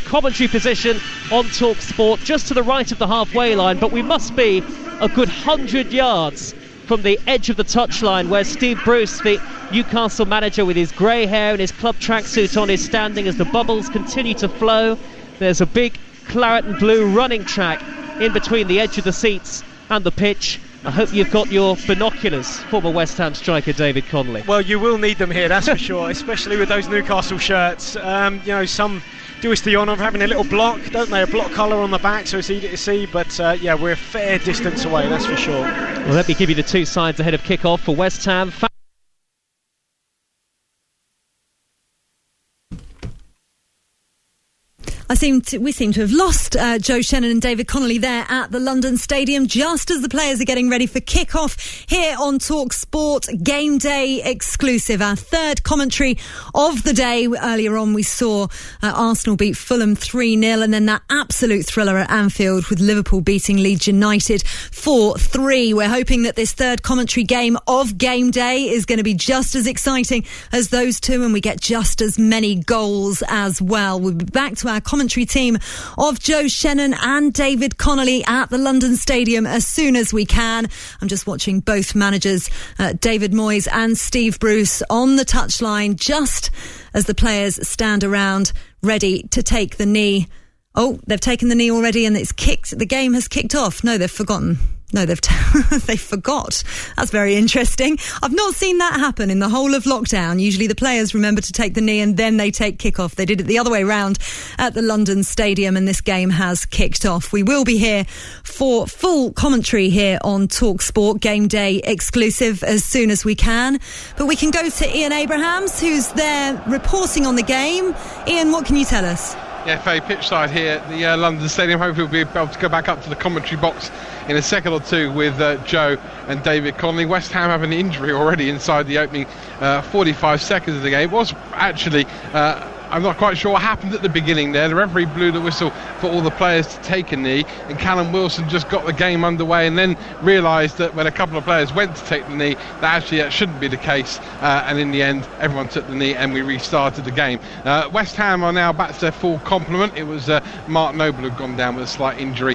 Commentary position on TalkSport, just to the right of the halfway line, but we must be a good 100 yards from the edge of the touchline, where Steve Bruce, the Newcastle manager, with his grey hair and his club tracksuit on, is standing as the bubbles continue to flow. There's a big claret and blue running track in between the edge of the seats and the pitch. I hope you've got your binoculars, former West Ham striker David Connolly. Well, you will need them here, that's for sure, especially with those Newcastle shirts. Some do us the honour of having a little block, don't they? A block colour on the back, so it's easy to see. But we're a fair distance away, that's for sure. Well, let me give you the two sides ahead of kick-off for West Ham. We seem to have lost Joe Shannon and David Connolly there at the London Stadium, just as the players are getting ready for kick-off here on TalkSport, Game Day exclusive. Our third commentary of the day. Earlier on we saw Arsenal beat Fulham 3-0, and then that absolute thriller at Anfield with Liverpool beating Leeds United 4-3. We're hoping that this third commentary game of Game Day is going to be just as exciting as those two, and we get just as many goals as well. We'll be back to our commentary team of Joe Shannon and David Connolly at the London Stadium as soon as we can. I'm just watching both managers, David Moyes and Steve Bruce, on the touchline just as the players stand around ready to take the knee. Oh, they've taken the knee already and it's kicked. The game has kicked off. No, they've forgotten. No, they forgot. That's very interesting. I've not seen that happen in the whole of lockdown. Usually the players remember to take the knee and then they take kick-off. They did it the other way round at the London Stadium, and this game has kicked off. We will be here for full commentary here on TalkSport, Game Day exclusive, as soon as we can. But we can go to Ian Abrahams, who's there reporting on the game. Ian, what can you tell us? The FA pitch side here at the London Stadium. Hopefully we'll be able to go back up to the commentary box in a second or two with Joe and David Connolly. West Ham have an injury already inside the opening 45 seconds of the game. It was actually... I'm not quite sure what happened at the beginning there. The referee blew the whistle for all the players to take a knee, and Callum Wilson just got the game underway and then realised that when a couple of players went to take the knee, that actually that shouldn't be the case, and in the end everyone took the knee and we restarted the game. West Ham are now back to their full complement. It was Mark Noble who'd gone down with a slight injury.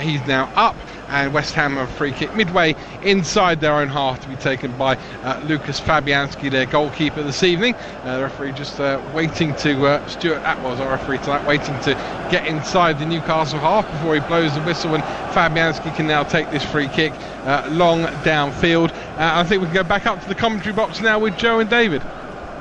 He's now up, and West Ham have a free kick midway inside their own half to be taken by Lucas Fabianski, their goalkeeper this evening. The referee just waiting to Stuart Atwell's our referee tonight, waiting to get inside the Newcastle half before he blows the whistle, and Fabianski can now take this free kick long downfield. I think we can go back up to the commentary box now with Joe and David.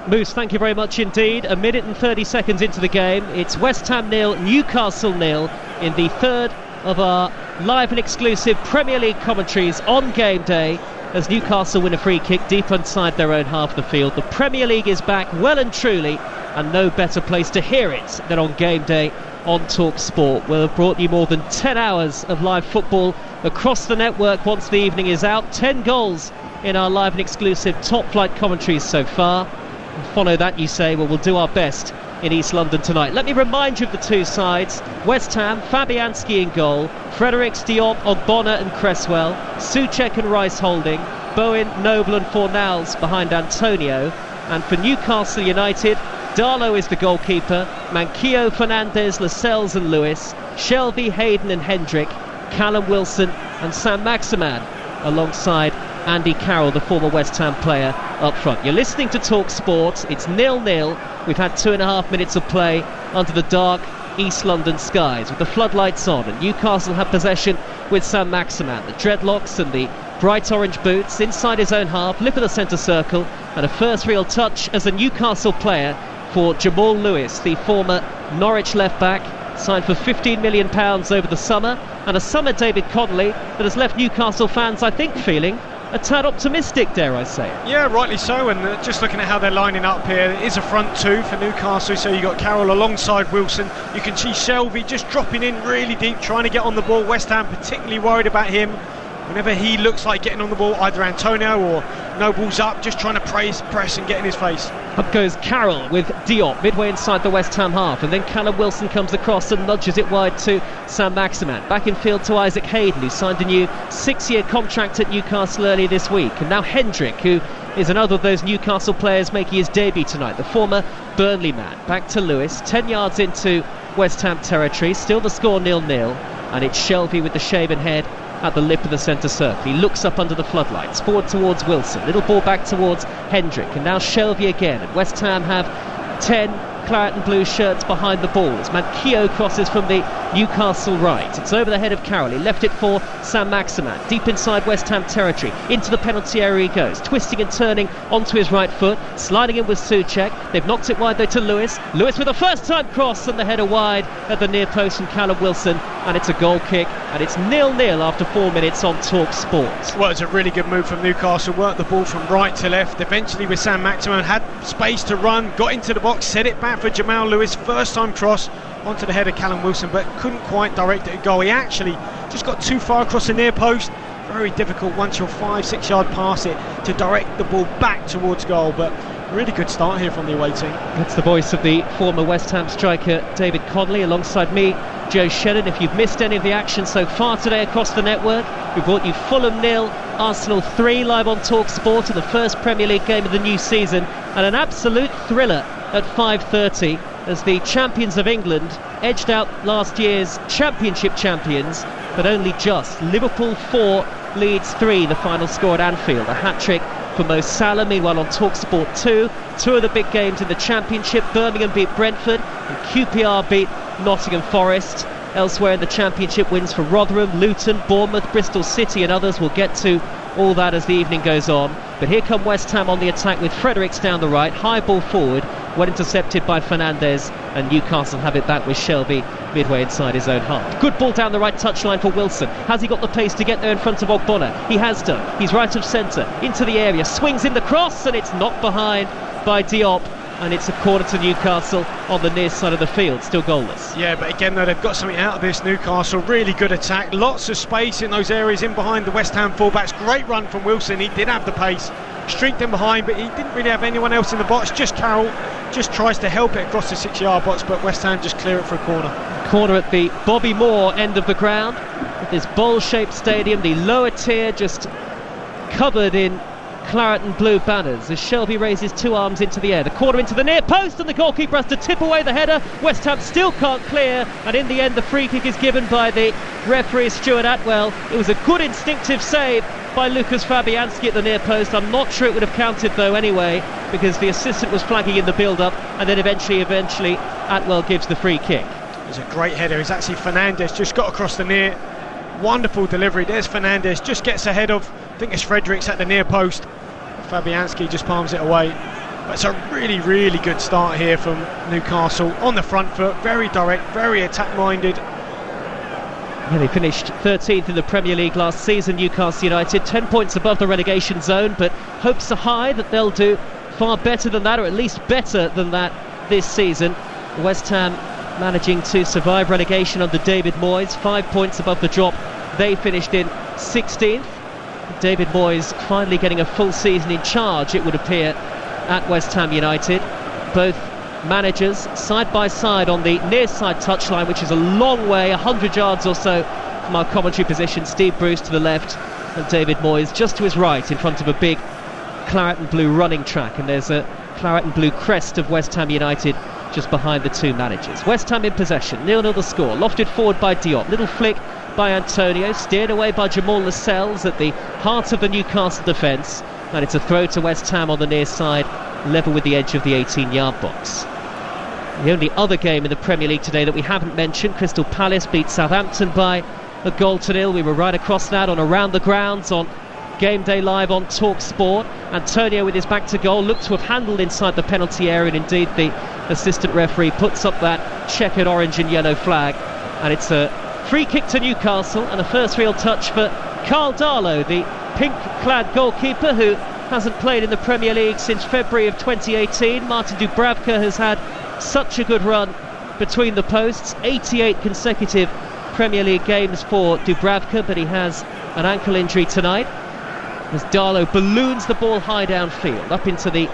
Moose, thank you very much indeed. A minute and 30 seconds into the game. It's West Ham 0, Newcastle 0 in the third of our live and exclusive Premier League commentaries on Game Day, as Newcastle win a free kick deep inside their own half of the field. The Premier League is back well and truly, and no better place to hear it than on Game Day on TalkSport. We'll have brought you more than 10 hours of live football across the network once the evening is out. 10 goals in our live and exclusive top flight commentaries so far. And follow that, you say? Well, we'll do our best in East London tonight. Let me remind you of the two sides. West Ham, Fabianski in goal, Fredericks, Diop, Ogbonna and Cresswell, Souček and Rice holding, Bowen, Noble and Fornals behind Antonio. And for Newcastle United, Darlow is the goalkeeper, Manquillo, Fernandes, Lascelles and Lewis, Shelby, Hayden and Hendrick, Callum Wilson and Sam Maximan alongside Andy Carroll, the former West Ham player, up front. You're listening to TalkSport. It's 0-0. We've had 2.5 minutes of play under the dark East London skies with the floodlights on, and Newcastle have possession with Sam Maximan. The dreadlocks and the bright orange boots inside his own half, lip of the centre circle, and a first real touch as a Newcastle player for Jamal Lewis, the former Norwich left-back, signed for £15 million over the summer, and a summer, David Connolly, that has left Newcastle fans, I think, feeling a tad optimistic, dare I say. Yeah, rightly so, and just looking at how they're lining up here, it is a front two for Newcastle, so you've got Carroll alongside Wilson. You can see Shelby just dropping in really deep, trying to get on the ball. West Ham particularly worried about him. Whenever he looks like getting on the ball, either Antonio or Noble's up, just trying to press and get in his face. Up goes Carroll with Diop midway inside the West Ham half, and then Callum Wilson comes across and nudges it wide to Sam Maximan. Back in field to Isaac Hayden, who signed a new 6-year contract at Newcastle earlier this week. And now Hendrick, who is another of those Newcastle players making his debut tonight, the former Burnley man. Back to Lewis, 10 yards into West Ham territory. Still the score 0-0, and it's Shelvey with the shaven head at the lip of the centre circle. He looks up under the floodlights, forward towards Wilson, little ball back towards Hendrick, and now Shelvey again. And West Ham have 10 claret and blue shirts behind the ball as Manquillo crosses from the Newcastle right. It's over the head of Carroll. He left it for Sam Maximan, deep inside West Ham territory. Into the penalty area he goes, twisting and turning onto his right foot, sliding in with Souček. They've knocked it wide though to Lewis. Lewis with a first time cross, and the header wide at the near post from Callum Wilson, and it's a goal kick, and it's 0-0 after 4 minutes on Talk Sport. Well, it's a really good move from Newcastle. Worked the ball from right to left. Eventually with Sam Maximan, had space to run, got into the box, set it back for Jamal Lewis. First time cross onto the head of Callum Wilson, but couldn't quite direct it at goal. He actually just got too far across the near post. Very difficult once you're 5-6 yards past it to direct the ball back towards goal, but really good start here from the away team. That's the voice of the former West Ham striker David Connolly alongside me, Joe Shannon. If you've missed any of the action so far today across the network, we brought you Fulham 0, Arsenal 3 live on Talk Sport in the first Premier League game of the new season, and an absolute thriller at 5:30 as the champions of England edged out last year's Championship champions, but only just. Liverpool 4, Leeds 3, the final score at Anfield. A hat-trick for Mo Salah. Meanwhile on TalkSport 2 of the big games in the Championship. Birmingham beat Brentford and QPR beat Nottingham Forest. Elsewhere in the Championship, wins for Rotherham, Luton, Bournemouth, Bristol City and others. We'll get to all that as the evening goes on. But here come West Ham on the attack with Fredericks down the right, high ball forward, well intercepted by Fernandes, and Newcastle have it back with Shelvey midway inside his own half. Good ball down the right touchline for Wilson. Has he got the pace to get there in front of Ogbonna? He has done. He's right of centre, into the area, swings in the cross, and it's knocked behind by Diop, and it's a corner to Newcastle on the near side of the field, still goalless. Yeah, but again though, they've got something out of this. Newcastle, really good attack, lots of space in those areas in behind the West Ham fullbacks. Great run from Wilson, he did have the pace, streaked in behind, but he didn't really have anyone else in the box. Just Carroll just tries to help it across the 6-yard box, but West Ham just clear it for a corner. Corner at the Bobby Moore end of the ground, with this bowl-shaped stadium, the lower tier just covered in claret and blue banners as Shelvey raises two arms into the air. The corner into the near post, and the goalkeeper has to tip away the header. West Ham still can't clear, and in the end the free kick is given by the referee Stuart Atwell. It was a good instinctive save by Lucas Fabianski at the near post. I'm not sure it would have counted though anyway, because the assistant was flagging in the build-up, and then eventually Atwell gives the free kick. It was a great header. It's actually Fernandes just got across the near. Wonderful delivery. There's Fernandes, just gets ahead of, I think it's Fredericks at the near post. Fabianski just palms it away. But it's a really, really good start here from Newcastle. On the front foot, very direct, very attack-minded. Yeah, they finished 13th in the Premier League last season, Newcastle United, 10 points above the relegation zone, but hopes are high that they'll do far better than that, or at least better than that this season. West Ham managing to survive relegation under David Moyes, 5 points above the drop. They finished in 16th. David Moyes finally getting a full season in charge, it would appear, at West Ham United. Both managers side by side on the near side touchline, which is a long way, 100 yards or so from our commentary position. Steve Bruce to the left and David Moyes just to his right in front of a big claret and blue running track, and there's a claret and blue crest of West Ham United just behind the two managers. West Ham in possession, 0-0 the score, lofted forward by Diop, little flick by Antonio, steered away by Jamal Lascelles at the heart of the Newcastle defence, and it's a throw to West Ham on the near side, level with the edge of the 18-yard box. The only other game in the Premier League today that we haven't mentioned, Crystal Palace beat Southampton by a 0-0. We were right across that on Around the Grounds on Game Day Live on Talk Sport. Antonio with his back to goal looked to have handled inside the penalty area, and indeed the assistant referee puts up that checkered orange and yellow flag, and it's a free kick to Newcastle and a first real touch for Carl Darlow, the pink-clad goalkeeper who hasn't played in the Premier League since February of 2018. Martin Dubravka has had such a good run between the posts, 88 consecutive Premier League games for Dubravka, but he has an ankle injury tonight as Darlow balloons the ball high downfield up into the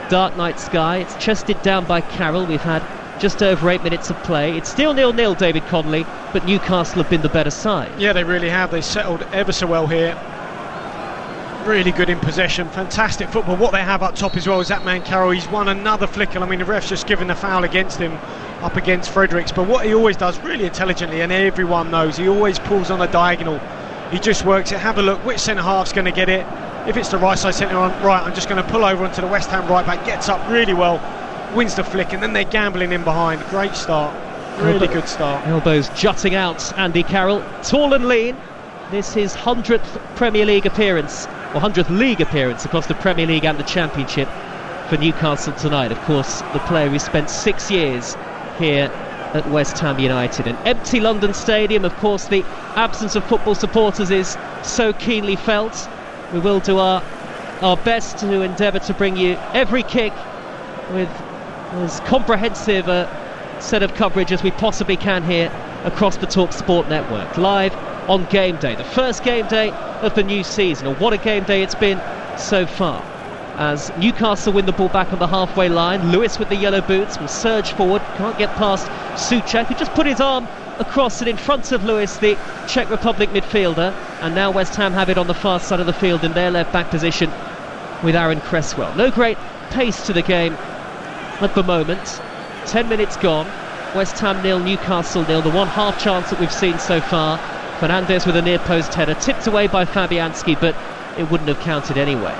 dark night sky. It's chested down by Carroll. We've had just over 8 minutes of play. It's still 0-0, David Connolly, but Newcastle have been the better side. Yeah, they really have. They settled ever so well here. Really good in possession, fantastic football. What they have up top as well is that man Carroll. He's won another flicker. I mean, the ref's just given the foul against him. up against Fredericks. But what he always does really intelligently, and everyone knows, he always pulls on a diagonal. He just works it. Have a look, which centre-half's going to get it. If it's the right side centre right, I'm just going to pull over onto the West Ham right back, gets up really well, wins the flick, and then they're gambling in behind. Great start, really good start. Elbows jutting out, Andy Carroll, tall and lean. This is his 100th Premier League appearance, or 100th league appearance across the Premier League and the Championship for Newcastle tonight. Of course, the player who spent 6 years here at West Ham United. An empty London Stadium, of course, the absence of football supporters is so keenly felt. We will do our best to endeavour to bring you every kick with as comprehensive a set of coverage as we possibly can here across the TalkSport network. Live on game day, the first game day of the new season. And what a game day it's been so far. As Newcastle win the ball back on the halfway line, Lewis with the yellow boots will surge forward, can't get past Souček, who just put his arm across and in front of Lewis, the Czech Republic midfielder. And now West Ham have it on the far side of the field in their left back position with Aaron Cresswell. No great pace to the game at the moment. 10 minutes gone. West Ham 0, Newcastle 0. The one half chance that we've seen so far. Fernandes with a near post header, tipped away by Fabianski, but it wouldn't have counted anyway.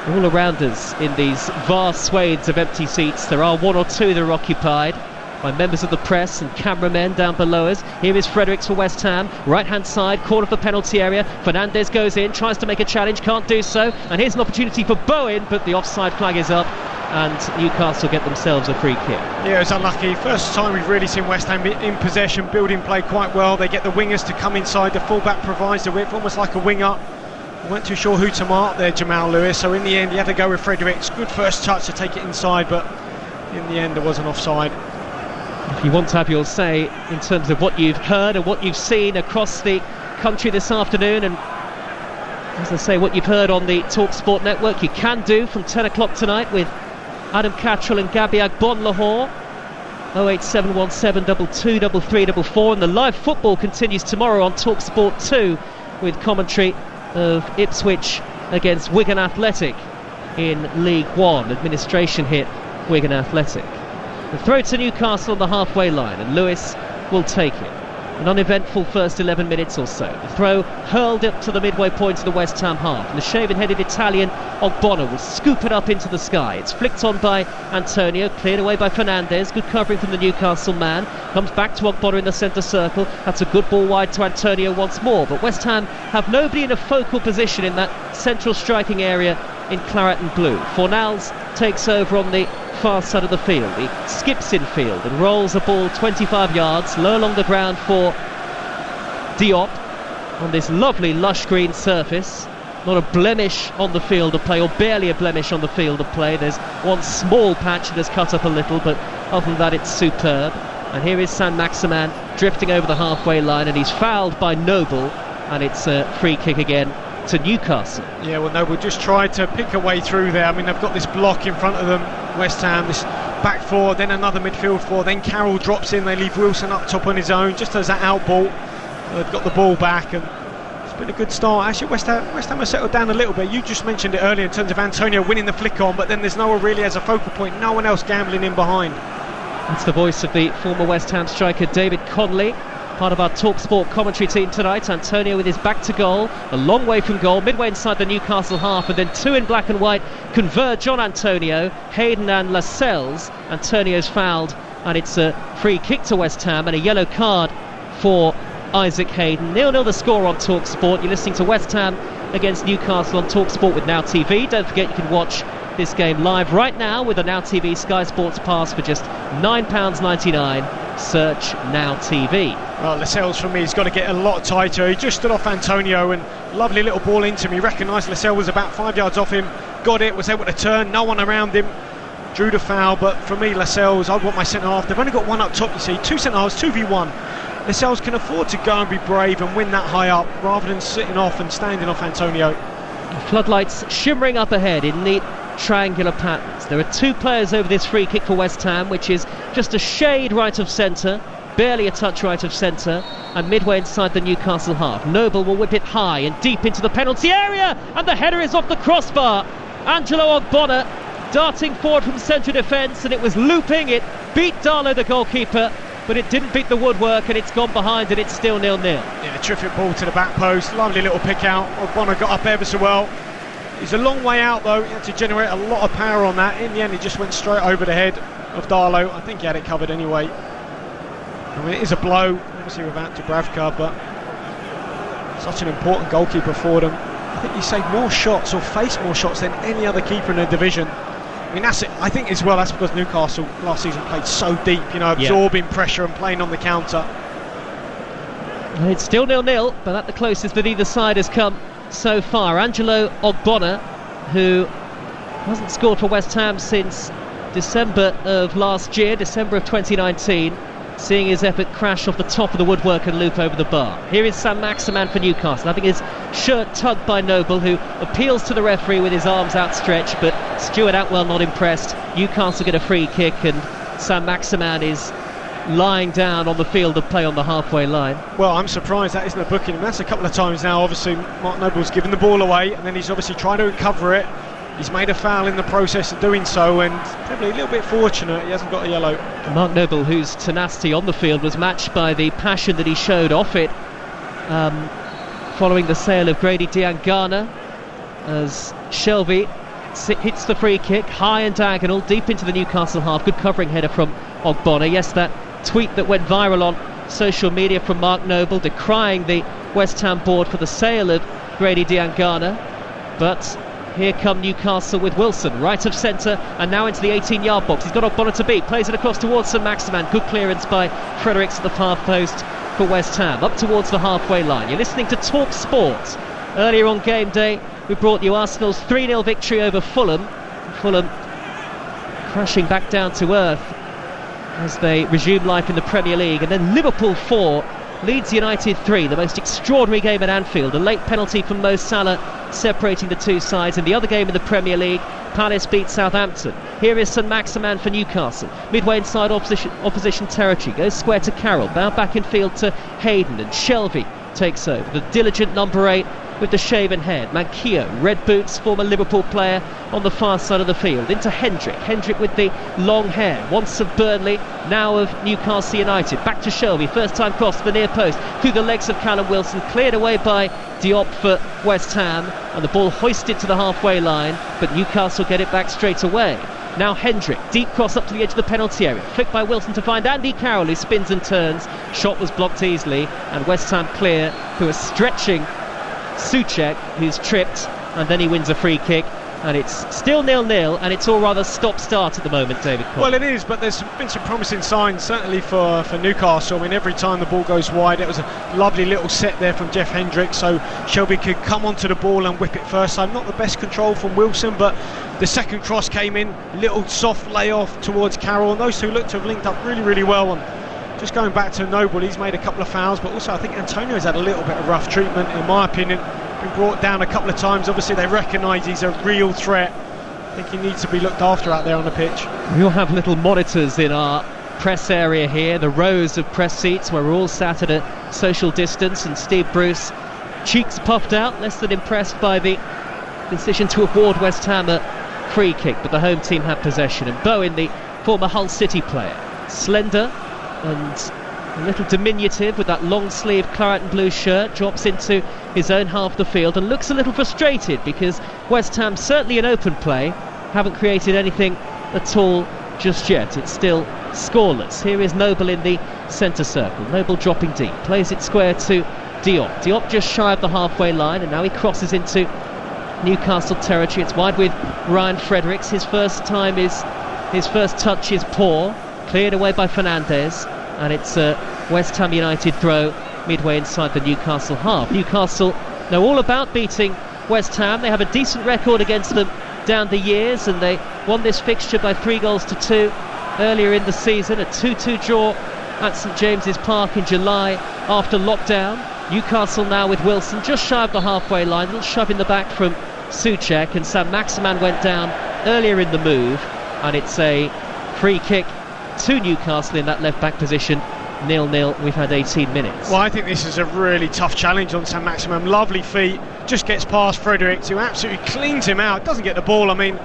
All around us in these vast swathes of empty seats, there are one or two that are occupied by members of the press and cameramen down below us. Here is Fredericks for West Ham, right hand side, corner of the penalty area. Fernandes goes in, tries to make a challenge, can't do so, and here's an opportunity for Bowen, but the offside flag is up and Newcastle get themselves a free kick. Yeah, it's unlucky. First time we've really seen West Ham in possession, building play quite well. They get the wingers to come inside, the fullback provides the width, almost like a winger. Weren't too sure who to mark there, Jamal Lewis, so in the end he had to go with Fredericks. Good first touch to take it inside, but in the end there was an offside. If you want to have your say in terms of what you've heard and what you've seen across the country this afternoon, and as I say, what you've heard on the TalkSport network, you can do from 10 o'clock tonight with Adam Cattrall and Gabiag Bon Lahore. 08717 223344, and the live football continues tomorrow on TalkSport 2 with commentary of Ipswich against Wigan Athletic in League One. Administration hit Wigan Athletic. The throw to Newcastle on the halfway line, and Lewis will take it. An uneventful first 11 minutes or so. The throw hurled up to the midway point of the West Ham half, and the shaven-headed Italian Ogbonna will scoop it up into the sky. It's flicked on by Antonio, cleared away by Fernandes. Good covering from the Newcastle man. Comes back to Ogbonna in the centre circle. That's a good ball wide to Antonio once more. But West Ham have nobody in a focal position in that central striking area in claret and blue. Fornals takes over on the far side of the field. He skips in field and rolls a ball 25 yards low along the ground for Diop on this lovely lush green surface. Not a blemish on the field of play, or barely a blemish on the field of play. There's one small patch that has cut up a little, but other than that it's superb. And here is Saint-Maximin drifting over the halfway line, and he's fouled by Noble, and it's a free kick again to Newcastle. Yeah, well, Noble just tried to pick a way through there. I mean, they've got this block in front of them, West Ham, this back four, then another midfield four, then Carroll drops in, they leave Wilson up top on his own, just as that out ball. They've got the ball back, and it's been a good start. Actually, West Ham have settled down a little bit. You just mentioned it earlier in terms of Antonio winning the flick on, but then there's no one really as a focal point, no one else gambling in behind. That's the voice of the former West Ham striker David Connolly, part of our TalkSport commentary team tonight. Antonio with his back to goal, a long way from goal, midway inside the Newcastle half, and then two in black and white converge on Antonio. Hayden and Lascelles. Antonio's fouled, and it's a free kick to West Ham and a yellow card for Isaac Hayden. 0-0 the score on TalkSport. You're listening to West Ham against Newcastle on TalkSport with Now TV. Don't forget you can watch this game live right now with a Now TV Sky Sports Pass for just £9.99. Search Now TV. Well, Lascelles for me has got to get a lot tighter. He just stood off Antonio, and lovely little ball into him. He recognised Lascelles was about 5 yards off him, got it, was able to turn, no one around him, drew the foul. But for me, Lascelles, I'd want my centre half. They've only got one up top, you see, two centre halves, 2v1. Lascelles can afford to go and be brave and win that high up rather than sitting off and standing off Antonio. Floodlights shimmering up ahead in neat triangular patterns. There are two players over this free kick for West Ham, which is just a shade right of centre, barely a touch right of centre, and midway inside the Newcastle half. Noble will whip it high and deep into the penalty area, and the header is off the crossbar. Angelo Ogbonna darting forward from central defence, and it was looping. It beat Darlow, the goalkeeper, but it didn't beat the woodwork, and it's gone behind, and it's still 0-0. Yeah, terrific ball to the back post, lovely little pick out. Ogbonna got up ever so well. He's a long way out though, he had to generate a lot of power on that. In the end, he just went straight over the head of Darlow. I think he had it covered anyway. I mean, it is a blow, obviously without Dubravka, but such an important goalkeeper for them. I think he saved more shots or faced more shots than any other keeper in the division. I mean, that's it. I think as well, that's because Newcastle last season played so deep, absorbing pressure and playing on the counter. It's still 0-0, but at the closest that either side has come so far. Angelo Ogbonna, who hasn't scored for West Ham since December of last year, December of 2019, seeing his effort crash off the top of the woodwork and loop over the bar. Here is Sam Maximan for Newcastle, having his shirt tugged by Noble, who appeals to the referee with his arms outstretched, but Stuart Atwell not impressed. Newcastle get a free kick, and Sam Maximan is lying down on the field of play on the halfway line. Well, I'm surprised that isn't a booking. And that's a couple of times now. Obviously, Mark Noble's given the ball away, and then he's obviously trying to recover it. He's made a foul in the process of doing so, and probably a little bit fortunate he hasn't got a yellow. Mark Noble, whose tenacity on the field was matched by the passion that he showed off it, following the sale of Grady Diangana, as Shelvey hits the free kick high and diagonal deep into the Newcastle half. Good covering header from Ogbonna. Yes, that tweet that went viral on social media from Mark Noble decrying the West Ham board for the sale of Grady Diangana, but here come Newcastle with Wilson, right of centre, and now into the 18-yard box. He's got Ogbonna to beat, plays it across towards St Maximan. Good clearance by Fredericks at the far post for West Ham, up towards the halfway line. You're listening to Talk Sport. Earlier on game day, we brought you Arsenal's 3-0 victory over Fulham. Fulham crashing back down to earth as they resume life in the Premier League. And then Liverpool 4, Leeds United 3, the most extraordinary game at Anfield. A late penalty from Mo Salah separating the two sides. In the other game in the Premier League, Palace beat Southampton. Here is St Maximan for Newcastle, midway inside opposition territory, goes square to Carroll, bound back in field to Hayden, and Shelvey takes over. The diligent number 8 with the shaven head. Manquillo, red boots, former Liverpool player, on the far side of the field. Into Hendrick with the long hair, once of Burnley, now of Newcastle United. Back to Shelvey, first time cross to the near post, through the legs of Callum Wilson, cleared away by Diop for West Ham, and the ball hoisted to the halfway line, but Newcastle get it back straight away. Now Hendrick, deep cross up to the edge of the penalty area, flicked by Wilson to find Andy Carroll, who spins and turns. Shot was blocked easily, and West Ham clear, who are stretching Souček, who's tripped, and then he wins a free kick, and it's still 0-0, and it's all rather stop-start at the moment, David Cole. Well, it is, but there's been some promising signs, certainly for Newcastle. I mean, every time the ball goes wide, it was a lovely little set there from Jeff Hendrick, so Shelby could come onto the ball and whip it first time. Not the best control from Wilson, but the second cross came in, little soft layoff towards Carroll, and those two looked to have linked up really, really well. And just going back to Noble, he's made a couple of fouls, but also I think Antonio's had a little bit of rough treatment, in my opinion. Been brought down a couple of times. Obviously they recognise he's a real threat. I think he needs to be looked after out there on the pitch. We'll have little monitors in our press area here, the rows of press seats where we're all sat at a social distance, and Steve Bruce, cheeks puffed out, less than impressed by the decision to award West Ham a free kick, but the home team had possession. And Bowen, the former Hull City player, slender and a little diminutive with that long sleeve claret and blue shirt, drops into his own half of the field and looks a little frustrated because West Ham, certainly in open play, haven't created anything at all just yet. It's still scoreless. Here is Noble in the centre circle. Noble dropping deep, plays it square to Diop. Diop just shy of the halfway line, and now he crosses into Newcastle territory. It's wide with Ryan Fredericks. His first touch is poor, cleared away by Fernandez, and it's a West Ham United throw midway inside the Newcastle half. Newcastle know all about beating West Ham. They have a decent record against them down the years, and they won this fixture by 3-2 earlier in the season. A 2-2 draw at St James's Park in July after lockdown. Newcastle now with Wilson just shy of the halfway line, a little shove in the back from Souček, and Sam Maximan went down earlier in the move, and it's a free kick to Newcastle in that left back position. 0-0. We've had 18 minutes. Well, I think this is a really tough challenge on Sam Maximan. Lovely feet, just gets past Fredericks, who absolutely cleans him out, doesn't get the ball. I mean,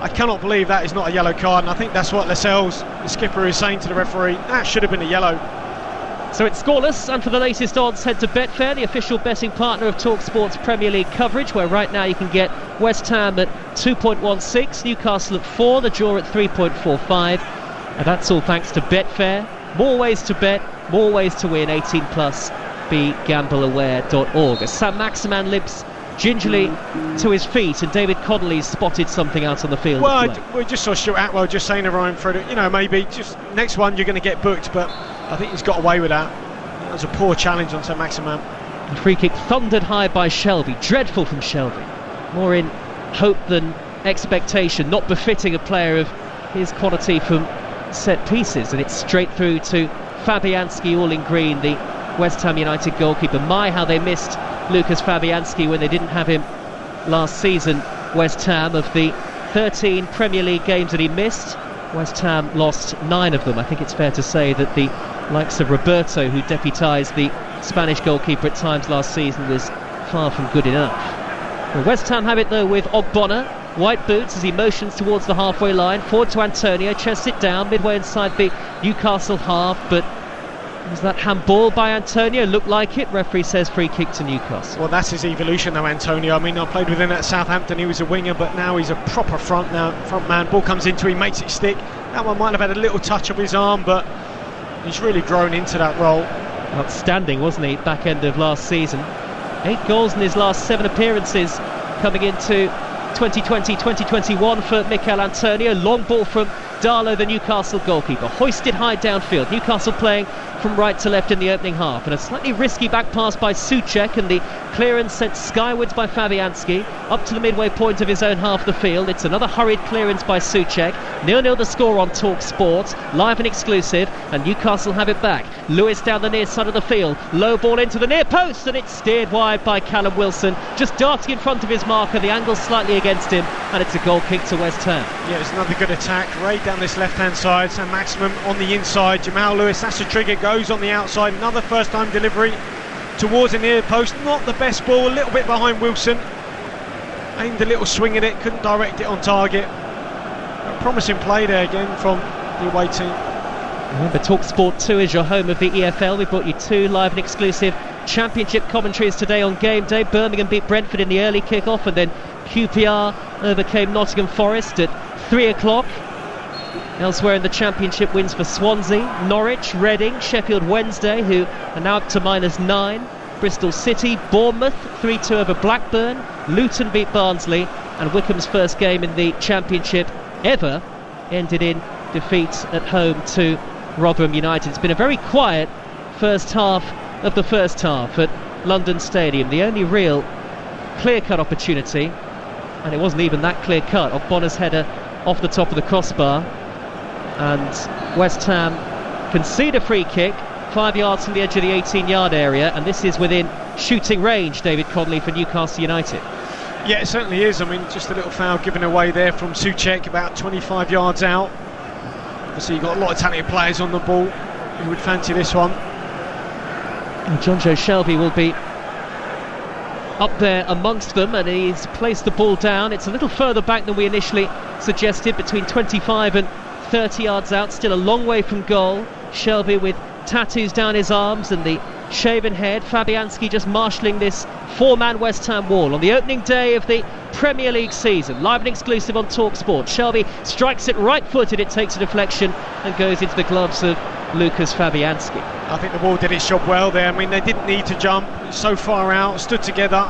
I cannot believe that is not a yellow card, and I think that's what Lascelles, the skipper, is saying to the referee. That should have been a yellow. So it's scoreless, and for the latest odds, head to Betfair, the official betting partner of TalkSport's Premier League coverage, where right now you can get West Ham at 2.16, Newcastle at 4, the draw at 3.45, and that's all thanks to Betfair. More ways to bet, more ways to win. 18 plus. BeGambleAware.org. As Sam Maximan limps gingerly to his feet, and David Connolly's spotted something out on the field. Well, we just saw Stuart Atwell just saying to Ryan Frederick, maybe just next one you're going to get booked, but I think he's got away with that. That was a poor challenge on Sam Maximan. The free kick thundered high by Shelby. Dreadful from Shelby. More in hope than expectation, not befitting a player of his quality from set pieces, and it's straight through to Fabianski, all in green, the West Ham United goalkeeper. My, how they missed Lucas Fabianski when they didn't have him last season. West Ham, of the 13 Premier League games that he missed, West Ham lost 9 of them. I think it's fair to say that the likes of Roberto, who deputised the Spanish goalkeeper at times last season, was far from good enough. Well, West Ham have it though with Ogbonna. White boots as he motions towards the halfway line. Forward to Antonio, chests it down midway inside the Newcastle half, but was that handball by Antonio? Looked like it. Referee says free kick to Newcastle. Well, that's his evolution though, Antonio. I mean, I played with him at Southampton. He was a winger, but now he's a proper front man. Ball comes into him, makes it stick. That one might have had a little touch of his arm, but he's really grown into that role. Outstanding, wasn't he, back end of last season? 8 goals in his last 7 appearances coming into 2020-2021 for Mikel Antonio. Long ball from Darlow, the Newcastle goalkeeper, hoisted high downfield. Newcastle playing from right to left in the opening half, and a slightly risky back pass by Souček, and the clearance sent skywards by Fabianski up to the midway point of his own half of the field. It's another hurried clearance by Souček. 0-0 the score on Talk Sport, live and exclusive, and Newcastle have it back. Lewis down the near side of the field, low ball into the near post, and it's steered wide by Callum Wilson, just darting in front of his marker. The angle's slightly against him, and it's a goal kick to West Ham. Yeah, it's another good attack right down this left hand side. Sam Maximum on the inside, Jamal Lewis, that's the trigger, goes on the outside. Another first time delivery towards the near post. Not the best ball, a little bit behind Wilson. Aimed a little swing at it, couldn't direct it on target. A promising play there again from the away team. Remember, TalkSport 2 is your home of the EFL. We brought you 2 live and exclusive Championship commentaries today on game day. Birmingham beat Brentford in the early kick-off, and then QPR overcame Nottingham Forest at 3 o'clock. Elsewhere in the Championship, wins for Swansea, Norwich, Reading, Sheffield Wednesday, who are now up to -9. Bristol City, Bournemouth 3-2 over Blackburn. Luton beat Barnsley, and Wycombe's first game in the Championship ever ended in defeat at home to Rotherham United. It's been a very quiet first half of the first half at London Stadium. The only real clear-cut opportunity, and it wasn't even that clear-cut, Ogbonna's header off the top of the crossbar, and West Ham concede a free kick 5 yards from the edge of the 18-yard area, and this is within shooting range, David Connolly, for Newcastle United. Yeah, it certainly is. I mean, just a little foul given away there from Souček, about 25 yards out. So you've got a lot of talented players on the ball who would fancy this one. And John Joe Shelby will be up there amongst them, and he's placed the ball down. It's a little further back than we initially suggested, between 25 and 30 yards out, still a long way from goal. Shelby with tattoos down his arms and the shaven head. Fabianski just marshalling this 4-man West Ham wall on the opening day of the Premier League season. Live and exclusive on TalkSport. Shelby strikes it right-footed, it takes a deflection and goes into the gloves of Lucas Fabianski. I think the ball did its job well there. I mean, they didn't need to jump so far out, stood together,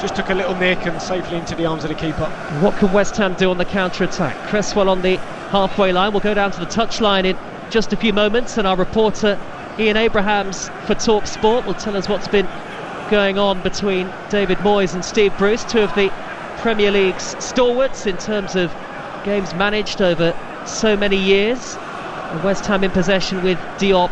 just took a little nick and safely into the arms of the keeper. What can West Ham do on the counter-attack? Cresswell on the halfway line. We'll go down to the touchline in just a few moments, and our reporter Ian Abrahams for TalkSport will tell us what's been going on between David Moyes and Steve Bruce, 2 of the Premier League's stalwarts in terms of games managed over so many years. And West Ham in possession with Diop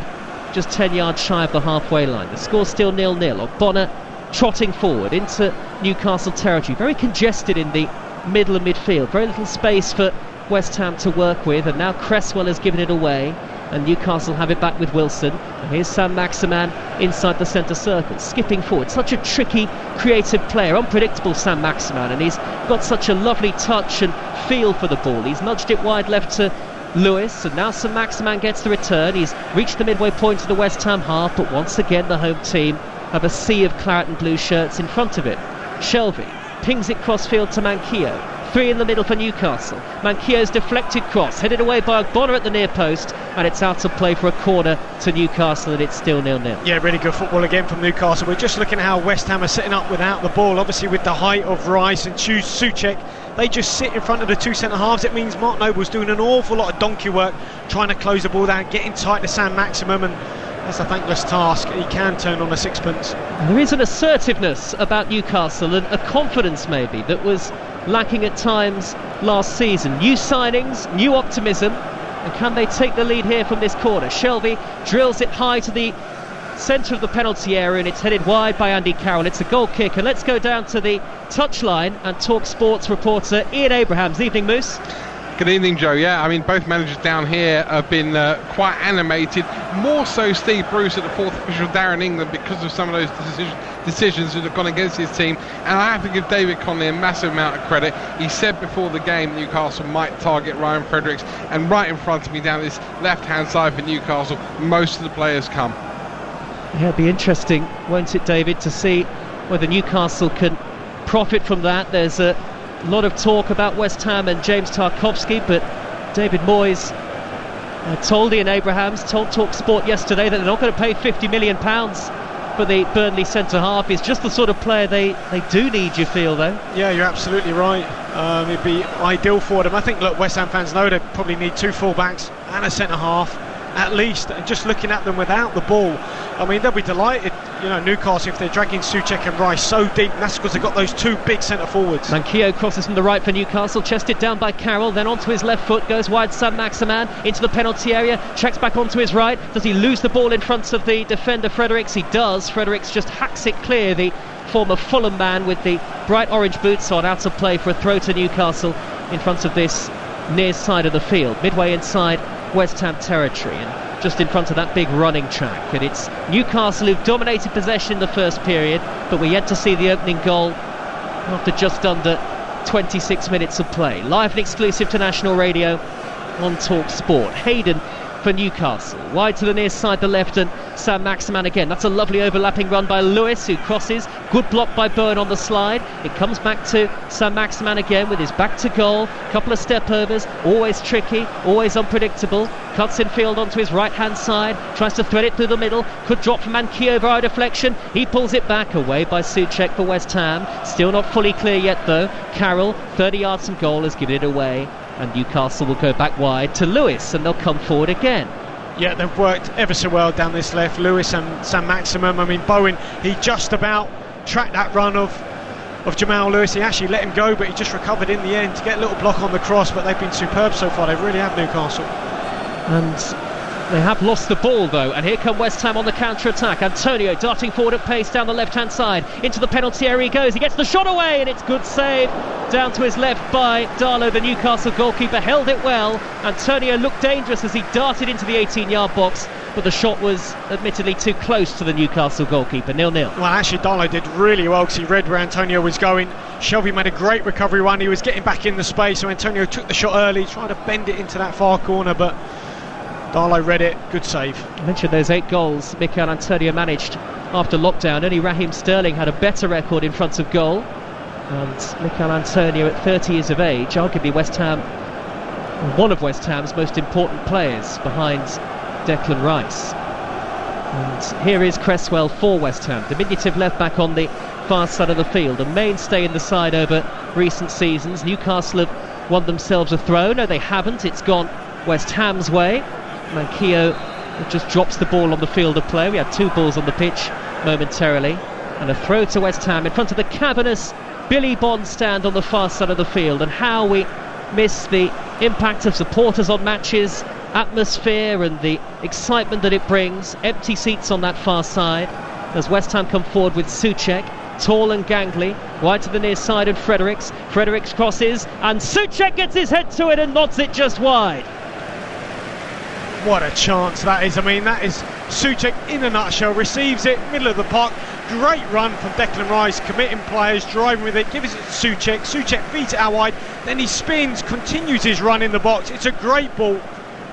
just 10 yards shy of the halfway line. The score's still 0-0. Ogbonna trotting forward into Newcastle territory, very congested in the middle of midfield, very little space for West Ham to work with, and now Cresswell has given it away. and Newcastle have it back with Wilson. And here's Sam Maximan inside the centre circle, skipping forward. Such a tricky, creative player, unpredictable Sam Maximan, and he's got such a lovely touch and feel for the ball. He's nudged it wide left to Lewis, and now Sam Maximan gets the return. He's reached the midway point of the West Ham half, but once again the home team have a sea of claret and blue shirts in front of it. Shelvey pings it crossfield to Manquillo. 3 in the middle for Newcastle. Manquillo's deflected cross, headed away by Ogbonna at the near post, and it's out of play for a corner to Newcastle, and it's still 0-0. Yeah, really good football again from Newcastle. We're just looking at how West Ham are setting up without the ball. Obviously with the height of Rice and Souček, they just sit in front of the two centre-halves. It means Mark Noble's doing an awful lot of donkey work, trying to close the ball down, getting tight to Sam Maximum, and that's a thankless task. He can turn on a sixpence. And there is an assertiveness about Newcastle, and a confidence maybe that was lacking at times last season. New signings, new optimism, and can they take the lead here from this corner? Shelvey drills it high to the centre of the penalty area, and it's headed wide by Andy Carroll. It's a goal kick, and let's go down to the touchline and talk sports reporter Ian Abrahams. Evening, Moose. Good evening, Joe. Yeah, I mean, both managers down here have been quite animated. More so Steve Bruce at the fourth official, Darren England, because of some of those decisions that have gone against his team. And I have to give David Connolly a massive amount of credit. He said before the game Newcastle might target Ryan Fredericks, and right in front of me down this left-hand side for Newcastle, most of the players come. Yeah, it'll be interesting, won't it, David, to see whether Newcastle can profit from that. There's a lot of talk about West Ham and James Tarkowski, but David Moyes told Ian Abrahams, told Talk Sport yesterday that they're not going to pay £50 million for the Burnley centre-half. He's just the sort of player they do need, you feel, though? Yeah, you're absolutely right. It'd be ideal for them. I think, look, West Ham fans know they probably need 2 full-backs and a centre-half at least, and just looking at them without the ball, I mean, they'll be delighted, you know, Newcastle, if they're dragging Souček and Rice so deep. And that's because they've got those 2 big centre forwards. Manquillo crosses from the right for Newcastle, chested down by Carroll, then onto his left foot, goes wide. Sam Maximan into the penalty area, checks back onto his right. Does he lose the ball in front of the defender Fredericks? He does. Fredericks just hacks it clear, the former Fulham man with the bright orange boots on, out of play for a throw to Newcastle in front of this near side of the field, midway inside West Ham territory, and just in front of that big running track. And it's Newcastle who've dominated possession in the first period, but we're yet to see the opening goal after just under 26 minutes of play. Live and exclusive to National Radio on Talk Sport. Hayden for Newcastle, wide to the near side, the left, and Sam Maximan again. That's a lovely overlapping run by Lewis, who crosses. Good block by Byrne on the slide. It comes back to Sam Maximan again with his back to goal. Couple of step overs, always tricky, always unpredictable. Cuts in field onto his right hand side, tries to thread it through the middle, could drop from Manquillo via deflection. He pulls it back, away by Souček for West Ham. Still not fully clear yet though. Carroll, 30 yards from goal, has given it away, and Newcastle will go back wide to Lewis, and they'll come forward again. Yeah, they've worked ever so well down this left, Lewis and Sam Maximum. I mean, Bowen, he just about tracked that run of Jamal Lewis. He actually let him go, but he just recovered in the end to get a little block on the cross. But they've been superb so far, they really have, Newcastle. And they have lost the ball though, and here come West Ham on the counter-attack. Antonio darting forward at pace down the left-hand side, into the penalty area he goes. He gets the shot away, and it's good save down to his left by Darlow, the Newcastle goalkeeper. Held it well. Antonio looked dangerous as he darted into the 18-yard box, but the shot was admittedly too close to the Newcastle goalkeeper. 0-0. Well, actually Darlow did really well because he read where Antonio was going. Shelvey made a great recovery run. He was getting back in the space, so Antonio took the shot early, trying to bend it into that far corner, but Darlow read it. Good save. I mentioned those 8 goals Mikel Antonio managed after lockdown. Only Raheem Sterling had a better record in front of goal, and Mikel Antonio at 30 years of age, arguably one of West Ham's most important players behind Declan Rice. And here is Cresswell for West Ham, diminutive left back on the far side of the field, a mainstay in the side over recent seasons. Newcastle have won themselves a throw. No, they haven't. It's gone West Ham's way. Manquillo just drops the ball on the field of play. We had 2 balls on the pitch momentarily, and a throw to West Ham in front of the cavernous Billy Bond stand on the far side of the field. And how we miss the impact of supporters on matches, atmosphere and the excitement that it brings. Empty seats on that far side as West Ham come forward with Souček, tall and gangly, wide to the near side, and Fredericks crosses, and Souček gets his head to it and nods it just wide. What a chance that is. I mean, that is Souček in a nutshell. Receives it, middle of the park. Great run from Declan Rice, committing players, driving with it, gives it to Souček. Souček feeds it out wide, then he spins, continues his run in the box. It's a great ball.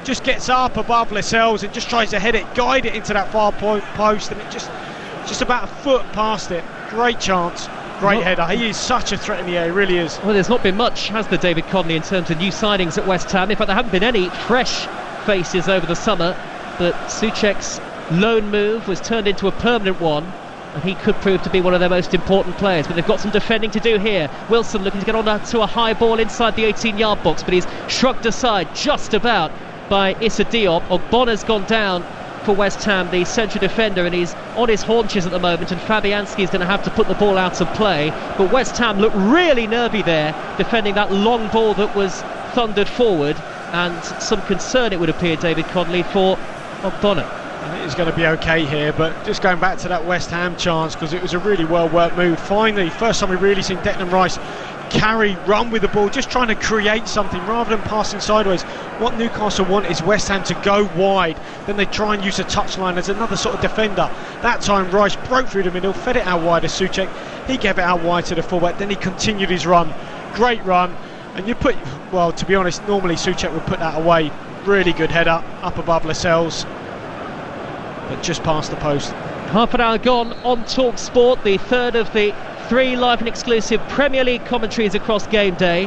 Just gets up above Lascelles and just tries to head it, guide it into that far post, and it just about a foot past it. Great chance. Great header. He is such a threat in the air, he really is. Well, there's not been much, has there, David Connolly, in terms of new signings at West Ham. In fact, there haven't been any fresh faces over the summer, but Souček's loan move was turned into a permanent one, and he could prove to be one of their most important players. But they've got some defending to do here. Wilson looking to get on to a high ball inside the 18-yard box, but he's shrugged aside just about by Issa Diop. Ogbonna's gone down for West Ham, the central defender, and he's on his haunches at the moment, and Fabianski's going to have to put the ball out of play. But West Ham looked really nervy there, defending that long ball that was thundered forward, and some concern, it would appear, David Connolly, for Ogbonna. I think he's going to be okay here, but just going back to that West Ham chance, because it was a really well worked move. Finally, first time we've really seen Declan Rice run with the ball, just trying to create something rather than passing sideways. What Newcastle want is West Ham to go wide, then they try and use a touchline as another sort of defender. That time Rice broke through the middle, fed it out wide to Souček. He gave it out wide to the fullback, then he continued his run. Great run. And well, to be honest, normally Souček would put that away. Really good header up above Lascelles, but just past the post. Half an hour gone on Talk Sport, the third of the 3 live and exclusive Premier League commentaries across game day.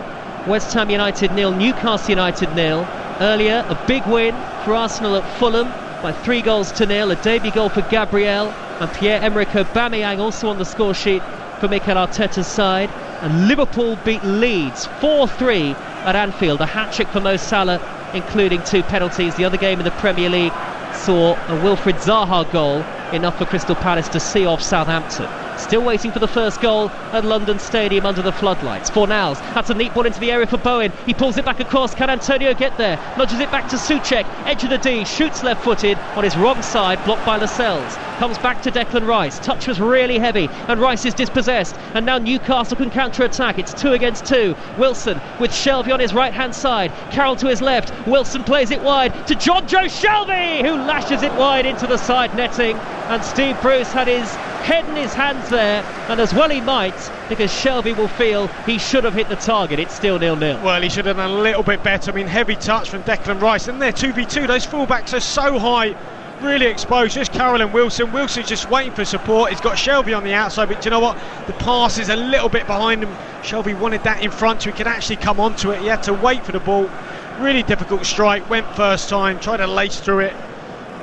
West Ham United 0, Newcastle United 0. Earlier, a big win for Arsenal at Fulham by 3-0. A debut goal for Gabriel, and Pierre-Emerick Aubameyang also on the score sheet for Mikel Arteta's side. And Liverpool beat Leeds 4-3 at Anfield. A hat-trick for Mo Salah, including 2 penalties. The other game in the Premier League saw a Wilfried Zaha goal, enough for Crystal Palace to see off Southampton. Still waiting for the first goal at London Stadium under the floodlights. Fornals, that's a neat ball into the area for Bowen. He pulls it back across. Can Antonio get there? Nudges it back to Souček. Edge of the D, shoots left-footed on his wrong side, blocked by Lascelles. Comes back to Declan Rice. Touch was really heavy, and Rice is dispossessed. And now Newcastle can counter-attack. It's 2 against 2. Wilson with Shelvey on his right-hand side. Carroll to his left. Wilson plays it wide to John Joe Shelvey, who lashes it wide into the side netting. And Steve Bruce had his head in his hands there, and as well he might, because Shelvey will feel he should have hit the target. It's still 0-0. Well, he should have done a little bit better. I mean, heavy touch from Declan Rice, and they're 2v2. Those fullbacks are so high, really exposed. Just Carroll and Wilson. Wilson's just waiting for support. He's got Shelvey on the outside, but do you know what? The pass is a little bit behind him. Shelvey wanted that in front so he could actually come onto it. He had to wait for the ball. Really difficult strike. Went first time, tried to lace through it,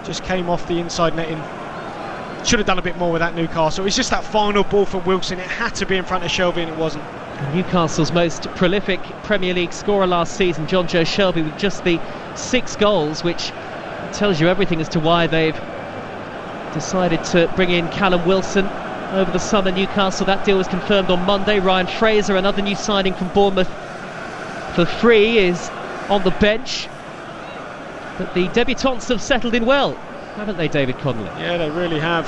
just came off the inside netting. Should have done a bit more with that Newcastle. It's just that final ball from Wilson. It had to be in front of Shelvey, and it wasn't. Newcastle's most prolific Premier League scorer last season, John Joe Shelvey, with just the 6 goals, which tells you everything as to why they've decided to bring in Callum Wilson over the summer. Newcastle, that deal was confirmed on Monday. Ryan Fraser, another new signing from Bournemouth for free, is on the bench. But the debutants have settled in well, haven't they, David Connolly? Yeah, they really have.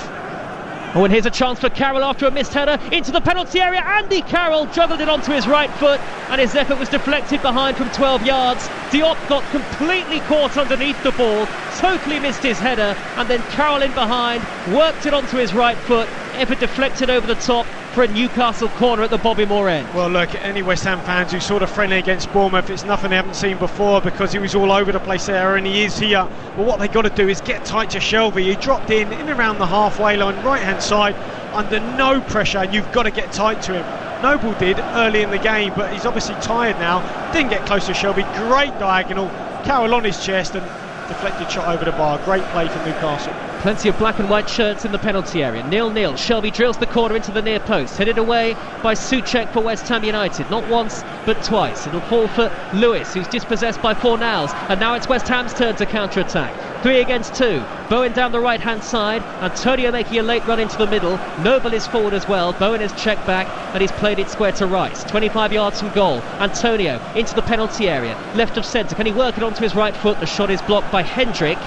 Oh, and here's a chance for Carroll after a missed header into the penalty area. Andy Carroll juggled it onto his right foot, and his effort was deflected behind from 12 yards. Diop got completely caught underneath the ball, totally missed his header, and then Carroll in behind worked it onto his right foot. Effort deflected over the top for a Newcastle corner at the Bobby Moore end. Well, look, any West Ham fans who saw the friendly against Bournemouth, it's nothing they haven't seen before, because he was all over the place there, and he is here. But what they've got to do is get tight to Shelvey. He dropped in around the halfway line, right hand side, under no pressure, and you've got to get tight to him. Noble did early in the game, but he's obviously tired now. Didn't get close to Shelvey. Great diagonal, Carroll on his chest, and deflected shot over the bar. Great play from Newcastle. Plenty of black and white shirts in the penalty area. 0-0. Shelvey drills the corner into the near post. Headed away by Souček for West Ham United. Not once, but twice. It'll fall for Lewis, who's dispossessed by Fornals. And now it's West Ham's turn to counter-attack. 3 against 2. Bowen down the right-hand side. Antonio making a late run into the middle. Noble is forward as well. Bowen has checked back, and he's played it square to Rice. 25 yards from goal. Antonio into the penalty area. Left of centre. Can he work it onto his right foot? The shot is blocked by Hendrick,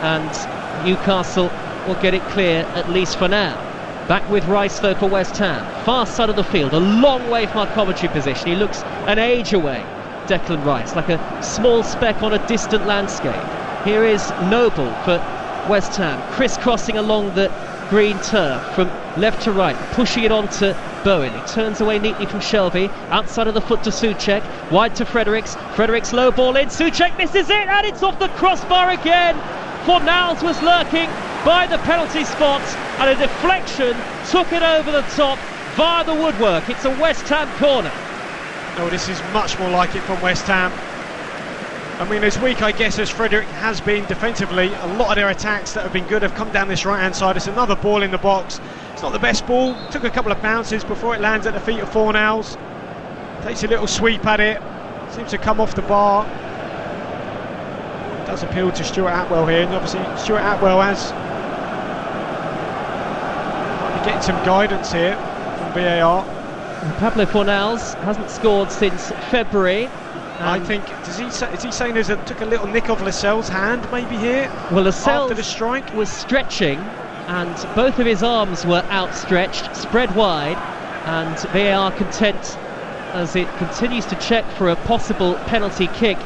and Newcastle will get it clear, at least for now. Back with Rice though for West Ham. Far side of the field, a long way from our commentary position. He looks an age away, Declan Rice, like a small speck on a distant landscape. Here is Noble for West Ham, crisscrossing along the green turf from left to right, pushing it on to Bowen. He turns away neatly from Shelvey, outside of the foot to Souček, wide to Fredericks. Fredericks low ball in, Souček misses it, and it's off the crossbar again. Fornals was lurking by the penalty spot, and a deflection took it over the top via the woodwork. It's a West Ham corner. Oh, this is much more like it from West Ham. I mean, as weak, I guess, as Frederick has been defensively, a lot of their attacks that have been good have come down this right-hand side. It's another ball in the box. It's not the best ball. Took a couple of bounces before it lands at the feet of Fornals. Takes a little sweep at it. Seems to come off the bar. Does appeal to Stuart Atwell here, and obviously Stuart Atwell has might be getting some guidance here from VAR. Pablo Fornals hasn't scored since February. I think, is he saying took a little nick off Lascelles' hand maybe here? Well, Lascelles after the strike was stretching, and both of his arms were outstretched, spread wide, and they are content as it continues to check for a possible penalty kick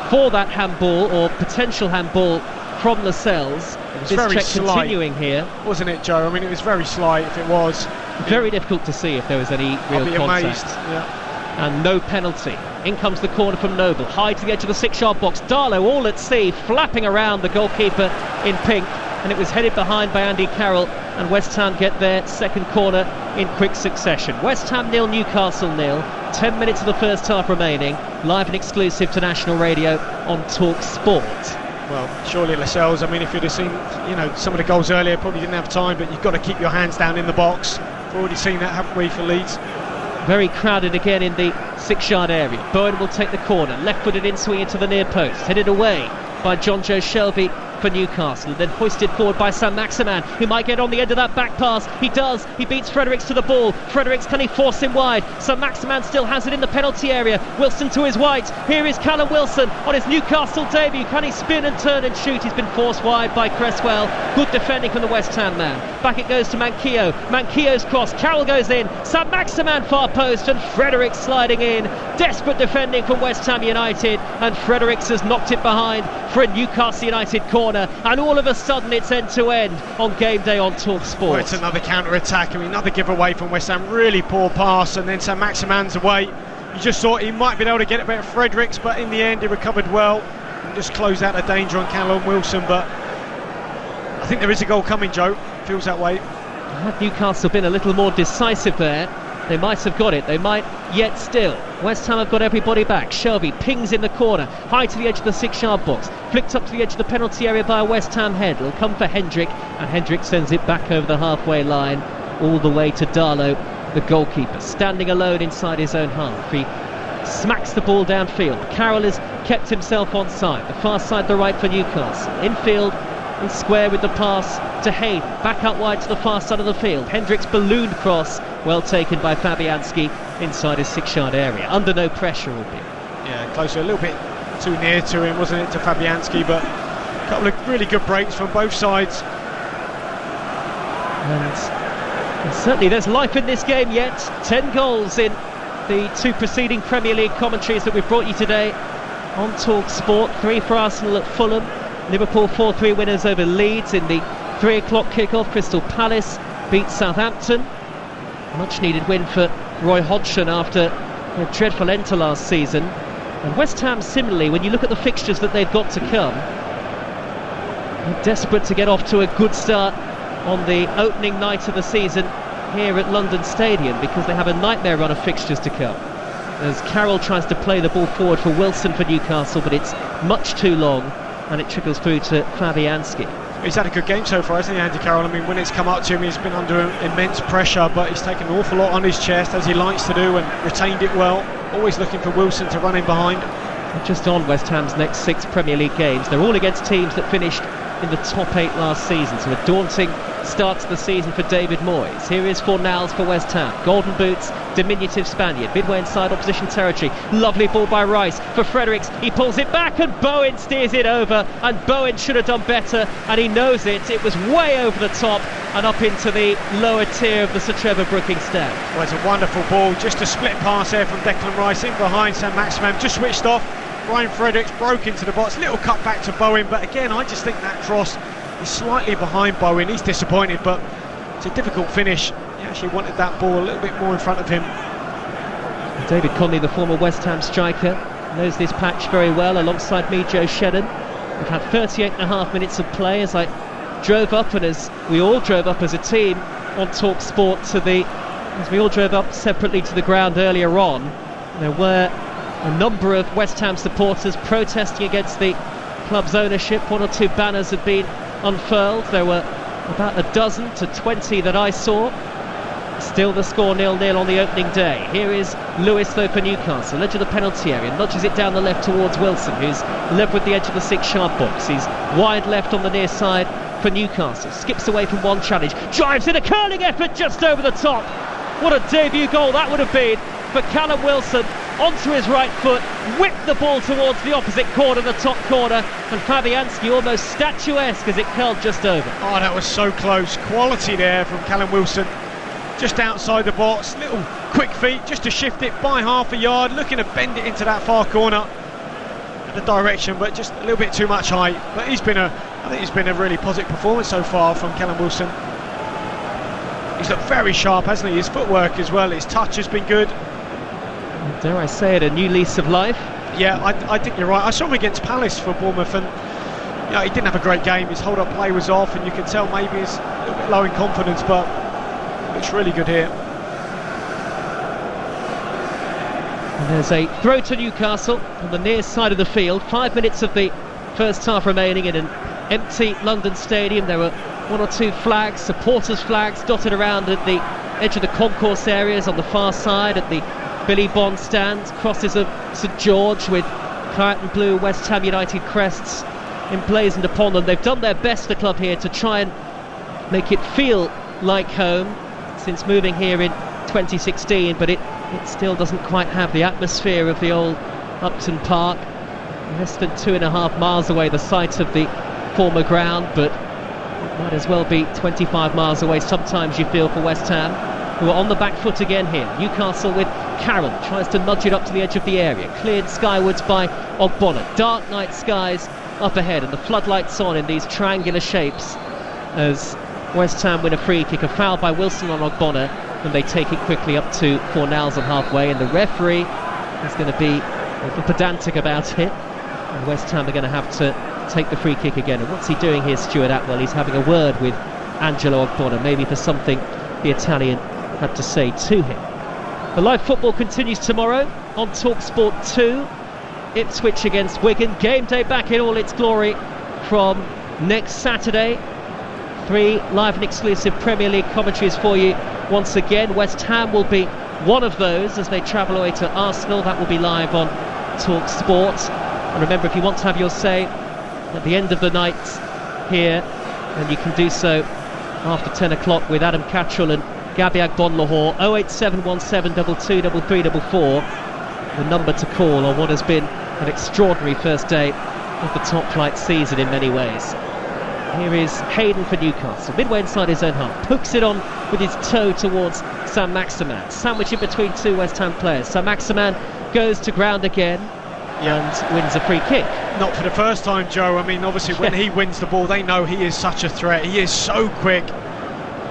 for that handball or potential handball from Lascelles. This very check slight, continuing here, wasn't it, Joe? I mean, it was very slight. If it was, very difficult to see if there was any real contact. Amazed. Yeah. And no penalty. In comes the corner from Noble, high to the edge of the 6-yard box. Darlow all at sea, flapping around the goalkeeper in pink, and it was headed behind by Andy Carroll, and West Ham get their second corner in quick succession. West Ham 0, Newcastle 0. 10 minutes of the first half remaining, live and exclusive to national radio on Talk Sport. Well, surely Lascelles, I mean, if you'd have seen, some of the goals earlier, probably didn't have time, but you've got to keep your hands down in the box. We've already seen that, haven't we, for Leeds? Very crowded again in the 6-yard area. Bowen will take the corner, left-footed in, swinging to the near post, headed away by John Joe Shelvey for Newcastle, then hoisted forward by Sam Maximan, who might get on the end of that back pass. He does. He beats Fredericks to the ball. Fredericks, can he force him wide? Sam Maximan still has it in the penalty area. Wilson to his right. Here is Callum Wilson on his Newcastle debut. Can he spin and turn and shoot? He's been forced wide by Cresswell. Good defending from the West Ham man. Back it goes to Manquillo. Manquillo's cross. Carroll goes in. Sam Maximan far post, and Fredericks sliding in. Desperate defending from West Ham United, and Fredericks has knocked it behind for a Newcastle United corner. And all of a sudden it's end-to-end on game day on Talk Sport. Well, it's another counter-attack. I mean, another giveaway from West Ham. Really poor pass, and then Sam Maximan's away. You just thought he might be able to get it better Fredericks, but in the end he recovered well and just closed out the danger on Callum Wilson. But I think there is a goal coming, Joe. Feels that way. Had Newcastle been a little more decisive there, they might have got it. They might yet still. West Ham have got everybody back. Shelvey pings in the corner, high to the edge of the 6-yard box, flicked up to the edge of the penalty area by a West Ham head. It'll come for Hendrick, and Hendrick sends it back over the halfway line, all the way to Darlow, the goalkeeper, standing alone inside his own half. He smacks the ball downfield. Carroll has kept himself on side, the far side, the right for Newcastle. Infield, and square with the pass to Hayden, back out wide to the far side of the field. Hendrick's balloon cross, well taken by Fabianski inside his 6-yard area, under no pressure, albeit. Yeah, closer, a little bit too near to him, wasn't it, to Fabianski, but a couple of really good breaks from both sides. And certainly there's life in this game yet. 10 goals in the 2 preceding Premier League commentaries that we've brought you today on Talk Sport. 3 for Arsenal at Fulham, Liverpool 4-3 winners over Leeds in the 3 o'clock kickoff. Crystal Palace beat Southampton. Much needed win for Roy Hodgson after a dreadful end to last season. And West Ham similarly, when you look at the fixtures that they've got to come, they're desperate to get off to a good start on the opening night of the season here at London Stadium, because they have a nightmare run of fixtures to come. As Carroll tries to play the ball forward for Wilson for Newcastle, but it's much too long, and it trickles through to Fabianski. He's had a good game so far, hasn't he, Andy Carroll? I mean, when it's come up to him, he's been under immense pressure, but he's taken an awful lot on his chest, as he likes to do, and retained it well. Always looking for Wilson to run in behind. Just on West Ham's next 6 Premier League games, they're all against teams that finished in the top 8 last season, so a daunting start to the season for David Moyes. Here is Fornals for West Ham. Golden boots, diminutive Spaniard, midway inside opposition territory. Lovely ball by Rice for Fredericks. He pulls it back, and Bowen steers it over, and Bowen should have done better, and he knows it. It was way over the top and up into the lower tier of the Sir Trevor Brooking stand. Well, it's a wonderful ball, just a split pass there from Declan Rice in behind Sam Maximan, just switched off. Ryan Fredericks broke into the box, little cut back to Bowen, but again I just think that cross is slightly behind Bowen. He's disappointed, but it's a difficult finish. He actually wanted that ball a little bit more in front of him. David Conley, the former West Ham striker, knows this patch very well. Alongside me, Joe Shannon. We've had 38.5 minutes of play as I drove up, and as we all drove up as a team on Talk Sport as we all drove up separately to the ground earlier on. There were a number of West Ham supporters protesting against the club's ownership. 1 or 2 banners had been unfurled. There were about a dozen to 20 that I saw. Still the score 0-0 on the opening day. Here is Lewis though for Newcastle, edge of the penalty area, nudges it down the left towards Wilson, who's left with the edge of the 6-yard box. He's wide left on the near side for Newcastle, skips away from one challenge, drives in a curling effort just over the top. What a debut goal that would have been for Callum Wilson. Onto his right foot, whipped the ball towards the opposite corner, the top corner, and Fabianski almost statuesque as it curled just over. Oh, that was so close. Quality there from Callum Wilson. Just outside the box, little quick feet just to shift it by half a yard, looking to bend it into that far corner at the direction, but just a little bit too much height. But I think he's been a really positive performance so far from Callum Wilson. He's looked very sharp, hasn't he? His footwork as well, his touch has been good. Dare I say it, a new lease of life? Yeah, I think you're right. I saw him against Palace for Bournemouth, and he didn't have a great game. His hold-up play was off, and you can tell maybe he's a little bit low in confidence, but looks really good here. And there's a throw to Newcastle on the near side of the field. 5 minutes of the first half remaining in an empty London stadium. There were 1 or 2 flags, supporters' flags, dotted around at the edge of the concourse areas on the far side, at the Billy Bond stand. Crosses of St George with claret and blue West Ham United crests emblazoned upon them. They've done their best, the club here, to try and make it feel like home since moving here in 2016, but it still doesn't quite have the atmosphere of the old Upton Park. Less than 2.5 miles away, the site of the former ground, but it might as well be 25 miles away sometimes, you feel, for West Ham, who are on the back foot again here. Newcastle with Carroll, tries to nudge it up to the edge of the area, cleared skywards by Ogbonna. Dark night skies up ahead and the floodlights on in these triangular shapes as West Ham win a free kick, a foul by Wilson on Ogbonna, and they take it quickly up to Fornals on halfway, and the referee is going to be a little pedantic about it, and West Ham are going to have to take the free kick again. And what's he doing here, Stuart Atwell? He's having a word with Angelo Ogbonna, maybe for something the Italian had to say to him. The live football continues tomorrow on TalkSport 2. Ipswich against Wigan. Game day back in all its glory from next Saturday. 3 live and exclusive Premier League commentaries for you once again. West Ham will be one of those as they travel away to Arsenal. That will be live on Talk Sport. And remember, if you want to have your say at the end of the night here, then you can do so after 10 o'clock with Adam Cattrall and Gabi Agbonlahor. 08717 223344, the number to call on what has been an extraordinary first day of the top flight season in many ways. Here is Hayden for Newcastle, midway inside his own half, pokes it on with his toe towards Saint-Maximin, sandwiched in between 2 West Ham players. Saint-Maximin goes to ground again and wins a free kick. Not for the first time, Joe. I mean, obviously when he wins the ball, they know he is such a threat. He is so quick.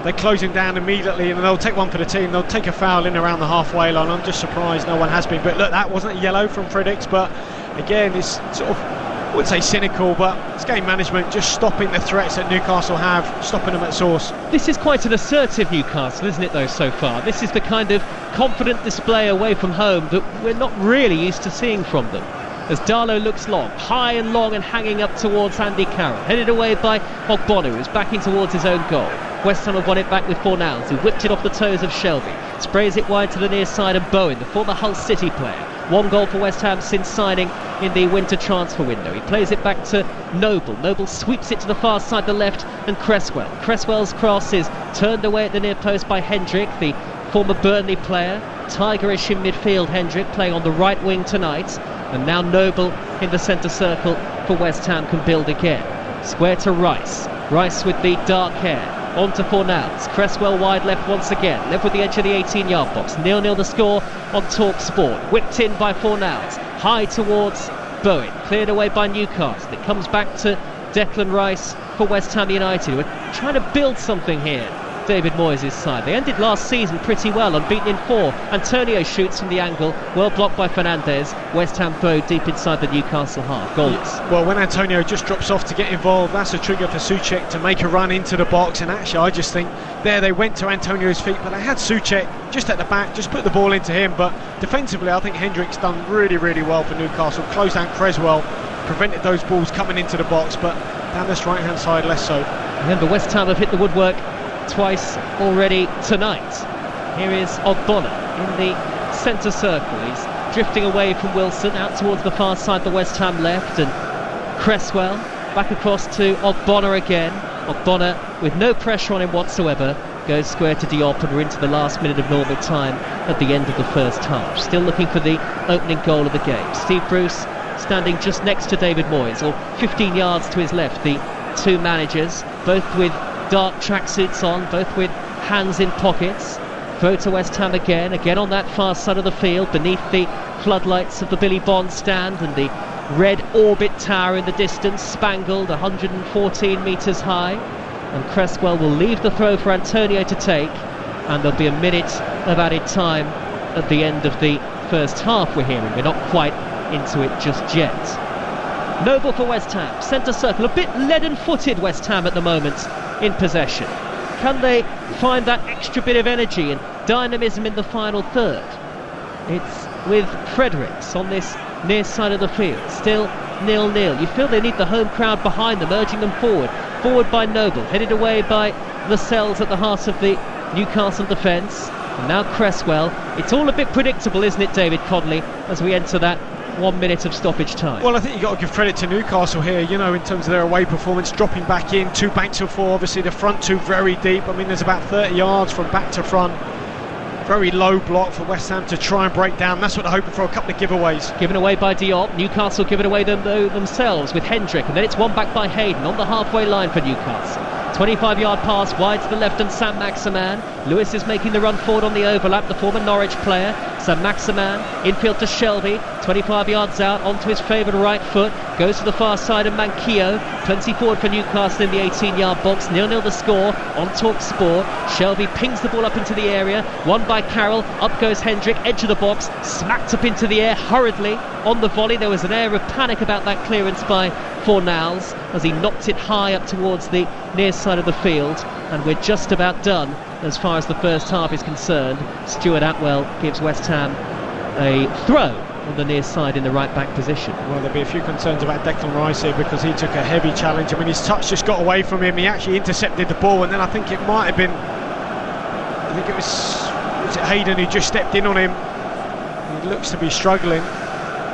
They close him down immediately, and they'll take one for the team. They'll take a foul in around the halfway line. I'm just surprised no one has been. But look, that wasn't a yellow from Fredericks, but again, it's sort of, I wouldn't say cynical, but it's game management, just stopping the threats that Newcastle have, stopping them at source. This is quite an assertive Newcastle, isn't it, though, so far? This is the kind of confident display away from home that we're not really used to seeing from them. As Darlow looks long, high and long and hanging up towards Andy Carroll, headed away by Ogbonna, who's backing towards his own goal. West Ham have won it back with Fornals, who whipped it off the toes of Shelby, sprays it wide to the near side of Bowen, the former Hull City player. 1 goal for West Ham since signing in the winter transfer window. He plays it back to Noble. Noble sweeps it to the far side, the left, and Cresswell. Cresswell's cross is turned away at the near post by Hendrick, the former Burnley player. Tigerish in midfield, Hendrick playing on the right wing tonight. And now Noble in the centre circle for West Ham can build again. Square to Rice. Rice with the dark hair. On to Fornals. Cresswell wide left once again. Left with the edge of the 18-yard box. 0-0 the score on Talk Sport. Whipped in by Fornals. High towards Bowen, cleared away by Newcastle. It comes back to Declan Rice for West Ham United. We're trying to build something here, David Moyes' side. They ended last season pretty well, unbeaten in 4. Antonio shoots from the angle, well blocked by Fernandes. West Ham throw deep inside the Newcastle half. Goals. Well, when Antonio just drops off to get involved, that's a trigger for Souček to make a run into the box. And actually, I just think there they went to Antonio's feet, but they had Souček just at the back, just put the ball into him. But defensively, I think Hendrick's done really, really well for Newcastle. Closed down Creswell, prevented those balls coming into the box, but down this right-hand side, less so. Remember, West Ham have hit the woodwork twice already tonight. Here is Ogbonna in the centre circle. He's drifting away from Wilson out towards the far side, the West Ham left, and Cresswell back across to Ogbonna again. Ogbonna with no pressure on him whatsoever goes square to Diop, and we're into the last minute of normal time at the end of the first half. Still looking for the opening goal of the game. Steve Bruce standing just next to David Moyes, or 15 yards to his left. The two managers, both with dark tracksuits on, both with hands in pockets. Throw to West Ham again on that far side of the field, beneath the floodlights of the Billy Bond stand and the red orbit tower in the distance, spangled 114 metres high. And Cresswell will leave the throw for Antonio to take, and there'll be a minute of added time at the end of the first half, we're hearing. We're not quite into it just yet. Noble for West Ham, centre circle, a bit leaden-footed West Ham at the moment in possession. Can they find that extra bit of energy and dynamism in the final third? It's with Fredericks on this near side of the field, still 0-0. You feel they need the home crowd behind them, urging them forward by Noble, headed away by Lascelles at the heart of the Newcastle defence, and now Cresswell. It's all a bit predictable, isn't it, David Connolly, as we enter that 1 minute of stoppage time? Well, I think you've got to give credit to Newcastle here, in terms of their away performance, dropping back in, 2 banks of 4, obviously the front two very deep. I mean, there's about 30 yards from back to front. Very low block for West Ham to try and break down. That's what they're hoping for, a couple of giveaways. Given away by Diop, Newcastle given away themselves with Hendrick, and then it's one back by Hayden on the halfway line for Newcastle. 25-yard pass wide to the left and Saint-Maximin. Lewis is making the run forward on the overlap, the former Norwich player. Saint-Maximin infield to Shelby, 25 yards out onto his favoured right foot, goes to the far side of Manquillo, 20 forward for Newcastle in the 18-yard box. 0-0 the score on Talk Sport. Shelby pings the ball up into the area, won by Carroll, up goes Hendrick, edge of the box, smacked up into the air hurriedly on the volley. There was an air of panic about that clearance by Fornals as he knocked it high up towards the near side of the field, and we're just about done as far as the first half is concerned. Stuart Atwell gives West Ham a throw on the near side in the right back position. Well, there'll be a few concerns about Declan Rice here because he took a heavy challenge. I mean, his touch just got away from him. He actually intercepted the ball, and then I think it was it Hayden who just stepped in on him. He looks to be struggling.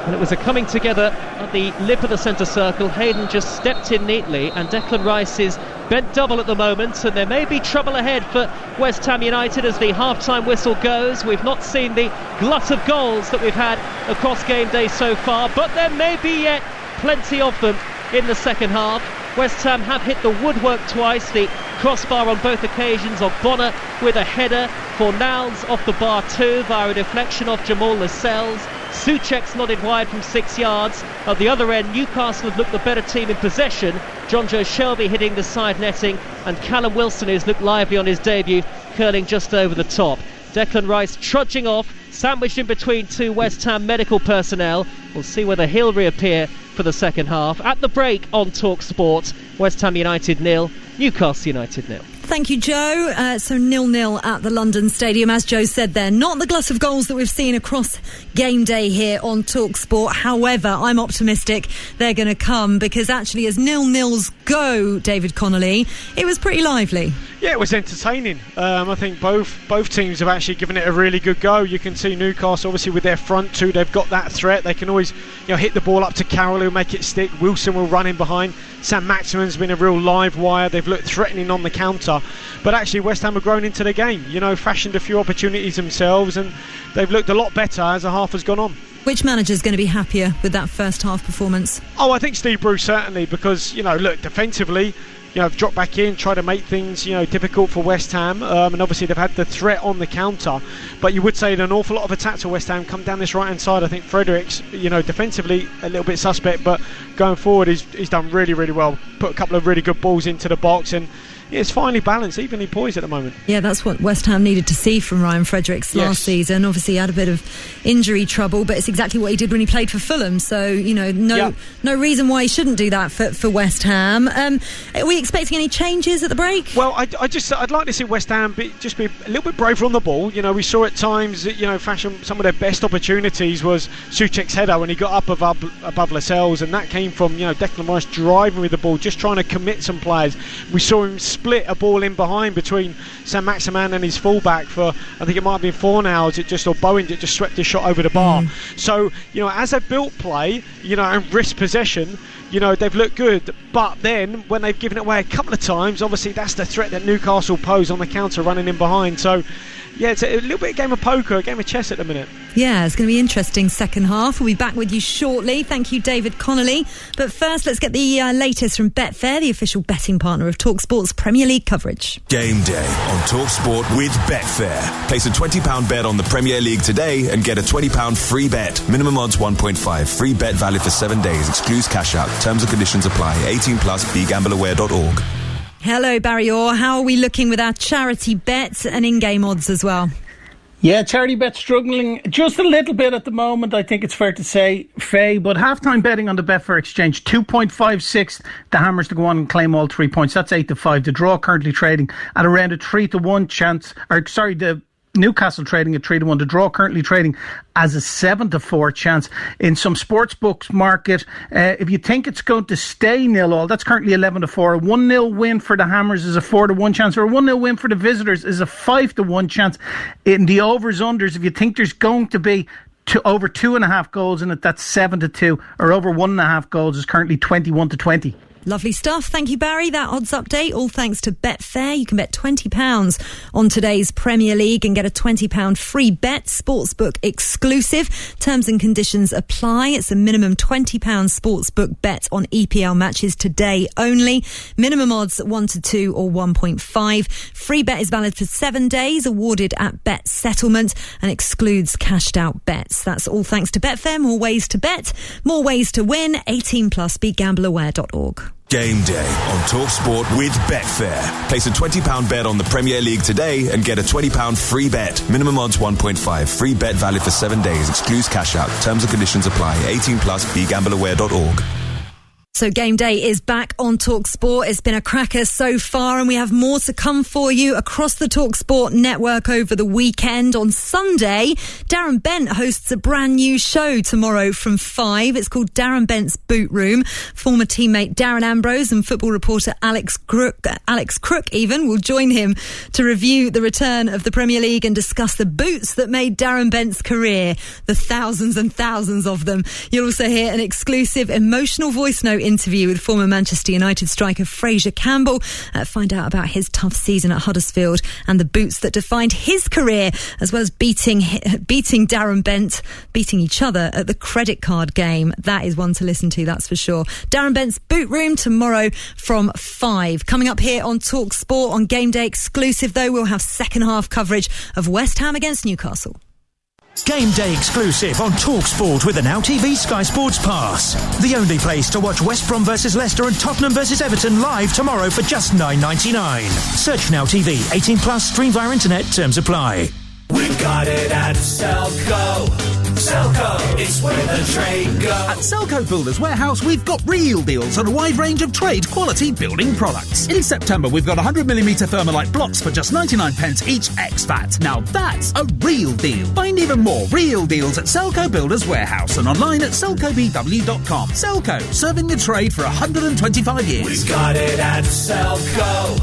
And it was a coming together at the lip of the centre circle. Hayden just stepped in neatly, and Declan Rice is bent double at the moment, and there may be trouble ahead for West Ham United as the half-time whistle goes. We've not seen the glut of goals that we've had across game day so far, but there may be yet plenty of them in the second half. West Ham have hit the woodwork twice, the crossbar on both occasions. Ogbonna with a header, Fornals off the bar too via a deflection off Jamal Lascelles. Souček's nodded wide from 6 yards. At the other end, Newcastle have looked the better team in possession. John Joe Shelby hitting the side netting, and Callum Wilson, who's looked lively on his debut, curling just over the top. Declan Rice trudging off, sandwiched in between two West Ham medical personnel. We'll see whether he'll reappear for the second half. At the break on Talk Sport, West Ham United 0, Newcastle United 0. Thank you, Joe. So 0-0 at the London Stadium, as Joe said there. Not the glut of goals that we've seen across game day here on Talk Sport. However, I'm optimistic they're going to come, because actually as 0-0s go, David Connolly, it was pretty lively. Yeah, it was entertaining. I think both teams have actually given it a really good go. You can see Newcastle, obviously with their front two, they've got that threat. They can always hit the ball up to Carroll, who'll make it stick. Wilson will run in behind. Saint-Maximin's been a real live wire. They've looked threatening on the counter. But actually West Ham have grown into the game, fashioned a few opportunities themselves, and they've looked a lot better as the half has gone on. Which manager's going to be happier with that first half performance? Oh, I think Steve Bruce certainly, because, look, defensively, have dropped back in, tried to make things difficult for West Ham, and obviously they've had the threat on the counter. But you would say that an awful lot of attacks for West Ham come down this right hand side. I think Fredericks, defensively a little bit suspect, but going forward he's done really, really well. Put a couple of really good balls into the box, and it's finely balanced, evenly poised at the moment. Yeah, that's what West Ham needed to see from Ryan Fredericks last season. Obviously, he had a bit of injury trouble, but it's exactly what he did when he played for Fulham. So, no reason why he shouldn't do that for West Ham. Are we expecting any changes at the break? Well, I'd like to see West Ham be a little bit braver on the ball. We saw at times that, Fashion, some of their best opportunities was Souček's header when he got up above Lascelles, and that came from, Declan Rice driving with the ball, just trying to commit some players. We saw him split a ball in behind between Saint-Maximin and his fullback for, I think it might have been Fornals, or Bowen that just swept his shot over the bar. So, as they built play, and risk possession, they've looked good. But then, when they've given it away a couple of times, obviously that's the threat that Newcastle pose on the counter, running in behind. So, yeah, it's a little bit of a game of poker, a game of chess at the minute. Yeah, it's going to be interesting second half. We'll be back with you shortly. Thank you, David Connolly. But first, let's get the latest from Betfair, the official betting partner of TalkSport's Premier League coverage. Game day on TalkSport with Betfair. Place a £20 bet on the Premier League today and get a £20 free bet. Minimum odds 1.5. Free bet valid for 7 days. Excludes cash out. Terms and conditions apply. 18+. BeGambleAware.org. Hello, Barry Orr. How are we looking with our charity bets and in-game odds as well? Yeah, charity bet's struggling just a little bit at the moment, I think it's fair to say, Faye. But half-time betting on the Betfair exchange, 2.56. The Hammers to go on and claim all 3 points. That's 8-5. The draw currently trading at around a 3-1 chance. The Newcastle trading at 3-1. The draw currently trading as a 7-4 chance. In some sports books market, if you think it's going to stay 0-0, that's currently 11-4. A 1-0 win for the Hammers is a 4-1 chance, or a 1-0 win for the visitors is a 5-1 chance. In the overs unders, if you think there's going to be over 2.5 goals in it, that's 7-2, or over 1.5 goals is currently 21-20. Lovely stuff. Thank you, Barry. That odds update, all thanks to Betfair. You can bet £20 on today's Premier League and get a £20 free bet. Sportsbook exclusive. Terms and conditions apply. It's a minimum £20 sportsbook bet on EPL matches today only. Minimum odds 1-2 or 1.5. Free bet is valid for 7 days, awarded at bet settlement, and excludes cashed out bets. That's all thanks to Betfair. More ways to bet, more ways to win. 18+. BeGambleAware.org. Game day on TalkSport with Betfair. Place a £20 bet on the Premier League today and get a £20 free bet. Minimum odds 1.5. Free bet valid for 7 days. Excludes cash out. Terms and conditions apply. 18+. BeGambleAware.org. So Game Day is back on TalkSport. It's been a cracker so far, and we have more to come for you across the TalkSport network over the weekend. On Sunday, Darren Bent hosts a brand new show tomorrow from 5. It's called Darren Bent's Boot Room. Former teammate Darren Ambrose and football reporter Alex Crook will join him to review the return of the Premier League and discuss the boots that made Darren Bent's career, the thousands and thousands of them. You'll also hear an exclusive emotional voice note interview with former Manchester United striker Fraser Campbell. Find out about his tough season at Huddersfield and the boots that defined his career, as well as beating Darren Bent, beating each other at the credit card game. That is one to listen to, that's for sure. Darren Bent's Boot Room tomorrow from 5. Coming up here on TalkSport on Game Day exclusive, though, we'll have second half coverage of West Ham against Newcastle. Game Day exclusive on TalkSport with the Now TV Sky Sports Pass. The only place to watch West Brom versus Leicester and Tottenham versus Everton live tomorrow for just $9.99. Search Now TV. 18+. Stream via internet. Terms apply. We've got it at Selco. Selco, it's where the trade goes. At Selco Builders Warehouse, we've got real deals on a wide range of trade quality building products. In September, we've got 100mm Thermalite blocks for just 99p each ex-VAT. Now that's a real deal. Find even more real deals at Selco Builders Warehouse and online at selcobw.com. Selco, serving the trade for 125 years. We've got it at Selco.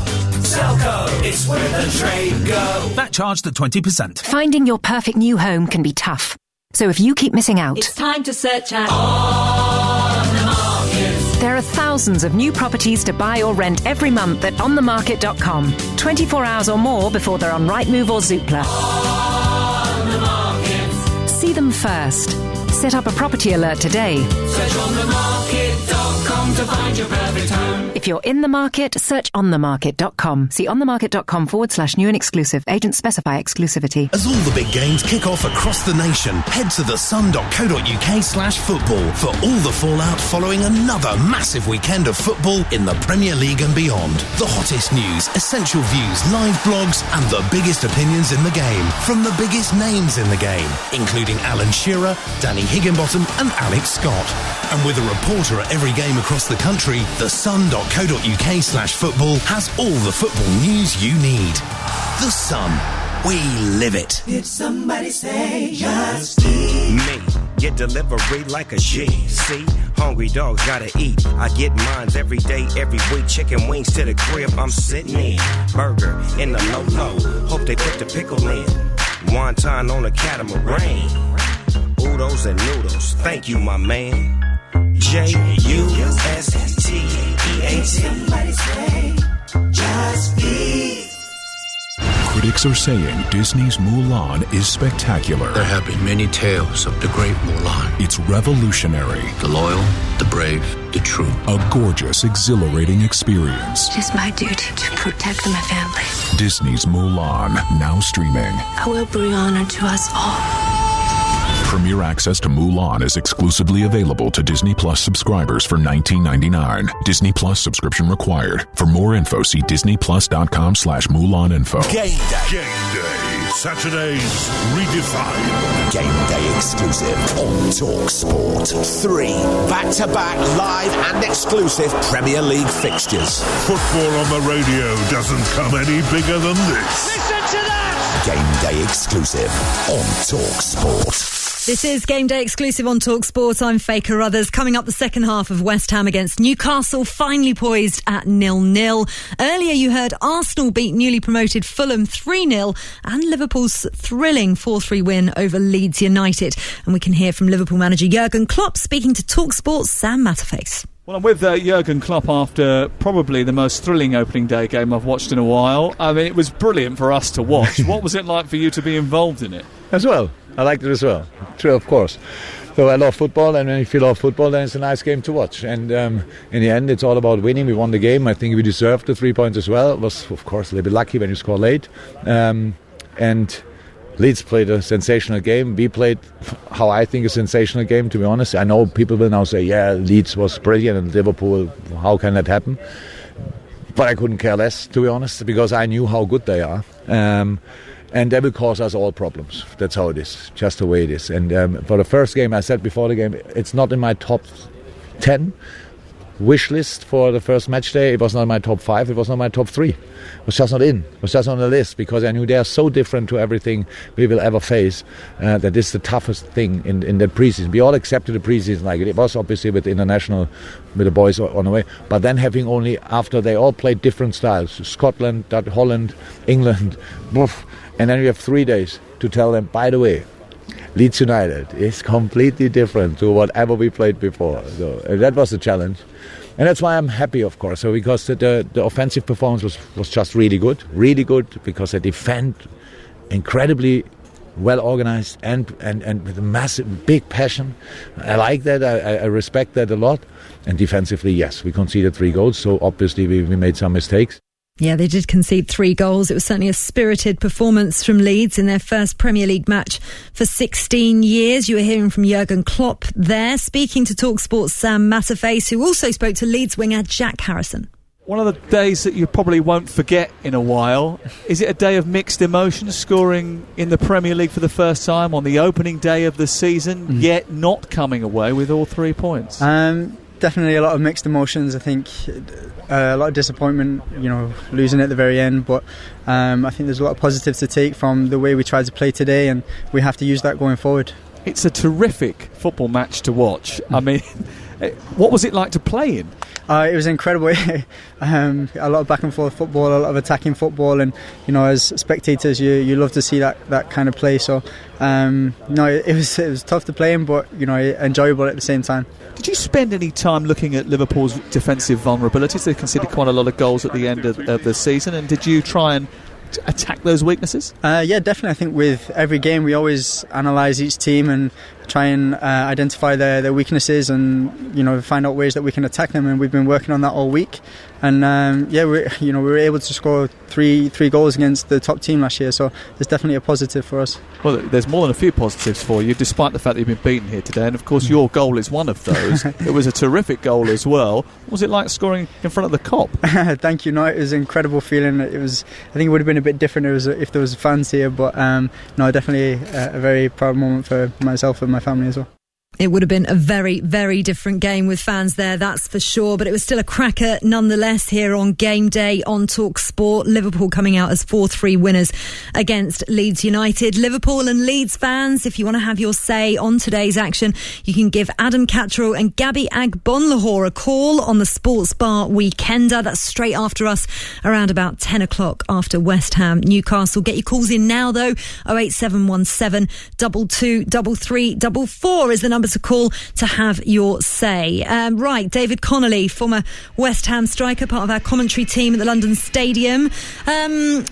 Selco, it's where the trade goes. That charged at 20%. Finding your perfect new home can be tough. So if you keep missing out, it's time to search out On the Market. There are thousands of new properties to buy or rent every month at onthemarket.com. 24 hours or more before they're on Rightmove or Zoopla. On the Market. See them first. Set up a property alert today. Search onthemarket.com. FionaNUFC.com to find your perfect home. If you're in the market, search onthemarket.com. See onthemarket.com/new and exclusive. Agents specify exclusivity. As all the big games kick off across the nation, head to thesun.co.uk/football for all the fallout following another massive weekend of football in the Premier League and beyond. The hottest news, essential views, live blogs, and the biggest opinions in the game from the biggest names in the game, including Alan Shearer, Danny Higginbottom, and Alex Scott. And with a reporter at every game across the country, thesun.co.uk/football has all the football news you need. The Sun. We live it. Did somebody say just eat? Me, get delivery like a G. See, hungry dogs gotta eat. I get mines every day, every week. Chicken wings to the crib, I'm sitting in. Burger in the low. Hope they put the pickle in. Wonton on a catamaran. Oodles and noodles, thank you, my man. JUSTEAT. Somebody say just eat. Critics are saying Disney's Mulan is spectacular. There have been many tales of the great Mulan. It's revolutionary. The loyal, the brave, the true. A gorgeous, exhilarating experience. It is my duty to protect my family. Disney's Mulan, now streaming. I will bring honor to us all. Premier access to Mulan is exclusively available to Disney Plus subscribers for $19.99. Disney Plus subscription required. For more info, see disneyplus.com/Mulan info. Game Day. Saturdays redefined. Game Day exclusive on Talk Sport. 3 back-to-back live and exclusive Premier League fixtures. Football on the radio doesn't come any bigger than this. Listen to that! Game Day exclusive on Talk Sport. This is Game Day exclusive on TalkSport. I'm Faye Carruthers. Coming up, the second half of West Ham against Newcastle, finally poised at 0-0. Earlier, you heard Arsenal beat newly promoted Fulham 3-0 and Liverpool's thrilling 4-3 win over Leeds United. And we can hear from Liverpool manager Jurgen Klopp speaking to TalkSport's Sam Matterface. Well, I'm with Jurgen Klopp after probably the most thrilling opening day game I've watched in a while. I mean, it was brilliant for us to watch. What was it like for you to be involved in it? As well. I liked it as well. True, of course. So I love football, and if you love football, then it's a nice game to watch. And in the end, it's all about winning. We won the game. I think we deserved the 3 points as well. It was, of course, a little bit lucky when you score late. And Leeds played a sensational game. We played how I think a sensational game, to be honest. I know people will now say, yeah, Leeds was brilliant and Liverpool, how can that happen? But I couldn't care less, to be honest, because I knew how good they are. And that will cause us all problems. That's how it is, just the way it is. And for the first game, I said before the game, it's not in my top 10 wish list for the first match day. It was not in my top 5, it was not in my top 3. It was just not in. It was just on the list because I knew they are so different to everything we will ever face that this is the toughest thing in the preseason. We all accepted the preseason like it was, obviously with the international, with the boys on the way. But then having only, after they all played different styles, Scotland, Holland, England, and then we have 3 days to tell them, by the way, Leeds United is completely different to whatever we played before. So that was the challenge. And that's why I'm happy, of course, so because the offensive performance was just really good because they defend incredibly well organized and with a massive, big passion. I like that, I respect that a lot. And defensively, yes, we conceded 3 goals, so obviously we made some mistakes. Yeah, they did concede 3 goals. It was certainly a spirited performance from Leeds in their first Premier League match for 16 years. You were hearing from Jurgen Klopp there, speaking to TalkSport's Sam Matterface, who also spoke to Leeds winger Jack Harrison. One of the days that you probably won't forget in a while. Is it a day of mixed emotions, scoring in the Premier League for the first time on the opening day of the season, yet not coming away with all 3 points? Definitely a lot of mixed emotions. I think a lot of disappointment, losing at the very end, but I think there's a lot of positives to take from the way we tried to play today, and we have to use that going forward. It's a terrific football match to watch. I mean, what was it like to play in? It was incredible. A lot of back and forth football, a lot of attacking football, and as spectators you love to see that kind of play. So it was tough to play in, but enjoyable at the same time. Did you spend any time looking at Liverpool's defensive vulnerabilities? They conceded quite a lot of goals at the end of the season, and did you try and attack those weaknesses? Yeah, definitely. I think with every game we always analyse each team and try and identify their weaknesses and, you know, find out ways that we can attack them, and we've been working on that all week. And we were able to score three goals against the top team last year, so it's definitely a positive for us. Well, there's more than a few positives for you, despite the fact that you've been beaten here today, and of course your goal is one of those. It was a terrific goal as well. What was it like scoring in front of the Kop? Thank you. No, it was an incredible feeling. I think it would have been a bit different if there was fans here, but no, definitely a very proud moment for myself and my family as well. It would have been a very, very different game with fans there, that's for sure. But it was still a cracker nonetheless here on game day on Talk Sport. Liverpool coming out as 4-3 winners against Leeds United. Liverpool and Leeds fans, if you want to have your say on today's action, you can give Adam Cattrall and Gabby Agbonlahor a call on the Sports Bar Weekender. That's straight after us, around about 10 o'clock after West Ham Newcastle. Get your calls in now though. 08717 223344 is the number to call to have your say. Right, David Connolly, former West Ham striker, part of our commentary team at the London Stadium.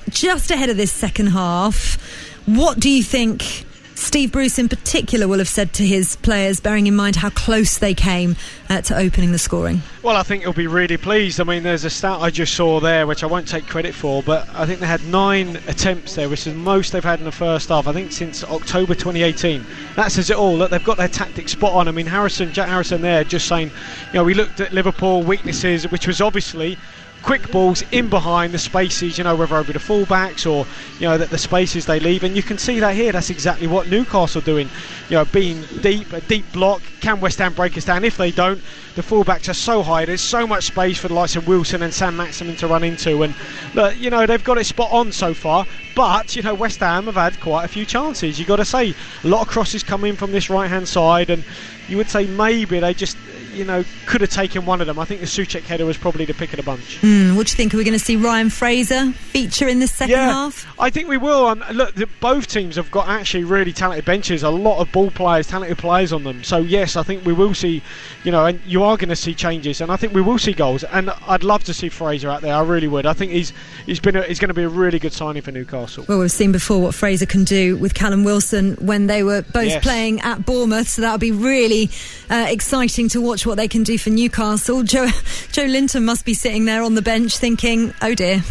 Just ahead of this second half, what do you think Steve Bruce in particular will have said to his players, bearing in mind how close they came to opening the scoring? Well, I think he'll be really pleased. I mean, there's a stat I just saw there, which I won't take credit for, but I think they had 9 attempts there, which is the most they've had in the first half, I think since October 2018. That says it all. Look, they've got their tactics spot on. I mean, Jack Harrison there just saying, you know, we looked at Liverpool weaknesses, which was obviously quick balls in behind the spaces, you know, whether over the fullbacks or, you know, the spaces they leave, and you can see that here. That's exactly what Newcastle are doing, you know, being deep, a deep block. Can West Ham break us down? If they don't, the fullbacks are so high, there's so much space for the likes of Wilson and Sam Maximin to run into, and look, you know, they've got it spot on so far. But, you know, West Ham have had quite a few chances, you've got to say. A lot of crosses come in from this right hand side, and you would say maybe they just, you know, could have taken one of them. I think the Souček header was probably the pick of the bunch. What do you think? Are we going to see Ryan Fraser feature in this second half? I think we will. Look, both teams have got actually really talented benches, a lot of ball players, talented players on them. So yes, I think we will see, you know, and you are going to see changes, and I think we will see goals. And I'd love to see Fraser out there. I really would. I think he's going to be a really good signing for Newcastle. Well, we've seen before what Fraser can do with Callum Wilson when they were both playing at Bournemouth, so that'll be really exciting to watch what they can do for Newcastle. Joe Linton must be sitting there on the bench thinking, oh dear.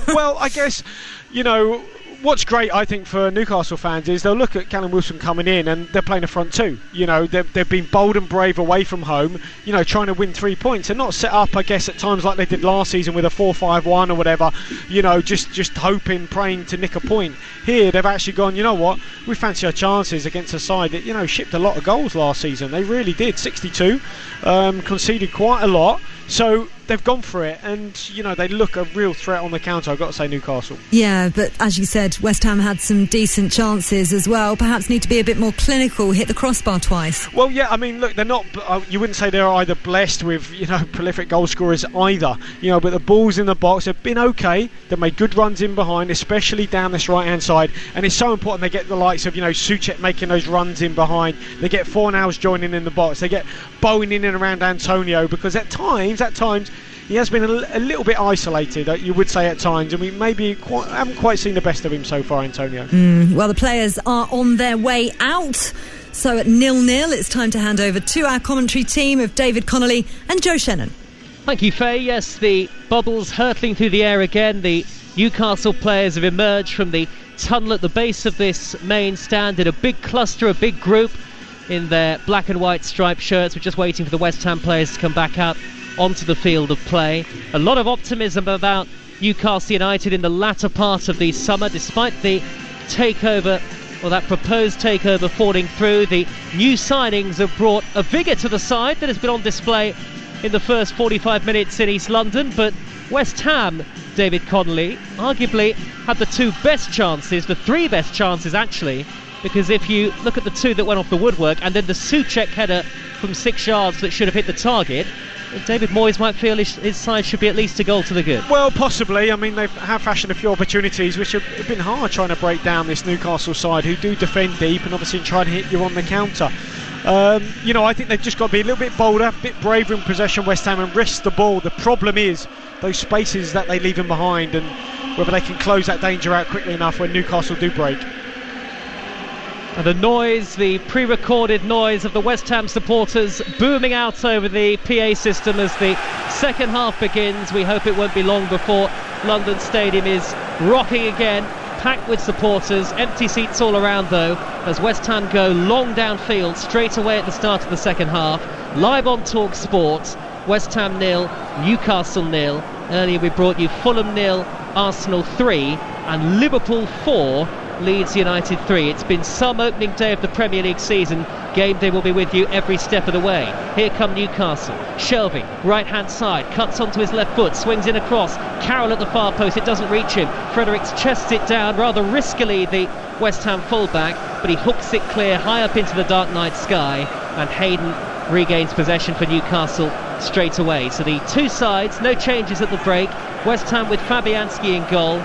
Well, I guess, you know, what's great, I think, for Newcastle fans is they'll look at Callum Wilson coming in and they're playing a front two. You know, they've been bold and brave away from home, you know, trying to win 3 points and not set up, I guess, at times like they did last season with a 4-5-1 or whatever, you know, just hoping, praying to nick a point. Here, they've actually gone, you know what, we fancy our chances against a side that, you know, shipped a lot of goals last season. They really did, 62, conceded quite a lot. So they've gone for it, and you know, they look a real threat on the counter. I've got to say, Newcastle. Yeah, but as you said, West Ham had some decent chances as well. Perhaps need to be a bit more clinical, hit the crossbar twice. Well, yeah, I mean, look, they're not, you wouldn't say they're either blessed with, you know, prolific goal scorers either, you know, but the balls in the box have been okay. They've made good runs in behind, especially down this right hand side, and it's so important they get the likes of, you know, Souček making those runs in behind. They get Fornals joining in the box. They get Bowen in and around Antonio, because at times he has been a little bit isolated, you would say at times, and we haven't quite seen the best of him so far, Antonio. Well, the players are on their way out, so at 0-0 it's time to hand over to our commentary team of David Connolly and Joe Shannon. Thank you, Faye. Yes, the bubbles hurtling through the air again. The Newcastle players have emerged from the tunnel at the base of this main stand in a big cluster, a big group in their black and white striped shirts. We're just waiting for the West Ham players to come back out onto the field of play. A lot of optimism about Newcastle United in the latter part of the summer, despite the takeover, or that proposed takeover, falling through. The new signings have brought a vigour to the side that has been on display in the first 45 minutes in East London, but West Ham, David Connolly, arguably had the 2 best chances, the 3 best chances actually, because if you look at the 2 that went off the woodwork and then the Souček header from 6 yards that should have hit the target, David Moyes might feel his side should be at least a goal to the good. Well, possibly. I mean, they have fashioned a few opportunities which have been hard trying to break down this Newcastle side, who do defend deep and obviously try to hit you on the counter. You know, I think they've just got to be a little bit bolder, a bit braver in possession, West Ham, and risk the ball. The problem is those spaces that they leave in behind, and whether they can close that danger out quickly enough when Newcastle do break. And the noise, the pre-recorded noise of the West Ham supporters booming out over the PA system as the second half begins. We hope it won't be long before London Stadium is rocking again, packed with supporters, empty seats all around though, as West Ham go long downfield straight away at the start of the second half. Live on Talk Sport, West Ham 0, Newcastle 0. Earlier we brought you Fulham 0, Arsenal 3 and Liverpool 4, Leeds United 3. It's been some opening day of the Premier League season. Game day will be with you every step of the way. Here come Newcastle. Shelvey, right hand side, cuts onto his left foot, swings in across. Carroll at the far post, it doesn't reach him. Fredericks chests it down rather riskily, the West Ham fullback, but he hooks it clear high up into the dark night sky, and Hayden regains possession for Newcastle straight away. So the two sides, no changes at the break. West Ham with Fabianski in goal.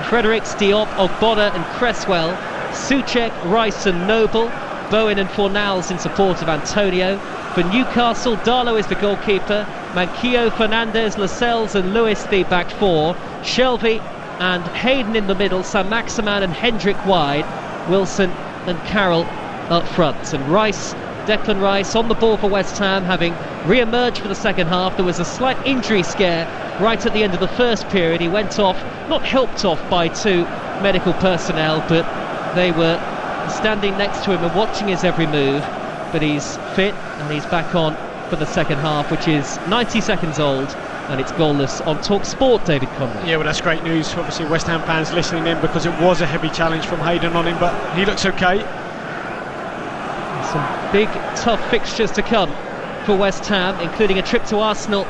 Fredericks, Diop, Ogbonna and Cresswell, Souček, Rice and Noble, Bowen and Fornals in support of Antonio. For Newcastle, Darlow is the goalkeeper, Manquillo, Fernandes, Lascelles and Lewis the back four, Shelvey and Hayden in the middle, Saint-Maximin and Hendrick wide, Wilson and Carroll up front. And Rice, Declan Rice on the ball for West Ham, having re-emerged for the second half. There was a slight injury scare right at the end of the first period. He went off, not helped off by two medical personnel, but they were standing next to him and watching his every move. But he's fit and he's back on for the second half, which is 90 seconds old, and it's goalless on Talk Sport. David Conley. Yeah, well, that's great news. Obviously West Ham fans listening in, because it was a heavy challenge from Hayden on him, but he looks okay. Some big tough fixtures to come for West Ham, including a trip to Arsenal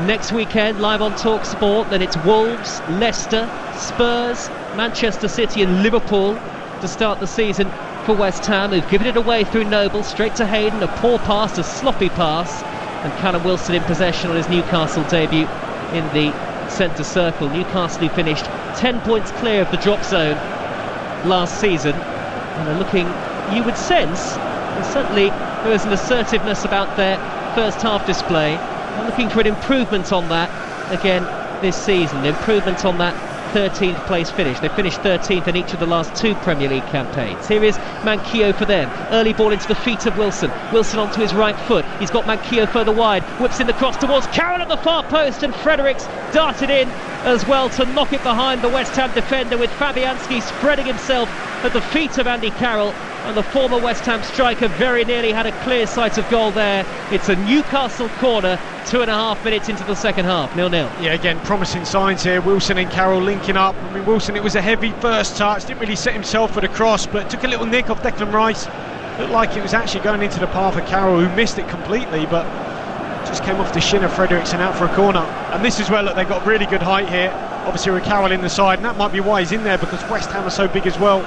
next weekend, live on Talk Sport. Then it's Wolves, Leicester, Spurs, Manchester City and Liverpool to start the season for West Ham, who've given it away through Noble, straight to Hayden, a poor pass, a sloppy pass, and Callum Wilson in possession on his Newcastle debut in the centre circle. Newcastle finished 10 points clear of the drop zone last season, and are looking, you would sense, certainly there was an assertiveness about their first half display. I'm looking for an improvement on that again this season, an improvement on that 13th place finish. They finished 13th in each of the last two Premier League campaigns. Here is Manquillo for them. Early ball into the feet of Wilson. Wilson onto his right foot. He's got Manquillo further wide. Whips in the cross towards Carroll at the far post, and Fredericks darted in as well to knock it behind the West Ham defender, with Fabianski spreading himself at the feet of Andy Carroll, and the former West Ham striker very nearly had a clear sight of goal there. It's a Newcastle corner, 2.5 minutes into the second half, 0-0. Yeah, again, promising signs here. Wilson and Carroll linking up. I mean, Wilson, it was a heavy first touch, didn't really set himself for the cross, but took a little nick off Declan Rice. Looked like it was actually going into the path of Carroll, who missed it completely, but just came off the shin of Fredericks and out for a corner. And this is where, look, they've got really good height here, obviously with Carroll in the side, and that might be why he's in there, because West Ham are so big as well.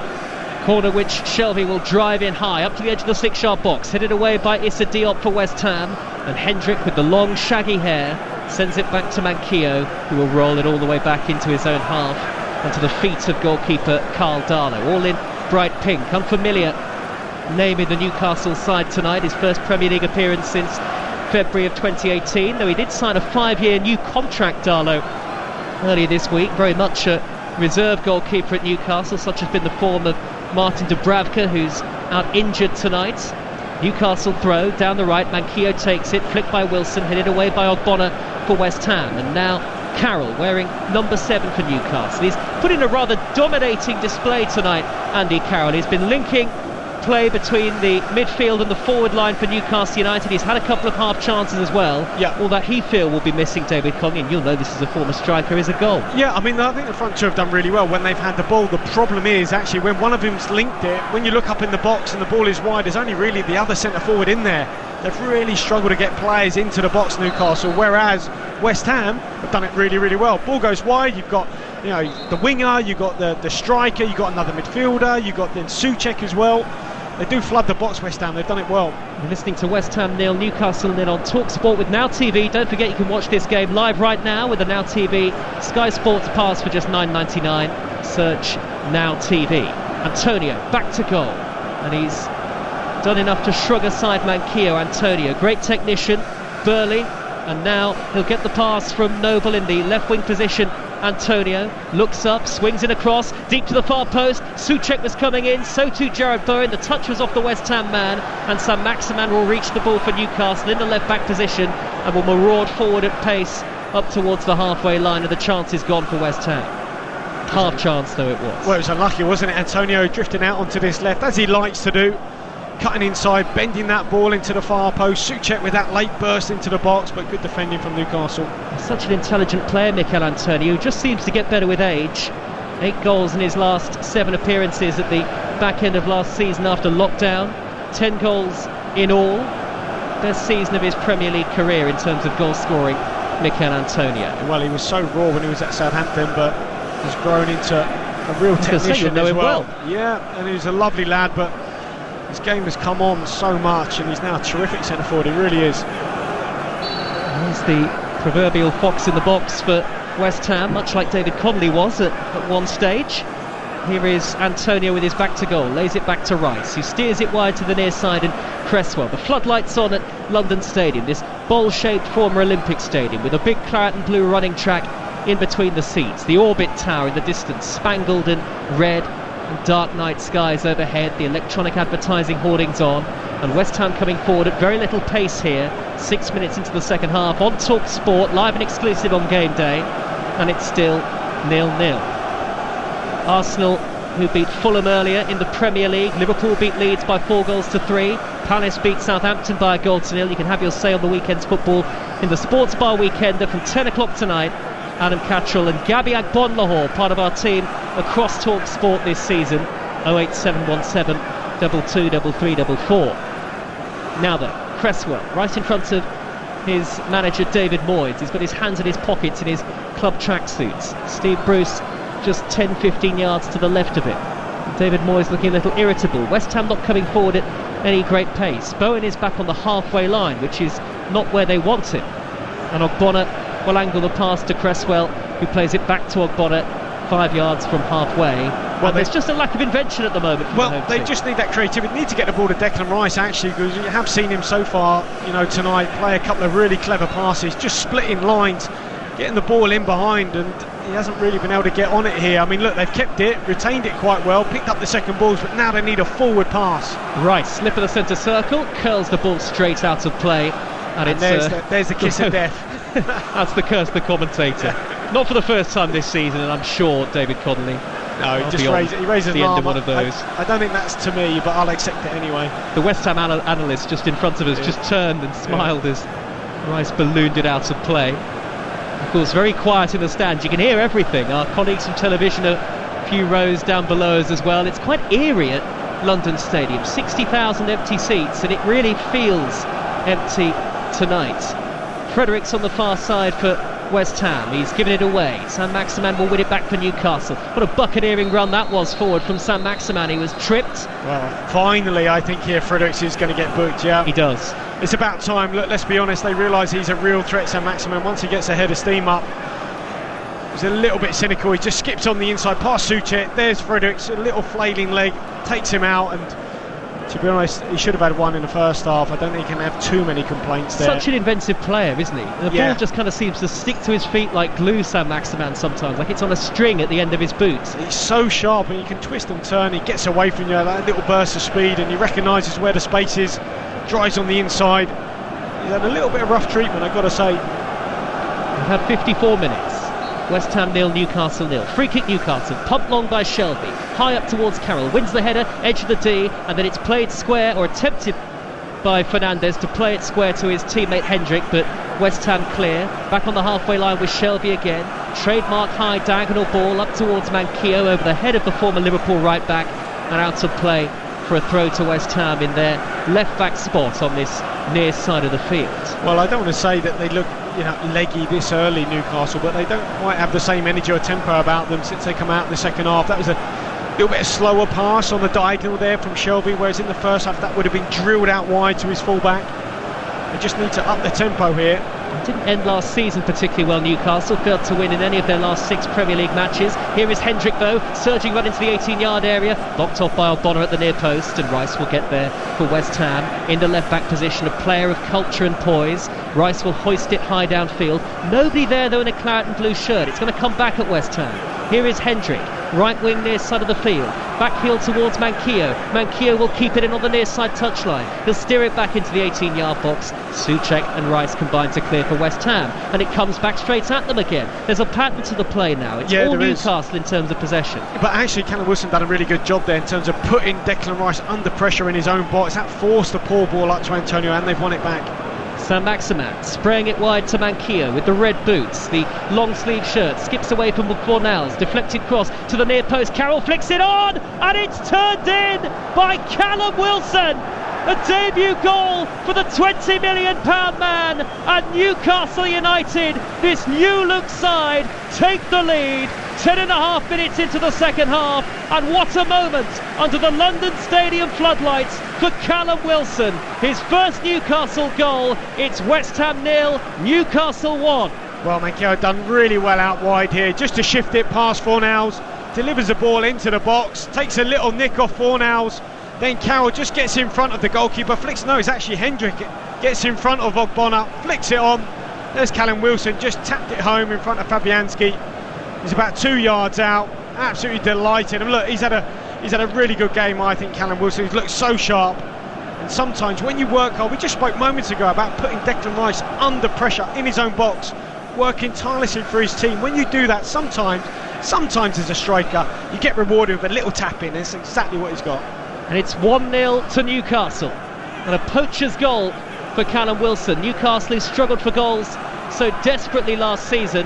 Corner which Shelvey will drive in high up to the edge of the 6-yard box, headed away by Issa Diop for West Ham, and Hendrick with the long shaggy hair sends it back to Manquillo, who will roll it all the way back into his own half and to the feet of goalkeeper Carl Darlow, all in bright pink. Unfamiliar name in the Newcastle side tonight, his first Premier League appearance since February of 2018, though he did sign a 5-year new contract, Darlow, earlier this week. Very much a reserve goalkeeper at Newcastle, such has been the form of Martin Dubravka, who's out injured tonight. Newcastle throw down the right, Manquillo takes it, flicked by Wilson, headed away by Ogbonna for West Ham, and now Carroll wearing number 7 for Newcastle. He's put in a rather dominating display tonight, Andy Carroll. He's been linking play between the midfield and the forward line for Newcastle United. He's had a couple of half chances as well. Yeah. All that he feel will be missing, David Conley, and you'll know this is a former striker, is a goal. Yeah, I mean, I think the front two have done really well when they've had the ball. The problem is actually when one of them's linked it, when you look up in the box and the ball is wide, there's only really the other centre forward in there. They've really struggled to get players into the box, Newcastle, whereas West Ham have done it really, really well. Ball goes wide, you've got, you know, the winger, you've got the striker, you've got another midfielder, you've got then Souček as well. They do flood the box, West Ham. They've done it well. You're listening to West Ham 0, Newcastle 0 on Talk Sport with Now TV. Don't forget you can watch this game live right now with the Now TV Sky Sports Pass for just $9.99. Search Now TV. Antonio back to goal, and he's done enough to shrug aside Manquillo. Antonio, great technician, burly, and now he'll get the pass from Noble in the left wing position Antonio looks up, swings in across, deep to the far post. Souček was coming in, so too Jared Bowen. The touch was off the West Ham man, and Saint-Maximin will reach the ball for Newcastle in the left-back position and will maraud forward at pace up towards the halfway line, and the chance is gone for West Ham. Half chance though it was. Well, it was unlucky, wasn't it? Antonio drifting out onto this left, as he likes to do, cutting inside, bending that ball into the far post. Souček with that late burst into the box, but good defending from Newcastle. Such an intelligent player, Mikel Antonio, who just seems to get better with age. 8 goals in his last 7 appearances at the back end of last season after lockdown. 10 goals in all. Best season of his Premier League career in terms of goal scoring, Mikel Antonio. Well, he was so raw when he was at Southampton, but has grown into a real technician as well. Yeah, and he's a lovely lad, but his game has come on so much, and he's now a terrific centre forward. He really is. He's the proverbial fox in the box for West Ham, much like David Connolly was at one stage. Here is Antonio with his back to goal, lays it back to Rice, who steers it wide to the near side, and Cresswell. The floodlights on at London Stadium, this bowl-shaped former Olympic stadium with a big claret and blue running track in between the seats. The Orbit Tower in the distance, spangled in red, and dark night skies overhead, the electronic advertising hoardings on, and West Ham coming forward at very little pace here. 6 minutes into the second half on Talk Sport, live and exclusive on game day, and it's still 0-0. Arsenal, who beat Fulham earlier in the Premier League. Liverpool beat Leeds by 4 goals to 3. Palace beat Southampton by 1 goal to 0. You can have your say on the weekend's football in the Sports Bar Weekender from 10 o'clock tonight. Adam Cattrall and Gabby Agbonlahor, part of our team across Talk Sport this season. 08717 223344. Now then, Cresswell right in front of his manager David Moyes. He's got his hands in his pockets in his club tracksuits. Steve Bruce just 10-15 yards to the left of him. David Moyes looking a little irritable. West Ham not coming forward at any great pace. Bowen is back on the halfway line, which is not where they want him, and Ogbonna will angle the pass to Cresswell, who plays it back to Ogbonna 5 yards from halfway. Well, there's just a lack of invention at the moment. Well, they just need that creativity. Need to get the ball to Declan Rice, actually, because you have seen him so far, tonight play a couple of really clever passes, just splitting lines, getting the ball in behind, and he hasn't really been able to get on it here. I mean, look, they've kept it, retained it quite well, picked up the second balls, but now they need a forward pass. Rice, slip of the centre circle, curls the ball straight out of play, and it's there's the kiss of death. That's the curse of the commentator. Not for the first time this season, and I'm sure David Connolly. No, he raises the an arm. end of one of those. I don't think that's to me, but I'll accept it anyway. The West Ham analyst just in front of us just turned and smiled as Rice ballooned it out of play. Of course, very quiet in the stands. You can hear everything. Our colleagues from television are a few rows down below us as well. It's quite eerie at London Stadium. 60,000 empty seats, and it really feels empty tonight. Fredericks on the far side for West Ham. He's given it away. Saint-Maximin will win it back for Newcastle. What a buccaneering run that was forward from Saint-Maximin. He was tripped. Well, finally, I think here Fredericks is going to get booked. Yeah, he does. It's about time. Look, let's be honest, they realise he's a real threat, Saint-Maximin. Once he gets a head of steam up, he's a little bit cynical. He just skips on the inside past Souček. There's Fredericks, a little flailing leg, takes him out, and to be honest, he should have had one in the first half. I don't think he can have too many complaints there. Such an inventive player, isn't he? The ball just kind of seems to stick to his feet like glue, Saint-Maximin, sometimes, like it's on a string at the end of his boots. He's so sharp, and he can twist and turn. He gets away from you, that little burst of speed, and he recognises where the space is, drives on the inside. He's had a little bit of rough treatment, I've got to say. We've had 54 minutes. West Ham 0, Newcastle 0. Free kick Newcastle, pumped long by Shelby, high up towards Carroll, wins the header, edge of the D, and then it's played square, or attempted by Fernandes to play it square to his teammate Hendrick, but West Ham clear. Back on the halfway line with Shelby again. Trademark high diagonal ball up towards Manquillo over the head of the former Liverpool right back, and out of play for a throw to West Ham in their left back spot on this near side of the field. Well, I don't want to say that they look leggy this early, Newcastle, but they don't quite have the same energy or tempo about them since they come out in the second half. That was a little bit of slower pass on the diagonal there from Shelby, whereas in the first half that would have been drilled out wide to his fullback. They just need to up the tempo here. Didn't end last season particularly well. Newcastle failed to win in any of their last 6 Premier League matches. Here is Hendrick though, surging right into the 18-yard area, blocked off by Ogbonna at the near post, and Rice will get there for West Ham in the left-back position, a player of culture and poise. Rice will hoist it high downfield. Nobody there though in a claret and blue shirt. It's going to come back at West Ham. Here is Hendrick, right wing near side of the field, backheel towards Manquillo. Manquillo will keep it in on the near side touchline. He'll steer it back into the 18-yard box. Souček and Rice combine to clear for West Ham, and it comes back straight at them again. There's a pattern to the play now. It's all Newcastle in terms of possession. But actually Callum Wilson done a really good job there in terms of putting Declan Rice under pressure in his own box. That forced the poor ball up to Antonio, and they've won it back. Saint-Maximin spraying it wide to Manquillo with the red boots, the long sleeve shirt, skips away from Fornals, deflected cross to the near post. Carroll flicks it on, and it's turned in by Callum Wilson. A debut goal for the £20 million man, and Newcastle United, this new look side, take the lead. 10.5 minutes into the second half, and what a moment under the London Stadium floodlights for Callum Wilson. His first Newcastle goal. It's West Ham 0, Newcastle 1. Well, Manquillo done really well out wide here, just to shift it past Fornals, delivers the ball into the box, takes a little nick off Fornals, then Carroll just gets in front of the goalkeeper, it's actually Hendrick, gets in front of Ogbonna, flicks it on. There's Callum Wilson, just tapped it home in front of Fabianski. He's about 2 yards out, absolutely delighted. And look, he's had a really good game, I think, Callum Wilson. He's looked so sharp. And sometimes when you work hard, we just spoke moments ago about putting Declan Rice under pressure in his own box, working tirelessly for his team. When you do that, sometimes as a striker, you get rewarded with a little tap in. That's exactly what he's got. And it's 1-0 to Newcastle, and a poacher's goal for Callum Wilson. Newcastle, who struggled for goals so desperately last season,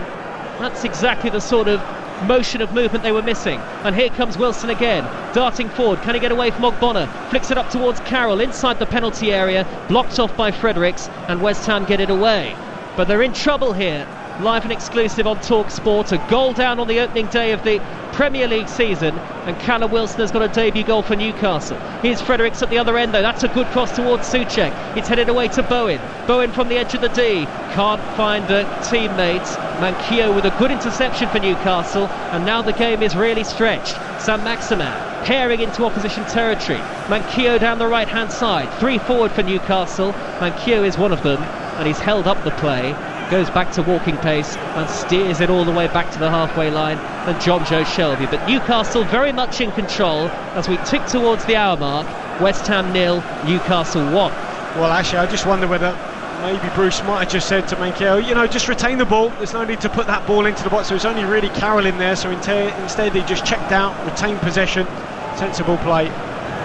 that's exactly the sort of motion of movement they were missing. And here comes Wilson again, darting forward. Can he get away from Ogbonna? Flicks it up towards Carroll inside the penalty area, blocked off by Fredericks, and West Ham get it away. But they're in trouble here. Live and exclusive on Talk Sport. A goal down on the opening day of the Premier League season, and Callum Wilson has got a debut goal for Newcastle. Here's Fredericks at the other end though. That's a good cross towards Souček. It's headed away to Bowen. Bowen from the edge of the D, can't find a teammate. Manquillo with a good interception for Newcastle, and now the game is really stretched. Saint-Maximin pairing into opposition territory. Manquillo down the right hand side, 3 forward for Newcastle. Manquillo is one of them, and he's held up the play, goes back to walking pace and steers it all the way back to the halfway line than John Joe Shelby. But Newcastle very much in control as we tick towards the hour mark. West Ham 0, Newcastle 1. Well, actually, I just wonder whether maybe Bruce might have just said to Manquillo, just retain the ball. There's no need to put that ball into the box. So it's only really Carroll in there. So instead he just checked out, retained possession, sensible play,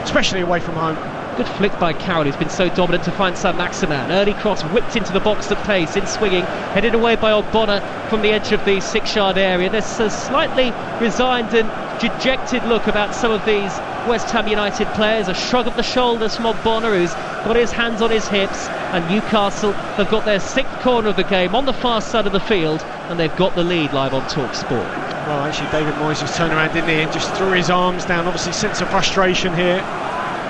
especially away from home. Good flick by Carroll, who's been so dominant, to find Saint-Maximin. Early cross whipped into the box at pace, in swinging, headed away by Ogbonna from the edge of the 6-yard area. There's a slightly resigned and dejected look about some of these West Ham United players. A shrug of the shoulders from Ogbonna, who's got his hands on his hips. And Newcastle have got their 6th corner of the game on the far side of the field, and they've got the lead. Live on Talk Sport. Well, actually, David Moyes just turned around, didn't he, and just threw his arms down. Obviously, sense of frustration here,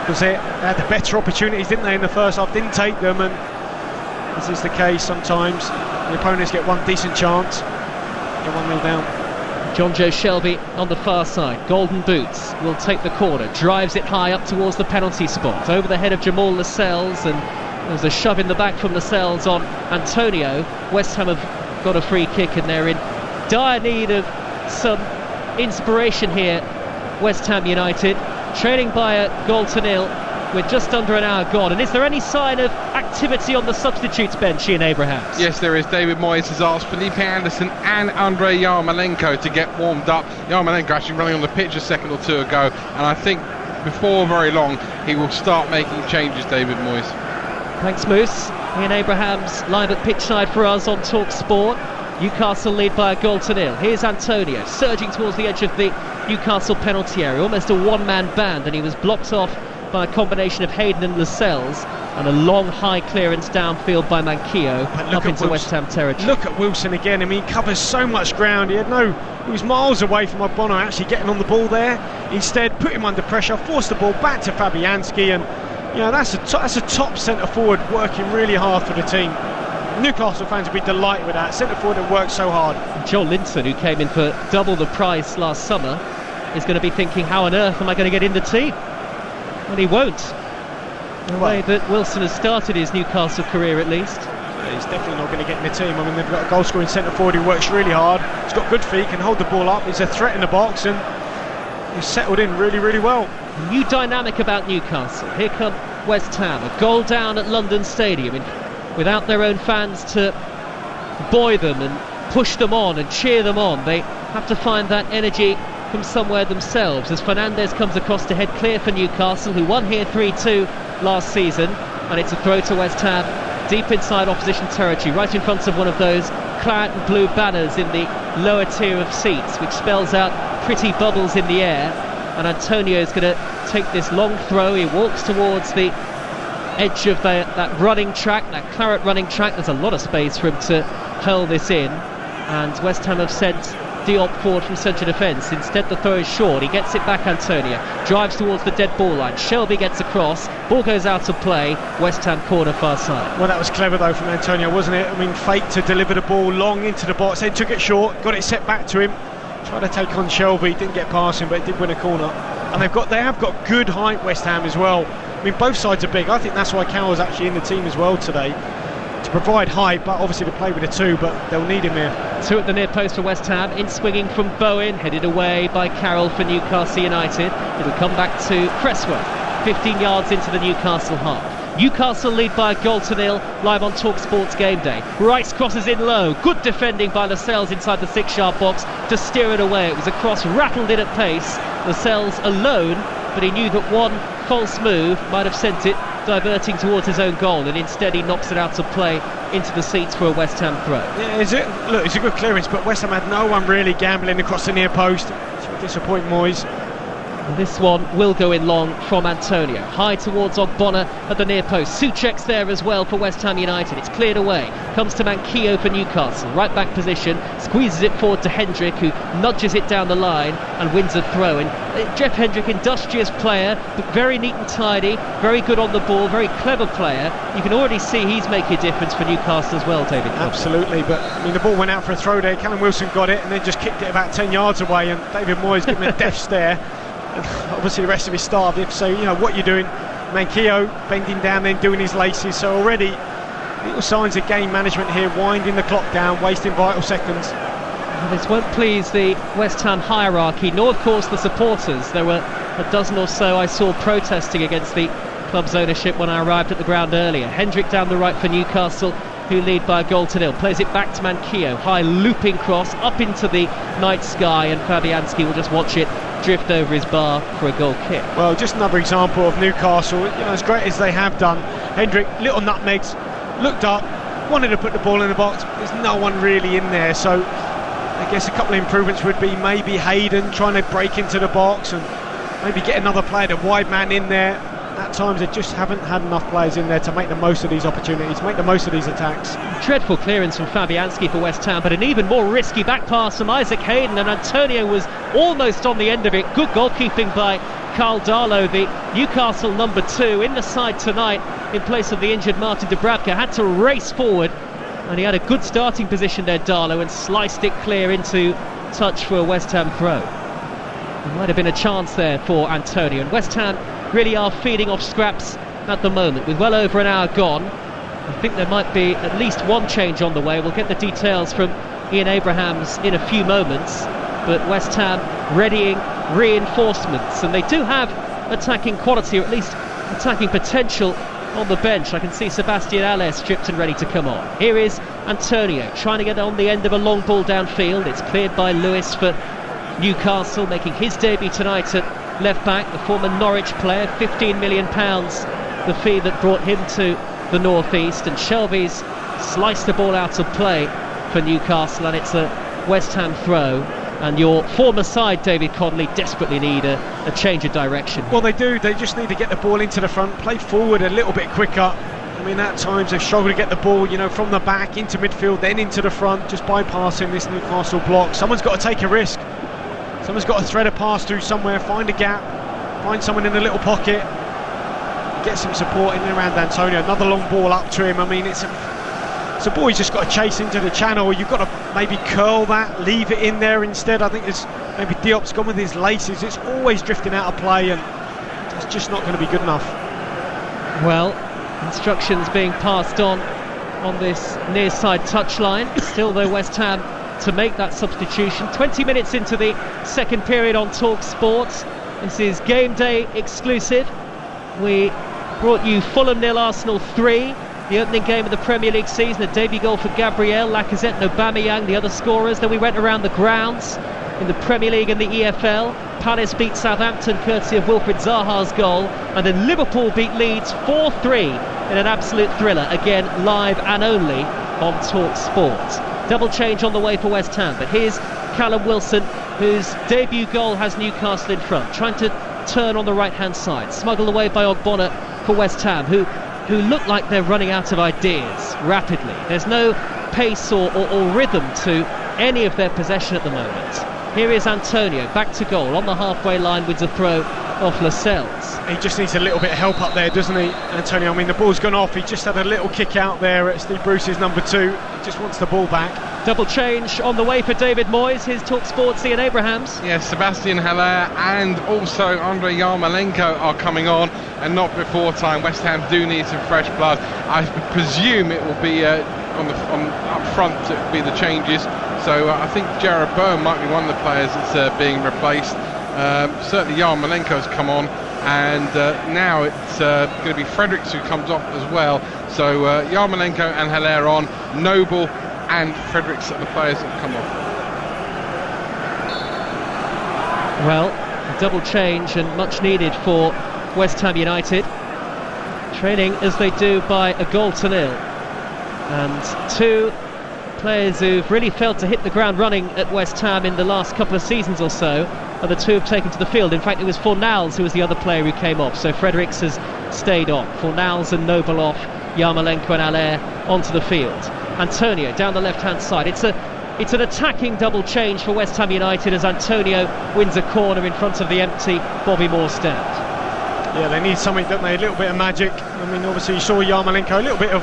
because they had the better opportunities, didn't they, in the first half, didn't take them, and as is the case sometimes, the opponents get one decent chance, get 1-0 down. John Joe Shelby on the far side, golden boots, will take the corner, drives it high up towards the penalty spot, over the head of Jamal Lascelles, and there's a shove in the back from Lascelles on Antonio. West Ham have got a free kick, and they're in dire need of some inspiration here, West Ham United, trailing by a goal to 0 with just under an hour gone. And is there any sign of activity on the substitutes bench, Ian Abrahams? Yes, there is. David Moyes has asked Felipe Anderson and Andrei Yarmolenko to get warmed up. Yarmolenko actually running on the pitch a second or two ago, and I think before very long he will start making changes, David Moyes. Thanks, Moose. Ian Abrahams live at pitchside for us on Talk Sport. Newcastle lead by a goal to 0. Here's Antonio surging towards the edge of the Newcastle penalty area, almost a one-man band, and he was blocked off by a combination of Hayden and Lascelles, and a long high clearance downfield by Manquillo up into West Ham territory. Look at Wilson again. I mean, he covers so much ground. He was miles away from Ogbonna actually getting on the ball there. Instead, put him under pressure, forced the ball back to Fabianski, and that's a top centre forward working really hard for the team. Newcastle fans would be delighted with that. Centre forward that worked so hard. Joel Linton, who came in for double the price last summer, is going to be thinking, how on earth am I going to get in the team? And he won't. The way that Wilson has started his Newcastle career, at least. He's definitely not going to get in the team. I mean, they've got a goal-scoring centre forward who works really hard. He's got good feet, can hold the ball up. He's a threat in the box, and he's settled in really, really well. New dynamic about Newcastle. Here come West Ham, a goal down at London Stadium, without their own fans to buoy them and push them on and cheer them on. They have to find that energy from somewhere themselves, as Fernandes comes across to head clear for Newcastle, who won here 3-2 last season, and it's a throw to West Ham deep inside opposition territory, right in front of one of those claret and blue banners in the lower tier of seats, which spells out pretty bubbles in the air. And Antonio is going to take this long throw. He walks towards the edge of that running track, that claret running track. There's a lot of space for him to hurl this in, and West Ham have sent Diop forward from central defence. Instead, the throw is short. He gets it back. Antonio drives towards the dead ball line. Shelby gets across. Ball goes out of play. West Ham corner far side. Well, that was clever though from Antonio, wasn't it? I mean, fake to deliver the ball long into the box. Then took it short, got it set back to him. Tried to take on Shelby, didn't get past him, but it did win a corner. And they have got good height, West Ham, as well. I mean, both sides are big. I think that's why Carroll's actually in the team as well today, to provide height, but obviously to play with a two, but they'll need him here. Two at the near post for West Ham, in swinging from Bowen, headed away by Carroll for Newcastle United. It'll come back to Cresswell, 15 yards into the Newcastle half. Newcastle lead by a goal to nil, live on TalkSports Game Day. Rice crosses in low, good defending by Lascelles inside the 6-yard box to steer it away. It was a cross rattled in at pace. Lascelles alone, but he knew that one false move might have sent it diverting towards his own goal, and instead he knocks it out of play into the seats for a West Ham throw. Yeah, it's a good clearance, but West Ham had no one really gambling across the near post. It's a disappointing Moyes. This one will go in long from Antonio. High towards Ogbonna at the near post. Souček's there as well for West Ham United. It's cleared away. Comes to Manquillo for Newcastle. Right back position. Squeezes it forward to Hendrick, who nudges it down the line and wins a throw. And Jeff Hendrick, industrious player, but very neat and tidy. Very good on the ball. Very clever player. You can already see he's making a difference for Newcastle as well, David. Absolutely, but I mean, the ball went out for a throw there. Callum Wilson got it and then just kicked it about 10 yards away, and David Moyes gave him a death stare. Obviously the rest of his staff, so you know what you're doing. Manquillo bending down, then doing his laces, so already little signs of game management here, winding the clock down, wasting vital seconds. Well, this won't please the West Ham hierarchy, nor of course the supporters. There were a dozen or so I saw protesting against the club's ownership when I arrived at the ground earlier. Hendrick down the right for Newcastle, who lead by a goal to nil. Plays it back to Manquillo, high looping cross up into the night sky, and Fabianski will just watch it drift over his bar for a goal kick. Well, just another example of Newcastle, you know, as great as they have done. Hendrick, little nutmegs, looked up, wanted to put the ball in the box. There's no one really in there, so I guess a couple of improvements would be maybe Hayden trying to break into the box and maybe get another player, the wide man in there. At times they just haven't had enough players in there to make the most of these opportunities, make the most of these attacks. Dreadful clearance from Fabianski for West Ham, but an even more risky back pass from Isaac Hayden, and Antonio was almost on the end of it. Good goalkeeping by Carl Darlow, the Newcastle number 2 in the side tonight in place of the injured Martin Dubravka. Had to race forward, and he had a good starting position there, Darlow, and sliced it clear into touch for a West Ham throw. There might have been a chance there for Antonio, and West Ham really are feeding off scraps at the moment. With well over an hour gone, I think there might be at least one change on the way. We'll get the details from Ian Abrahams in a few moments, but West Ham readying reinforcements, and they do have attacking quality, or at least attacking potential on the bench. I can see Sebastian Haller stripped and ready to come on. Here is Antonio trying to get on the end of a long ball downfield. It's cleared by Lewis for Newcastle, making his debut tonight at left back, the former Norwich player. £15 million the fee that brought him to the northeast, and Shelby's sliced the ball out of play for Newcastle, and it's a West Ham throw. And your former side, David Connolly, desperately need a change of direction. Well, they do. They just need to get the ball into the front, play forward a little bit quicker. I mean, at times they've struggled to get the ball, you know, from the back into midfield, then into the front, just bypassing this Newcastle block. Someone's got to take a risk. Someone's got to thread a pass through somewhere, find a gap, find someone in a little pocket, get some support in and around Antonio. Another long ball up to him. I mean, it's it's a ball he's just got to chase into the channel. You've got to maybe curl that, leave it in there instead. I think there's maybe Diop's gone with his laces. It's always drifting out of play, and it's just not going to be good enough. Well, instructions being passed on this near side touchline. Still though, West Ham to make that substitution. 20 minutes into the second period on Talk Sports. This is game day exclusive. We brought you Fulham 0, Arsenal 3, the opening game of the Premier League season. A debut goal for Gabriel, Lacazette and Aubameyang, the other scorers. Then we went around the grounds in the Premier League and the EFL. Palace beat Southampton courtesy of Wilfried Zaha's goal, and then Liverpool beat Leeds 4-3 in an absolute thriller, again live and only on Talk Sports. Double change on the way for West Ham, but here's Callum Wilson, whose debut goal has Newcastle in front, trying to turn on the right hand side, smuggled away by Ogbonna for West Ham, who look like they're running out of ideas rapidly. There's no pace or rhythm to any of their possession at the moment. Here is Antonio, back to goal on the halfway line with the throw off Lascelles. He just needs a little bit of help up there, doesn't he, Antonio? I mean, the ball's gone off. He just had a little kick out there at Steve Bruce's number 2. He just wants the ball back. Double change on the way for David Moyes. His Talk Sports, Ian Abrahams. Yes, Sebastian Haller and also Andrei Yarmolenko are coming on, and not before time. West Ham do need some fresh blood. I presume it will be on up front. It will be the changes. So I think Jared Bowen might be one of the players that's being replaced. Certainly Yarmolenko's come on, and now it's going to be Fredericks who comes off as well. So Yarmolenko and Haller on, Noble and Fredericks are the players that have come off. Well, a double change and much needed for West Ham United, trailing as they do by a 1-0. And two players who've really failed to hit the ground running at West Ham in the last couple of seasons or so are the two who've taken to the field. In fact, it was Fornals who was the other player who came off, so Fredericks has stayed on. Fornals and Noble off, Yarmolenko and Haller onto the field. Antonio down the left-hand side. It's an attacking double change for West Ham United as Antonio wins a corner in front of the empty Bobby Moore stand. Yeah, they need something, don't they? A little bit of magic. I mean, obviously you saw Yarmolenko, a little bit of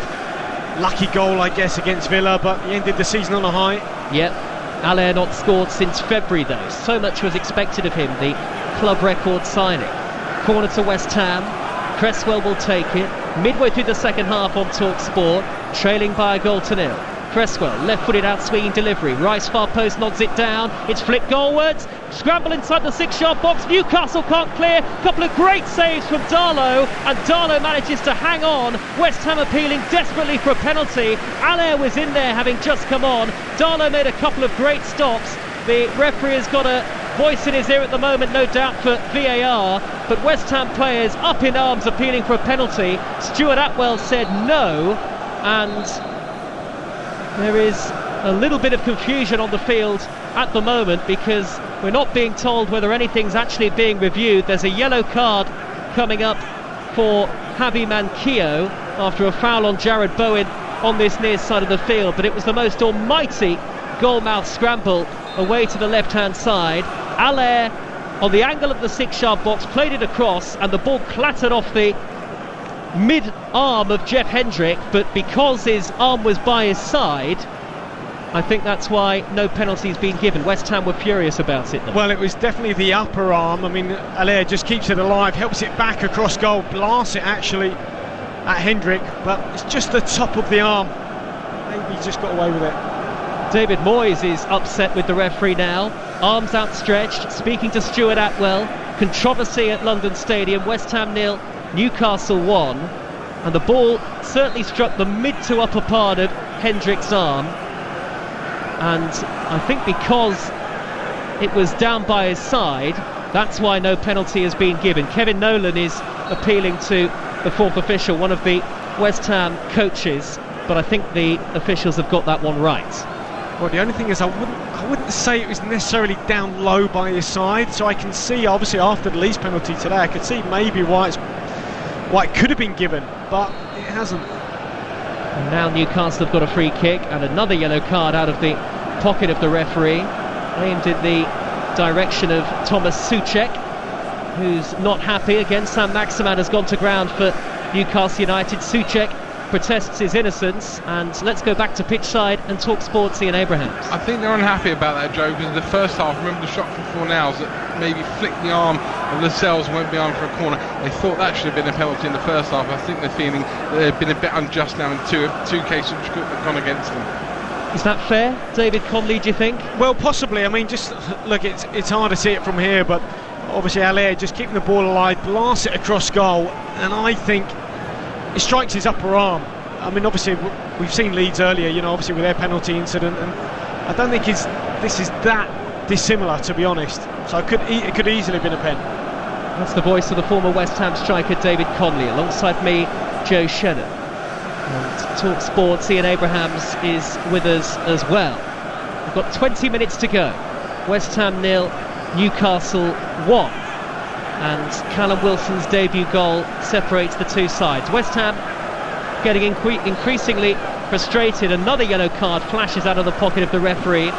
lucky goal, I guess, against Villa, but he ended the season on a high. Yep. Haller not scored since February, though. So much was expected of him, the club record signing. Corner to West Ham. Cresswell will take it. Midway through the second half on Talk Sport, trailing by a 1-0. Cresswell, left-footed out-swinging delivery. Rice far post nods it down. It's flicked goalwards. Scramble inside the 6-yard box. Newcastle can't clear. Couple of great saves from Darlow, and Darlow manages to hang on. West Ham appealing desperately for a penalty. Haller was in there, having just come on. Darlow made a couple of great stops. The referee has got a voice in his ear at the moment, no doubt, for VAR, but West Ham players up in arms appealing for a penalty. Stuart Atwell said no, and there is a little bit of confusion on the field at the moment because we're not being told whether anything's actually being reviewed. There's a yellow card coming up for Javi Manquillo after a foul on Jared Bowen on this near side of the field, but it was the most almighty goalmouth scramble away to the left-hand side. Haller on the angle of the 6-yard box played it across, and the ball clattered off the mid-arm of Jeff Hendrick, but because his arm was by his side, I think that's why no penalty's been given. West Ham were furious about it, though. Well, it was definitely the upper arm. I mean, Haller just keeps it alive, helps it back across goal, blasts it actually at Hendrick, but it's just the top of the arm. Maybe he just got away with it. David Moyes is upset with the referee now, arms outstretched, speaking to Stuart Atwell. Controversy at London Stadium. West Ham 0, Newcastle 1, and the ball certainly struck the mid to upper part of Hendrick's arm, and I think because it was down by his side, that's why no penalty has been given. Kevin Nolan is appealing to the fourth official, one of the West Ham coaches, but I think the officials have got that one right. Well, the only thing is I wouldn't say it was necessarily down low by his side, so I can see, obviously after the Leeds penalty today, I could see maybe why it could have been given, but it hasn't. And now Newcastle have got a free kick and another yellow card out of the pocket of the referee, aimed in the direction of Thomas Souček, who's not happy again. Sam Maximan has gone to ground for Newcastle United. Souček protests his innocence. And let's go back to pitch side and talk sports. Ian Abrahams. I think they're unhappy about that, Joe, because in the first half, remember the shot from Fornals that maybe flicked the arm of Lascelles, went behind for a corner. They thought that should have been a penalty in the first half. I think they're feeling that they've been a bit unjust now in two cases which could have gone against them. Is that fair, David Conley, do you think? Well, possibly. I mean, just look, it's hard to see it from here, but obviously Allaire just keeping the ball alive, blasts it across goal, and I think it strikes his upper arm. I mean, obviously we've seen Leeds earlier, obviously with their penalty incident, and I don't think this is that dissimilar, to be honest. So it could easily have been a pen. That's the voice of the former West Ham striker David Conley, alongside me, Joe Shannon. And Talk Sports, Ian Abrahams is with us as well. We've got 20 minutes to go. West Ham 0, Newcastle 1. And Callum Wilson's debut goal separates the two sides. West Ham getting increasingly frustrated. Another yellow card flashes out of the pocket of the referee,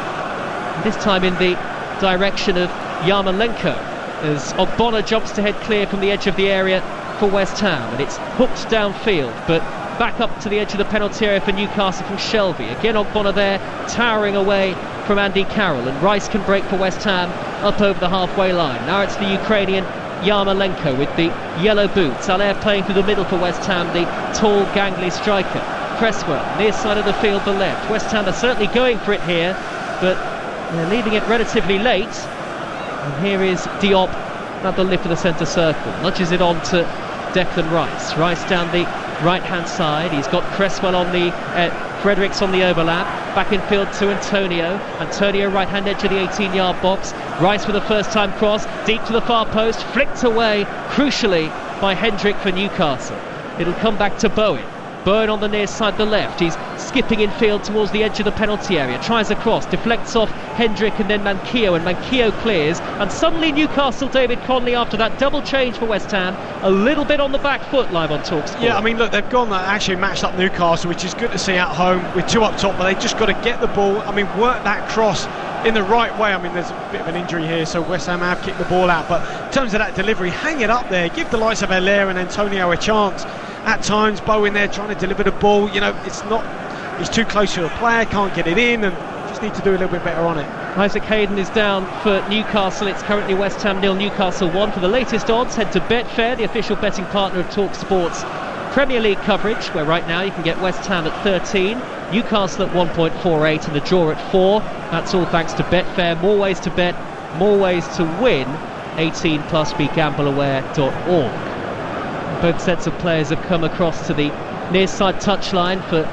this time in the direction of Yarmolenko, as Ogbonna jumps to head clear from the edge of the area for West Ham, and it's hooked downfield, but back up to the edge of the penalty area for Newcastle from Shelvey. Again Ogbonna there, towering away from Andy Carroll, and Rice can break for West Ham up over the halfway line. Now it's the Ukrainian Yarmolenko with the yellow boots. Allaire playing through the middle for West Ham, the tall, gangly striker. Cresswell, near side of the field, the left. West Ham are certainly going for it here, but they're leaving it relatively late. And here is Diop, another lift of the centre circle. Nudges it on to Declan Rice. Rice down the right-hand side. He's got Cresswell on the... Fredericks on the overlap. Back in field to Antonio. Antonio right-hand edge of the 18-yard box. Rice with a first-time cross. Deep to the far post. Flicked away, crucially, by Hendrick for Newcastle. It'll come back to Bowen. Bowen on the near side, the left. He's skipping in field towards the edge of the penalty area. Tries a cross, deflects off Hendrick and then Manquillo, and Manquillo clears. And suddenly Newcastle, David Conley, after that double change for West Ham, a little bit on the back foot live on TalkSport. Yeah, I mean, look, they've gone actually matched up Newcastle, which is good to see at home with two up top, but they've just got to get the ball, work that cross in the right way. There's a bit of an injury here, so West Ham have kicked the ball out, but in terms of that delivery, hang it up there, give the likes of Allaire and Antonio a chance. At times, Bowen there trying to deliver the ball, he's too close to a player, can't get it in, and just need to do a little bit better on it. Isaac Hayden is down for Newcastle. It's currently West Ham 0, Newcastle 1. For the latest odds, head to Betfair, the official betting partner of TalkSport's Premier League coverage, where right now you can get West Ham at 13, Newcastle at 1.48 and the draw at 4. That's all thanks to Betfair. More ways to bet, more ways to win. 18 plus, begambleaware.org. Both sets of players have come across to the near side touchline for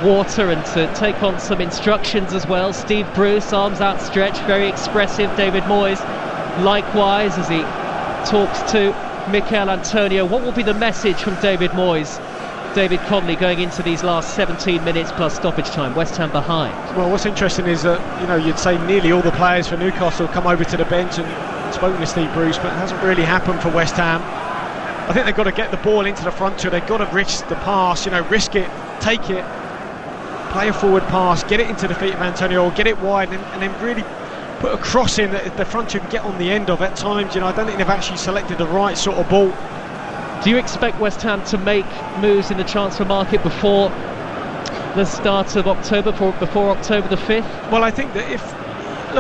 water and to take on some instructions as well. Steve Bruce, arms outstretched, very expressive. David Moyes likewise as he talks to Mikel Antonio. What will be the message from David Moyes, David Conley, going into these last 17 minutes plus stoppage time? West Ham behind. Well, what's interesting is that you'd say nearly all the players for Newcastle come over to the bench and spoken to Steve Bruce, but it hasn't really happened for West Ham. I think they've got to get the ball into the front two. They've got to risk the pass, risk it, take it, play a forward pass, get it into the feet of Antonio, or get it wide, and then really put a cross in that the front two can get on the end of. At times, I don't think they've actually selected the right sort of ball. Do you expect West Ham to make moves in the transfer market before the start of October, before October the 5th? Well, I think that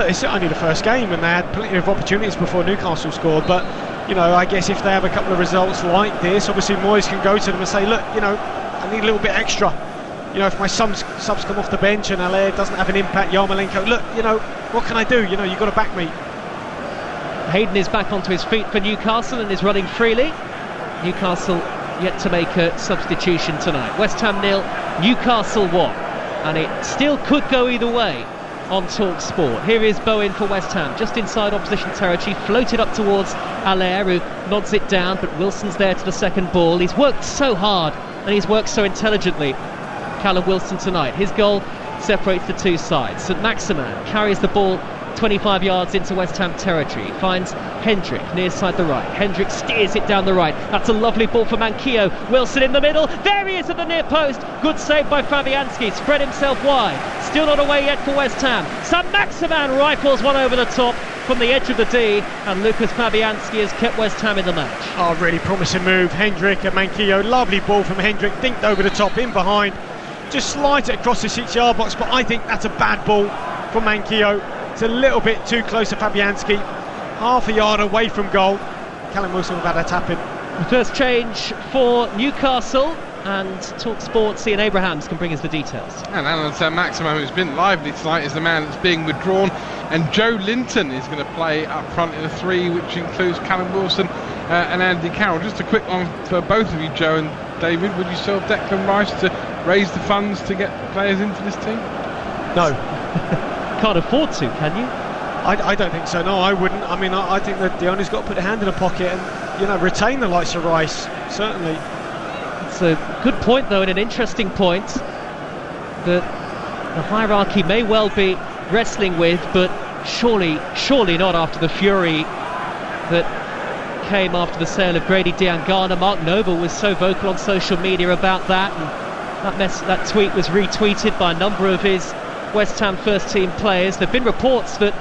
it's only the first game, and they had plenty of opportunities before Newcastle scored, but I guess if they have a couple of results like this, obviously Moyes can go to them and say, look, I need a little bit extra. If my subs come off the bench and Allaire doesn't have an impact, Yarmolenko, look, what can I do? You've got to back me. Hayden is back onto his feet for Newcastle and is running freely. Newcastle yet to make a substitution tonight. West Ham 0, Newcastle 1. And it still could go either way on TalkSport. Here is Bowen for West Ham, just inside opposition territory, floated up towards Allaire, who nods it down, but Wilson's there to the second ball. He's worked so hard and he's worked so intelligently, Callum Wilson, tonight. His goal separates the two sides. St Maximin carries the ball 25 yards into West Ham territory, finds Hendrick near side the right. Hendrick steers it down the right. That's a lovely ball for Manquillo. Wilson in the middle, there he is at the near post. Good save by Fabianski, spread himself wide. Still not away yet for West Ham. St Maximin rifles one over the top. from the edge of the D, and Lucas Fabianski has kept West Ham in the match. Oh, really promising move. Hendrick and Manquillo, lovely ball from Hendrick, dinked over the top, in behind, just slides it across the 6-yard box, but I think that's a bad ball from Manquillo. It's a little bit too close to Fabianski, half a yard away from goal. Callum Wilson will have had a tap in. The first change for Newcastle, and Talk Sports, Ian Abrahams can bring us the details. And Alan Saint-Maximin, who's been lively tonight, is the man that's being withdrawn, and Joe Linton is going to play up front in a 3, which includes Callum Wilson and Andy Carroll. Just a quick one for both of you, Joe and David. Would you sell Declan Rice to raise the funds to get players into this team? No. Can't afford to, can you? I don't think so, no, I wouldn't. I mean, I think that the owner's got to put a hand in the pocket and, you know, retain the likes of Rice, certainly. It's a good point, though, and an interesting point that the hierarchy may well be wrestling with, but surely not after the fury that came after the sale of Grady Diangana. Mark Noble was so vocal on social media about that, and that tweet was retweeted by a number of his West Ham first team players. There have been reports that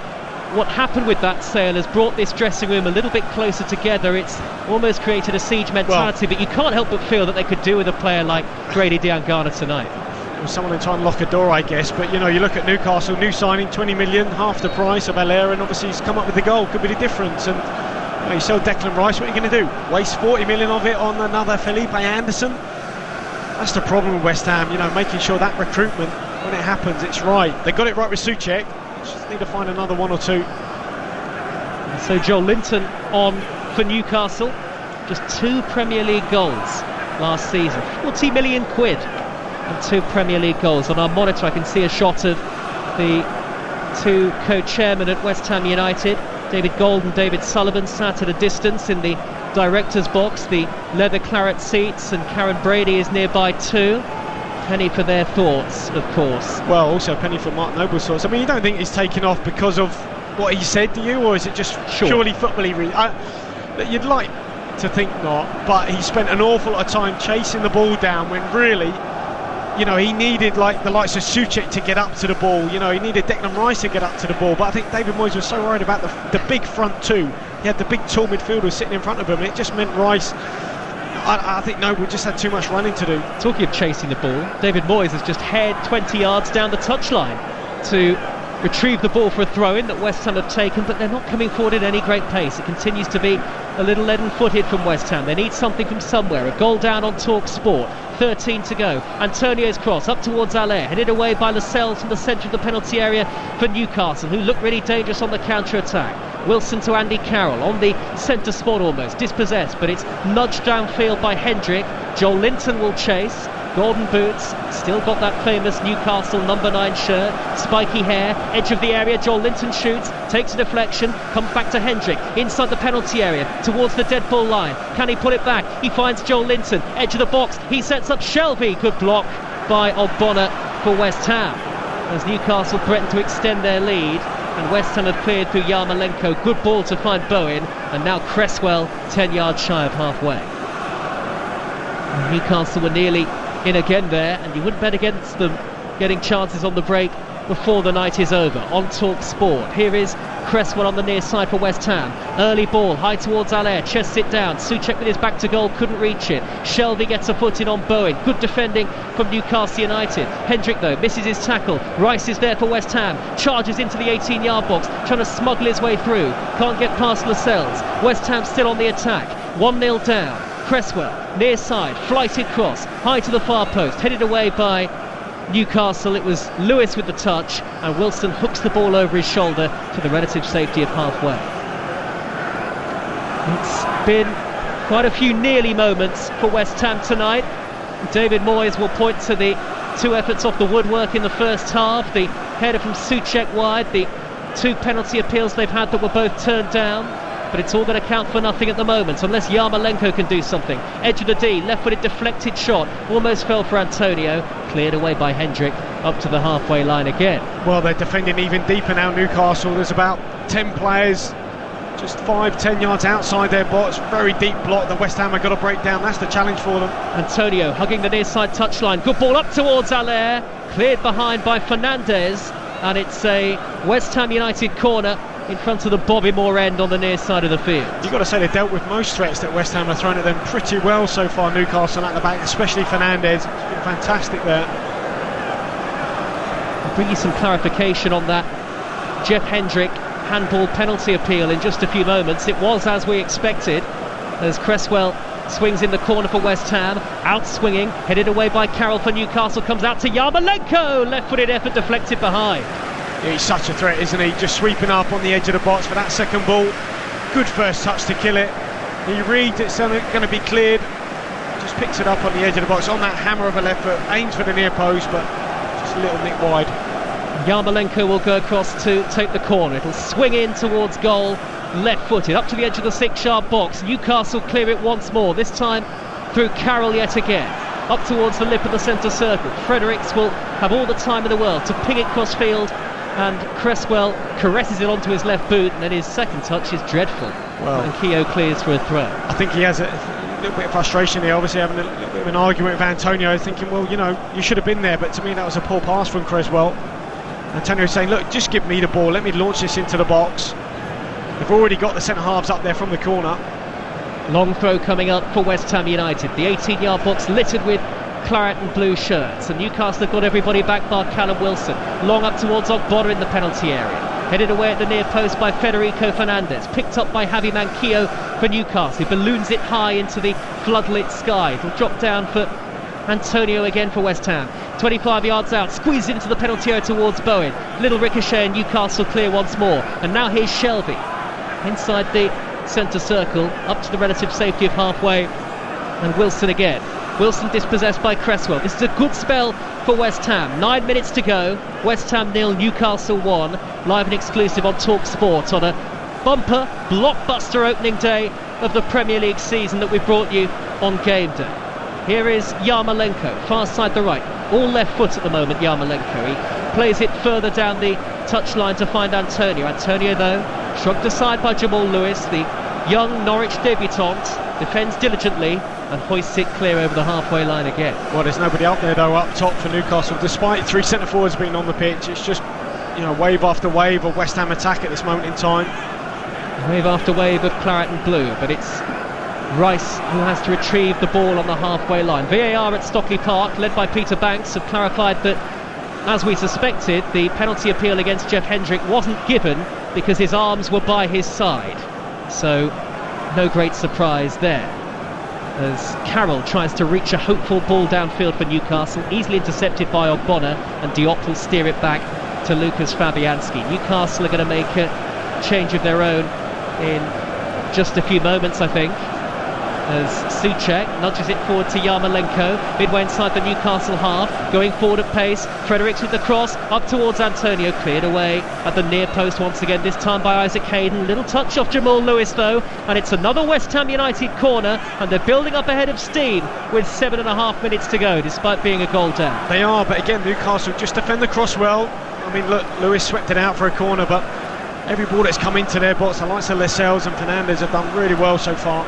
what happened with that sale has brought this dressing room a little bit closer together. It's almost created a siege mentality, but you can't help but feel that they could do with a player like Grady Diangana tonight. Well, someone in time lock a door, I guess, but you know, you look at Newcastle, new signing, 20 million, half the price of Allaire, and obviously he's come up with the goal, could be the difference. And you know, you sell Declan Rice, what are you going to do? Waste 40 million of it on another Felipe Anderson? That's the problem with West Ham, you know, making sure that recruitment, when it happens, it's right. They got it right with Souček. Just need to find another one or two. And so Joel Linton on for Newcastle. Just 2 Premier League goals last season. 40 million quid and 2 Premier League goals. On our monitor I can see a shot of the 2 co-chairmen at West Ham United, David Gold and David Sullivan, sat at a distance in the director's box, the leather claret seats, and Karen Brady is nearby too. Penny for their thoughts, of course. Well, also a penny for Mark Noble's thoughts. I mean, you don't think he's taken off because of what he said, do you? Or is it just purely football-y? You'd like to think not, but he spent an awful lot of time chasing the ball down when really, you know, he needed like the likes of Souček to get up to the ball. You know, he needed Declan Rice to get up to the ball. But I think David Moyes was so worried about the big front two. He had the big tall midfielders sitting in front of him, and it just meant Rice. I think Noble just had too much running to do. Talking of chasing the ball, David Moyes has just headed 20 yards down the touchline to retrieve the ball for a throw-in that West Ham have taken, but they're not coming forward at any great pace. It continues to be a little leaden-footed from West Ham. They need something from somewhere. A goal down on Talk Sport. 13 to go. Antonio's cross up towards Allaire, headed away by Lascelles from the centre of the penalty area for Newcastle, who look really dangerous on the counter-attack. Wilson to Andy Carroll on the centre spot almost, dispossessed, but it's nudged downfield by Hendrick. Joel Linton will chase. Golden boots, still got that famous Newcastle number 9 shirt, spiky hair, edge of the area. Joel Linton shoots, takes a deflection, comes back to Hendrick, inside the penalty area, towards the dead ball line. Can he put it back? He finds Joel Linton, edge of the box, he sets up Shelvey, good block by Ogbonna for West Ham. As Newcastle threaten to extend their lead, and West Ham have cleared through Yarmolenko, good ball to find Bowen, and now Cresswell 10 yards shy of halfway. And Newcastle were nearly in again there, and you wouldn't bet against them getting chances on the break before the night is over. On Talk Sport, here is Cresswell on the near side for West Ham. Early ball, high towards Allaire, chests it down. Souček with his back to goal, couldn't reach it. Shelvey gets a foot in on Bowen. Good defending from Newcastle United. Hendrick though misses his tackle. Rice is there for West Ham, charges into the 18-yard box, trying to smuggle his way through. Can't get past Lascelles. West Ham still on the attack. 1-0 down. Cresswell, near side, flighted cross, high to the far post, headed away by Newcastle. It was Lewis with the touch, and Wilson hooks the ball over his shoulder to the relative safety of halfway. It's been quite a few nearly moments for West Ham tonight. David Moyes will point to the 2 efforts off the woodwork in the first half, the header from Souček wide, the 2 penalty appeals they've had that were both turned down. But it's all going to count for nothing at the moment unless Yarmolenko can do something. Edge of the D, left-footed deflected shot, almost fell for Antonio, cleared away by Hendrick up to the halfway line again. Well, they're defending even deeper now, Newcastle. There's about 10 players just 5-10 yards outside their box. Very deep block that West Ham have got to break down. That's the challenge for them. Antonio hugging the near side touchline. Good ball up towards Allaire, cleared behind by Fernandez, and it's a West Ham United corner in front of the Bobby Moore end on the near side of the field. You've got to say they dealt with most threats that West Ham have thrown at them pretty well so far, Newcastle at the back, especially Fernandes. It's been fantastic there. I'll bring you some clarification on that Jeff Hendrick handball penalty appeal in just a few moments. It was as we expected, as Cresswell swings in the corner for West Ham, out swinging, headed away by Carroll for Newcastle, comes out to Yarmolenko, left-footed effort deflected behind. Yeah, he's such a threat, isn't he? Just sweeping up on the edge of the box for that second ball. Good first touch to kill it. He reads it's going to be cleared, just picks it up on the edge of the box on that hammer of a left foot, aims for the near post, but just a little nick wide. Yarmolenko will go across to take the corner. It'll swing in towards goal, left-footed, up to the edge of the 6-yard box. Newcastle clear it once more, this time through Carroll yet again. Up towards the lip of the centre circle. Fredericks will have all the time in the world to ping it cross field, and Cresswell caresses it onto his left boot, and then his second touch is dreadful. Well, and Keogh clears for a throw. I think he has a little bit of frustration here, obviously having a little bit of an argument with Antonio, thinking, well, you know, you should have been there, but to me that was a poor pass from Cresswell. Antonio saying, look, just give me the ball, let me launch this into the box. They've already got the centre-halves up there from the corner. Long throw coming up for West Ham United. The 18-yard box littered with claret and blue shirts, and Newcastle have got everybody back bar Callum Wilson. Long up towards Ogbonna in the penalty area. Headed away at the near post by Federico Fernandes. Picked up by Javi Manquillo for Newcastle. He balloons it high into the floodlit sky. It'll drop down for Antonio again for West Ham. 25 yards out, squeezed into the penalty area towards Bowen. Little ricochet and Newcastle clear once more. And now here's Shelvey inside the centre circle, up to the relative safety of halfway. And Wilson again. Wilson dispossessed by Cresswell. This is a good spell for West Ham. 9 minutes to go. West Ham 0, Newcastle 1. Live and exclusive on Talk Sport on a bumper, blockbuster opening day of the Premier League season that we brought you on game day. Here is Yarmolenko, far side the right. All left foot at the moment, Yarmolenko. He plays it further down the touchline to find Antonio. Antonio, though, shrugged aside by Jamal Lewis, the young Norwich debutant, defends diligently and hoists it clear over the halfway line again. Well, there's nobody up there, though, up top for Newcastle. Despite three centre-forwards being on the pitch, it's just, you know, wave after wave of West Ham attack at this moment in time. Wave after wave of claret and blue, but it's Rice who has to retrieve the ball on the halfway line. VAR at Stockley Park, led by Peter Banks, have clarified that, as we suspected, the penalty appeal against Jeff Hendrick wasn't given because his arms were by his side. So, no great surprise there. As Carroll tries to reach a hopeful ball downfield for Newcastle, easily intercepted by Ogbonna, and Diop will steer it back to Lucas Fabianski. Newcastle are going to make a change of their own in just a few moments, I think, as Souček nudges it forward to Yarmolenko, midway inside the Newcastle half, going forward at pace. Fredericks with the cross, up towards Antonio, cleared away at the near post once again, this time by Isaac Hayden. Little touch off Jamal Lewis though, and it's another West Ham United corner, and they're building up ahead of steam with 7.5 minutes to go, despite being a goal down. They are, but again, Newcastle just defend the cross well. I mean, look, Lewis swept it out for a corner, but every ball that's come into their box, the likes of Lascelles and Fernandes have done really well so far.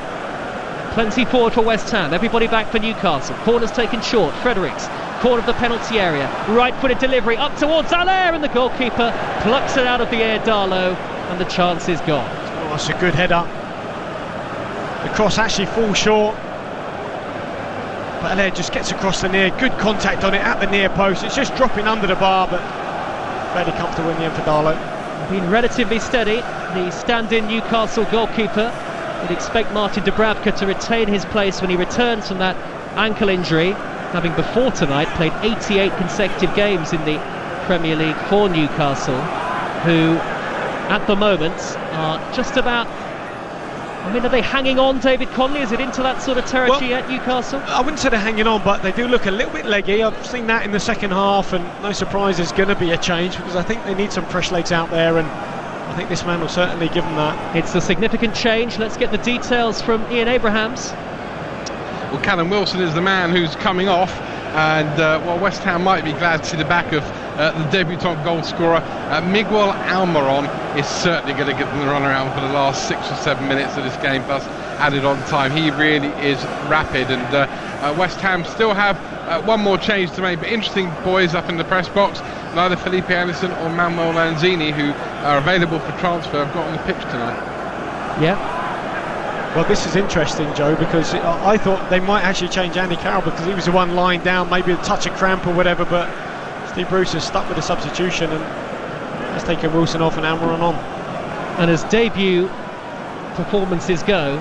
Plenty forward for West Ham, everybody back for Newcastle. Corner's taken short, Fredericks, corner of the penalty area, right-footed delivery up towards Allaire, and the goalkeeper plucks it out of the air, Darlow, and the chance is gone. Oh, that's a good header. The cross actually falls short, but Allaire just gets across the near, good contact on it at the near post. It's just dropping under the bar, but fairly comfortable in the end for Darlow. Been relatively steady, the stand-in Newcastle goalkeeper. You'd expect Martin Dubravka to retain his place when he returns from that ankle injury, having before tonight played 88 consecutive games in the Premier League for Newcastle, who at the moment are just about, I mean, are they hanging on, David Connolly? Is it into that sort of territory yet, Newcastle? I wouldn't say they're hanging on, but they do look a little bit leggy. I've seen that in the second half, and no surprise there's going to be a change, because I think they need some fresh legs out there, and I think this man will certainly give them that. It's a significant change. Let's get the details from Ian Abrahams. Well, Callum Wilson is the man who's coming off, and well, West Ham might be glad to see the back of the debutant goal scorer. Miguel Almiron is certainly going to give them the runaround for the last 6 or 7 minutes of this game, plus added on time. He really is rapid, and West Ham still have one more change to make, but interesting, boys, up in the press box. neither Felipe Anderson or Manuel Lanzini, who are available for transfer, have got on the pitch tonight. Yeah. Well, this is interesting, Joe, because I thought they might actually change Andy Carroll because he was the one lying down, maybe a touch of cramp or whatever, but Steve Bruce has stuck with the substitution and has taken Wilson off and Almiron on. And as debut performances go,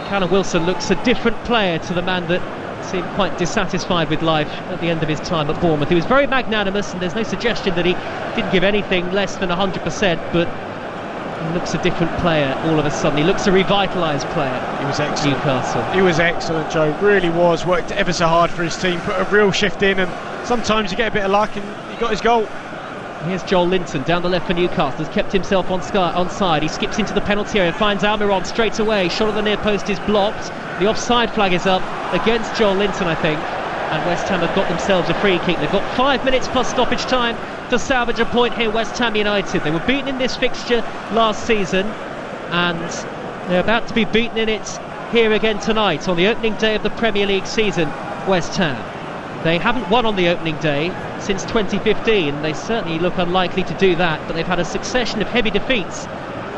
Callum Wilson looks a different player to the man that seemed quite dissatisfied with life at the end of his time at Bournemouth. He was very magnanimous, and there's no suggestion that he didn't give anything less than 100%, but he looks a different player all of a sudden. He looks a revitalised player. He was excellent. Newcastle. He was excellent, Joe. Really was. Worked ever so hard for his team. Put a real shift in, and sometimes you get a bit of luck, and he got his goal. Here's Joel Linton down the left for Newcastle. Has kept himself onside. He skips into the penalty area, finds Almiron straight away. Shot at the near post is blocked. The offside flag is up against Joel Linton, I think. And West Ham have got themselves a free kick. They've got 5 minutes plus stoppage time to salvage a point here, West Ham United. They were beaten in this fixture last season, and they're about to be beaten in it here again tonight on the opening day of the Premier League season, West Ham. They haven't won on the opening day since 2015. They certainly look unlikely to do that, but they've had a succession of heavy defeats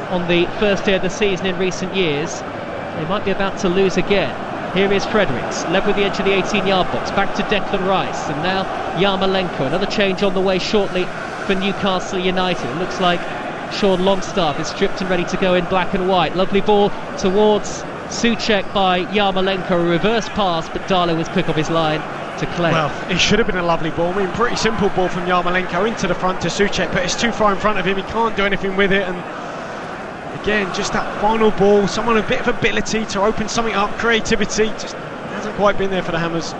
on the first day of the season in recent years. They might be about to lose again. Here is Fredericks, led with the edge of the 18-yard box, back to Declan Rice, and now Yarmolenko. Another change on the way shortly for Newcastle United. It looks like Sean Longstaff is stripped and ready to go in black and white. Lovely ball towards Souček by Yarmolenko, a reverse pass, but Darlow was quick off his line to claim. Well, it should have been a lovely ball. I mean, pretty simple ball from Yarmolenko into the front to Souček, but it's too far in front of him. He can't do anything with it, and again, just that final ball, someone with a bit of ability to open something up, creativity, just hasn't quite been there for the Hammers.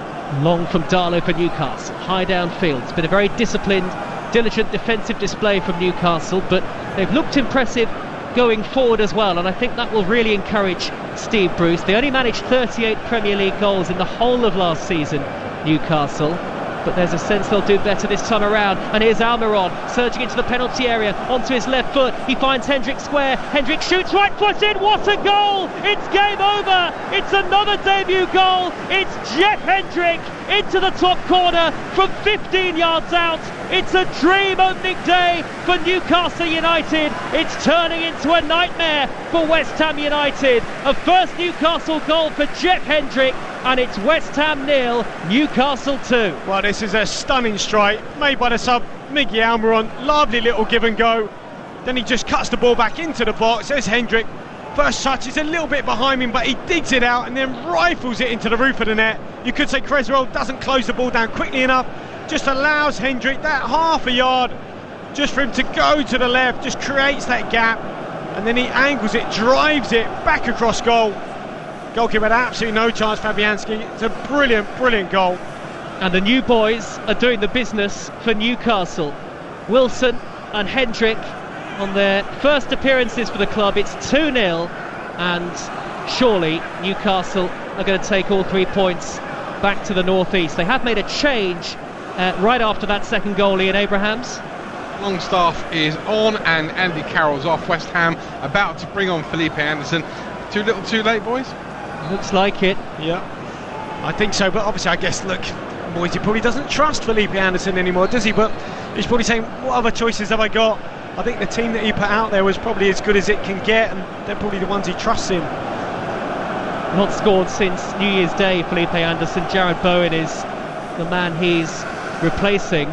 Long from Darlow for Newcastle, high downfield. It's been a very disciplined, diligent defensive display from Newcastle, but they've looked impressive going forward as well, and I think that will really encourage Steve Bruce. They only managed 38 Premier League goals in the whole of last season, Newcastle, but there's a sense they'll do better this time around. And here's Almiron surging into the penalty area, onto his left foot. He finds Hendrick square. Hendrick shoots right foot in. What a goal! It's game over. It's another debut goal. It's Jeff Hendrick into the top corner from 15 yards out. It's a dream opening day for Newcastle United. It's turning into a nightmare for West Ham United. A first Newcastle goal for Jeff Hendrick, and it's West Ham 0, Newcastle 2. Well, this is a stunning strike made by the sub Miggy Almiron. Lovely little give and go. Then he just cuts the ball back into the box. There's Hendrick. First touch is a little bit behind him, but he digs it out and then rifles it into the roof of the net. You could say Creswell doesn't close the ball down quickly enough, just allows Hendrick that half a yard just for him to go to the left, just creates that gap, and then he angles it, drives it back across goal. Goalkeeper had absolutely no chance, Fabianski. It's a brilliant, brilliant goal. And the new boys are doing the business for Newcastle. Wilson and Hendrick on their first appearances for the club. It's 2-0, and surely Newcastle are going to take all 3 points back to the northeast. They have made a change right after that second goal, Ian Abrahams. Longstaff is on and Andy Carroll's off. West Ham about to bring on Felipe Anderson. Too little too late, boys? Looks like it. Yeah, I think so, but obviously I guess, look, Moisey probably doesn't trust Felipe Anderson anymore, does he? But he's probably saying, what other choices have I got? I think the team that he put out there was probably as good as it can get, and they're probably the ones he trusts in. Not scored since New Year's Day, Felipe Anderson. Jared Bowen is the man he's replacing,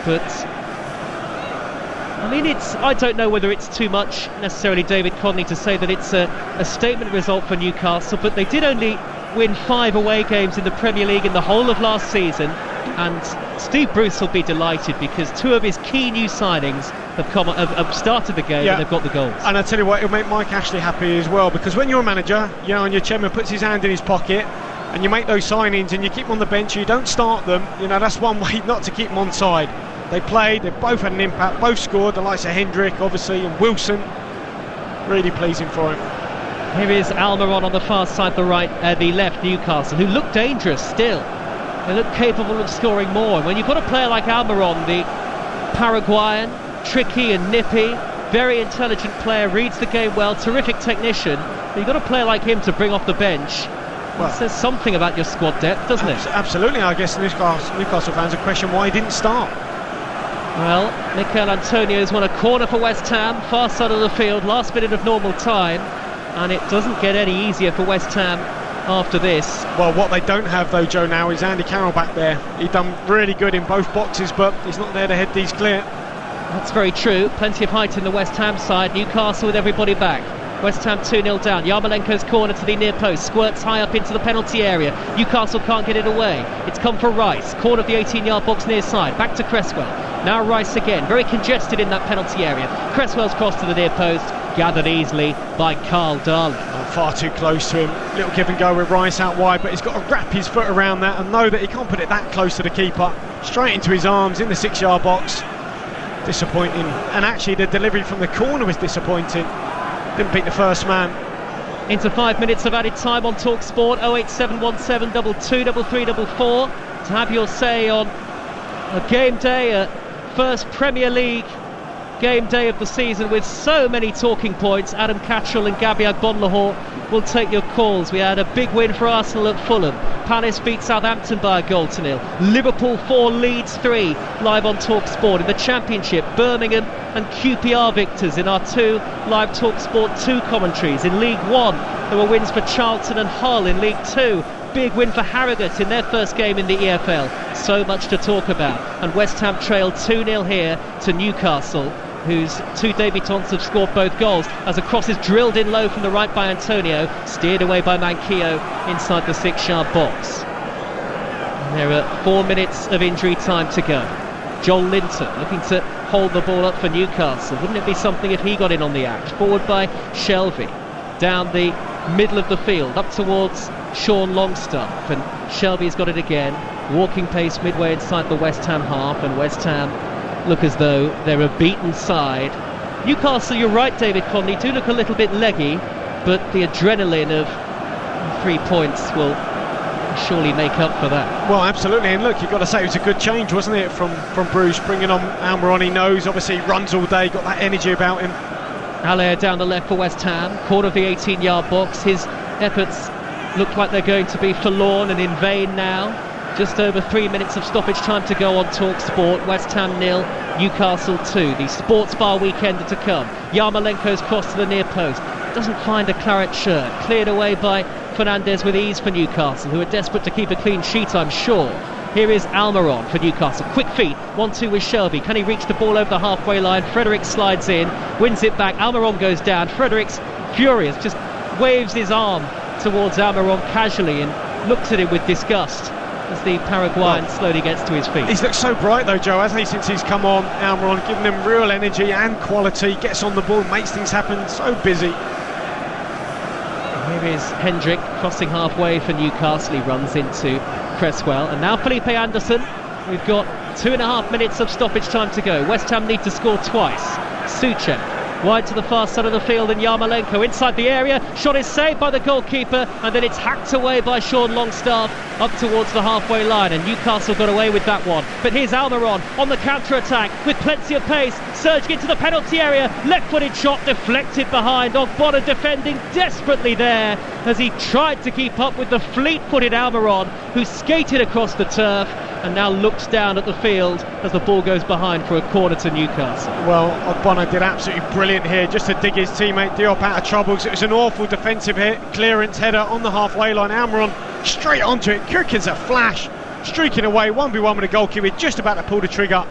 but I mean, I don't know whether it's too much necessarily, David Connolly, to say that it's a statement result for Newcastle, but they did only win 5 away games in the Premier League in the whole of last season, and Steve Bruce will be delighted because 2 of his key new signings have started the game, and they've got the goals. And I tell you what, it'll make Mike Ashley happy as well, because when you're a manager, you know, and your chairman puts his hand in his pocket and you make those signings and you keep them on the bench, you don't start them, you know, that's one way not to keep them on side. They played, they both had an impact, both scored, the likes of Hendrick obviously and Wilson. Really pleasing for him. Here is Almiron on the far side, the left, Newcastle, who look dangerous still. They look capable of scoring more, and when you've got a player like Almiron, the Paraguayan, tricky and nippy, very intelligent player, reads the game well, terrific technician, but you've got a player like him to bring off the bench. Well, it says something about your squad depth, doesn't it? Absolutely. I guess Newcastle fans are questioning why he didn't start. Well, Mikel Antonio's won a corner for West Ham, far side of the field, last minute of normal time, and it doesn't get any easier for West Ham after this. Well, what they don't have though, Joe, now is Andy Carroll back there. He's done really good in both boxes, but he's not there to head these clear. That's very true. Plenty of height in the West Ham side. Newcastle with everybody back. West Ham 2-0 down. Yarmolenko's corner to the near post. Squirts high up into the penalty area. Newcastle can't get it away. It's come for Rice. Corner of the 18-yard box near side. Back to Cresswell. Now Rice again. Very congested in that penalty area. Cresswell's cross to the near post. Gathered easily by Carl Darling. Far too close to him. Little give and go with Rice out wide, but he's got to wrap his foot around that and know that he can't put it that close to the keeper. Straight into his arms in the 6-yard box. Disappointing. And actually the delivery from the corner was disappointing. Didn't beat the first man. Into 5 minutes of added time on Talk Sport. 08717 223344 to have your say on a game day, a first Premier League game day of the season with so many talking points. Adam Cattrall and Gabby Agbonlahor will take your calls. We had a big win for Arsenal at Fulham. Palace beat Southampton by a goal to nil. Liverpool 4, Leeds 3, live on Talk Sport. In the Championship, Birmingham and QPR victors in our 2 live Talk Sport 2 commentaries. In League 1, there were wins for Charlton and Hull. In League 2, big win for Harrogate in their first game in the EFL. So much to talk about. And West Ham trailed 2-0 here to Newcastle, whose 2 debutants have scored both goals, as a cross is drilled in low from the right by Antonio, steered away by Manquillo inside the 6-yard box. And there are 4 minutes of injury time to go. Joel Linton looking to hold the ball up for Newcastle. Wouldn't it be something if he got in on the act? Forward by Shelvey, down the middle of the field, up towards Sean Longstaff, and Shelvey's got it again. Walking pace midway inside the West Ham half, and West Ham look as though they're a beaten side. Newcastle, you're right, David Conley, do look a little bit leggy, but the adrenaline of 3 points will surely make up for that. Well, absolutely, and look, you've got to say it was a good change, wasn't it, from Bruce, bringing on Almiron. He knows, obviously he runs all day, got that energy about him. Allaire down the left for West Ham, corner of the 18-yard box. His efforts look like they're going to be forlorn and in vain now. Just over 3 minutes of stoppage time to go on Talk Sport. West Ham 0, Newcastle 2. The sports bar weekender to come. Yarmolenko's cross to the near post. Doesn't find a claret shirt. Cleared away by Fernandes with ease for Newcastle, who are desperate to keep a clean sheet, I'm sure. Here is Almiron for Newcastle. Quick feet. 1-2 with Shelvey. Can he reach the ball over the halfway line? Fredericks slides in, wins it back. Almiron goes down. Fredericks, furious, just waves his arm towards Almiron casually and looks at him with disgust as the Paraguayan slowly gets to his feet. He's looked so bright though, Joe, hasn't he, since he's come on? Almiron giving him real energy and quality, gets on the ball, makes things happen, so busy. Here is Hendrick crossing halfway for Newcastle. He runs into Cresswell, and now Felipe Anderson. We've got 2.5 minutes of stoppage time to go. West Ham need to score twice. Souček wide to the far side of the field, and Yarmolenko inside the area. Shot is saved by the goalkeeper, and then it's hacked away by Sean Longstaff up towards the halfway line, and Newcastle got away with that one. But here's Almiron on the counter-attack with plenty of pace, surging into the penalty area. Left-footed shot deflected behind. Ogbonna defending desperately there as he tried to keep up with the fleet-footed Almiron, who skated across the turf and now looks down at the field as the ball goes behind for a corner to Newcastle. Well, Ogbonna did absolutely brilliant here just to dig his teammate Diop out of troubles. It was an awful defensive hit, clearance header on the halfway line. Almiron straight onto it. Kirkin's a flash, streaking away 1v1 with the goalkeeper, just about to pull the trigger,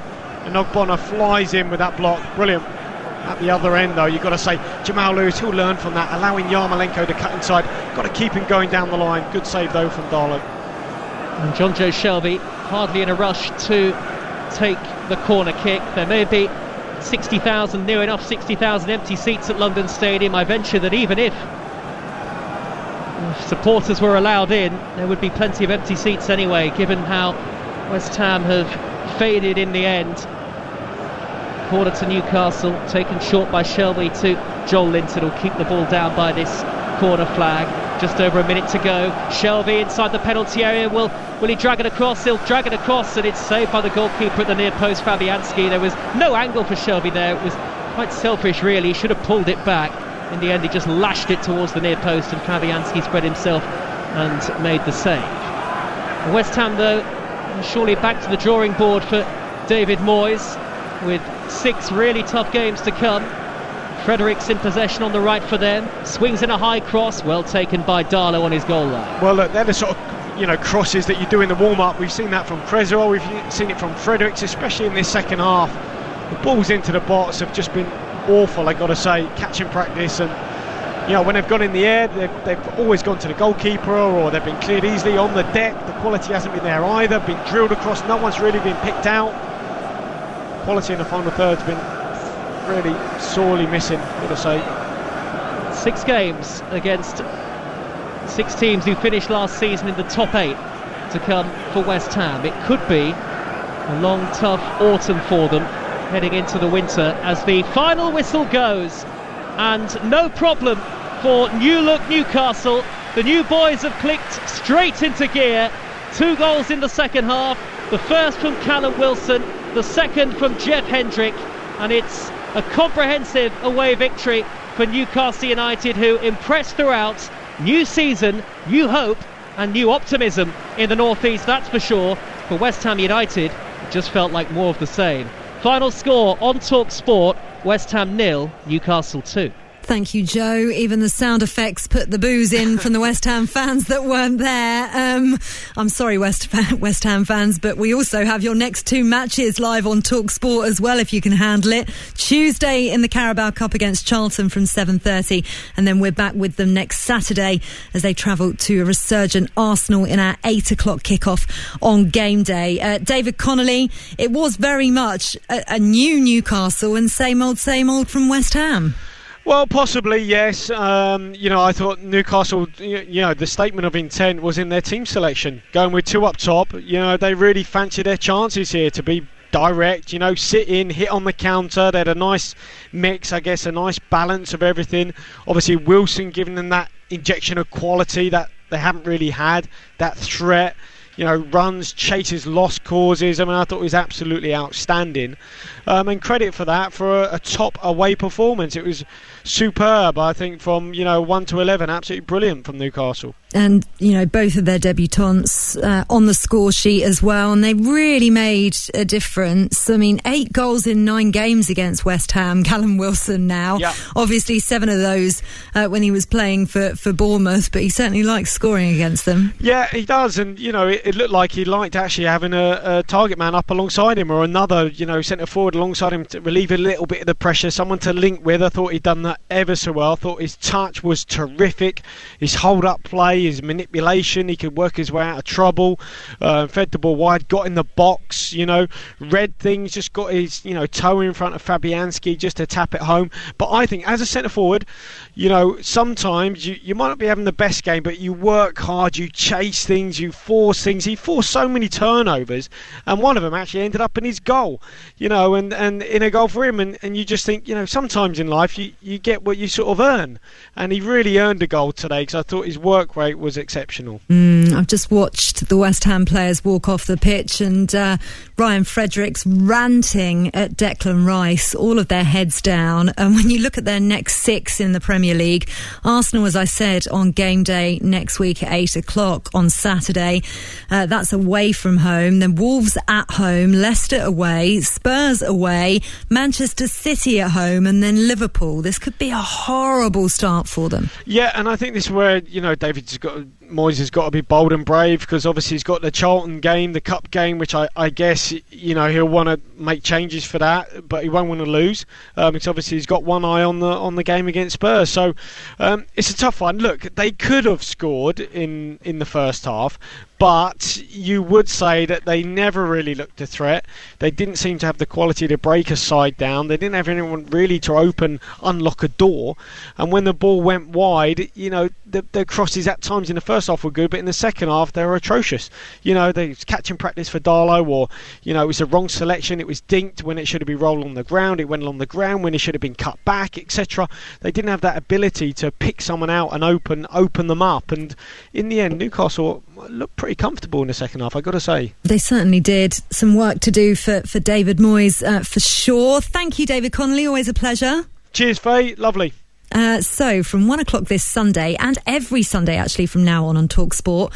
and Ogbonna flies in with that block. Brilliant. At the other end though, you've got to say Jamal Lewis, he'll learn from that, allowing Yarmolenko to cut inside. Got to keep him going down the line. Good save though from Darlow. And John Joe Shelvey hardly in a rush to take the corner kick. There may be 60,000, near enough 60,000 empty seats at London Stadium. I venture that even if supporters were allowed in, there would be plenty of empty seats anyway, given how West Ham have faded in the end. Corner to Newcastle, taken short by Shelvey to Joel Linton, who'll keep the ball down by this corner flag. Just over a minute to go. Shelvey inside the penalty area. Will he drag it across? He'll drag it across, and it's saved by the goalkeeper at the near post, Fabianski. There was no angle for Shelvey there. It was quite selfish, really. He should have pulled it back. In the end, he just lashed it towards the near post, and Fabianski spread himself and made the save. West Ham, though, surely back to the drawing board for David Moyes. with 6 really tough games to come. Fredericks in possession on the right for them. Swings in a high cross, well taken by Darlow on his goal line. Well, look, they're the sort of crosses that you do in the warm-up. We've seen that from Creswell, we've seen it from Fredericks, especially in this second half. The balls into the box have just been awful, I got to say, catching practice. And when they've gone in the air, they've always gone to the goalkeeper, or they've been cleared easily on the deck. The quality hasn't been there either. Been drilled across, no one's really been picked out. Quality in the final third's been really sorely missing, got to say. 6 games against 6 teams who finished last season in the top 8 to come for West Ham. It could be a long, tough autumn for them heading into the winter as the final whistle goes. And no problem for new look Newcastle. The new boys have clicked straight into gear. 2 goals in the second half. The first from Callum Wilson, the second from Jeff Hendrick, and it's a comprehensive away victory for Newcastle United, who impressed throughout. New season, new hope and new optimism in the North East, that's for sure. For West Ham United, it just felt like more of the same. Final score on Talk Sport: West Ham 0, Newcastle 2. Thank you, Joe. Even the sound effects put the boos in from the West Ham fans that weren't there. I'm sorry, West Ham fans, but we also have your next 2 matches live on Talk Sport as well, if you can handle it. Tuesday in the Carabao Cup against Charlton from 7:30, and then we're back with them next Saturday as they travel to a resurgent Arsenal in our 8 o'clock kickoff on game day. David Connolly, it was very much a new Newcastle and same old from West Ham. Well, possibly, yes. I thought Newcastle, the statement of intent was in their team selection. Going with 2 up top, they really fancy their chances here to be direct, sit in, hit on the counter. They had a nice mix, I guess, a nice balance of everything. Obviously, Wilson giving them that injection of quality that they haven't really had, that threat. Runs, chases, lost causes. I thought it was absolutely outstanding. And credit for that, for a top away performance. It was superb, I think, from 1 to 11. Absolutely brilliant from Newcastle. And, both of their debutants on the score sheet as well. And they really made a difference. 8 goals in 9 games against West Ham. Callum Wilson now. Yeah. Obviously, 7 of those when he was playing for Bournemouth. But he certainly likes scoring against them. Yeah, he does. And, it looked like he liked actually having a target man up alongside him, or another, centre forward alongside him to relieve a little bit of the pressure. Someone to link with. I thought he'd done that ever so well. I thought his touch was terrific. His hold-up play, his manipulation, he could work his way out of trouble, fed the ball wide, got in the box, read things, just got his toe in front of Fabianski just to tap it home. But I think as a centre forward, sometimes you might not be having the best game, but you work hard, you chase things, you force things. He forced so many turnovers, and one of them actually ended up in his goal, and in a goal for him, and you just think, sometimes in life you get what you sort of earn, and he really earned a goal today, because I thought his work rate was exceptional. I've just watched the West Ham players walk off the pitch, and Ryan Fredericks ranting at Declan Rice, all of their heads down. And when you look at their next 6 in the Premier League, Arsenal, as I said, on game day next week at 8 o'clock on Saturday. That's away from home. Then Wolves at home, Leicester away, Spurs away, Manchester City at home, and then Liverpool. This could be a horrible start for them. Yeah, and I think this is where, Moyes has got to be bold and brave, because obviously he's got the Charlton game, the Cup game, which I guess, he'll want to make changes for that, but he won't want to lose, because obviously he's got one eye on the game against Spurs. So it's a tough one. Look, they could have scored in the first half, but you would say that they never really looked a threat. They didn't seem to have the quality to break a side down. They didn't have anyone really to unlock a door. And when the ball went wide, the crosses at times in the first half were good, but in the second half they were atrocious. They was catching practice for Darlow, or it was the wrong selection. It was dinked when it should have been rolled on the ground. It went along the ground when it should have been cut back, etc. They didn't have that ability to pick someone out and open them up. And in the end, Newcastle looked pretty comfortable in the second half, I got to say. They certainly did. Some work to do for David Moyes for sure. Thank you, David Connolly. Always a pleasure. Cheers, Faye. Lovely. So from 1 o'clock this Sunday, and every Sunday actually from now on TalkSport,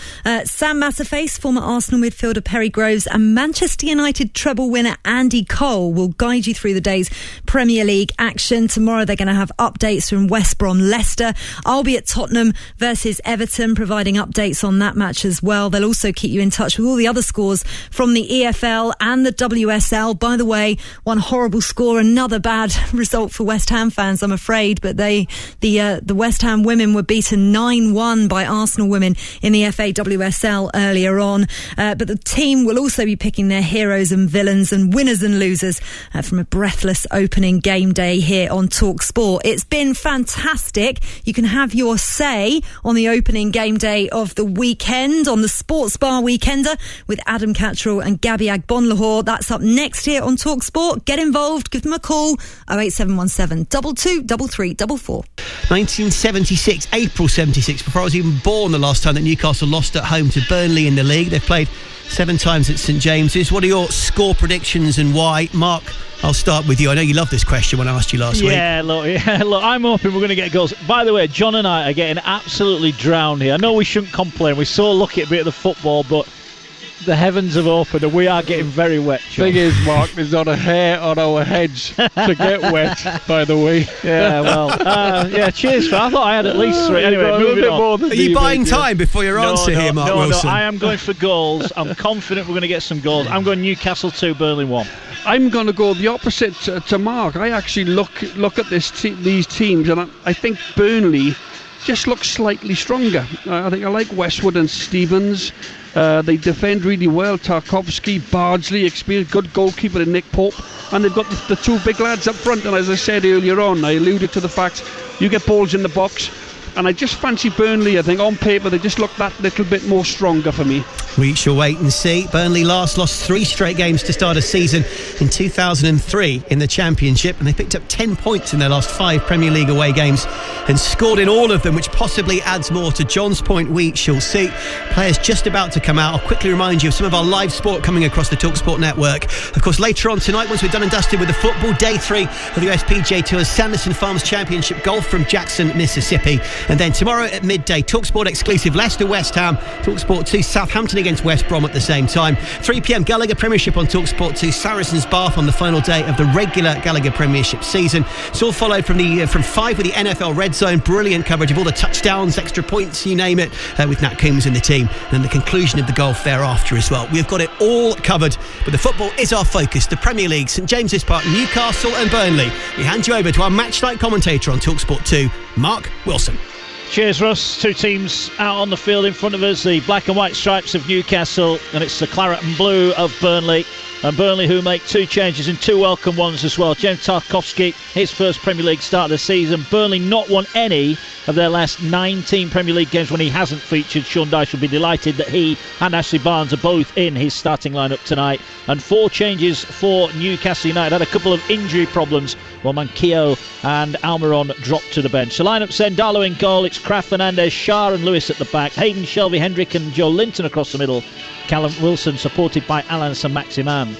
Sam Matterface, former Arsenal midfielder Perry Groves, and Manchester United treble winner Andy Cole will guide you through the day's Premier League action. Tomorrow they're going to have updates from West Brom Leicester. I'll be at Tottenham versus Everton, providing updates on that match as well. They'll also keep you in touch with all the other scores from the EFL and the WSL. By the way, one horrible score, another bad result for West Ham fans, I'm afraid, but the West Ham women were beaten 9-1 by Arsenal women in the FA WSL earlier on. But the team will also be picking their heroes and villains and winners and losers from a breathless opening game day here on TalkSport. It's been fantastic. You can have your say on the opening game day of the weekend on the Sports Bar Weekender with Adam Cattrall and Gabby Agbonlahor. That's up next here on TalkSport. Get involved. Give them a call. 08717 223344. 1976, April 76, before I was even born, the last time that Newcastle lost at home to Burnley in the league. They've played 7 times at St James's. What are your score predictions and why? Mark, I'll start with you. I know you loved this question when I asked you last week. Look, I'm hoping we're going to get goals. By the way, John and I are getting absolutely drowned here. I know we shouldn't complain. We're so lucky a bit of the football, but the heavens have opened and we are getting very wet, John. Thing is, Mark, there's not a hair on our heads to get wet, by the way. Yeah, well, cheers for. I thought I had at least 3. Anyway, moving on. Are you buying time before your answer here, Mark Wilson? No, I am going for goals. I'm confident we're going to get some goals. I'm going Newcastle 2, Burnley 1. I'm going to go the opposite to Mark. I actually look at these teams, and I think Burnley just looks slightly stronger. I think I like Westwood and Stevens. They defend really well. Tarkowski, Bardsley, experienced, good goalkeeper in Nick Pope, and they've got the 2 big lads up front. And as I said earlier on, I alluded to the fact you get balls in the box, and I just fancy Burnley. I think on paper they just look that little bit more stronger for me. We shall wait and see. Burnley last lost 3 straight games to start a season in 2003 in the Championship, and they picked up 10 points in their last 5 Premier League away games and scored in all of them, which possibly adds more to John's point. We shall see. Players just about to come out. I'll quickly remind you of some of our live sport coming across the TalkSport network. Of course, later on tonight, once we're done and dusted with the football, day 3 of the USPGA Tour's Sanderson Farms Championship Golf from Jackson, Mississippi. And then tomorrow at midday, TalkSport exclusive Leicester West Ham, TalkSport 2 Southampton against West Brom at the same time. 3 p.m. Gallagher Premiership on TalkSport 2 Saracens Bath on the final day of the regular Gallagher Premiership season. It's all followed from 5 with the NFL Red Zone. Brilliant coverage of all the touchdowns, extra points, you name it, with Nat Coombs and the team. And then the conclusion of the golf thereafter as well. We've got it all covered, but the football is our focus. The Premier League, St James's Park, Newcastle and Burnley. We hand you over to our match night commentator on TalkSport 2, Mark Wilson. Cheers, Russ. 2 teams out on the field in front of us, the black and white stripes of Newcastle, and it's the claret and blue of Burnley. And Burnley, who make 2 changes and 2 welcome ones as well. James Tarkowski, his first Premier League start of the season. Burnley not won any of their last 19 Premier League games when he hasn't featured. Sean Dyche will be delighted that he and Ashley Barnes are both in his starting lineup tonight. And 4 changes for Newcastle United. Had a couple of injury problems while Manquillo and Almiron dropped to the bench. The lineup send Darlow in goal. It's Kraft, Fernandez, Shah and Lewis at the back. Hayden, Shelby, Hendrick and Joe Linton across the middle. Callum Wilson supported by Alan Saint-Maximin.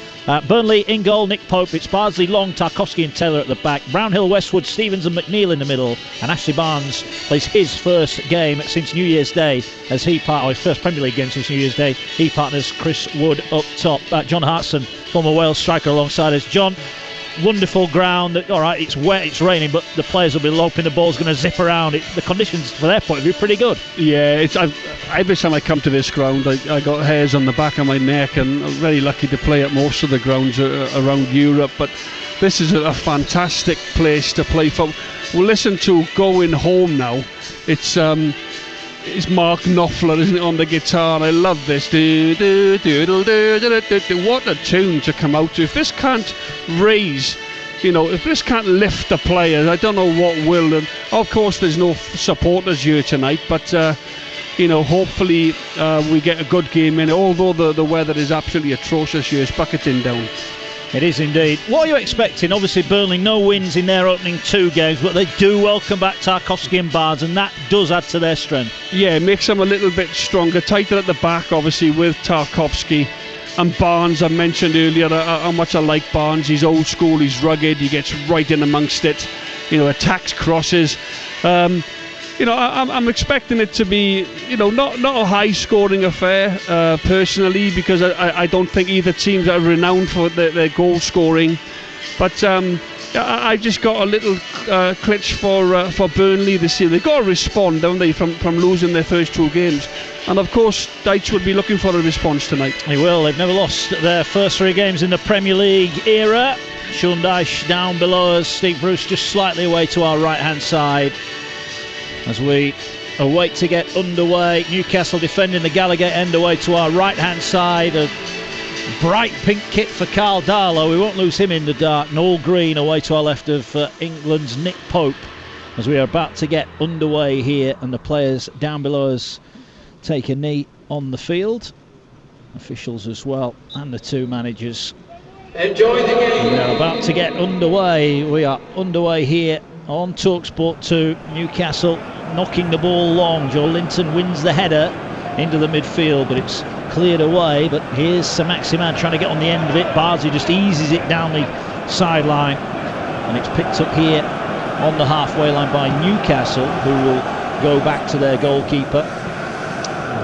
Burnley in goal, Nick Pope. It's Bardsley, Long, Tarkowski and Taylor at the back. Brownhill, Westwood, Stevens and McNeil in the middle. And Ashley Barnes plays his first game since New Year's Day as his first Premier League game since New Year's Day. He partners Chris Wood up top. John Hartson, former Wales striker, alongside us. John, wonderful ground. All right, it's wet, it's raining, but the players will be loping. The ball's going to zip around. The conditions, from their point of view, are pretty good. Yeah, every time I come to this ground, I got hairs on the back of my neck, and I'm very lucky to play at most of the grounds around Europe. But this is a fantastic place to play for. We'll listen to Going Home now. It's Mark Knopfler, isn't it, on the guitar? I love this. What a tune to come out to. If this can't raise, if this can't lift the players, I don't know what will. And of course, there's no supporters here tonight, but hopefully we get a good game in. Although the weather is absolutely atrocious here, it's bucketing down. It is indeed. What are you expecting? Obviously, Burnley, no wins in their opening 2 games, but they do welcome back Tarkowski and Barnes, and that does add to their strength. Yeah, it makes them a little bit stronger, tighter at the back, obviously, with Tarkowski. And Barnes, I mentioned earlier how much I like Barnes. He's old school, he's rugged, he gets right in amongst it. attacks, crosses. I'm expecting it to be, not a high-scoring affair personally, because I don't think either teams are renowned for their goal scoring. But I just got a little clutch for Burnley this year. They've got to respond, don't they, from losing their first 2 games. And of course, Dyche will be looking for a response tonight. They will. They've never lost their first 3 games in the Premier League era. Sean Dyche down below us. Steve Bruce just slightly away to our right-hand side as we await to get underway. Newcastle defending the Gallagher end away to our right-hand side. A bright pink kit for Carl Darlow. We won't lose him in the dark. Noel Green away to our left of England's Nick Pope as we are about to get underway here, and the players down below us take a knee on the field. Officials as well, and the 2 managers. Enjoy the game. We are about to get underway. We are underway here on TalkSport 2. Newcastle knocking the ball long. Joe Linton wins the header into the midfield, but it's cleared away. But here's Sir Maximan trying to get on the end of it. Bardsley just eases it down the sideline, and it's picked up here on the halfway line by Newcastle, who will go back to their goalkeeper.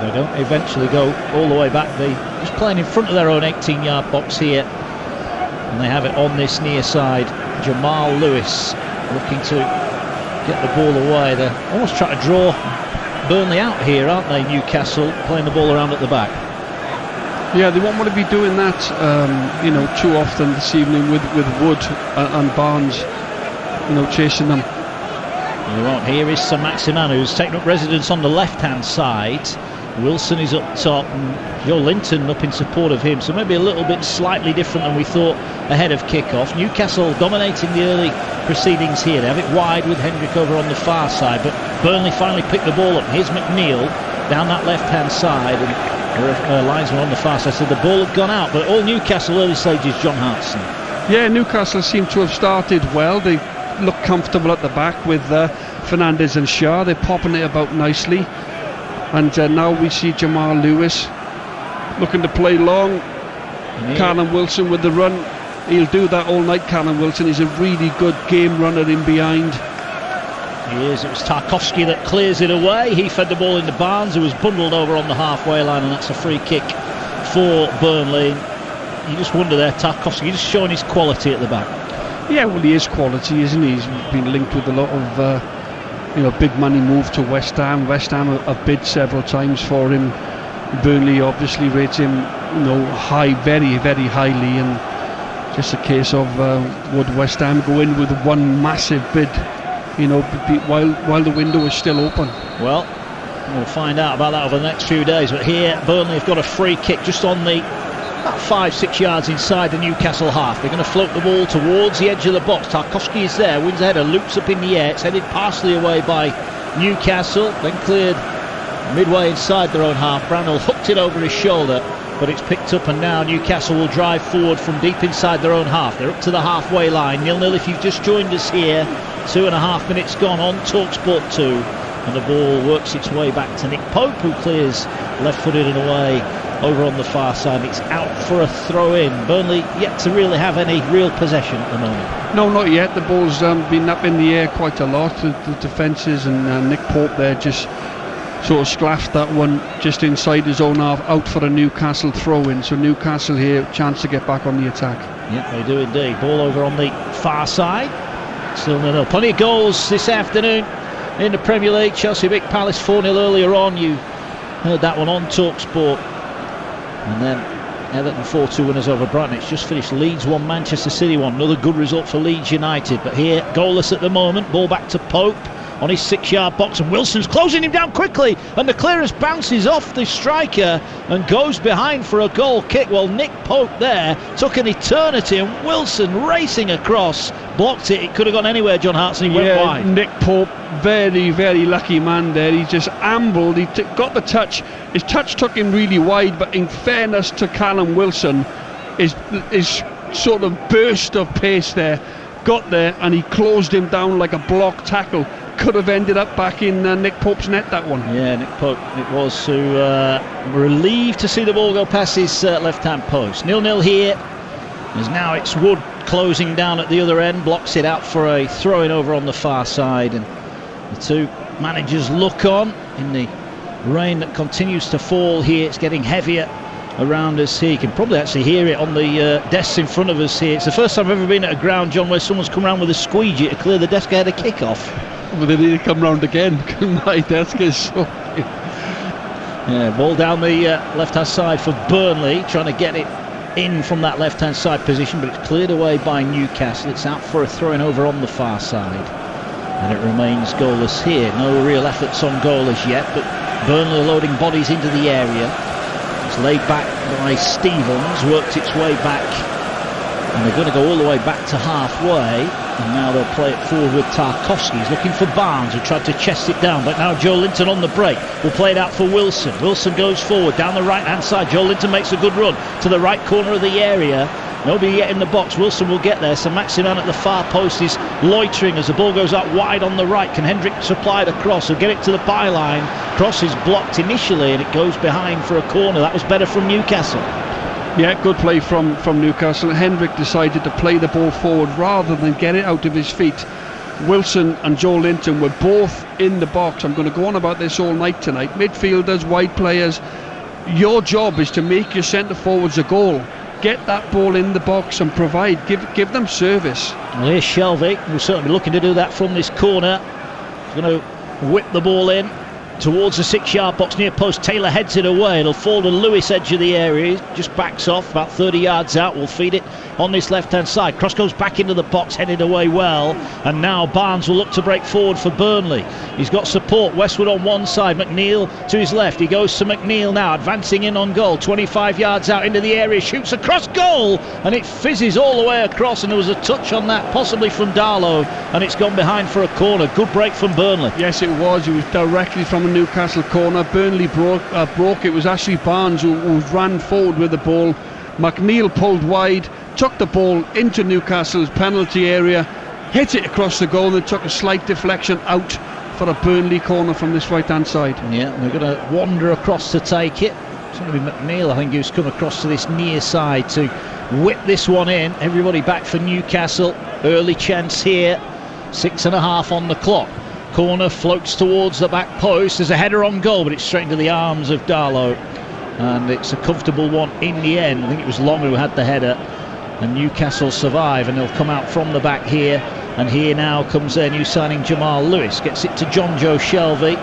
They don't eventually go all the way back. They're just playing in front of their own 18-yard box here, and they have it on this near side. Jamal Lewis looking to get the ball away. They're almost trying to draw Burnley out here, aren't they? Newcastle playing the ball around at the back. Yeah, they won't want to be doing that, too often this evening with Wood and Barnes, chasing them. You won't. Here is Sir Maximan, who's taken up residence on the left-hand side. Wilson is up top, and Joe Linton up in support of him, so maybe a little bit slightly different than we thought ahead of kick-off. Newcastle dominating the early proceedings here. They have it wide with Hendrick over on the far side, but Burnley finally picked the ball up. Here's McNeil down that left-hand side, and linesman on the far side said the ball had gone out, but all Newcastle early stages, John Hartson. Yeah, Newcastle seem to have started well. They look comfortable at the back with Fernandes and Shah. They're popping it about nicely. And now we see Jamal Lewis looking to play long. Callum Wilson with the run. He'll do that all night, Callum Wilson. He's a really good game runner in behind. He is. It was Tarkowski that clears it away. He fed the ball into Barnes, who was bundled over on the halfway line, and that's a free kick for Burnley. You just wonder there, Tarkowski just showing his quality at the back. Yeah, well, he is quality, isn't he? He's been linked with a lot of big money move to West Ham. West Ham have bid several times for him. Burnley obviously rates him, high, very, very highly, and just a case of would West Ham go in with one massive bid, while the window is still open. Well, we'll find out about that over the next few days. But here, Burnley have got a free kick just on the about 5-6 yards inside the Newcastle half. They're going to float the ball towards the edge of the box. Tarkowski is there, wins the header, loops up in the air. It's headed partially away by Newcastle, then cleared midway inside their own half. Brownhill hooked it over his shoulder, but it's picked up, and now Newcastle will drive forward from deep inside their own half. They're up to the halfway line. 0-0 if you've just joined us here. 2.5 minutes gone on TalkSport 2, and the ball works its way back to Nick Pope, who clears left-footed and away over on the far side. It's out for a throw-in. Burnley yet to really have any real possession at the moment. No, not yet. The ball's been up in the air quite a lot. The defences and Nick Pope there just sort of sclaffed that one just inside his own half, out for a Newcastle throw-in. So Newcastle here, chance to get back on the attack. Yeah, they do indeed. Ball over on the far side. Still 0-0. Plenty of goals this afternoon in the Premier League. Chelsea beat Palace 4-0 earlier on. You heard that one on TalkSport. And then Everton 4-2 winners over Brighton. It's just finished. Leeds 1, Manchester City 1. Another good result for Leeds United. But here, goalless at the moment. Ball back to Pope on his 6-yard box, and Wilson's closing him down quickly, and the clearance bounces off the striker and goes behind for a goal kick. Well, Nick Pope there took an eternity, and Wilson racing across blocked it. It could have gone anywhere, John Hartson. He went wide. Nick Pope, very, very lucky man there. He just ambled. He got the touch. His touch took him really wide, but in fairness to Callum Wilson, his sort of burst of pace there got there, and he closed him down like a block tackle. Could have ended up back in Nick Pope's net, that one. Yeah, Nick Pope it was, who relieved to see the ball go past his left-hand post. 0-0 here, as now it's Wood closing down at the other end, blocks it out for a throw-in over on the far side, and the two managers look on in the rain that continues to fall here. It's getting heavier around us here. You can probably actually hear it on the desks in front of us here. It's the first time I've ever been at a ground, John, where someone's come around with a squeegee to clear the desk ahead of kick-off. Well, they need to come round again. My desk is so... Yeah, ball down the left-hand side for Burnley, trying to get it in from that left-hand side position, but it's cleared away by Newcastle. It's out for a throw-in over on the far side, and it remains goalless here. No real efforts on goal as yet, but Burnley loading bodies into the area. It's laid back by Stevens, worked its way back, and they're going to go all the way back to halfway, and now they'll play it forward with Tarkowski. He's looking for Barnes, who tried to chest it down, but now Joe Linton on the break will play it out for Wilson. Wilson goes forward down the right hand side. Joe Linton makes a good run to the right corner of the area. Nobody yet in the box. Wilson will get there. So Maximan at the far post is loitering as the ball goes out wide on the right. Can Hendrick supply it across? He'll get it to the byline. Cross is blocked initially, and it goes behind for a corner. That was better from Newcastle. Yeah, good play from Newcastle. Hendrick decided to play the ball forward rather than get it out of his feet. Wilson and Joe Linton were both in the box. I'm going to go on about this all night tonight. Midfielders, wide players, your job is to make your centre forwards a goal. Get that ball in the box and provide. Give them service. Well, here's Shelvey. We'll certainly be looking to do that from this corner. He's going to whip the ball in towards the 6-yard box near post. Taylor heads it away. It'll fall to Lewis, edge of the area. He just backs off about 30 yards out. We'll feed it on this left-hand side. Cross goes back into the box, headed away well. And now Barnes will look to break forward for Burnley. He's got support. Westwood on one side. McNeil to his left. He goes to McNeil now, advancing in on goal. 25 yards out into the area. Shoots across goal. And it fizzes all the way across. And there was a touch on that, possibly from Darlow. And it's gone behind for a corner. Good break from Burnley. Yes, it was. It was directly from a Newcastle corner. Burnley broke. It was Ashley Barnes who ran forward with the ball. McNeil pulled wide, took the ball into Newcastle's penalty area, hit it across the goal, and took a slight deflection out for a Burnley corner from this right hand side. Yeah, they're going to wander across to take it. It's going to be McNeil, I think, who's come across to this near side to whip this one in. Everybody back for Newcastle. Early chance here. 6.5 on the clock. Corner floats towards the back post. There's a header on goal, but it's straight into the arms of Darlow, and it's a comfortable one in the end. I think it was Long who had the header, and Newcastle survive, and they'll come out from the back here. And here now comes their new signing Jamal Lewis. Gets it to John Joe Shelvey,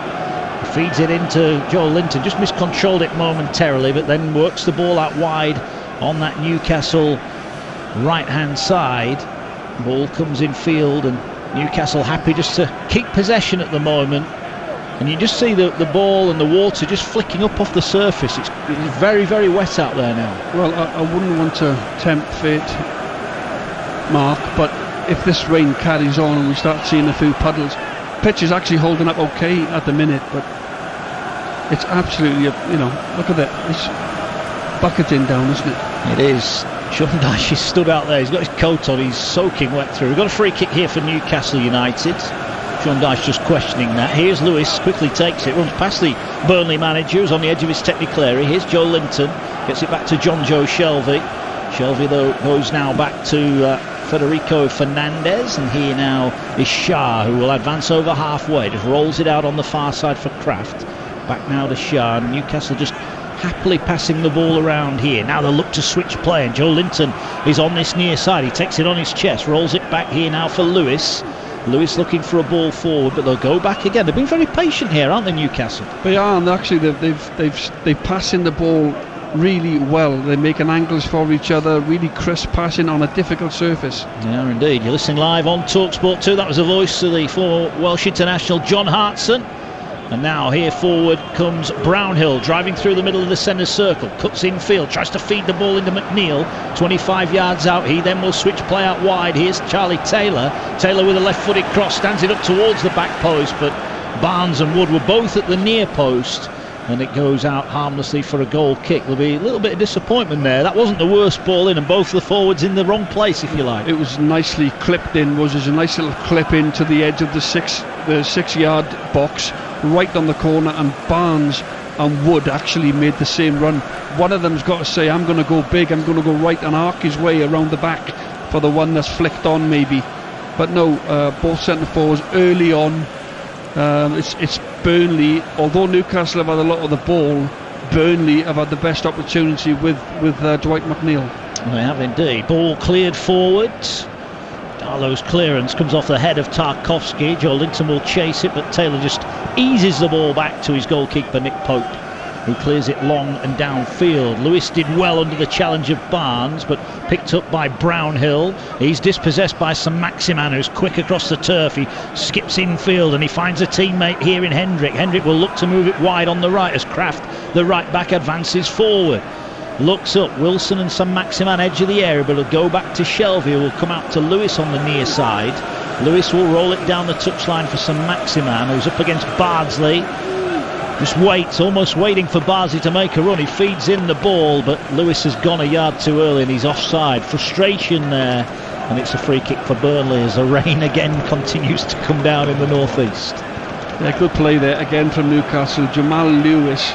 feeds it into Joel Linton. Just miscontrolled it momentarily, but then works the ball out wide on that Newcastle right hand side. Ball comes in field, and Newcastle happy just to keep possession at the moment. And you just see the ball and the water just flicking up off the surface. It's very, very wet out there now. Well, I wouldn't want to tempt fate, Mark, but if this rain carries on and we start seeing a few puddles, pitch is actually holding up okay at the minute, but it's absolutely, look at that. It's bucketing down, isn't it? It is. Sean Dyche is stood out there. He's got his coat on. He's soaking wet through. We've got a free kick here for Newcastle United. Sean Dyche just questioning that. Here's Lewis, quickly takes it, runs past the Burnley manager who's on the edge of his technical area. Here's Joe Linton, gets it back to John Joe Shelvey. Shelvey, though, goes now back to Federico Fernandez, and here now is Shah, who will advance over halfway. Just rolls it out on the far side for Kraft. Back now to Shah, and Newcastle just happily passing the ball around here. Now they'll look to switch play, and Joe Linton is on this near side. He takes it on his chest, rolls it back here now for Lewis. Lewis looking for a ball forward, but they'll go back again. They've been very patient here, aren't they, Newcastle? They are, and actually they've passing the ball really well. They're making angles for each other, really crisp passing on a difficult surface. Yeah, indeed. You're listening live on TalkSport 2. That was the voice of the former Welsh international John Hartson. And now here forward comes Brownhill, driving through the middle of the centre circle, cuts infield, tries to feed the ball into McNeil, 25 yards out. He then will switch play out wide. Here's Charlie Taylor. Taylor with a left-footed cross, stands it up towards the back post, but Barnes and Wood were both at the near post, and it goes out harmlessly for a goal kick. There'll be a little bit of disappointment there. That wasn't the worst ball in, and both the forwards in the wrong place, if you like. It was nicely clipped in. Was a nice little clip into the edge of the 6-yard box, right on the corner, and Barnes and Wood actually made the same run. One of them's got to say, I'm going to go big, I'm going to go right, and arc his way around the back. for the one that's flicked on maybe. But no, both centre forwards early on. It's Burnley. Although Newcastle have had a lot of the ball, Burnley have had the best opportunity with Dwight McNeil. They have indeed. Ball cleared forward. Darlow's clearance comes off the head of Tarkowski. Joelinton will chase it, but Taylor just eases the ball back to his goalkeeper Nick Pope, who clears it long and downfield. Lewis did well under the challenge of Barnes, but picked up by Brownhill. He's dispossessed by Saint-Maximin, who's quick across the turf. He skips infield and he finds a teammate here in Hendrick. Hendrick will look to move it wide on the right as Kraft, the right back, advances forward. Looks up, Wilson and Saint-Maximin edge of the area, but it'll go back to Shelvey, who will come out to Lewis on the near side. Lewis will roll it down the touchline for Saint-Maximin, who's up against Bardsley. Just waits, almost waiting for Bardsley to make a run. He feeds in the ball, but Lewis has gone a yard too early and he's offside. Frustration there, and it's a free kick for Burnley as the rain again continues to come down in the northeast. Yeah, good play there again from Newcastle. Jamal Lewis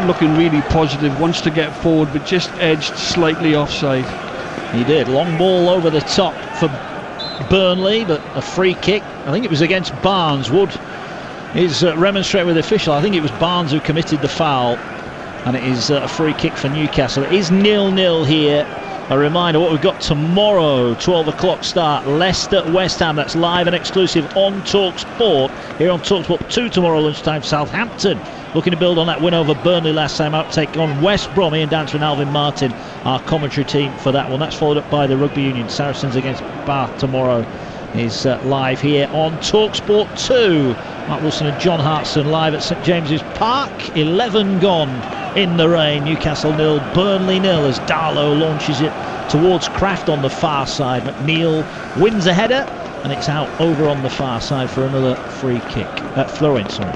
looking really positive, wants to get forward but just edged slightly offside. He did. Long ball over the top for Burnley, but a free kick. I think it was against Barnes. Wood is remonstrating with the official. I think it was Barnes who committed the foul, and it is a free kick for Newcastle. It is 0-0 here. A reminder what we've got tomorrow, 12 o'clock start, Leicester West Ham. That's live and exclusive on Talk Sport. Here on Talk Sport 2 tomorrow lunchtime. Southampton looking to build on that win over Burnley last time out, take on West Brom. Ian Dancer and Alvin Martin, our commentary team for that one. That's followed up by the Rugby Union. Saracens against Bath tomorrow is live here on Talk Sport 2. Mark Wilson and John Hartson live at St James's Park. 11 gone in the rain. Newcastle 0, Burnley 0 as Darlow launches it towards Kraft on the far side. McNeil wins a header and it's out over on the far side for another free kick. Throw-in, sorry.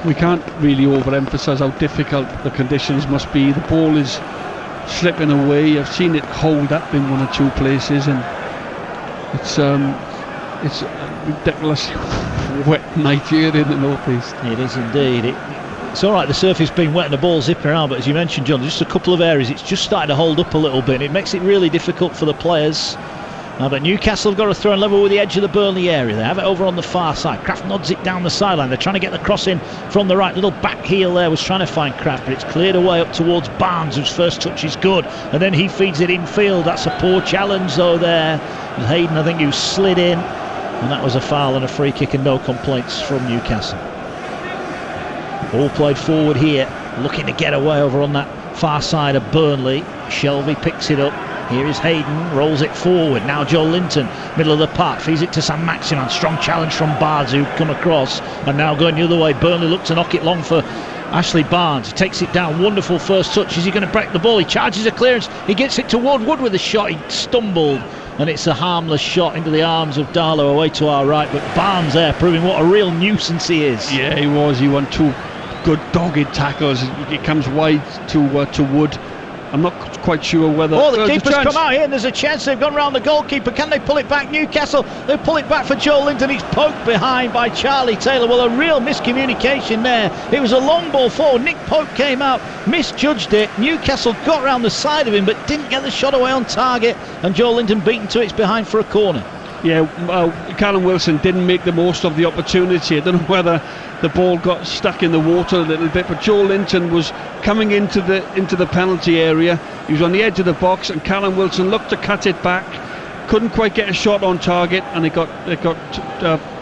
We can't really overemphasise how difficult the conditions must be. The ball is slipping away. I've seen it hold up in one or two places, and it's a ridiculously wet night here in the northeast. It is indeed. It's all right, the surface being wet and the ball zipping around, but as you mentioned, John, just a couple of areas it's just starting to hold up a little bit. It makes it really difficult for the players. But Newcastle have got to throw and level with the edge of the Burnley area. They have it over on the far side. Kraft nods it down the sideline. They're trying to get the cross in from the right. Little back heel there was trying to find Kraft, but it's cleared away up towards Barnes, whose first touch is good, and then he feeds it infield. That's a poor challenge though there. Hayden, I think, who slid in, and that was a foul and a free kick, and no complaints from Newcastle. Ball played forward here, looking to get away over on that far side of Burnley. Shelvey picks it up. Here is Hayden, rolls it forward. Now Joelinton, middle of the park, feeds it to Saint-Maximin. Strong challenge from Barnes, who come across, and now going the other way. Burnley look to knock it long for Ashley Barnes. He takes it down. Wonderful first touch. Is he going to break the ball? He charges a clearance. He gets it toward Wood with a shot. He stumbled, and it's a harmless shot into the arms of Darlow away to our right. But Barnes there proving what a real nuisance he is. Yeah, he was. He won two good dogged tackles. It comes wide to Wood. I'm not quite sure whether... Oh, the keeper's come out here and there's a chance. They've gone round the goalkeeper. Can they pull it back? Newcastle, they pull it back for Joelinton. He's poked behind by Charlie Taylor. Well, a real miscommunication there. It was a long ball forward. Nick Pope came out, misjudged it. Newcastle got round the side of him but didn't get the shot away on target, and Joelinton beaten to its behind for a corner. Yeah, Callum Wilson didn't make the most of the opportunity. I don't know whether the ball got stuck in the water a little bit, but Joelinton was coming into the penalty area. He was on the edge of the box, and Callum Wilson looked to cut it back, couldn't quite get a shot on target, and it got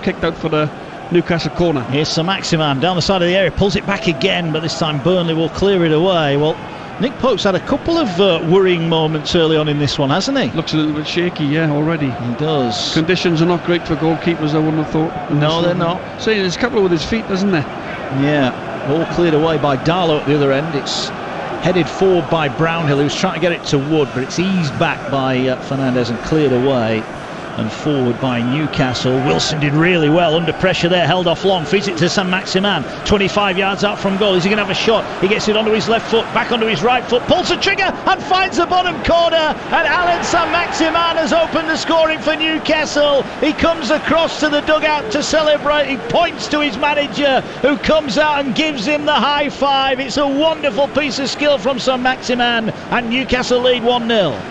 kicked out for the Newcastle corner. Here's Saint-Maximin down the side of the area, pulls it back again, but this time Burnley will clear it away. Well, Nick Pope's had a couple of worrying moments early on in this one, hasn't he? Looks a little bit shaky, yeah, already. He does. Conditions are not great for goalkeepers, I wouldn't have thought. No, they're not. See, there's a couple with his feet, doesn't there? Yeah, all cleared away by Darlow at the other end. It's headed forward by Brownhill, who's trying to get it to Wood, but it's eased back by Fernandez and cleared away. And forward by Newcastle. Wilson did really well under pressure there, held off long, feeds it to Saint-Maximin, 25 yards out from goal. Is he going to have a shot? He gets it onto his left foot, back onto his right foot, pulls the trigger and finds the bottom corner, and Alan Saint-Maximin has opened the scoring for Newcastle. He comes across to the dugout to celebrate. He points to his manager, who comes out and gives him the high five. It's a wonderful piece of skill from Saint-Maximin, and Newcastle lead 1-0.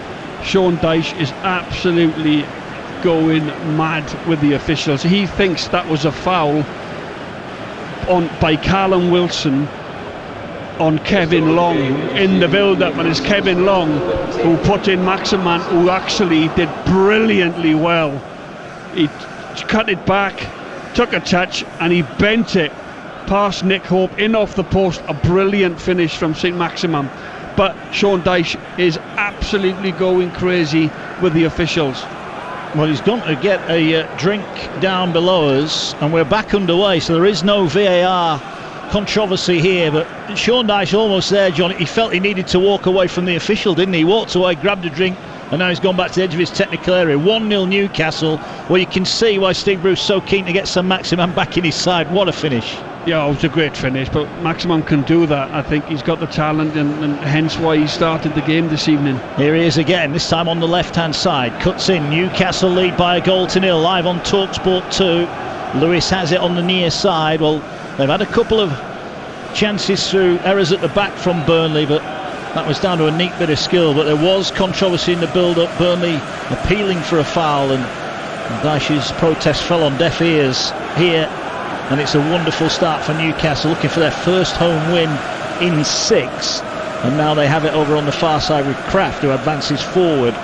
Sean Dyche is absolutely going mad with the officials. He thinks that was a foul by Callum Wilson on Kevin Long in the build-up, and it's Kevin Long who put in Maximan, who actually did brilliantly well. He cut it back, took a touch, and he bent it past Nick Hope in off the post. A brilliant finish from St Maximin. But Sean Dyche is absolutely going crazy with the officials. Well, he's gone to get a drink down below us, and we're back underway, so there is no VAR controversy here. But Sean Dyche almost there, John. He felt he needed to walk away from the official, didn't he? He walked away, grabbed a drink, and now he's gone back to the edge of his technical area. 1-0 Newcastle. Well, you can see why Steve Bruce is so keen to get St Maximin back in his side. What a finish. Yeah, it was a great finish, but Maximin can do that. I think he's got the talent, and hence why he started the game this evening. Here he is again, this time on the left-hand side. Cuts in, Newcastle lead by 1-0, live on TalkSport 2. Lewis has it on the near side. Well, they've had a couple of chances through errors at the back from Burnley, but that was down to a neat bit of skill. But there was controversy in the build-up, Burnley appealing for a foul, and Dyche's protest fell on deaf ears here. And it's a wonderful start for Newcastle, looking for their first home win in 6. And now they have it over on the far side with Kraft, who advances forward.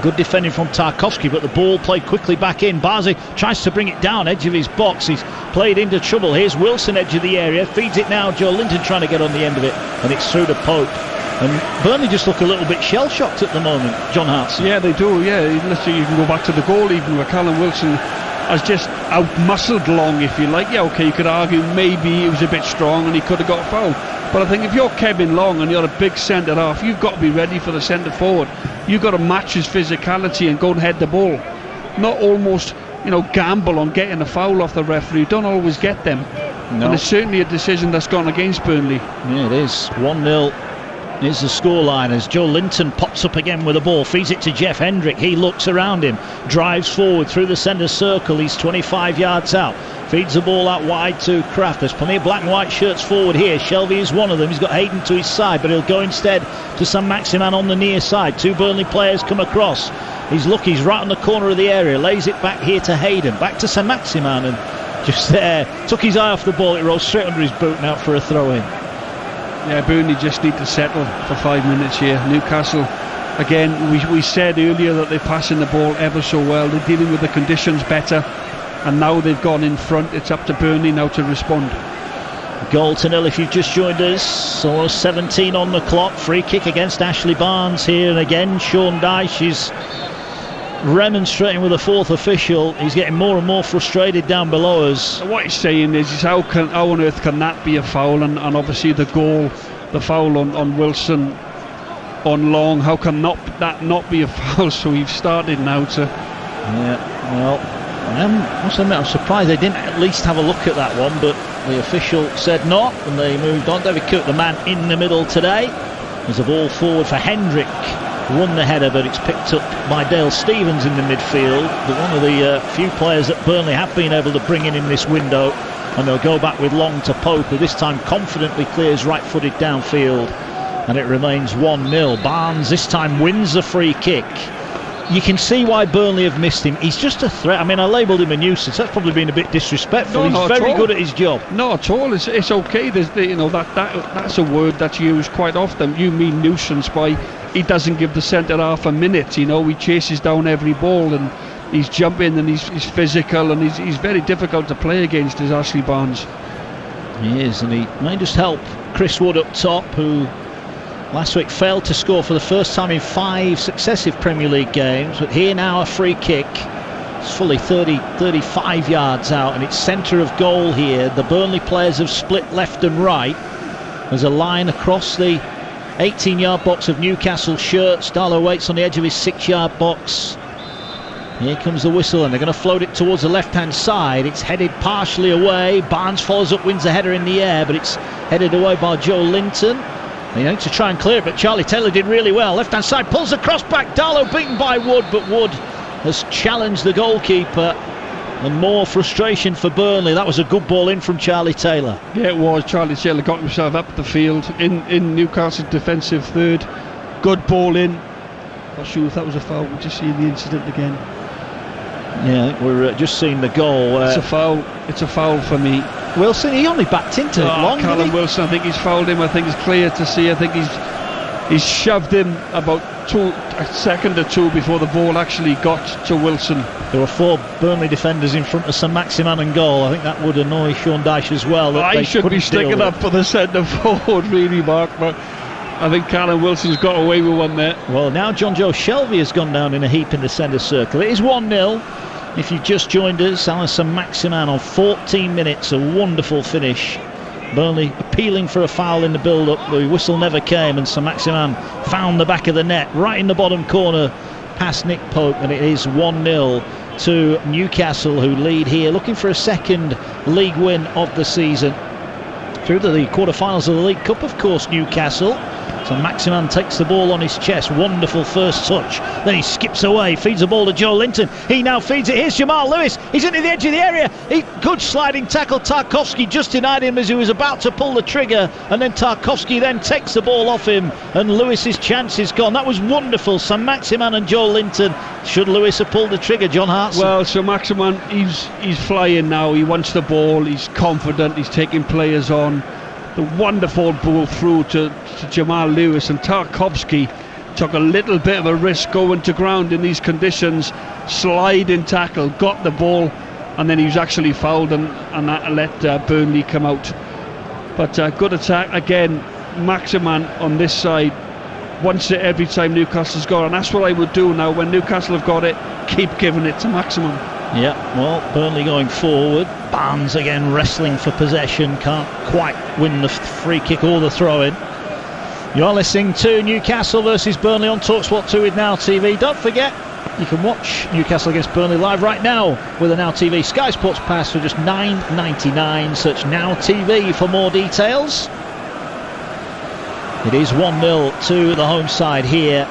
Good defending from Tarkowski, but the ball played quickly back in. Barzi tries to bring it down, edge of his box. He's played into trouble. Here's Wilson, edge of the area. Feeds it now. Joe Linton trying to get on the end of it, and it's through to Pope. And Burnley just look a little bit shell-shocked at the moment, John Hartson. Yeah, they do, yeah. Literally, you can go back to the goal even where Callum Wilson has just out-muscled Long, if you like. Yeah, okay, you could argue maybe he was a bit strong and he could have got a foul. But I think if you're Kevin Long and you're a big centre-half, you've got to be ready for the centre-forward. You've got to match his physicality and go and head the ball. Not almost, gamble on getting a foul off the referee. You don't always get them. No. And it's certainly a decision that's gone against Burnley. Yeah, it is. 1-0. Is the scoreline as Joe Linton pops up again with the ball, feeds it to Jeff Hendrick. He looks around him, drives forward through the centre circle. He's 25 yards out, feeds the ball out wide to Kraft. There's plenty of black and white shirts forward here. Shelvey is one of them. He's got Hayden to his side, but he'll go instead to St Maximin on the near side. 2 Burnley players come across. He's right on the corner of the area, lays it back here to Hayden, back to St Maximin, and just there took his eye off the ball. It rolls straight under his boot and out for a throw in. Yeah, Burnley just need to settle for 5 minutes here. Newcastle, again, we said earlier that they're passing the ball ever so well. They're dealing with the conditions better, and now they've gone in front. It's up to Burnley now to respond. 1-0 if you've just joined us. Almost 17 on the clock. Free kick against Ashley Barnes here, and again Sean Dyche is remonstrating with the 4th official. He's getting more and more frustrated down below us. What he's saying is how on earth can that be a foul, and obviously the foul on Wilson on Long, how can that not be a foul? So we've started now to... Yeah, well, I must admit I'm surprised they didn't at least have a look at that one, but the official said not, and they moved on. David Cook, the man in the middle today. There's a ball forward for Hendrick. Won the header, but it's picked up by Dale Stevens in the midfield. One of the few players that Burnley have been able to bring in this window, and they'll go back with Long to Pope, who this time confidently clears right-footed downfield, and it remains 1-0. Barnes this time wins the free kick. You can see why Burnley have missed him. He's just a threat. I mean, I labelled him a nuisance. That's probably been a bit disrespectful. No, he's very good at his job. Not at all. It's okay. There's that's a word that's used quite often. You mean nuisance by he doesn't give the centre half a minute. He chases down every ball, and he's jumping, and he's physical, and he's very difficult to play against, is Ashley Barnes. He is, and he may just help Chris Wood up top, who last week failed to score for the first time in 5 successive Premier League games, but here now a free kick. It's fully 35 yards out, and it's centre of goal here. The Burnley players have split left and right. There's a line across the 18-yard box of Newcastle shirts. Darlow waits on the edge of his 6-yard box. Here comes the whistle, and they're going to float it towards the left-hand side. It's headed partially away. Barnes follows up, wins the header in the air, but it's headed away by Joe Linton. They need to try and clear it, but Charlie Taylor did really well. Left-hand side, pulls the cross back. Darlow beaten by Wood, but Wood has challenged the goalkeeper. And more frustration for Burnley. That was a good ball in from Charlie Taylor. Yeah, it was. Charlie Taylor got himself up the field in Newcastle's defensive third. Good ball in. Not sure if that was a foul. We're just seeing the incident again. Yeah, I think we're just seeing the goal. It's a foul. It's a foul for me. Wilson, he only backed into it long. Callum Wilson, I think he's fouled him. I think it's clear to see. I think he's shoved him about a second or two before the ball actually got to Wilson. There were 4 Burnley defenders in front of Saint-Maximin and goal. I think that would annoy Sean Dyche as well. I should be sticking up for the centre forward, really, Mark, but I think Callum Wilson's got away with one there. Well, now John Joe Shelvey has gone down in a heap in the centre circle. It is 1-0. If you've just joined us, Saint-Maximin on 14 minutes, a wonderful finish. Burnley appealing for a foul in the build-up. The whistle never came, and Saint-Maximin found the back of the net, right in the bottom corner, past Nick Pope, and it is 1-0 to Newcastle, who lead here, looking for a second league win of the season. Through to the quarter-finals of the League Cup, of course, Newcastle. So Maximin takes the ball on his chest. Wonderful first touch. Then he skips away, feeds the ball to Joe Linton. He now feeds it. Here's Jamal Lewis. He's into the edge of the area. Good sliding tackle. Tarkowski just denied him as he was about to pull the trigger. And then Tarkowski then takes the ball off him. And Lewis's chance is gone. That was wonderful. Saint-Maximin and Joe Linton. Should Lewis have pulled the trigger, John Hartson? Well, Saint-Maximin, he's flying now. He wants the ball. He's confident. He's taking players on. The wonderful ball through to Jamal Lewis, and Tarkowski took a little bit of a risk going to ground in these conditions. Sliding tackle, got the ball, and then he was actually fouled, and that let Burnley come out. But good attack again. Maximin on this side wants it every time Newcastle's got it, and that's what I would do now. When Newcastle have got it, keep giving it to Maximin. Yeah, well, Burnley going forward. Barnes again wrestling for possession. Can't quite win the free kick or the throw-in. You're listening to Newcastle versus Burnley on TalkSport 2 with Now TV. Don't forget, you can watch Newcastle against Burnley live right now with a Now TV Sky Sports Pass for just $9.99. Search Now TV for more details. It is 1-0 to the home side here.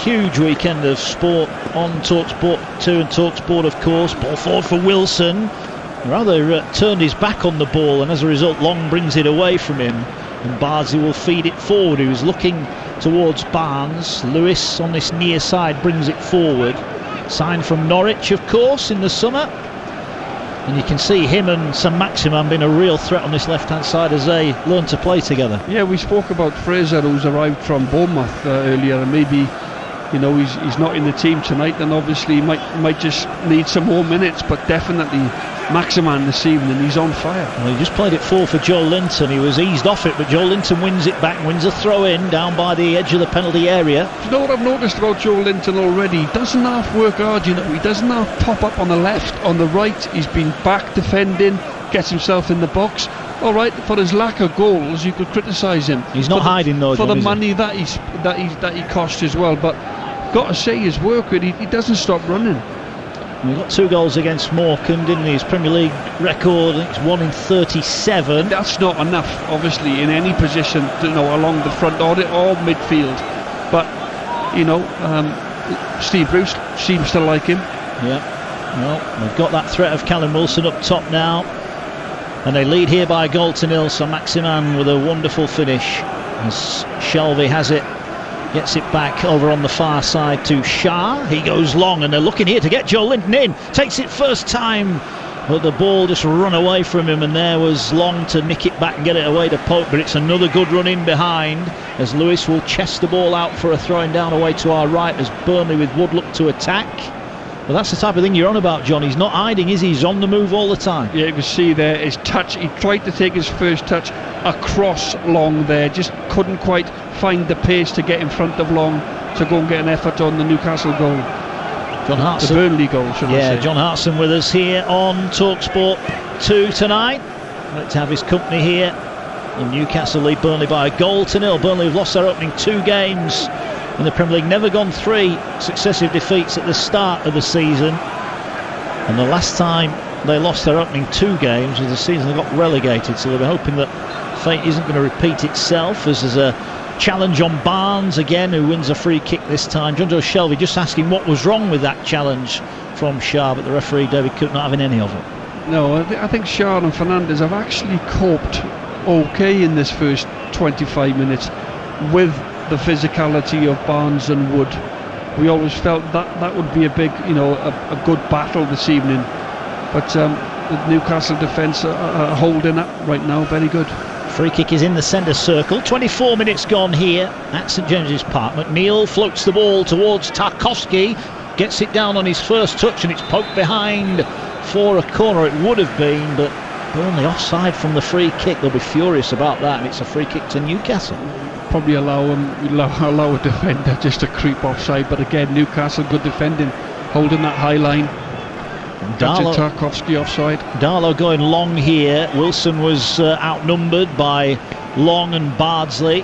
Huge weekend of sport on TalkSport 2 and TalkSport, of course. Ball forward for Wilson. Rather turned his back on the ball, and as a result Long brings it away from him, and Bardsley will feed it forward. He was looking towards Barnes. Lewis on this near side brings it forward. Signed from Norwich, of course, in the summer, and you can see him and Saint-Maximin being a real threat on this left hand side as they learn to play together. Yeah, we spoke about Fraser, who's arrived from Bournemouth earlier, and maybe he's not in the team tonight, and obviously he might just need some more minutes, but definitely Maximin this evening, he's on fire. Well, he just played it forward for Joe Linton. He was eased off it, but Joe Linton wins it back, wins a throw-in down by the edge of the penalty area. You know what I've noticed about Joe Linton already? He doesn't half work hard, He doesn't half pop up on the left, on the right. He's been back defending, gets himself in the box. All right, for his lack of goals, you could criticise him. He's not hiding though, for the money that he cost as well. But got to say, his work rate, he doesn't stop running. He got 2 goals against Morecambe, didn't he? His Premier League record, I think it's 1 in 37. That's not enough, obviously, in any position, along the front or midfield. But Steve Bruce seems to like him. Yeah. Well, they've got that threat of Callum Wilson up top now, and they lead here by a goal to nil. So Maximin with a wonderful finish as Shelvey has it. Gets it back over on the far side to Shah. He goes long, and they're looking here to get Joe Linton in. Takes it first time, but the ball just run away from him, and there was Long to nick it back and get it away to Pope. But it's another good run in behind as Lewis will chest the ball out for a throwing down away to our right as Burnley with Wood look to attack. Well, that's the type of thing you're on about, John. He's not hiding, is he? He's on the move all the time. Yeah, you can see there his touch. He tried to take his first touch across Long there, just couldn't quite find the pace to get in front of Long to go and get an effort on the Newcastle goal. John Hartson. The Burnley goal, should I say. John Hartson with us here on TalkSport 2 tonight. Great to have his company here. And Newcastle lead Burnley by a goal to nil. Burnley have lost their opening 2 games in the Premier League, never gone 3 successive defeats at the start of the season, and the last time they lost their opening 2 games was the season they got relegated. So they're hoping that fate isn't going to repeat itself, as there's a challenge on Barnes again, who wins a free kick this time. John Joe Shelvey just asking what was wrong with that challenge from Shah, but the referee David Cook not having any of it. No, I think Shah and Fernandes have actually coped okay in this first 25 minutes with the physicality of Barnes and Wood. we always felt that would be a big, a good battle this evening. But the Newcastle defence are holding up right now, very good. Free kick is in the centre circle. 24 minutes gone here at St James's Park. McNeil floats the ball towards Tarkowski, gets it down on his first touch, and it's poked behind for a corner. It would have been, but Burnley offside from the free kick. They'll be furious about that, and it's a free kick to Newcastle. Probably allow a defender just to creep offside, but again, Newcastle good defending, holding that high line. Tarkowski offside. Darlow going long here. Wilson was outnumbered by Long and Bardsley,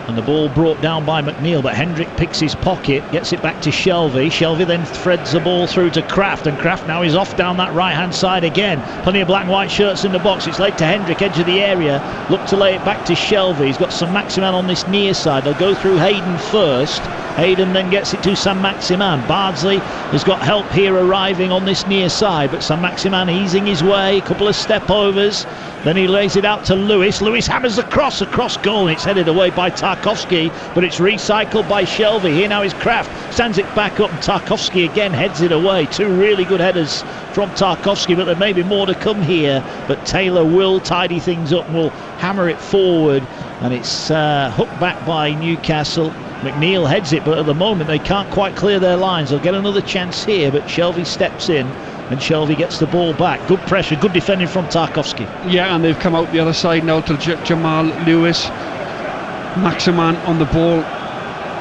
and the ball brought down by McNeil, but Hendrick picks his pocket, gets it back to Shelvey. Shelvey then threads the ball through to Kraft, and Kraft now is off down that right hand side again. Plenty of black and white shirts in the box. It's laid to Hendrick, edge of the area. Look to lay it back to Shelvey. He's got St Maximin on this near side. They'll go through Hayden first. Hayden then gets it to St Maximin. Bardsley has got help here arriving on this near side, but St Maximin easing his way, a couple of step overs. Then he lays it out to Lewis. Lewis hammers the cross across goal, and it's headed away by Tarkowski, but it's recycled by Shelvey. Here now is Kraft, stands it back up, and Tarkowski again heads it away. Two really good headers from Tarkowski, but there may be more to come here. But Taylor will tidy things up and will hammer it forward, and it's hooked back by Newcastle. McNeil heads it, but at the moment they can't quite clear their lines. They'll get another chance here, but Shelvey steps in, and Shelvey gets the ball back. Good pressure, good defending from Tarkowski. Yeah, and they've come out the other side now to Jamal Lewis. Maximin on the ball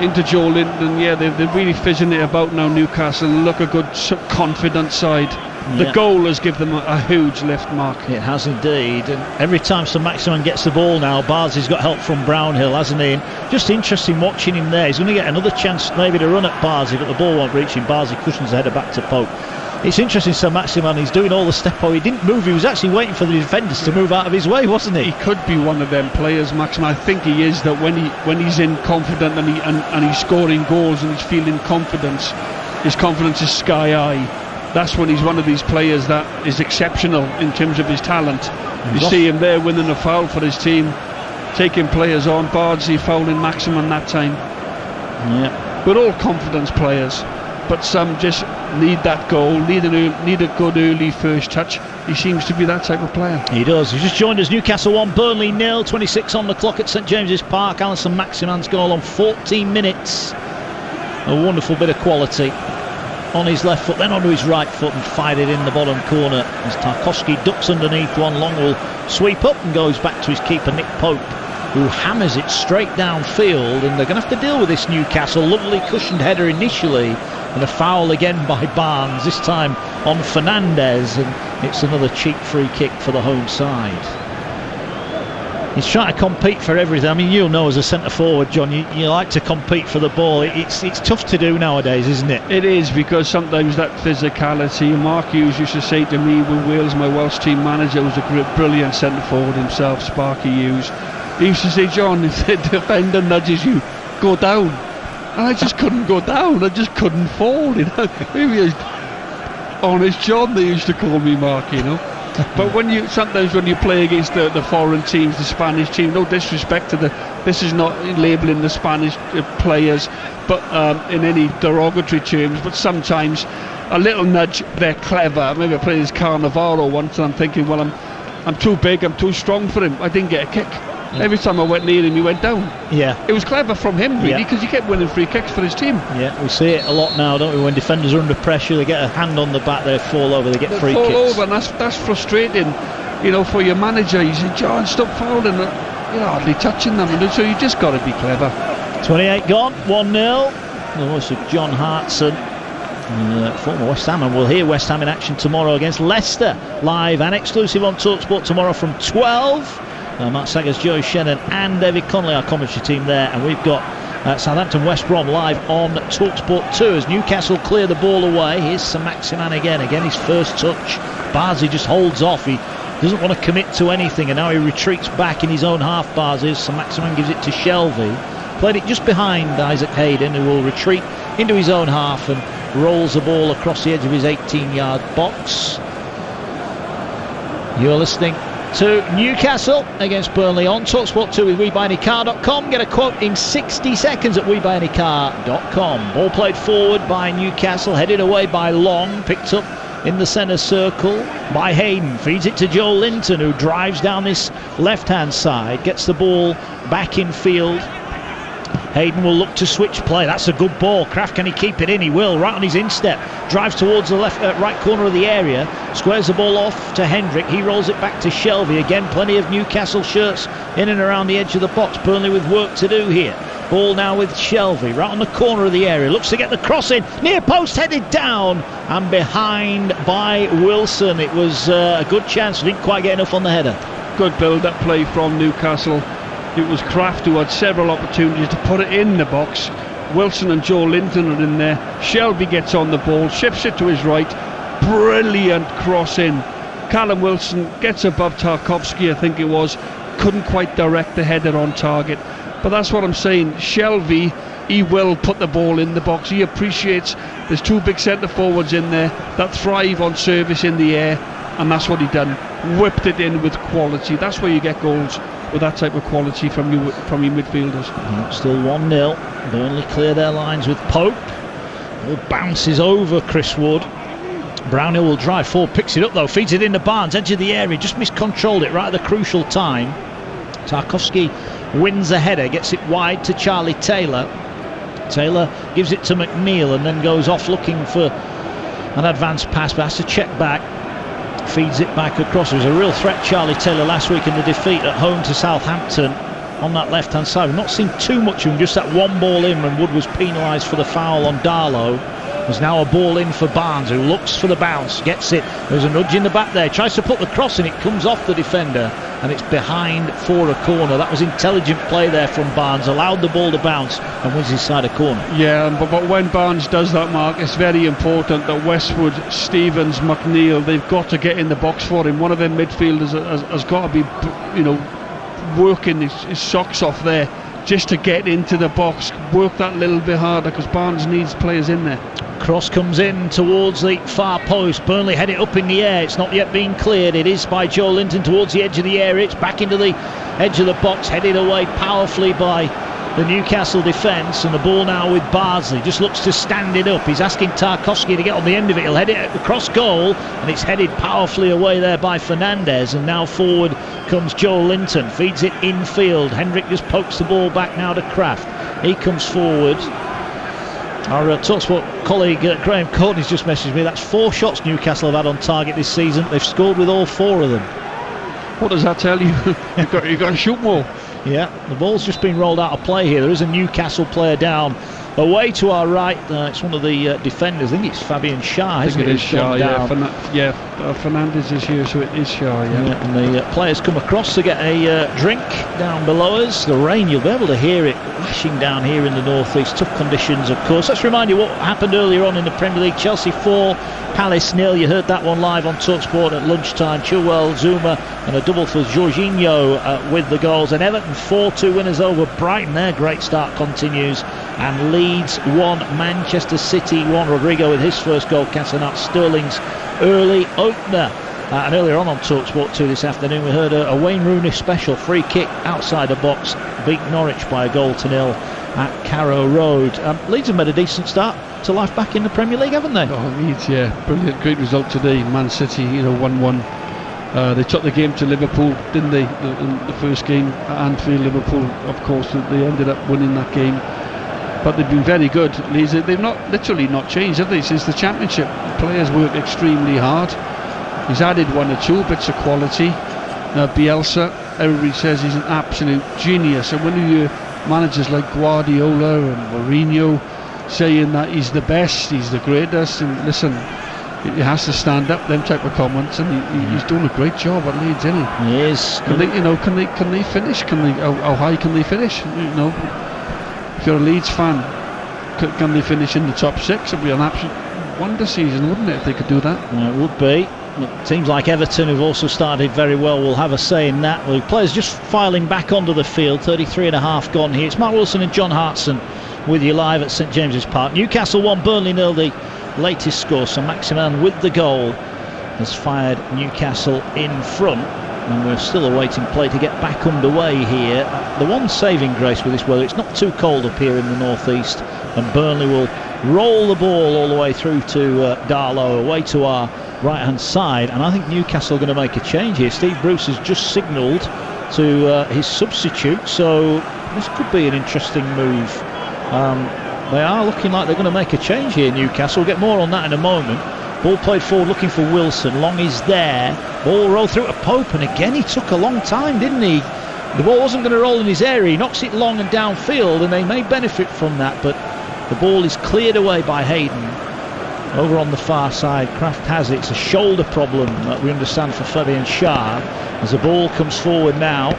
into Joe Linton. Yeah, they're really fizzing it about now, Newcastle. Look a good confident side. The goal has given them a huge lift, Mark. It has indeed, and every time St Maximin gets the ball now, Bardsley's got help from Brownhill, hasn't he? And just interesting watching him there. He's going to get another chance maybe to run at Bardsley, but the ball won't reach him. Bardsley cushions the header back to Pope. It's interesting, St Maximin, he's doing all the step out. He didn't move, he was actually waiting for the defenders to move out of his way, wasn't he? He could be one of them players, Maximin. I think he is, that when he's in confident and he's scoring goals and he's feeling confidence, his confidence is sky high. That's when he's one of these players that is exceptional in terms of his talent. You see him there winning a foul for his team, taking players on. Bardsley fouling Maximin that time. Yeah, we're all confidence players, but some just need that goal, need a good early first touch. He seems to be that type of player. He does. He's just joined us. Newcastle 1, Burnley 0. 26 on the clock at St James's Park. Alisson Maximin's goal on 14 minutes. A wonderful bit of quality on his left foot, then onto his right foot, and fired it in the bottom corner as Tarkowski ducks underneath one. Long will sweep up and goes back to his keeper Nick Pope, who hammers it straight downfield, and they're going to have to deal with this Newcastle. Lovely cushioned header initially, and a foul again by Barnes, this time on Fernandez, and it's another cheap free kick for the home side. He's trying to compete for everything. I mean, you'll know as a centre forward, John, you like to compete for the ball. It's tough to do nowadays, isn't it? It is, because sometimes that physicality. Mark Hughes used to say to me with Wales, my Welsh team manager, was a brilliant centre forward himself, Sparky Hughes. He used to say, John, if the defender nudges you, go down. And I just couldn't go down. I just couldn't fall. Maybe honest John, they used to call me, Mark, But sometimes when you play against the foreign teams, the Spanish team, no disrespect to this is not labelling the Spanish players, but in any derogatory terms, but sometimes a little nudge, they're clever. Maybe I played as Cannavaro once, and I'm thinking, well, I'm too big, I'm too strong for him. I didn't get a kick. Every time I went near him, he went down. Yeah, it was clever from him, really, because he kept winning free kicks for his team. Yeah, we see it a lot now, don't we? When defenders are under pressure, they get a hand on the back, they fall over, they get free kicks. Fall over, and that's frustrating, for your manager. You say, John, stop fouling. You're hardly touching them, so you just got to be clever. 28 gone, 1-0. The voice of John Hartson, former West Ham, and we'll hear West Ham in action tomorrow against Leicester, live and exclusive on TalkSport tomorrow from 12. Mark Saggers, Joe Shannon and David Connolly, our commentary team there, and we've got Southampton West Brom live on TalkSport 2 as Newcastle clear the ball away. Here's St Maximin again his first touch. Bardsley just holds off, he doesn't want to commit to anything, and now he retreats back in his own half. Bardsley, St Maximin gives it to Shelvey, played it just behind Isaac Hayden, who will retreat into his own half and rolls the ball across the edge of his 18-yard box. You're listening to Newcastle against Burnley on TalkSport 2 with WeBuyAnyCar.com. Get a quote in 60 seconds at WeBuyAnyCar.com. Ball played forward by Newcastle, headed away by Long, picked up in the centre circle by Hayden. Feeds it to Joel Linton, who drives down this left-hand side, gets the ball back in field. Hayden will look to switch play. That's a good ball. Kraft, can he keep it in? He will, right on his instep. Drives towards the right corner of the area. Squares the ball off to Hendrick. He rolls it back to Shelvey. Again, plenty of Newcastle shirts in and around the edge of the box. Burnley with work to do here. Ball now with Shelvey, right on the corner of the area. Looks to get the cross in. Near post, headed down. And behind by Wilson. It was a good chance. Didn't quite get enough on the header. Good build-up play from Newcastle. It was Kraft who had several opportunities to put it in the box. Wilson and Joe Linton are in there. Shelby gets on the ball, shifts it to his right. Brilliant cross in. Callum Wilson gets above Tarkowski, I think it was. Couldn't quite direct the header on target. But that's what I'm saying. Shelby, he will put the ball in the box. He appreciates there's two big centre forwards in there that thrive on service in the air. And that's what he done. Whipped it in with quality. That's where you get goals, with that type of quality from your midfielders. Still 1-0. Burnley clear their lines with Pope. Ball bounces over Chris Wood. Brownhill will drive forward, picks it up though, feeds it into Barnes, edge of the area, just miscontrolled it right at the crucial time. Tarkowski wins a header, gets it wide to Charlie Taylor. Taylor gives it to McNeil and then goes off looking for an advanced pass, but has to check back. Feeds it back across. There was a real threat, Charlie Taylor, last week in the defeat at home to Southampton on that left-hand side. We've not seen too much of him, just that one ball in when Wood was penalised for the foul on Darlow. There's now a ball in for Barnes, who looks for the bounce, gets it. There's a nudge in the back there, tries to put the cross in, it comes off the defender and it's behind for a corner. That was intelligent play there from Barnes, allowed the ball to bounce and wins his side a corner. Yeah, but when Barnes does that, Mark, it's very important that Westwood, Stevens, McNeil, they've got to get in the box for him. One of them midfielders has got to be, working his socks off there just to get into the box, work that little bit harder, because Barnes needs players in there. Cross comes in towards the far post. Burnley head it up in the air. It's not yet been cleared. It is by Joe Linton towards the edge of the area. It's back into the edge of the box, headed away powerfully by the Newcastle defence, and the ball now with Bardsley. Just looks to stand it up. He's asking Tarkowski to get on the end of it. He'll head it across goal, and it's headed powerfully away there by Fernandez. And now forward comes Joe Linton, feeds it infield. Hendrick just pokes the ball back now to Kraft. He comes forward. Our TalkSport colleague Graham Courtney's just messaged me. That's 4 shots Newcastle have had on target this season. They've scored with all 4 of them. What does that tell you? You've got to shoot more. Yeah, the ball's just been rolled out of play here. There is a Newcastle player down away to our right. It's one of the defenders. I think it's Fabian Shah. I think it is Shah. Fernandez is here, so it is Shah. Yeah. And the players come across to get a drink down below us. The rain, you'll be able to hear it lashing down here in the northeast. Tough conditions, of course. Let's remind you what happened earlier on in the Premier League. Chelsea 4, Palace 0. You heard that one live on TalkSport at lunchtime. Chilwell, Zuma, and a double for Jorginho with the goals. And Everton 4-2 winners over Brighton. Their great start continues. And Leeds 1, Manchester City 1. Rodrigo with his first goal, Casanat Sterling's early opener. And earlier on TalkSport 2 this afternoon, we heard a Wayne Rooney special free kick outside the box, beat Norwich by 1-0 at Carrow Road. Leeds have made a decent start to life back in the Premier League, haven't they? Oh, Leeds, yeah, brilliant, great result today. Man City, 1-1. They took the game to Liverpool, didn't they? In the first game at Anfield, Liverpool, of course, they ended up winning that game. But they've been very good. Leeds, they've literally not changed, have they, since the Championship? The players work extremely hard. He's added 1 or 2 bits of quality. Bielsa, everybody says he's an absolute genius. And when you hear managers like Guardiola and Mourinho saying that he's the best, he's the greatest, and listen, he has to stand up them type of comments, and he's doing a great job at Leeds, isn't he? He is. Can they finish? How high can they finish? If you're a Leeds fan, can they finish in the top 6? It'd be an absolute wonder season, wouldn't it, if they could do that? It would be. Teams like Everton, who've also started very well, will have a say in that. The players just filing back onto the field. 33 and a half gone here. It's Mark Wilson and John Hartson with you live at St James's Park. Newcastle 1, Burnley 0, the latest score. So Maximin with the goal has fired Newcastle in front. and we're still awaiting play to get back underway here. The one saving grace with this weather, it's not too cold up here in the northeast, and Burnley will roll the ball all the way through to Darlow, away to our right hand side, and I think Newcastle are going to make a change here. Steve Bruce has just signalled to his substitute, so this could be an interesting move. They are looking like they're going to make a change here, Newcastle. We'll get more on that in a moment. Ball played forward, looking for Wilson. Long is there. Ball rolled through to Pope, and again he took a long time, didn't he? The ball wasn't going to roll in his area. He knocks it long and downfield, and they may benefit from that, but the ball is cleared away by Hayden. Over on the far side, Kraft has it. It's a shoulder problem that we understand for Fabian Schär. As the ball comes forward now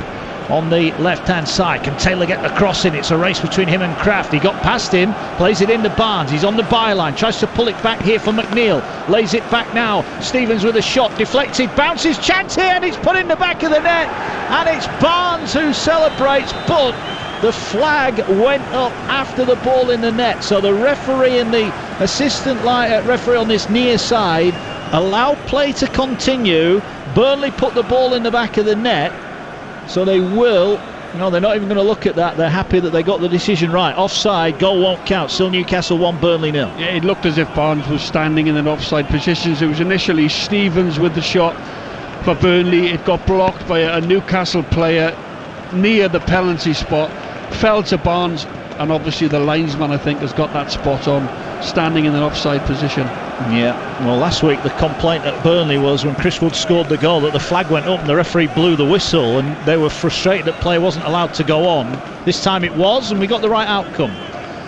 on the left-hand side, can Taylor get the cross in? It's a race between him and Kraft. He got past him, plays it into Barnes. He's on the byline, tries to pull it back here for McNeil. Lays it back now. Stevens with a shot, deflected, bounces, chance here, and it's put in the back of the net. And it's Barnes who celebrates, but the flag went up after the ball in the net. So the referee and the assistant referee on this near side allowed play to continue. Burnley put the ball in the back of the net. So they will, no, they're not even going to look at that. They're happy that they got the decision right. Offside, goal won't count. Still Newcastle 1, Burnley 0. Yeah, it looked as if Barnes was standing in an offside position. It was initially Stevens with the shot for Burnley. It got blocked by a Newcastle player near the penalty spot. Fell to Barnes, and obviously the linesman, I think, has got that spot on, standing in an offside position. Yeah, well, last week the complaint at Burnley was when Chris Wood scored the goal that the flag went up and the referee blew the whistle, and they were frustrated that play wasn't allowed to go on. This time it was, and we got the right outcome.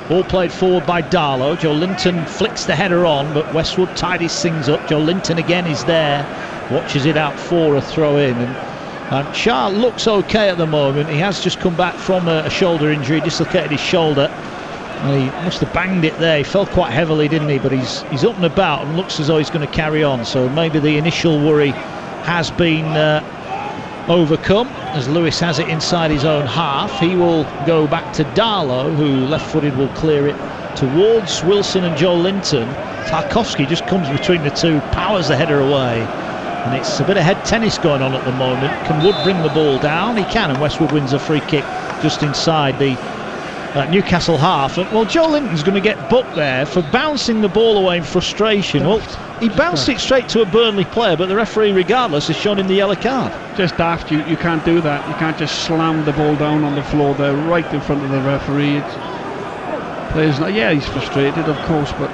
Ball played forward by Darlow. Joe Linton flicks the header on, but Westwood tidies things up. Joe Linton again is there, watches it out for a throw in, and Schär looks okay at the moment. He has just come back from a shoulder injury, dislocated his shoulder. And he must have banged it there. He fell quite heavily, didn't he? But he's up and about and looks as though he's going to carry on. So maybe the initial worry has been overcome, as Lewis has it inside his own half. He will go back to Darlow, who left-footed will clear it towards Wilson and Joe Linton. Tarkowski just comes between the two, powers the header away. And it's a bit of head tennis going on at the moment. Can Wood bring the ball down? He can, and Westwood wins a free kick just inside the Newcastle half. And, well, Joe Linton's going to get booked there for bouncing the ball away in frustration. Well, he bounced it straight to a Burnley player, but the referee, regardless, has shown him the yellow card. Just daft. You can't do that. You can't just slam the ball down on the floor there, right in front of the referee. He's frustrated, of course, but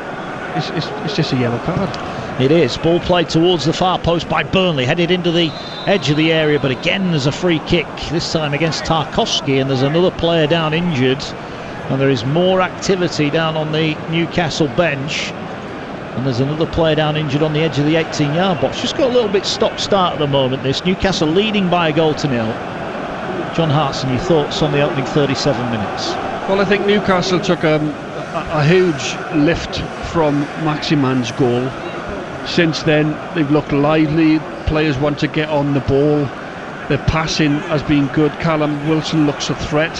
it's just a yellow card. It is. Ball played towards the far post by Burnley, headed into the edge of the area, but again there's a free kick, this time against Tarkowski, and there's another player down injured, and there is more activity down on the Newcastle bench, and there's another player down injured on the edge of the 18-yard box. Just got a little bit stop-start at the moment, this. Newcastle leading by 1-0. John Hartson, your thoughts on the opening 37 minutes? Well, I think Newcastle took a huge lift from Maximan's goal. Since then, they've looked lively. Players want to get on the ball. Their passing has been good. Callum Wilson looks a threat.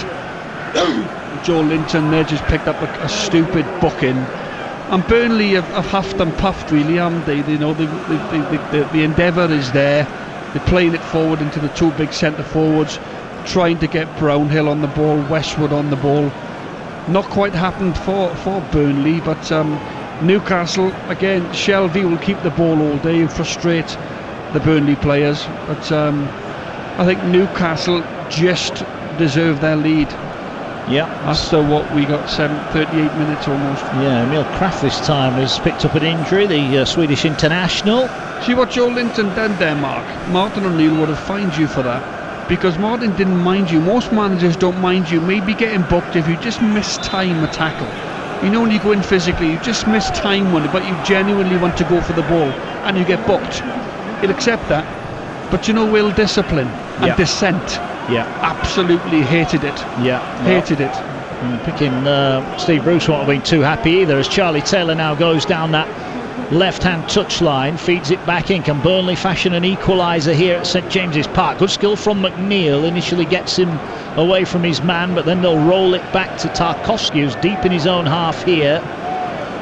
Joe Linton there just picked up a stupid booking. And Burnley have huffed and puffed, really, haven't they? You know, the endeavour is there. They're playing it forward into the two big centre forwards, trying to get Brownhill on the ball, Westwood on the ball. Not quite happened for Burnley, but Newcastle, again, Shelby will keep the ball all day and frustrate the Burnley players, but I think Newcastle just deserve their lead. Yeah. After what we got, 38 minutes almost. Yeah, Emil Kraft this time has picked up an injury, the Swedish international. See what Joe Linton did there, Mark? Martin O'Neill would have fined you for that, because Martin didn't mind you. Most managers don't mind you maybe getting booked if you just miss time a tackle. You know, when you go in physically, you just miss time one, but you genuinely want to go for the ball and you get booked. He'll accept that. But you know, Will, discipline and dissent. Yeah. Absolutely hated it. Yeah. Hated it. Picking Steve Bruce won't have been too happy either, as Charlie Taylor now goes down that left-hand touchline, feeds it back in. Can Burnley fashion an equaliser here at St James's Park? Good skill from McNeil, initially gets him away from his man, but then they'll roll it back to Tarkowski, who's deep in his own half here.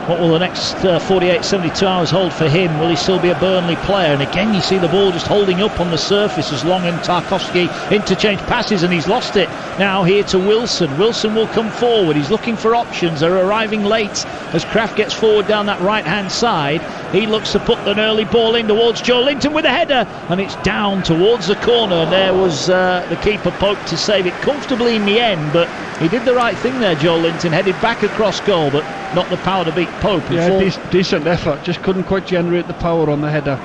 What will the next 48, 72 hours hold for him? Will he still be a Burnley player? And again, you see the ball just holding up on the surface as Long and Tarkowski interchange passes, and he's lost it. Now here to Wilson. Wilson will come forward. He's looking for options. They're arriving late as Kraft gets forward down that right-hand side. He looks to put an early ball in towards Joe Linton with a header, and it's down towards the corner. And there was the keeper Pope to save it comfortably in the end, but he did the right thing there, Joe Linton. Headed back across goal, but not the power to beat Pope. Yeah, decent effort. Just couldn't quite generate the power on the header.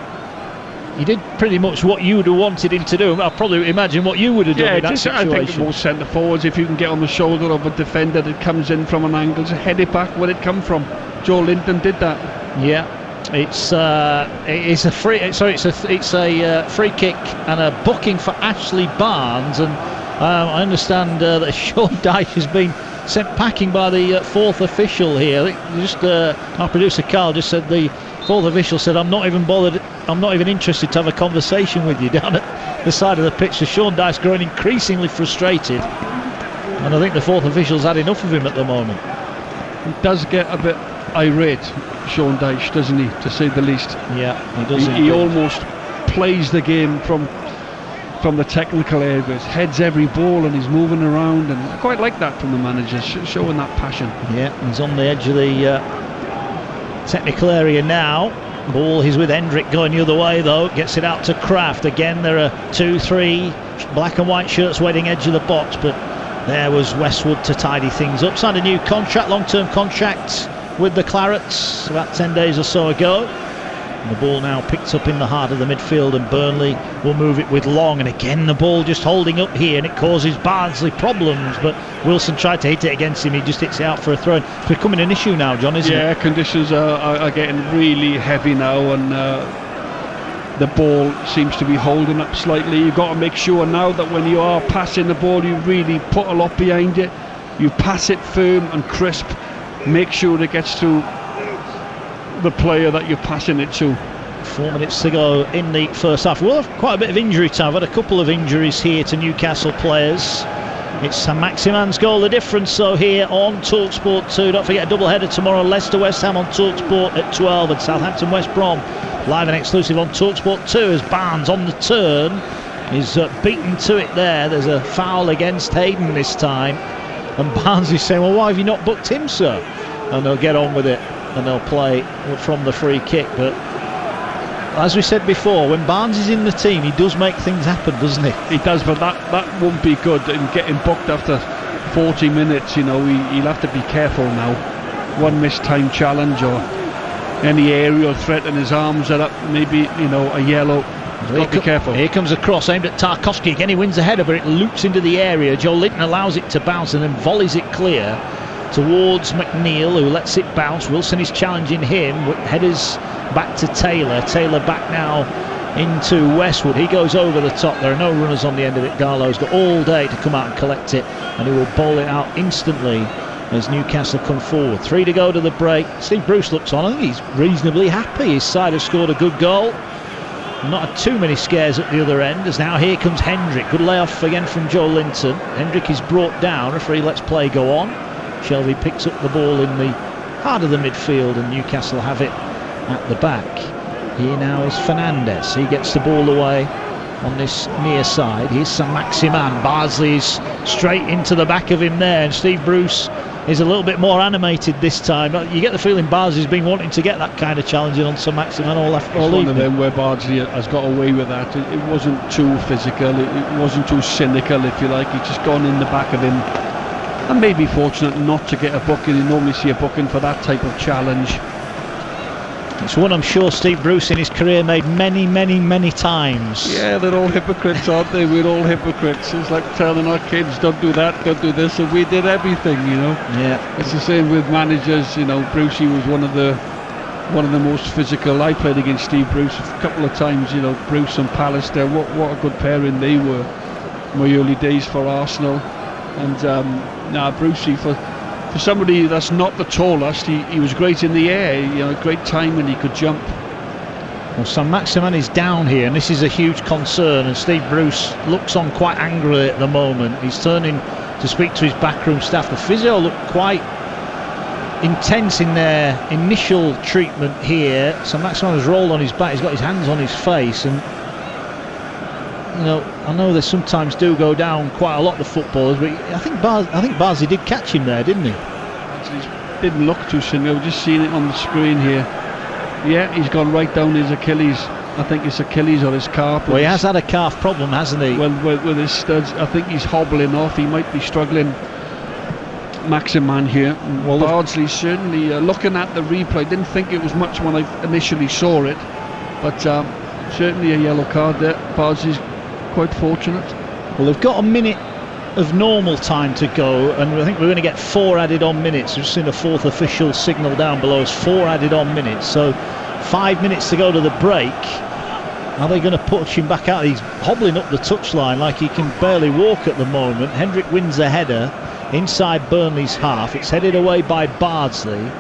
He did pretty much what you would have wanted him to do. I'll probably imagine what you would have done in that situation. I think most centre forwards, if you can get on the shoulder of a defender that comes in from an angle, just head it back where it come from. Joe Linton did that. Yeah, it's a free. So it's a free kick and a booking for Ashley Barnes, and I understand that Sean Dyche has been sent packing by the fourth official here. I think just our producer Carl just said the fourth official said, "I'm not even bothered. I'm not even interested to have a conversation with you," down at the side of the pitch. So Sean Dyche growing increasingly frustrated, and I think the fourth official's had enough of him at the moment. He does get a bit irate, Sean Dyche, doesn't he, to say the least? Yeah, he does. He almost plays the game from the technical areas, heads every ball, and he's moving around, and I quite like that from the manager, showing that passion. Yeah, he's on the edge of the technical area now. Ball, he's with Hendrick going the other way though, gets it out to Kraft. Again, there are 2-3 black and white shirts waiting edge of the box, but there was Westwood to tidy things up. Signed a new contract, long-term contract with the Clarets about 10 days or so ago. And the ball now picked up in the heart of the midfield, and Burnley will move it with Long, and again the ball just holding up here, and it causes Barnsley problems, but Wilson tried to hit it against him. He just hits it out for a throw. It's becoming an issue now, John, isn't it? Yeah, conditions are getting really heavy now, and the ball seems to be holding up slightly. You've got to make sure now that when you are passing the ball, you really put a lot behind it. You pass it firm and crisp. Make sure it gets to the player that you're passing it to. 4 minutes to go in the first half. We'll have quite a bit of injury time. I've had a couple of injuries here to Newcastle players. It's Saint-Maximin's goal, the difference so here on TalkSport 2. Don't forget a double header tomorrow, Leicester West Ham on TalkSport at 12, and Southampton West Brom live and exclusive on TalkSport 2 as Barnes on the turn is beaten to it there. There's a foul against Hayden this time, and Barnes is saying, well, why have you not booked him, sir? And they'll get on with it, and they'll play from the free kick. But as we said before, when Barnes is in the team, he does make things happen, doesn't he? He does, but that won't be good in getting booked after 40 minutes. You know, he'll have to be careful now. One missed time challenge or any aerial threat, and his arms are up, maybe, you know, a yellow. Got to be careful. Here comes a cross aimed at Tarkowski. Again, he wins the header, but it loops into the area. Joe Linton allows it to bounce and then volleys it clear towards McNeil, who lets it bounce. Wilson is challenging him. Headers back to Taylor. Taylor back now into Westwood. He goes over the top. There are no runners on the end of it. Garlow's got all day to come out and collect it, and he will bowl it out instantly as Newcastle come forward. 3 to go to the break. Steve Bruce looks on. I think he's reasonably happy. His side have scored a good goal. Not had too many scares at the other end, as now here comes Hendrick. Good layoff again from Joe Linton. Hendrick is brought down. Referee lets play go on. Shelby picks up the ball in the heart of the midfield, and Newcastle have it at the back. Here now is Fernandez. He gets the ball away on this near side. Here's Saint-Maximin. Barnsley's straight into the back of him there, and Steve Bruce is a little bit more animated this time. You get the feeling Barnsley's been wanting to get that kind of challenging on Saint-Maximin all evening. One of them where Barnsley has got away with that. It wasn't too physical, it wasn't too cynical, if you like. He's just gone in the back of him, and maybe fortunate not to get a booking. You normally see a booking for that type of challenge. It's one I'm sure Steve Bruce in his career made many, many, many times. Yeah, they're all hypocrites, aren't they? We're all hypocrites. It's like telling our kids, don't do that, don't do this, and we did everything, you know. Yeah. It's the same with managers, you know. Brucey was one of the most physical. I played against Steve Bruce a couple of times, you know. Bruce and Pallister, what a good pairing they were in my early days for Arsenal. And Brucey, for somebody that's not the tallest, he was great in the air, you know, great time, and he could jump. Well, Saint-Maximin is down here, and this is a huge concern, and Steve Bruce looks on quite angrily at the moment. He's turning to speak to his backroom staff. The physio looked quite intense in their initial treatment here. So Maximan has rolled on his back, he's got his hands on his face, and I know they sometimes do go down quite a lot, the footballers, but I think Barzi did catch him there, didn't he? He didn't look too soon. We're just seeing it on the screen here. Yeah, he's gone right down his Achilles. I think it's Achilles or his calf. Well, he has had a calf problem, hasn't he? Well, with his studs, I think he's hobbling off. He might be struggling. Maximan here. Well, Bardsley certainly looking at the replay, didn't think it was much when I initially saw it, but certainly a yellow card there. Bardsley's quite fortunate. Well, they've got a minute of normal time to go, and I think we're going to get 4 added on minutes. We've seen a fourth official signal down below us, 4 added on minutes, so 5 minutes to go to the break. Are they going to push him back out? He's hobbling up the touchline like he can barely walk at the moment. Hendrick wins a header inside Burnley's half. It's headed away by Bardsley,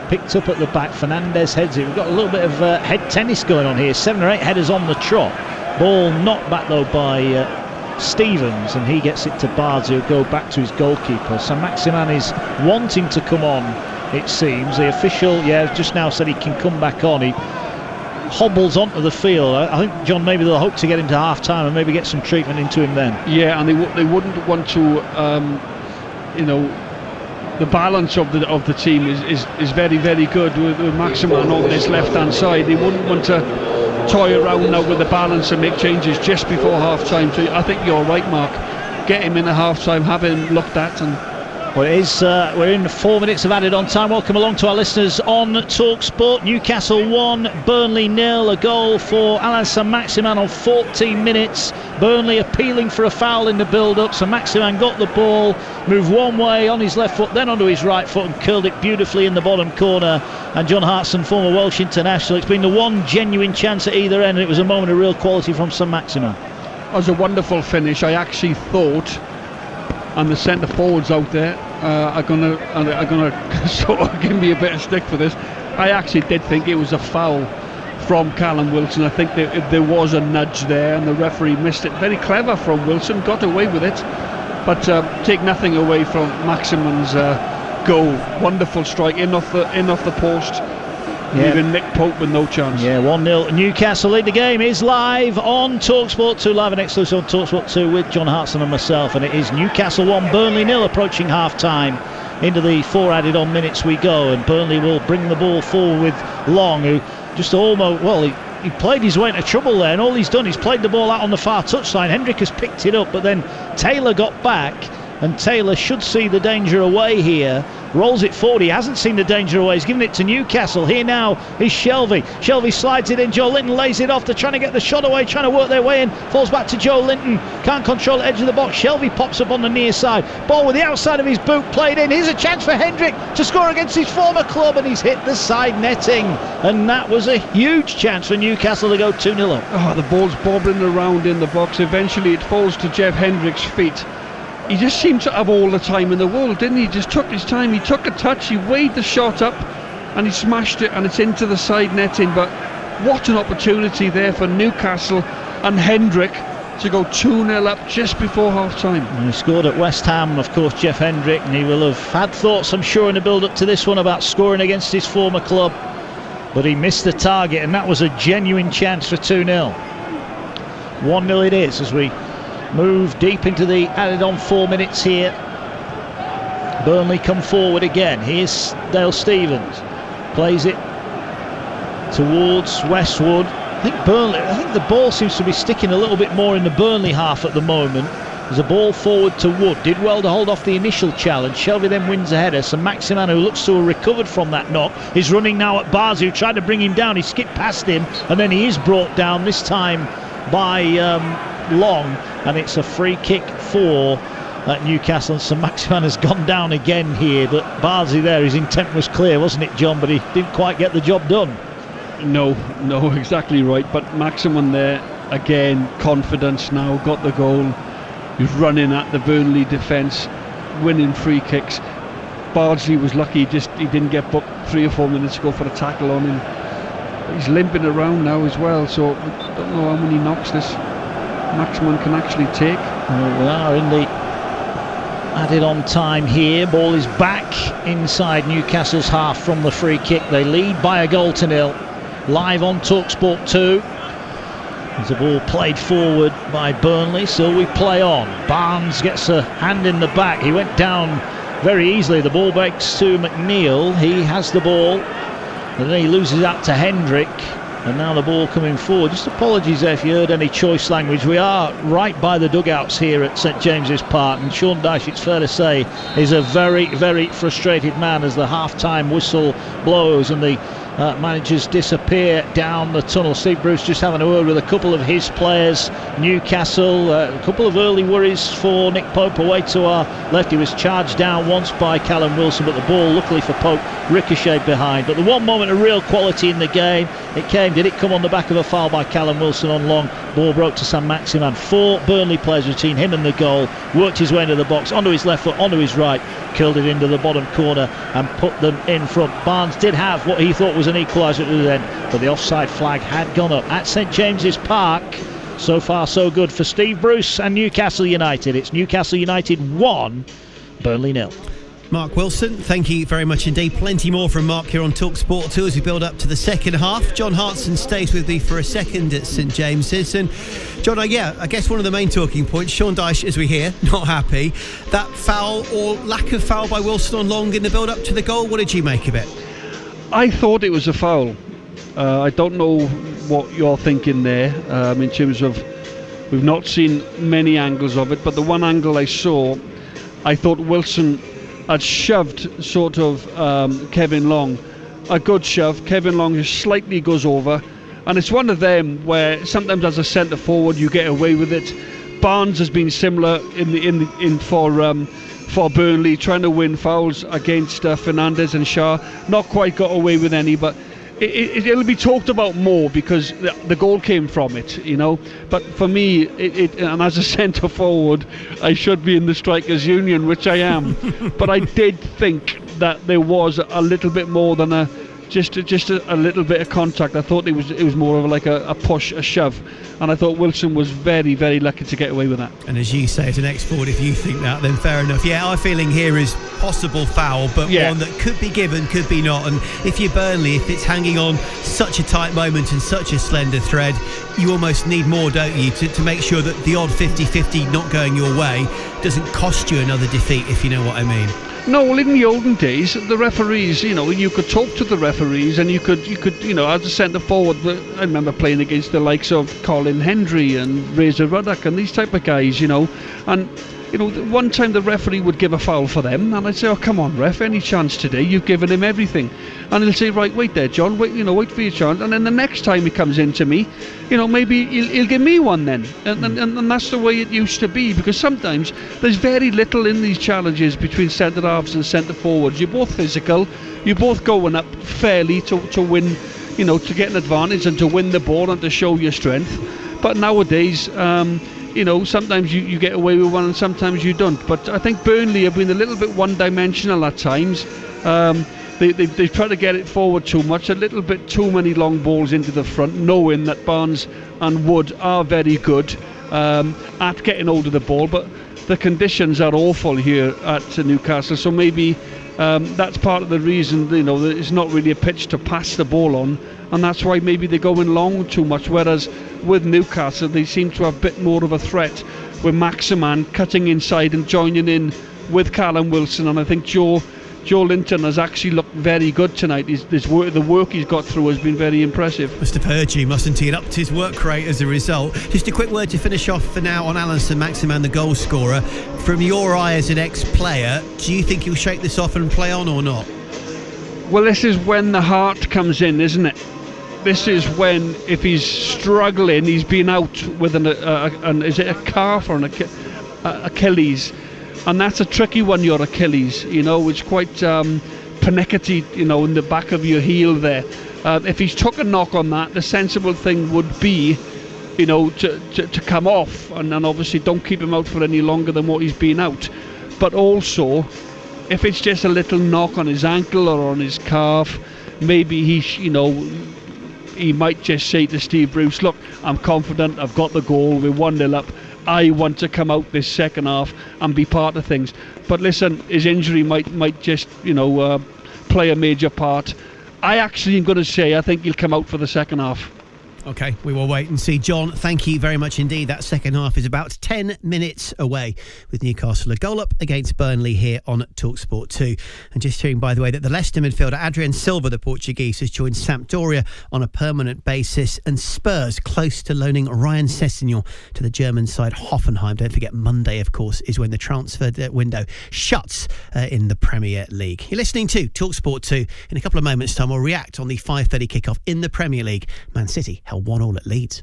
picked up at the back. Fernandez heads it. We've got a little bit of head tennis going on here. 7 or 8 headers on the trot. Ball knocked back though by Stevens, and he gets it to Bardsley, who'll go back to his goalkeeper. So Maximan is wanting to come on, it seems. The official just now said he can come back on. He hobbles onto the field. I think, John, maybe they'll hope to get him to half time and maybe get some treatment into him then. Yeah, and they wouldn't want to the balance of the team is very, very good with Maximan on this left hand side. They wouldn't want to toy around now with the balance and make changes just before half time. So I think you're right, Mark. Get him in at half time, have him looked at, and well, it is, we're in 4 minutes of added on time. Welcome along to our listeners on Talk Sport. Newcastle 1, Burnley 0. A goal for Alain Saint-Maximin on 14 minutes. Burnley appealing for a foul in the build-up. Saint-Maximin got the ball, moved one way on his left foot, then onto his right foot, and curled it beautifully in the bottom corner. And John Hartson, former Welsh international, it's been the one genuine chance at either end, and it was a moment of real quality from Saint-Maximin. It was a wonderful finish. I actually thought, and the centre forwards out there are gonna sort of give me a bit of stick for this. I actually did think it was a foul from Callum Wilson. I think that there was a nudge there, and the referee missed it. Very clever from Wilson, got away with it, but take nothing away from Maximan's goal. Wonderful strike in off the post. Even Nick Pope with no chance. 1-0 Newcastle lead. The game is live on TalkSport 2, live and exclusive on TalkSport 2 with John Hartson and myself, and it is Newcastle 1, Burnley 0, approaching half time. Into the 4 added on minutes we go, and Burnley will bring the ball forward with Long, who just almost, he played his way into trouble there, and all he's done is played the ball out on the far touchline. Hendrick has picked it up, but then Taylor got back, and Taylor should see the danger away here. Rolls it forward. He hasn't seen the danger away. He's given it to Newcastle. Here now is Shelvey. Shelvey slides it in. Joe Linton lays it off. They're trying to get the shot away, trying to work their way in. Falls back to Joe Linton. Can't control the edge of the box. Shelvey pops up on the near side. Ball with the outside of his boot played in. Here's a chance for Hendrick to score against his former club, and he's hit the side netting. And that was a huge chance for Newcastle to go 2-0 up. Oh, the ball's bobbling around in the box. Eventually it falls to Jeff Hendrick's feet. He just seemed to have all the time in the world, didn't he? Just took his time. He took a touch, he weighed the shot up, and he smashed it, and it's into the side netting. But what an opportunity there for Newcastle and Hendrick to go 2-0 up just before half time. And he scored at West Ham, of course, Jeff Hendrick, and he will have had thoughts, I'm sure, in the build up to this one about scoring against his former club, but he missed the target, and that was a genuine chance for 2-0. 1-0 it is as we move deep into the added on 4 minutes here. Burnley come forward again. Here's Dale Stevens, plays it towards Westwood. I think the ball seems to be sticking a little bit more in the Burnley half at the moment. There's a ball forward to Wood. Did well to hold off the initial challenge. Shelvey then wins a header. So Maximan, who looks to have recovered from that knock, is running now at Barzi, who tried to bring him down. He skipped past him, and then he is brought down, this time by Long, and it's a free kick for Newcastle. And Saint-Maximin has gone down again here, but Barzi there, his intent was clear, wasn't it, John? But he didn't quite get the job done. No, exactly right. But Maximin there again, confidence now, got the goal. He's running at the Burnley defence, winning free kicks. Bardsley was lucky, he didn't get booked 3 or 4 minutes ago for a tackle on him. He's limping around now as well, so I don't know how many knocks this Maximin can actually take. Well, we are in the added on time here. Ball is back inside Newcastle's half from the free kick. They lead by a goal to nil. Live on TalkSport 2. There's a ball played forward by Burnley, so we play on. Barnes gets a hand in the back. He went down very easily. The ball breaks to McNeil. He has the ball, and then he loses out to Hendrick. And now the ball coming forward. Just apologies there if you heard any choice language. We are right by the dugouts here at St James's Park, and Sean Dyche, it's fair to say, is a very, very frustrated man as the half-time whistle blows and the managers disappear down the tunnel. Steve Bruce just having a word with a couple of his players. Newcastle, a couple of early worries for Nick Pope away to our left. He was charged down once by Callum Wilson, but the ball, luckily for Pope, ricocheted behind. But the one moment of real quality in the game, did it come on the back of a foul by Callum Wilson on long? Ball broke to Sam Maximan. 4 Burnley players between him and the goal, worked his way into the box, onto his left foot, onto his right, curled it into the bottom corner and put them in front. Barnes did have what he thought was an equaliser at the end, but the offside flag had gone up at St James's Park. So far so good for Steve Bruce and Newcastle United. It's Newcastle United 1, Burnley 0. Mark Wilson, thank you very much indeed. Plenty more from Mark here on TalkSport 2 as we build up to the second half. John Hartson stays with me for a second at St James's. And John, I guess one of the main talking points, Sean Dyche, as we hear, not happy. That foul or lack of foul by Wilson on long in the build up to the goal, what did you make of it? I thought it was a foul. I don't know what you're thinking there in terms of, we've not seen many angles of it, but the one angle I saw, I thought Wilson had shoved sort of Kevin Long, a good shove. Kevin Long just slightly goes over, and it's one of them where sometimes as a centre forward you get away with it. Barnes has been similar for Burnley, trying to win fouls against Fernandes and Shah. Not quite got away with any, but it'll be talked about more because the goal came from it, you know. But for me, and as a centre forward, I should be in the strikers' union, which I am. But I did think that there was a little bit more than just a little bit of contact. I thought it was more of like a push, a shove, and I thought Wilson was very, very lucky to get away with that. And as you say, as an ex-forward, if you think that, then fair enough. Yeah, our feeling here is possible foul, but one that could be given, could be not. And if you're Burnley, if it's hanging on such a tight moment and such a slender thread, you almost need more, don't you, to make sure that the odd 50-50 not going your way doesn't cost you another defeat, if you know what I mean. No, well, in the olden days, the referees, you know, you could talk to the referees, and you could, as a centre forward, I remember playing against the likes of Colin Hendry and Razor Ruddock and these type of guys, you know, and you know, one time the referee would give a foul for them, and I'd say, "Oh, come on, ref, any chance today? You've given him everything." And he'll say, "Right, wait there, John. Wait for your chance." And then the next time he comes into me, you know, maybe he'll give me one then. And that's the way it used to be, because sometimes there's very little in these challenges between centre halves and centre forwards. You're both physical. You're both going up fairly to win, you know, to get an advantage and to win the ball and to show your strength. But nowadays, you know, sometimes you get away with one and sometimes you don't. But I think Burnley have been a little bit one-dimensional at times. They try to get it forward too much, a little bit too many long balls into the front, knowing that Barnes and Wood are very good at getting hold of the ball. But the conditions are awful here at Newcastle, so maybe that's part of the reason, you know, that it's not really a pitch to pass the ball on. And that's why maybe they're going long too much, whereas with Newcastle they seem to have a bit more of a threat with Maximan cutting inside and joining in with Callum Wilson. And I think Joe Linton has actually looked very good tonight. The work he's got through has been very impressive. Must have heard you, mustn't he? And upped his work rate as a result. Just a quick word to finish off for now on Alan Saint-Maximin, the goal scorer. From your eye as an ex-player, do you think he'll shake this off and play on or not? Well, this is when the heart comes in, isn't it? This is when, if he's struggling, he's been out with is it a calf or an Achilles? And that's a tricky one, your Achilles, you know, it's quite pernickety, you know, in the back of your heel there. If he's took a knock on that, the sensible thing would be, you know, to come off, and then obviously don't keep him out for any longer than what he's been out. But also, if it's just a little knock on his ankle or on his calf, maybe he might just say to Steve Bruce, "Look, I'm confident, I've got the goal, we're 1-0 up, I want to come out this second half and be part of things." But listen, his injury might just, play a major part. I actually am going to say I think he'll come out for the second half. OK, we will wait and see. John, thank you very much indeed. That second half is about 10 minutes away with Newcastle a goal up against Burnley here on TalkSport 2. And just hearing, by the way, that the Leicester midfielder Adrien Silva, the Portuguese, has joined Sampdoria on a permanent basis, and Spurs close to loaning Ryan Sessegnon to the German side Hoffenheim. Don't forget, Monday, of course, is when the transfer window shuts in the Premier League. You're listening to TalkSport 2. In a couple of moments' time, we'll react on the 5:30 kickoff in the Premier League. Man City held 1-1 at Leeds.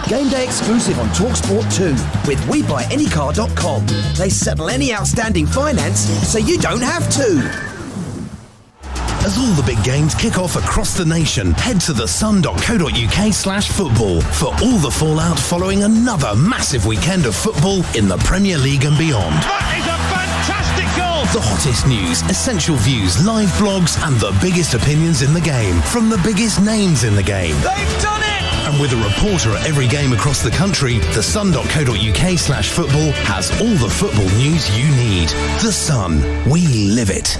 Game day exclusive on TalkSport 2 with WeBuyAnyCar.com. They settle any outstanding finance so you don't have to. As all the big games kick off across the nation, head to thesun.co.uk/football for all the fallout following another massive weekend of football in the Premier League and beyond. That is a fantastic goal! The hottest news, essential views, live blogs and the biggest opinions in the game from the biggest names in the game. They've done it! And with a reporter at every game across the country, thesun.co.uk/football has all the football news you need. The Sun. We live it.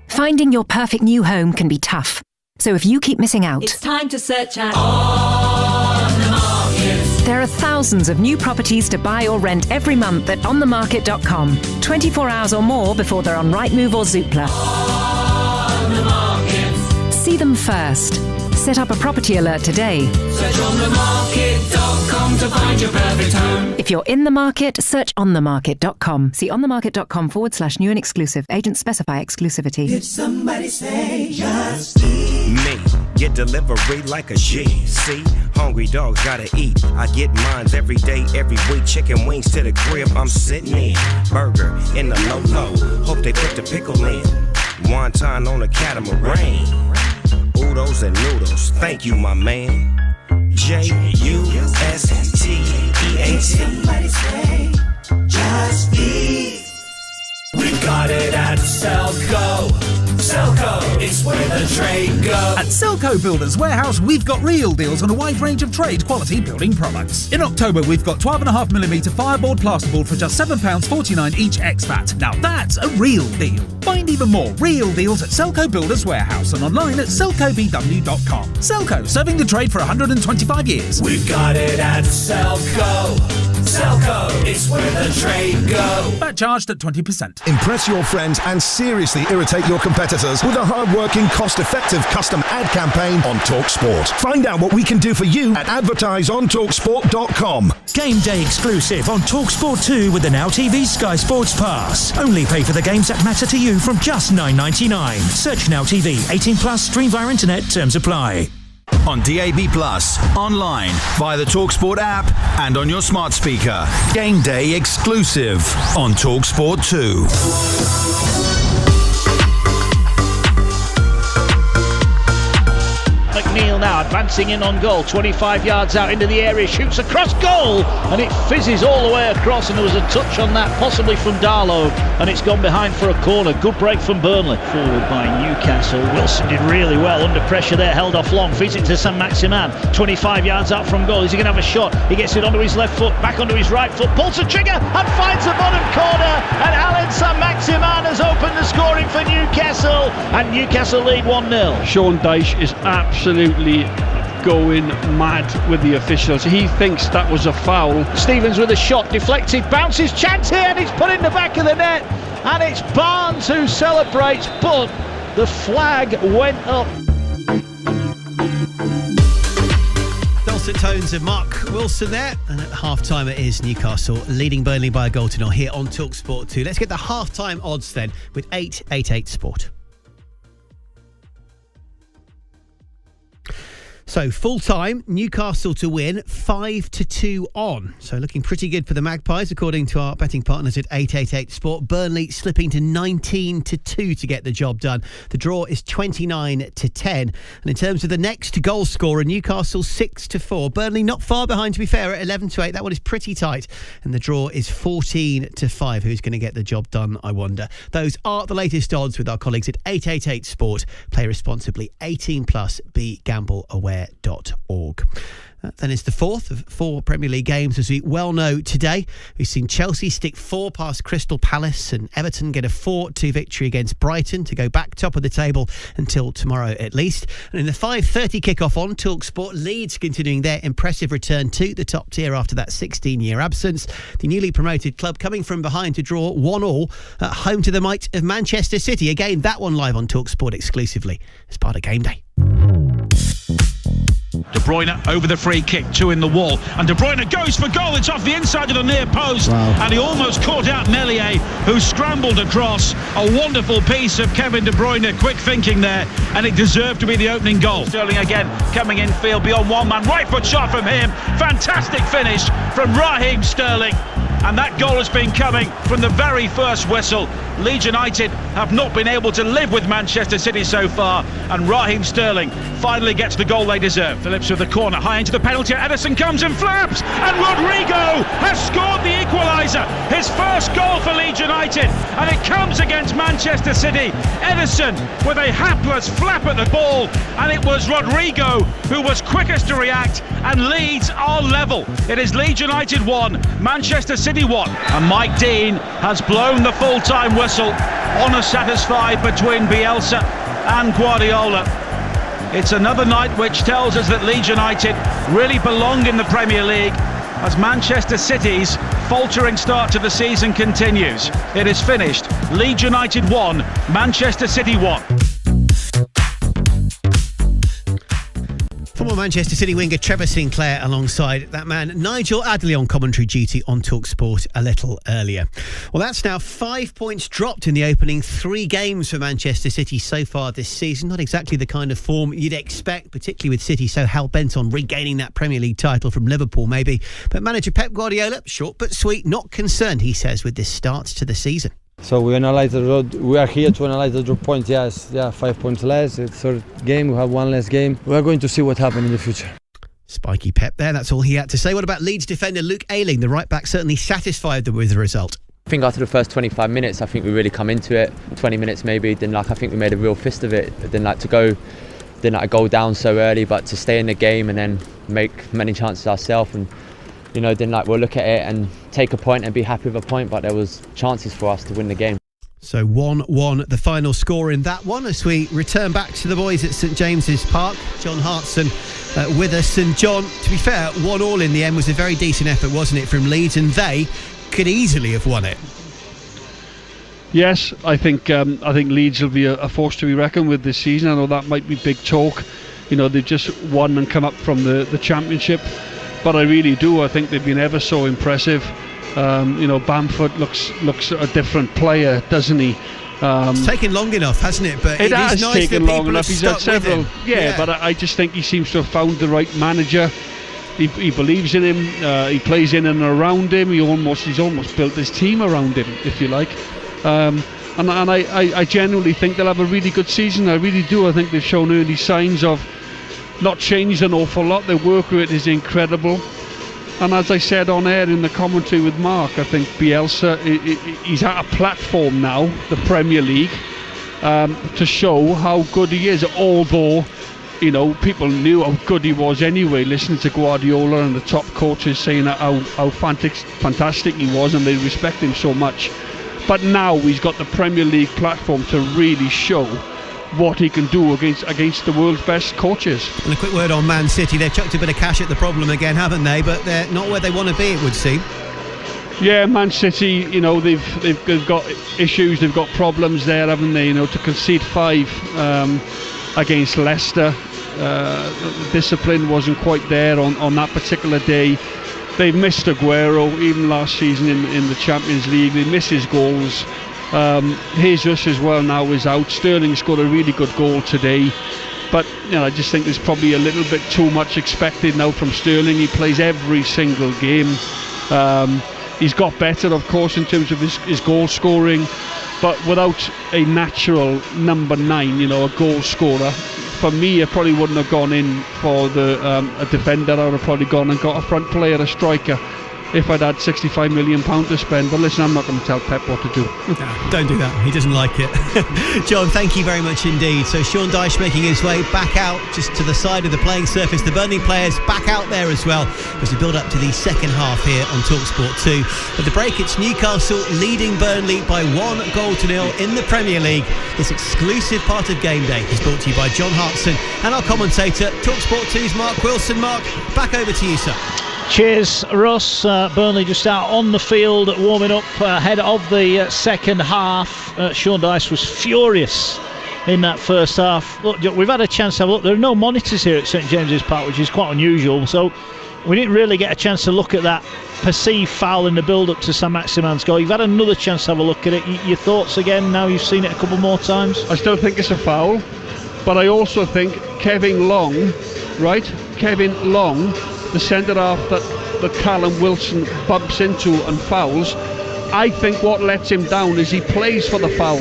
Finding your perfect new home can be tough. So if you keep missing out, it's time to search out On the Market. There are thousands of new properties to buy or rent every month at onthemarket.com. 24 hours or more before they're on Rightmove or Zoopla. On the Market. See them first. Set up a property alert today. Search onthemarket.com to find your perfect home. If you're in the market, search onthemarket.com. See onthemarket.com/new and exclusive. Agents specify exclusivity. Did somebody say just eat? Me, get delivery like a G. See, hungry dogs gotta eat. I get mines every day, every week. Chicken wings to the crib, I'm sitting in. Burger in the low. Hope they put the pickle in. Wonton on a catamaran. Oodles and noodles, thank you, my man. J-U-S-T-E-A-T. Somebody say, just eat. We got it at Selco. Selco, it's where the trade goes. At Selco Builders Warehouse, we've got real deals on a wide range of trade quality building products. In October, we've got 12.5mm fireboard plasterboard for just £7.49 each expat. Now that's a real deal. Find even more real deals at Selco Builders Warehouse and online at selcobw.com. Selco, serving the trade for 125 years. We've got it at Selco. Selco, it's where the trade goes. VAT charged at 20%. Impress your friends and seriously irritate your competitors with a hard-working, cost-effective custom ad campaign on TalkSport. Find out what we can do for you at advertiseontalksport.com. Game day exclusive on TalkSport 2 with the Now TV Sky Sports Pass. Only pay for the games that matter to you from just $9.99. Search Now TV. 18+. Stream via internet. Terms apply. On DAB+, online, via the TalkSport app and on your smart speaker. Game day exclusive on TalkSport 2. McNeil now advancing in on goal, 25 yards out into the area, shoots across goal, and it fizzes all the way across, and there was a touch on that, possibly from Darlow, and it's gone behind for a corner. Good break from Burnley. Forward by Newcastle. Wilson did really well under pressure there, held off long, feeds it to Saint-Maximin, 25 yards out from goal. Is he going to have a shot? He gets it onto his left foot, back onto his right foot, pulls the trigger and finds the bottom corner, and Alan Saint-Maximin has opened the scoring for Newcastle, and Newcastle lead 1-0. Sean Dyche is absolutely going mad with the officials. He thinks that was a foul. Stevens with a shot, deflected, bounces, chance here, and it's put in the back of the net, and it's Barnes who celebrates, but the flag went up. Dulcet tones of Mark Wilson there, and at half-time it is Newcastle leading Burnley by a goal to nil here on TalkSport 2. Let's get the half-time odds then with 888 Sport. So full-time, Newcastle to win, 5-2 on. So looking pretty good for the Magpies, according to our betting partners at 888 Sport. Burnley slipping to 19-2 to get the job done. The draw is 29-10. And in terms of the next goal scorer, Newcastle 6-4. Burnley not far behind, to be fair, at 11-8. That one is pretty tight. And the draw is 14-5. Who's going to get the job done, I wonder? Those are the latest odds with our colleagues at 888 Sport. Play responsibly. 18+. Be gamble aware. theair.org. Then it's the fourth of 4 Premier League games, as we well know today. We've seen Chelsea stick 4 past Crystal Palace and Everton get a 4-2 victory against Brighton to go back top of the table until tomorrow at least. And in the 5:30 kickoff on TalkSport, Leeds continuing their impressive return to the top tier after that 16-year absence. The newly promoted club coming from behind to draw 1-1 at home to the might of Manchester City. Again, that one live on TalkSport exclusively as part of Game Day. De Bruyne over the free kick, 2 in the wall, and De Bruyne goes for goal. It's off the inside of the near post, and he almost caught out Meslier, who scrambled across. A wonderful piece of Kevin De Bruyne, quick thinking there, and it deserved to be the opening goal. Sterling again coming in field beyond one man, right foot shot from him. Fantastic finish from Raheem Sterling, and that goal has been coming from the very first whistle. Leeds United have not been able to live with Manchester City so far, and Raheem Sterling finally gets the goal they deserve. Phillips with the corner, high into the penalty. Ederson comes and flaps, and Rodrigo has scored the equaliser. His first goal for Leeds United, and it comes against Manchester City. Ederson with a hapless flap at the ball, and it was Rodrigo who was quickest to react, and Leeds are level. It is Leeds United 1, Manchester City 1, and Mike Dean has blown the full-time whistle. Honour satisfied between Bielsa and Guardiola. It's another night which tells us that Leeds United really belong in the Premier League as Manchester City's faltering start to the season continues. It is finished. Leeds United 1, Manchester City 1. Former Manchester City winger Trevor Sinclair alongside that man Nigel Adderley on commentary duty on TalkSport a little earlier. Well, that's now 5 points dropped in the opening 3 games for Manchester City so far this season. Not exactly the kind of form you'd expect, particularly with City so hell-bent on regaining that Premier League title from Liverpool maybe. But manager Pep Guardiola, short but sweet, not concerned, he says, with this start to the season. So we analyze the road. We are here to analyze the drop points. Yes, 5 points less. It's third game. We have 1 less game. We are going to see what happens in the future. Spiky Pep there. That's all he had to say. What about Leeds defender Luke Ayling? The right back certainly satisfied with the result. I think after the first 25 minutes, I think we really come into it. 20 minutes maybe. Then I think we made a real fist of it. To go down so early, but to stay in the game and then make many chances ourselves and. We'll look at it and take a point and be happy with a point, but there was chances for us to win the game. So 1-1 the final score in that one as we return back to the boys at St James's Park. John Hartson with us, and John, to be fair, 1-1 in the end was a very decent effort, wasn't it, from Leeds, and they could easily have won it. Yes, I think Leeds will be a force to be reckoned with this season. I know that might be big talk. They've just won and come up from the Championship. But I really do. I think they've been ever so impressive. Bamford looks a different player, doesn't he? It's taken long enough, hasn't it? But it has nice taken long enough. He's had several. Yeah, but I just think he seems to have found the right manager. He believes in him. He plays in and around him. He's almost built his team around him, if you like. And I genuinely think they'll have a really good season. I really do. I think they've shown early signs of not changed an awful lot. Their work rate is incredible, and as I said on air in the commentary with Mark, I think Bielsa, he's at a platform now, the Premier League, to show how good he is, although people knew how good he was anyway, listening to Guardiola and the top coaches saying how fantastic he was, and they respect him so much. But now he's got the Premier League platform to really show what he can do against the world's best coaches. And a quick word on Man City. They've chucked a bit of cash at the problem again, haven't they? But they're not where they want to be, it would seem. Yeah, Man City, they've got issues, they've got problems there, haven't they? To concede 5 against Leicester, the discipline wasn't quite there on that particular day. They've missed Aguero, even last season in the Champions League. They miss his goals. Jesus as well now is out. Sterling scored a really good goal today, but I just think there's probably a little bit too much expected now from Sterling. He plays every single game. He's got better, of course, in terms of his goal scoring, but without a natural number 9, a goal scorer, for me, I probably wouldn't have gone in for a defender. I would have probably gone and got a front player, a striker. if I'd had £65 million to spend. But listen, I'm not going to tell Pep what to do. No, don't do that. He doesn't like it. John, thank you very much indeed. So Sean Dyche making his way back out just to the side of the playing surface. The Burnley players back out there as well as we build up to the second half here on TalkSport 2. At the break, it's Newcastle leading Burnley by 1-0 in the Premier League. This exclusive part of Game Day is brought to you by John Hartson and our commentator, TalkSport 2's Mark Wilson. Mark, back over to you, sir. Cheers, Russ. Burnley just out on the field, warming up ahead of the second half. Sean Dyche was furious in that first half. Look, we've had a chance to have a look. There are no monitors here at St James's Park, which is quite unusual, so we didn't really get a chance to look at that perceived foul in the build-up to Saint-Maximin's goal. You've had another chance to have a look at it. Your thoughts again, now you've seen it a couple more times? I still think it's a foul, but I also think Kevin Long, the centre-half that Callum Wilson bumps into and fouls, I think what lets him down is he plays for the foul.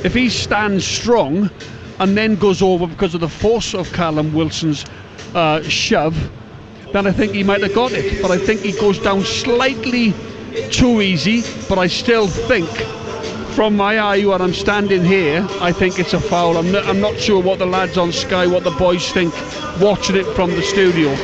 If he stands strong and then goes over because of the force of Callum Wilson's shove, then I think he might have got it. But I think he goes down slightly too easy, but I still think, from my eye when I'm standing here, I think it's a foul. I'm not sure what the lads on Sky, what the boys think watching it from the studio.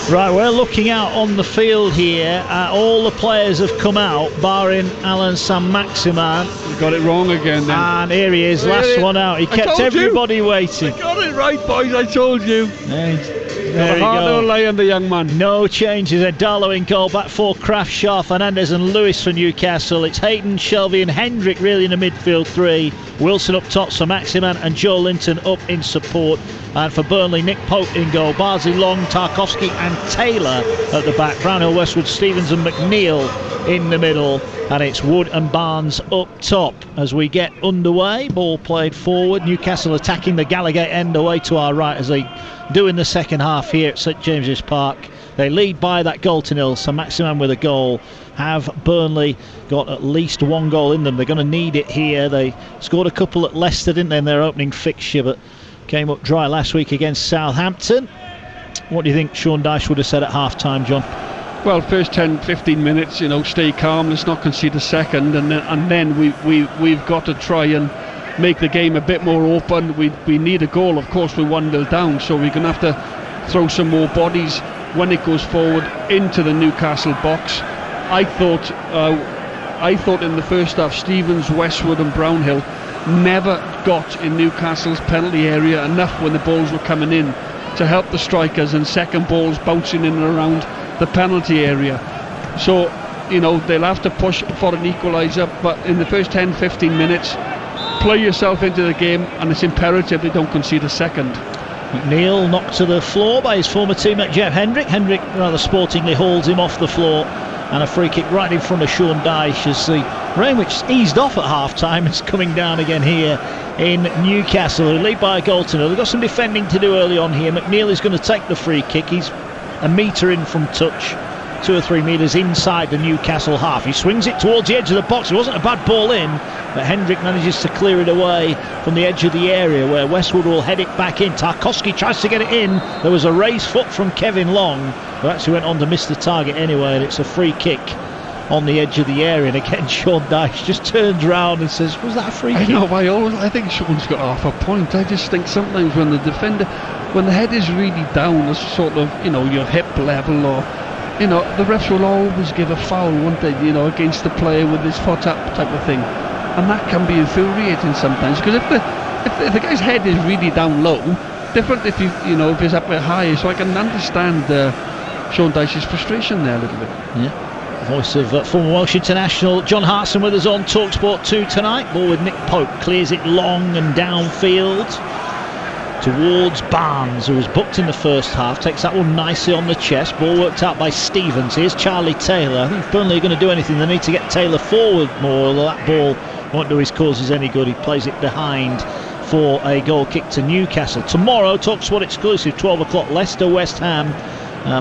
Right, we're looking out on the field here. All the players have come out, barring Alan Saint-Maximin. You got it wrong again then. And here he is, last one out. He kept everybody waiting. I got it right, boys, I told you. There you go. No lay on the young man. No changes. Darlow in goal. Back four, Kraft, Shaw, Fernandez and Lewis for Newcastle. It's Hayden, Shelby and Hendrick really in the midfield three. Wilson up top, Saint-Maximin and Joe Linton up in support. And for Burnley, Nick Pope in goal. Barnsley, Long, Tarkowski and Taylor at the back. Brownhill, Westwood, Stevens and McNeil in the middle. And it's Wood and Barnes up top as we get underway. Ball played forward. Newcastle attacking the Gallagher end away to our right as they do in the second half here at St James's Park. They lead by that 0-0. Saint-Maximin with a goal. Have Burnley got at least one goal in them? They're going to need it here. They scored a couple at Leicester, didn't they, in their opening fixture, but came up dry last week against Southampton. What do you think Sean Dyche would have said at half-time, John? Well, first 10-15 minutes, stay calm, let's not concede a second, and then we've got to try and make the game a bit more open. We need a goal, of course. We're 1-0 down, so we're going to have to throw some more bodies when it goes forward into the Newcastle box. I thought in the first half Stevens, Westwood and Brownhill never got in Newcastle's penalty area enough when the balls were coming in to help the strikers, and second balls bouncing in and around the penalty area. So they'll have to push for an equaliser, but in the first 10-15 minutes play yourself into the game, and it's imperative they don't concede a second. McNeil knocked to the floor by his former teammate Jeff Hendrick. Hendrick rather sportingly hauls him off the floor, and a free kick right in front of Sean Dyche as the rain, which eased off at half-time, is coming down again here in Newcastle. They lead by a 0-0. They've got some defending to do early on here. McNeil is going to take the free kick. He's a metre in from touch, 2 or 3 metres inside the Newcastle half. He swings it towards the edge of the box. It wasn't a bad ball in, but Hendrick manages to clear it away from the edge of the area where Westwood will head it back in. Tarkowski tries to get it in. There was a raised foot from Kevin Long, who actually went on to miss the target anyway, and it's a free kick on the edge of the area. And again, Sean Dyche just turns round and says, was that a free kick? I think Sean's got half a point. I just think sometimes when the defender, when the head is really down, it's sort of, your hip level, or the refs will always give a foul, won't they, against the player with his foot up type of thing. And that can be infuriating sometimes, because if the guy's head is really down low, different if if he's up a bit high. So I can understand Sean Dyche's frustration there a little bit. Yeah. Voice of former Welsh international John Hartson with us on TalkSport 2 tonight. Ball with Nick Pope, clears it long and downfield towards Barnes, who was booked in the first half. Takes that one nicely on the chest. Ball worked out by Stevens. Here's Charlie Taylor. I think if Burnley are going to do anything, they need to get Taylor forward more, although that ball won't do his causes any good. He plays it behind for a goal kick to Newcastle. Tomorrow, TalkSport exclusive, 12 o'clock, Leicester West Ham.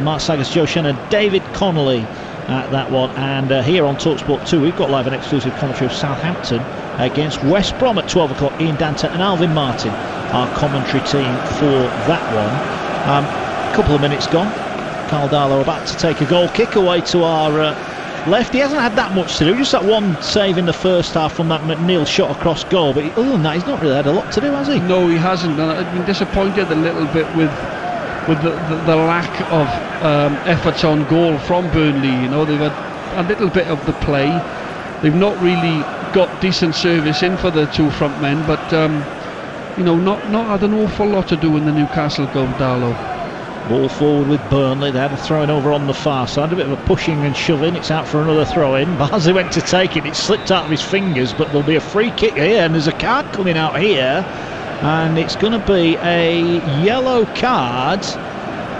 Mark Saggers, Joe Shannon, David Connolly at that one. And here on TalkSport 2, we've got live and exclusive commentary of Southampton against West Brom at 12 o'clock. Ian Danta and Alvin Martin, our commentary team for that one. A couple of minutes gone. Carl Darlow about to take a goal kick away to our left. He hasn't had that much to do, just that one save in the first half from that McNeil shot across goal, but other than that he's not really had a lot to do, has he? No, he hasn't, and I've been disappointed a little bit with the lack of efforts on goal from Burnley. You know, they've had a little bit of the play, they've not really got decent service in for the two front men, but you know, not had an awful lot to do in the Newcastle goal. Darlow. Ball forward with Burnley. They had a throw in over on the far side, a bit of a pushing and shoving. It's out for another throw in. Barnsley went to take it, it slipped out of his fingers, but there'll be a free kick here, and there's a card coming out here, and it's going to be a yellow card.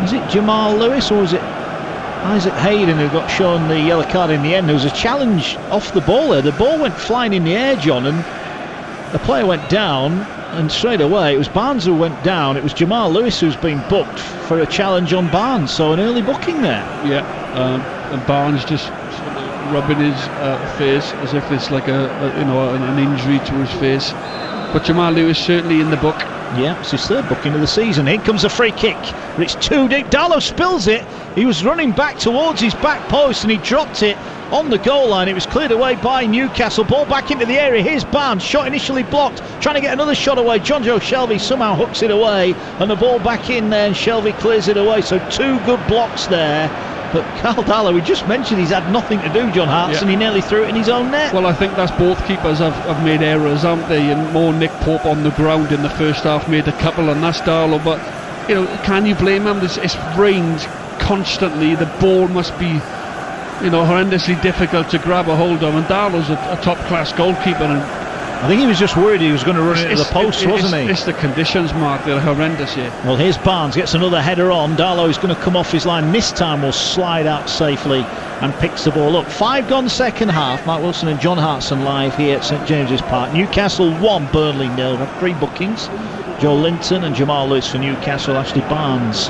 Is it Jamal Lewis or is it Isaac Hayden who got shown the yellow card in the end? There was a challenge off the ball there. The ball went flying in the air, John, and the player went down, and straight away it was Barnes who went down. It was Jamal Lewis who's been booked for a challenge on Barnes, so an early booking there. Yeah, and Barnes just sort of rubbing his face as if it's like an injury to his face. But Jamal Lewis certainly in the book. Yeah, it's his third booking of the season. In comes a free kick, but it's too deep. Darlow spills it. He was running back towards his back post and he dropped it on the goal line. It was cleared away by Newcastle. Ball back into the area. Here's Barnes. Shot initially blocked. Trying to get another shot away. John Joe Shelvey somehow hooks it away. And the ball back in there and Shelvey clears it away. So two good blocks there. But Carl Darlow, we just mentioned he's had nothing to do, John Hartson. Yeah. He nearly threw it in his own net. Well, I think that's both keepers have made errors, haven't they? And more Nick Pope on the ground in the first half made a couple, and that's Darlow. But, you know, can you blame him? It's rained constantly. The ball must be, you know, horrendously difficult to grab a hold of, and Darlow's a top-class goalkeeper, and I think he was just worried he was going to run into the post, wasn't he? It's the conditions, Mark, they're horrendous here. Well, here's Barnes, gets another header on. Darlow is going to come off his line. This time will slide out safely and picks the ball up. 5 gone second half. Mark Wilson and John Hartson live here at St James's Park. Newcastle 1, Burnley 0. Have 3 bookings. Joe Linton and Jamal Lewis for Newcastle. Ashley Barnes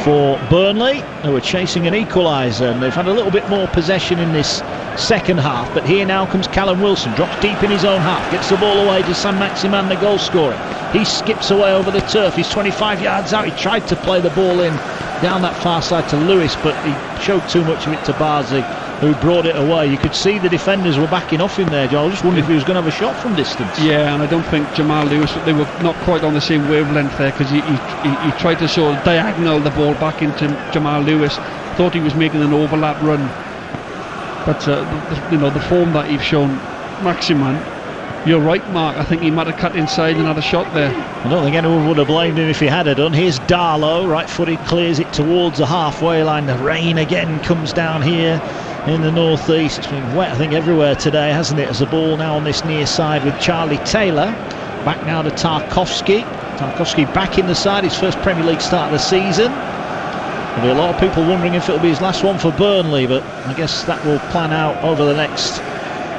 for Burnley, who are chasing an equaliser, and they've had a little bit more possession in this second half. But here now comes Callum Wilson, drops deep in his own half, gets the ball away to Sam Maximan, the goal scorer. He skips away over the turf. He's 25 yards out. He tried to play the ball in down that far side to Lewis, but he showed too much of it to Barnsley, who brought it away. You could see the defenders were backing off him there, Joe. I just wondered if he was going to have a shot from distance. Yeah, and I don't think Jamal Lewis, they were not quite on the same wavelength there, because he tried to sort of diagonal the ball back into Jamal Lewis. Thought he was making an overlap run, but you know, the form that he's shown, Maximan, you're right, Mark. I think he might have cut inside and had a shot there. I don't think anyone would have blamed him if he had it done. Here's Darlow, right-footed, clears it towards the halfway line. The rain again comes down here in the northeast. It's been wet, I think, everywhere today, hasn't it? As the ball now on this near side with Charlie Taylor. Back now to Tarkowski. Tarkowski back in the side, his first Premier League start of the season. There'll be a lot of people wondering if it'll be his last one for Burnley, but I guess that will plan out over the next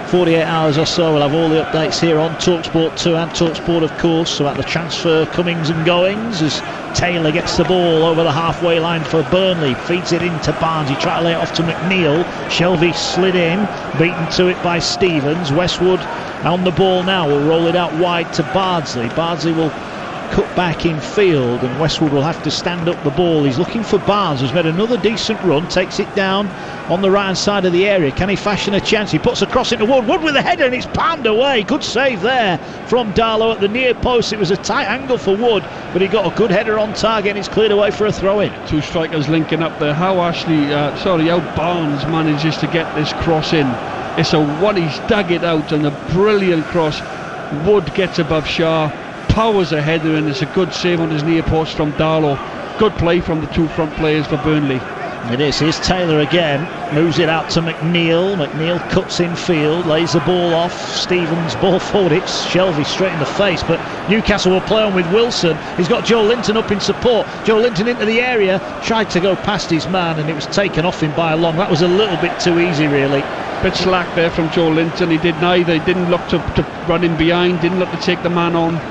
48 hours or so. We'll have all the updates here on TalkSport 2 and TalkSport, of course, about the transfer comings and goings as Taylor gets the ball over the halfway line for Burnley, feeds it into Barnes. He tried to lay it off to McNeil. Shelvey slid in, beaten to it by Stevens. Westwood on the ball now, will roll it out wide to Bardsley. Bardsley will cut back in field, and Westwood will have to stand up the ball. He's looking for Barnes, who's made another decent run, takes it down on the right hand side of the area. Can he fashion a chance? He puts a cross into Wood. Wood with a header, and it's palmed away. Good save there from Darlow at the near post. It was a tight angle for Wood, but he got a good header on target, and it's cleared away for a throw-in. Two strikers linking up there. How Barnes manages to get this cross in. It's a one, he's dug it out, and a brilliant cross. Wood gets above Shah, powers a header, and it's a good save on his near post from Darlow. Good play from the two front players for Burnley. It is. Here's Taylor again, moves it out to McNeil. McNeil cuts in field, lays the ball off. Stevens ball forward, it's Shelvey straight in the face, but Newcastle will play on with Wilson. He's got Joe Linton up in support. Joe Linton into the area, tried to go past his man, and it was taken off him by a long. That was a little bit too easy, really. Bit slack there from Joe Linton. He did neither. He didn't look to run in behind, didn't look to take the man on.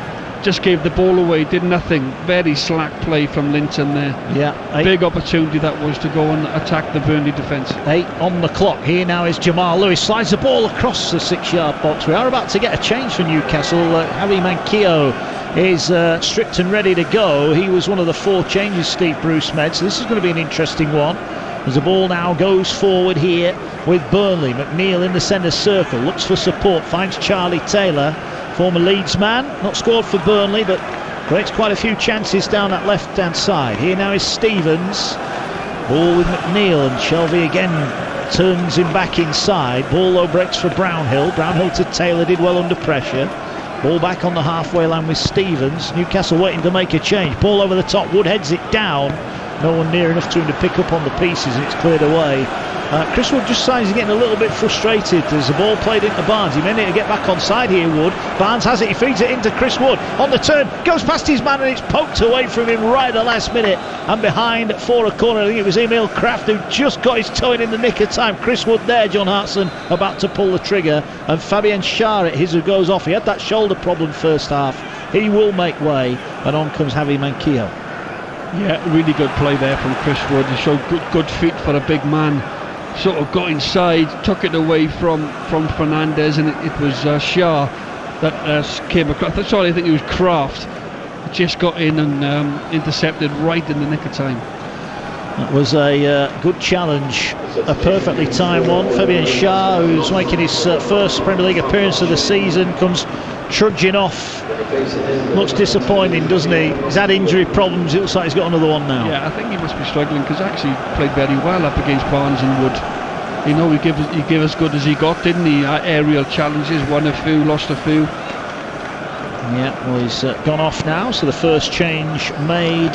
Just gave the ball away, did nothing. Very slack play from Linton there. Yeah, big opportunity that was to go and attack the Burnley defence. 8 on the clock. Here now is Jamal Lewis, slides the ball across the 6-yard box. We are about to get a change for Newcastle. Harry Manquillo is stripped and ready to go. He was one of the 4 changes Steve Bruce made, so this is going to be an interesting one. As the ball now goes forward here with Burnley. McNeil in the centre circle, looks for support, finds Charlie Taylor, former Leeds man, not scored for Burnley but creates quite a few chances down that left hand side. Here now is Stevens, ball with McNeil, and Shelvey again turns him back inside. Ball low breaks for Brownhill. Brownhill to Taylor, did well under pressure. Ball back on the halfway line with Stevens. Newcastle waiting to make a change. Ball over the top, Wood heads it down. No one near enough to him to pick up on the pieces, and it's cleared away. Chris Wood just signs he's getting a little bit frustrated. There's a ball played into Barnes. He may need to get back on side here, Wood. Barnes has it, he feeds it into Chris Wood. On the turn, goes past his man, and it's poked away from him right at the last minute. And behind for a corner, I think it was Emil Kraft who just got his toe in the nick of time. Chris Wood there, John Hartson about to pull the trigger. And Fabian Schär at his who goes off. He had that shoulder problem first half. He will make way, and on comes Javi Manquillo. Yeah, really good play there from Chris Wood. He showed good feet for a big man. Sort of got inside, took it away from Fernandez, and it was Schär that came across. That's all. I think it was Kraft. Just got in and intercepted right in the nick of time. That was a good challenge, a perfectly timed one. Fabian Schär, who's making his first Premier League appearance of the season, comes trudging off. Looks disappointing, doesn't he? He's had injury problems. It looks like he's got another one now. Yeah, I think he must be struggling, because actually played very well up against Barnes and Wood. You know, he gave as good as he got, didn't he? Aerial challenges, won a few, lost a few. Yeah, well, he's gone off now, so the first change made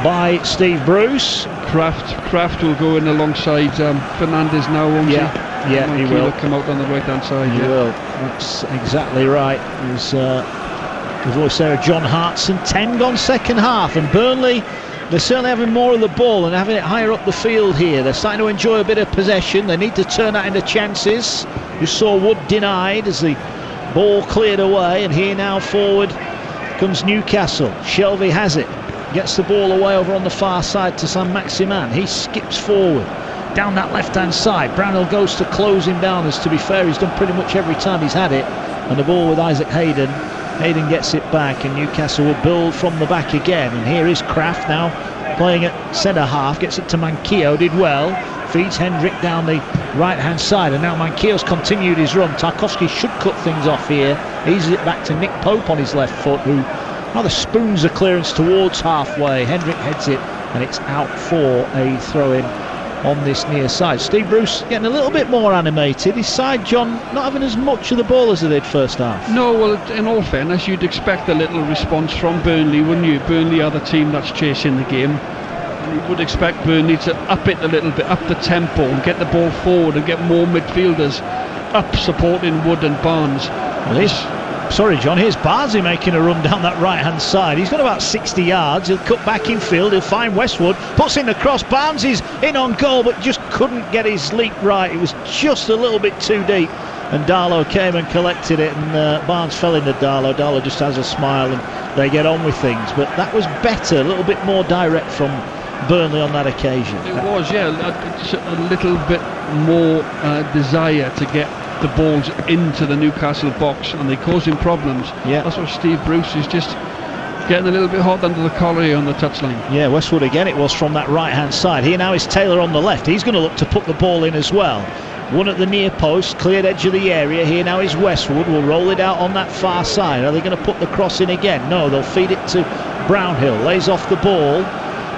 by Steve Bruce. Kraft will go in alongside Fernandez now, won't he? Yeah, he will come out on the right hand side. He will. That's exactly right. There's the voice there of John Hartson. 10 gone second half, and Burnley, they're certainly having more of the ball and having it higher up the field here. They're starting to enjoy a bit of possession. They need to turn that into chances. You saw Wood denied as the ball cleared away, and here now forward comes Newcastle. Shelvey has it, gets the ball away over on the far side to Saint-Maximin. He skips forward down that left hand side. Brownhill goes to close him down, as to be fair he's done pretty much every time he's had it. And the ball with Isaac Hayden. Hayden gets it back, and Newcastle will build from the back again. And here is Kraft now playing at centre half, gets it to Manquillo, did well, feeds Hendrick down the right hand side, and now Manquillo's continued his run. Tarkowski should cut things off here, eases it back to Nick Pope on his left foot, who rather spoons the clearance towards halfway. Hendrick heads it, and it's out for a throw-in on this near side. Steve Bruce getting a little bit more animated. His side, John, not having as much of the ball as they did first half. No, well, in all fairness, you'd expect a little response from Burnley, wouldn't you? Burnley are the team that's chasing the game. You would expect Burnley to up it a little bit, up the tempo, and get the ball forward and get more midfielders up supporting Wood and Barnes. Well, sorry, John, here's Barnsley making a run down that right-hand side. He's got about 60 yards. He'll cut back in field. He'll find Westwood. Puts in the cross. Barnes is in on goal, but just couldn't get his leap right. It was just a little bit too deep. And Darlow came and collected it, and Barnes fell into Darlow. Darlow just has a smile, and they get on with things. But that was better, a little bit more direct from Burnley on that occasion. It was, yeah. A little bit more desire to get the balls into the Newcastle box, and they cause him problems. Yeah, that's what Steve Bruce is just getting a little bit hot under the collar here on the touchline. Yeah, Westwood again it was from that right hand side. Here now is Taylor on the left. He's going to look to put the ball in as well. One at the near post, cleared edge of the area. Here now is Westwood. Will roll it out on that far side. Are they going to put the cross in again? No, they'll feed it to Brownhill. Lays off the ball.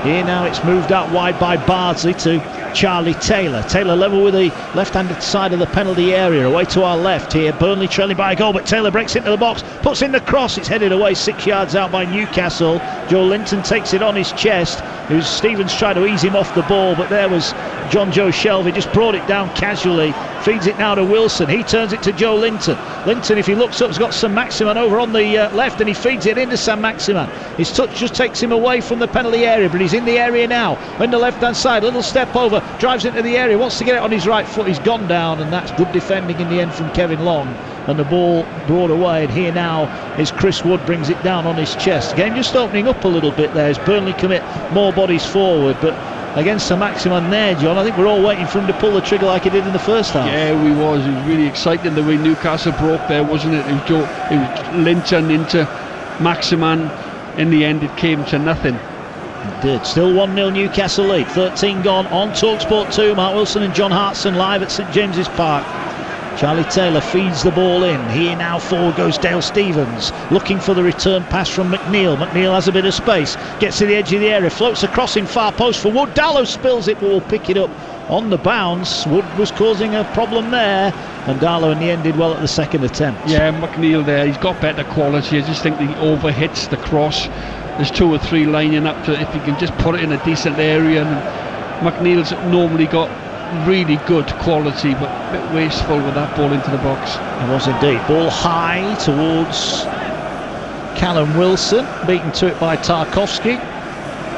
Here now it's moved out wide by Bardsley to Charlie Taylor. Taylor level with the left-handed side of the penalty area. Away to our left here. Burnley trailing by a goal, but Taylor breaks into the box, puts in the cross. It's headed away 6 yards out by Newcastle. Joe Linton takes it on his chest. Stevens tried to ease him off the ball, but there was John Joe Shelvey, just brought it down casually. Feeds it now to Wilson. He turns it to Joe Linton. Linton, if he looks up, has got Saint-Maximin over on the left, and he feeds it into Saint-Maximin. His touch just takes him away from the penalty area, but he's in the area now. On the left-hand side, little step over, drives into the area, wants to get it on his right foot. He's gone down, and that's good defending in the end from Kevin Long. And the ball brought away, and here now is Chris Wood, brings it down on his chest. Game just opening up a little bit there as Burnley commit more bodies forward, but against Saint-Maximin there, John, I think we're all waiting for him to pull the trigger like he did in the first half. Yeah, we was. It was really exciting the way Newcastle broke there, wasn't it? It was Linton into Maximan. In the end, it came to nothing. It did. Still 1-0 Newcastle lead. 13 gone on TalkSport 2. Mark Wilson and John Hartson live at St James's Park. Charlie Taylor feeds the ball in. Here now forward goes Dale Stephens, looking for the return pass from McNeil. McNeil has a bit of space, gets to the edge of the area, floats across in far post for Wood. Darlow spills it, but will pick it up on the bounce. Wood was causing a problem there, and Darlow in the end did well at the second attempt. Yeah, McNeil there, he's got better quality. I just think he overhits the cross. There's 2 or 3 lining up to it. If he can just put it in a decent area. And McNeil's normally got really good quality, but a bit wasteful with that ball into the box. It was indeed. Ball high towards Callum Wilson, beaten to it by Tarkowski,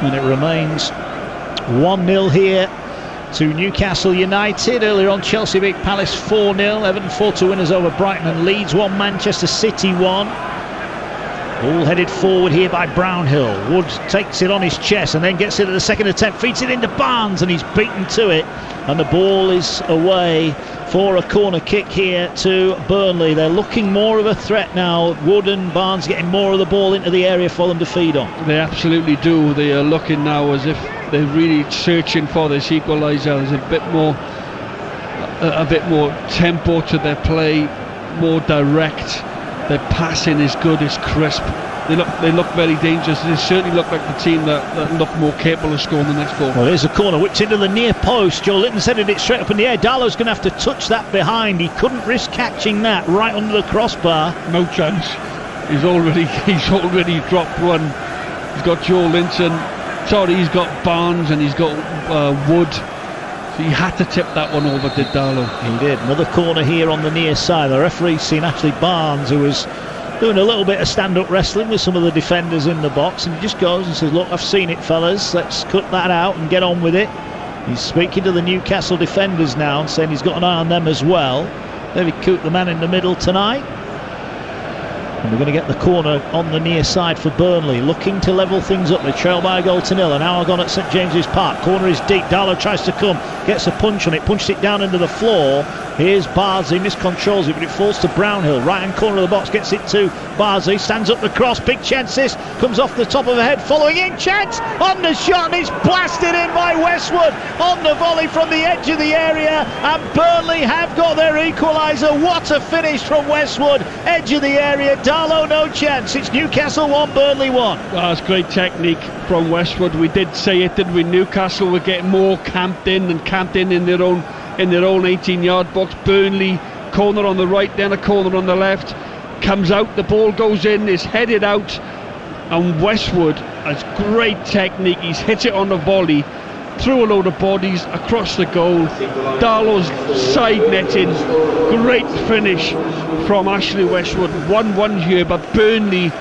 and it remains 1-0 here to Newcastle United. Earlier on, Chelsea beat Palace 4-0, Everton 4-2 winners over Brighton and Leeds 1, Manchester City 1. All headed forward here by Brownhill. Wood takes it on his chest and then gets it at the second attempt, feeds it into Barnes, and he's beaten to it, and the ball is away for a corner kick here to Burnley. They're looking more of a threat now. Wood and Barnes getting more of the ball into the area for them to feed on. They absolutely do. They are looking now as if they're really searching for this equaliser. There's a bit more tempo to their play, more direct. Their passing is good, it's crisp. They look very dangerous. They certainly look like the team that look more capable of scoring the next goal. Well, here's a corner whipped into the near post. Joe Litton's headed it straight up in the air. Darlow's going to have to touch that behind. He couldn't risk catching that right under the crossbar. No chance. He's already dropped one. He's got Joe Linton. Sorry, he's got Barnes and he's got Wood. So he had to tip that one over, did Darlow. He did. Another corner here on the near side. The referee's seen Ashley Barnes, who was doing a little bit of stand-up wrestling with some of the defenders in the box, and he just goes and says, look, I've seen it, fellas, let's cut that out and get on with it. He's speaking to the Newcastle defenders now and saying he's got an eye on them as well. David Coote, the man in the middle tonight. And we're going to get the corner on the near side for Burnley, looking to level things up. They trail by a goal to 0. An hour gone at St James's Park. Corner is deep. Darlow tries to come, gets a punch on it, punches it down into the floor. Here's Bardsley, miscontrols it, but it falls to Brownhill. Right hand corner of the box, gets it to Bardsley, stands up the cross, big chances, comes off the top of the head, following in, chance on the shot, and it's blasted in by Westwood on the volley from the edge of the area, and Burnley have got their equaliser. What a finish from Westwood, edge of the area. Darlow no chance. It's Newcastle 1, Burnley 1. That's great technique from Westwood. We did say it, didn't we? Newcastle were getting more camped in their own 18-yard box. Burnley, corner on the right, then a corner on the left, comes out, the ball goes in, is headed out, and Westwood has great technique. He's hit it on the volley, through a load of bodies across the goal. Darlow's side netting, great finish from Ashley Westwood. 1-1 here, but Burnley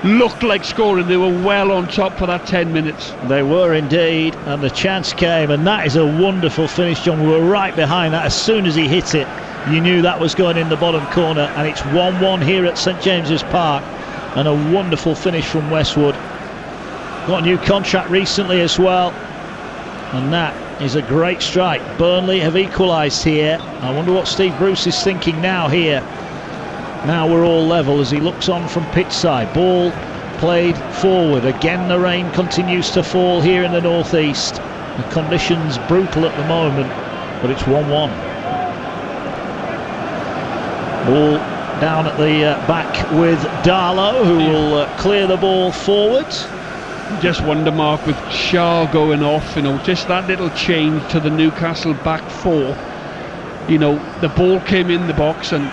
looked like scoring. They were well on top for that 10 minutes. They were indeed, and the chance came, and that is a wonderful finish, John. We were right behind that. As soon as he hit it, you knew that was going in the bottom corner, and it's 1-1 here at St James's Park, and a wonderful finish from Westwood. Got a new contract recently as well, and that is a great strike. Burnley have equalised here. I wonder what Steve Bruce is thinking now here. Now we're all level as he looks on from pitch side. Ball played forward. Again the rain continues to fall here in the northeast. The conditions brutal at the moment, but it's 1-1. Ball down at the back with Darlow, who will clear the ball forward. Just wonder, Mark, with Shah going off, just that little change to the Newcastle back four. The ball came in the box and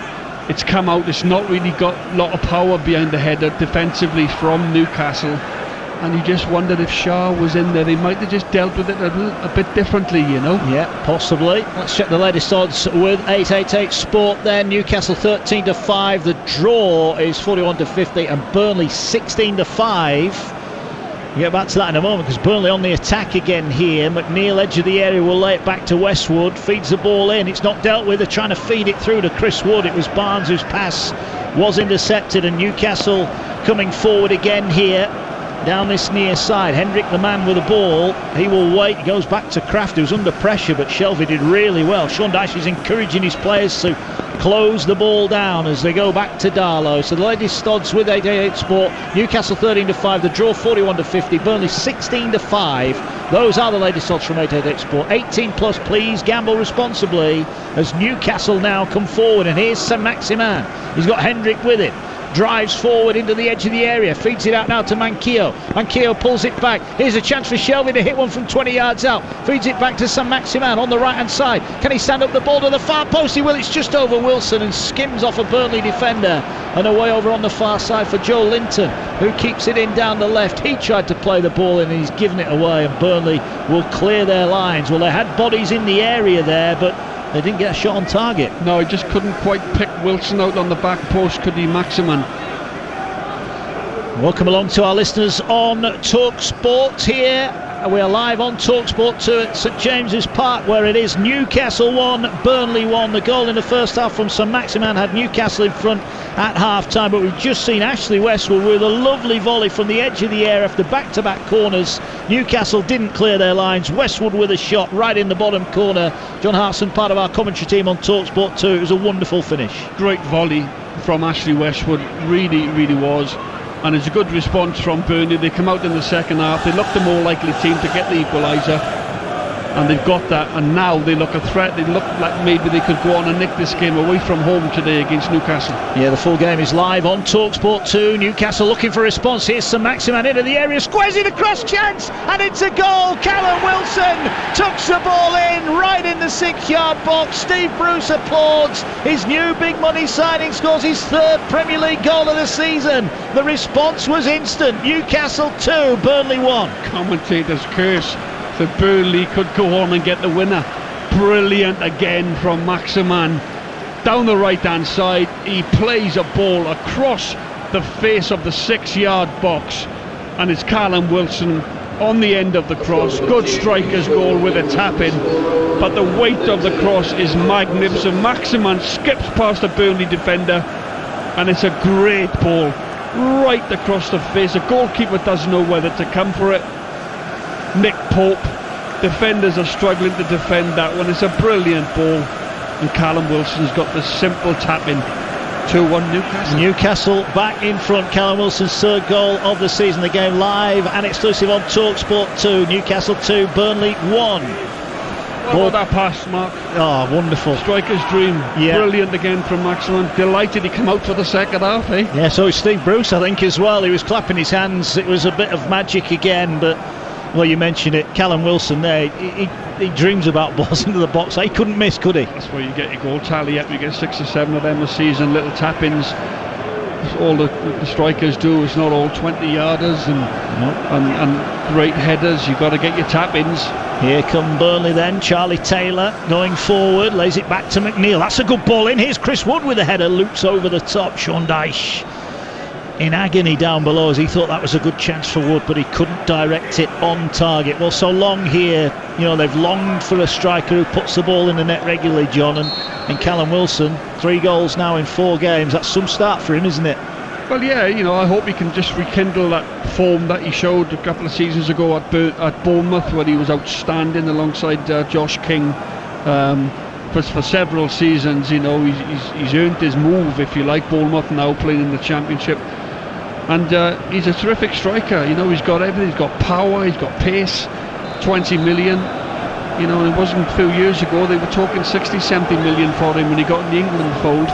it's come out. It's not really got a lot of power behind the header defensively from Newcastle, and you just wondered if Shah was in there, they might have just dealt with it a bit differently, Yeah, possibly. Let's check the latest odds with 888 Sport then. Newcastle 13-5, the draw is 41-50, and Burnley 16-5. We'll get back to that in a moment, because Burnley on the attack again here. McNeil, edge of the area, will lay it back to Westwood, feeds the ball in, it's not dealt with. They're trying to feed it through to Chris Wood. It was Barnes whose pass was intercepted, and Newcastle coming forward again here. down this near side. Hendrick, the man with the ball, he will wait. He goes back to Kraft, who's under pressure, but Shelvey did really well. Sean Dyche is encouraging his players to close the ball down as they go back to Darlow. So the Lady Stods with 88 Sport. Newcastle 13-5. The draw 41-50. Burnley 16-5. Those are the Lady Stods from 88 Sport. 18 plus, please. Gamble responsibly as Newcastle now come forward. And here's Saint-Maximin. He's got Hendrick with him. Drives forward into the edge of the area, feeds it out now to Manquillo. Manquillo pulls it back. Here's a chance for Shelvey to hit one from 20 yards out. Feeds it back to Saint-Maximin on the right hand side. Can he stand up the ball to the far post? He will. It's just over Wilson and skims off a Burnley defender. And away over on the far side for Joe Linton, who keeps it in down the left. He tried to play the ball in and he's given it away, and Burnley will clear their lines. Well, they had bodies in the area there, but they didn't get a shot on target. No, he just couldn't quite pick Wilson out on the back post, could he, Maximin? Welcome along to our listeners on Talk Sport here. We are live on Talk Sport 2 at St James's Park, where it is Newcastle 1, Burnley 1. The goal in the first half from Saint-Maximin had Newcastle in front at half-time, but we've just seen Ashley Westwood with a lovely volley from the edge of the area after back-to-back corners. Newcastle didn't clear their lines. Westwood with a shot right in the bottom corner. John Hartson, part of our commentary team on Talk Sport 2. It was a wonderful finish. Great volley from Ashley Westwood, really was. And it's a good response from Burnley. They come out in the second half. They look the more likely team to get the equaliser, and they've got that. And now they look a threat. They look like maybe they could go on and nick this game away from home today against Newcastle. Yeah, the full game is live on TalkSport 2. Newcastle looking for a response. Here's Saint-Maximin into the area, squares it across, chance, and it's a goal. Callum Wilson tucks the ball in right in the 6-yard box. Steve Bruce applauds. His new big money signing scores his third Premier League goal of the season. The response was instant. Newcastle 2, Burnley 1. Commentators curse that Burnley could go on and get the winner. Brilliant again from Maximin. Down the right hand side, he plays a ball across the face of the 6-yard box, and it's Callum Wilson on the end of the cross. Good striker's goal with a tap in, but the weight of the cross is magnificent. Maximin skips past the Burnley defender, and it's a great ball right across the face. The goalkeeper doesn't know whether to come for it. Nick Pope, defenders are struggling to defend that one. It's a brilliant ball, and Callum Wilson's got the simple tap in. 2-1 Newcastle. Newcastle back in front. Callum Wilson's third goal of the season. The game live and exclusive on TalkSport 2. Newcastle 2, Burnley 1. What about that pass, Mark? Oh, wonderful. Striker's dream. Yeah. Brilliant again from Maximin. Delighted he came out for the second half, eh? Yeah, so is Steve Bruce, I think, as well. He was clapping his hands. It was a bit of magic again, but, well, you mentioned it. Callum Wilson there, he dreams about balls into the box. He couldn't miss, could he? That's where you get your goal tally up. You get 6 or 7 of them this season. Little tap-ins. All the strikers do. It's not all 20-yarders and great headers. You've got to get your tap-ins. Here come Burnley then. Charlie Taylor going forward, lays it back to McNeil. That's a good ball in. Here's Chris Wood with a header, loops over the top. Sean Dyche in agony down below as he thought that was a good chance for Wood, but he couldn't direct it on target. Well, so long here, you know, they've longed for a striker who puts the ball in the net regularly, John, and Callum Wilson, 3 goals now in 4 games. That's some start for him, isn't it? Well, yeah, you know, I hope he can just rekindle that form that he showed a couple of seasons ago at Bournemouth, where he was outstanding alongside Josh King for several seasons. You know, he's earned his move, if you like. Bournemouth now playing in the Championship, and he's a terrific striker. You know, he's got everything. He's got power, he's got pace. 20 million. You know, it wasn't a few years ago they were talking 60, 70 million for him when he got in the England fold.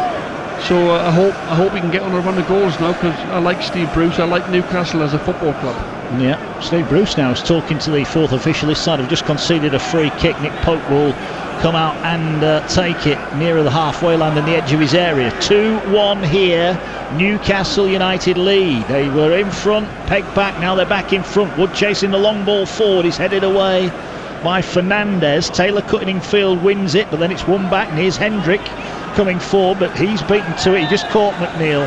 So I hope he can get on a run of goals now, because I like Steve Bruce. I like Newcastle as a football club. Yeah, Steve Bruce now is talking to the 4th official. This side have just conceded a free kick. Nick Pope will come out and take it nearer the halfway line than the edge of his area. 2-1 here. Newcastle United lead. They were in front, pegged back, now they're back in front. Wood chasing the long ball forward. He's headed away by Fernandez. Taylor cutting in field wins it, but then it's won back, and here's Hendrick coming forward, but he's beaten to it. He just caught McNeil,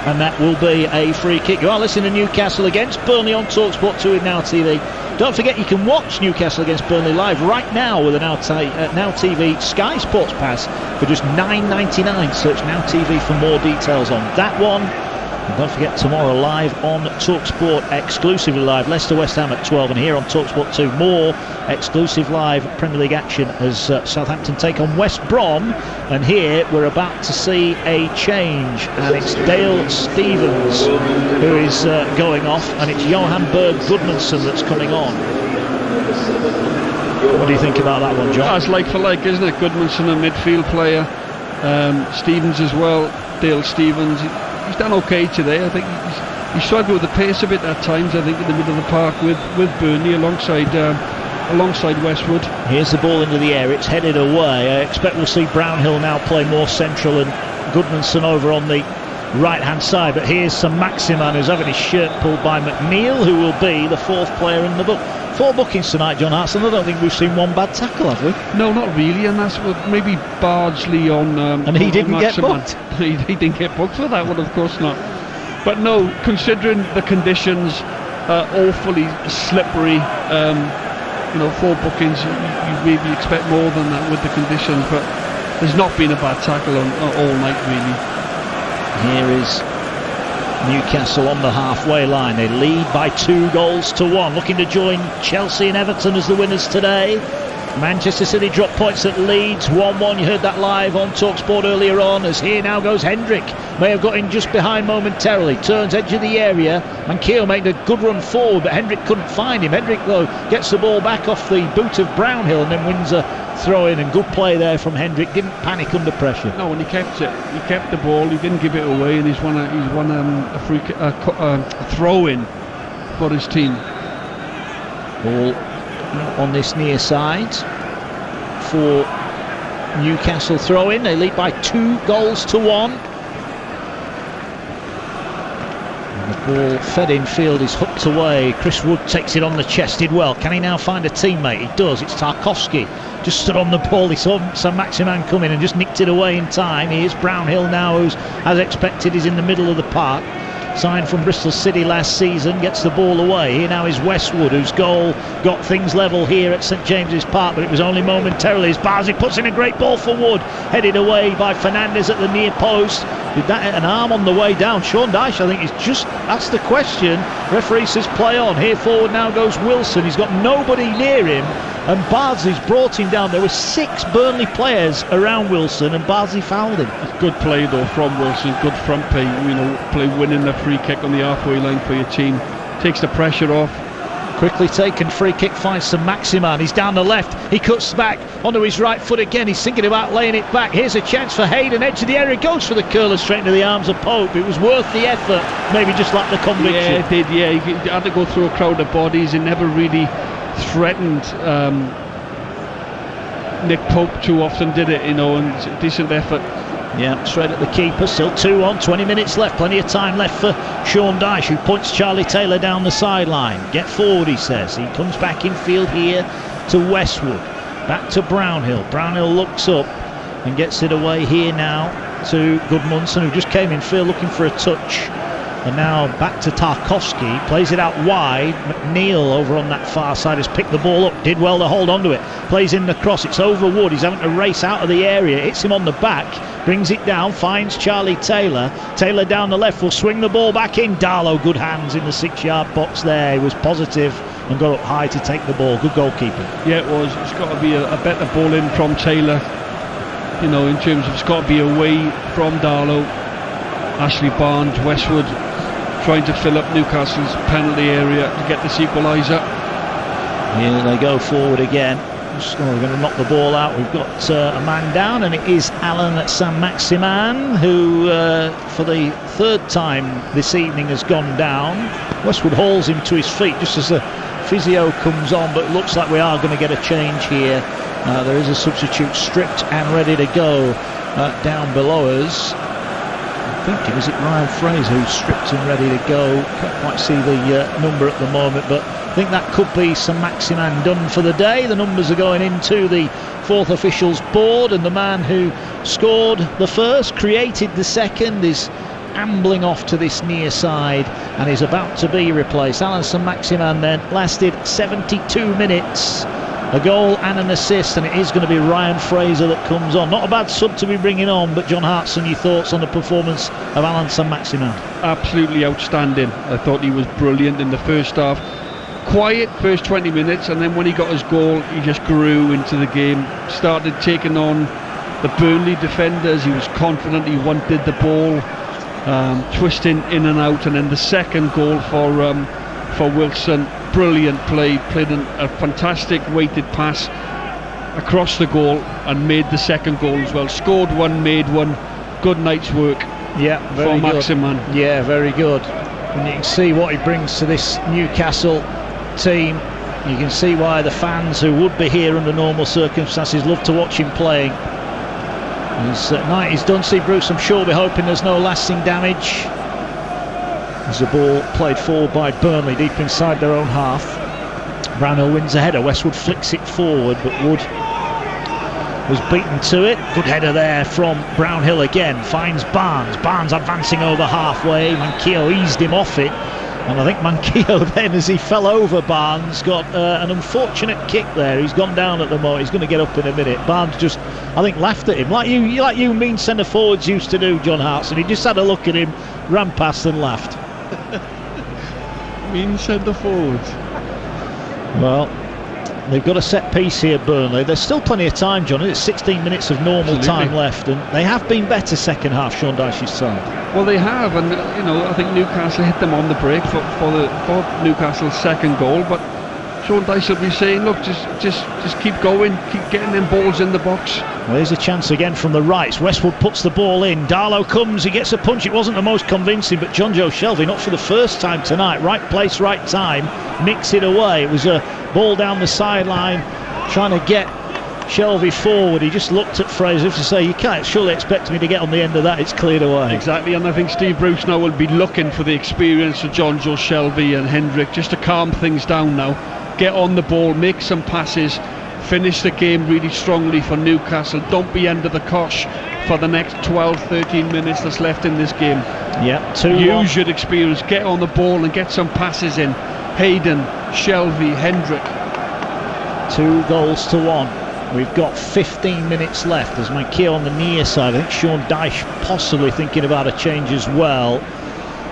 and that will be a free kick. You are listening to Newcastle against Burnley on TalkSport 2 with Now TV. Don't forget you can watch Newcastle against Burnley live right now with a Now TV Sky Sports Pass for just $9.99. Search Now TV for more details on that one. And don't forget, tomorrow live on TalkSport, exclusively live, Leicester West Ham at 12, and here on TalkSport 2 more exclusive live Premier League action as Southampton take on West Brom. And here we're about to see a change, and it's Dale Stephens who is going off, and it's Johan Berg Gudmundsson that's coming on. What do you think about that one, John? That's like for like, isn't it? Gudmundsson, a midfield player, Stephens as well, Dale Stephens. He's done okay today. I think he struggled with the pace a bit at times, I think, in the middle of the park with Burnley alongside Westwood. Here's the ball into the air, it's headed away. I expect we'll see Brownhill now play more central and Gudmundsson over on the right hand side. But here's St Maximin, who's having his shirt pulled by McNeil, who will be the 4th player in the book. 4 bookings tonight, John Hartson. I don't think we've seen one bad tackle, have we? No, not really, and that's what maybe Bardsley on. And he didn't get booked. He didn't get booked for that one, of course not. But no, considering the conditions, awfully slippery. 4 bookings, you maybe expect more than that with the conditions, but there's not been a bad tackle all night, really. Here is Newcastle on the halfway line. They lead by 2-1, looking to join Chelsea and Everton as the winners today. Manchester City drop points at Leeds 1-1. You heard that live on TalkSport earlier on, as here now goes Hendrick. May have got in just behind momentarily, turns edge of the area, and Keogh made a good run forward, but Hendrick couldn't find him. Hendrick though gets the ball back off the boot of Brownhill and then wins a throw in, and good play there from Hendrick. Didn't panic under pressure. No, and he kept it. He kept the ball. He didn't give it away, and he's won a throw in for his team. Ball on this near side for Newcastle throw in. They lead by 2-1. And the ball fed in field is hooked away. Chris Wood takes it on the chest, did well. Can he now find a teammate? He does. It's Tarkowski. Just stood on the ball. He saw St Maximin come in and just nicked it away in time. Here's Brownhill now, who's, as expected, is in the middle of the park. Signed from Bristol City last season, gets the ball away. Here now is Westwood, whose goal got things level here at St James's Park, but it was only momentarily as Barzi puts in a great ball for Wood, headed away by Fernandez at the near post. Did that an arm on the way down? Sean Dyche, I think, is just, that's the question. Referee says play on. Here forward now goes Wilson. He's got nobody near him, and Bardsley's brought him down. There were 6 Burnley players around Wilson, and Bardsley fouled him. Good play though from Wilson, good front play, winning the free kick on the halfway line for your team. Takes the pressure off. Quickly taken free kick finds St Maximin. He's down the left. He cuts back onto his right foot again. He's thinking about laying it back. Here's a chance for Hayden. Edge of the area. Goes for the curler straight into the arms of Pope. It was worth the effort. Maybe just like the conviction. Yeah, it did. Yeah, he had to go through a crowd of bodies. He never really threatened Nick Pope too often, did it? And decent effort. Yeah, straight at the keeper. Still 2-1, 20 minutes left. Plenty of time left for Sean Dyche, who points Charlie Taylor down the sideline. Get forward, he says. He comes back in field here to Westwood. Back to Brownhill. Brownhill looks up and gets it away here now to Gudmundsson, who just came in field looking for a touch. And now back to Tarkowski, plays it out wide. McNeil over on that far side has picked the ball up, did well to hold on to it. Plays in the cross, it's over Wood, he's having to race out of the area, hits him on the back, brings it down, finds Charlie Taylor. Taylor down the left will swing the ball back in. Darlow, good hands in the 6-yard box there. He was positive and got up high to take the ball. Good goalkeeping. Yeah, it was. It's got to be a better ball in from Taylor. In terms of it's got to be away from Darlow. Ashley Barnes, Westwood, trying to fill up Newcastle's penalty area to get this equaliser. Here they go forward again. We're going to knock the ball out. We've got a man down, and it is Alan St Maximin, who for the 3rd time this evening has gone down. Westwood hauls him to his feet just as the physio comes on, but it looks like we are going to get a change here. There is a substitute stripped and ready to go down below us. I think it was Ryan Fraser who's stripped and ready to go. Can't quite see the number at the moment, but I think that could be St Maximin done for the day. The numbers are going into the 4th officials board, and the man who scored the first, created the second, is ambling off to this near side and is about to be replaced. Alan St Maximin then lasted 72 minutes a goal and an assist, and it is going to be Ryan Fraser that comes on. Not a bad sub to be bringing on, but John Hartson, your thoughts on the performance of Alan Saint-Maximin? Absolutely outstanding. I thought he was brilliant in the first half. Quiet first 20 minutes, and then when he got his goal, he just grew into the game, started taking on the Burnley defenders. He was confident, he wanted the ball, twisting in and out. And then the second goal for Wilson, brilliant play, played a fantastic weighted pass across the goal and made the second goal as well. Scored one, made one. Good night's work. Yeah, very for good. Maximin. Yeah, very good. And you can see what he brings to this Newcastle team. You can see why the fans who would be here under normal circumstances love to watch him playing. As night is done, Steve Bruce, I'm sure, we're hoping there's no lasting damage. As the ball played forward by Burnley deep inside their own half. Brownhill wins a header. Westwood flicks it forward, but Wood was beaten to it. Good header there from Brownhill again. Finds Barnes. Barnes advancing over halfway. Manquillo eased him off it. And I think Manquillo then, as he fell over Barnes, got an unfortunate kick there. He's gone down at the moment. He's going to get up in a minute. Barnes just, I think, laughed at him. Like you mean centre-forwards used to do, John Hartson. He just had a look at him, ran past and laughed. Mean centre-forwards. Well, they've got a set piece here, Burnley. There's still plenty of time, John. It's 16 minutes of normal time left, and they have been better second half, Sean Dyche's side. Well, they have, and I think Newcastle hit them on the break for Newcastle's second goal. But Sean Dyche will be saying, look, just keep going, keep getting them balls in the box. Well, here's a chance again from the right. Westwood puts the ball in. Darlow comes, he gets a punch. It wasn't the most convincing, but John Joe Shelvey, not for the first time tonight, right place, right time, nicks it away. It was a ball down the sideline, trying to get Shelvey forward. He just looked at Fraser to say, you can't surely expect me to get on the end of that. It's cleared away. Exactly, and I think Steve Bruce now will be looking for the experience of John Joe Shelvey and Hendrick just to calm things down now. Get on the ball, make some passes, finish the game really strongly for Newcastle. Don't be under the cosh for the next 12-13 minutes that's left in this game. Yeah, use your experience, get on the ball and get some passes in. Hayden, Shelvey, Hendrick. 2-1. We've got 15 minutes left. There's Manquillo on the near side. I think Sean Dyche possibly thinking about a change as well.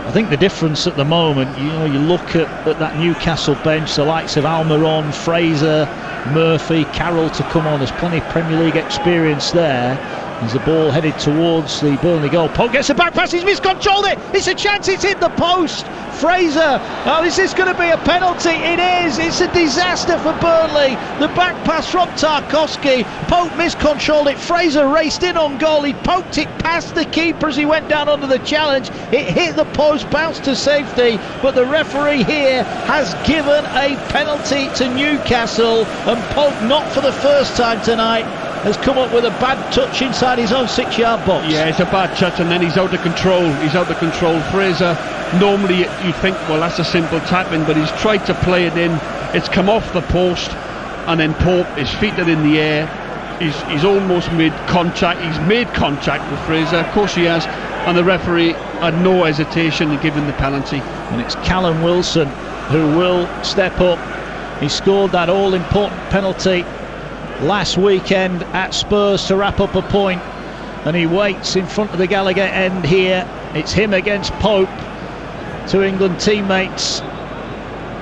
I think the difference at the moment, you look at that Newcastle bench, the likes of Almiron, Fraser, Murphy, Carroll to come on. There's plenty of Premier League experience there. As the ball headed towards the Burnley goal. Pope gets a back pass, he's miscontrolled it. It's a chance, it's hit the post. Fraser, oh, is this going to be a penalty? It is. It's a disaster for Burnley. The back pass from Tarkowski. Pope miscontrolled it. Fraser raced in on goal. He poked it past the keeper as he went down under the challenge. It hit the post, bounced to safety, but the referee here has given a penalty to Newcastle, and Pope, not for the first time tonight, has come up with a bad touch inside his own 6-yard box. Yeah, it's a bad touch, and then he's out of control. Fraser, normally you'd think, well, that's a simple tapping, but he's tried to play it in. It's come off the post, and then Pope, his feet are in the air. He's almost made contact. He's made contact with Fraser. Of course he has. And the referee had no hesitation in giving the penalty. And it's Callum Wilson who will step up. He scored that all-important penalty last weekend at Spurs to wrap up a point, and he waits in front of the Gallagher end here. It's him against Pope, two England teammates.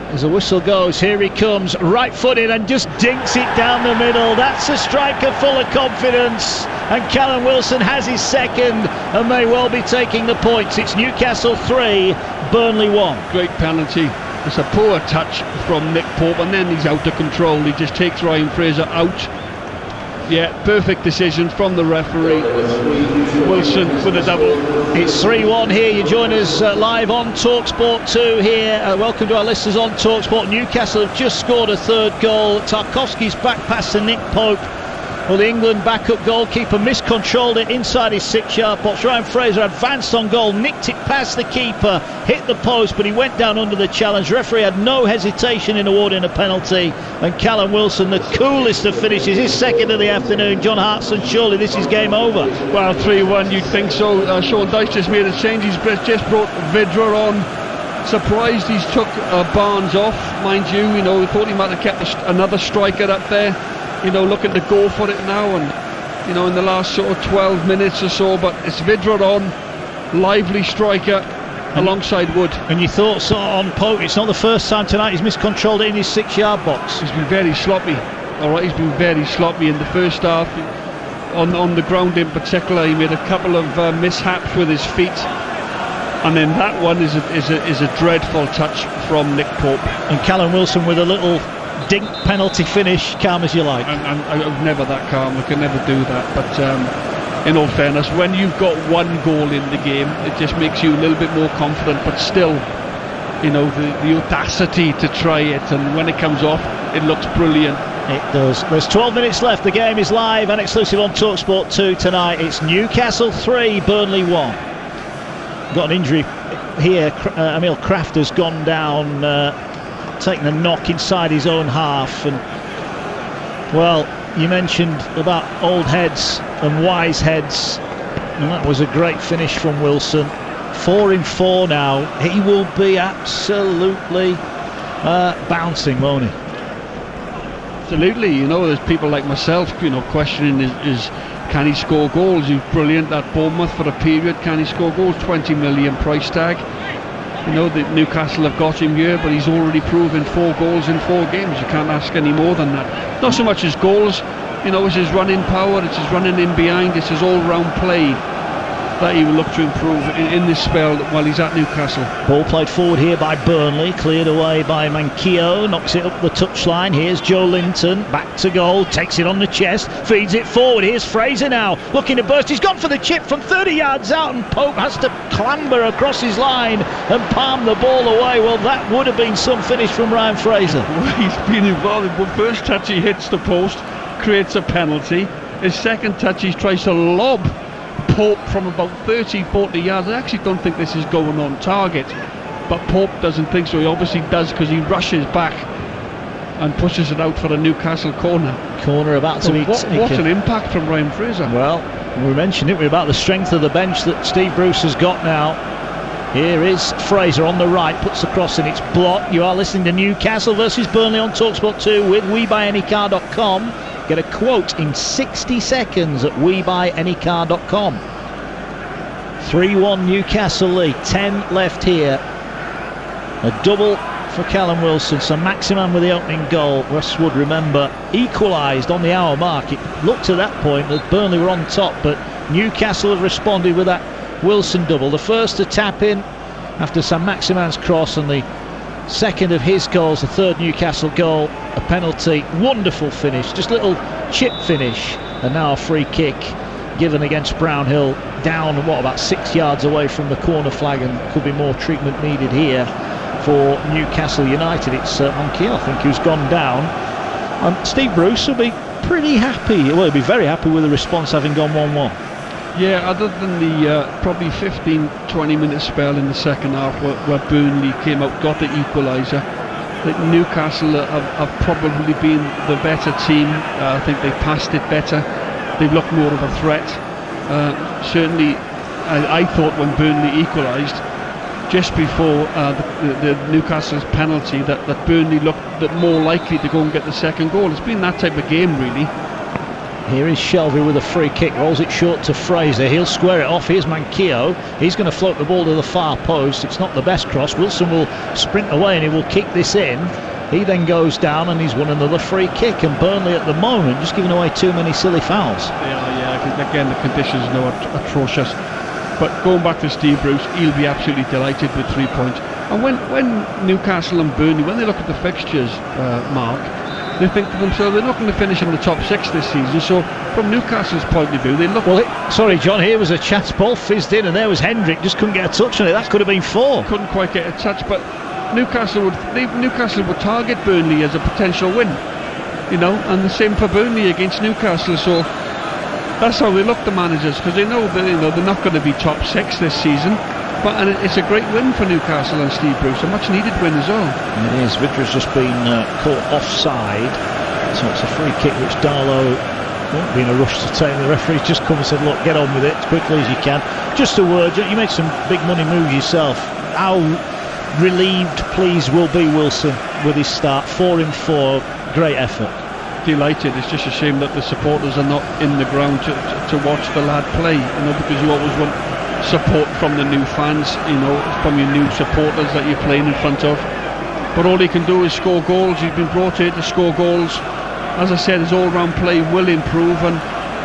As the whistle goes, here he comes, right-footed, and just dinks it down the middle. That's a striker full of confidence, and Callum Wilson has his second and may well be taking the points. It's Newcastle 3, Burnley 1. Great penalty. It's a poor touch from Nick Pope, and then he's out of control. He just takes Ryan Fraser out. Yeah, perfect decision from the referee. Wilson with a double. It's 3-1 here. You join us live on TalkSport 2 here. Welcome to our listeners on TalkSport. Newcastle have just scored a third goal. Tarkowski's back pass to Nick Pope. Well, the England backup goalkeeper miscontrolled it inside his 6-yard box. Ryan Fraser advanced on goal, nicked it past the keeper, hit the post, but he went down under the challenge. Referee had no hesitation in awarding a penalty, and Callum Wilson, the coolest of finishes, his second of the afternoon. John Hartson, surely this is game over. Well, 3-1, you'd think so. Sean Dyche just made a change. He's just brought Vidra on. Surprised he's took Barnes off, mind you. You know, we thought he might have kept another striker up there. You know, looking to go for it now, and you know, in the last sort of 12 minutes or so. But it's Vidra on, lively striker alongside Wood. And your thoughts on Pope? It's not the first time tonight he's miscontrolled it in his 6-yard box. He's been very sloppy. All right, he's been very sloppy in the first half. On the ground in particular, he made a couple of mishaps with his feet. And then that one is a dreadful touch from Nick Pope. And Callum Wilson with a little dink penalty finish, calm as you like. And I'm never that calm, I can never do that. But in all fairness, when you've got one goal in the game, it just makes you a little bit more confident. But still, you know, the audacity to try it, and when it comes off, it looks brilliant. It does. There's 12 minutes left. The game is live and exclusive on TalkSport 2 tonight. It's Newcastle 3, Burnley 1. Got an injury here. Emil Kraft has gone down, taking a knock inside his own half. And well, you mentioned about old heads and wise heads, and that was a great finish from Wilson. 4 in 4 now. He will be absolutely bouncing, won't he? Absolutely. You know, there's people like myself, you know, questioning is can he score goals? He was brilliant at Bournemouth for a period. Can he score goals? 20 million price tag. You know, the Newcastle have got him here, but he's already proven 4 goals in 4 games. You can't ask any more than that. Not so much his goals, you know, it's his running power, it's his running in behind, it's his all-round play that he will look to improve in this spell while he's at Newcastle. Ball played forward here by Burnley, cleared away by Manquillo, knocks it up the touchline. Here's Joe Linton, back to goal, takes it on the chest, feeds it forward. Here's Fraser now, looking to burst. He's gone for the chip from 30 yards out, and Pope has to clamber across his line and palm the ball away. Well, that would have been some finish from Ryan Fraser. He's been involved. The first touch he hits the post, creates a penalty. His second touch he tries to lob Pope from about 30-40 yards. I actually don't think this is going on target, but Pope doesn't think so. He obviously does, because he rushes back and pushes it out for a Newcastle corner About to be taken. What an impact from Ryan Fraser. Well, we mentioned it, about the strength of the bench that Steve Bruce has got now. Here is Fraser on the right, puts the cross in, it's blocked. You are listening to Newcastle versus Burnley on TalkSport 2 with WeBuyAnyCar.com. Get a quote in 60 seconds at WeBuyAnyCar.com. 3-1 Newcastle lead, 10 left here. A double for Callum Wilson, so Maximan with the opening goal. Westwood, remember, equalised on the hour mark. It looked at that point that Burnley were on top, but Newcastle have responded with that Wilson double. The first to tap in after Sam Maximan's cross, and the second of his goals, the third Newcastle goal, a penalty. Wonderful finish, just a little chip finish, and now a free kick given against Brownhill, down about 6 yards away from the corner flag, and could be more treatment needed here for Newcastle United. It's Manquillo, I think, who's gone down. Steve Bruce will be pretty happy, well, he'll be very happy with the response having gone 1-1. Yeah, other than the probably 15-20 minute spell in the second half where Burnley came out, got the equaliser, I think Newcastle have probably been the better team. I think they passed it better. They've looked more of a threat. Certainly, I thought when Burnley equalised, just before the Newcastle's penalty, that Burnley looked more likely to go and get the second goal. It's been that type of game, really. Here is Shelby with a free kick, rolls it short to Fraser, he'll square it off. Here's Manquillo, he's going to float the ball to the far post. It's not the best cross. Wilson will sprint away and he will kick this in. He then goes down and he's won another free kick, and Burnley at the moment just giving away too many silly fouls. Yeah, again the conditions are atrocious, but going back to Steve Bruce, he'll be absolutely delighted with 3 points. And when Newcastle and Burnley, when they look at the fixtures, Mark, they think to themselves they're not going to finish in the top 6 this season. So from Newcastle's point of view, they look... Sorry John, here was a chance, ball fizzed in, and there was Hendrick, just couldn't get a touch on it. That could have been 4. Couldn't quite get a touch, but Newcastle would target Burnley as a potential win, you know, and the same for Burnley against Newcastle. So that's how they look, the managers, because they know that, you know, they're not going to be top 6 this season. But it's a great win for Newcastle and Steve Bruce, a much needed win as well. It is. Vidra's just been caught offside, so it's a free kick which Darlow won't be in a rush to take. The referee's just come and said, look, get on with it as quickly as you can. Just a word, you made some big money moves yourself. How relieved, pleased will be Wilson with his start? 4 in 4, great effort. Delighted. It's just a shame that the supporters are not in the ground to watch the lad play, because you always want support from the new fans, from your new supporters that you're playing in front of. But all he can do is score goals. He's been brought here to score goals. As I said, his all-round play will improve, and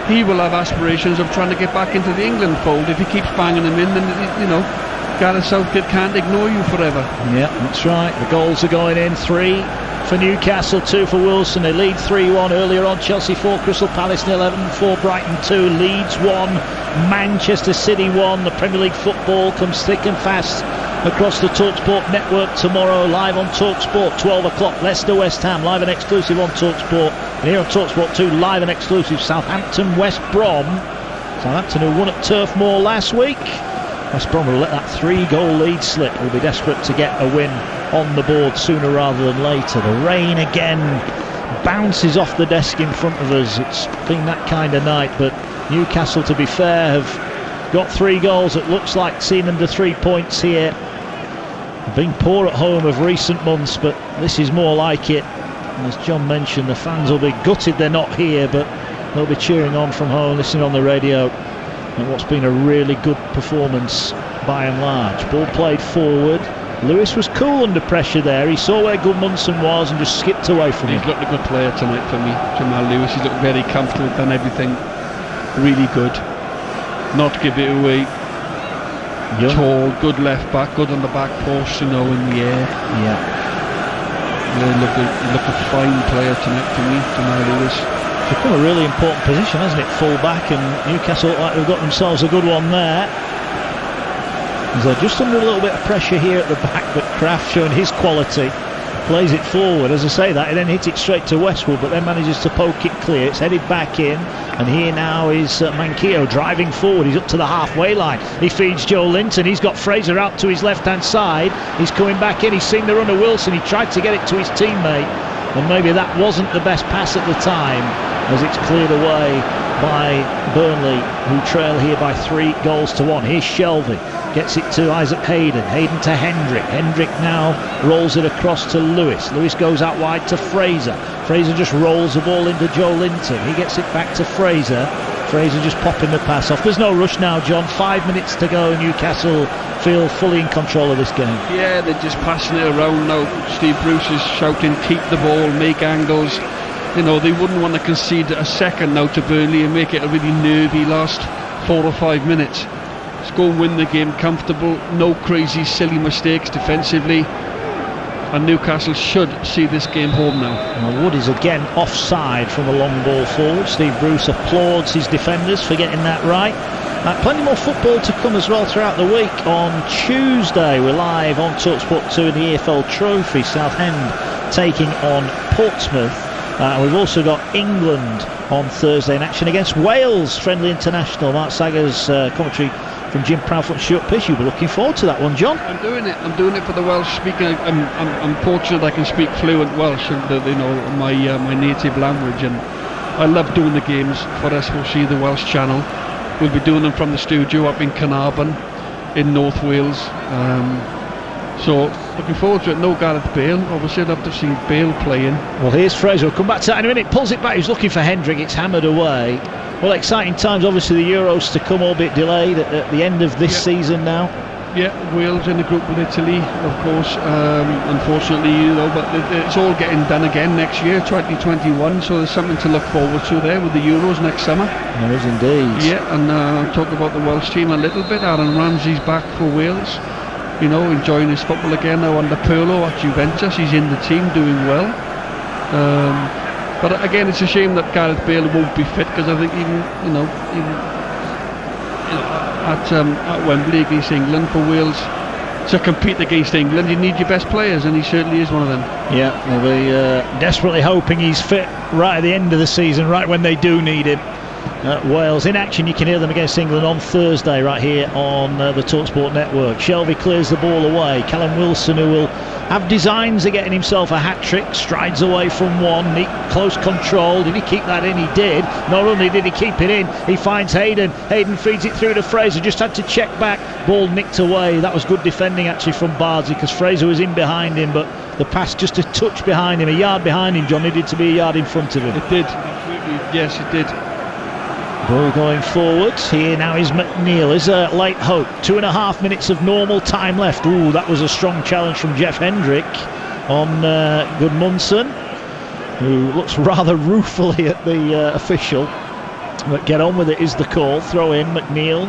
he will have aspirations of trying to get back into the England fold. If he keeps banging them in, then Gareth Southgate can't ignore you forever. Yeah, that's right. The goals are going in. 3 for Newcastle, 2 for Wilson. They lead 3-1 earlier on. Chelsea 4, Crystal Palace 11 for Brighton 2, Leeds 1, Manchester City 1. The Premier League football comes thick and fast across the TalkSport network tomorrow, live on TalkSport, 12 o'clock. Leicester West Ham, live and exclusive on TalkSport. And here on TalkSport 2, live and exclusive, Southampton West Brom. Southampton who won at Turf Moor last week. West Brom will let that 3-goal lead slip. Will be desperate to get a win on the board sooner rather than later. The rain again bounces off the desk in front of us. It's been that kind of night, but Newcastle, to be fair, have got 3 goals. It looks like seeing them to 3 points here. Been poor at home of recent months, but this is more like it. And as John mentioned, the fans will be gutted they're not here, but they'll be cheering on from home, listening on the radio. And what's been a really good performance by and large. Ball played forward. Lewis was cool under pressure there. He saw where Gudmundsson was and just skipped away from him. He's looked a good player tonight for me, Jamal Lewis. He's looked very comfortable, done everything really good. Not give it away. Young. Tall, good left back, good on the back post, in the air. Yeah. He looked a fine player tonight for me, Jamal Lewis. It's become a really important position, hasn't it? Full back, and Newcastle look like they've got themselves a good one there. They're just under a little bit of pressure here at the back, but Kraft, showing his quality, plays it forward. As I say that, he then hits it straight to Westwood, but then manages to poke it clear. It's headed back in, and here now is Manquillo driving forward. He's up to the halfway line. He feeds Joe Linton. He's got Fraser out to his left-hand side. He's coming back in. He's seen the run of Wilson. He tried to get it to his teammate, and maybe that wasn't the best pass at the time, as it's cleared away by Burnley, who trail here by 3-1. Here's Shelvey, gets it to Isaac Hayden to Hendrick now rolls it across to Lewis. Lewis goes out wide to Fraser just rolls the ball into Joe Linton. He gets it back to Fraser just popping the pass off. There's no rush now, John. 5 minutes to go. Newcastle feel fully in control of this game. Yeah, they're just passing it around now. Steve Bruce is shouting, keep the ball, make angles. They wouldn't want to concede a second now to Burnley and make it a really nervy last 4 or 5 minutes. Let's go and win the game comfortable, no crazy silly mistakes defensively, and Newcastle should see this game home now. Well, Wood is again offside from a long ball forward. Steve Bruce applauds his defenders for getting that right. Plenty more football to come as well throughout the week. On Tuesday we're live on TalkSport 2 in the EFL Trophy, Southend taking on Portsmouth. We've also got England on Thursday in action against Wales, friendly international. Mark Saggers commentary from Jim Proudfoot and Stuart Pish. You'll be looking forward to that one, John. I'm doing it for the Welsh speaking. I'm fortunate I can speak fluent Welsh, and my native language, and I love doing the games for SFC, the Welsh channel. We'll be doing them from the studio up in Carnarvon in North Wales. So looking forward to it. No Gareth Bale. Obviously I'd love to see Bale playing. Well, here's Fraser. We'll come back to that in a minute. Pulls it back. He's looking for Hendrick. It's hammered away. Well, exciting times. Obviously the Euros to come, albeit delayed at the end of this season now. Yeah, Wales in the group with Italy, of course. Unfortunately, but it's all getting done again next year, 2021. So there's something to look forward to there with the Euros next summer. There is indeed. Yeah, and talk about the Welsh team a little bit. Aaron Ramsey's back for Wales. Enjoying his football again now under Pirlo at Juventus. He's in the team, doing well. But again, it's a shame that Gareth Bale won't be fit, because I think even at Wembley against England for Wales, to compete against England, you need your best players, and he certainly is one of them. Yeah, they'll be desperately hoping he's fit right at the end of the season, right when they do need him. Wales in action. You can hear them against England on Thursday right here on the TalkSport network. Shelvey clears the ball away. Callum Wilson, who will have designs of getting himself a hat-trick, strides away from one. Neat, close control. Did he keep that in? He did. Not only did he keep it in, he finds Hayden. Hayden feeds it through to Fraser. Just had to check back. Ball nicked away. That was good defending actually from Bardsley, because Fraser was in behind him, but the pass just a touch behind him, a yard behind him. John, needed to be a yard in front of him. It did. Yes, it did. Ball going forward. Here now is McNeil. Is a late hope. 2.5 minutes of normal time left. Ooh, that was a strong challenge from Jeff Hendrick on Gudmundsson, who looks rather ruefully at the official. But get on with it is the call. Throw in. McNeil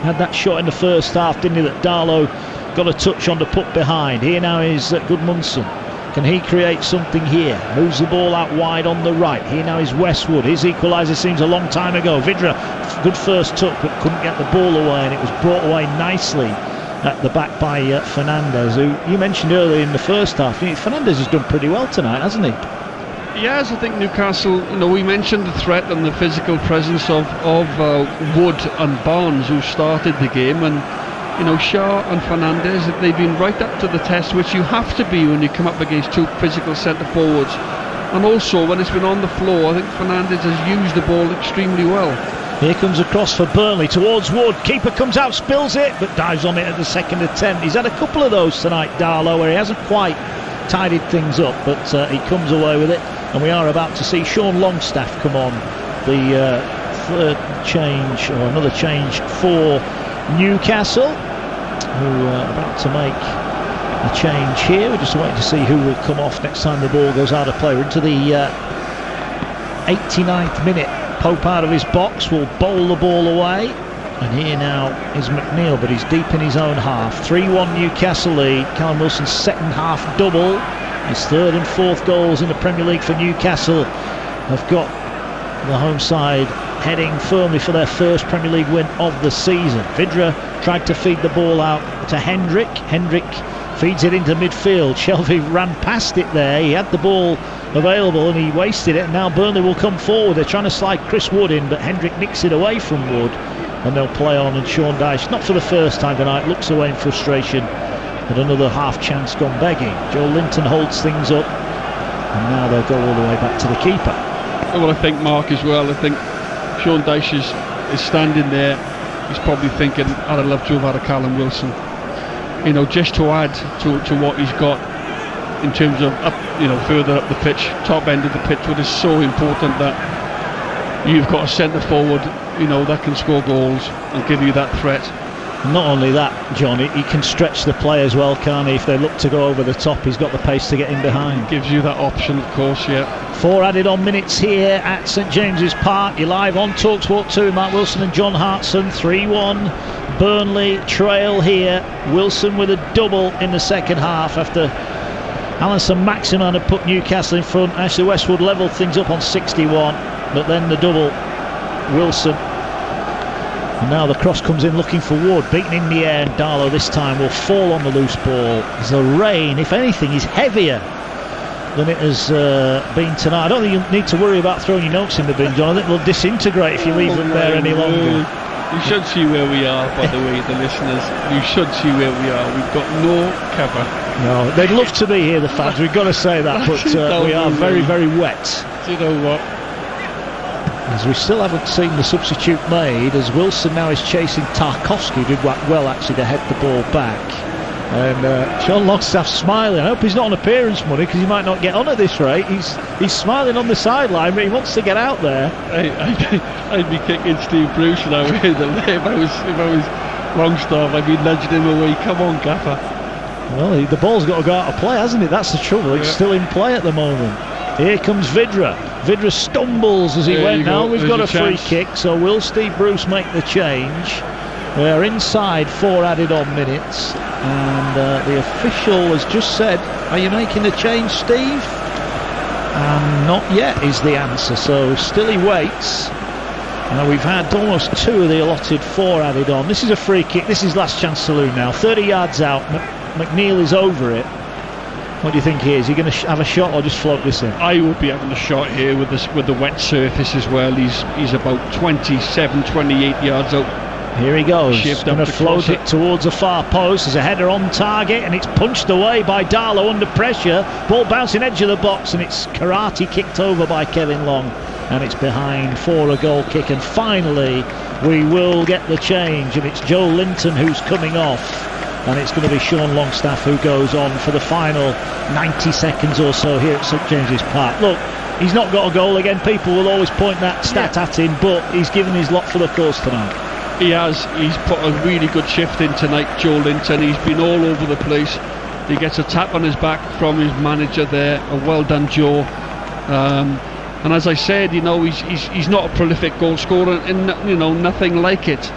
had that shot in the first half, didn't he, that Darlow got a touch on to put behind. Here now is Gudmundsson. Can he create something here? Moves the ball out wide on the right. Here now is Westwood. His equaliser seems a long time ago. Vidra, good first touch, but couldn't get the ball away, and it was brought away nicely at the back by Fernandes, who you mentioned earlier in the first half. Fernandes has done pretty well tonight, hasn't he? Yes, I think Newcastle, we mentioned the threat and the physical presence of Wood and Barnes, who started the game, and Shaw and Fernandes, they've been right up to the test, which you have to be when you come up against two physical centre forwards. And also when it's been on the floor, I think Fernandes has used the ball extremely well. Here comes across for Burnley towards Wood. Keeper comes out, spills it, but dives on it at the second attempt. He's had a couple of those tonight, Darlow, where he hasn't quite tidied things up, but he comes away with it. And we are about to see Sean Longstaff come on, the third change, or another change for Newcastle, who are about to make a change here. We're just waiting to see who will come off next time the ball goes out of play. We're into the 89th minute. Pope out of his box will bowl the ball away, and here now is McNeil, but he's deep in his own half. 3-1 Newcastle lead. Callum Wilson's second half double, his third and fourth goals in the Premier League for Newcastle have got the home side heading firmly for their first Premier League win of the season. Vidra tried to feed the ball out to Hendrick. Hendrick feeds it into midfield. Shelvey ran past it there. He had the ball available and he wasted it, and now Burnley will come forward. They're trying to slide Chris Wood in, but Hendrick nicks it away from Wood, and they'll play on. And Sean Dyche, not for the first time tonight, looks away in frustration at another half chance gone begging. Joel Linton holds things up, and now they'll go all the way back to the keeper. Well, I think Mark as well. I think Sean Dyche is standing there. He's probably thinking, I'd love to have had a Callum Wilson, just to add to what he's got in terms of up, further up the pitch, top end of the pitch, which is so important that you've got a centre forward, that can score goals and give you that threat. Not only that, John, he can stretch the play as well, can't he? If they look to go over the top, he's got the pace to get in behind. Gives you that option, of course, yeah. 4 added on minutes here at St James's Park. You're live on TalkSport 2, Mark Wilson and John Hartson. 3-1 Burnley trail here. Wilson with a double in the second half after Alan Saint-Maximin had put Newcastle in front. Ashley Westwood levelled things up on 61, but then the double, Wilson. And now the cross comes in looking for Wood, beaten in the air, and Darlow this time will fall on the loose ball. The rain, if anything, is heavier than it has been tonight. I don't think you need to worry about throwing your notes in the bin, John. I think they'll disintegrate if you leave them there any longer. You should see where we are, by the way, the listeners. You should see where we are. We've got no cover. No, they'd love to be here, the fans. We've got to say that, but we are very, very wet. Do you know what? As we still haven't seen the substitute made, as Wilson now is chasing Tarkowski, who did well actually to head the ball back. And Sean Longstaff's smiling. I hope he's not on appearance money, because he might not get on at this rate. He's smiling on the sideline, but he wants to get out there. I'd be kicking Steve Bruce now. If I was Longstaff, I'd be nudging him away. Come on, Gaffer. Well, the ball's got to go out of play, hasn't it? That's the trouble. It's still in play at the moment. Here comes Vidra. Vidra stumbles as he went. Now we've got a free kick, so will Steve Bruce make the change? We're inside 4 added on minutes, and the official has just said, are you making the change, Steve? And not yet is the answer, so still he waits. We've had almost 2 of the allotted 4 added on. This is a free kick. This is last chance saloon now. 30 yards out. McNeil is over it. What do you think he is? He going to have a shot or just float this in? I would be having a shot here with the wet surface as well. He's about 27, 28 yards out. Here he goes, going to float it towards the far post. There's a header on target and it's punched away by Darlow under pressure. Ball bouncing edge of the box and it's karate kicked over by Kevin Long, and it's behind for a goal kick. And finally we will get the change, and it's Joe Linton who's coming off, and it's going to be Sean Longstaff who goes on for the final 90 seconds or so here at St James's Park. Look, he's not got a goal again. People will always point that stat at him, but he's given his lot for the cause tonight. He has. He's put a really good shift in tonight, Joe Linton. He's been all over the place. He gets a tap on his back from his manager there. A well done, Joe. And as I said, he's not a prolific goal scorer, and nothing like it.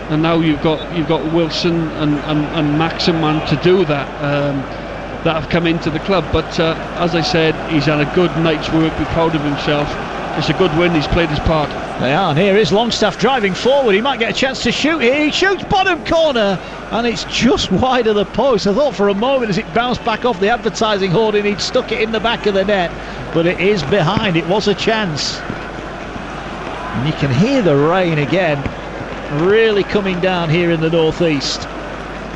And now you've got Wilson and Maximan to do that. That have come into the club. But as I said, he's had a good night's work. Be proud of himself. It's a good win. He's played his part. They are, and here is Longstaff driving forward. He might get a chance to shoot here. He shoots bottom corner, and it's just wide of the post. I thought for a moment as it bounced back off the advertising hoarding he'd stuck it in the back of the net, but it is behind. It was a chance. And you can hear the rain again really coming down here in the northeast.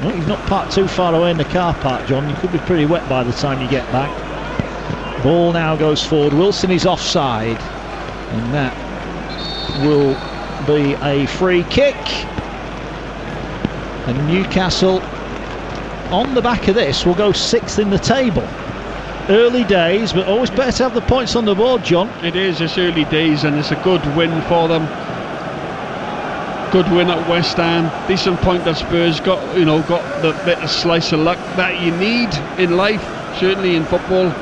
Well, you've not parked too far away in the car park, John. You could be pretty wet by the time you get back. Ball now goes forward. Wilson is offside, and that will be a free kick. And Newcastle, on the back of this, will go 6th in the table. Early days, but always better to have the points on the board, John. It is. It's early days, and it's a good win for them. Good win at West Ham. Decent point that Spurs got the bit of slice of luck that you need in life, certainly in football.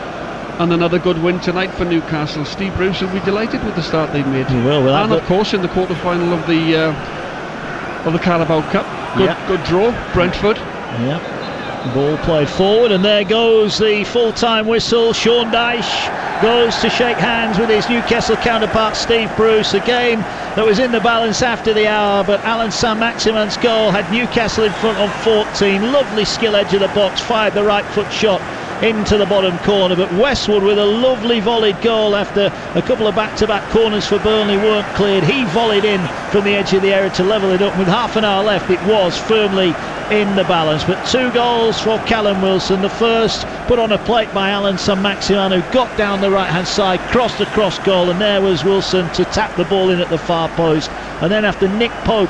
And another good win tonight for Newcastle. Steve Bruce will be delighted with the start they've made. He will, and of course in the quarter-final of the Carabao Cup. Good draw, Brentford. Yeah. Ball played forward, and there goes the full-time whistle. Sean Dyche goes to shake hands with his Newcastle counterpart Steve Bruce. A game that was in the balance after the hour, but Alan Saint-Maximin's goal had Newcastle in front on 14. Lovely skill edge of the box, fired the right foot shot into the bottom corner, but Westwood with a lovely volleyed goal after a couple of back-to-back corners for Burnley weren't cleared. He volleyed in from the edge of the area to level it up. With half an hour left, it was firmly in the balance. But 2 goals for Callum Wilson. The first put on a plate by Alan Saint-Maximin, who got down the right-hand side, crossed across goal, and there was Wilson to tap the ball in at the far post. And then after Nick Pope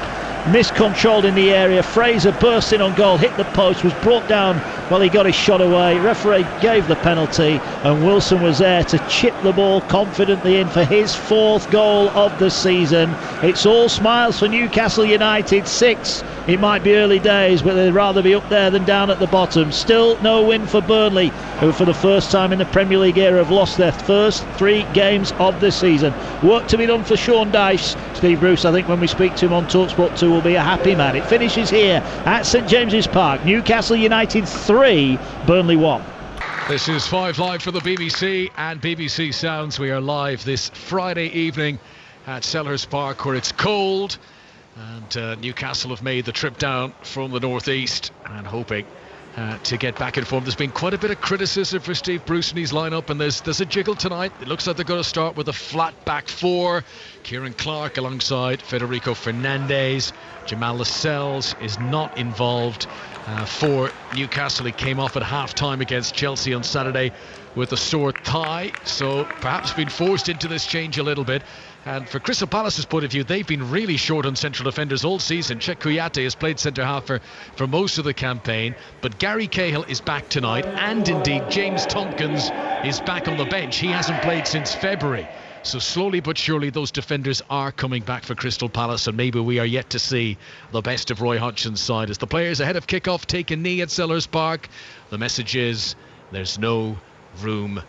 miscontrolled in the area, Fraser burst in on goal, hit the post, was brought down while he got his shot away. Referee gave the penalty, and Wilson was there to chip the ball confidently in for his 4th goal of the season. It's all smiles for Newcastle United. 6. It might be early days, but they'd rather be up there than down at the bottom. Still no win for Burnley, who for the first time in the Premier League era have lost their first 3 games of the season. Work to be done for Sean Dyche. Steve Bruce, I think when we speak to him on TalkSport 2, will be a happy man. It finishes here at St James's Park. Newcastle United 3, Burnley 1. This is 5 Live for the BBC and BBC Sounds. We are live this Friday evening at Selhurst Park, where it's cold, and Newcastle have made the trip down from the northeast and hoping to get back in form. There's been quite a bit of criticism for Steve Bruce and his lineup, and there's a jiggle tonight. It looks like they're going to start with a flat back 4. Kieran Clark alongside Federico Fernandez. Jamal Lascelles is not involved for Newcastle. He came off at half-time against Chelsea on Saturday with a sore thigh, so perhaps been forced into this change a little bit. And for Crystal Palace's point of view, they've been really short on central defenders all season. Cheick Kouyaté has played centre-half for most of the campaign, but Gary Cahill is back tonight, and indeed James Tompkins is back on the bench. He hasn't played since February. So slowly but surely those defenders are coming back for Crystal Palace, and maybe we are yet to see the best of Roy Hodgson's side. As the players ahead of kick-off take a knee at Selhurst Park, the message is there's no room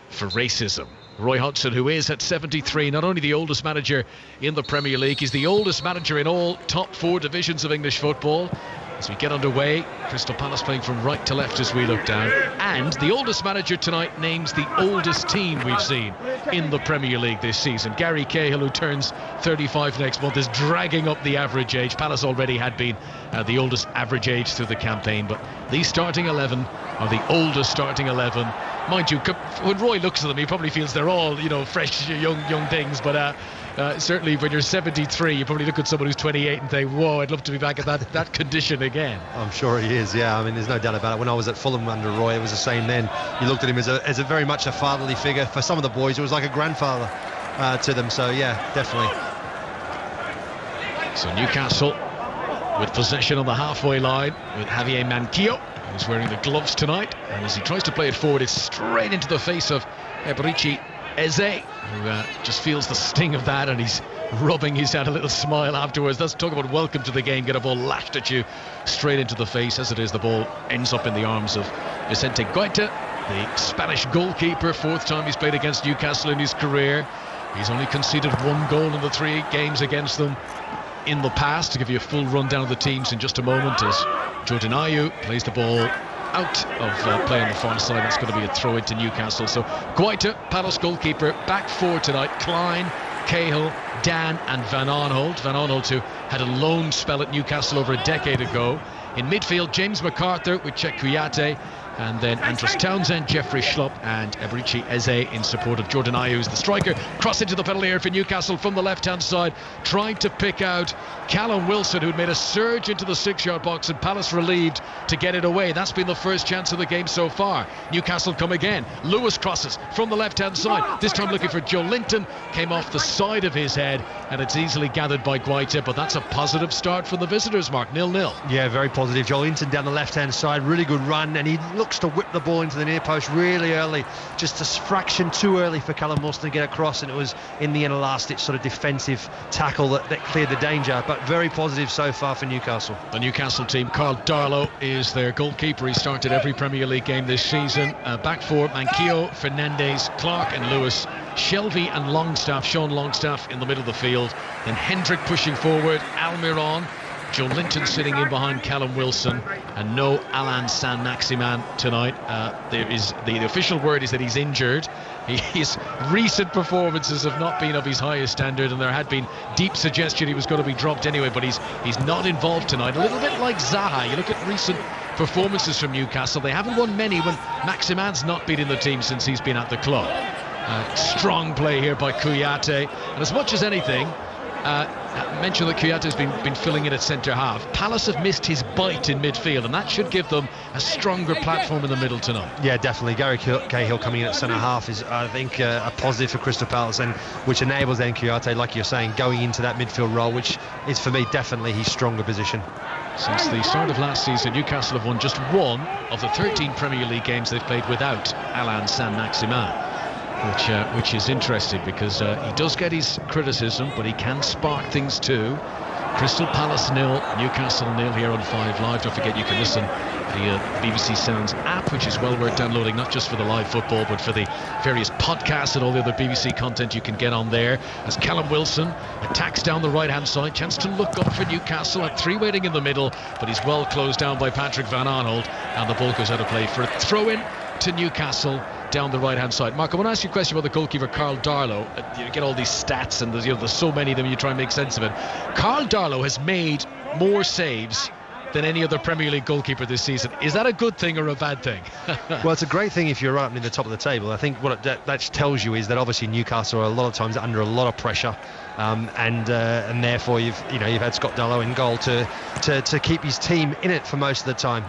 for racism. Roy Hodgson, who is at 73, not only the oldest manager in the Premier League, he's the oldest manager in all top 4 divisions of English football. As we get underway, Crystal Palace playing from right to left as we look down, and the oldest manager tonight names the oldest team we've seen in the Premier League this season. Gary Cahill, who turns 35 next month, is dragging up the average age. Palace already had been the oldest average age through the campaign, but the starting 11 are the oldest starting 11. Mind you, when Roy looks at them, he probably feels they're all, fresh, young things. But certainly when you're 73, you probably look at someone who's 28 and think, whoa, I'd love to be back at that condition again. I'm sure he is, yeah. I mean, there's no doubt about it. When I was at Fulham under Roy, it was the same then. You looked at him as a very much a fatherly figure. For some of the boys, it was like a grandfather to them. So, yeah, definitely. So Newcastle with possession on the halfway line with Javier Manquillo, who's wearing the gloves tonight, and as he tries to play it forward, it's straight into the face of Ebrici Eze, who just feels the sting of that, and he's rubbing his head, a little smile afterwards. That's talk about welcome to the game. Get a ball lashed at you straight into the face. As it is, the ball ends up in the arms of Vicente Guaita, the Spanish goalkeeper. 4th time he's played against Newcastle in his career. He's only conceded 1 goal in the 3 games against them in the past. To give you a full rundown of the teams in just a moment, as Jordan Ayew plays the ball out of play on the far side. That's going to be a throw into Newcastle. So Guaita, Palace goalkeeper, back 4 tonight. Klein, Cahill, Dan and Van Aanholt. Van Aanholt, who had a loan spell at Newcastle over a decade ago. In midfield, James MacArthur with Cheick Kouyaté, and then Andros Townsend, Jeffrey Schlupp and Ebrici Eze in support of Jordan Ayew, who's the striker. Cross into the penalty area for Newcastle from the left-hand side, trying to pick out Callum Wilson, who'd made a surge into the 6-yard box, and Palace relieved to get it away. That's been the first chance of the game so far. Newcastle come again. Lewis crosses from the left-hand side, this time looking for Joe Linton. Came off the side of his head, and it's easily gathered by Guaita, but that's a positive start for the visitors, Mark. 0-0. Yeah, very positive. Joe Linton down the left-hand side, really good run, and he looks to whip the ball into the near post really early, just a fraction too early for Callum Wilson to get across, and it was in the end a last-ditch sort of defensive tackle that cleared the danger. But very positive so far for Newcastle. The Newcastle team, Carl Darlow is their goalkeeper. He started every Premier League game this season. Back 4, Manquillo, Fernandes, Clark and Lewis, Shelvey and Longstaff, Sean Longstaff in the middle of the field, then Hendrick pushing forward, Almiron, Joe Linton sitting in behind Callum Wilson, and no Alan San-Maximin tonight. There is the official word is that he's injured. His recent performances have not been of his highest standard, and there had been deep suggestion he was going to be dropped anyway, but he's not involved tonight. A little bit like Zaha. You look at recent performances from Newcastle, they haven't won many when Maximin's not been in the team since he's been at the club. Strong play here by Kouyaté, and as much as anything, I mentioned that Kouyaté's been filling in at centre-half. Palace have missed his bite in midfield, and that should give them a stronger platform in the middle tonight. Yeah, definitely. Gary Cahill coming in at centre-half is, I think, a positive for Crystal Palace, and which enables then Kouyaté, like you're saying, going into that midfield role, which is, for me, definitely his stronger position. Since the start of last season, Newcastle have won just 1 of the 13 Premier League games they've played without Alan San-Maximin. Which is interesting, because he does get his criticism, but he can spark things too. Crystal Palace 0, Newcastle 0 here on 5 Live. Don't forget you can listen to the BBC Sounds app, which is well worth downloading, not just for the live football, but for the various podcasts and all the other BBC content you can get on there. As Callum Wilson attacks down the right-hand side, chance to look up for Newcastle, at 3 waiting in the middle, but he's well closed down by Patrick Van Aanholt, and the ball goes out of play for a throw-in to Newcastle down the right-hand side. Mark, I want to ask you a question about the goalkeeper Carl Darlow. You get all these stats, and there's so many of them, you try and make sense of it. Carl Darlow has made more saves than any other Premier League goalkeeper this season. Is that a good thing or a bad thing? Well, it's a great thing if you're right up in the top of the table. I think what that tells you is that obviously Newcastle are a lot of times under a lot of pressure, and therefore you've had Scott Darlow in goal to keep his team in it for most of the time.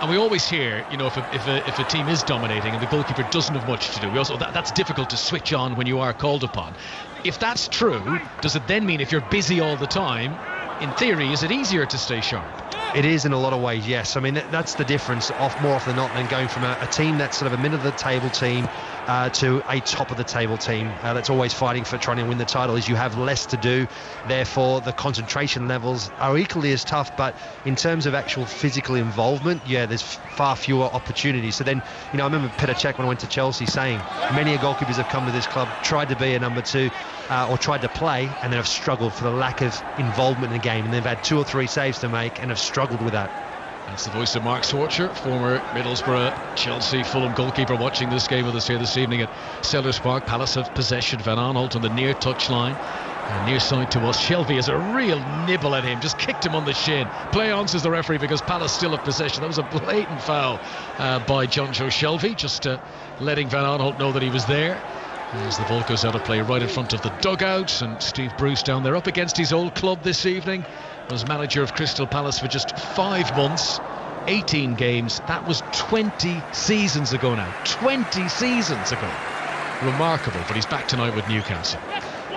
And we always hear, if a team is dominating and the goalkeeper doesn't have much to do, that's difficult to switch on when you are called upon. If that's true, does it then mean if you're busy all the time, in theory, is it easier to stay sharp? It is in a lot of ways, yes. I mean, that's the difference more often than not than going from a team that's sort of a middle-of-the-table team to a top-of-the-table team that's always fighting for trying to win the title. Is you have less to do, therefore the concentration levels are equally as tough, but in terms of actual physical involvement, yeah, there's far fewer opportunities. So then, I remember Petr Cech when I went to Chelsea saying many goalkeepers have come to this club, tried to be a number 2 or tried to play, and then have struggled for the lack of involvement in the game, and they've had 2 or 3 saves to make and have struggled with that. That's the voice of Mark Schwarzer, former Middlesbrough, Chelsea, Fulham goalkeeper, watching this game with us here this evening at Selhurst Park. Palace have possession. Van Aanholt on the near touchline. Near side to us, Shelvey has a real nibble at him, just kicked him on the shin. Play on, says the referee, because Palace still have possession. That was a blatant foul by Jonjo Shelvey, just letting Van Aanholt know that he was there. As the ball goes out of play right in front of the dugout, and Steve Bruce down there up against his old club this evening. Was manager of Crystal Palace for just 5 months, 18 games. That was 20 seasons ago now. 20 seasons ago. Remarkable, but he's back tonight with Newcastle.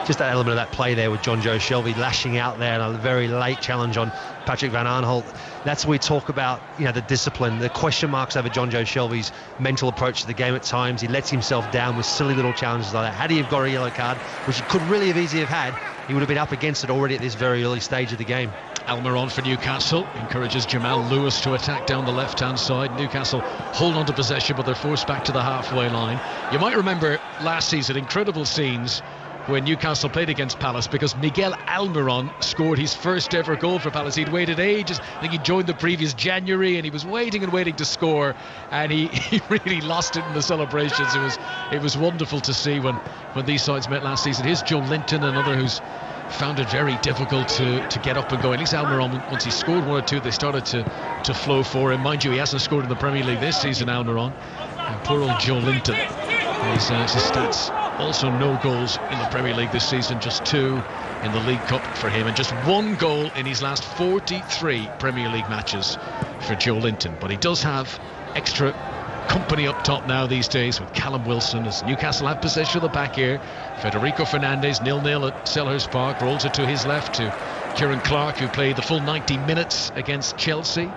Just that element of that play there with Jonjo Shelvey lashing out there, and a very late challenge on Patrick Van Aanholt. That's where we talk about, the discipline, the question marks over Jonjo Shelvey's mental approach to the game at times. He lets himself down with silly little challenges like that. Had he have got a yellow card, which he could really have easily have had, he would have been up against it already at this very early stage of the game. Almiron for Newcastle encourages Jamal Lewis to attack down the left-hand side. Newcastle hold on to possession, but they're forced back to the halfway line. You might remember last season, incredible scenes when Newcastle played against Palace, because Miguel Almiron scored his first ever goal for Palace. He'd waited ages. I think he joined the previous January, and he was waiting and waiting to score, and he really lost it in the celebrations. It was wonderful to see when these sides met last season. Here's Joe Linton, another who's found it very difficult to get up and go. At least Almiron, once he scored 1 or 2, they started to flow for him. Mind you, he hasn't scored in the Premier League this season, Almiron. And poor old Joe Linton. His stats, also no goals in the Premier League this season, just 2 in the League Cup for him, and just 1 goal in his last 43 Premier League matches for Joe Linton. But he does have extra company up top now these days with Callum Wilson, as Newcastle have possession of the back here. Federico Fernandez 0-0 at Selhurst Park, rolls it to his left to Kieran Clark, who played the full 90 minutes against Chelsea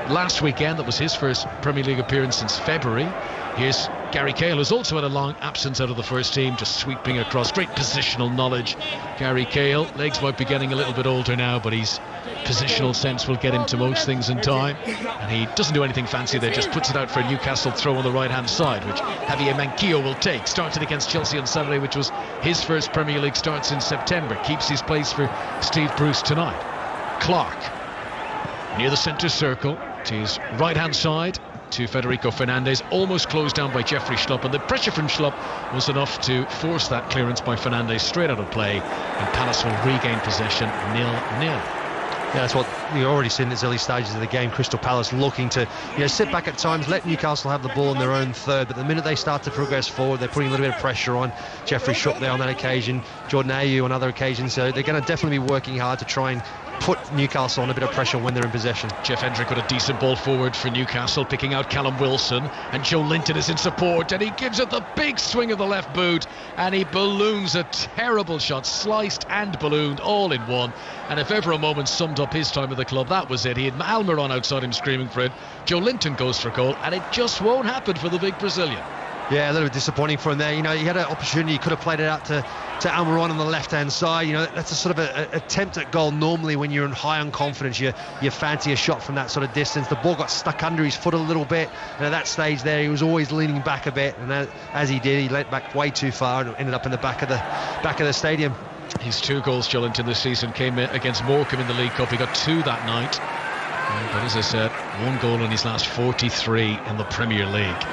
last weekend. That was his first Premier League appearance since February. Here's Gary Cahill, who's also had a long absence out of the first team, just sweeping across. Great positional knowledge. Gary Cahill, legs might be getting a little bit older now, but his positional sense will get him to most things in time. And he doesn't do anything fancy there, just puts it out for a Newcastle throw on the right-hand side, which Javier Manquillo will take. Started against Chelsea on Saturday, which was his first Premier League start since September. Keeps his place for Steve Bruce tonight. Clark, near the centre circle, to his right-hand side, to Federico Fernandez, almost closed down by Jeffrey Schlupp, and the pressure from Schlupp was enough to force that clearance by Fernandez straight out of play, and Palace will regain possession 0-0. Yeah, that's what you've already seen in these early stages of the game. Crystal Palace looking to sit back at times, let Newcastle have the ball in their own third, but the minute they start to progress forward, they're putting a little bit of pressure on. Jeffrey Schlupp there on that occasion, Jordan Ayew on other occasions, so they're going to definitely be working hard to try and put Newcastle on a bit of pressure when they're in possession. Jeff Hendrick with a decent ball forward for Newcastle, picking out Callum Wilson, and Joe Linton is in support, and he gives it the big swing of the left boot, and he balloons a terrible shot, sliced and ballooned all in one. And if ever a moment summed up his time at the club, that was it. He had Almiron outside him screaming for it. Joe Linton goes for goal, and it just won't happen for the big Brazilian. Yeah, a little bit disappointing for him there. He had an opportunity. He could have played it out to Almiron on the left-hand side. That's a sort of a attempt at goal. Normally, when you're high on confidence, you fancy a shot from that sort of distance. The ball got stuck under his foot a little bit, and at that stage there, he was always leaning back a bit. And as he did, he leant back way too far and ended up in the back of the stadium. His 2 goals, Joe Linton, this season came against Morecambe in the League Cup. He got 2 that night. But as I said, 1 goal in his last 43 in the Premier League.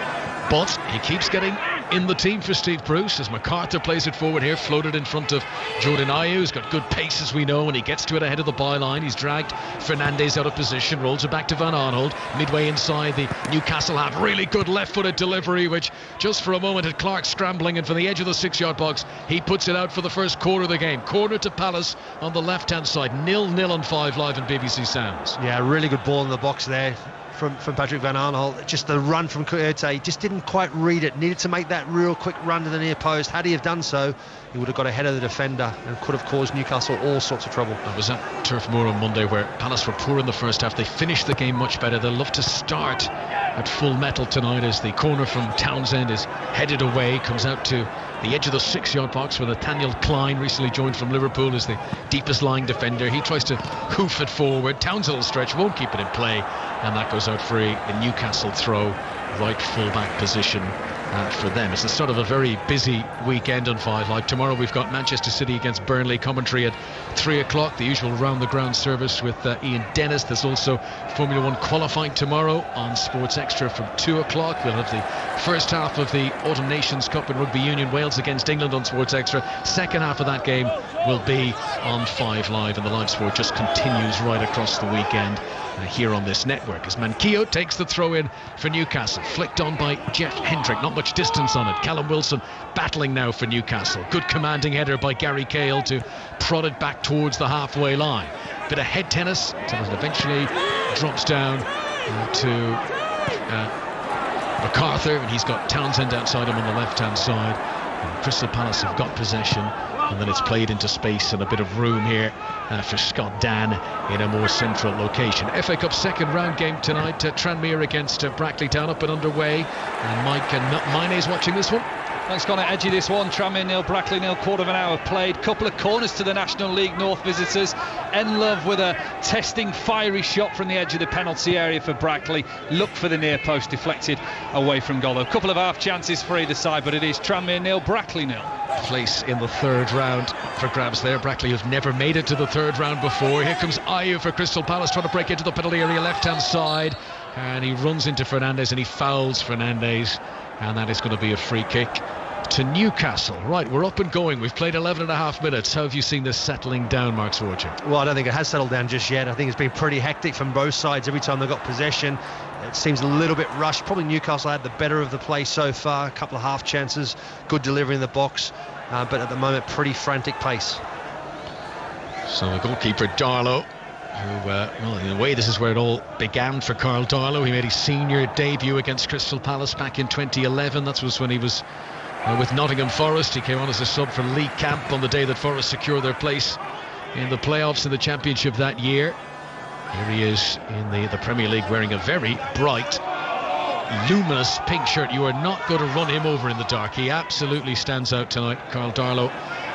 But he keeps getting in the team for Steve Bruce, as MacArthur plays it forward here, floated in front of Jordan Ayew, who's got good pace, as we know, and he gets to it ahead of the byline. He's dragged Fernandez out of position, rolls it back to Van Aanholt, midway inside the Newcastle half. Really good left-footed delivery, which just for a moment had Clark scrambling, and from the edge of the 6-yard box, he puts it out for the first quarter of the game. Corner to Palace on the left-hand side, 0-0 on 5 Live and BBC Sounds. Yeah, really good ball in the box there from Patrick Van Aanholt. Just the run from Coyote, just didn't quite read it. Needed to make that real quick run to the near post. Had he have done so, he would have got ahead of the defender and could have caused Newcastle all sorts of trouble. I was at Turf Moor on Monday, where Palace were poor in the first half. They finished the game much better. They'll love to start at full metal tonight, as the corner from Townsend is headed away, comes out to the edge of the 6-yard box, where Nathaniel Klein, recently joined from Liverpool, is the deepest lying defender. He tries to hoof it forward. Townsend will stretch, won't keep it in play, and that goes out free. A Newcastle throw, right full-back position for them. It's the start of a very busy weekend on 5 Live. Tomorrow we've got Manchester City against Burnley, commentary at 3 o'clock, the usual round-the-ground service with Ian Dennis. There's also Formula 1 qualifying tomorrow on Sports Extra from 2 o'clock. We'll have the first half of the Autumn Nations Cup in Rugby Union, Wales against England on Sports Extra. Second half of that game will be on 5 Live, and the live sport just continues right across the weekend here on this network as Manquillo takes the throw in for Newcastle, flicked on by Jeff Hendrick, not much distance on it. Callum Wilson battling now for Newcastle, good commanding header by Gary Cahill to prod it back towards the halfway line. Bit of head tennis until it eventually drops down to MacArthur, and he's got Townsend outside him on the left hand side. And Crystal Palace have got possession, and then it's played into space and a bit of room here for Scott Dan in a more central location. FA Cup second round game tonight, Tranmere against Brackley Town up and underway, and Mike and Maine's watching this one. It's gone edgy, this one. Tranmere 0, Brackley 0, quarter of an hour played. Couple of corners to the National League North visitors. Enlove with a testing fiery shot from the edge of the penalty area for Brackley. Looked for the near post, deflected away from goal. A couple of half chances for either side, but it is Tranmere 0, Brackley 0. Place in the third round for grabs there. Brackley have never made it to the third round before. Here comes Ayew for Crystal Palace, trying to break into the penalty area left hand side, and he runs into Fernandes and he fouls Fernandes, and that is going to be a free kick to Newcastle. Right, we're up and going. We've played 11 and a half minutes. How have you seen this settling down, Mark Swartz? Well, I don't think it has settled down just yet. I think it's been pretty hectic from both sides every time they've got possession. It seems a little bit rushed. Probably Newcastle had the better of the play so far. A couple of half chances, good delivery in the box, but at the moment pretty frantic pace. So the goalkeeper Darlow, who, well, in a way this is where it all began for Carl Darlow. He made his senior debut against Crystal Palace back in 2011. That was when he was with Nottingham Forest. He came on as a sub for Lee Camp on the day that Forest secured their place in the playoffs in the Championship that year. Here he is in the Premier League wearing a very bright, luminous pink shirt. You are not going to run him over in the dark. He absolutely stands out tonight, Carl Darlow,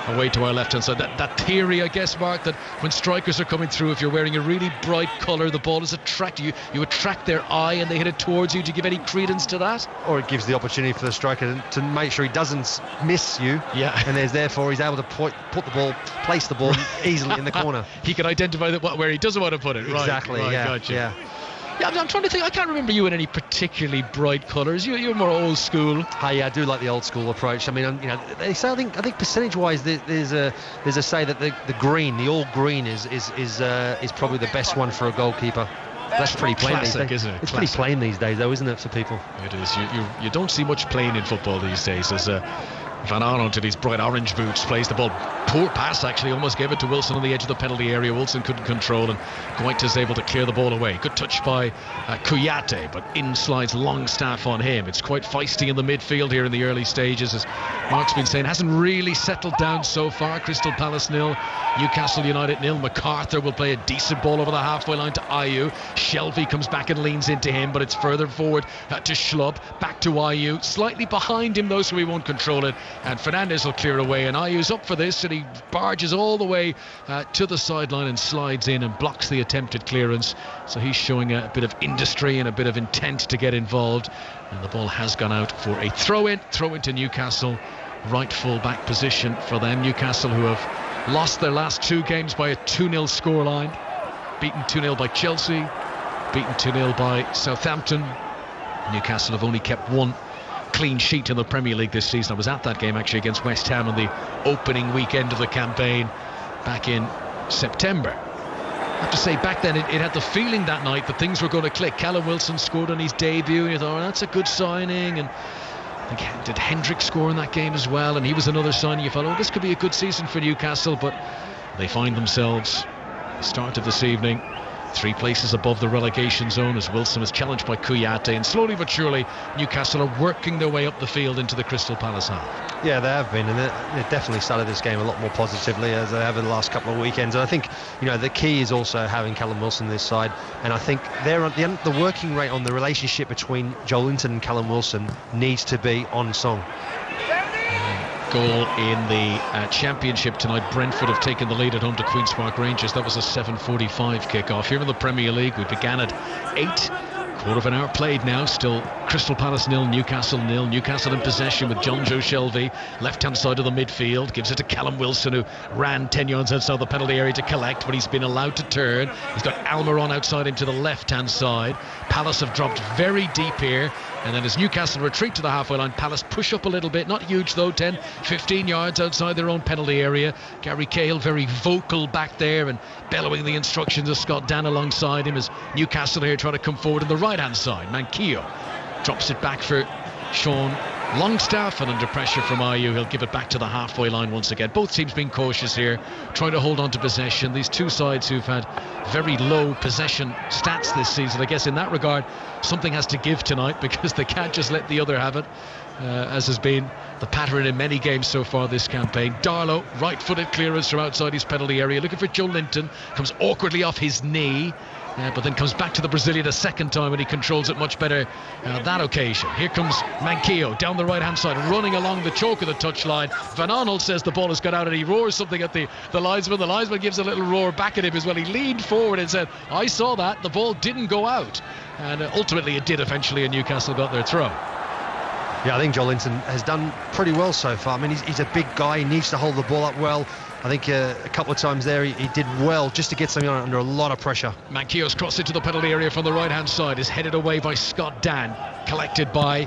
away to our left-hand side. That theory, I guess, Mark, that when strikers are coming through, if you're wearing a really bright colour, the ball is attracted. You attract their eye and they hit it towards you. Do you give any credence to that? Or it gives the opportunity for the striker to make sure he doesn't miss you. Yeah. And therefore he's able to place the ball easily in the corner. He can identify where he doesn't want to put it. Exactly, right, yeah. Gotcha. Yeah. Yeah, I'm trying to think. I can't remember you in any particularly bright colours. You're more old school. Hey, I do like the old school approach. I mean, you know, they say I think percentage-wise, there's a say that the green, the all green, is probably the best one for a goalkeeper. That's pretty plain these days, isn't it? It's pretty plain these days, though, isn't it, for people? It is. You don't see much plain in football these days. There's Van Arnold in his bright orange boots plays the ball. Poor pass, actually, almost gave it to Wilson on the edge of the penalty area. Wilson couldn't control, and Goit is able to clear the ball away. Good touch by Kouyaté, but in slides Longstaff on him. It's quite feisty in the midfield here in the early stages, as Mark's been saying. Hasn't really settled down so far. Crystal Palace 0, Newcastle United 0. MacArthur will play a decent ball over the halfway line to Ayew. Shelvey comes back and leans into him, but it's further forward to Schlupp. Back to Ayew, slightly behind him though, so he won't control it. And Fernandes will clear away, and Ayew's up for this, and he barges all the way to the sideline and slides in and blocks the attempted clearance. So he's showing a bit of industry and a bit of intent to get involved, and the ball has gone out for a throw in to Newcastle. Right full back position for them. Newcastle, who have lost their last two games by a 2-0 scoreline, beaten 2-0 by Chelsea, beaten 2-0 by Southampton. Newcastle have only kept one clean sheet in the Premier League this season. I was at that game actually against West Ham on the opening weekend of the campaign back in September. I have to say, back then it had the feeling that night that things were going to click. Callum Wilson scored on his debut and you thought, oh, that's a good signing, and did Hendrick score in that game as well, and he was another signing. You thought, oh, this could be a good season for Newcastle, but they find themselves at the start of this evening 3 places above the relegation zone as Wilson is challenged by Kouyaté, and slowly but surely Newcastle are working their way up the field into the Crystal Palace half. Yeah, they have been, and they've definitely started this game a lot more positively as they have in the last couple of weekends. And I think, you know, the key is also having Callum Wilson this side, and I think the working rate on the relationship between Joel Linton and Callum Wilson needs to be on song. Goal in the Championship tonight. Brentford have taken the lead at home to Queen's Park Rangers. That was a 7:45 kick-off. Here in the Premier League, we began at 8, Quarter of an hour played now, still Crystal Palace 0, Newcastle 0. Newcastle in possession with John Joe Shelvey, left-hand side of the midfield, gives it to Callum Wilson, who ran 10 yards outside the penalty area to collect, but he's been allowed to turn. He's got Almiron outside into the left-hand side. Palace have dropped very deep here, and then as Newcastle retreat to the halfway line, Palace push up a little bit, not huge though, 10, 15 yards outside their own penalty area. Gary Cahill very vocal back there and bellowing the instructions of Scott Dan alongside him as Newcastle here trying to come forward on the right-hand side. Manquillo drops it back for Sean Longstaff, and under pressure from Ayew, he'll give it back to the halfway line once again. Both teams being cautious here, trying to hold on to possession. These two sides who've had very low possession stats this season. I guess in that regard, something has to give tonight, because they can't just let the other have it, as has been the pattern in many games so far this campaign. Darlow, right-footed clearance from outside his penalty area, looking for Joe Linton, comes awkwardly off his knee. But then comes back to the Brazilian a second time, and he controls it much better that occasion. Here comes Manquillo down the right-hand side, running along the choke of the touchline. Van Arnold says the ball has got out, and he roars something at the linesman. The linesman gives a little roar back at him as well. He leaned forward and said, I saw that, the ball didn't go out. And ultimately it did eventually, and Newcastle got their throw. Yeah, I think Joe Linton has done pretty well so far. I mean, he's a big guy, he needs to hold the ball up well. I think a couple of times there he did well just to get something on under a lot of pressure. Manquillo's crossed into the penalty area from the right-hand side, is headed away by Scott Dan, collected by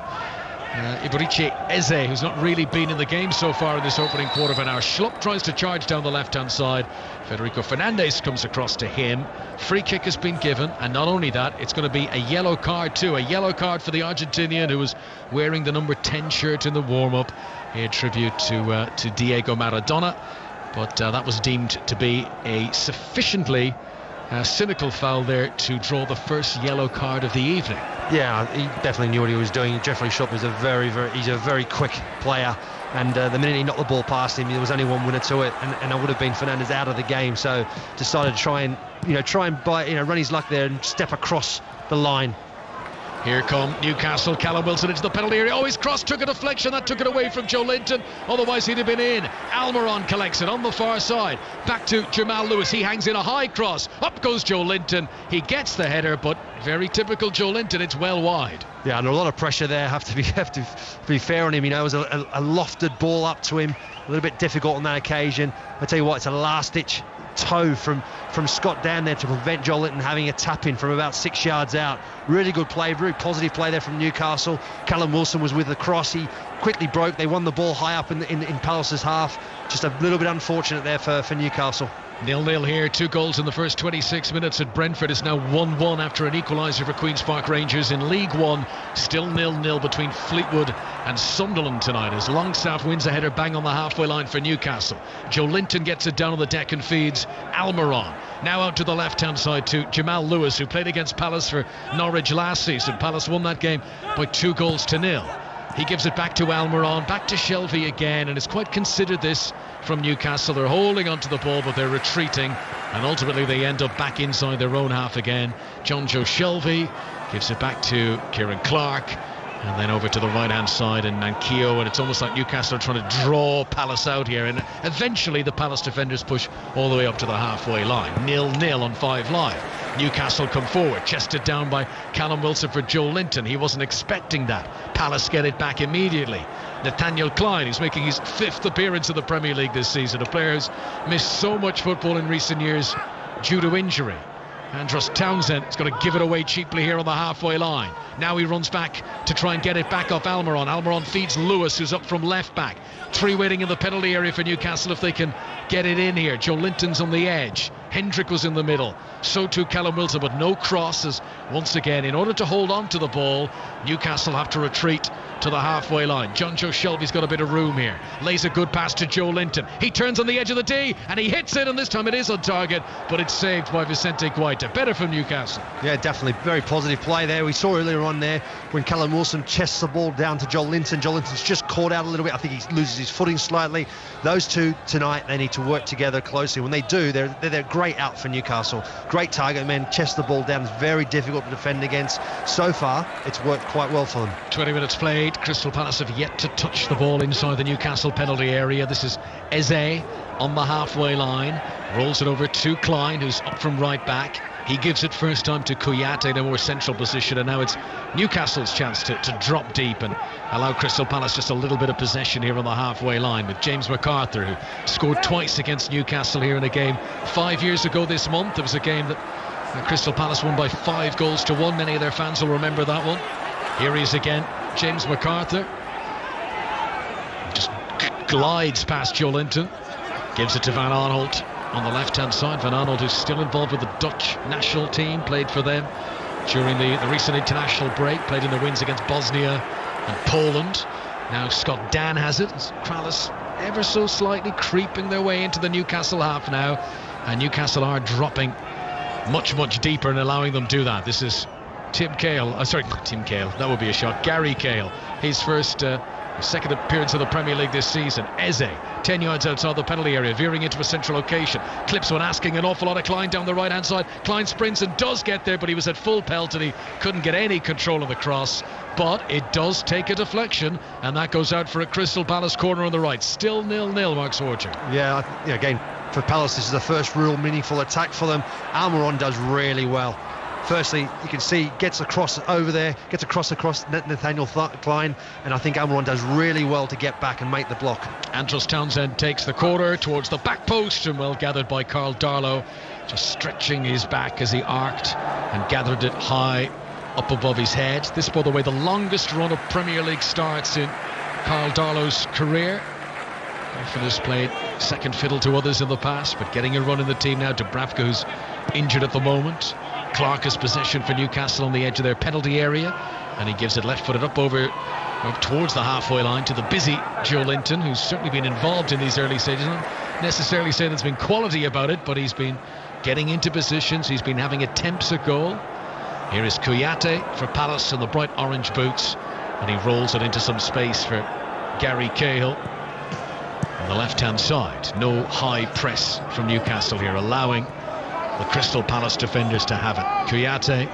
Ibrice Eze, who's not really been in the game so far in this opening quarter of an hour. Schlupp tries to charge down the left-hand side. Federico Fernandez comes across to him. Free kick has been given, and not only that, it's going to be a yellow card too. A yellow card for the Argentinian who was wearing the number 10 shirt in the warm-up. A tribute to Diego Maradona. But that was deemed to be a sufficiently cynical foul there to draw the first yellow card of the evening. Yeah, he definitely knew what he was doing. Jeffrey Schlupp is he's a very quick player, and the minute he knocked the ball past him, there was only one winner to it, and it would have been Fernandez out of the game. So decided to try and run his luck there and step across the line. Here come Newcastle, Callum Wilson into the penalty area. Oh, his cross took a deflection, that took it away from Joe Linton, otherwise he'd have been in. Almiron collects it on the far side, back to Jamal Lewis, he hangs in a high cross, up goes Joe Linton, he gets the header, but very typical Joe Linton, it's well wide. Yeah, and a lot of pressure there, have to be fair on him. It was a lofted ball up to him, a little bit difficult on that occasion. I tell you what, it's a last-ditch toe from Scott down there to prevent Joe Linton having a tap-in from about 6 yards out. Really good play, very positive play there from Newcastle. Callum Wilson was with the cross, he quickly broke, they won the ball high up in Palace's half. Just a little bit unfortunate there for Newcastle. 0-0 here, 2 goals in the first 26 minutes at Brentford. It's now 1-1 after an equaliser for Queen's Park Rangers in League One. Still 0-0 between Fleetwood and Sunderland tonight as Longstaff wins a header bang on the halfway line for Newcastle. Joe Linton gets it down on the deck and feeds Almiron. Now out to the left-hand side to Jamal Lewis, who played against Palace for Norwich last season. Palace won that game by 2-0. He gives it back to Almiron, back to Shelvey again, and it's quite considered this from Newcastle. They're holding onto the ball, but they're retreating, and ultimately they end up back inside their own half again. John Joe Shelvey gives it back to Kieran Clark, and then over to the right-hand side and Manquillo, and it's almost like Newcastle are trying to draw Palace out here, and eventually the Palace defenders push all the way up to the halfway line. 0-0 on 5 Live. Newcastle come forward, chested down by Callum Wilson for Joe Linton. He wasn't expecting that. Palace get it back immediately. Nathaniel Klein, who's making his 5th appearance in the Premier League this season, a player who's missed so much football in recent years due to injury. Andros Townsend is going to give it away cheaply here on the halfway line. Now he runs back to try and get it back off Almiron. Almiron feeds Lewis, who's up from left back. 3 waiting in the penalty area for Newcastle if they can get it in here. Joe Linton's on the edge. Hendrick was in the middle. So too Callum Wilson, but no crosses. Once again, in order to hold on to the ball, Newcastle have to retreat to the halfway line. John Joe Shelvey's got a bit of room here. Lays a good pass to Joe Linton. He turns on the edge of the D and he hits it, and this time it is on target, but it's saved by Vicente Guaita. Better from Newcastle. Yeah, definitely very positive play there. We saw earlier on there when Callum Wilson chests the ball down to Joe Linton. Joe Linton's just caught out a little bit. I think he loses his footing slightly. Those two tonight, they need to work together closely. When they do, they're great out for Newcastle. Great target men, chest the ball down. It's very difficult to defend against. So far, it's worked quite well for them. 20 minutes played. Crystal Palace have yet to touch the ball inside the Newcastle penalty area. This is Eze on the halfway line. Rolls it over to Klein, who's up from right back. He gives it first time to Kouyaté in a more central position, and now it's Newcastle's chance to drop deep and allow Crystal Palace just a little bit of possession here on the halfway line with James McArthur, who scored twice against Newcastle here in a game 5 years ago this month. It was a game that Crystal Palace won by 5-1. Many of their fans will remember that one. Here he is again, James McArthur. Just glides past Joelinton, gives it to Van Aanholt on the left-hand side. Van Aanholt, who's still involved with the Dutch national team, played for them during the recent international break, played in the wins against Bosnia and Poland. Now Scott Dan has it. Kralis ever so slightly creeping their way into the Newcastle half now, and Newcastle are dropping much deeper and allowing them to do that. This is Tim Cahill, that would be a shot. Gary Cahill, his first second appearance of the Premier League this season. Eze, 10 yards outside the penalty area, veering into a central location, clips one, asking an awful lot of Klein down the right hand side. Klein sprints and does get there, but he was at full pelt and he couldn't get any control of the cross. But it does take a deflection, and that goes out for a Crystal Palace corner on the right. Still 0-0, Mark Swarcher. Yeah, again, for Palace, this is the first real meaningful attack for them. Almiron does really well. Firstly, you can see gets across over there, gets across Nathaniel Klein, and I think Almiron does really well to get back and make the block. Andros Townsend takes the corner towards the back post, and well gathered by Carl Darlow, just stretching his back as he arced and gathered it high up above his head. This, by the way, the longest run of Premier League starts in Carl Darlow's career. Often has played second fiddle to others in the past, but getting a run in the team now. Dubravka, who's injured at the moment. Clark has possession for Newcastle on the edge of their penalty area, and he gives it left-footed up towards the halfway line to the busy Joelinton, who's certainly been involved in these early stages. I don't necessarily say there's been quality about it, but he's been getting into positions, he's been having attempts at goal. Here is Kouyaté for Palace in the bright orange boots, and he rolls it into some space for Gary Cahill on the left-hand side. No high press from Newcastle here, allowing the Crystal Palace defenders to have it. Kouyaté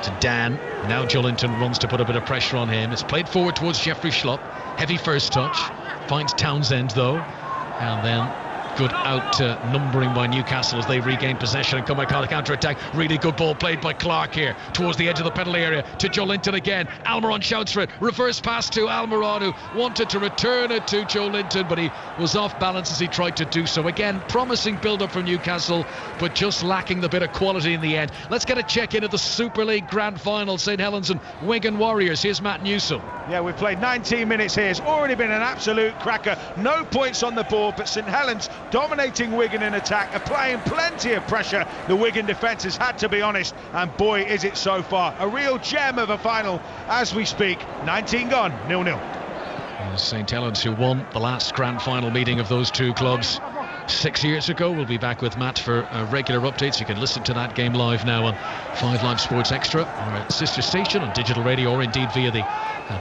to Dan. Now Joelinton runs to put a bit of pressure on him. It's played forward towards Jeffrey Schlupp. Heavy first touch. Finds Townsend though. And then good out numbering by Newcastle as they regain possession and come back on a counter-attack. Really good ball played by Clark here towards the edge of the penalty area to Joelinton again. Almiron shouts for it. Reverse pass to Almiron, who wanted to return it to Joelinton, but he was off balance as he tried to do so. Again, promising build-up from Newcastle, but just lacking the bit of quality in the end. Let's get a check-in at the Super League Grand Final. St Helens and Wigan Warriors. Here's Matt Newsome. Yeah, we've played 19 minutes here. It's already been an absolute cracker. No points on the board, but St Helens dominating Wigan in attack, applying plenty of pressure. The Wigan defence has had to be honest, and boy is it so far. A real gem of a final as we speak. 19 gone, 0-0. St Helens, who won the last grand final meeting of those two clubs 6 years ago. We'll be back with Matt for regular updates. You can listen to that game live now on 5 Live Sports Extra, our sister station on digital radio, or indeed via the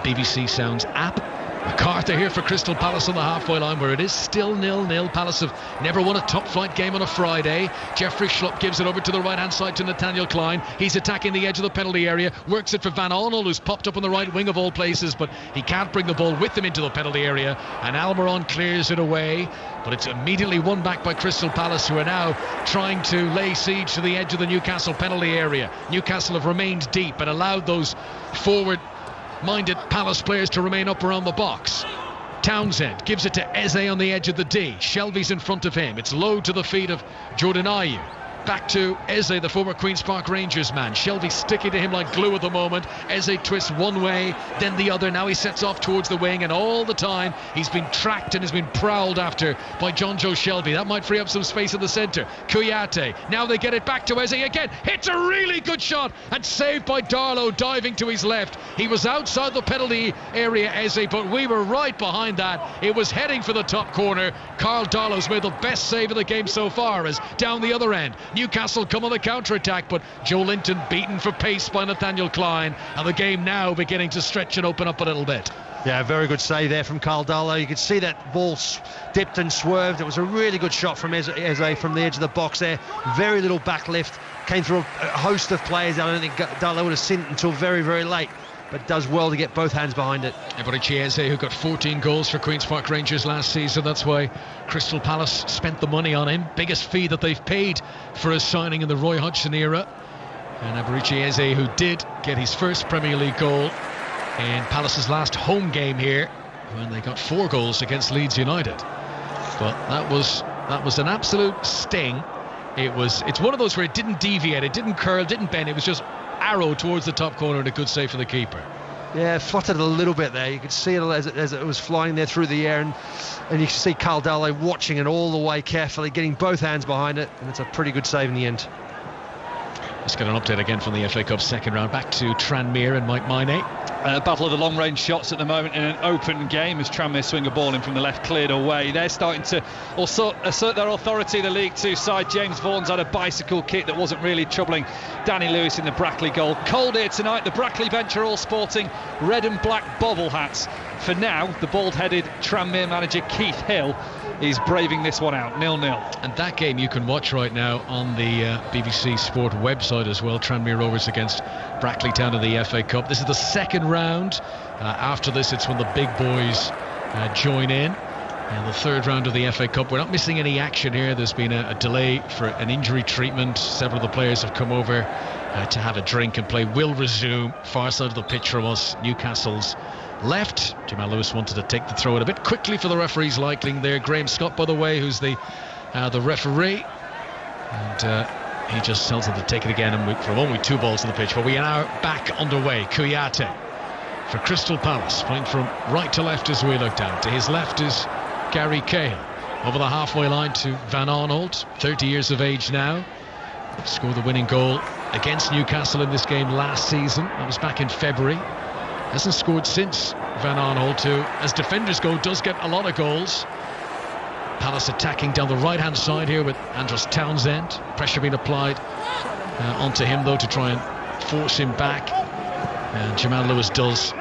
BBC Sounds app. McArthur here for Crystal Palace on the halfway line, where it is still 0-0. Palace have never won a top-flight game on a Friday. Jeffrey Schlupp gives it over to the right-hand side to Nathaniel Klein. He's attacking the edge of the penalty area, works it for Van Aanholt, who's popped up on the right wing of all places, but he can't bring the ball with him into the penalty area, and Almiron clears it away, but it's immediately won back by Crystal Palace, who are now trying to lay siege to the edge of the Newcastle penalty area. Newcastle have remained deep and allowed those forward-minded Palace players to remain up around the box. Townsend gives it to Eze on the edge of the D. Shelby's in front of him. It's low to the feet of Jordan Ayew. Back to Eze, the former Queen's Park Rangers man. Shelby sticking to him like glue at the moment. Eze twists one way, then the other. Now he sets off towards the wing, and all the time he's been tracked and has been prowled after by John Joe Shelby. That might free up some space in the centre. Kouyaté. Now they get it back to Eze again. Hits a really good shot and saved by Darlow, diving to his left. He was outside the penalty area, Eze, but we were right behind that. It was heading for the top corner. Carl Darlow's made the best save of the game so far, as down the other end Newcastle come on the counter-attack, but Joelinton beaten for pace by Nathaniel Klein, and the game now beginning to stretch and open up a little bit. Yeah, very good save there from Carl Darlow. You could see that ball dipped and swerved. It was a really good shot from Eze from the edge of the box there. Very little backlift. Came through a host of players. I don't think Darlow would have seen it until very, very late. but does well to get both hands behind it. Eberechi Eze, who got 14 goals for Queen's Park Rangers last season. That's why Crystal Palace spent the money on him. Biggest fee that they've paid for his signing in the Roy Hodgson era. And Eberechi Eze, who did get his first Premier League goal in Palace's last home game here, when they got 4 goals against Leeds United. But that was an absolute sting. It's one of those where it didn't deviate, it didn't curl, didn't bend, it was just arrow towards the top corner and a good save for the keeper. Yeah, fluttered a little bit there. You could see it as it was flying there through the air, and you can see Carl Dale watching it all the way carefully, getting both hands behind it, and it's a pretty good save in the end. Let's get an update again from the FA Cup second round. Back to Tranmere and Mike Maine. Battle of the long-range shots at the moment in an open game as Tranmere swing a ball in from the left, cleared away. They're starting to also assert their authority, the League Two side. James Vaughan's had a bicycle kick that wasn't really troubling Danny Lewis in the Brackley goal. Cold here tonight. The Brackley bench are all sporting red and black bobble hats. For now, the bald-headed Tranmere manager Keith Hill is braving this one out, 0-0. And that game you can watch right now on the BBC Sport website as well. Tranmere Rovers against Brackley Town in the FA Cup. This is the second round. After this, it's when the big boys join in. And the third round of the FA Cup. We're not missing any action here. There's been a delay for an injury treatment. Several of the players have come over to have a drink, and play will resume. Far side of the pitch from us, Newcastle's left. Jamal Lewis wanted to take the throw in a bit quickly for the referee's liking there. Graham Scott, by the way, who's the referee, and he just tells them to take it again, and from only 2 balls to the pitch. But we are now back underway. Kouyaté for Crystal Palace, playing from right to left as we look down. To his left is Gary Cahill, over the halfway line to Van Arnold, 30 years of age now. Scored the winning goal against Newcastle in this game last season. That was back in February. Hasn't scored since. Van Arnold, who, as defenders go, does get a lot of goals. Palace attacking down the right-hand side here with Andros Townsend. Pressure being applied onto him, though, to try and force him back. And Jamal Lewis does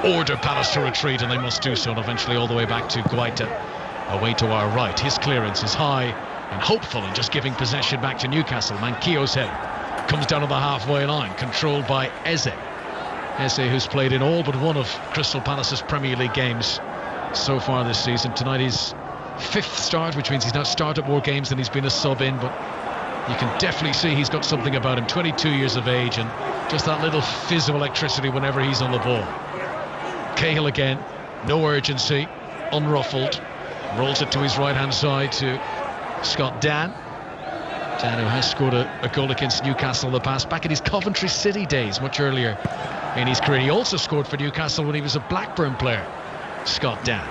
order Palace to retreat, and they must do so, and eventually all the way back to Guaita, away to our right. His clearance is high and hopeful, and just giving possession back to Newcastle. Manquillo's head comes down to the halfway line, controlled by Eze. Eze, who's played in all but one of Crystal Palace's Premier League games so far this season. Tonight his 5th start, which means he's now started more games than he's been a sub in, but you can definitely see he's got something about him. 22 years of age, and just that little fizz of electricity whenever he's on the ball. Cahill again, no urgency, unruffled, rolls it to his right-hand side to Scott Dan. Dan, who has scored a goal against Newcastle in the past, back in his Coventry City days, much earlier in his career. He also scored for Newcastle when he was a Blackburn player, Scott Dan.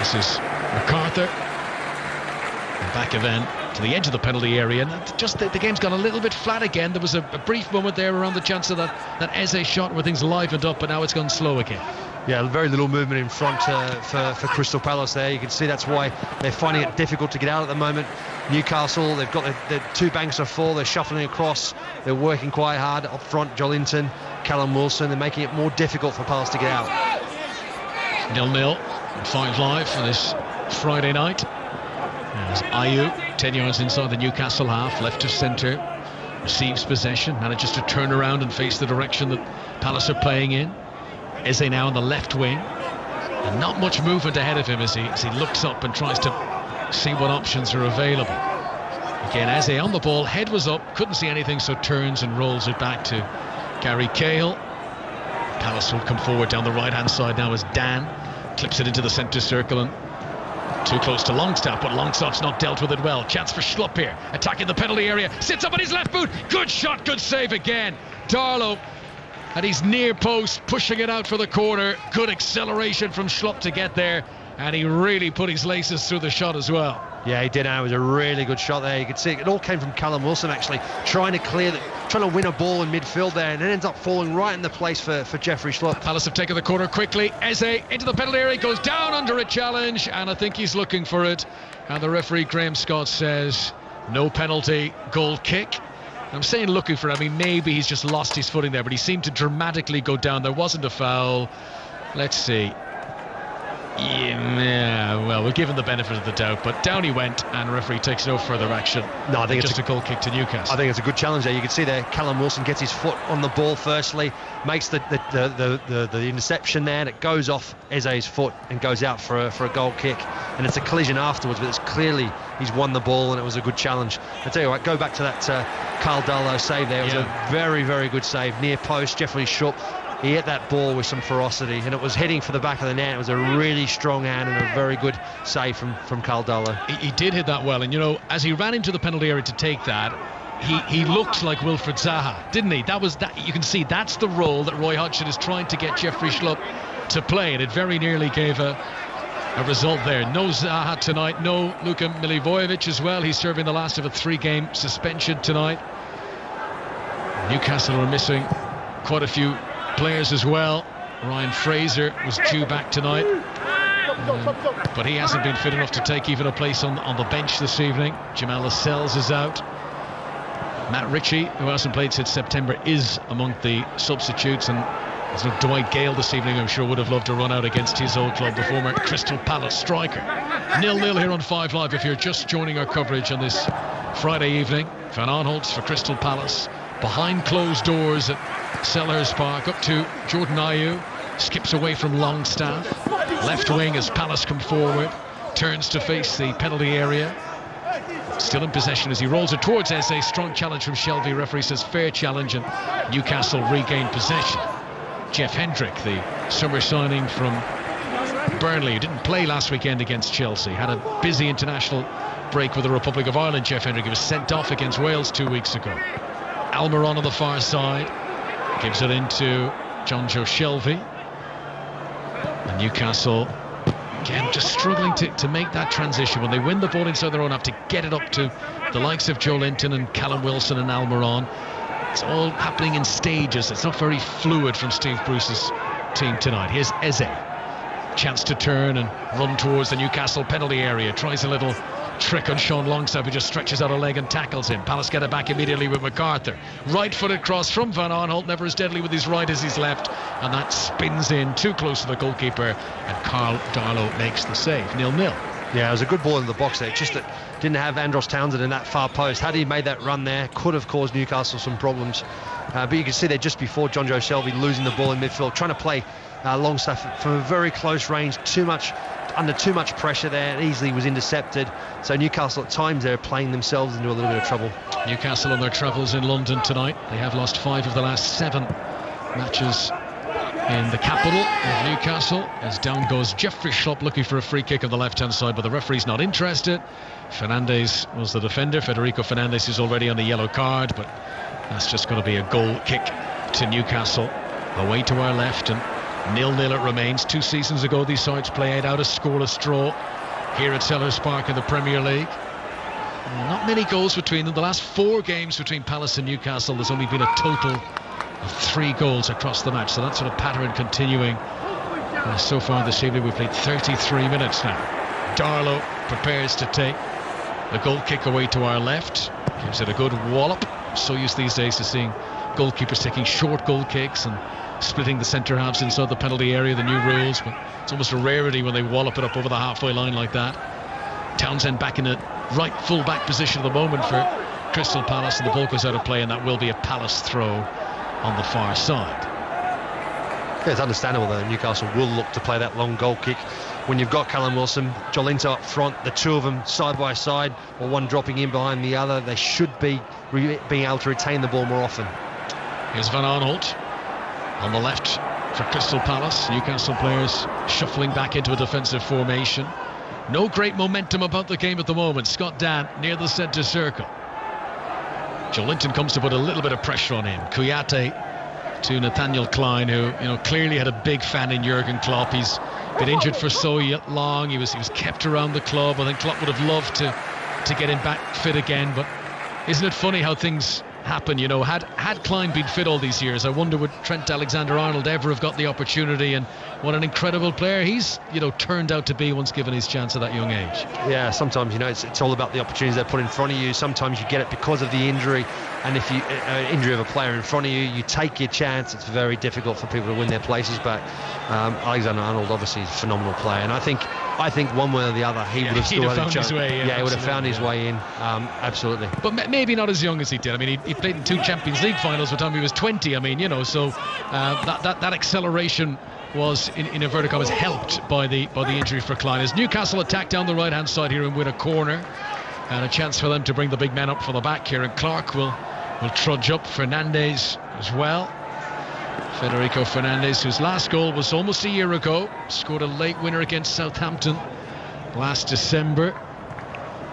This is MacArthur, and back again to the edge of the penalty area, and just the game's gone a little bit flat again. There was a brief moment there around the chance of that Eze shot where things livened up, but now it's gone slow again. Yeah, very little movement in front for Crystal Palace there. You can see that's why they're finding it difficult to get out at the moment. Newcastle, they've got their 2 banks are full, they're shuffling across, they're working quite hard up front. Jolinton, Callum Wilson, they're making it more difficult for Palace to get out. 0-0, 5 live for this Friday night. As Ayew, 10 yards inside the Newcastle half, left of centre, receives possession, manages to turn around and face the direction that Palace are playing in. Eze now on the left wing, and not much movement ahead of him as he looks up and tries to see what options are available. Again, Eze on the ball, head was up, couldn't see anything, so turns and rolls it back to Gary Cahill. Palace will come forward down the right-hand side now as Dan clips it into the centre circle, and too close to Longstaff, but Longstaff's not dealt with it well. Chance for Schlupp here, attacking the penalty area, sits up on his left boot, good shot, good save again. Darlow at his near post, pushing it out for the corner. Good acceleration from Schlupp to get there, and he really put his laces through the shot as well. Yeah, he did. It was a really good shot there. You could see it all came from Callum Wilson, actually trying to win a ball in midfield there, and it ends up falling right in the place for Jeffrey Schlupp. Palace have taken the corner quickly. Eze into the penalty area, goes down under a challenge, and I think he's looking for it, and the referee Graham Scott says no penalty, goal kick. I'm saying looking for it, I mean maybe he's just lost his footing there, but he seemed to dramatically go down. There wasn't a foul. Let's see. Yeah, well, we'll give him the benefit of the doubt, but down he went, and referee takes no further action. No, I think it's just a goal kick to Newcastle. I think it's a good challenge there. You can see there, Callum Wilson gets his foot on the ball firstly, makes the interception there, and it goes off Eze's foot and goes out for a goal kick, and it's a collision afterwards, but it's clearly he's won the ball, and it was a good challenge. I tell you what, go back to that Carl Darlow save there. It was a very, very good save, near post. Jeffrey Schlupp, he hit that ball with some ferocity, and it was heading for the back of the net. It was a really strong hand and a very good save from Carl Darlow. He did hit that well, and you know, as he ran into the penalty area to take that, he looked like Wilfried Zaha, didn't he? That was that. You can see that's the role that Roy Hodgson is trying to get Jeffrey Schlupp to play, and it very nearly gave a result there. No Zaha tonight, no Luka Milivojevic as well. He's serving the last of a 3-game suspension tonight. Newcastle are missing quite a few players as well. Ryan Fraser was due back tonight, but he hasn't been fit enough to take even a place on the bench this evening. Jamal Lascelles is out. Matt Ritchie, who hasn't played since September, is among the substitutes, and there's no Dwight Gale this evening. I'm sure would have loved to run out against his old club, the former Crystal Palace striker. 0-0 here on 5 Live if you're just joining our coverage on this Friday evening. Van Aanholt for Crystal Palace, behind closed doors at Selhurst Park, up to Jordan Ayew, skips away from Longstaff, left wing as Palace come forward, turns to face the penalty area, still in possession as he rolls it towards Eze. Strong challenge from Shelby, referee says fair challenge, and Newcastle regain possession. Jeff Hendrick, the summer signing from Burnley, who didn't play last weekend against Chelsea, had a busy international break with the Republic of Ireland. Jeff Hendrick, he was sent off against Wales 2 weeks ago. Almiron on the far side gives it into John Joe Shelby, and Newcastle again just struggling to make that transition. When they win the ball inside their own half, to get it up to the likes of Joe Linton and Callum Wilson and Almiron. It's all happening in stages. It's not very fluid from Steve Bruce's team tonight. Here's Eze, chance to turn and run towards the Newcastle penalty area, tries a little trick on Sean Longstaff, who just stretches out a leg and tackles him. Palace get it back immediately with MacArthur. Right-footed cross from Van Aanholt, never as deadly with his right as his left, and that spins in too close to the goalkeeper, and Carl Darlow makes the save. 0-0. Yeah, it was a good ball in the box there, just that didn't have Andros Townsend in that far post. Had he made that run there, could have caused Newcastle some problems. But you can see there just before John Joe Shelby losing the ball in midfield, trying to play Longstaff from a very close range, under too much pressure there, and easily was intercepted. So Newcastle at times they're playing themselves into a little bit of trouble. Newcastle on their travels in London tonight. They have lost 5 of the last 7 matches in the capital of Newcastle, as down goes Jeffrey Schlupp looking for a free kick on the left hand side, but the referee's not interested. Fernandes was the defender. Federico Fernandes is already on the yellow card, but that's just going to be a goal kick to Newcastle. Away to our left, and 0-0 it remains. 2 seasons ago these sides played out a scoreless draw here at Selhurst Park in the Premier League. Not many goals between them. The last 4 games between Palace and Newcastle, there's only been a total of 3 goals across the match, so that sort of pattern continuing. So far this evening we've played 33 minutes now. Darlow prepares to take the goal kick away to our left, gives it a good wallop. So used these days to seeing goalkeepers taking short goal kicks and splitting the centre halves inside the penalty area, the new rules, but it's almost a rarity when they wallop it up over the halfway line like that. Townsend back in a right full back position at the moment for Crystal Palace, and the ball goes out of play, and that will be a Palace throw on the far side. Yeah, it's understandable that Newcastle will look to play that long goal kick when you've got Callum Wilson, Jolinto up front, the 2 of them side by side, or one dropping in behind the other. They should be being able to retain the ball more often. Here's Van Aanholt on the left for Crystal Palace. Newcastle players shuffling back into a defensive formation. No great momentum about the game at the moment. Scott Dan near the centre circle. Jolinton comes to put a little bit of pressure on him. Kouyaté to Nathaniel Klein, who clearly had a big fan in Jurgen Klopp. He's been injured for so long. He was kept around the club. I think Klopp would have loved to get him back fit again, but isn't it funny how things happen. You know, had Klein been fit all these years, I wonder would Trent Alexander-Arnold ever have got the opportunity, and what an incredible player he's, you know, turned out to be once given his chance at that young age. Yeah, sometimes, you know, it's all about the opportunities they put in front of you. Sometimes you get it because of the injury, and if you injury of a player in front of you, you take your chance. It's very difficult for people to win their places back. Alexander-Arnold obviously is a phenomenal player, and I think one way or the other he would have still found his way. He would have found his way in. Absolutely. But maybe not as young as he did. I mean, he played in 2 Champions League finals by the time he was 20. I mean, you know, so that acceleration was, in inverted commas, helped by the injury for Klein. As Newcastle attack down the right hand side here and win a corner, and a chance for them to bring the big men up from the back here, and Clark will trudge up. Fernandes as well. Federico Fernandes, whose last goal was almost a year ago, scored a late winner against Southampton last December.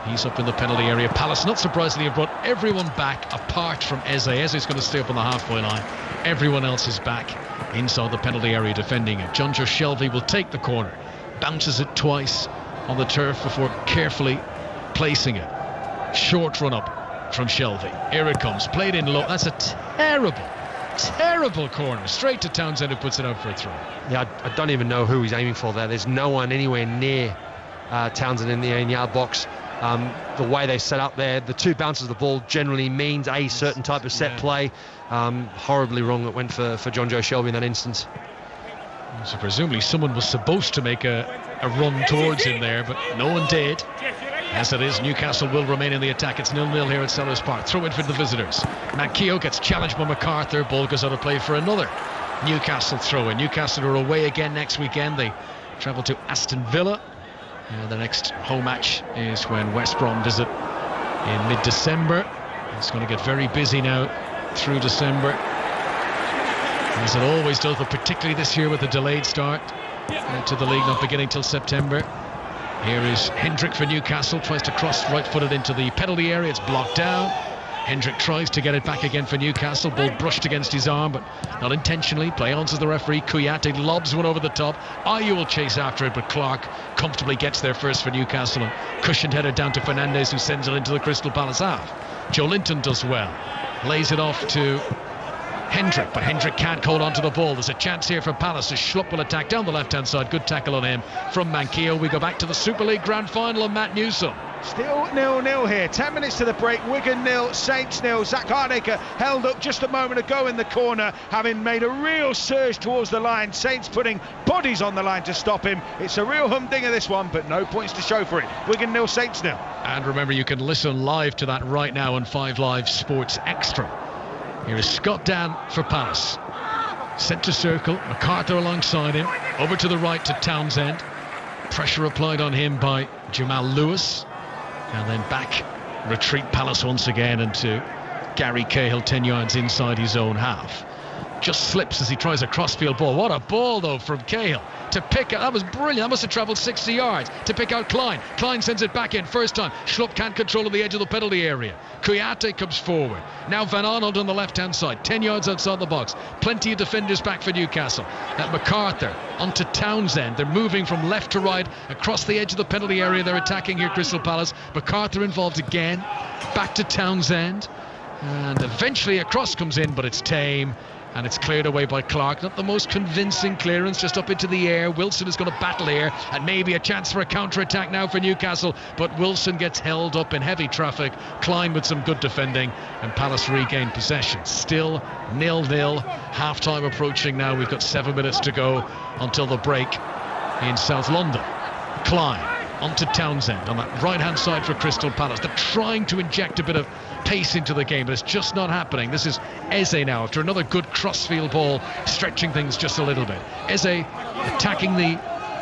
He's up in the penalty area. Palace, not surprisingly, have brought everyone back apart from Eze. Eze's going to stay up on the halfway line. Everyone else is back inside the penalty area defending it. Jonjo Shelvey will take the corner, bounces it twice on the turf before carefully placing it. Short run up from Shelvey. Here it comes, played in low. That's a terrible corner, straight to Townsend, who puts it out for a throw. Yeah, I don't even know who he's aiming for there. There's no one anywhere near Townsend in the 8-yard box. The way they set up there, the 2 bounces of the ball generally means a certain type of set play. Horribly wrong that went for Jonjo Shelvey in that instance. So presumably someone was supposed to make a run towards him there, but no one did. As it is, Newcastle will remain in the attack. It's 0-0 here at Sellers Park. Throw in for the visitors. Manquillo gets challenged by MacArthur. Ball goes out of play for another Newcastle throw in. Newcastle are away again next weekend. They travel to Aston Villa. The next home match is when West Brom visit in mid-December. It's going to get very busy now through December, as it always does, but particularly this year with the delayed start to the league not beginning till September. Here is Hendrick for Newcastle, tries to cross right-footed into the penalty area. It's blocked down. Hendrick tries to get it back again for Newcastle. Ball brushed against his arm, but not intentionally. Play on, says the referee. Kouyaté lobs one over the top. Ayew will chase after it, but Clark comfortably gets there first for Newcastle, and cushioned header down to Fernandes, who sends it into the Crystal Palace half. Joe Linton does well. Lays it off to Hendrick, but Hendrick can't hold on to the ball. There's a chance here for Palace as Schlupp will attack down the left-hand side. Good tackle on him from Manquillo. We go back to the Super League Grand Final and Matt Newsom. Still 0-0 here, 10 minutes to the break. Wigan 0, Saints 0. Zach Hardacre held up just a moment ago in the corner, having made a real surge towards the line. Saints putting bodies on the line to stop him. It's a real humdinger, this one, but no points to show for it. Wigan 0, Saints 0. And remember, you can listen live to that right now on 5 Live Sports Extra. Here is Scott Dan for Palace. Centre circle, MacArthur alongside him. Over to the right to Townsend. Pressure applied on him by Jamal Lewis. And then back, retreat Palace once again into Gary Cahill, 10 yards inside his own half. Just slips as he tries a crossfield ball. What a ball, though, from Cahill to pick out. That was brilliant. That must have travelled 60 yards to pick out Klein. Klein sends it back in. First time. Schlupp can't control at the edge of the penalty area. Kouyaté comes forward. Now Van Arnold on the left-hand side. 10 yards outside the box. Plenty of defenders back for Newcastle. At MacArthur onto Townsend. They're moving from left to right across the edge of the penalty area. They're attacking here, Crystal Palace. MacArthur involved again. Back to Townsend. And eventually a cross comes in, but it's tame. And it's cleared away by Clark. Not the most convincing clearance, just up into the air. Wilson is going to battle here, and maybe a chance for a counter-attack now for Newcastle, but Wilson gets held up in heavy traffic. Klein with some good defending, and Palace regain possession. Still 0-0, half-time approaching now. We've got 7 minutes to go until the break in South London. Klein onto Townsend on that right-hand side for Crystal Palace. They're trying to inject a bit of pace into the game, but it's just not happening. This is Eze now, after another good crossfield ball, stretching things just a little bit. Eze attacking the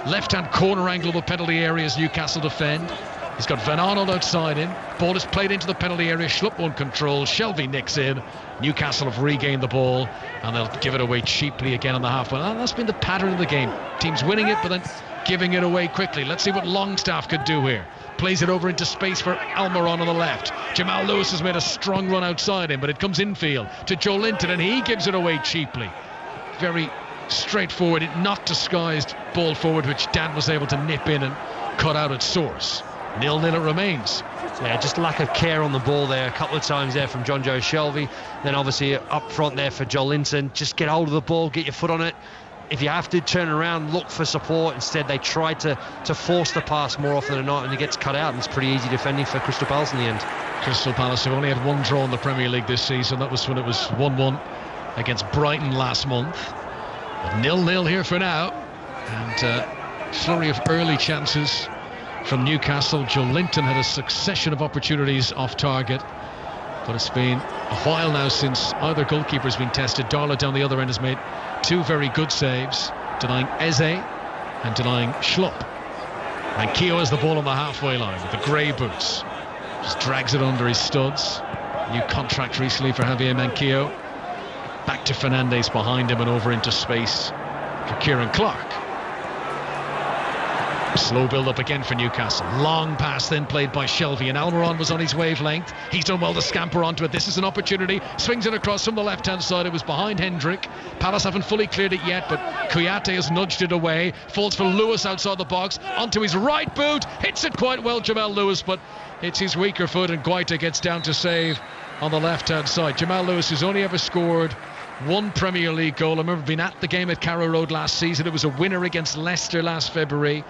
left-hand corner angle of the penalty area as Newcastle defend. He's got Van Arnold outside him. Ball is played into the penalty area. Schlupp won't control. Shelvey nicks in. Newcastle have regained the ball, and they'll give it away cheaply again on the halfway. That's been the pattern of the game. Teams winning it, but then giving it away quickly. Let's see what Longstaff could do here. Plays it over into space for Almiron on the left. Jamal Lewis has made a strong run outside him, but it comes infield to Joe Linton, and he gives it away cheaply. Very straightforward, not disguised ball forward, which Dan was able to nip in and cut out at source. 0-0 it remains. Yeah, just lack of care on the ball there a couple of times there from John Joe Shelvey. Then obviously up front there for Joelinton. Just get hold of the ball, get your foot on it. If you have to turn around, look for support. Instead, they try to force the pass more often than not, and it gets cut out, and it's pretty easy defending for Crystal Palace in the end. Crystal Palace have only had one draw in the Premier League this season. That was when it was 1-1 against Brighton last month. But 0-0 here for now. And flurry of early chances from Newcastle. Joelinton had a succession of opportunities off target. But it's been a while now since either goalkeeper's been tested. Darla down the other end has made 2 very good saves, denying Eze and denying Schlupp. And Keogh has the ball on the halfway line with the grey boots. Just drags it under his studs. New contract recently for Javier Manquillo. Back to Fernandes behind him and over into space for Kieran Clark. Slow build-up again for Newcastle. Long pass then played by Shelvey, and Almiron was on his wavelength. He's done well to scamper onto it. This is an opportunity. Swings it across from the left-hand side. It was behind Hendrick. Palace haven't fully cleared it yet, but Kouyaté has nudged it away. Falls for Lewis outside the box. Onto his right boot. Hits it quite well, Jamal Lewis, but it's his weaker foot, and Guaita gets down to save on the left-hand side. Jamal Lewis, who's only ever scored 1 Premier League goal. I remember being at the game at Carrow Road last season. It was a winner against Leicester last February,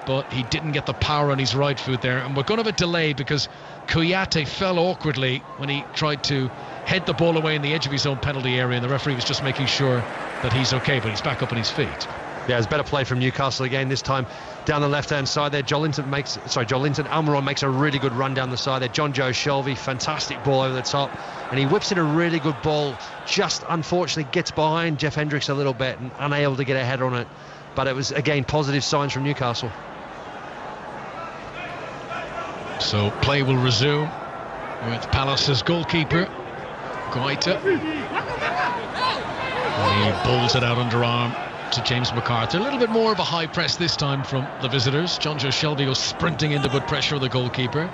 but he didn't get the power on his right foot there. And we're going to have a delay because Kouyaté fell awkwardly when he tried to head the ball away in the edge of his own penalty area, and the referee was just making sure that he's okay, but he's back up on his feet. Yeah, it's better play from Newcastle again, this time down the left-hand side there. Almiron makes a really good run down the side there. John Joe Shelvey, fantastic ball over the top, and he whips in a really good ball, just unfortunately gets behind Jeff Hendricks a little bit and unable to get a header on it. But it was, again, positive signs from Newcastle. So play will resume with Palace's goalkeeper, Guaita. And he bowls it out underarm to James McArthur. A little bit more of a high press this time from the visitors. John Joe Shelvey goes sprinting in to put pressure on the goalkeeper.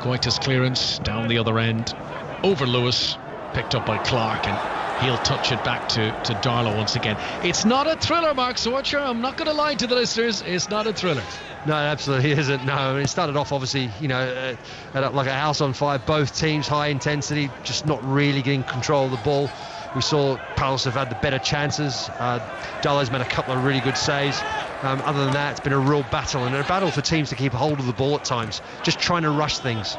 Guaita's clearance down the other end over Lewis, picked up by Clark, and he'll touch it back to Darla once again. It's not a thriller, Mark Sorcher. I'm not going to lie to the listeners. It's not a thriller. No, it absolutely isn't. No, it started off obviously, like a house on fire. Both teams high intensity, just not really getting control of the ball. We saw Palace have had the better chances. Darla's made a couple of really good saves. Other than that, it's been a real battle, and a battle for teams to keep hold of the ball at times, just trying to rush things.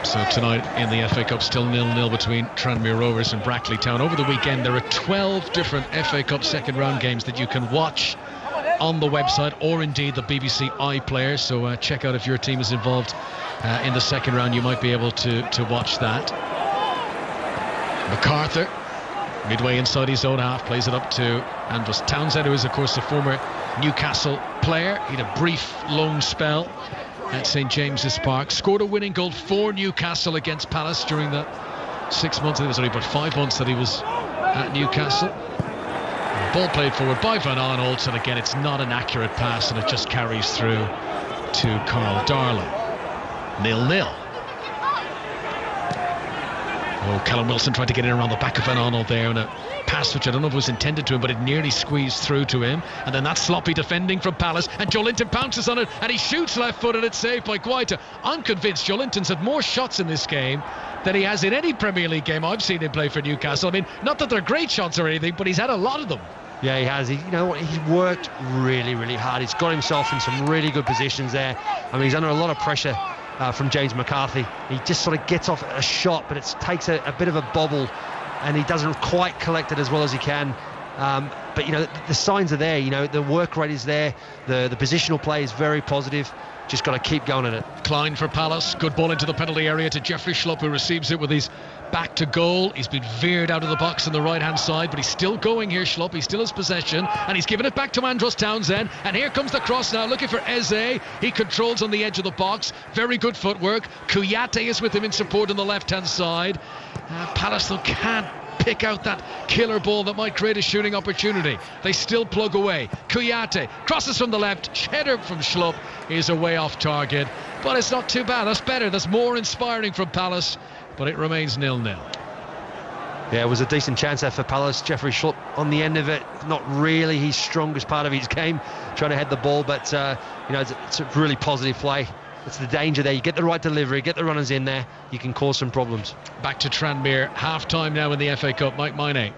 So tonight in the FA Cup, still 0-0 between Tranmere Rovers and Brackley Town. Over the weekend, there are 12 different FA Cup second round games that you can watch on the website, or indeed the BBC iPlayer. So check out if your team is involved in the second round. You might be able to watch that. McArthur, midway inside his own half, plays it up to Andros Townsend, who is of course a former Newcastle player. He had a brief loan spell at St James's Park. Scored a winning goal for Newcastle against Palace during the 6 months. I think it was only about 5 months that he was at Newcastle. And the ball played forward by Van Aanholt, and again it's not an accurate pass, and it just carries through to Carl Darla. 0-0. Oh, Callum Wilson tried to get in around the back of Van Aanholt there, and a pass which I don't know if it was intended to him, but it nearly squeezed through to him. And then that sloppy defending from Palace, and Joelinton pounces on it, and he shoots left-footed. It's saved by Guaita. I'm convinced Joelinton's had more shots in this game than he has in any Premier League game I've seen him play for Newcastle. I mean, not that they're great shots or anything, but he's had a lot of them. Yeah, he has. He's worked really, really hard. He's got himself in some really good positions there. I mean, he's under a lot of pressure from James McCarthy. He just sort of gets off a shot, but it takes a bit of a bobble, and he doesn't quite collect it as well as he can. But the signs are there. The work rate is there. The positional play is very positive. Just got to keep going at it. Klein for Palace. Good ball into the penalty area to Jeffrey Schlupp, who receives it with his back to goal. He's been veered out of the box on the right hand side, but he's still going here, Schlupp. He still has possession, and he's given it back to Andros Townsend. And here comes the cross now, looking for Eze. He controls on the edge of the box. Very good footwork. Kouyaté is with him in support on the left hand side. Palace though can't pick out that killer ball that might create a shooting opportunity. They still plug away. Kouyaté crosses from the left. Header from Schlupp is away off target, but it's not too bad. That's better. That's more inspiring from Palace, but it remains 0-0. Yeah, it was a decent chance there for Palace. Jeffrey Schlupp on the end of it, not really his strongest part of his game, trying to head the ball, but it's a really positive play. It's the danger there. You get the right delivery, get the runners in there, you can cause some problems. Back to Tranmere, half-time now in the FA Cup. Mike Miney.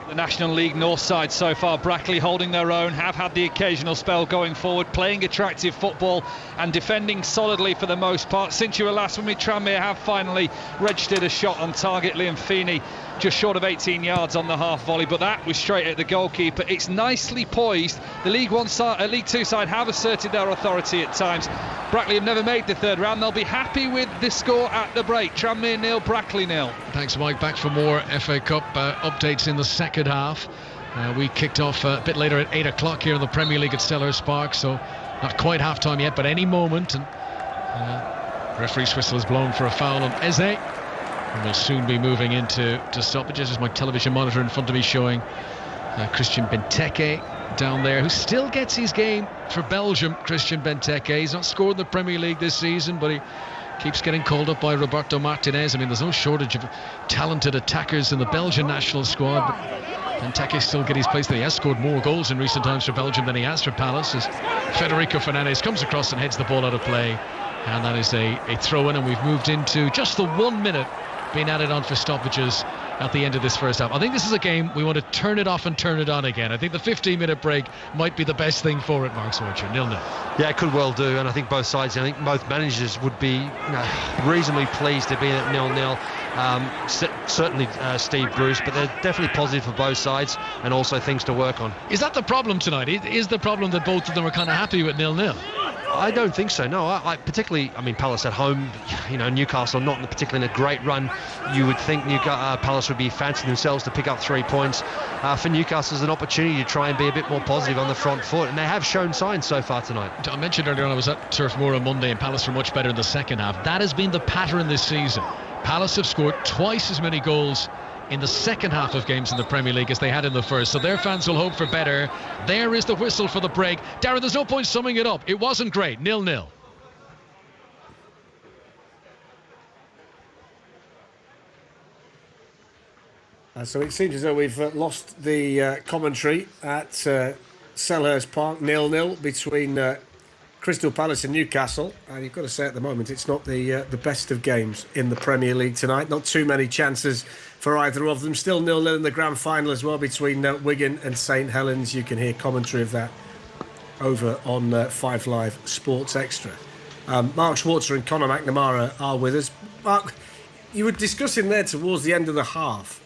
The National League North side so far, Brackley holding their own, have had the occasional spell going forward, playing attractive football and defending solidly for the most part. Since you were last with me, Tranmere have finally registered a shot on target. Liam Feeney just short of 18 yards on the half volley, but that was straight at the goalkeeper. It's nicely poised. The League Two side have asserted their authority at times. Brackley have never made the third round. They'll be happy with the score at the break. Tranmere 0, Brackley 0. Thanks, Mike. Back for more FA Cup updates in the second half. We kicked off a bit later at 8 o'clock here in the Premier League at Selhurst Park, so not quite half time yet, but any moment. And referee's whistle is blown for a foul on Eze. And we'll soon be moving into stoppages, as my television monitor in front of me showing Christian Benteke down there, who still gets his game for Belgium. Christian Benteke, he's not scored in the Premier League this season, but he keeps getting called up by Roberto Martinez. I mean, there's no shortage of talented attackers in the Belgian national squad, but Benteke still get his place there. He has scored more goals in recent times for Belgium than he has for Palace, as Federico Fernandez comes across and heads the ball out of play, and that is a throw-in, and we've moved into just the 1 minute being added on for stoppages at the end of this first half. I think this is a game we want to turn it off and turn it on again. I think the 15-minute break might be the best thing for it, Mark Swarcher. 0-0. Yeah, it could well do, and I think both sides, I think both managers would be reasonably pleased to be at 0-0. Certainly Steve Bruce, but they're definitely positive for both sides, and also things to work on. Is that the problem tonight? Is the problem that both of them are kind of happy with 0-0? I don't think so, no. I particularly, Palace at home, Newcastle not particularly in a great run. You would think Palace would be fancying themselves to pick up 3 points. For Newcastle, there's an opportunity to try and be a bit more positive on the front foot, and they have shown signs so far tonight. I mentioned earlier on I was at Turf Moor on Monday, and Palace were much better in the second half. That has been the pattern this season. Palace have scored twice as many goals in the second half of games in the Premier League as they had in the first, so their fans will hope for better. There is the whistle for the break. Darren, there's no point summing it up. It wasn't great. 0-0. So it seems as though we've lost the commentary at Selhurst Park. 0-0 between Crystal Palace and Newcastle, and you've got to say at the moment it's not the best of games in the Premier League tonight. Not too many chances for either of them. Still 0-0 in the grand final as well between Wigan and St Helens. You can hear commentary of that over on 5 Live Sports Extra. Mark Schwarzer and Conor McNamara are with us. Mark, you were discussing there towards the end of the half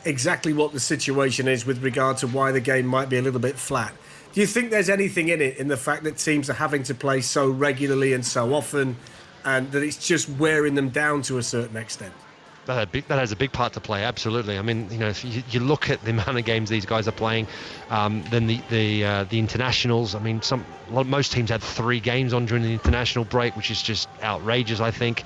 exactly what the situation is with regard to why the game might be a little bit flat. Do you think there's anything in it, in the fact that teams are having to play so regularly and so often, and that it's just wearing them down to a certain extent? That has a big part to play, absolutely. I mean, if you look at the amount of games these guys are playing, then the internationals. I mean, most teams had 3 games on during the international break, which is just outrageous, I think.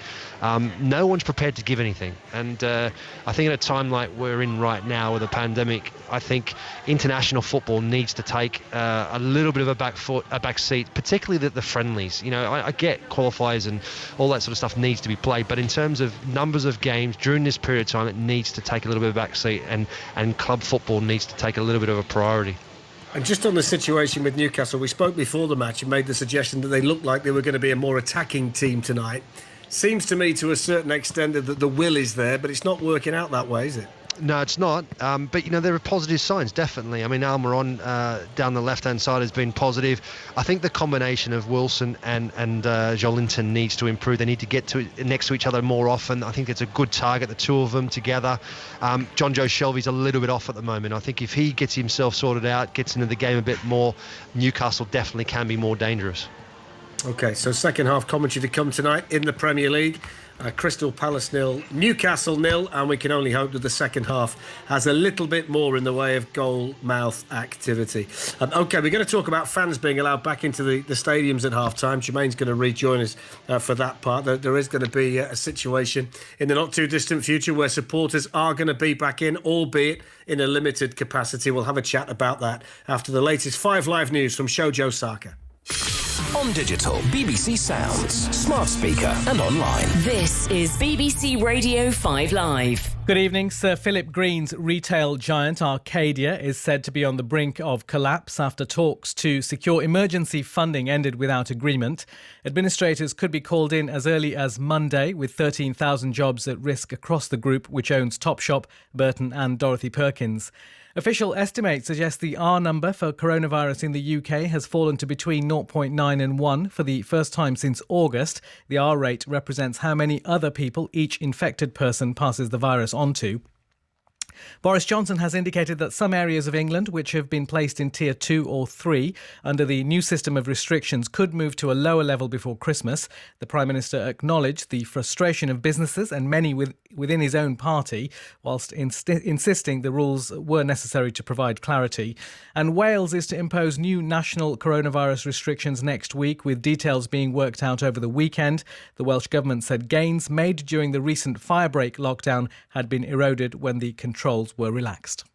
No one's prepared to give anything, and I think at a time like we're in right now with a pandemic, I think international football needs to take a little bit of a back seat, particularly the friendlies. I get qualifiers and all that sort of stuff needs to be played, but in terms of numbers of games during this period of time, it needs to take a little bit of a back seat, and club football needs to take a little bit of a priority. And just on the situation with Newcastle, we spoke before the match and made the suggestion that they looked like they were going to be a more attacking team tonight. Seems to me to a certain extent that the will is there, but it's not working out that way, is it? No, it's not. But, there are positive signs, definitely. I mean, Almiron down the left-hand side has been positive. I think the combination of Wilson and Joelinton needs to improve. They need to get next to each other more often. I think it's a good target, the two of them together. John Joe Shelby's a little bit off at the moment. I think if he gets himself sorted out, gets into the game a bit more, Newcastle definitely can be more dangerous. OK, so second half commentary to come tonight in the Premier League. Crystal Palace 0, Newcastle 0, and we can only hope that the second half has a little bit more in the way of goal mouth activity. OK, we're going to talk about fans being allowed back into the stadiums at half-time. Jermaine's going to rejoin us for that part. There is going to be a situation in the not-too-distant future where supporters are going to be back in, albeit in a limited capacity. We'll have a chat about that after the latest 5 Live news from Shojo Saka. On digital, BBC Sounds, smart speaker and online. This is BBC Radio 5 Live. Good evening. Sir Philip Green's retail giant Arcadia is said to be on the brink of collapse after talks to secure emergency funding ended without agreement. Administrators could be called in as early as Monday, with 13,000 jobs at risk across the group, which owns Topshop, Burton and Dorothy Perkins. Official estimates suggest the R number for coronavirus in the UK has fallen to between 0.9 and 1 for the first time since August. The R rate represents how many other people each infected person passes the virus on to. Boris Johnson has indicated that some areas of England which have been placed in Tier 2 or 3 under the new system of restrictions could move to a lower level before Christmas. The Prime Minister acknowledged the frustration of businesses and many within his own party, whilst insisting the rules were necessary to provide clarity. And Wales is to impose new national coronavirus restrictions next week, with details being worked out over the weekend. The Welsh Government said gains made during the recent firebreak lockdown had been eroded when the controls were relaxed.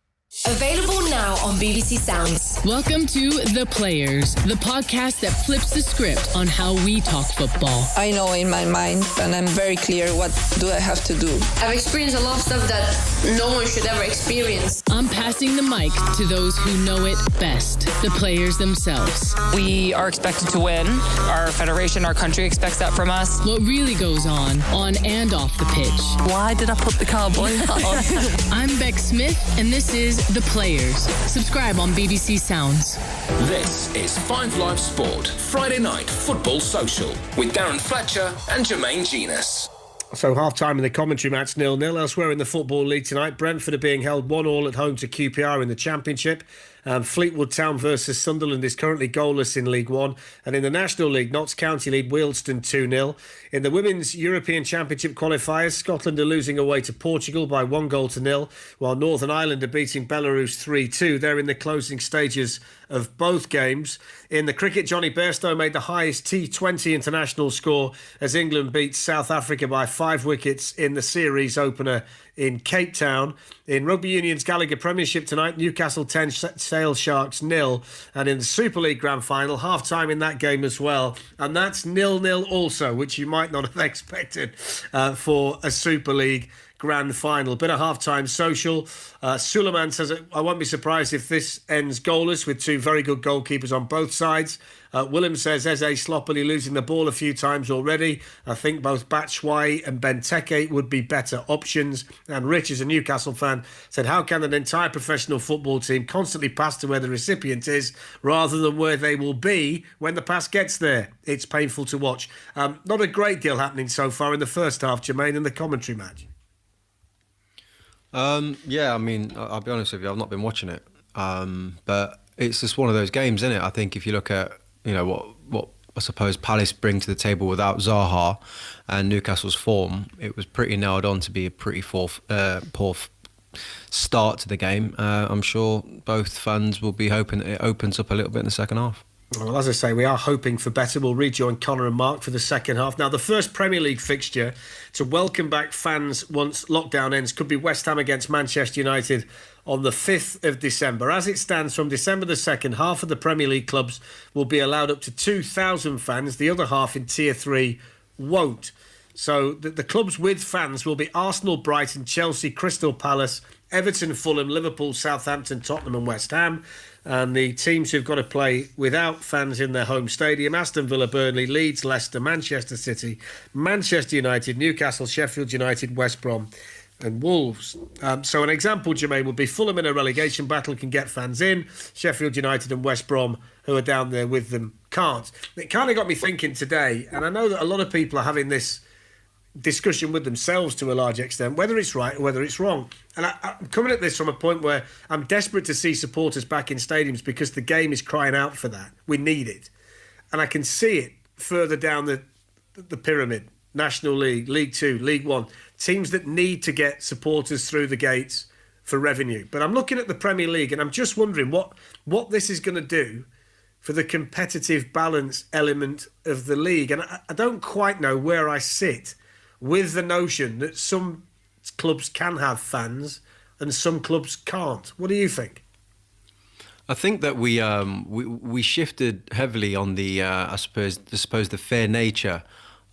Available now on BBC Sounds. Welcome to The Players, the podcast that flips the script on how we talk football. I know in my mind, and I'm very clear what do I have to do. I've experienced a lot of stuff that no one should ever experience. I'm passing the mic to those who know it best, the players themselves. We are expected to win. Our federation, our country expects that from us. What really goes on and off the pitch. Why did I put the cowboy hat on? I'm Beck Smith, and this is The Players. Subscribe on BBC Sounds. This is 5 Live Sport, Friday Night Football Social, with Darren Fletcher and Jermaine Genus. So half-time in the commentary match, 0-0. Elsewhere in the Football League tonight, Brentford are being held 1-1 at home to QPR in the Championship. Fleetwood Town versus Sunderland is currently goalless in League One. And in the National League, Notts County lead Wealdstone 2-0. In the Women's European Championship qualifiers, Scotland are losing away to Portugal by 1-0, while Northern Ireland are beating Belarus 3-2. They're in the closing stages of both games. In the cricket, Johnny Bairstow made the highest T20 international score as England beat South Africa by 5 wickets in the series opener in Cape Town. In Rugby Union's Gallagher Premiership tonight, Newcastle 10, Sale Sharks 0. And in the Super League Grand Final, half-time in that game as well. And that's 0-0 also, which you might not have expected for a Super League Grand Final. Bit of half-time social. Suleiman says, I won't be surprised if this ends goalless with 2 very good goalkeepers on both sides. Willem says, Eze sloppily losing the ball a few times already. I think both Batshuayi and Benteke would be better options. And Rich, as a Newcastle fan, said, how can an entire professional football team constantly pass to where the recipient is rather than where they will be when the pass gets there? It's painful to watch. Not a great deal happening so far in the first half, Jermaine, in the commentary match. Yeah, I mean, I'll be honest with you, I've not been watching it. But it's just one of those games, isn't it? I think if you look at, you know, what I suppose Palace bring to the table without Zaha and Newcastle's form, it was pretty nailed on to be a pretty poor start to the game. I'm sure both fans will be hoping it opens up a little bit in the second half. Well, as I say, we are hoping for better. We'll rejoin Connor and Mark for the second half. Now, the first Premier League fixture to welcome back fans once lockdown ends could be West Ham against Manchester United on the 5th of December. As it stands, from December the 2nd, half of the Premier League clubs will be allowed up to 2,000 fans. The other half in Tier 3 won't. So the clubs with fans will be Arsenal, Brighton, Chelsea, Crystal Palace, Everton, Fulham, Liverpool, Southampton, Tottenham and West Ham. And the teams who've got to play without fans in their home stadium: Aston Villa, Burnley, Leeds, Leicester, Manchester City, Manchester United, Newcastle, Sheffield United, West Brom and Wolves. So an example, Jermaine, would be Fulham in a relegation battle can get fans in. Sheffield United and West Brom, who are down there with them, can't. It kind of got me thinking today, and I know that a lot of people are having this discussion with themselves to a large extent, whether it's right or whether it's wrong. And I'm coming at this from a point where I'm desperate to see supporters back in stadiums because the game is crying out for that. We need it. And I can see it further down the pyramid. National League, League Two, League One. Teams that need to get supporters through the gates for revenue. But I'm looking at the Premier League and I'm just wondering what this is going to do for the competitive balance element of the league. And I don't quite know where I sit with the notion that some clubs can have fans and some clubs can't. What do you think? I think that we shifted heavily on the I suppose the fair nature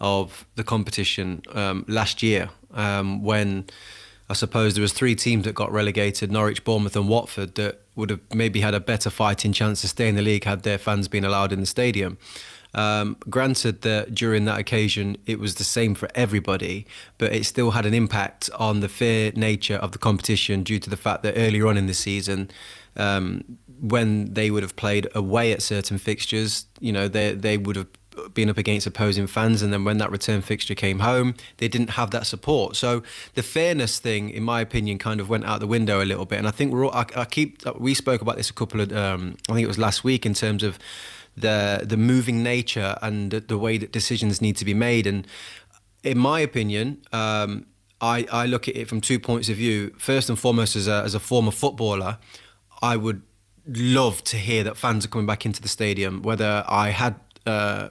of the competition last year when I suppose there was 3 teams that got relegated, Norwich, Bournemouth and Watford, that would have maybe had a better fighting chance to stay in the league had their fans been allowed in the stadium. Granted that during that occasion it was the same for everybody, but it still had an impact on the fair nature of the competition due to the fact that earlier on in the season, when they would have played away at certain fixtures, they would have been up against opposing fans, and then when that return fixture came home, they didn't have that support. So the fairness thing, in my opinion, kind of went out the window a little bit. And I think we spoke about this a couple of, I think it was last week, in terms of the moving nature and the way that decisions need to be made. And in my opinion, I look at it from 2 points of view. First and foremost, as a former footballer, I would love to hear that fans are coming back into the stadium, whether I had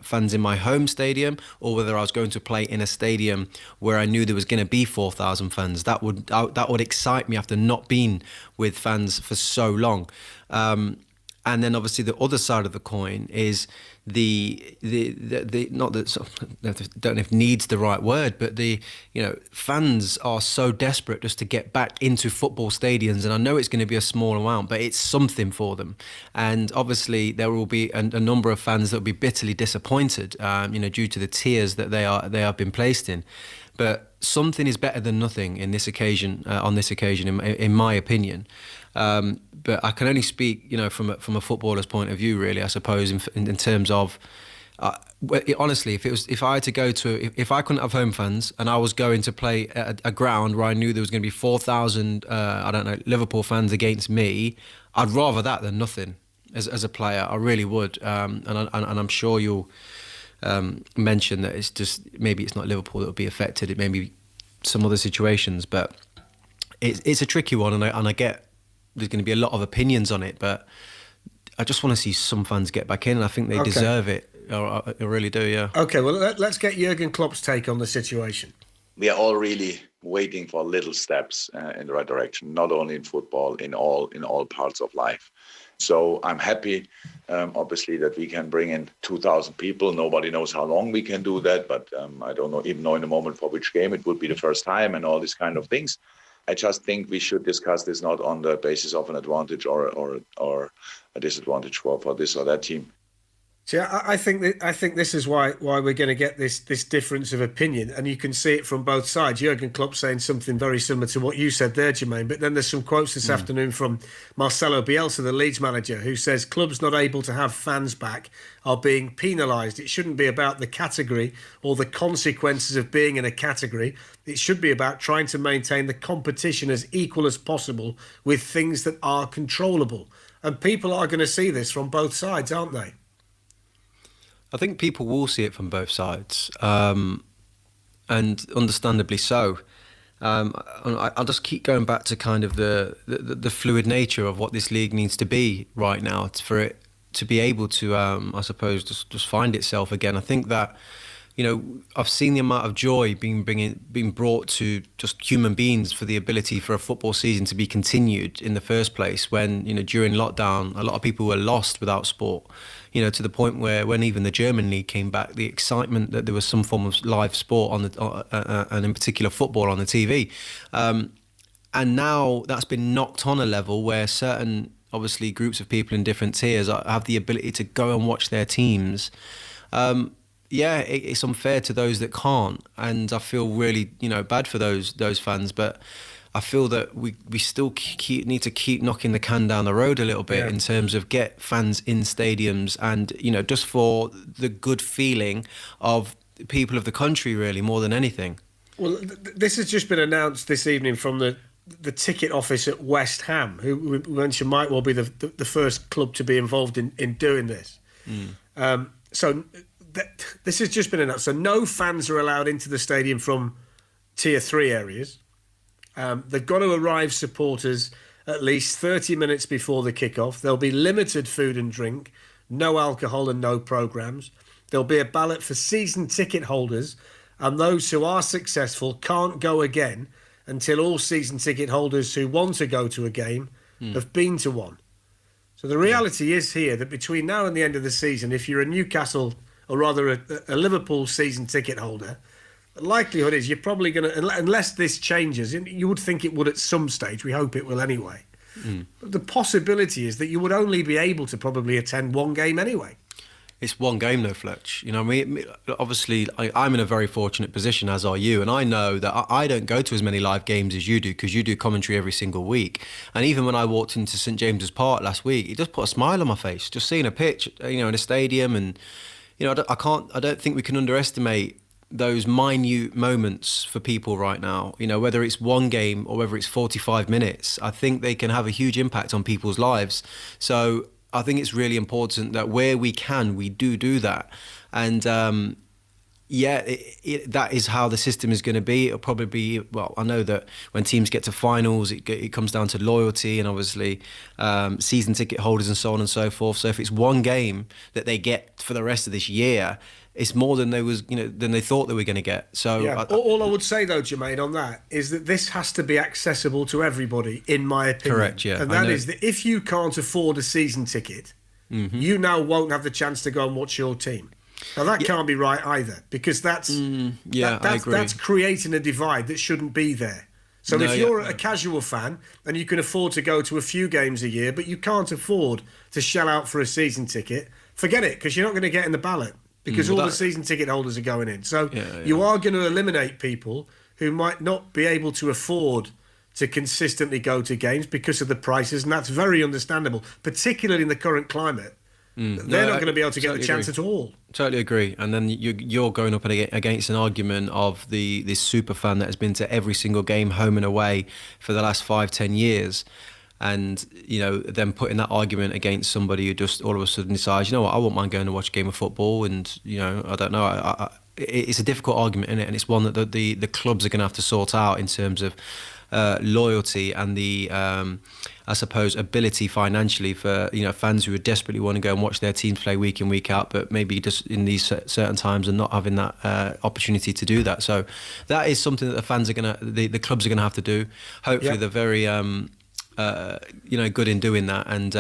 fans in my home stadium or whether I was going to play in a stadium where I knew there was going to be 4,000 fans. That would excite me after not being with fans for so long. And then obviously the other side of the coin is the not that, I don't know if needs the right word, but fans are so desperate just to get back into football stadiums, and I know it's going to be a small amount, but it's something for them. And obviously there will be a number of fans that will be bitterly disappointed, due to the tiers that they have been placed in. But something is better than nothing in this occasion. On this occasion, in my opinion. But I can only speak, from a footballer's point of view, really. I suppose in terms of, honestly, if I couldn't have home fans and I was going to play at a ground where I knew there was going to be 4,000, Liverpool fans against me, I'd rather that than nothing. As a player, I really would. And I'm sure you'll mention that it's just maybe it's not Liverpool that will be affected. It may be some other situations, but it's a tricky one, and I get. There's going to be a lot of opinions on it, but I just want to see some fans get back in, and I think they deserve it. I really do, yeah. Okay, well, let's get Jurgen Klopp's take on the situation. We are all really waiting for little steps in the right direction, not only in football, in all parts of life. So I'm happy, obviously, that we can bring in 2,000 people. Nobody knows how long we can do that, but I don't even know in a moment for which game it would be the first time and all these kind of things. I just think we should discuss this not on the basis of an advantage or a disadvantage for this or that team. See, I think this is why we're going to get this difference of opinion, and you can see it from both sides. Jurgen Klopp saying something very similar to what you said there, Jermaine, but then there's some quotes this afternoon from Marcelo Bielsa, the Leeds manager, who says clubs not able to have fans back are being penalised. It shouldn't be about the category or the consequences of being in a category. It should be about trying to maintain the competition as equal as possible with things that are controllable. And people are going to see this from both sides, aren't they? I think people will see it from both sides, and understandably so. I'll just keep going back to kind of the fluid nature of what this league needs to be right now for it to be able to, I suppose, just find itself again. I think that, I've seen the amount of joy being brought to just human beings for the ability for a football season to be continued in the first place. When during lockdown, a lot of people were lost without sport. To the point where when even the German league came back, the excitement that there was some form of live sport and in particular football on the TV. And now that's been knocked on a level where certain, obviously, groups of people in different tiers have the ability to go and watch their teams. It's unfair to those that can't, and I feel really, bad for those fans. But I feel that we still need to keep knocking the can down the road a little bit in terms of get fans in stadiums, and just for the good feeling of people of the country, really, more than anything. Well, this has just been announced this evening from the ticket office at West Ham, who we mentioned might well be the first club to be involved in doing this. So this has just been announced. So no fans are allowed into the stadium from Tier 3 areas. They've got to arrive supporters at least 30 minutes before the kickoff. There'll be limited food and drink, no alcohol and no programmes. There'll be a ballot for season ticket holders, and those who are successful can't go again until all season ticket holders who want to go to a game have been to one. So the reality is here that between now and the end of the season, if you're a Newcastle, or rather a Liverpool season ticket holder, likelihood is you're probably going to, unless this changes, and you would think it would at some stage, we hope it will anyway. But the possibility is that you would only be able to probably attend one game anyway. It's one game though, Fletch. You know, I mean, obviously I'm in a very fortunate position, as are you, and I know that I don't go to as many live games as you do, because you do commentary every single week. And even when I walked into St James's Park last week, it just put a smile on my face, just seeing a pitch, you know, in a stadium. And you know, I don't think we can underestimate those minute moments for people right now. You know, whether it's one game or whether it's 45 minutes, I think they can have a huge impact on people's lives. So I think it's really important that where we can, we do that. And that is how the system is going to be. It'll probably be, well, I know that when teams get to finals, it comes down to loyalty and obviously season ticket holders and so on and so forth. So if it's one game that they get for the rest of this year, it's more than they thought they were going to get. So yeah. All I would say though, Jermaine, on that is that this has to be accessible to everybody, in my opinion. Correct. Yeah, and that is that if you can't afford a season ticket, you now won't have the chance to go and watch your team. Now that can't be right either, because that's I agree. That's creating a divide that shouldn't be there. So if you're a casual fan and you can afford to go to a few games a year, but you can't afford to shell out for a season ticket, forget it, because you're not going to get in the ballot. Because all the season ticket holders are going in. So you are going to eliminate people who might not be able to afford to consistently go to games because of the prices, and that's very understandable, particularly in the current climate. They're not going to be able to get the chance at all. Totally agree. And then you're going up against an argument of this super fan that has been to every single game home and away for the last 5-10 years. And, you know, then putting that argument against somebody who just all of a sudden decides, you know what, I won't mind going to watch a game of football. And, you know, I don't know. It's a difficult argument, isn't it? And it's one that the clubs are going to have to sort out in terms of loyalty and the, I suppose, ability financially for, you know, fans who desperately want to go and watch their teams play week in, week out, but maybe just in these certain times and not having that opportunity to do that. So that is something that the fans are going to, the clubs are going to have to do. Hopefully they're very... good in doing that, and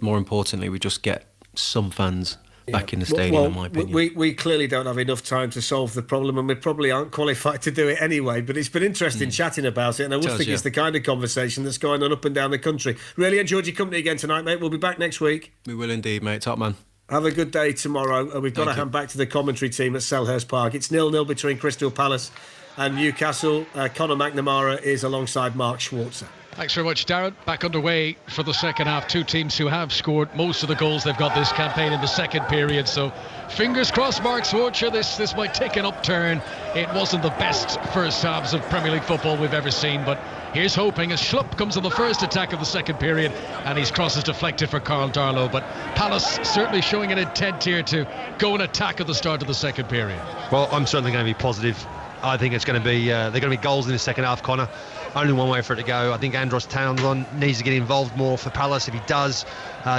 more importantly, we just get some fans back in the stadium, in my opinion. We clearly don't have enough time to solve the problem, and we probably aren't qualified to do it anyway, but it's been interesting chatting about it, and I would think it's the kind of conversation that's going on up and down the country. Really enjoyed your company again tonight, mate. We'll be back next week. We will indeed, mate. Top man. Have a good day tomorrow. We've got to hand back to the commentary team at Selhurst Park. It's 0-0 between Crystal Palace and Newcastle. Conor McNamara is alongside Mark Schwarzer. Thanks very much, Darren. Back underway for the second half. Two teams who have scored most of the goals they've got this campaign in the second period. So fingers crossed, Mark Schwarzer, this might take an upturn. It wasn't the best first halves of Premier League football we've ever seen, but here's hoping as Schlupp comes on the first attack of the second period and his cross is deflected for Carl Darlow. But Palace certainly showing an intent here to go and attack at the start of the second period. Well, I'm certainly going to be positive. I think it's going to be they're going to be goals in the second half, Connor. Only one way for it to go. I think Andros Townsend needs to get involved more for Palace. If he does,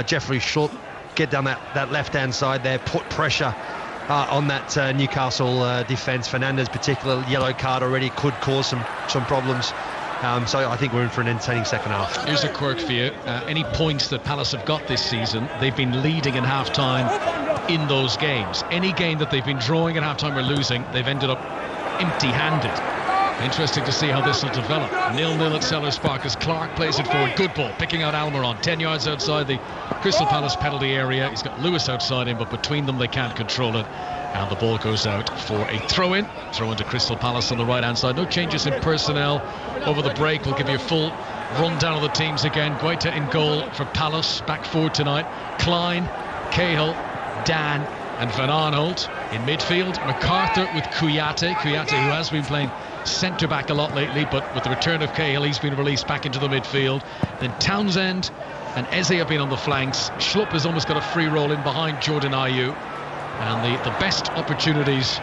Jeffrey Schlupp get down that left-hand side there, put pressure on that Newcastle defence. Fernandes, particular yellow card already, could cause some problems. So I think we're in for an entertaining second half. Here's a quirk for you. Any points that Palace have got this season, they've been leading in half-time in those games. Any game that they've been drawing at half-time or losing, they've ended up empty-handed. Interesting to see how this will develop. 0-0 at Selhurst Park as Clark plays it forward. Good ball, picking out Almiron. 10 yards outside the Crystal Palace penalty area. He's got Lewis outside him, but between them they can't control it. And the ball goes out for a throw-in. Throw-in to Crystal Palace on the right-hand side. No changes in personnel over the break. We'll give you a full rundown of the teams again. Guaita in goal for Palace. Back forward tonight. Klein, Cahill, Dan and Van Arnold. In midfield, MacArthur with Kouyaté. Kouyaté, who has been playing centre-back a lot lately, but with the return of Cahill, he's been released back into the midfield. Then Townsend and Eze have been on the flanks. Schlupp has almost got a free roll in behind Jordan Ayew. And the best opportunities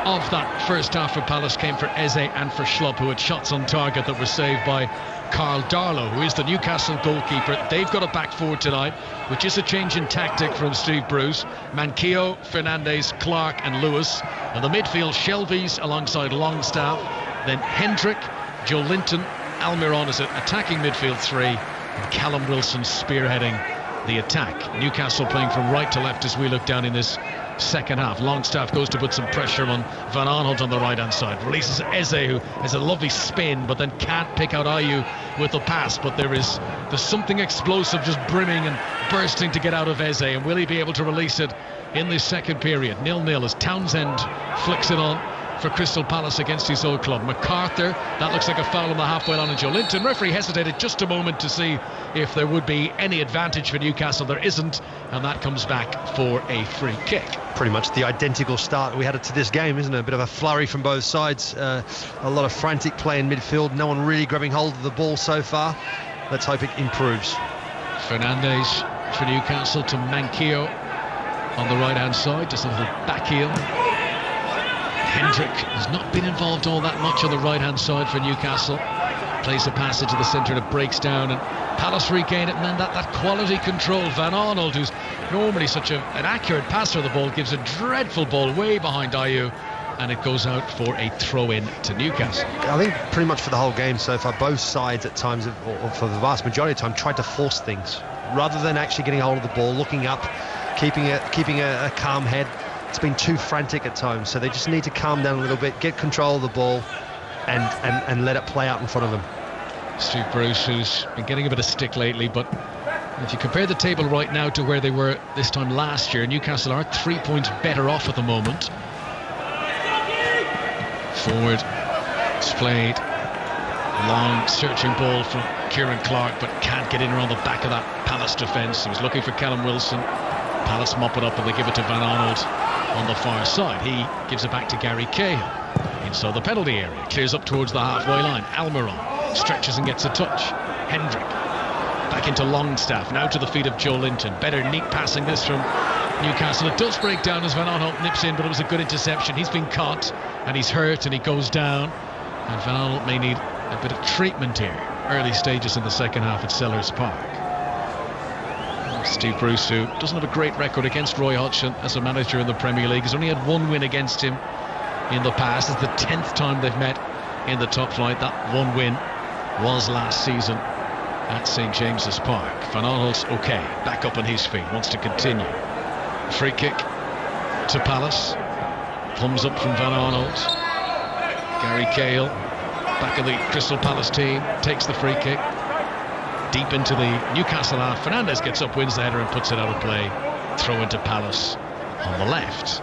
of that first half for Palace came for Eze and for Schlupp, who had shots on target that were saved by Carl Darlow, who is the Newcastle goalkeeper. They've got a back forward tonight, which is a change in tactic from Steve Bruce. Manquillo, Fernandes, Clark and Lewis. And the midfield, Shelvey's alongside Longstaff. Then Hendrick, Joe Linton, Almiron as an attacking midfield three. And Callum Wilson spearheading the attack. Newcastle playing from right to left as we look down in this second half. Longstaff goes to put some pressure on Van Aanholt on the right hand side, releases Eze, who has a lovely spin but then can't pick out Ayew with the pass. But there's something explosive just brimming and bursting to get out of Eze, and will he be able to release it in this second period? 0-0 as Townsend flicks it on for Crystal Palace against his old club. MacArthur, that looks like a foul on the halfway line, and Joe Linton. Referee hesitated just a moment to see if there would be any advantage for Newcastle. There isn't, and that comes back for a free kick. Pretty much the identical start we had to this game, isn't it? A bit of a flurry from both sides, a lot of frantic play in midfield, no one really grabbing hold of the ball so far. Let's hope it improves. Fernandes for Newcastle to Manquillo on the right hand side, just a little back heel. Hendrick has not been involved all that much on the right hand side for Newcastle. Plays a pass into the centre and it breaks down, and Palace regain it, and then that quality control. Van Aanholt, who's normally such an accurate passer of the ball, gives a dreadful ball way behind Ayew, and it goes out for a throw-in to Newcastle. I think pretty much for the whole game so far, both sides at times, or for the vast majority of the time, tried to force things rather than actually getting hold of the ball, looking up, keeping a calm head. It's been too frantic at times, so they just need to calm down a little bit, get control of the ball, and let it play out in front of them. Steve Bruce, who's been getting a bit of stick lately, but if you compare the table right now to where they were this time last year, Newcastle are 3 points better off at the moment. Forward, it's played. Long searching ball from Kieran Clark, but can't get in around the back of that Palace defence. He was looking for Callum Wilson. Palace mop it up and they give it to Van Aanholt on the far side. He gives it back to Gary Cahill inside the penalty area, clears up towards the halfway line. Almiron stretches and gets a touch. Hendrick back into Longstaff, now to the feet of Joe Linton. Better neat passing this from Newcastle. It does break down as Van Aanholt nips in, but it was a good interception. He's been caught and he's hurt and he goes down, and Van Aanholt may need a bit of treatment here. Early stages in the second half at Sellers Park. Steve Bruce, who doesn't have a great record against Roy Hodgson as a manager in the Premier League, has only had one win against him in the past. It's the 10th time they've met in the top flight. That one win was last season at St James's Park. Van Aanholt's okay, back up on his feet, wants to continue. Free kick to Palace. Thumbs up from Van Aanholt. Gary Cahill, back of the Crystal Palace team, takes the free kick. Deep into the Newcastle half. Fernandes gets up, wins the header and puts it out of play. Throw into Palace on the left.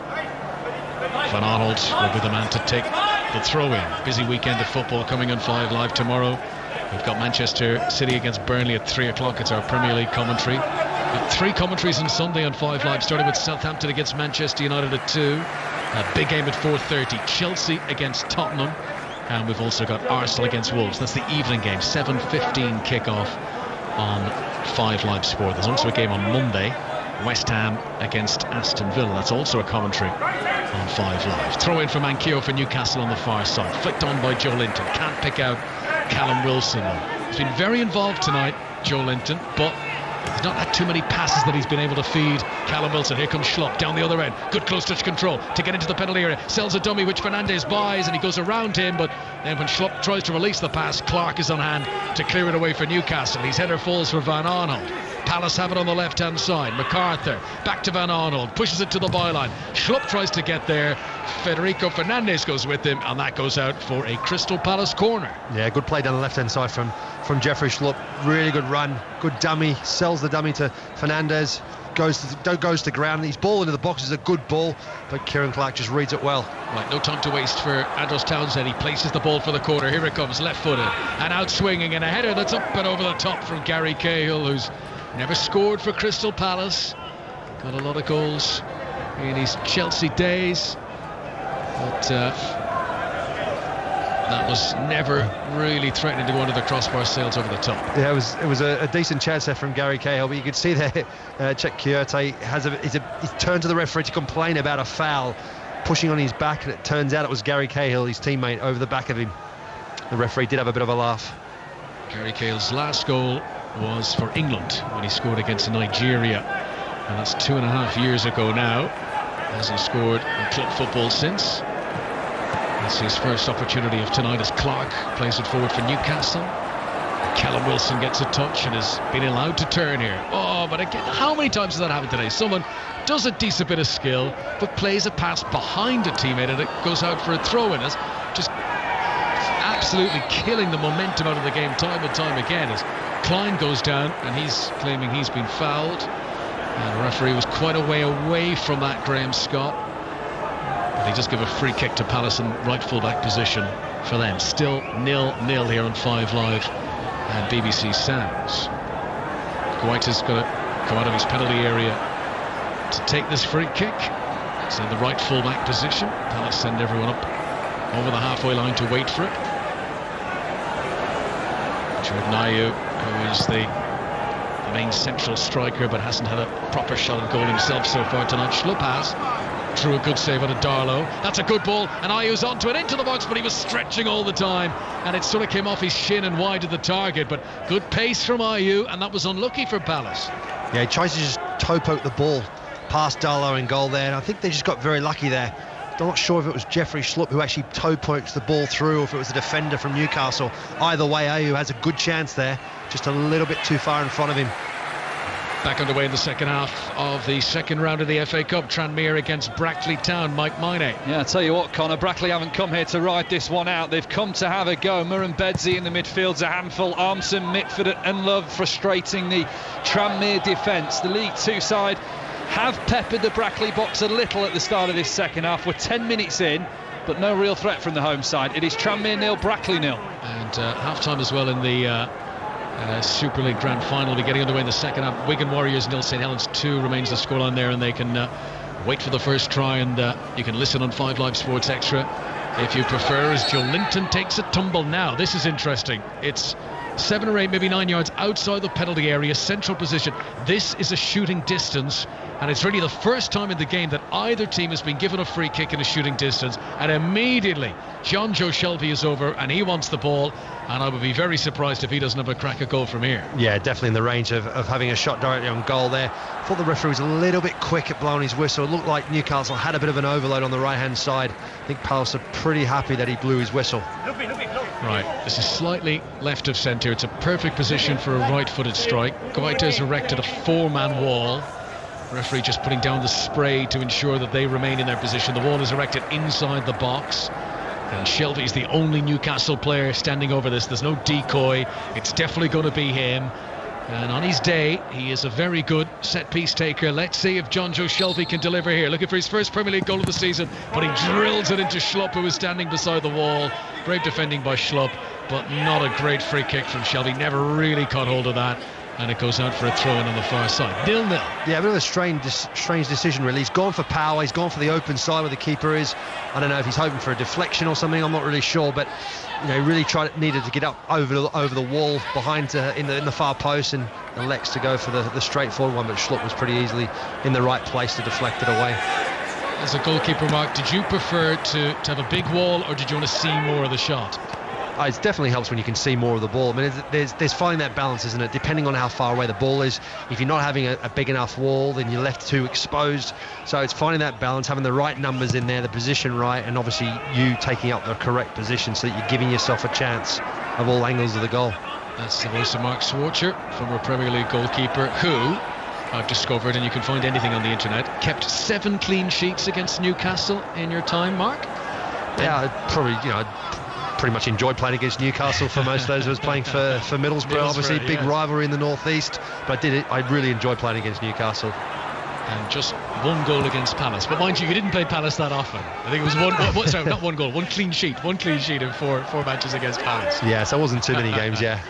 Van Aanholt will be the man to take the throw-in. Busy weekend of football coming on 5 Live tomorrow. We've got Manchester City against Burnley at 3 o'clock. It's our Premier League commentary. We've got 3 commentaries on Sunday on 5 Live, starting with Southampton against Manchester United at 2. A big game at 4:30. Chelsea against Tottenham. And we've also got Arsenal against Wolves. That's the evening game, 7:15 kickoff on 5 Live Sport. There's also a game on Monday, West Ham against Aston Villa. That's also a commentary on 5 Live. Throw in for Manquillo for Newcastle on the far side. Flicked on by Joe Linton. Can't pick out Callum Wilson. He's been very involved tonight, Joe Linton, but he's not had too many passes that he's been able to feed Callum Wilson. Here comes Schlupp down the other end. Good close touch control to get into the penalty area. Sells a dummy which Fernandes buys, and he goes around him, but then when Schlupp tries to release the pass, Clark is on hand to clear it away for Newcastle. His header falls for Van Aanholt. Palace have it on the left hand side. MacArthur back to Van Aanholt, pushes it to the byline. Schlupp tries to get there. Federico Fernandes goes with him, and that goes out for a Crystal Palace corner. Yeah, good play down the left hand side from Jeffrey Schlupp. Really good run, good dummy, sells the dummy to Fernandes, goes to ground. His ball into the box is a good ball, but Kieran Clark just reads it well. Right, no time to waste for Andros Townsend. He places the ball for the corner. Here it comes, left-footed and out swinging, and a header that's up and over the top from Gary Cahill, who's never scored for Crystal Palace. Got a lot of goals in his Chelsea days, but that was never really threatening to go under the crossbar, sails over the top. Yeah, it was a decent chance there from Gary Cahill, but you could see there Czech Kyoto he's turned to the referee to complain about a foul, pushing on his back, and it turns out it was Gary Cahill, his teammate, over the back of him. The referee did have a bit of a laugh. Gary Cahill's last goal was for England when he scored against Nigeria, and that's 2.5 years ago now. Hasn't scored in club football since. That's his first opportunity of tonight as Clark plays it forward for Newcastle. Callum Wilson gets a touch and has been allowed to turn here. Oh, but again, how many times has that happened today? Someone does a decent bit of skill, but plays a pass behind a teammate and it goes out for a throw-in. It's just absolutely killing the momentum out of the game time and time again as Klein goes down and he's claiming he's been fouled. And the referee was quite a way away from that, Graham Scott. But they just give a free kick to Palace in right full-back position for them. Still 0-0 here on 5 Live and BBC Sounds. Guaita's got to come out of his penalty area to take this free kick. It's in the right full-back position. Palace send everyone up over the halfway line to wait for it. Jordan Ayew, who is the main central striker but hasn't had a proper shot at goal himself so far tonight. Schlupp has. Threw a good save out of Darlow. That's a good ball, and Ayew's onto it, into the box, but he was stretching all the time, and it sort of came off his shin and wide of the target. But good pace from Ayew, and that was unlucky for Palace. Yeah, he tries to just toe poke the ball past Darlow in goal there, and I think they just got very lucky there. I'm not sure if it was Jeffrey Schlupp who actually toe pokes the ball through, or if it was the defender from Newcastle. Either way, Ayew has a good chance there, just a little bit too far in front of him. Back underway in the second half of the second round of the FA Cup. Tranmere against Brackley Town. Mike Miney. Yeah, I tell you what, Connor, Brackley haven't come here to ride this one out. They've come to have a go. Murrumbedzi in the midfield's a handful. Armson, Mitford and Love frustrating the Tranmere defence. The League Two side have peppered the Brackley box a little at the start of this second half. We're 10 minutes in, but no real threat from the home side. It is Tranmere 0, Brackley 0. And half-time as well in the Super League Grand Final. We're getting underway in the second half. Wigan Warriors 0, St Helens 2 remains the scoreline there, and they can wait for the first try, and you can listen on 5 Live Sports Extra if you prefer, as Joe Linton takes a tumble now. This is interesting. It's 7 or 8, maybe 9 yards outside the penalty area, central position. This is a shooting distance, and it's really the first time in the game that either team has been given a free kick in a shooting distance, and immediately John Joe Shelby is over and he wants the ball, and I would be very surprised if he doesn't have a crack at goal from here. Yeah, definitely in the range of having a shot directly on goal there. I thought the referee was a little bit quick at blowing his whistle. It looked like Newcastle had a bit of an overload on the right hand side. I think Palace are pretty happy that he blew his whistle. Right, this is slightly left of centre. It's a perfect position for a right-footed strike. Guaita has erected a 4-man wall. Referee just putting down the spray to ensure that they remain in their position. The wall is erected inside the box, and Shelby's the only Newcastle player standing over this. There's no decoy. It's definitely going to be him, and on his day he is a very good set piece taker. Let's see if John Joe Shelby can deliver here, looking for his first Premier League goal of the season, but he drills it into Schlupp, who is standing beside the wall. Brave defending by Schlupp, but not a great free kick from Shelby. Never really caught hold of that, and it goes out for a throw-in on the far side. 0-0. Yeah, a bit of a strange decision, really. He's gone for power. He's gone for the open side where the keeper is. I don't know if he's hoping for a deflection or something. I'm not really sure, but he really needed to get up over the wall behind in the far post, and elects to go for the straightforward one. But Schlupp was pretty easily in the right place to deflect it away. As a goalkeeper, Mark, did you prefer to have a big wall, or did you want to see more of the shot? It definitely helps when you can see more of the ball. I mean, there's finding that balance, isn't it? Depending on how far away the ball is. If you're not having a big enough wall, then you're left too exposed. So it's finding that balance, having the right numbers in there, the position right, and obviously you taking up the correct position so that you're giving yourself a chance of all angles of the goal. That's the voice of Mark Schwarzer, former Premier League goalkeeper, who I've discovered, and you can find anything on the internet, kept 7 clean sheets against Newcastle in your time, Mark? Yeah, pretty much enjoyed playing against Newcastle for most of those who was playing for Middlesbrough. Obviously, big rivalry in the northeast, but I really enjoyed playing against Newcastle. And just 1 goal against Palace. But mind you didn't play Palace that often. I think it was not 1 goal, 1 clean sheet. 1 clean sheet in four matches against Palace. Yeah, so it wasn't too many games, yeah.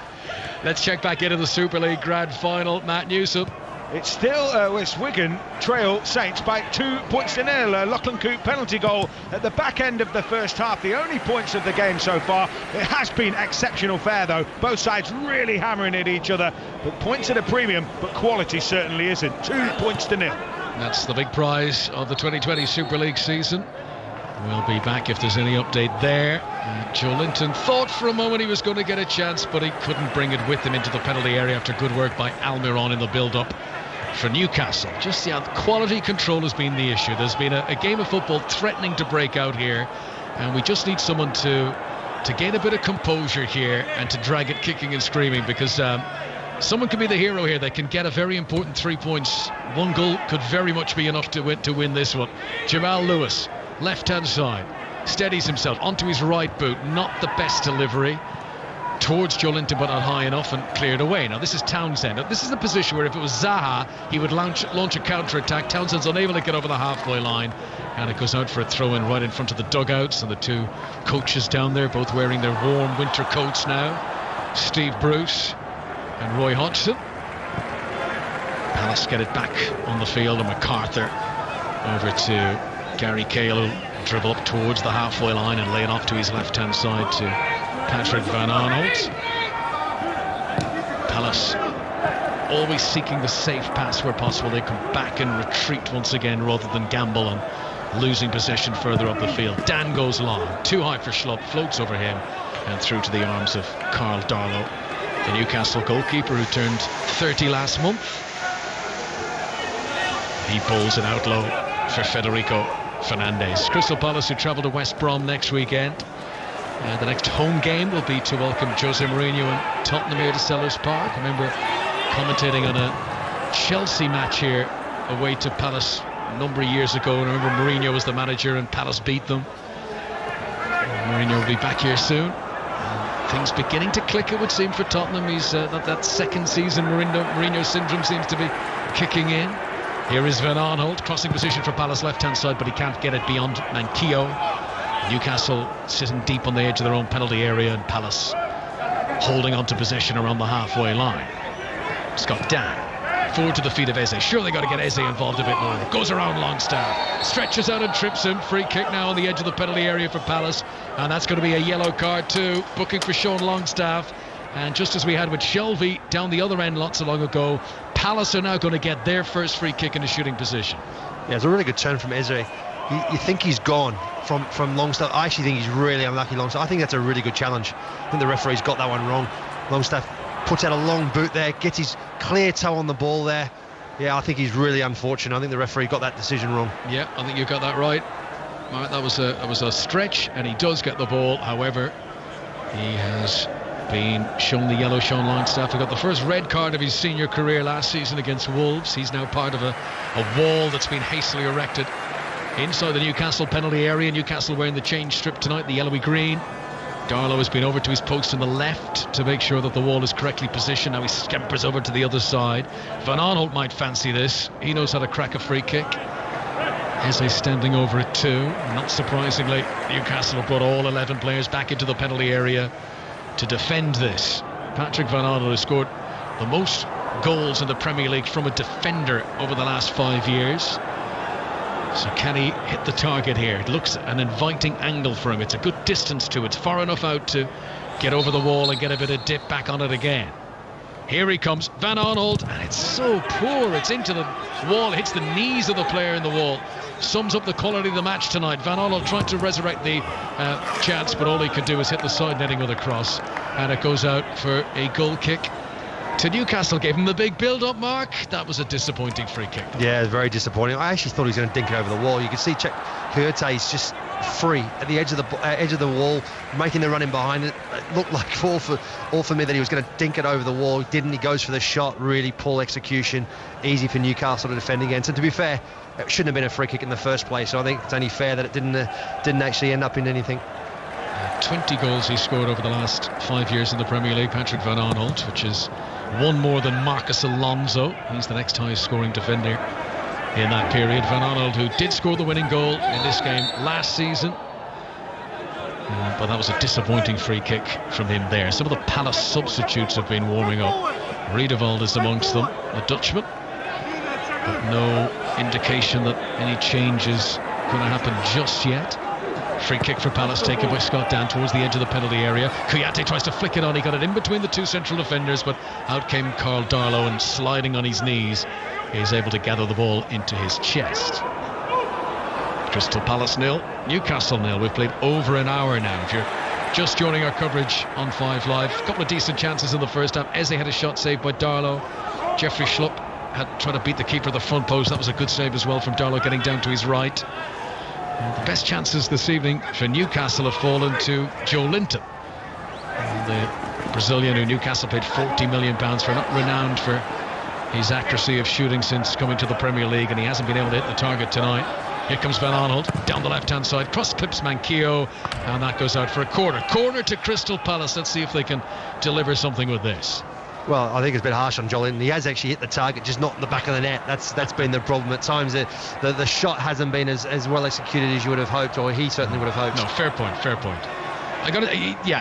Let's check back into the Super League Grand Final. Matt Newsom. It's still it's Wigan trail Saints by 2 points to 0. Lachlan Coote penalty goal at the back end of the first half. The only points of the game so far. It has been exceptional fair though. Both sides really hammering at each other. But points at a premium, but quality certainly isn't. 2 points to 0. That's the big prize of the 2020 Super League season. We'll be back if there's any update there. Joe Linton thought for a moment he was going to get a chance, but he couldn't bring it with him into the penalty area after good work by Almiron in the build-up for Newcastle. Just quality control has been the issue. There's been a game of football threatening to break out here, and we just need someone to to gain a bit of composure here and to drag it kicking and screaming, because someone can be the hero here. They can get a very important 3 points. One goal could very much be enough to win this one. Jamal Lewis, left-hand side, steadies himself onto his right boot. Not the best delivery. Towards Joelinton, but not high enough, and cleared away. Now this is Townsend. Now, this is the position where if it was Zaha, he would launch a counter-attack. Townsend's unable to get over the halfway line, and it goes out for a throw-in right in front of the dugouts, and the two coaches down there, both wearing their warm winter coats now. Steve Bruce and Roy Hodgson. Palace get it back on the field, and MacArthur over to Gary Cahill, who'll dribble up towards the halfway line and lay it off to his left-hand side to Patrick Van Aanholt. Palace always seeking the safe pass where possible. They come back and retreat once again rather than gamble and losing possession further up the field. Dan goes long, too high for Schlupp, floats over him and through to the arms of Carl Darlow, the Newcastle goalkeeper who turned 30 last month. He bowls it out low for Federico Fernandez. Crystal Palace, who travel to West Brom next weekend. The next home game will be to welcome Jose Mourinho and Tottenham here to Sellers Park. I remember commentating on a Chelsea match here away to Palace a number of years ago, and I remember Mourinho was the manager and Palace beat them. Mourinho will be back here soon. Things beginning to click, it would seem, for Tottenham. He's that second season Mourinho syndrome seems to be kicking in. Here is Van Aanholt, crossing position for Palace left-hand side, but he can't get it beyond Manquillo. Newcastle sitting deep on the edge of their own penalty area, and Palace holding on to possession around the halfway line. Scott Dan forward to the feet of Eze. Sure, they got to get Eze involved a bit more. Goes around Longstaff, stretches out and trips him. Free kick now on the edge of the penalty area for Palace, and that's going to be a yellow card too. Booking for Sean Longstaff. And just as we had with Shelvey down the other end not so long ago, Palace are now going to get their first free kick in a shooting position. Yeah, it's a really good turn from Eze. You think he's gone from Longstaff. I actually think he's really unlucky, Longstaff. I think that's a really good challenge. I think the referee's got that one wrong. Longstaff puts out a long boot there, gets his clear toe on the ball there. Yeah, I think he's really unfortunate. I think the referee got that decision wrong. Yeah, I think you got that right. Right, that was a stretch, and he does get the ball. However, he has been shown the yellow. Sean Longstaff, he got the first red card of his senior career last season against Wolves. He's now part of a wall that's been hastily erected inside the Newcastle penalty area. Newcastle wearing the change strip tonight, the yellowy green. Darlow has been over to his post on the left to make sure that the wall is correctly positioned. Now he scampers over to the other side. Van Aanholt might fancy this. He knows how to crack a free kick. Eze standing over it too. Not surprisingly, Newcastle have brought all 11 players back into the penalty area to defend this. Patrick Van Aanholt has scored the most goals in the Premier League from a defender over the last 5 years. So can he hit the target here? It looks an inviting angle for him. It's a good distance to it. It's far enough out to get over the wall and get a bit of dip back on it again. Here he comes, Van Aanholt, and it's so poor. It's into the wall, it hits the knees of the player in the wall. Sums up the quality of the match tonight. Van Aanholt trying to resurrect the chance, but all he could do is hit the side netting with a cross, and it goes out for a goal kick to Newcastle. Gave him the big build-up, Mark. That was a disappointing free kick. Yeah, very disappointing. I actually thought he was going to dink it over the wall. You could see Hurtay's just free at the edge of the wall, making the run in behind it. It looked like all for me that he was going to dink it over the wall. He didn't. He goes for the shot. Really poor execution. Easy for Newcastle to defend against. And to be fair, it shouldn't have been a free kick in the first place. So I think it's only fair that it didn't actually end up in anything. 20 goals he scored over the last 5 years in the Premier League, Patrick Van Aanholt, which is one more than Marcus Alonso. He's the next highest scoring defender in that period. Van Aanholt, who did score the winning goal in this game last season, but that was a disappointing free kick from him there. Some of the Palace substitutes have been warming up. Riedewald is amongst them, the Dutchman, but no indication that any change is going to happen just yet. Free kick for Palace taken by Scott Dan towards the edge of the penalty area. Kouyaté tries to flick it on. He got it in between the two central defenders, but out came Carl Darlow, and sliding on his knees, he's able to gather the ball into his chest. Crystal Palace 0, Newcastle 0. We've played over an hour now. If you're just joining our coverage on 5 Live, a couple of decent chances in the first half. Eze had a shot saved by Darlow. Jeffrey Schlupp had tried to beat the keeper at the front post. That was a good save as well from Darlow, getting down to his right. The best chances this evening for Newcastle have fallen to Joelinton. the Brazilian who Newcastle paid £40 million for, not renowned for his accuracy of shooting since coming to the Premier League, and he hasn't been able to hit the target tonight. Here comes Van Aanholt down the left-hand side, cross clips Manquillo, and that goes out for a corner. Corner to Crystal Palace. Let's see if they can deliver something with this. Well, I think it's been harsh on Joelinton. He has actually hit the target, just not in the back of the net. That's been the problem at times. The shot hasn't been as well executed as you would have hoped, or he certainly would have hoped. No, fair point.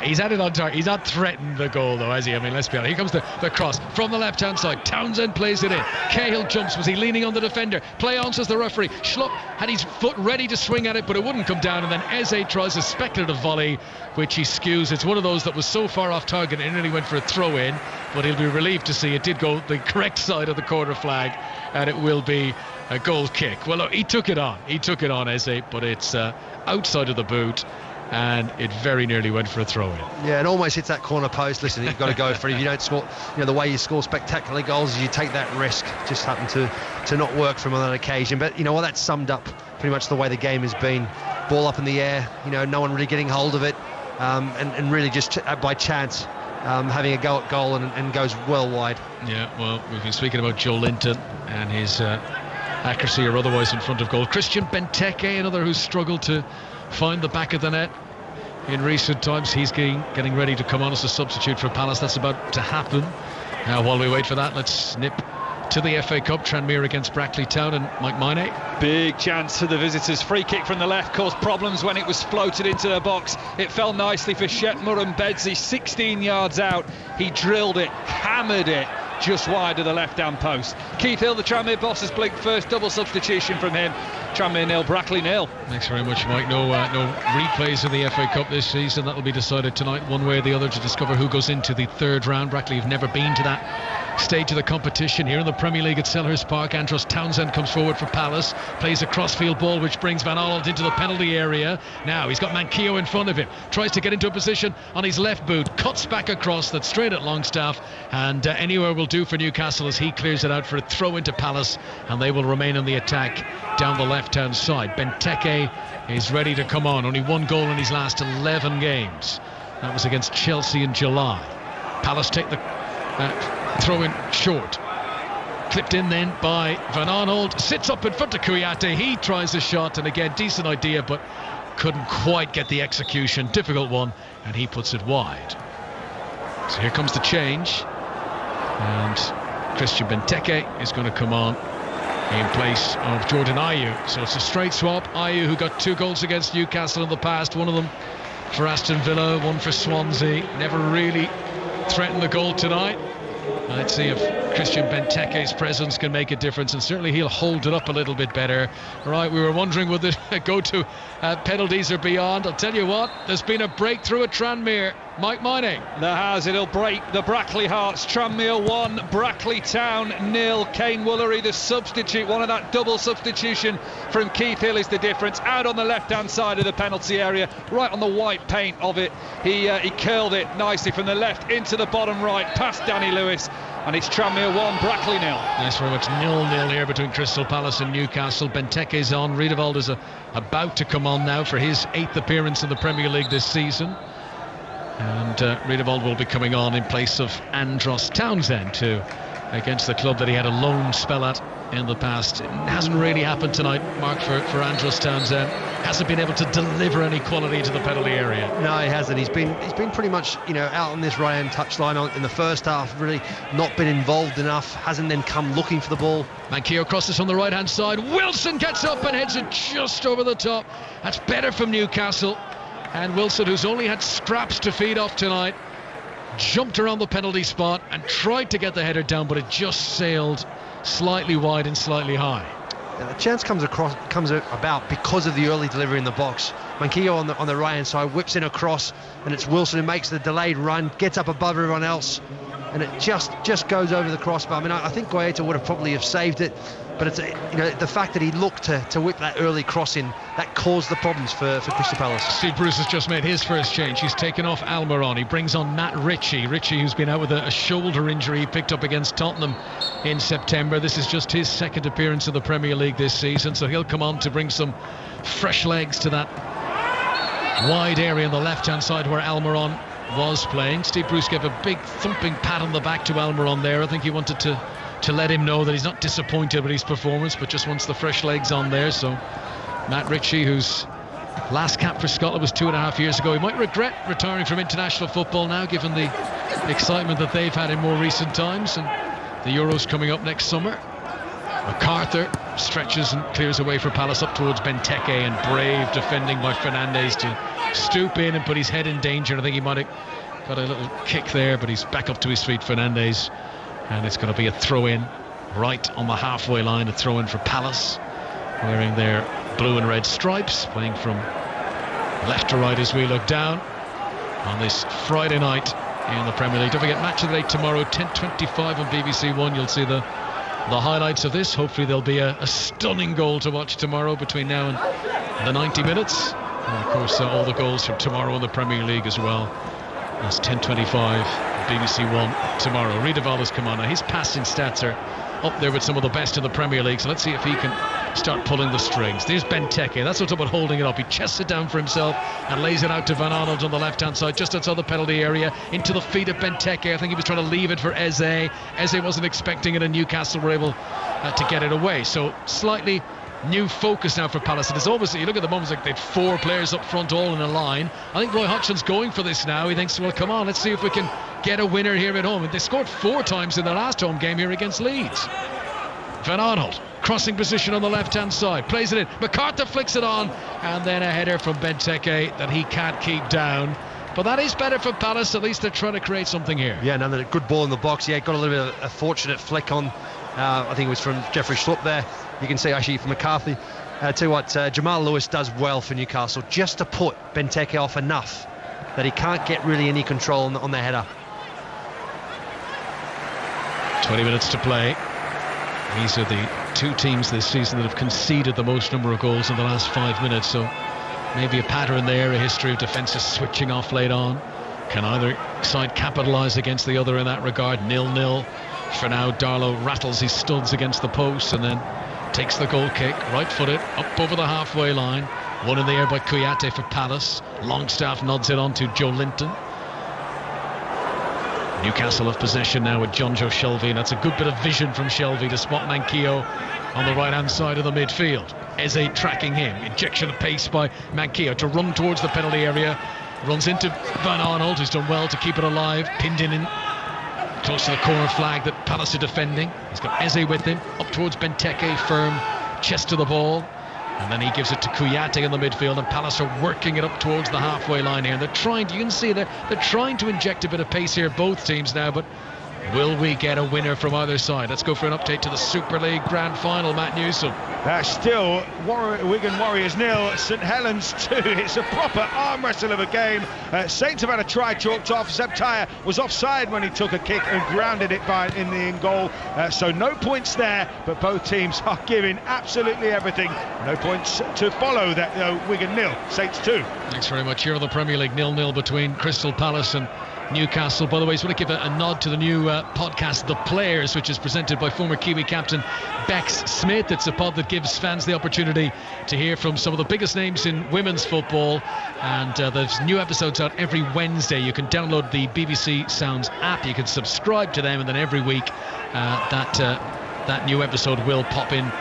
He's had it on target. He's not threatened the goal, though, has he? I mean, let's be honest. Here comes the cross from the left-hand side. Townsend plays it in. Cahill jumps. Was he leaning on the defender? Play on, says the referee. Schlupp had his foot ready to swing at it, but it wouldn't come down. And then Eze tries a speculative volley, which he skews. It's one of those that was so far off target, it nearly went for a throw-in. But he'll be relieved to see it did go the correct side of the corner flag, and it will be a goal kick. Well, look, he took it on, Eze, but it's outside of the boot, and it very nearly went for a throw-in. Yeah, it almost hits that corner post. Listen, you've got to go for it. If you don't score, the way you score spectacular goals is you take that risk. Just happened to not work for him on that occasion. But that summed up pretty much the way the game has been. Ball up in the air, no one really getting hold of it, and really just by chance having a go at goal and goes well wide. Yeah, well, we've been speaking about Joelinton and his accuracy or otherwise in front of goal. Christian Benteke, another who's struggled to find the back of the net in recent times. He's getting ready to come on as a substitute for Palace. That's about to happen. Now, while we wait for that, let's nip to the FA Cup. Tranmere against Brackley Town, and Mike Miney. Big chance to the visitors. Free kick from the left caused problems when it was floated into the box. It fell nicely for Shetmurum Bedzi, 16 yards out. He drilled it, hammered it just wide of the left-hand post. Keith Hill, the Tranmere boss, has blinked first. Double substitution from him. Tranmere 0, Brackley 0. Thanks very much, Mike. No replays of the FA Cup this season. That'll be decided tonight, one way or the other, to discover who goes into the third round. Brackley have never been to that stage of the competition. Here in the Premier League at Selhurst Park, Andros Townsend comes forward for Palace, plays a crossfield ball which brings Van Aanholt into the penalty area. Now he's got Manquillo in front of him, tries to get into a position on his left boot, cuts back across, that's straight at Longstaff, and anywhere will do for Newcastle as he clears it out for a throw into Palace, and they will remain on the attack down the left-hand side. Benteke is ready to come on. Only one goal in his last 11 games. That was against Chelsea in July. Palace take the throw in short. Clipped in then by Van Aanholt. Sits up in front of Kouyaté. He tries a shot, and again, decent idea, but couldn't quite get the execution. Difficult one, and he puts it wide. So here comes the change. And Christian Benteke is going to come on in place of Jordan Ayew. So it's a straight swap. Ayew, who got 2 goals against Newcastle in the past, one of them for Aston Villa, one for Swansea, never really threatened the goal tonight. Let's see if Christian Benteke's presence can make a difference, and certainly he'll hold it up a little bit better. Right, we were wondering would it go to penalties or beyond. I'll tell you what, there's been a breakthrough at Tranmere. Mike Miney. There has. It'll break the Brackley hearts. Tranmere 1, Brackley Town 0. Kane Woolery, the substitute, one of that double substitution from Keith Hill is the difference. Out on the left-hand side of the penalty area, right on the white paint of it. He curled it nicely from the left into the bottom right, past Danny Lewis. And it's Tranmere 1, Brackley 0. Thanks very much. 0-0 here between Crystal Palace and Newcastle. Benteke's on. Riedewald is about to come on now for his 8th appearance in the Premier League this season. And Riedewald will be coming on in place of Andros Townsend too, against the club that he had a loan spell at in the past. It hasn't really happened tonight, Mark, for Andros Townsend. Hasn't been able to deliver any quality to the penalty area. No, he hasn't. He's been pretty much out on this right-hand touchline in the first half. Really not been involved enough. Hasn't then come looking for the ball. Manquillo crosses on the right-hand side. Wilson gets up and heads it just over the top. That's better from Newcastle. And Wilson, who's only had scraps to feed off tonight, jumped around the penalty spot and tried to get the header down, but it just sailed slightly wide and slightly high. Yeah, the chance comes about because of the early delivery in the box. Manquillo on the right-hand side whips in a cross, and it's Wilson who makes the delayed run, gets up above everyone else, and it just goes over the crossbar. I mean, I think Guaita would have probably saved it, but it's the fact that he looked to whip that early cross in, that caused the problems for Crystal Palace. Steve Bruce has just made his first change. He's taken off Almiron. He brings on Matt Ritchie, who's been out with a shoulder injury he picked up against Tottenham in September. This is just his 2nd appearance in the Premier League this season, so he'll come on to bring some fresh legs to that wide area on the left-hand side where Almiron was playing. Steve Bruce gave a big thumping pat on the back to Almiron there. I think he wanted to let him know that he's not disappointed with his performance, but just wants the fresh legs on there. So Matt Ritchie, whose last cap for Scotland was 2.5 years ago, he might regret retiring from international football now, given the excitement that they've had in more recent times, and the Euros coming up next summer. MacArthur stretches and clears away for Palace up towards Benteke, and brave defending by Fernandes to stoop in and put his head in danger. I think he might have got a little kick there, but he's back up to his feet, Fernandes, and it's going to be a throw-in right on the halfway line, a throw-in for Palace, wearing their blue and red stripes, playing from left to right as we look down on this Friday night in the Premier League. Don't forget, match of the day tomorrow, 10:25 on BBC One. You'll see the highlights of this. Hopefully there'll be a stunning goal to watch tomorrow between now and the 90 minutes. And of course all the goals from tomorrow in the Premier League as well. That's 10:25 BBC One tomorrow. Riedewald has come on now. His passing stats are up there with some of the best in the Premier League, so let's see if he can start pulling the strings. There's Benteke. That's what's about holding it up. He chests it down for himself and lays it out to Van Arnold on the left hand side, just outside the penalty area, into the feet of Benteke. I think he was trying to leave it for Eze. Eze wasn't expecting it, and Newcastle were able to get it away. So slightly new focus now for Palace. And it's obviously, you look at the moments, like they've 4 players up front all in a line. I think Roy Hodgson's going for this now. He thinks, well, come on, let's see if we can get a winner here at home. And they scored 4 times in their last home game here against Leeds. Van Arnold, crossing position on the left-hand side, plays it in. MacArthur flicks it on, and then a header from Benteke that he can't keep down. But that is better for Palace. At least they're trying to create something here. Yeah, another good ball in the box. Yeah, got a little bit of a fortunate flick on. I think it was from Jeffrey Schlupp there. You can see actually from McCarthy. Tell you what, Jamal Lewis does well for Newcastle, just to put Benteke off enough that he can't get really any control on the header. 20 minutes to play. These are the 2 teams this season that have conceded the most number of goals in the last 5 minutes, so maybe a pattern there, a history of defences switching off late on. Can either side capitalise against the other in that regard? 0-0 for now. Darlow rattles his studs against the post and then takes the goal kick, right-footed, up over the halfway line. One in the air by Kouyaté for Palace. Longstaff nods it on to Joe Linton. Newcastle have possession now with Jonjo Shelvey, and that's a good bit of vision from Shelvey to spot Manquillo on the right-hand side of the midfield. Eze tracking him, injection of pace by Manquillo to run towards the penalty area, runs into Van Arnold, who's done well to keep it alive, pinned in close to the corner flag that Palace are defending. He's got Eze with him, up towards Benteke, firm chest to the ball. And then he gives it to Kouyaté in the midfield, and Palace are working it up towards the halfway line here. And they're trying to, you can see they're trying to inject a bit of pace here, both teams now, but will we get a winner from either side? Let's go for an update to the Super League Grand Final, Matt Newsom. Still Wigan Warriors 0, St Helens 2. It's a proper arm wrestle of a game. Saints have had a try chalked off. Zebtaya was offside when he took a kick and grounded it in the in goal. So no points there, but both teams are giving absolutely everything. No points to follow that. Wigan 0, Saints 2. Thanks very much. Here on the Premier League, 0-0 between Crystal Palace and Newcastle. By the way, I just want to give a nod to the new podcast, The Players, which is presented by former Kiwi captain Bex Smith. It's a pod that gives fans the opportunity to hear from some of the biggest names in women's football, and there's new episodes out every Wednesday. You can download the BBC Sounds app, you can subscribe to them, and then every week that new episode will pop in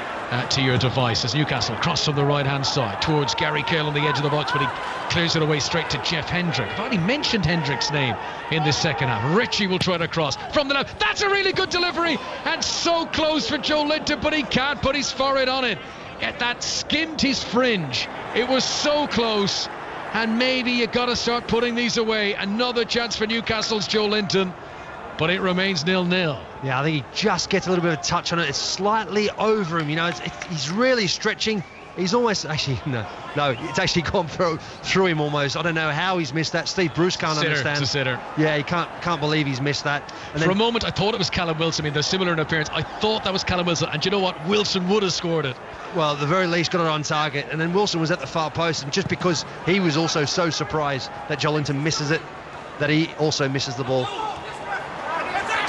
to your device as Newcastle cross from the right hand side towards Gary Cahill on the edge of the box, but he clears it away straight to Jeff Hendrick. I've already mentioned Hendrick's name in this second half. Ritchie will try to cross from the left. That's a really good delivery, and so close for Joe Linton, but he can't put his forehead on it. That skimmed his fringe. It was so close, and maybe you got to start putting these away. Another chance for Newcastle's Joe Linton, but it remains 0-0. Yeah, I think he just gets a little bit of a touch on it. It's slightly over him, you know. He's really stretching. He's almost actually no. It's actually gone through him almost. I don't know how he's missed that. Steve Bruce can't understand. It's a sitter. Yeah, he can't believe he's missed that. And for a moment, I thought it was Callum Wilson. I mean, there's similar interference. I thought that was Callum Wilson, and you know what? Wilson would have scored it. Well, at the very least, got it on target. And then Wilson was at the far post, and just because he was also so surprised that Joelinton misses it, that he also misses the ball.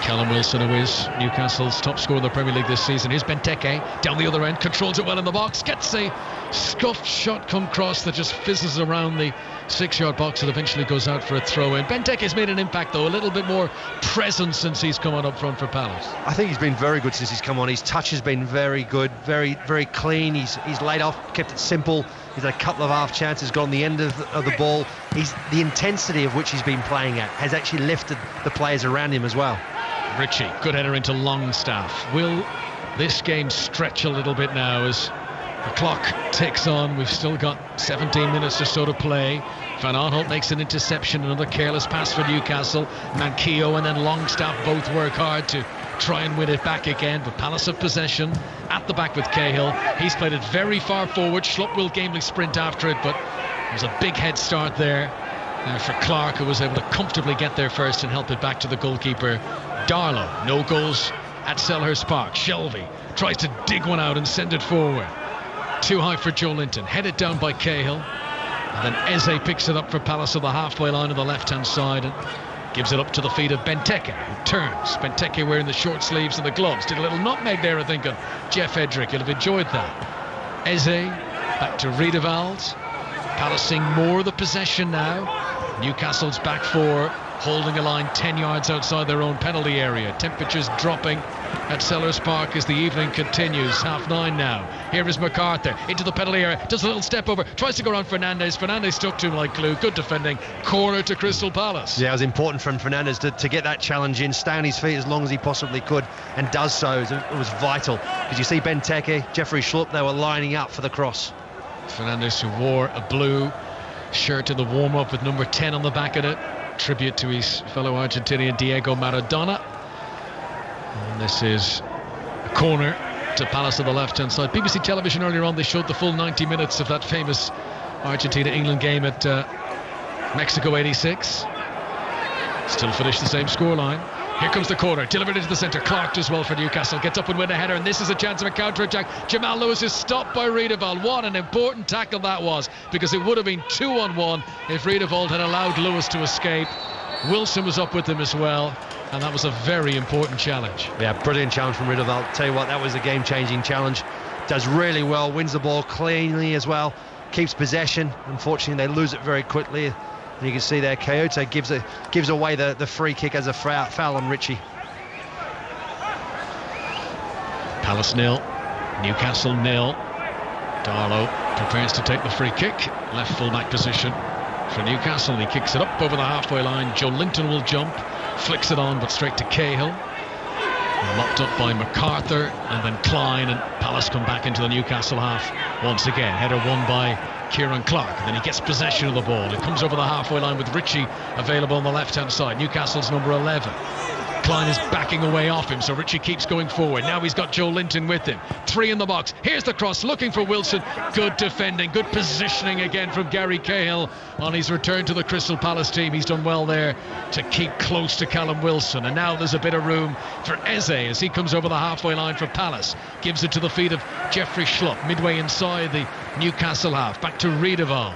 Callum Wilson, who is Newcastle's top scorer in the Premier League this season. Here's Benteke down the other end, controls it well in the box, gets a scuffed shot come cross that just fizzes around the 6-yard box and eventually goes out for a throw-in. Benteke's made an impact, though, a little bit more presence since he's come on up front for Palace. I think he's been very good since he's come on. His touch has been very good, very, very clean. He's laid off, kept it simple. He's had a couple of half chances, got on the end of the ball. The intensity of which he's been playing at has actually lifted the players around him as well. Ritchie, good header into Longstaff. Will this game stretch a little bit now as the clock ticks on? We've still got 17 minutes or so to play. Van Aanholt makes an interception, another careless pass for Newcastle. Manquillo and then Longstaff both work hard to try and win it back again, but Palace have possession at the back with Cahill. He's played it very far forward. Schlupp will gamely sprint after it, but there's a big head start there for Clark, who was able to comfortably get there first and help it back to the goalkeeper Darlow. No goals at Selhurst Park. Shelvey tries to dig one out and send it forward. Too high for Joe Linton. Headed down by Cahill. And then Eze picks it up for Palace on the halfway line on the left-hand side and gives it up to the feet of Benteke, who turns. Benteke wearing the short sleeves and the gloves. Did a little nutmeg there, I think, on Jeff Hedrick. He'll have enjoyed that. Eze back to Riedewald. Palace seeing more of the possession now. Newcastle's back four, holding a line 10 yards outside their own penalty area. Temperatures dropping at Selhurst Park as the evening continues. 9:30 now. Here is MacArthur into the penalty area, does a little step over, tries to go around Fernandes. Fernandes stuck to him like glue. Good defending. Corner to Crystal Palace. Yeah, it was important from Fernandes to get that challenge in, stay on his feet as long as he possibly could, and does so. It was vital. Because you see Benteke, Jeffrey Schlupp, they were lining up for the cross. Fernandes, who wore a blue shirt in the warm-up with number 10 on the back of it, tribute to his fellow Argentinian Diego Maradona. And this is a corner to Palace on the left-hand side. BBC Television earlier on, they showed the full 90 minutes of that famous Argentina-England game at Mexico 86. Still finished the same scoreline. Here comes the corner, delivered into the centre. Clark does well for Newcastle, gets up and wins a header, and this is a chance of a counter-attack. Jamal Lewis is stopped by Riedewald. What an important tackle that was, because it would have been 2-on-1 if Riedewald had allowed Lewis to escape. Wilson was up with him as well, and that was a very important challenge. Yeah, brilliant challenge from Riedewald. Tell you what, that was a game-changing challenge. Does really well, wins the ball cleanly as well, keeps possession. Unfortunately, they lose it very quickly. And you can see there, Kyoto gives away the free kick as a foul on Ritchie. Palace 0, Newcastle 0. Darlow prepares to take the free kick. Left full-back position for Newcastle. He kicks it up over the halfway line. Joe Linton will jump, flicks it on, but straight to Cahill. Mopped up by MacArthur and then Klein, and Palace come back into the Newcastle half once again. Header won by Kieran Clark, and then he gets possession of the ball. It comes over the halfway line with Ritchie available on the left-hand side. Newcastle's number 11. Klein is backing away off him, so Ritchie keeps going forward. Now he's got Joe Linton with him. 3 in the box. Here's the cross, looking for Wilson. Good defending, good positioning again from Gary Cahill on his return to the Crystal Palace team. He's done well there to keep close to Callum Wilson. And now there's a bit of room for Eze as he comes over the halfway line for Palace. Gives it to the feet of Jeffrey Schlupp, midway inside the Newcastle half. Back to Riedewald.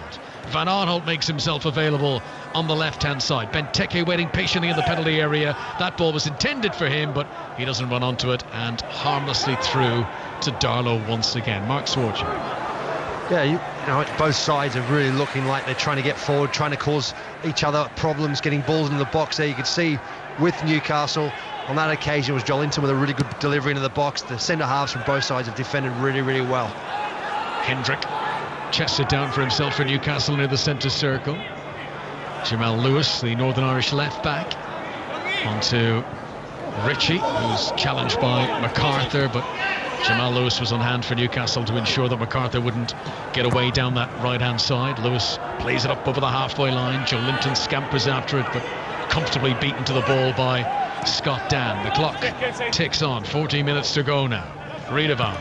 Van Aanholt makes himself available on the left-hand side. Benteke waiting patiently in the penalty area. That ball was intended for him, but he doesn't run onto it, and harmlessly through to Darlow once again. Mark Swartz. Yeah, you know, both sides are really looking like they're trying to get forward, trying to cause each other problems, getting balls into the box there. You could see with Newcastle, on that occasion, was Joelinton with a really good delivery into the box. The centre-halves from both sides have defended really, really well. Hendrick chests it down for himself for Newcastle near the centre circle. Jamal Lewis, the Northern Irish left back, onto Ritchie, who's challenged by MacArthur, but Jamal Lewis was on hand for Newcastle to ensure that MacArthur wouldn't get away down that right-hand side. Lewis plays it up over the halfway line. Joe Linton scampers after it, but comfortably beaten to the ball by Scott Dan. The clock ticks on, 14 minutes to go now. Riedewald,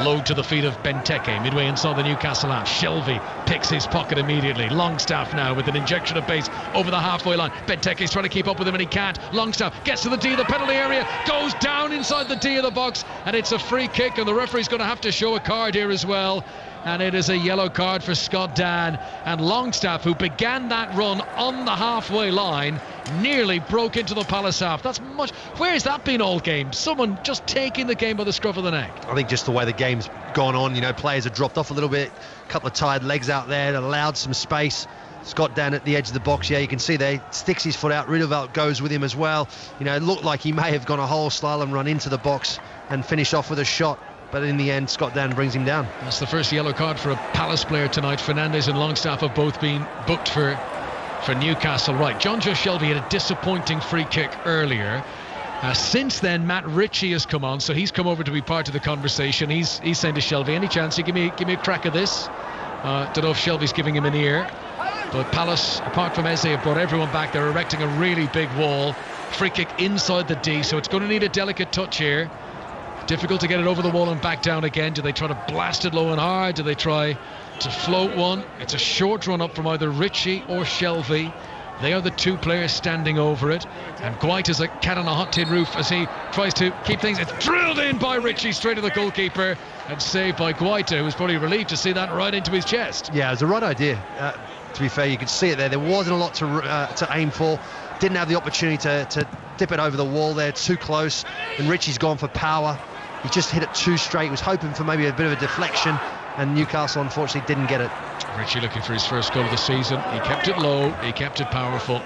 low to the feet of Benteke, midway inside the Newcastle half. Shelvey picks his pocket immediately. Longstaff now with an injection of pace over the halfway line. Benteke's trying to keep up with him and he can't. Longstaff gets to the D of the penalty area, goes down inside the D of the box, and it's a free kick, and the referee's going to have to show a card here as well. and it is a yellow card for Scott Dann. And Longstaff, who began that run on the halfway line, nearly broke into the Palace half. That's much. Where's that been all game? Someone just taking the game by the scruff of the neck. I think just the way the game's gone on, players have dropped off a little bit, a couple of tired legs out there, allowed some space. Scott Dann at the edge of the box, you can see there, sticks his foot out, Riedewald goes with him as well. It looked like he may have gone a whole slalom run into the box and finished off with a shot, but in the end Scott Dann brings him down. That's the first yellow card for a Palace player tonight. Fernandes and Longstaff have both been booked for Newcastle. Right, John Joe Shelby had a disappointing free kick earlier. Since then, Matt Ritchie has come on, so he's come over to be part of the conversation. He's saying to Shelby, any chance you give me a crack at this? Don't know if Shelby's giving him an ear. But Palace, apart from Eze, have brought everyone back. They're erecting a really big wall. Free kick inside the D, so it's going to need a delicate touch here. Difficult to get it over the wall and back down again. Do they try to blast it low and hard? Do they try to float one? It's a short run up from either Ritchie or Shelby. They are the two players standing over it. And Guaita is a cat on a hot tin roof as he tries to keep things. It's drilled in by Ritchie straight to the goalkeeper and saved by Guaita, who's probably relieved to see that right into his chest. Yeah, it was the right idea. To be fair, you could see it there. There wasn't a lot to aim for. Didn't have the opportunity to dip it over the wall there, too close. And Ritchie's gone for power. He just hit it too straight. He was hoping for maybe a bit of a deflection, and Newcastle unfortunately didn't get it. Ritchie looking for his first goal of the season. He kept it low, he kept it powerful,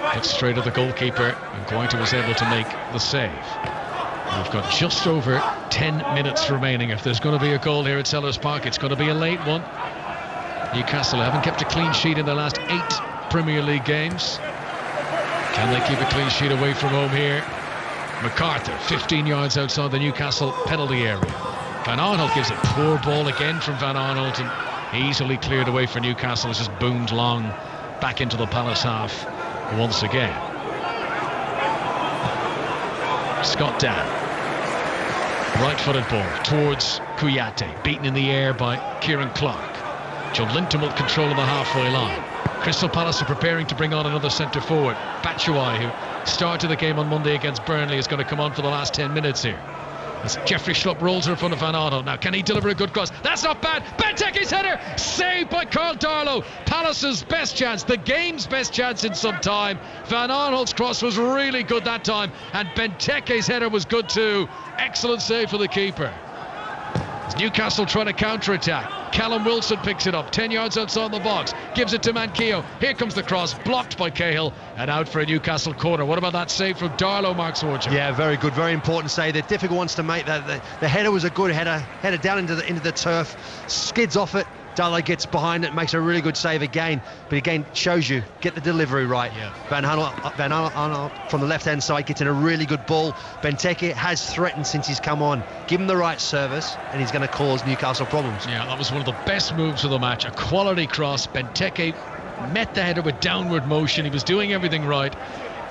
but straight at the goalkeeper, and Guaita was able to make the save. We've got just over 10 minutes remaining. If there's going to be a goal here at Sellers Park, it's going to be a late one. Newcastle haven't kept a clean sheet in their last 8 Premier League games. Can they keep a clean sheet away from home here? MacArthur, 15 yards outside the Newcastle penalty area. Van Arnold gives a poor ball again from Van Arnold, and easily cleared away for Newcastle. It's just boomed long back into the Palace half once again. Scott Dann, right-footed ball towards Kouyaté, beaten in the air by Kieran Clark. Joe Linton will control the halfway line. Crystal Palace are preparing to bring on another centre forward. Batshuayi, who started the game on Monday against Burnley, is going to come on for the last 10 minutes here. As Jeffrey Schlupp rolls in front of Van Arnold. Now, can he deliver a good cross? That's not bad. Benteke's header, saved by Carl Darlow. Palace's best chance, the game's best chance in some time. Van Arnold's cross was really good that time, and Benteke's header was good too. Excellent save for the keeper. Newcastle trying to counter-attack. Callum Wilson picks it up 10 yards outside the box, gives it to Manquillo. Here comes the cross, blocked by Cahill, and out for a Newcastle corner. What about that save from Darlow, Mark Swartz? Yeah, very good, very important save. They're difficult ones to make. The header was a good header down into the turf, skids off it. Darlow gets behind it, makes a really good save again, but again shows you get the delivery right. Yeah. Van Arnold from the left-hand side gets in a really good ball. Benteke has threatened since he's come on. Give him the right service, and he's going to cause Newcastle problems. Yeah, that was one of the best moves of the match. A quality cross. Benteke met the header with downward motion. He was doing everything right,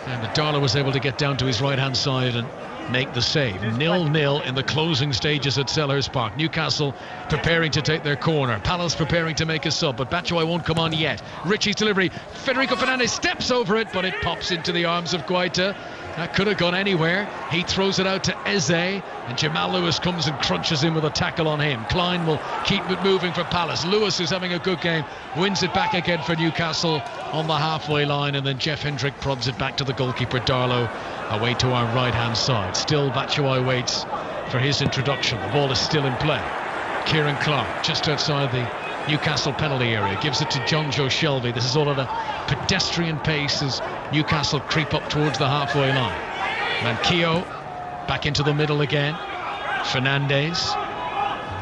and Darlow was able to get down to his right-hand side and make the save. 0-0 in the closing stages at Selhurst Park. Newcastle preparing to take their corner. Palace preparing to make a sub, but Batshuayi won't come on yet. Ritchie's delivery. Federico Fernandes steps over it, but it pops into the arms of Guaita. That could have gone anywhere. He throws it out to Eze, and Jamal Lewis comes and crunches in with a tackle on him. Klein will keep it moving for Palace. Lewis, who's having a good game, wins it back again for Newcastle on the halfway line, and then Jeff Hendrick prods it back to the goalkeeper Darlow, away to our right-hand side. Still Batshuayi waits for his introduction. The ball is still in play. Kieran Clark, just outside the Newcastle penalty area, gives it to John Joe Shelby. This is all at a pedestrian pace as Newcastle creep up towards the halfway line. Manquillo back into the middle again. Fernandes.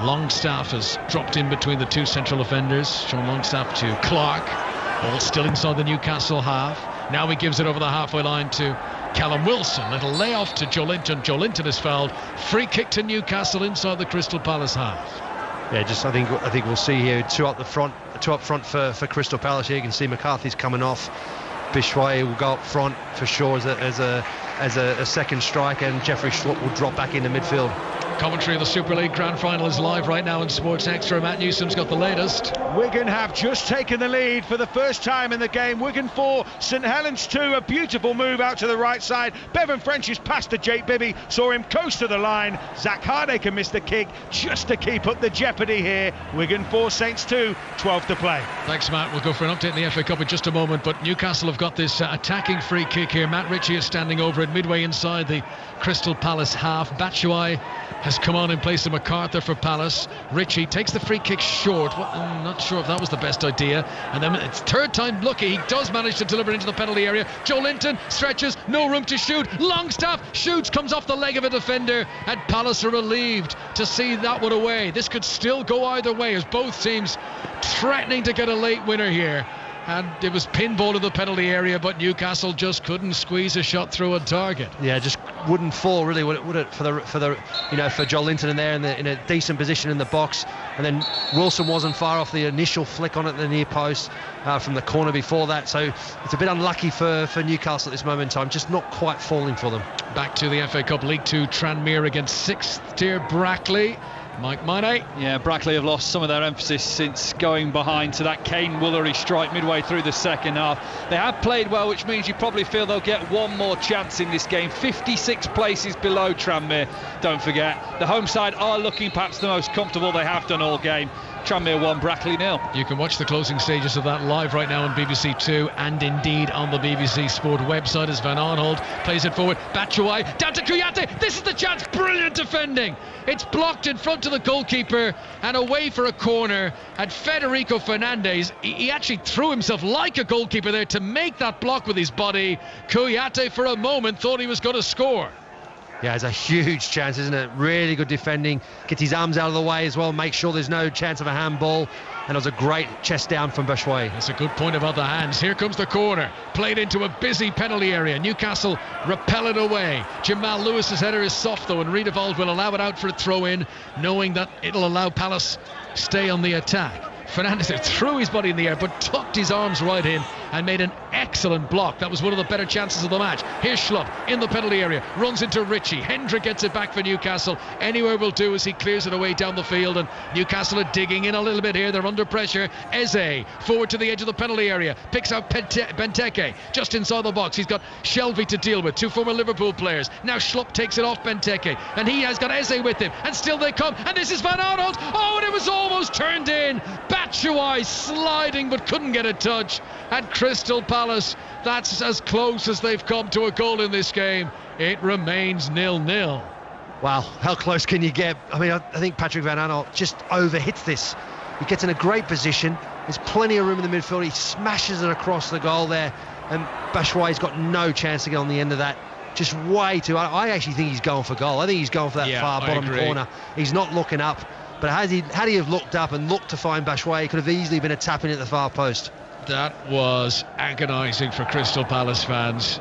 Longstaff has dropped in between the two central offenders. Sean Longstaff to Clark. All still inside the Newcastle half. Now he gives it over the halfway line to Callum Wilson. Little layoff to Joe Linton. Joe Linton is fouled. Free kick to Newcastle inside the Crystal Palace half. Yeah, I think we'll see here two up front for Crystal Palace. Here you can see McCarthy's coming off. Batshuayi will go up front for sure as a second striker, and Jeffrey Schlupp will drop back into midfield. Commentary of the Super League Grand Final is live right now in Sports Extra. Matt Newsom's got the latest. Wigan have just taken the lead for the first time in the game. Wigan 4, St Helens 2. A beautiful move out to the right side. Bevan French's pass to Jake Bibby saw him coast to the line. Zach Hardaker missed the kick just to keep up the jeopardy here. Wigan 4, Saints 2, 12 to play. Thanks, Matt. We'll go for an update in the FA Cup in just a moment, but Newcastle have got this attacking free kick here. Matt Ritchie is standing over it midway inside the Crystal Palace half. Batshuayi has come on in place of MacArthur for Palace. Ritchie takes the free kick short. I'm not sure if that was the best idea. And then it's third time lucky. He does manage to deliver into the penalty area. Joe Linton stretches, no room to shoot. Longstaff shoots, comes off the leg of a defender, and Palace are relieved to see that one away. This could still go either way, as both teams threatening to get a late winner here. And it was pinball in the penalty area, but Newcastle just couldn't squeeze a shot through on target. Yeah, just wouldn't fall really, would it? For Joel Linton in there in a decent position in the box, and then Wilson wasn't far off the initial flick on it at the near post from the corner before that. So it's a bit unlucky for Newcastle at this moment in time, just not quite falling for them. Back to the FA Cup League 2, Tranmere against 6th tier Brackley. Mike Minay. Yeah, Brackley have lost some of their emphasis since going behind to that Kane Woolery strike midway through the second half. They have played well, which means you probably feel they'll get one more chance in this game. 56 places below Tranmere, don't forget. The home side are looking perhaps the most comfortable they have done all game. Tranmere 1, Brackley 0. You can watch the closing stages of that live right now on BBC 2 and indeed on the BBC Sport website as Van Aanholt plays it forward. Batshuayi down to Kouyaté. This is the chance. Brilliant defending. It's blocked in front of the goalkeeper and away for a corner. And Federico Fernandez, he actually threw himself like a goalkeeper there to make that block with his body. Kouyaté for a moment thought he was going to score. Yeah, it's a huge chance, isn't it? Really good defending. Gets his arms out of the way as well. Make sure there's no chance of a handball. And it was a great chest down from Batshuayi. That's a good point about the hands. Here comes the corner. Played into a busy penalty area. Newcastle repel it away. Jamal Lewis's header is soft though, and Riedewald will allow it out for a throw-in, knowing that it'll allow Palace stay on the attack. Fernandez threw his body in the air but tucked his arms right in and made an excellent block. That was one of the better chances of the match. Here's Schlupp in the penalty area, runs into Ritchie. Hendrick gets it back for Newcastle. Anywhere will do as he clears it away down the field, and Newcastle are digging in a little bit here. They're under pressure. Eze forward to the edge of the penalty area, picks out Benteke just inside the box. He's got Shelvey to deal with, two former Liverpool players. Now Schlupp takes it off Benteke, and he has got Eze with him, and still they come, and this is Van Aanholt. Oh, and it was almost turned in. Batshuayi sliding but couldn't get a touch. At Crystal Palace, that's as close as they've come to a goal in this game. It remains 0-0. Wow, how close can you get? I mean, I think Patrick Van Aanholt just overhits this. He gets in a great position. There's plenty of room in the midfield. He smashes it across the goal there, and Batshuayi's got no chance to get on the end of that. Just way too. I actually think he's going for goal. I think he's going for that far bottom corner. He's not looking up. But had he have looked up and looked to find Batshuayi, it could have easily been a tap in at the far post. That was agonising for Crystal Palace fans.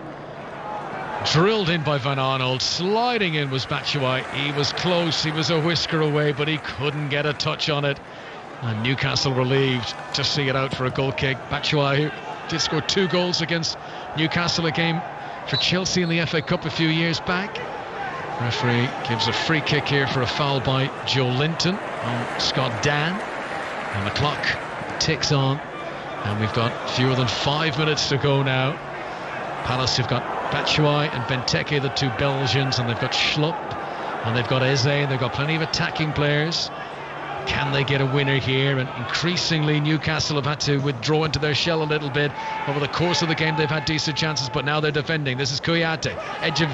Drilled in by Van Aanholt. Sliding in was Batshuayi. He was close. He was a whisker away, but he couldn't get a touch on it. And Newcastle relieved to see it out for a goal kick. Batshuayi did score 2 goals against Newcastle, a game for Chelsea in the FA Cup a few years back. Referee gives a free kick here for a foul by Joe Linton on Scott Dan, and the clock ticks on, and we've got fewer than 5 minutes to go now. Palace have got Batshuayi and Benteke, the two Belgians, and they've got Schlupp, and they've got Eze, and they've got plenty of attacking players. Can they get a winner here? And increasingly Newcastle have had to withdraw into their shell a little bit. Over the course of the game they've had decent chances, but now they're defending. This is Kouyaté, edge of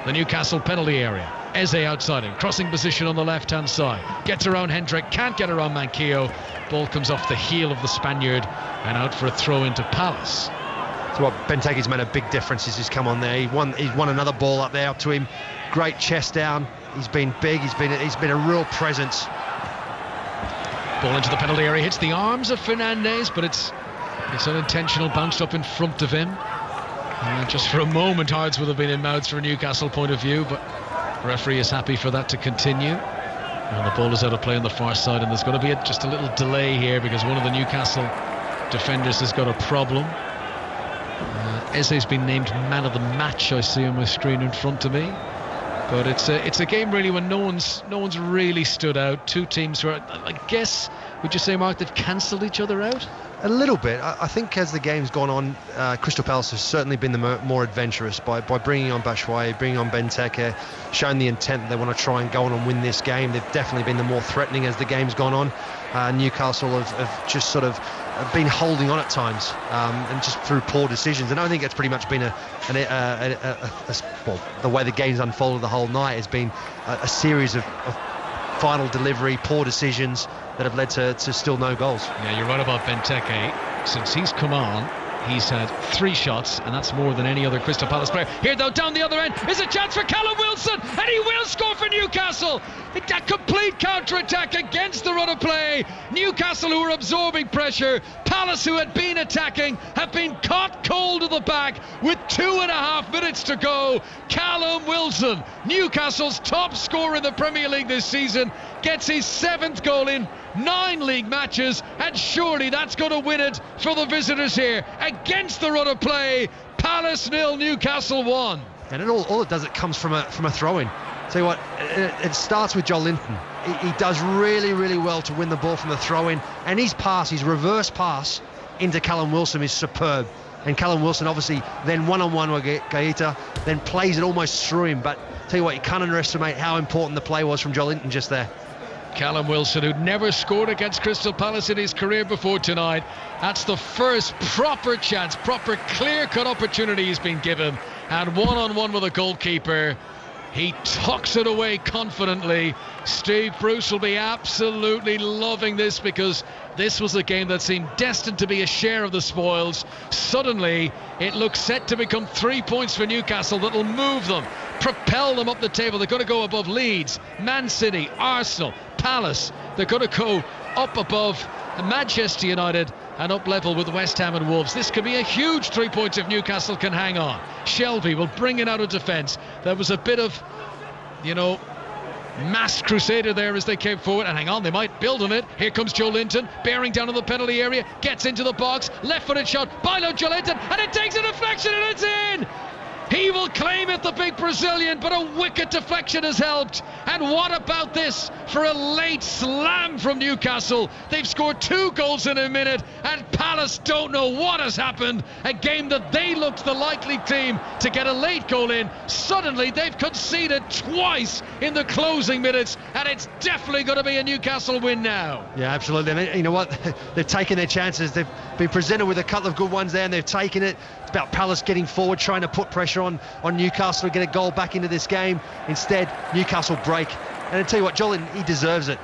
the Newcastle penalty area. Eze outside him, crossing position on the left hand side, gets around Hendrick, can't get around Manquillo. Ball comes off the heel of the Spaniard and out for a throw into Palace. So what Benteke's made a big difference is he's come on there. He's won another ball up there, up to him. Great chest down. He's been big. He's been a real presence. Ball into the penalty area, hits the arms of Fernandez, but it's unintentional, bounced up in front of him. Just for a moment, Hards would have been in mouths from a Newcastle point of view, but the referee is happy for that to continue. And the ball is out of play on the far side, and there's going to be just a little delay here because one of the Newcastle defenders has got a problem. Eze's been named man of the match. I see on my screen in front of me. But it's a game really when no one's really stood out. Two teams who are, I guess, would you say, Mark, they've cancelled each other out? A little bit. I think as the game's gone on, Crystal Palace has certainly been the more adventurous by bringing on Batshuayi, bringing on Benteke, showing the intent that they want to try and go on and win this game. They've definitely been the more threatening as the game's gone on. Newcastle have just sort of been holding on at times, and just through poor decisions. And I think it's pretty much been the way the game's unfolded the whole night has been a series of final delivery, poor decisions that have led to still no goals. Yeah, you're right about Benteke. Since he's come on, he's had 3 shots, and that's more than any other Crystal Palace player. Here, though, down the other end is a chance for Callum Wilson, and he will score for Newcastle. A complete counter-attack against the run of play. Newcastle, who are absorbing pressure. Palace, who had been attacking, have been caught cold at the back with 2.5 minutes to go. Callum Wilson, Newcastle's top scorer in the Premier League this season, gets his 7th goal in 9 league matches, and surely that's going to win it for the visitors here. Against the run of play, Palace 0, Newcastle 1. And all it does, it comes from a throw-in. Tell you what, it starts with Joe Linton. He does really, really well to win the ball from the throw-in, and his reverse pass into Callum Wilson is superb. And Callum Wilson obviously then one-on-one with Gaeta, then plays it almost through him. But tell you what, you can't underestimate how important the play was from Joe Linton just there. Callum Wilson, who'd never scored against Crystal Palace in his career before tonight. That's the first proper chance, proper clear-cut opportunity he's been given. And one-on-one with a goalkeeper. He tucks it away confidently. Steve Bruce will be absolutely loving this, because this was a game that seemed destined to be a share of the spoils. Suddenly, it looks set to become 3 points for Newcastle that'll move them, propel them up the table. They're going to go above Leeds, Man City, Arsenal, Palace. They're going to go up above Manchester United and up level with West Ham and Wolves. This could be a huge 3 points if Newcastle can hang on. Shelby will bring it out of defence. There was a bit of, mass crusader there as they came forward, and hang on, they might build on it. Here comes Joe Linton, bearing down on the penalty area, gets into the box, left-footed shot by Joe Linton, and it takes a deflection and it's in! He will claim it, the big Brazilian, but a wicked deflection has helped. And what about this for a late slam from Newcastle? They've scored 2 goals in a minute, and Palace don't know what has happened. A game that they looked the likely team to get a late goal in. Suddenly they've conceded twice in the closing minutes, and it's definitely going to be a Newcastle win now. Yeah, absolutely. And you know what? They've taken their chances. They've been presented with a couple of good ones there, and they've taken it. It's about Palace getting forward, trying to put pressure on Newcastle to get a goal back into this game. Instead, Newcastle break. And I tell you what, Jolin, he deserves it.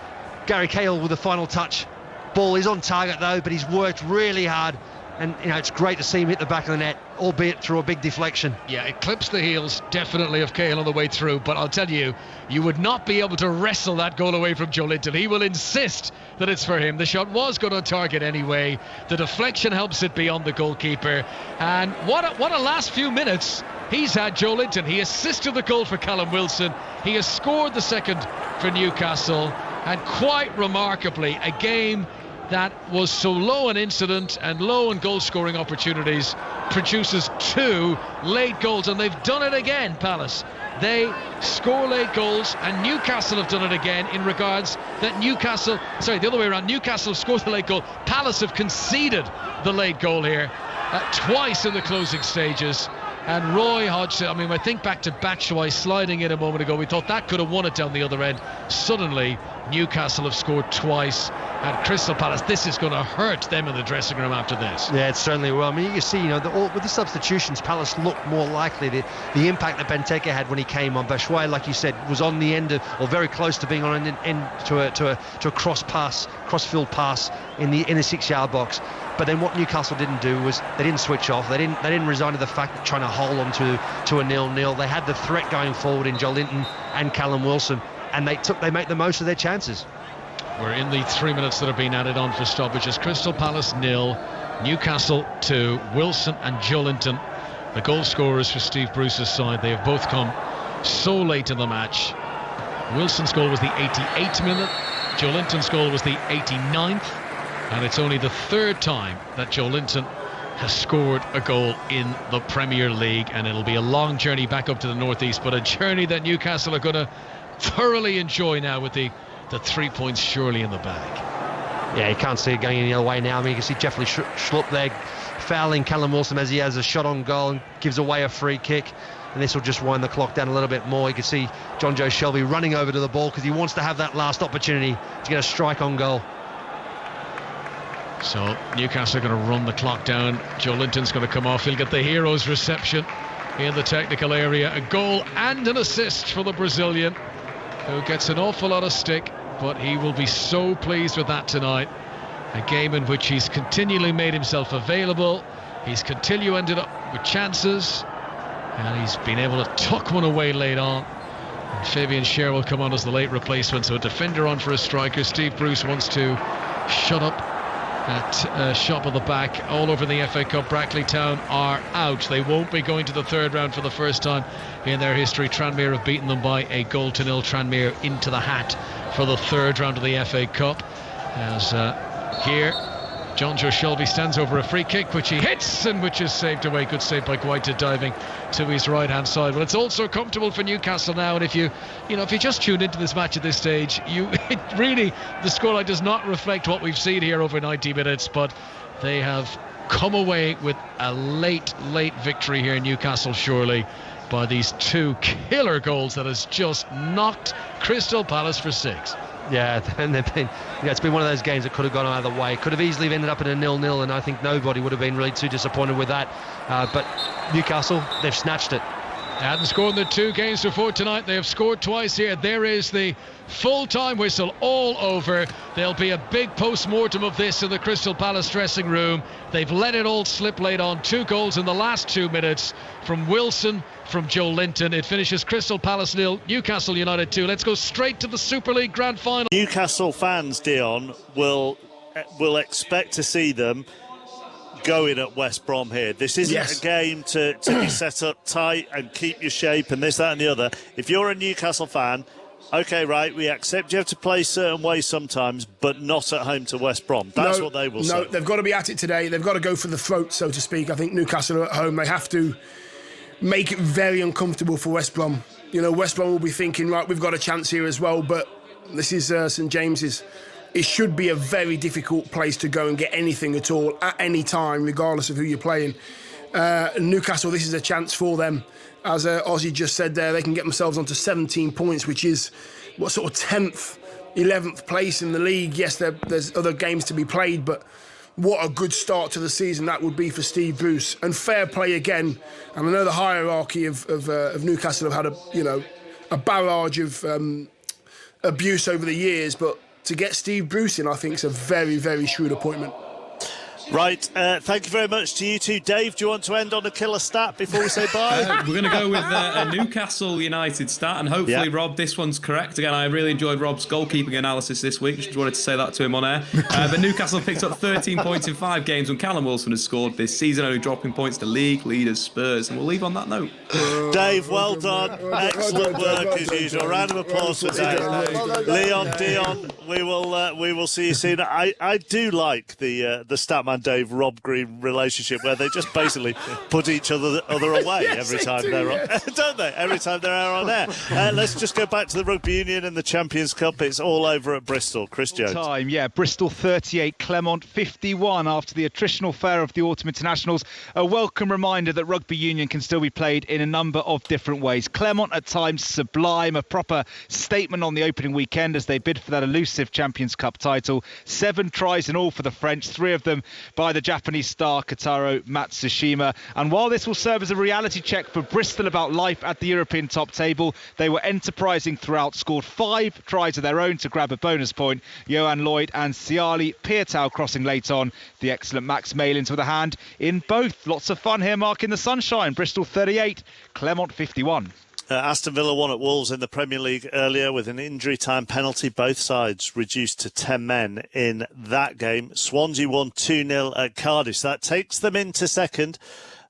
Gary Cahill with the final touch. Ball is on target though, but he's worked really hard. And it's great to see him hit the back of the net, albeit through a big deflection. Yeah, it clips the heels definitely of Cahill on the way through, but I'll tell you, you would not be able to wrestle that goal away from Joe Linton. He will insist that it's for him. The shot was good on target anyway. The deflection helps it beyond the goalkeeper. And what a last few minutes he's had, Joe Linton. He assisted the goal for Callum Wilson. He has scored the second for Newcastle. And quite remarkably, a game that was so low in incident and low in goal-scoring opportunities produces 2 late goals, and they've done it again, Palace. They score late goals, and Newcastle have done it again in regards that the other way around. Newcastle have scored the late goal. Palace have conceded the late goal here twice in the closing stages. And Roy Hodgson, I think back to Batshuayi sliding in a moment ago, we thought that could have won it down the other end. Suddenly, Newcastle have scored twice, and Crystal Palace, this is going to hurt them in the dressing room after this. Yeah, it certainly will. You can see, with the substitutions, Palace looked more likely. The impact that Benteke had when he came on. Batshuayi, like you said, was on the end of, or very close to being on an end to a cross-field pass in the 6-yard box. But then what Newcastle didn't do was they didn't switch off. They didn't resign to the fact of trying to hold on to a 0-0. They had the threat going forward in Joe Linton and Callum Wilson, and they made the most of their chances. We're in the 3 minutes that have been added on for stoppages. Crystal Palace 0, Newcastle 2. Wilson and Joe Linton, the goal scorers for Steve Bruce's side. They have both come so late in the match. Wilson's goal was the 88th minute. Joe Linton's goal was the 89th. And it's only the 3rd time that Joe Linton has scored a goal in the Premier League, and it'll be a long journey back up to the northeast, but a journey that Newcastle are going to thoroughly enjoy now with the 3 points surely in the bag. Yeah, you can't see it going any other way now. I mean, you can see Jeffrey Schlupp there fouling Callum Wilson as he has a shot on goal and gives away a free kick, and this will just wind the clock down a little bit more. You can see John Joe Shelby running over to the ball because he wants to have that last opportunity to get a strike on goal. So Newcastle are going to run the clock down. Joe Linton's going to come off. He'll get the hero's reception in the technical area. A goal and an assist for the Brazilian, who gets an awful lot of stick, but he will be so pleased with that tonight. A game in which he's continually made himself available. He's continually ended up with chances, and he's been able to tuck one away late on. And Fabian Schär will come on as the late replacement, so a defender on for a striker. Steve Bruce wants to shut up at shop of the back. All over the FA Cup, Brackley Town are out. They won't be going to the third round for the first time in their history. Tranmere have beaten them by a 0-0. Tranmere into the hat for the third round of the FA Cup. As here John Joe Shelby stands over a free kick which he hits and which is saved away. Good save by Guaita, diving to his right hand side. Well, it's also comfortable for Newcastle now, and if you just tuned into this match at this stage, the scoreline does not reflect what we've seen here over 90 minutes, but they have come away with a late victory here in Newcastle, surely, by these two killer goals that has just knocked Crystal Palace for 6. Yeah, and it's been one of those games that could have gone either way. Could have easily ended up in a 0-0, and I think nobody would have been really too disappointed with that. But Newcastle, they've snatched it. They hadn't scored in the 2 games before tonight. They have scored twice here. There is the full-time whistle all over. There'll be a big post-mortem of this in the Crystal Palace dressing room. They've let it all slip late on. 2 goals in the last 2 minutes from Wilson, from Joe Linton. It finishes Crystal Palace 0, Newcastle United 2. Let's go straight to the Super League Grand Final. Newcastle fans, Dion, will expect to see them going at West Brom here. This isn't a game to be set up tight and keep your shape and this, that and the other. If you're a Newcastle fan, OK, right, we accept you have to play certain ways sometimes, but not at home to West Brom. That's what they will say. No, they've got to be at it today. They've got to go for the throat, so to speak. I think Newcastle are at home. They have to make it very uncomfortable for West Brom. West Brom will be thinking, right, we've got a chance here as well, but this is St James's. It should be a very difficult place to go and get anything at all, at any time, regardless of who you're playing. Newcastle, this is a chance for them. As Ozzy just said there, they can get themselves onto 17 points, which is what sort of 10th, 11th place in the league. Yes, there's other games to be played, but what a good start to the season that would be for Steve Bruce. And fair play again. And I know the hierarchy of Newcastle have had a barrage of abuse over the years, but to get Steve Bruce in, I think, is a very, very shrewd appointment. Right, thank you very much to you two. Dave, do you want to end on a killer stat before we say bye? We're going to go with a Newcastle United stat, and hopefully, Rob, this one's correct. Again, I really enjoyed Rob's goalkeeping analysis this week. Just wanted to say that to him on air. But Newcastle picked up 13 points in 5 games when Callum Wilson has scored this season, only dropping points to league leaders Spurs. And we'll leave on that note. Dave, well done. Excellent work as usual. Round of applause for Dave. Leon, Dion, we will see you soon. I do like the Statman Dave Rob Green relationship where they just basically put each other away every time they're on, don't they? Every time they're on air. Let's just go back to the Rugby Union and the Champions Cup. It's all over at Bristol. Chris Jones. Bristol 38, Clermont 51 after the attritional fare of the Autumn Internationals. A welcome reminder that Rugby Union can still be played in a number of different ways. Clermont at times sublime, a proper statement on the opening weekend as they bid for that elusive Champions Cup title. 7 tries in all for the French, 3 of them by the Japanese star Kotaro Matsushima. And while this will serve as a reality check for Bristol about life at the European top table, they were enterprising throughout, scored 5 tries of their own to grab a bonus point. Johan Lloyd and Siali Pietau crossing late on. The excellent Max Malins with a hand in both. Lots of fun here, Mark, in the sunshine. Bristol 38, Clermont 51. Aston Villa won at Wolves in the Premier League earlier with an injury time penalty. Both sides reduced to 10 men in that game. Swansea won 2-0 at Cardiff. So that takes them into second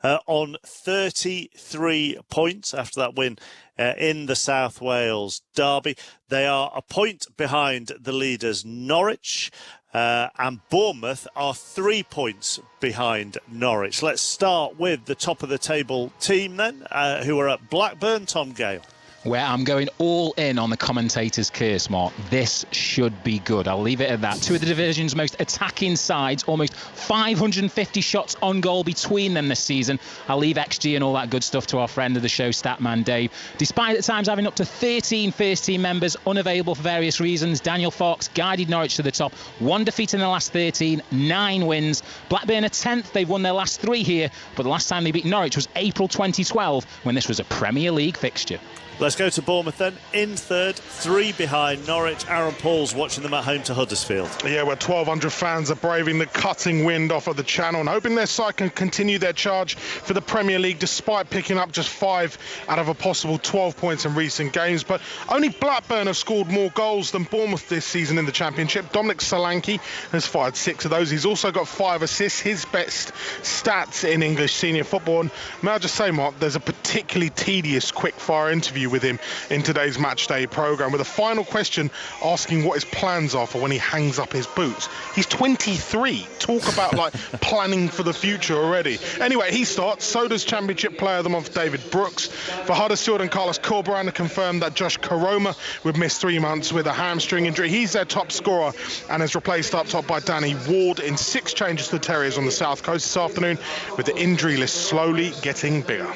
on 33 points after that win in the South Wales derby. They are a point behind the leaders Norwich. and Bournemouth are 3 points behind Norwich. Let's start with the top of the table team then, who are at Blackburn. Tom Gale. Where I'm going all in on the commentators' curse, Mark. This should be good. I'll leave it at that. Two of the division's most attacking sides, almost 550 shots on goal between them this season. I'll leave XG and all that good stuff to our friend of the show, Statman Dave. Despite at times having up to 13 first-team members unavailable for various reasons, Daniel Fox guided Norwich to the top. 1 defeat in the last 13, 9 wins. Blackburn are 10th. They've won their last 3 here, but the last time they beat Norwich was April 2012, when this was a Premier League fixture. Let's go to Bournemouth then. In third, 3 behind Norwich. Aaron Paul's watching them at home to Huddersfield. Yeah, where 1,200 fans are braving the cutting wind off of the channel and hoping their side can continue their charge for the Premier League despite picking up just 5 out of a possible 12 points in recent games. But only Blackburn have scored more goals than Bournemouth this season in the Championship. Dominic Solanke has fired 6 of those. He's also got 5 assists, his best stats in English senior football. And may I just say, Mark, there's a particularly tedious quick-fire interview with him in today's Matchday programme, with a final question asking what his plans are for when he hangs up his boots. He's 23. Talk about like planning for the future already. Anyway, he starts. So does Championship Player of the Month David Brooks. For Huddersfield and Carlos Corberán have confirmed that Josh Koroma would miss 3 months with a hamstring injury. He's their top scorer and is replaced up top by Danny Ward in 6 changes to the Terriers on the South Coast this afternoon, with the injury list slowly getting bigger.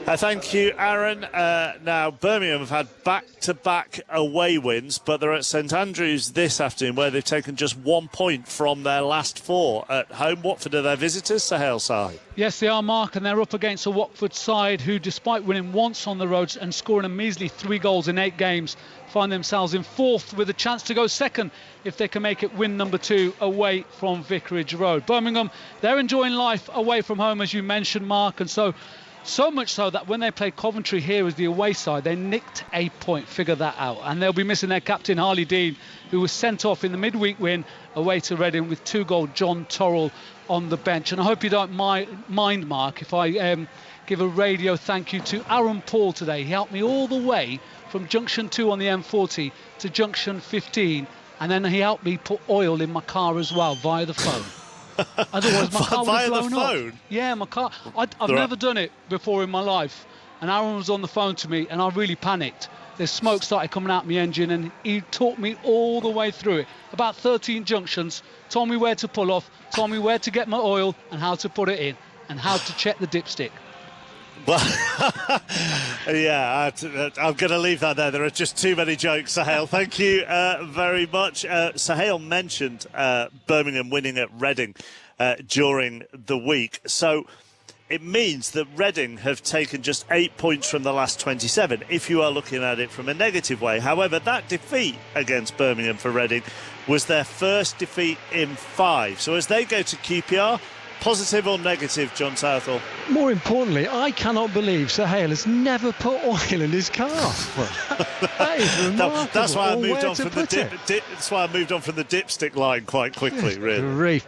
Thank you, Aaron. Now, Birmingham have had back-to-back away wins, but they're at St Andrews this afternoon, where they've taken just 1 point from their last 4 at home. Watford are their visitors, Sahel side. Yes, they are, Mark, and they're up against a Watford side who, despite winning once on the road and scoring a measly 3 goals in 8 games, find themselves in 4th with a chance to go second if they can make it win number 2 away from Vicarage Road. Birmingham, they're enjoying life away from home, as you mentioned, Mark, and so much so that when they played Coventry here as the away side, they nicked a point. Figure that out. And they'll be missing their captain, Harley Dean, who was sent off in the midweek win away to Reading with 2-goal John Torrell on the bench. And I hope you don't mind, Mark, if I give a radio thank you to Aaron Paul today. He helped me all the way from junction 2 on the M40 to junction 15. And then he helped me put oil in my car as well via the phone. Otherwise, my car would have blown up. Yeah, my car. I've never done it before in my life. And Aaron was on the phone to me, and I really panicked. The smoke started coming out my engine, and he taught me all the way through it. About 13 junctions, told me where to pull off, told me where to get my oil and how to put it in, and how to check the dipstick. Well, yeah, I'm going to leave that there. There are just too many jokes, Sahel. Thank you very much. Sahel mentioned Birmingham winning at Reading during the week. So it means that Reading have taken just 8 points from the last 27, if you are looking at it from a negative way. However, that defeat against Birmingham for Reading was their first defeat in 5. So as they go to QPR, positive or negative, John Southall? More importantly, I cannot believe Sahel has never put oil in his car. That is remarkable. That's why I moved on from that's why I moved on from the dipstick line quite quickly, really. Grief.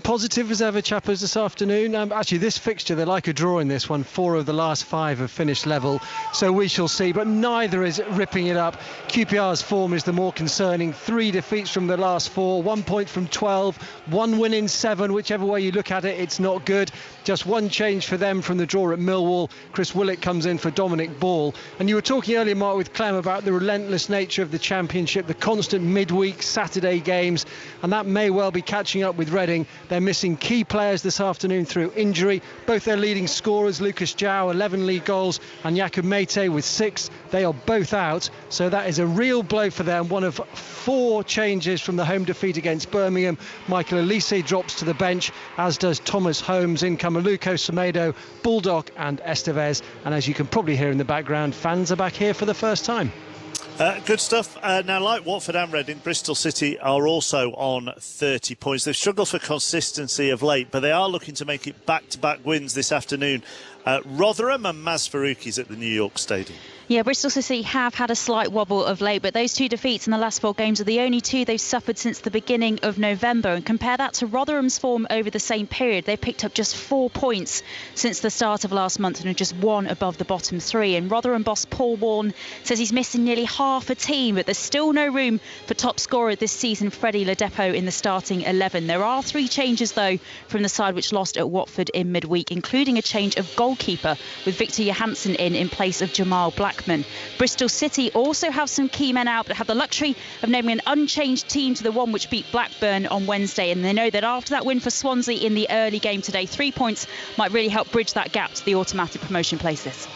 Positive as ever, chappers, this afternoon. Actually, this fixture, they're like a draw in this one. 4 of the last 5 have finished level, so we shall see. But neither is ripping it up. QPR's form is the more concerning. 3 defeats from the last 4, 1 point from 12, 1 win in 7, whichever way you look at it. It's not good. Just 1 change for them from the draw at Millwall. Chris Willett comes in for Dominic Ball. And you were talking earlier, Mark, with Clem about the relentless nature of the Championship, the constant midweek Saturday games, and that may well be catching up with Reading. They're missing key players this afternoon through injury. Both their leading scorers, Lucas João, 11 league goals, and Jakub Mete with 6. They are both out, so that is a real blow for them. One of 4 changes from the home defeat against Birmingham. Michael Elise drops to the bench, as does Thomas Holmes. In come Aluko, Semedo, Bulldog and Estevez. And as you can probably hear in the background, fans are back here for the first time. Good stuff. Now, like Watford and Reading, Bristol City are also on 30 points. They've struggled for consistency of late, but they are looking to make it back-to-back wins this afternoon. Rotherham and Maz Farouki's at the New York Stadium. Yeah, Bristol City have had a slight wobble of late, but those 2 defeats in the last 4 games are the only 2 they've suffered since the beginning of November. And compare that to Rotherham's form over the same period. They've picked up just 4 points since the start of last month and are just 1 above the bottom 3. And Rotherham boss Paul Warne says he's missing nearly half half a team, but there's still no room for top scorer this season, Freddie Ladapo, in the starting 11. There are 3 changes, though, from the side which lost at Watford in midweek, including a change of goalkeeper with Victor Johansson in place of Jamal Blackman. Bristol City also have some key men out, but have the luxury of naming an unchanged team to the one which beat Blackburn on Wednesday, and they know that after that win for Swansea in the early game today, 3 points might really help bridge that gap to the automatic promotion places.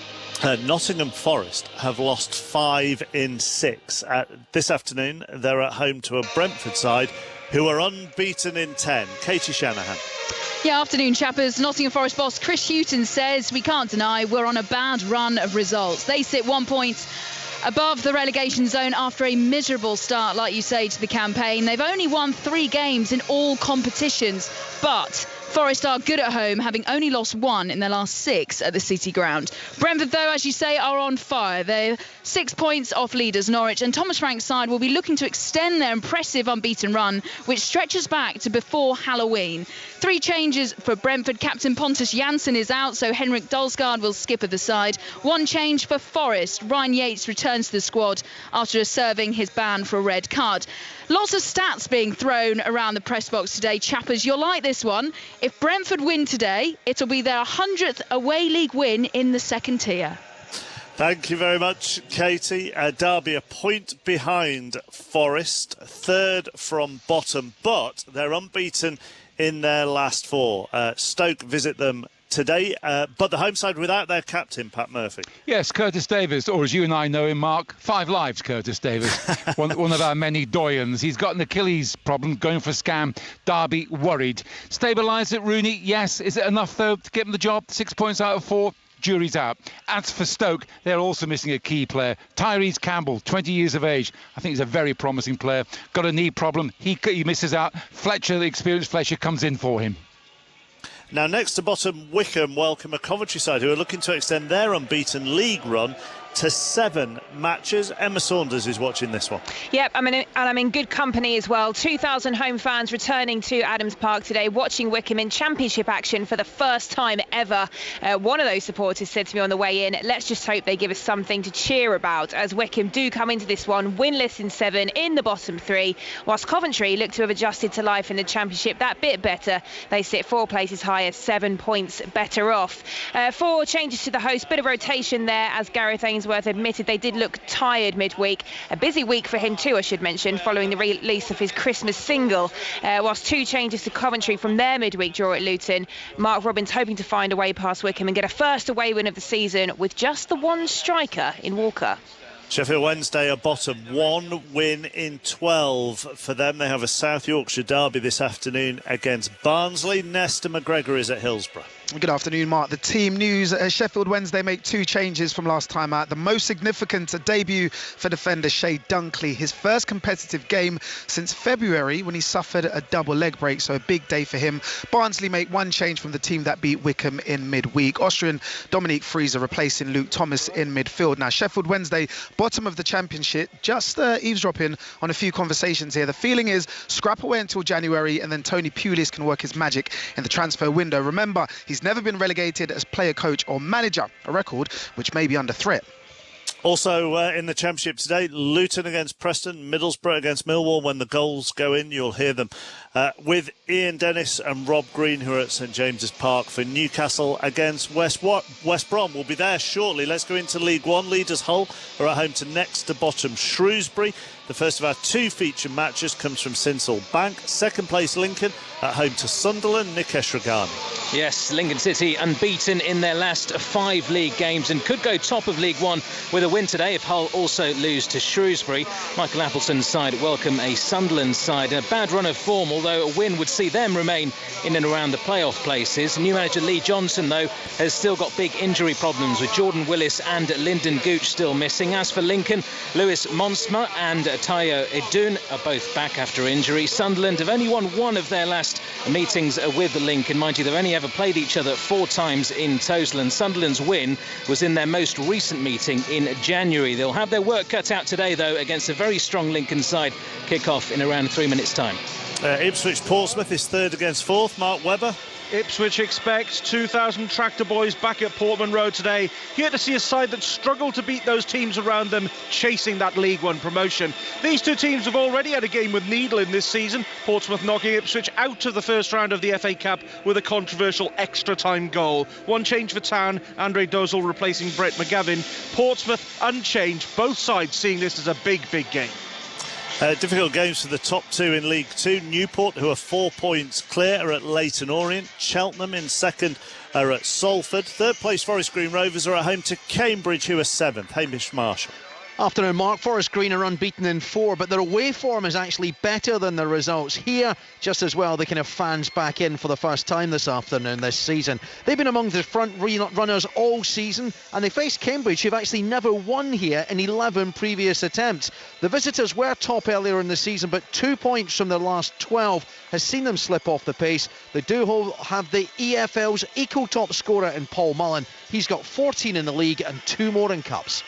Nottingham Forest have lost 5 in 6. This afternoon, they're at home to a Brentford side who are unbeaten in 10. Katie Shanahan. Yeah, afternoon, chappers. Nottingham Forest boss Chris Hughton says, we can't deny we're on a bad run of results. They sit 1 point above the relegation zone after a miserable start, like you say, to the campaign. They've only won 3 games in all competitions, but Forest are good at home, having only lost 1 in their last 6 at the City Ground. Brentford, though, as you say, are on fire. They're 6 points off leaders Norwich, and Thomas Frank's side will be looking to extend their impressive unbeaten run, which stretches back to before Halloween. 3 changes for Brentford. Captain Pontus Jansson is out, so Henrik Dalsgaard will skip at the side. 1 change for Forest. Ryan Yates returns to the squad after serving his ban for a red card. Lots of stats being thrown around the press box today, chappers. You'll like this one. If Brentford win today, it'll be their 100th away league win in the second tier. Thank you very much, Katie. Derby a point behind Forest, 3rd from bottom, but they're unbeaten in their last 4. Stoke visit them today, but the home side without their captain, Pat Murphy. Yes, Curtis Davis, or as you and I know him, Mark, 5 lives, Curtis Davis, one of our many doyens. He's got an Achilles problem, going for a scan. Derby worried. Stabilised at Rooney, yes. Is it enough, though, to get him the job? 6 points out of 4. Jury's out. As for Stoke, they're also missing a key player. Tyrese Campbell, 20 years of age. I think he's a very promising player. Got a knee problem. He misses out. Fletcher, the experienced Fletcher, comes in for him. Now, next to bottom, Wycombe welcome a Coventry side who are looking to extend their unbeaten league run to 7 matches. Emma Saunders is watching this one. Yep, I'm in good company as well. 2,000 home fans returning to Adams Park today, watching Wycombe in championship action for the first time ever. One of those supporters said to me on the way in, let's just hope they give us something to cheer about, as Wycombe do come into this one winless in 7 in the bottom 3, whilst Coventry look to have adjusted to life in the championship that bit better. They sit 4 places higher, 7 points better off. 4 changes to the host, bit of rotation there, as Gareth Ainsworth admitted they did look tired midweek. A busy week for him too, I should mention, following the release of his Christmas single. Whilst 2 changes to Coventry from their midweek draw at Luton. Mark Robins hoping to find a way past Wycombe and get a first away win of the season with just the 1 striker in Walker. Sheffield Wednesday are bottom, 1 win in 12 for them. They have a South Yorkshire derby this afternoon against Barnsley. Nesta McGregor is at Hillsborough. Good afternoon, Mark. The team news, Sheffield Wednesday make 2 changes from last time out. The most significant, a debut for defender Shay Dunkley. His first competitive game since February when he suffered a double leg break, so a big day for him. Barnsley make 1 change from the team that beat Wycombe in midweek. Austrian Dominique Frieser replacing Luke Thomas in midfield. Now, Sheffield Wednesday, bottom of the championship, just eavesdropping on a few conversations here. The feeling is scrap away until January and then Tony Pulis can work his magic in the transfer window. Remember, he's never been relegated as player, coach or manager, a record which may be under threat. Also in the Championship today, Luton against Preston, Middlesbrough against Millwall. When the goals go in, you'll hear them with Ian Dennis and Rob Green, who are at St James's Park for Newcastle against West Brom. We'll be there shortly. Let's go into League One. Leaders Hull are at home to next to bottom Shrewsbury. The first of our 2 feature matches comes from Sinsel Bank. Second place Lincoln at home to Sunderland. Nikesh Ragani. Yes, Lincoln City unbeaten in their last 5 league games and could go top of League One with a win today if Hull also lose to Shrewsbury. Michael Appleson's side welcome a Sunderland side. A bad run of form, although a win would see them remain in and around the playoff places. New manager Lee Johnson, though, has still got big injury problems with Jordan Willis and Lyndon Gooch still missing. As for Lincoln, Lewis Monsma and Tayo Idun are both back after injury. Sunderland have only won 1 of their last meetings with Lincoln. Mind you, they've only ever played each other 4 times in total, and Sunderland's win was in their most recent meeting in January. They'll have their work cut out today, though, against a very strong Lincoln side. Kick off in around 3 minutes' time. Ipswich Portsmouth is 3rd against 4th. Mark Webber. Ipswich expect 2,000 tractor boys back at Portman Road today, here to see a side that struggled to beat those teams around them chasing that League One promotion. These two teams have already had a game with Needle in this season, Portsmouth knocking Ipswich out of the first round of the FA Cup with a controversial extra time goal. One change for Town, Andre Dozel replacing Brett McGavin. Portsmouth unchanged, both sides seeing this as a big game. Difficult games for the top two in League Two. Newport, who are 4 points clear, are at Leyton Orient. Cheltenham in second are at Salford. Third place Forest Green Rovers are at home to Cambridge, who are seventh. Hamish Marshall. Afternoon, Mark. Forest Green are unbeaten in 4, but their away form is actually better than the results here. Just as well, they can have fans back in for the first time this afternoon this season. They've been among the front runners all season, and they faced Cambridge, who've actually never won here in 11 previous attempts. The visitors were top earlier in the season, but 2 points from their last 12 has seen them slip off the pace. They do have the EFL's eco-top scorer in Paul Mullen. He's got 14 in the league and 2 more in cups.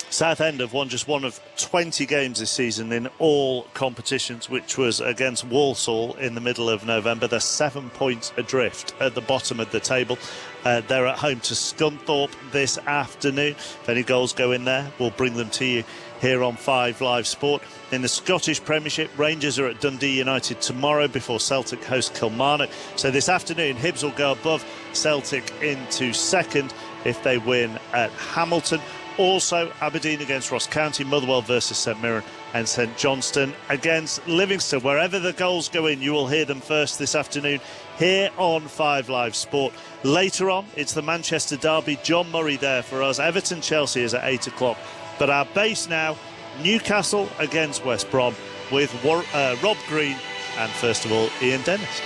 Southend have won just one of 20 games this season in all competitions, which was against Walsall in the middle of November. They're 7 points adrift at the bottom of the table. They're at home to Scunthorpe this afternoon. If any goals go in there, we'll bring them to you here on 5 Live Sport. In the Scottish Premiership, Rangers are at Dundee United tomorrow before Celtic host Kilmarnock. So this afternoon, Hibs will go above Celtic into second if they win at Hamilton. Also, Aberdeen against Ross County, Motherwell versus St Mirren, and St Johnstone against Livingston. Wherever the goals go in, you will hear them first this afternoon here on 5 Live Sport. Later on, it's the Manchester derby. John Murray there for us. Everton-Chelsea is at 8 o'clock. But our base now, Newcastle against West Brom with Rob Green and, first of all, Ian Dennis.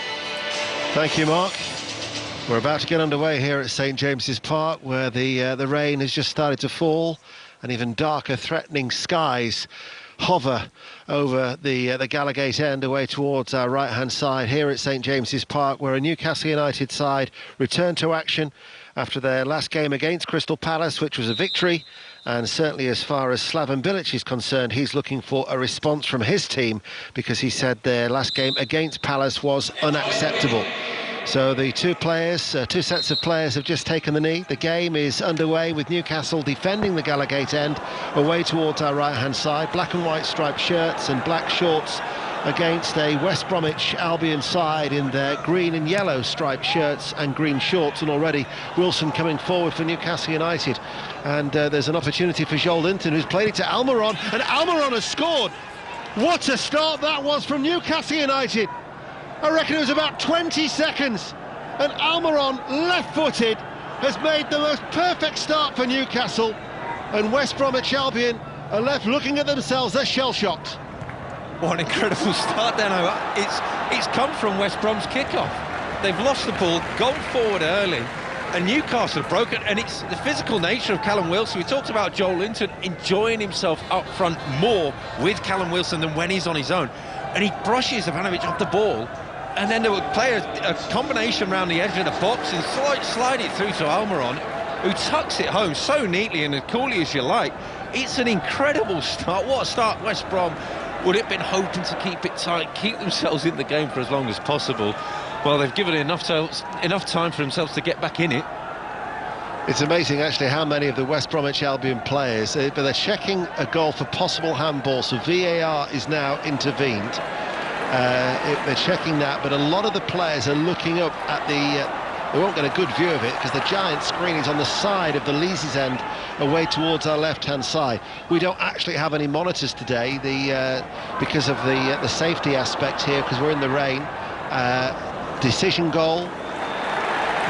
Thank you, Mark. We're about to get underway here at St James's Park, where the rain has just started to fall, and even darker, threatening skies hover over the Gallowgate end away towards our right-hand side here at St James's Park, where a Newcastle United side returned to action after their last game against Crystal Palace, which was a victory. And certainly as far as Slaven Bilic is concerned, he's looking for a response from his team, because he said their last game against Palace was unacceptable. So the two sets of players have just taken the knee. The game is underway with Newcastle defending the Gallowgate end away towards our right-hand side. Black and white striped shirts and black shorts against a West Bromwich Albion side in their green and yellow striped shirts and green shorts. And already Wilson coming forward for Newcastle United. And there's an opportunity for Joel Linton, who's played it to Almiron, and Almiron has scored. What a start that was from Newcastle United. I reckon it was about 20 seconds, and Almiron, left-footed, has made the most perfect start for Newcastle, and West Bromwich Albion are left looking at themselves. They're shell-shocked. What an incredible start then. It's come from West Brom's kickoff. They've lost the ball, gone forward early, and Newcastle have broken, and it's the physical nature of Callum Wilson. We talked about Joel Linton enjoying himself up front more with Callum Wilson than when he's on his own, and he brushes Ivanovic off the ball. And then they would play a combination around the edge of the box and slide it through to Almiron, who tucks it home so neatly and as coolly as you like. It's an incredible start. What a start West Brom would have been hoping to keep it tight, keep themselves in the game for as long as possible. Well, they've given it enough time for themselves to get back in it. It's amazing, actually, how many of the West Bromwich Albion players, but they're checking a goal for possible handball, so VAR is now intervened. They're checking that, but a lot of the players are looking up at they won't get a good view of it because the giant screen is on the side of the Leazes end away towards our left-hand side. We don't actually have any monitors today because of the safety aspect here, because we're in the rain. Decision goal,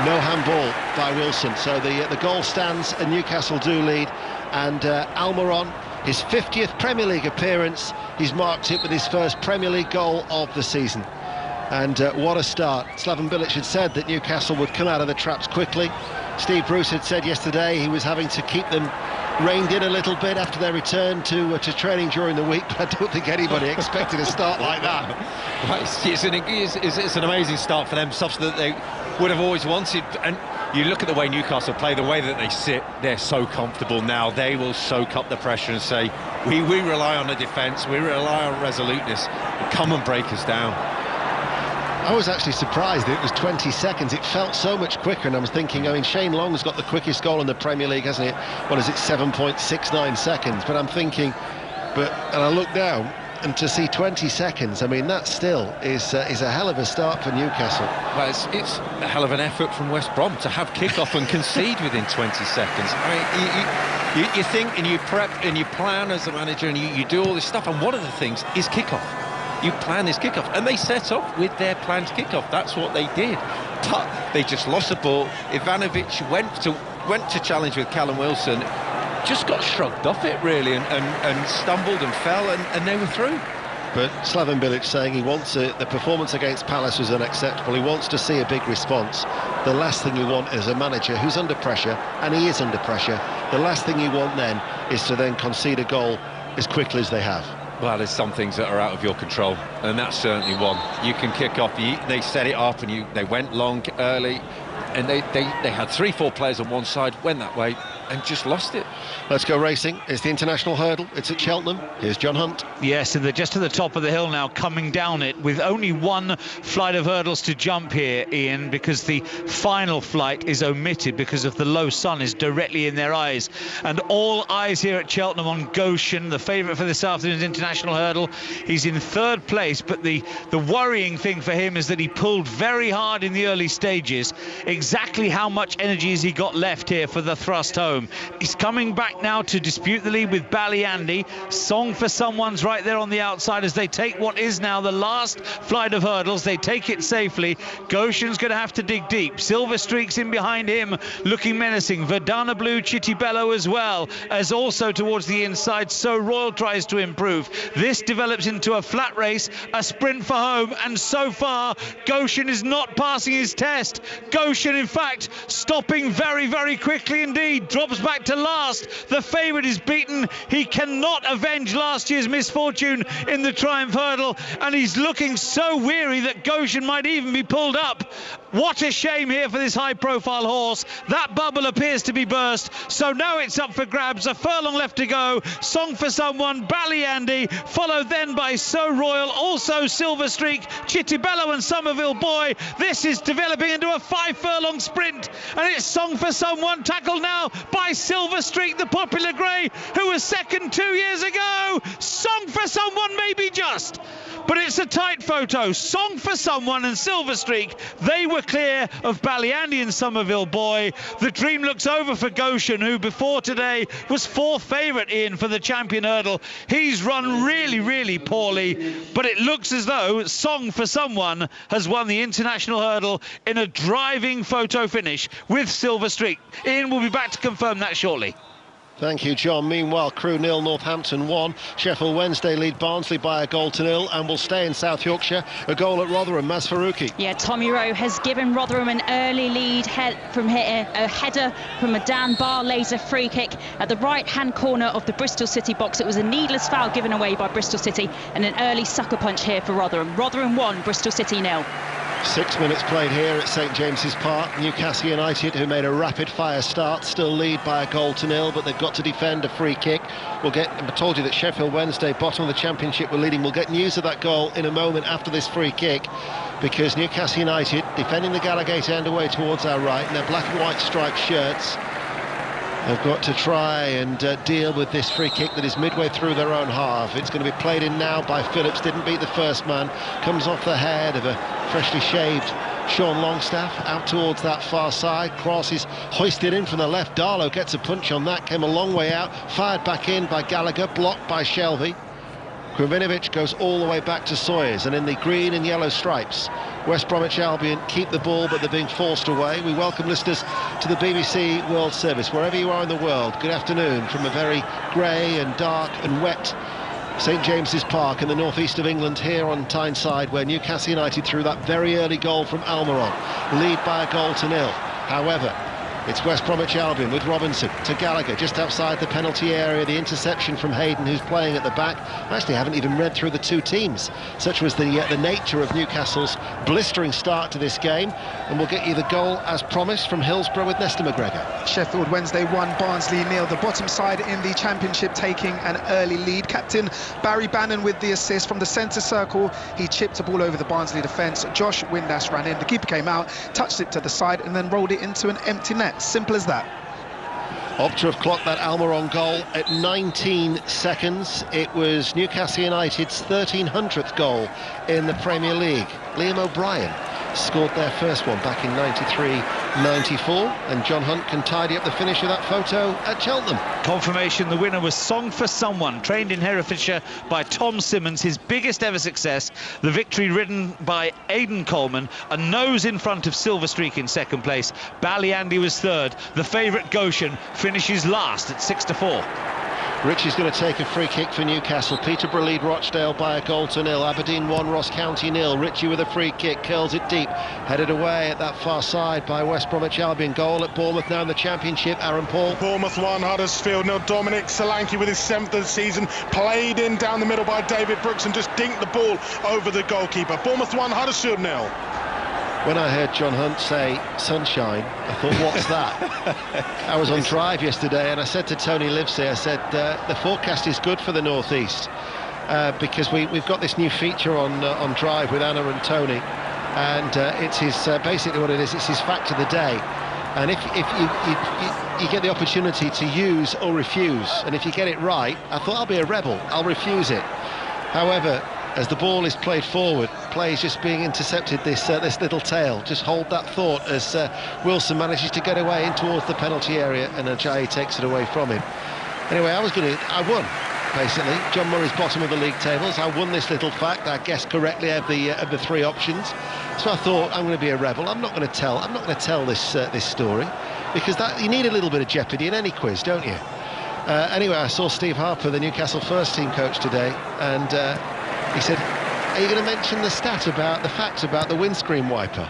no handball by Wilson. So the goal stands and Newcastle do lead, and Almiron, his 50th Premier League appearance, he's marked it with his first Premier League goal of the season. And what a start. Slaven Bilic had said that Newcastle would come out of the traps quickly. Steve Bruce had said yesterday he was having to keep them reined in a little bit after their return to training during the week, but I don't think anybody expected a start like that. Right, it's an amazing start for them, something that they would have always wanted. And you look at the way Newcastle play, the way that they sit, they're so comfortable now. They will soak up the pressure and say, we rely on the defence, we rely on resoluteness, and come and break us down. I was actually surprised that it was 20 seconds. It felt so much quicker, and I was thinking, I mean, Shane Long's got the quickest goal in the Premier League, hasn't it? What is it, 7.69 seconds? But I'm thinking, and I look down, and to see 20 seconds, I mean, that still is a hell of a start for Newcastle. Well, it's a hell of an effort from West Brom to have kick-off and concede within 20 seconds. I mean, you think and you prep and you plan as a manager and you do all this stuff, and one of the things is kick-off. You plan this kick-off, and they set off with their planned kick-off. That's what they did. But they just lost the ball. Ivanovic went to challenge with Callum Wilson, just got shrugged off it really, and stumbled and fell, and they were through. But Slaven Bilic saying he wants the performance against Palace was unacceptable. He wants to see a big response. The last thing you want as a manager who's under pressure, and he is under pressure, the last thing you want then is to then concede a goal as quickly as they have. Well, there's some things that are out of your control, and that's certainly one. You can kick off, they set it up, and they went long early, and they had 3-4 players on one side, went that way, and just lost it. Let's go racing. It's the international hurdle. It's at Cheltenham. Here's John Hunt. Yes, and they're just to the top of the hill now, coming down it with only one flight of hurdles to jump here, Ian, because the final flight is omitted because of the low sun is directly in their eyes. And all eyes here at Cheltenham on Goshen, the favourite for this afternoon's international hurdle. He's in third place, but the worrying thing for him is that he pulled very hard in the early stages. Exactly how much energy has he got left here for the thrust home? He's coming back now to dispute the lead with Ballyandy. Song for Someone's right there on the outside as they take what is now the last flight of hurdles. They take it safely. Goshen's going to have to dig deep. Silver Streak's in behind him, looking menacing. Verdana Blue, Chittibello as well, as also towards the inside. So Royal tries to improve. This develops into a flat race, a sprint for home, and so far Goshen is not passing his test. Goshen, in fact, stopping very, very quickly indeed. Drops back to last. The favourite is beaten. He cannot avenge last year's misfortune in the Triumph Hurdle, and he's looking so weary that Goshen might even be pulled up. What a shame here for this high-profile horse. That bubble appears to be burst, so now it's up for grabs. A furlong left to go. Song for Someone, Ballyandy, followed then by So Royal, also Silver Streak, Chittibello and Somerville Boy. This is developing into a 5-furlong sprint, and it's Song for Someone, tackled now by Silver Streak, the popular grey, who was second 2 years ago. Song for Someone, maybe just, but it's a tight photo. Song for Someone and Silver Streak, they were clear of Ballyandy and Somerville Boy. The dream looks over for Goshen, who before today was fourth favourite, Ian, for the champion hurdle. He's run really, really poorly, but it looks as though Song for Someone has won the international hurdle in a driving photo finish with Silver Streak. Ian will be back to confirm that shortly. Thank you, John. Meanwhile, Crewe 0, Northampton 1. Sheffield Wednesday lead Barnsley by a goal to 0 and will stay in South Yorkshire. A goal at Rotherham, Maz Faruqi. Yeah, Tommy Rowe has given Rotherham an early lead from here. A header from a Dan Barr laser free kick at the right-hand corner of the Bristol City box. It was a needless foul given away by Bristol City, and an early sucker punch here for Rotherham. Rotherham 1, Bristol City 0. 6 minutes played here at St James's Park. Newcastle United, who made a rapid-fire start, still lead by a goal to 0, but they've got to defend a free kick. I told you that Sheffield Wednesday, bottom of the Championship, were leading. We'll get news of that goal in a moment after this free kick, because Newcastle United, defending the Gallagate end away towards our right, in their black and white striped shirts, have got to try and deal with this free kick that is midway through their own half. It's going to be played in now by Phillips. Didn't beat the first man. Comes off the head of a freshly shaved Sean Longstaff out towards that far side. Cross is hoisted in from the left. Darlow gets a punch on that. Came a long way out. Fired back in by Gallagher. Blocked by Shelby. Krovinovic goes all the way back to Sawyers, and in the green and yellow stripes, West Bromwich Albion keep the ball, but they're being forced away. We welcome listeners to the BBC World Service, wherever you are in the world. Good afternoon from a very grey and dark and wet St James's Park in the northeast of England, here on Tyneside, where Newcastle United threw that very early goal from Almiron, lead by a goal to 0. However, It's West Bromwich Albion with Robinson to Gallagher just outside the penalty area. The interception from Hayden, who's playing at the back. I actually haven't even read through the two teams. Such was the nature of Newcastle's blistering start to this game. And we'll get you the goal as promised from Hillsborough with Nesta McGregor. Sheffield Wednesday 1, Barnsley 0. The bottom side in the Championship taking an early lead. Captain Barry Bannon with the assist from the centre circle. He chipped a ball over the Barnsley defence. Josh Windass ran in. The keeper came out, touched it to the side and then rolled it into an empty net. Simple as that. Opt to have clocked that Almiron goal at 19 seconds. It was Newcastle United's 1300th goal in the Premier League. Liam O'Brien scored their first one back in 93-94, and John Hunt can tidy up the finish of that photo at Cheltenham. Confirmation the winner was Song for Someone, trained in Herefordshire by Tom Simmons, his biggest ever success. The victory ridden by Aidan Coleman, a nose in front of Silver Streak in second place. Ballyandy was third. The favourite Goshen finishes last at 6-4. Richie's going to take a free kick for Newcastle. Peterborough lead Rochdale by 1-0. Aberdeen 1, Ross County 0. Richie with a free kick, curls it deep, headed away at that far side by West Bromwich Albion. Goal at Bournemouth now in the Championship. Aaron Paul. Bournemouth 1, Huddersfield 0. Dominic Solanke with his 7th of the season, played in down the middle by David Brooks and just dinked the ball over the goalkeeper. Bournemouth 1, Huddersfield 0. When I heard John Hunt say sunshine, I thought, what's that? I was on drive yesterday and I said to Tony Livesey, I said, the forecast is good for the northeast because we've got this new feature on drive with Anna and Tony, and it's his basically what it is, it's his fact of the day. And if you get the opportunity to use or refuse, and if you get it right, I thought I'll be a rebel, I'll refuse it. However, as the ball is played forward, play is just being intercepted, this little tail. Just hold that thought as Wilson manages to get away in towards the penalty area and Ajayi takes it away from him. Anyway, I won, basically. John Murray's bottom of the league tables. I won this little fact. I guessed correctly of the three options. So I thought, I'm going to be a rebel. I'm not going to tell this story, because you need a little bit of jeopardy in any quiz, don't you? Anyway, I saw Steve Harper, the Newcastle first team coach today, and he said, are you going to mention the fact about the windscreen wiper?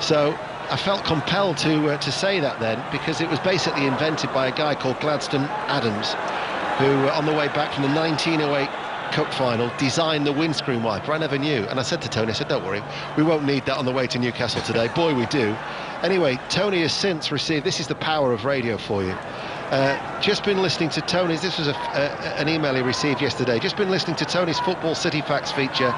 So I felt compelled to say that then, because it was basically invented by a guy called Gladstone Adams, who on the way back from the 1908 Cup final designed the windscreen wiper. I never knew, and I said to Tony, I said, don't worry, we won't need that on the way to Newcastle today. Boy, we do. Anyway, Tony has since received, this is the power of radio for you, just been listening to Tony's, this was an email he received yesterday, just been listening to Tony's Football City Facts feature.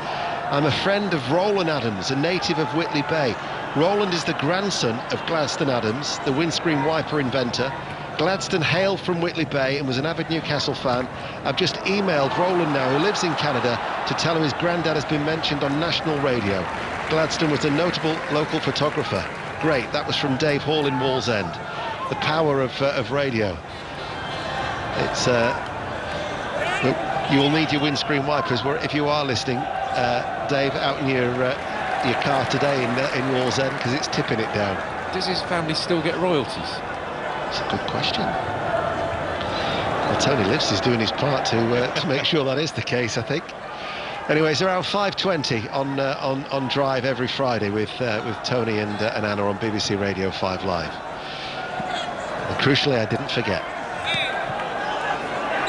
I'm a friend of Roland Adams, a native of Whitley Bay. Roland is the grandson of Gladstone Adams, the windscreen wiper inventor. Gladstone hailed from Whitley Bay and was an avid Newcastle fan. I've just emailed Roland now, who lives in Canada, to tell him his granddad has been mentioned on national radio. Gladstone was a notable local photographer. Great, that was from Dave Hall in Wallsend. The power of radio. It's you will need your windscreen wipers if you are listening, Dave, out in your car today in Wallsend, because it's tipping it down. Does his family still get royalties? It's a good question. Well, Tony Livesey's doing his part to make sure that is the case, I think. Anyway, it's around 5:20 on Drive every Friday with Tony and Anna on BBC Radio 5 Live. And crucially, I didn't forget.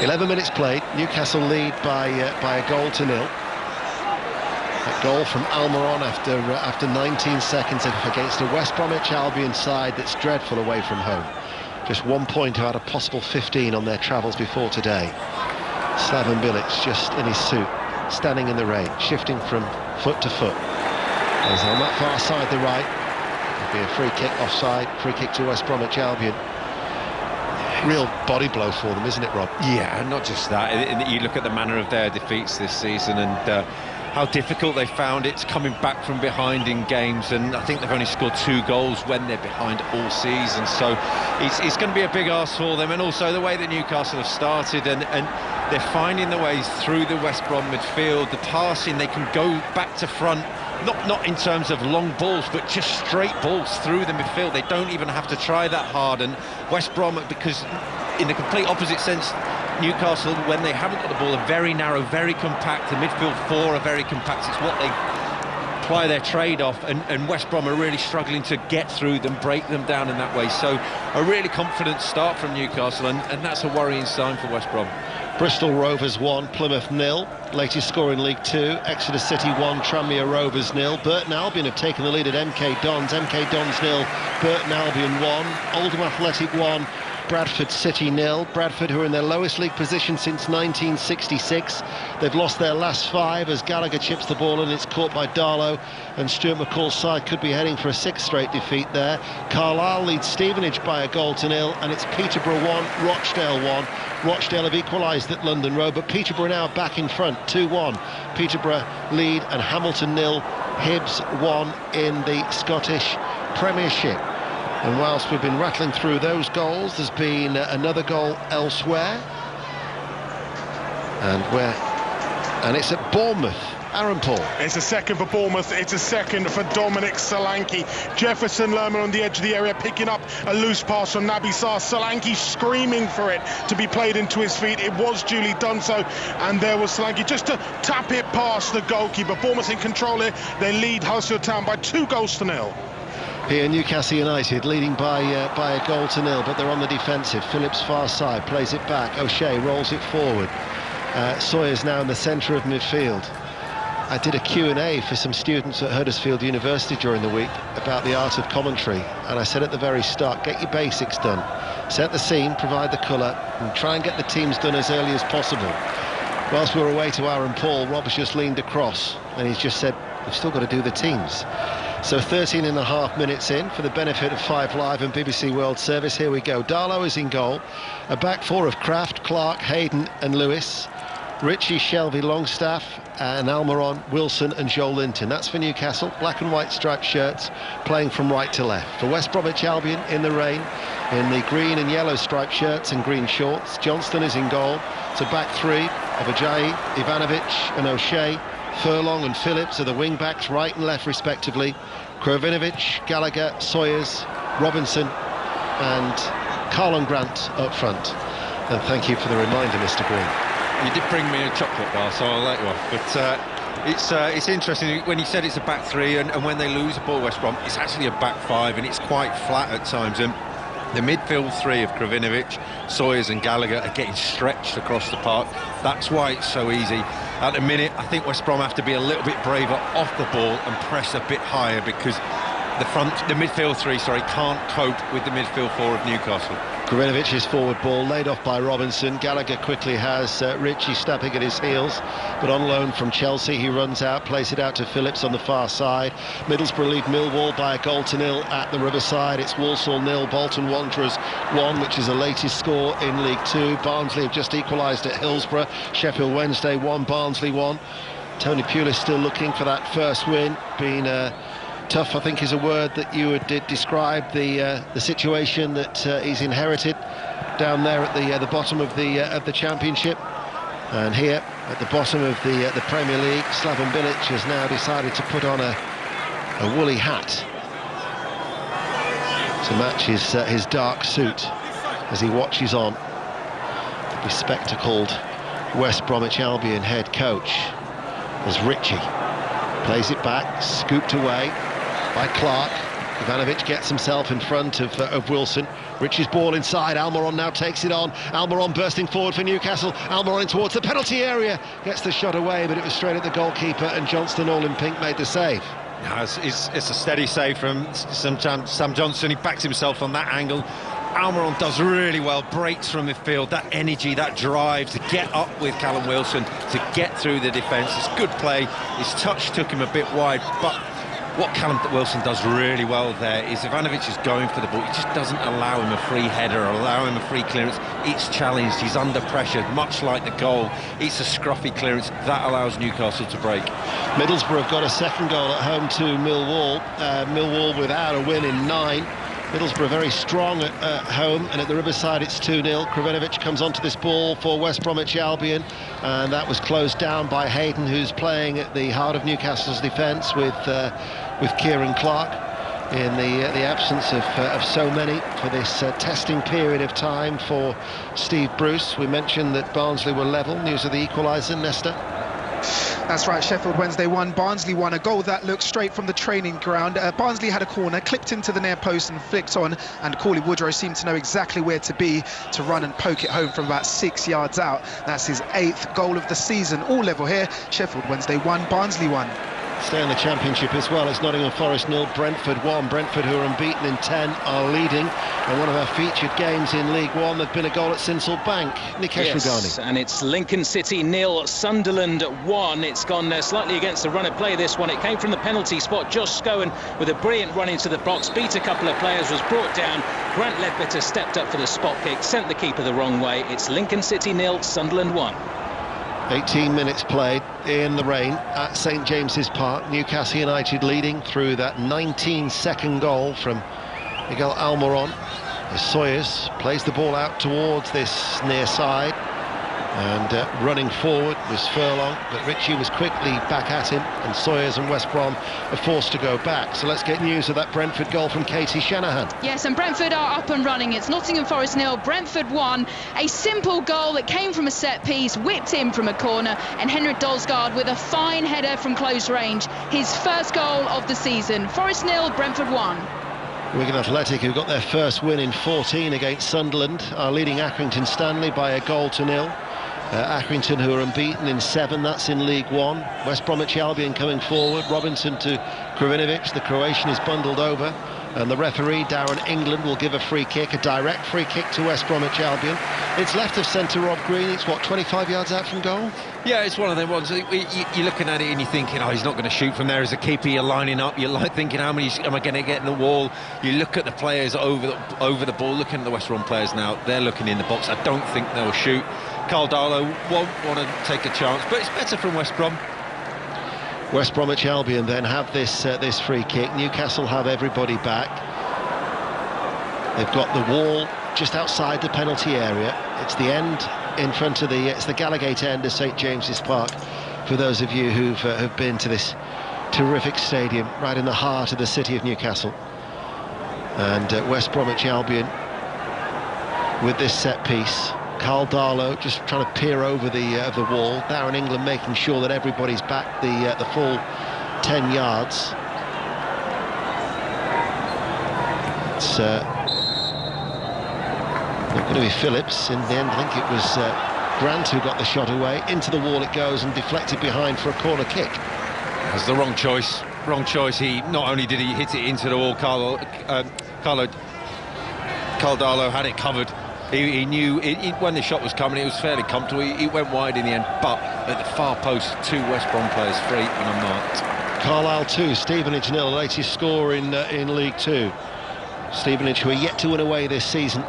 11 minutes played. Newcastle lead by 1-0. A goal from Almiron after 19 seconds against a West Bromwich Albion side that's dreadful away from home. Just 1 point out of possible 15 on their travels before today. Slaven Bilic just in his suit, standing in the rain, shifting from foot to foot. As on that far side, the right, there'll be a free kick offside, free kick to West Bromwich Albion. Real body blow for them, isn't it, Rob? Yeah, not just that. You look at the manner of their defeats this season and how difficult they found it coming back from behind in games, and I think they've only scored 2 goals when they're behind all season, so it's going to be a big ask for them. And also the way that Newcastle have started, and they're finding the ways through the West Brom midfield, the passing, they can go back to front, not in terms of long balls, but just straight balls through the midfield. They don't even have to try that hard. And West Brom, because in the complete opposite sense, Newcastle, when they haven't got the ball, are very narrow, very compact. The midfield 4 are very compact. It's what they ply their trade off, and West Brom are really struggling to get through them, break them down in that way. So a really confident start from Newcastle, and that's a worrying sign for West Brom. Bristol Rovers 1, Plymouth 0. Latest score in League 2, Exeter City 1, Tranmere Rovers 0. Burton Albion have taken the lead at MK Dons. MK Dons 0, Burton Albion 1. Oldham Athletic 1, Bradford City 0. Bradford, who are in their lowest league position since 1966. They've lost their last 5 as Gallagher chips the ball and it's caught by Darlow, and Stuart McCall's side could be heading for a 6th straight defeat there. Carlisle leads Stevenage by a goal to 0, and it's Peterborough 1, Rochdale 1. Rochdale have equalised at London Road, but Peterborough now back in front, 2-1. Peterborough lead, and Hamilton 0, Hibs 1 in the Scottish Premiership. And whilst we've been rattling through those goals, there's been another goal elsewhere. And it's at Bournemouth. Aaron Paul. It's a second for Bournemouth, it's a second for Dominic Solanke. Jefferson Lerman on the edge of the area, picking up a loose pass from Naby Sarr. Solanke screaming for it to be played into his feet. It was duly done so, and there was Solanke just to tap it past the goalkeeper. Bournemouth in control here. They lead Huddersfield Town by 2-0. Here Newcastle United leading by a goal to 0, but they're on the defensive. Phillips far side, plays it back. O'Shea rolls it forward. Sawyer's now in the centre of midfield. I did a Q&A for some students at Huddersfield University during the week about the art of commentary, and I said at the very start, get your basics done, set the scene, provide the colour, and try and get the teams done as early as possible. Whilst we were away to Aaron Paul, Rob's just leaned across and he's just said, we've still got to do the teams. So 13 and a half minutes in, for the benefit of 5 Live and BBC World Service, here we go. Darlow is in goal, a back 4 of Kraft, Clark, Hayden and Lewis, Ritchie, Shelby, Longstaff and Almiron, Wilson and Joel Linton. That's for Newcastle, black and white striped shirts, playing from right to left. For West Bromwich Albion, in the rain, in the green and yellow striped shirts and green shorts. Johnston is in goal. It's a back 3 of Ajayi, Ivanovic and O'Shea. Furlong and Phillips are the wing-backs, right and left respectively. Krovinovic, Gallagher, Sawyers, Robinson and Carlon Grant up front. And thank you for the reminder, Mr. Green. You did bring me a chocolate bar, so I'll let you off. But it's interesting when you said it's a back 3, and when they lose the ball, West Brom, it's actually a back 5, and it's quite flat at times. And the midfield 3 of Krovinovic, Sawyers and Gallagher are getting stretched across the park. That's why it's so easy. At the minute, I think West Brom have to be a little bit braver off the ball and press a bit higher, because the midfield 3, can't cope with the midfield 4 of Newcastle. Krovinovic forward ball laid off by Robinson. Gallagher quickly has Ritchie snapping at his heels, but on loan from Chelsea he runs out, plays it out to Phillips on the far side. Middlesbrough lead Millwall by a goal to 0 at the Riverside. It's Walsall 0, Bolton Wanderers 1, which is the latest score in League 2. Barnsley have just equalised at Hillsborough. Sheffield Wednesday 1, Barnsley 1. Tony Pulis still looking for that first win. Been tough, I think, is a word that you would describe the situation that he's inherited down there at the bottom of the Championship. And here at the bottom of the Premier League, Slaven Bilic has now decided to put on a woolly hat to match his dark suit as he watches on the bespectacled West Bromwich Albion head coach as Ritchie plays it back, scooped away by Clark. Ivanovic gets himself in front of Wilson. Ritchie's ball inside. Almiron now takes it on. Almiron bursting forward for Newcastle. Almiron towards the penalty area. Gets the shot away, but it was straight at the goalkeeper, and Johnston, all in pink, made the save. It's a steady save from Sam Johnston. He backs himself on that angle. Almiron does really well, breaks from midfield, that energy, that drive to get up with Callum Wilson, to get through the defence. It's good play. His touch took him a bit wide, but what Callum Wilson does really well there is Ivanovic is going for the ball. He just doesn't allow him a free header or allow him a free clearance. It's challenged, he's under pressure, much like the goal. It's a scruffy clearance. That allows Newcastle to break. Middlesbrough have got a second goal at home to Millwall. Millwall without a win in 9. Middlesbrough very strong at home, and at the Riverside it's 2-0. Krovinovic comes onto this ball for West Bromwich Albion, and that was closed down by Hayden, who's playing at the heart of Newcastle's defence with Kieran Clark in the absence of so many for this testing period of time for Steve Bruce. We mentioned that Barnsley were level. News of the equaliser, Nesta? That's right, Sheffield Wednesday won, Barnsley won. A goal that looked straight from the training ground. Barnsley had a corner, clipped into the near post and flicked on, and Cauley Woodrow seemed to know exactly where to be to run and poke it home from about 6 yards out. That's his 8th goal of the season. All level here. Sheffield Wednesday won, Barnsley won. Stay in the Championship as well. It's Nottingham Forest 0, Brentford 1. Brentford, who are unbeaten in 10, are leading. And one of our featured games in League One, there's been a goal at Sinsel Bank. Nikesh Rugani. And it's Lincoln City 0, Sunderland 1. It's gone slightly against the run of play, this one. It came from the penalty spot. Josh Scowen with a brilliant run into the box, beat a couple of players, was brought down. Grant Ledbetter stepped up for the spot kick, sent the keeper the wrong way. It's Lincoln City 0, Sunderland 1. 18 minutes played in the rain at St James's Park. Newcastle United leading through that 19-second goal from Miguel Almiron. As Sawyers plays the ball out towards this near side, and running forward was Furlong, but Ritchie was quickly back at him, and Sawyers and West Brom are forced to go back. So let's get news of that Brentford goal from Katie Shanahan. Yes, and Brentford are up and running. It's Nottingham Forest 0, Brentford 1. A simple goal that came from a set piece, whipped in from a corner, and Henrik Dolsgaard with a fine header from close range. His first goal of the season. Forest 0, Brentford 1. Wigan Athletic, who got their first win in 14 against Sunderland, are leading Accrington Stanley by a goal to 0. Accrington, who are unbeaten in 7, that's in League One. West Bromwich Albion coming forward. Robinson to Krovinovic. The Croatian is bundled over, and the referee, Darren England, will give a free kick, a direct free kick to West Bromwich Albion. It's left of centre Rob Green. It's, what, 25 yards out from goal? Yeah, it's one of them ones. You're looking at it and you're thinking, oh, he's not going to shoot from there. As a keeper, you're lining up. You're like thinking, how many am I going to get in the wall? You look at the players over the ball. Looking at the West Brom players now, they're looking in the box. I don't think they'll shoot. Carl Darlow won't want to take a chance, but it's better from West Brom. West Bromwich Albion then have this free kick. Newcastle have everybody back. They've got the wall just outside the penalty area. It's the end in front of it's the Gallagate end of St James's Park, for those of you who've been to this terrific stadium right in the heart of the city of Newcastle. And West Bromwich Albion with this set piece. Carl Darlow just trying to peer over the wall. Darren England making sure that everybody's back the full 10 yards. It's not going to be Phillips in the end. I think it was Grant who got the shot away. Into the wall it goes and deflected behind for a corner kick. That's the wrong choice. Wrong choice. He not only did he hit it into the wall, Carl Darlow had it covered. He knew when the shot was coming, it was fairly comfortable. He went wide in the end, but at the far post, 2 West Brom players free and unmarked. Carlisle 2, Stevenage 0, the latest score in League 2. Stevenage, who are yet to win away this season.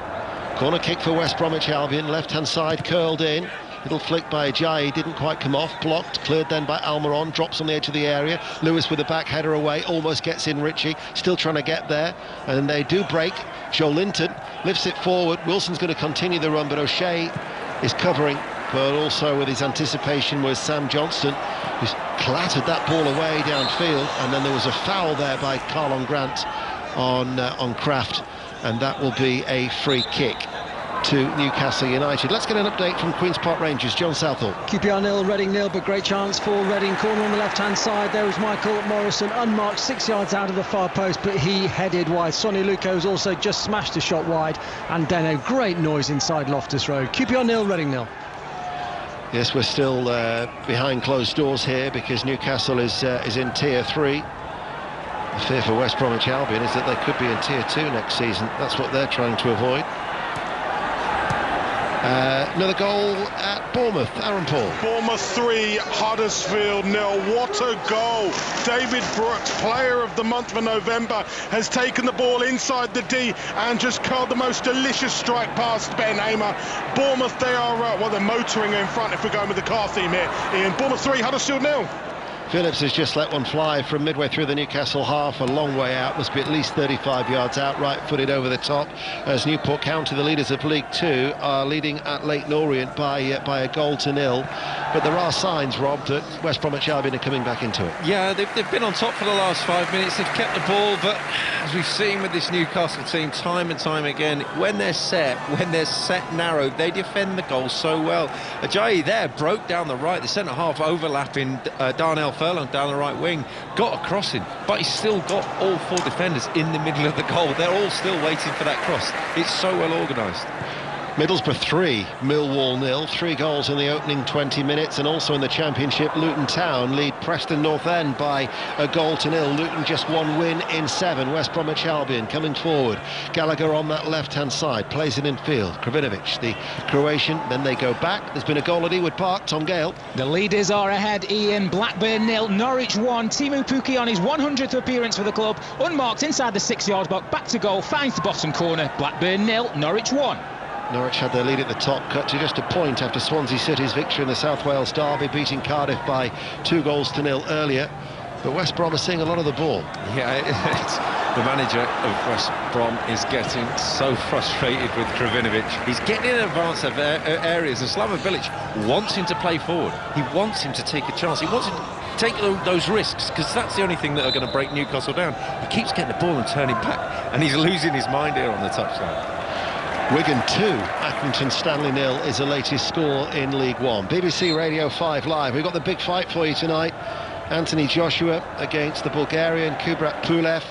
Corner kick for West Bromwich Albion, left-hand side curled in. Little flick by Ajayi, didn't quite come off, blocked, cleared then by Almiron, drops on the edge of the area. Lewis with the back header away, almost gets in Ritchie, still trying to get there, and they do break. Joe Linton lifts it forward. Wilson's going to continue the run, but O'Shea is covering, but also with his anticipation was Sam Johnston, who's clattered that ball away downfield, and then there was a foul there by Carlon Grant on Kraft, and that will be a free kick to Newcastle United. Let's get an update from Queen's Park Rangers, John Southall. QPR 0, Reading 0, but great chance for Reading. Corner on the left-hand side. There was Michael Morrison, unmarked, 6 yards out of the far post, but he headed wide. Sonny Luco's also just smashed a shot wide, and then a great noise inside Loftus Road. QPR 0, Reading 0. Yes, we're still behind closed doors here because Newcastle is in Tier 3. The fear for West Bromwich Albion is that they could be in Tier 2 next season. That's what they're trying to avoid. Another goal at Bournemouth, Aaron Paul. Bournemouth 3, Huddersfield 0. What a goal. David Brooks, player of the month for November, has taken the ball inside the D and just curled the most delicious strike past Ben Hamer. Bournemouth, they are, they're motoring in front if we're going with the car theme here. Ian, Bournemouth 3, Huddersfield 0. Phillips has just let one fly from midway through the Newcastle half, a long way out, must be at least 35 yards out, right-footed over the top, as Newport County, the leaders of League Two, are leading at Leyton Orient by a goal to nil. But there are signs, Rob, that West Bromwich Albion are coming back into it. Yeah, they've been on top for the last 5 minutes. They've kept the ball, but as we've seen with this Newcastle team time and time again, when they're set narrow, they defend the goal so well. Ajayi there broke down the right, the centre-half overlapping Darnell Furlong down the right wing, got a crossing, but he's still got all four defenders in the middle of the goal. They're all still waiting for that cross. It's so well organised. Middlesbrough 3, Millwall 0, 3 goals in the opening 20 minutes, and also in the Championship, Luton Town lead Preston North End by a goal to nil. Luton just one win in 7. West Bromwich Albion coming forward. Gallagher on that left-hand side, plays it in field. Kravinovic, the Croatian, then they go back. There's been a goal at Ewood Park. Tom Gale. The leaders are ahead, Ian. Blackburn 0, Norwich 1. Timu Pukki on his 100th appearance for the club, unmarked inside the 6-yard box, back to goal, finds the bottom corner. Blackburn 0, Norwich 1. Norwich had their lead at the top, cut to just a point after Swansea City's victory in the South Wales derby, beating Cardiff by 2 goals to nil earlier. But West Brom are seeing a lot of the ball. Yeah, the manager of West Brom is getting so frustrated with Kravinovic. He's getting in advance of areas, and Slaven Bilic wants him to play forward. He wants him to take a chance. He wants him to take those risks, because that's the only thing that are going to break Newcastle down. He keeps getting the ball and turning back, and he's losing his mind here on the touchline. Wigan 2, Accrington Stanley 0 is the latest score in League One. BBC Radio 5 Live. We've got the big fight for you tonight. Anthony Joshua against the Bulgarian Kubrat Pulev.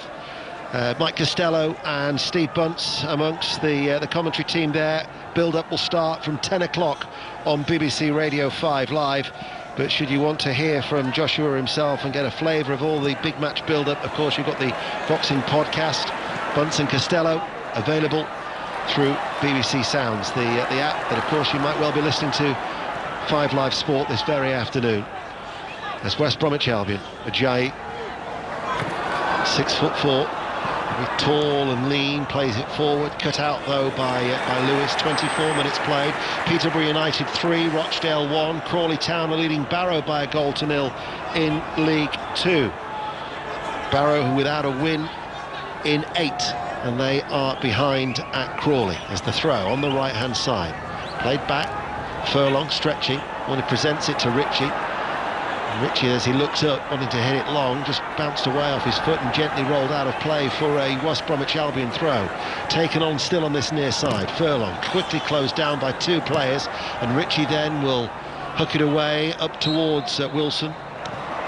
Mike Costello and Steve Bunce amongst the commentary team there. Build-up will start from 10 o'clock on BBC Radio 5 Live. But should you want to hear from Joshua himself and get a flavour of all the big match build-up, of course, you've got the Boxing Podcast. Bunce and Costello available through BBC Sounds, the app that, of course, you might well be listening to 5 Live Sport this very afternoon. As West Bromwich Albion, Ajayi, 6'4", very tall and lean, plays it forward, cut out though by Lewis. 24 minutes played. Peterborough United 3, Rochdale 1. Crawley Town are leading Barrow by a goal to nil in League 2. Barrow, who without a win in 8. And they are behind at Crawley as the throw on the right-hand side. Played back, Furlong stretching, when he presents it to Ritchie. And Ritchie, as he looks up, wanting to hit it long, just bounced away off his foot and gently rolled out of play for a West Bromwich Albion throw. Taken on still on this near side. Furlong quickly closed down by 2 players, and Ritchie then will hook it away up towards Wilson.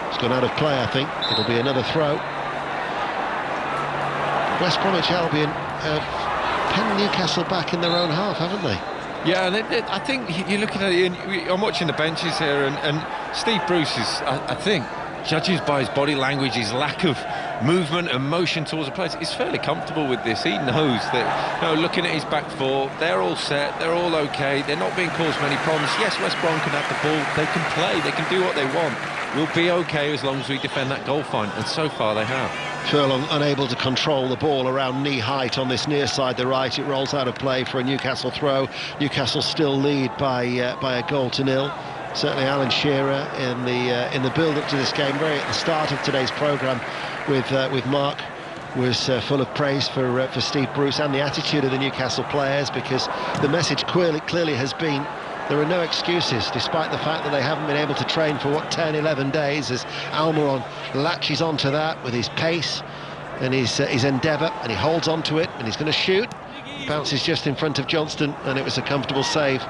It's gone out of play, I think. It'll be another throw. West Bromwich Albion have penned Newcastle back in their own half, haven't they? Yeah, and I think you're looking at it, and I'm watching the benches here, and Steve Bruce is, I think, judges by his body language, his lack of movement and motion towards the players, he's fairly comfortable with this. He knows that, looking at his back four, they're all set, they're all okay, they're not being caused many problems. Yes, West Brom can have the ball, they can play, they can do what they want. We'll be okay as long as we defend that goal fine, and so far they have. Furlong unable to control the ball around knee height on this near side, the right. It rolls out of play for a Newcastle throw. Newcastle still lead by a goal to nil. Certainly Alan Shearer in the build-up to this game, very at the start of today's programme with Mark, was full of praise for Steve Bruce and the attitude of the Newcastle players, because the message clearly has been there are no excuses, despite the fact that they haven't been able to train for 10-11 days, as Almiron latches onto that with his pace and his endeavour, and he holds on to it, and he's going to shoot. Bounces just in front of Johnston, and it was a comfortable save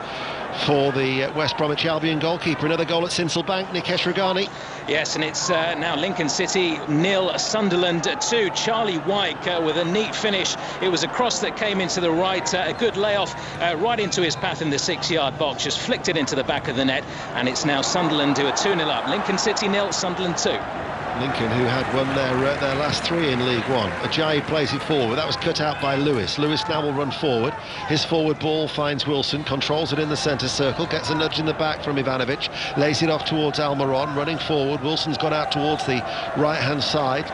for the West Bromwich Albion goalkeeper. Another goal at Sinsel Bank, Nikesh Ragani. Yes, and it's now Lincoln City 0, Sunderland 2. Charlie Wyke with a neat finish. It was a cross that came into the right, a good layoff right into his path in the 6-yard box, just flicked it into the back of the net, and it's now Sunderland who are 2-0 up. Lincoln City 0, Sunderland 2. Lincoln, who had won their last 3 in League One. Ajayi plays it forward. That was cut out by Lewis. Lewis now will run forward. His forward ball finds Wilson, controls it in the centre circle, gets a nudge in the back from Ivanovic, lays it off towards Almiron, running forward. Wilson's gone out towards the right-hand side.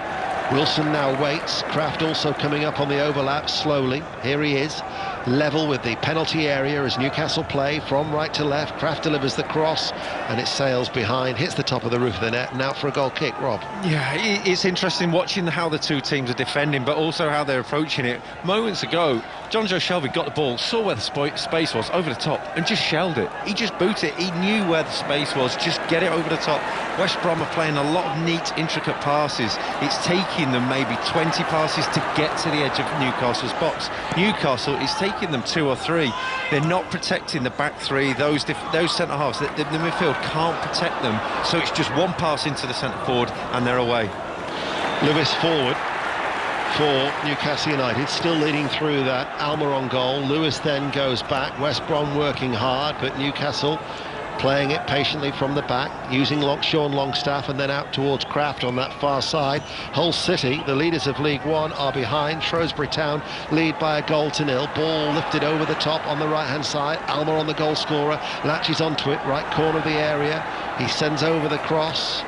Wilson now waits. Kraft also coming up on the overlap slowly. Here he is, level with the penalty area as Newcastle play from right to left. Kraft delivers the cross and it sails behind, hits the top of the roof of the net, and out for a goal kick. Rob? Yeah, it's interesting watching how the two teams are defending, but also how they're approaching it. Moments ago, John Joe Shelby got the ball, saw where the space was over the top, and just shelled it. He just booted it. He knew where the space was. Just get it over the top. West Brom are playing a lot of neat, intricate passes. It's taking them maybe 20 passes to get to the edge of Newcastle's box. Newcastle is taking them 2 or 3. They're not protecting the back three. Those centre halves, the midfield can't protect them. So it's just one pass into the centre forward, and they're away. Lewis forward for Newcastle United, still leading through that Almiron goal. Lewis then goes back. West Brom working hard, but Newcastle playing it patiently from the back, using Sean Longstaff, and then out towards Kraft on that far side. Hull City, the leaders of League One, are behind. Shrewsbury Town lead by a 0-0. Ball lifted over the top on the right-hand side. Almiron, the goal scorer, latches onto it, right corner of the area. He sends over the cross.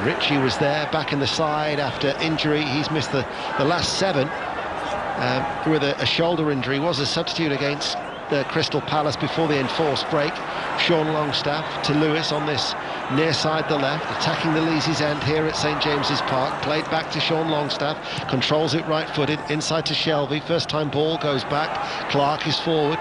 Ritchie was there, back in the side after injury. He's missed the last 7 with a shoulder injury. Was a substitute against Crystal Palace before the enforced break. Sean Longstaff to Lewis on this near side the left, attacking the Leazy's end here at St James's Park. Played back to Sean Longstaff, controls it right-footed, inside to Shelby. First time ball goes back. Clark is forward,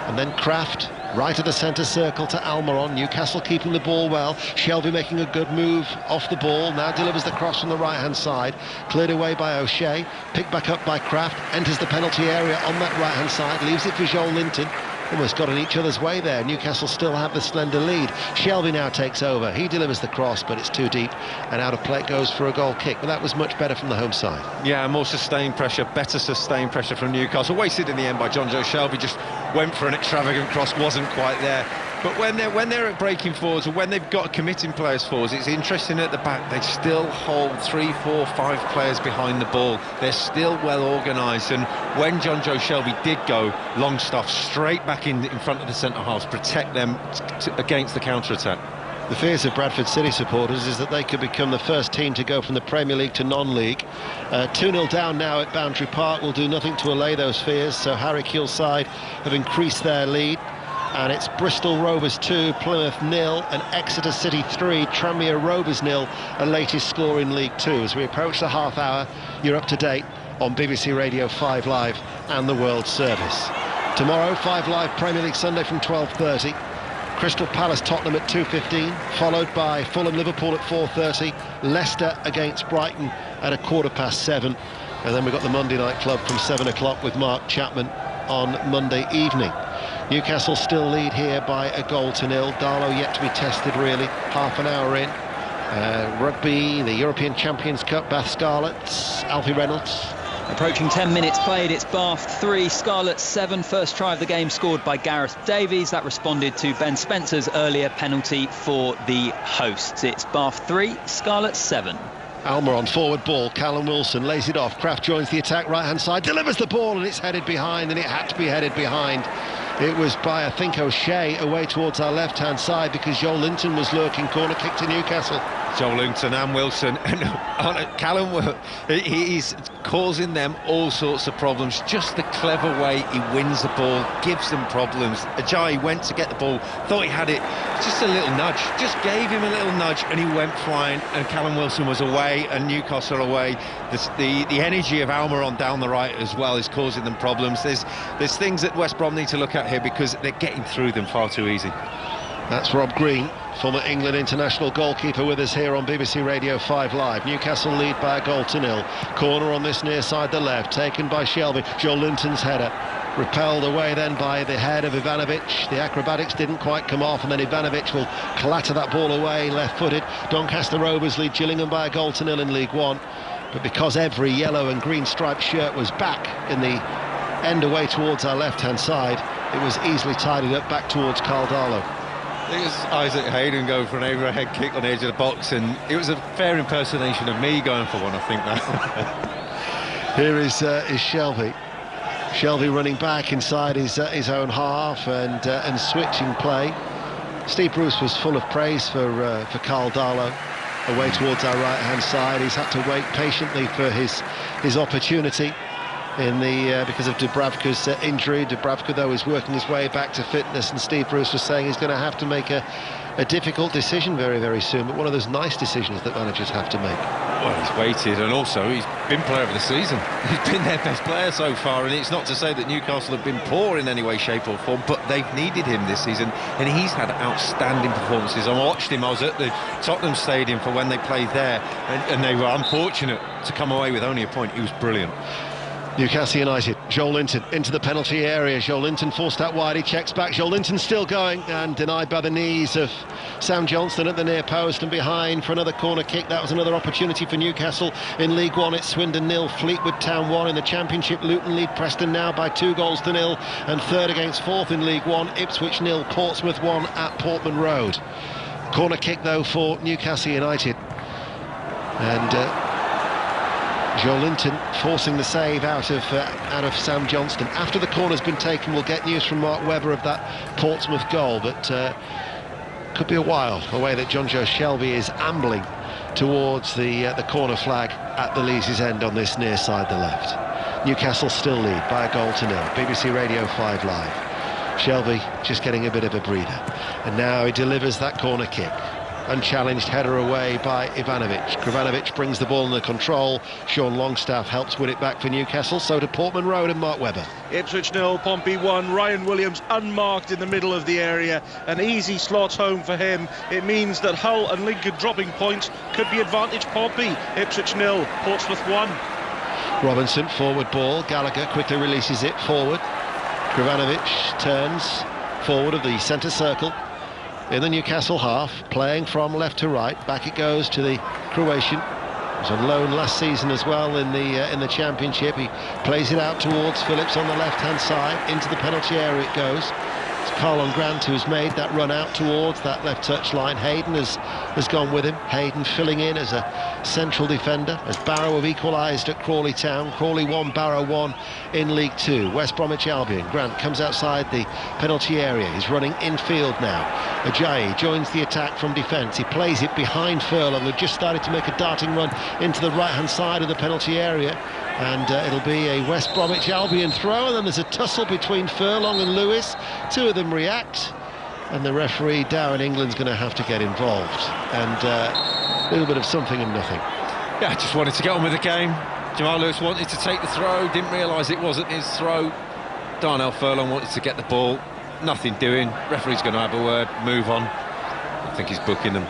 and then Kraft right of the centre circle to Almiron. Newcastle keeping the ball well. Shelby making a good move off the ball. Now delivers the cross from the right-hand side. Cleared away by O'Shea. Picked back up by Kraft. Enters the penalty area on that right-hand side. Leaves it for Joel Linton. Almost got in each other's way there. Newcastle still have the slender lead. Shelby now takes over. He delivers the cross, but it's too deep, and out of play goes for a goal kick. But that was much better from the home side. Yeah, more sustained pressure, better sustained pressure from Newcastle. Wasted in the end by John Joe Shelby. Just went for an extravagant cross, wasn't quite there. But when they're at breaking forwards, or when they've got committing players forwards, it's interesting at the back. They still hold 3, 4, 5 players behind the ball. They're still well organised. And when John Joe Shelby did go, Longstaff straight back in front of the centre halves, protect them against the counter-attack. The fears of Bradford City supporters is that they could become the first team to go from the Premier League to non-league. 2-0 down now at Boundary Park will do nothing to allay those fears. So Harry Keel's side have increased their lead. And it's Bristol Rovers 2, Plymouth 0, and Exeter City 3, Tranmere Rovers 0, a latest score in League 2. As we approach the half hour, you're up to date on BBC Radio 5 Live and the World Service. Tomorrow, 5 Live Premier League Sunday from 12:30. Crystal Palace Tottenham at 2:15, followed by Fulham Liverpool at 4:30, Leicester against Brighton at 7:15. And then we've got the Monday Night Club from 7 o'clock with Mark Chapman on Monday evening. Newcastle still lead here by 1-0. Darlow yet to be tested, really, half an hour in. Rugby, the European Champions Cup, Bath Scarlets, Alfie Reynolds. Approaching 10 minutes played, it's Bath 3, Scarlets 7. First try of the game scored by Gareth Davies. That responded to Ben Spencer's earlier penalty for the hosts. It's Bath 3, Scarlets 7. Almiron, forward ball, Callum Wilson lays it off. Kraft joins the attack, right-hand side, delivers the ball, and it's headed behind, and it had to be headed behind. It was by, I think, O'Shea away towards our left-hand side because Joel Linton was lurking. Corner kick to Newcastle. Joel Linton and Wilson, and Callum, he's causing them all sorts of problems. Just the clever way he wins the ball gives them problems. Ajayi went to get the ball, thought he had it, just a little nudge, just gave him a little nudge, and he went flying, and Callum Wilson was away, and Newcastle away. The energy of Almiron down the right as well is causing them problems. There's things that West Brom need to look at here because they're getting through them far too easy. That's Rob Green, former England international goalkeeper, with us here on BBC Radio 5 Live. Newcastle lead by 1-0. Corner on this near side, the left, taken by Shelby. Joel Linton's header, repelled away then by the head of Ivanovic. The acrobatics didn't quite come off, and then Ivanovic will clatter that ball away, left-footed. Doncaster Rovers lead Gillingham by 1-0 in League One. But because every yellow and green striped shirt was back in the end away towards our left-hand side, it was easily tidied up back towards Carl Darlow. It was Isaac Hayden going for an overhead kick on the edge of the box, and it was a fair impersonation of me going for one, I think. That. Here is Shelby. Shelby running back inside his own half and switching play. Steve Bruce was full of praise for Carl Darlow. away towards our right-hand side. He's had to wait patiently for his opportunity in the because of Dubravka's injury. Dubravka, though, is working his way back to fitness, and Steve Bruce was saying he's going to have to make a difficult decision very, very soon, but one of those nice decisions that managers have to make. Well, he's waited, and also he's been player of the season. He's been their best player so far, and it's not to say that Newcastle have been poor in any way, shape or form, but they've needed him this season, and he's had outstanding performances. I watched him, I was at the Tottenham Stadium for when they played there, and they were unfortunate to come away with only a point. He was brilliant. Newcastle United, Joel Linton into the penalty area. Joel Linton forced out wide, he checks back. Joel Linton still going and denied by the knees of Sam Johnstone at the near post, and behind for another corner kick. That was another opportunity for Newcastle. In League One, it's Swindon 0, Fleetwood Town 1. In the Championship, Luton lead Preston now by 2-0, and third against fourth in League One, Ipswich 0, Portsmouth 1 at Portman Road. Corner kick though for Newcastle United, and Joel Linton forcing the save out of Sam Johnstone. After the corner's been taken, we'll get news from Mark Webber of that Portsmouth goal, but could be a while away that John Joe Shelby is ambling towards the corner flag at the Lees' end on this near side, the left. Newcastle still lead by a 1-0. BBC Radio 5 Live. Shelby just getting a bit of a breather, and now he delivers that corner kick. Unchallenged header away by Ivanovic. Kravanovic brings the ball under control. Sean Longstaff helps win it back for Newcastle. So to Portman Road and Mark Webber. Ipswich 0, Pompey 1. Ryan Williams unmarked in the middle of the area. An easy slot home for him. It means that Hull and Lincoln dropping points could be advantage Pompey. Ipswich 0, Portsmouth 1. Robinson, forward ball. Gallagher quickly releases it forward. Kravanovic turns forward of the centre circle in the Newcastle half, playing from left to right. Back it goes to the Croatian. He was on loan last season as well in the Championship. He plays it out towards Phillips on the left-hand side. Into the penalty area it goes. It's Carlon Grant who's made that run out towards that left touch line. Hayden has gone with him. Hayden filling in as a central defender, as Barrow have equalised at Crawley Town. Crawley 1, Barrow 1 in League 2. West Bromwich Albion. Grant comes outside the penalty area. He's running infield now. Ajayi joins the attack from defence. He plays it behind Furlong, who just started to make a darting run into the right-hand side of the penalty area. And it'll be a West Bromwich Albion throw, and then there's a tussle between Furlong and Lewis. Two of them react, and the referee down England's going to have to get involved. And a little bit of something and nothing. Yeah, just wanted to get on with the game. Jamal Lewis wanted to take the throw, didn't realise it wasn't his throw. Darnell Furlong wanted to get the ball, nothing doing. Referee's going to have a word, move on. I think he's booking them.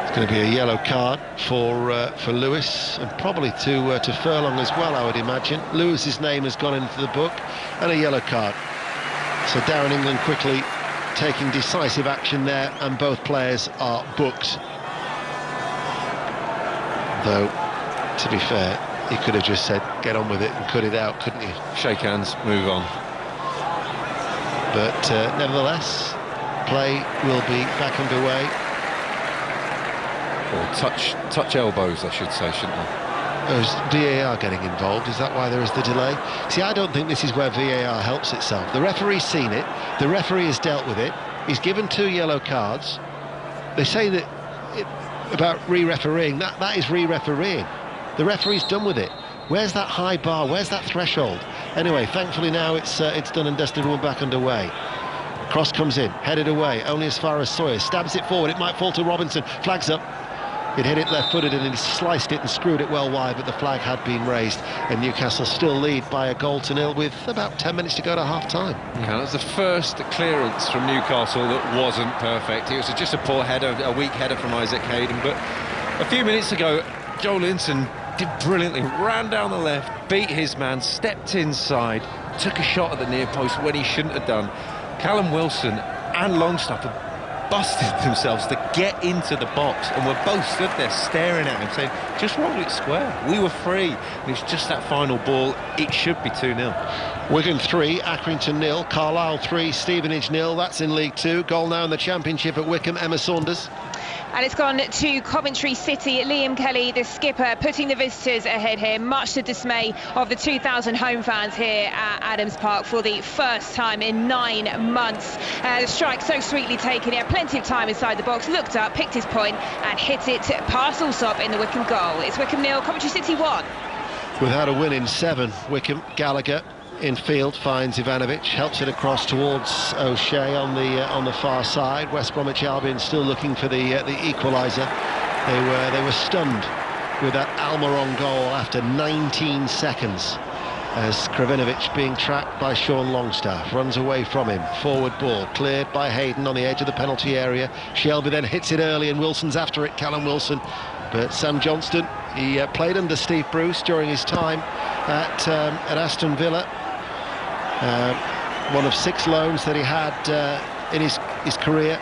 It's going to be a yellow card for Lewis, and probably to Furlong as well, I would imagine. Lewis's name has gone into the book, and a yellow card. So Darren England quickly taking decisive action there, and both players are booked. Though, to be fair, he could have just said, get on with it and cut it out, couldn't he? Shake hands, move on. But nevertheless, play will be back underway. Or touch elbows, I should say, shouldn't I? Is VAR getting involved? Is that why there is the delay? See, I don't think this is where VAR helps itself. The referee's seen it, the referee has dealt with it, he's given 2 yellow cards. They say that about re-refereeing, that is re-refereeing. The referee's done with it. Where's that high bar? Where's that threshold? Anyway, thankfully now it's done and dusted, we're back underway. Cross comes in, headed away, only as far as Sawyer. Stabs it forward, it might fall to Robinson. Flags up. It hit it left-footed and he sliced it and screwed it well wide, but the flag had been raised, and Newcastle still lead by a 1-0 with about 10 minutes to go to half-time. Okay, that was the first clearance from Newcastle that wasn't perfect. It was just a poor header, a weak header from Isaac Hayden, but a few minutes ago, Joel Linton did brilliantly, ran down the left, beat his man, stepped inside, took a shot at the near post when he shouldn't have done. Callum Wilson and Longstaff have busted themselves to get into the box, and we're both stood there staring at him saying, just roll it square, we were free. And it's just that final ball, it should be 2-0. Wigan 3, Accrington 0, Carlisle 3, Stevenage 0. That's in League 2. Goal now in the Championship at Wycombe, Emma Saunders. And it's gone to Coventry City. Liam Kelly, the skipper, putting the visitors ahead here, much to dismay of the 2,000 home fans here at Adams Park for the first time in 9 months. The strike so sweetly taken. He had plenty of time inside the box, looked up, picked his point and hit it past Alsop in the Wycombe goal. It's Wycombe 0, Coventry City 1. Without a win in 7, Wycombe. Gallagher in field finds Ivanovic, helps it across towards O'Shea on the far side. West Bromwich Albion still looking for the equaliser. They were stunned with that Almiron goal after 19 seconds, as Kravinovic, being tracked by Sean Longstaff, runs away from him. Forward ball cleared by Hayden on the edge of the penalty area. Shelby then hits it early and Wilson's after it, Callum Wilson. But Sam Johnston, he played under Steve Bruce during his time at Aston Villa. One of 6 loans that he had in his career.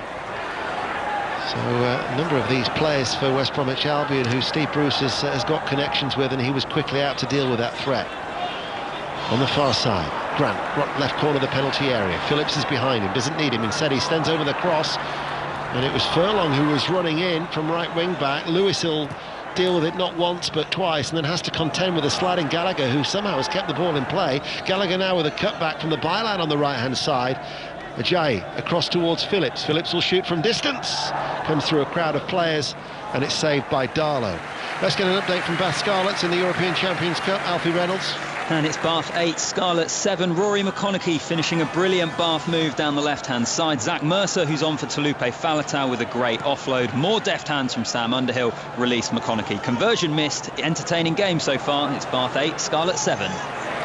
So a number of these players for West Bromwich Albion who Steve Bruce has got connections with, and he was quickly out to deal with that threat. On the far side, Grant, left corner of the penalty area. Phillips is behind him, doesn't need him. Instead he stands over the cross, and it was Furlong who was running in from right wing back. Lewis will deal with it not once but twice, and then has to contend with a sliding Gallagher, who somehow has kept the ball in play. Gallagher now with a cutback from the byline on the right hand side. Ajayi across towards Phillips. Phillips will shoot from distance, comes through a crowd of players, and it's saved by Darlow. Let's get an update from Bath Scarlets in the European Champions Cup. Alfie Reynolds. And it's Bath 8, Scarlet 7. Rory McConaughey finishing a brilliant Bath move down the left-hand side. Zach Mercer, who's on for Talupe Faletau with a great offload. More deft hands from Sam Underhill, released McConaughey. Conversion missed. Entertaining game so far. It's Bath 8, Scarlet 7.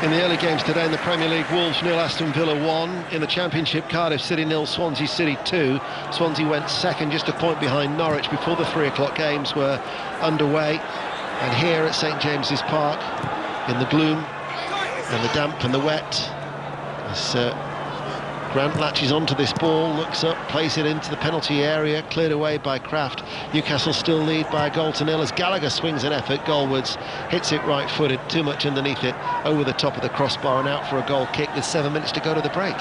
In the early games today in the Premier League, Wolves 0, Aston Villa 1. In the Championship, Cardiff City 0, Swansea City 2. Swansea went second, just a point behind Norwich before the 3 o'clock games were underway. And here at St James's Park, in the gloom and the damp and the wet, as Grant latches onto this ball, looks up, plays it into the penalty area, cleared away by Kraft. Newcastle still lead by a goal to 0 as Gallagher swings an effort goalwards, hits it right-footed, too much underneath it, over the top of the crossbar and out for a goal kick with 7 minutes to go to the break.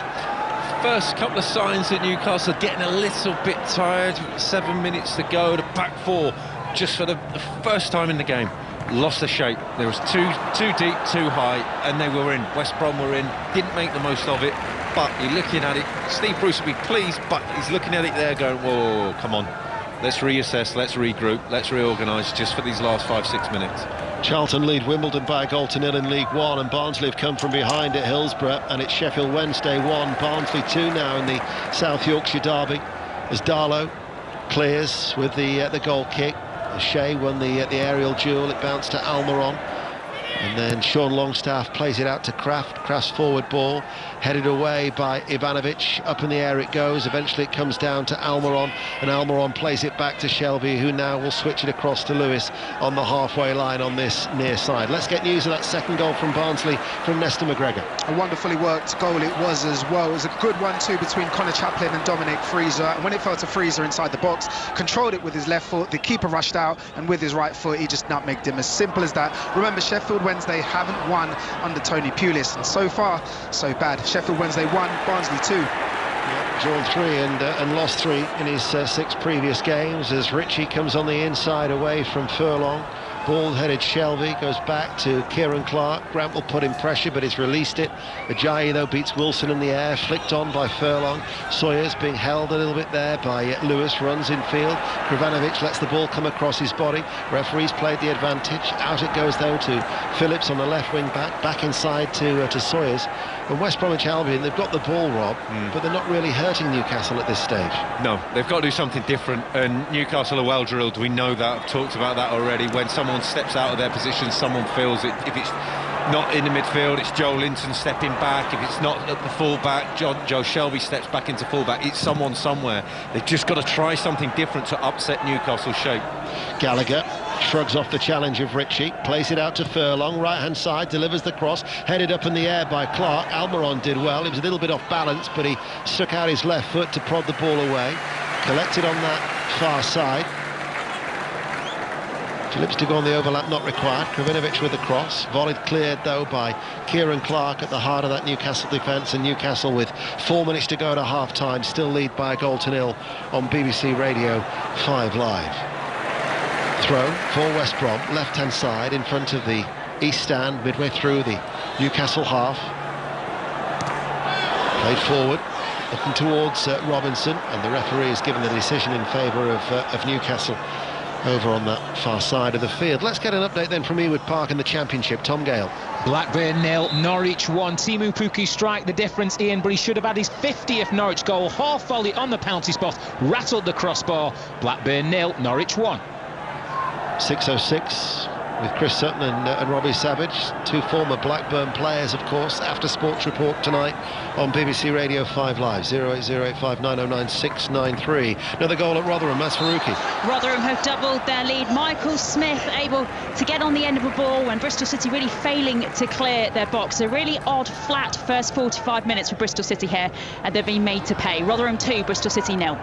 First couple of signs that Newcastle are getting a little bit tired. 7 minutes to go. The back four, just for the first time in the game, lost the shape. There was too deep, too high, and they were in. West Brom were in, didn't make the most of it, but you're looking at it, Steve Bruce will be pleased, but he's looking at it there going, whoa, come on, let's reassess, let's regroup, let's reorganise just for these last 5-6 minutes. Charlton lead Wimbledon by a goal to 0 in League One, and Barnsley have come from behind at Hillsborough, and it's Sheffield Wednesday 1, Barnsley 2 now in the South Yorkshire derby, as Darlow clears with the goal kick. Shea won the aerial duel, it bounced to Almiron, and then Sean Longstaff plays it out to Kraft. Kraft's forward ball headed away by Ivanovic, up in the air it goes, eventually it comes down to Almiron, and Almiron plays it back to Shelby, who now will switch it across to Lewis on the halfway line on this near side. Let's get news of that second goal from Barnsley from Nestor McGregor. A wonderfully worked goal it was as well. It was a good 1-2 between Connor Chaplin and Dominic Freezer, and when it fell to Freezer inside the box, controlled it with his left foot, the keeper rushed out, and with his right foot he just nutmegged him. As simple as that. Remember, Sheffield Wednesday haven't won under Tony Pulis, and so far so bad. Sheffield Wednesday 1, Barnsley 2. Yeah, drawn 3 and lost 3 in his 6 previous games, as Ritchie comes on the inside away from Furlong. Ball-headed Shelby goes back to Kieran Clark. Grant will put in pressure, but he's released it. Ajayi, though, beats Wilson in the air, flicked on by Furlong. Sawyer's being held a little bit there by Lewis, runs in field. Kravanovic lets the ball come across his body. Referees played the advantage. Out it goes, though, to Phillips on the left wing back inside to Sawyers. And West Bromwich Albion, they've got the ball, Rob, but they're not really hurting Newcastle at this stage. No, they've got to do something different, and Newcastle are well drilled. We know that. I've talked about that already. When someone steps out of their position, someone feels it. If it's not in the midfield, it's Joe Linton stepping back. If it's not at the full-back, Joe Shelby steps back into full-back. It's someone somewhere. They've just got to try something different to upset Newcastle's shape. Gallagher shrugs off the challenge of Ritchie, plays it out to Furlong, right-hand side, delivers the cross, headed up in the air by Clark. Almiron did well, he was a little bit off balance, but he stuck out his left foot to prod the ball away. Collected on that far side. Phillips to go on the overlap, not required. Kravinovic with the cross. Volleyed cleared, though, by Kieran Clark at the heart of that Newcastle defence. And Newcastle, with 4 minutes to go to half-time, still lead by a goal to nil on BBC Radio 5 Live. Throw for West Brom, left-hand side, in front of the East Stand, midway through the Newcastle half. Played forward, looking towards Robinson, and the referee has given the decision in favour of Newcastle over on that far side of the field. Let's get an update then from Ewood Park in the Championship. Tom Gale. Blackburn 0, Norwich 1. Timu Pukki strike the difference, Ian, but he should have had his 50th Norwich goal. Half volley on the penalty spot, rattled the crossbar. Blackburn 0, Norwich 1. 6:06 with Chris Sutton and Robbie Savage, two former Blackburn players, of course. After Sports Report tonight on BBC Radio 5 Live. 08085909693. Another goal at Rotherham. That's Faruqi. Rotherham have doubled their lead. Michael Smith able to get on the end of a ball when Bristol City really failing to clear their box. A really odd, flat first 45 minutes for Bristol City here, and they've been made to pay. Rotherham 2, Bristol City 0.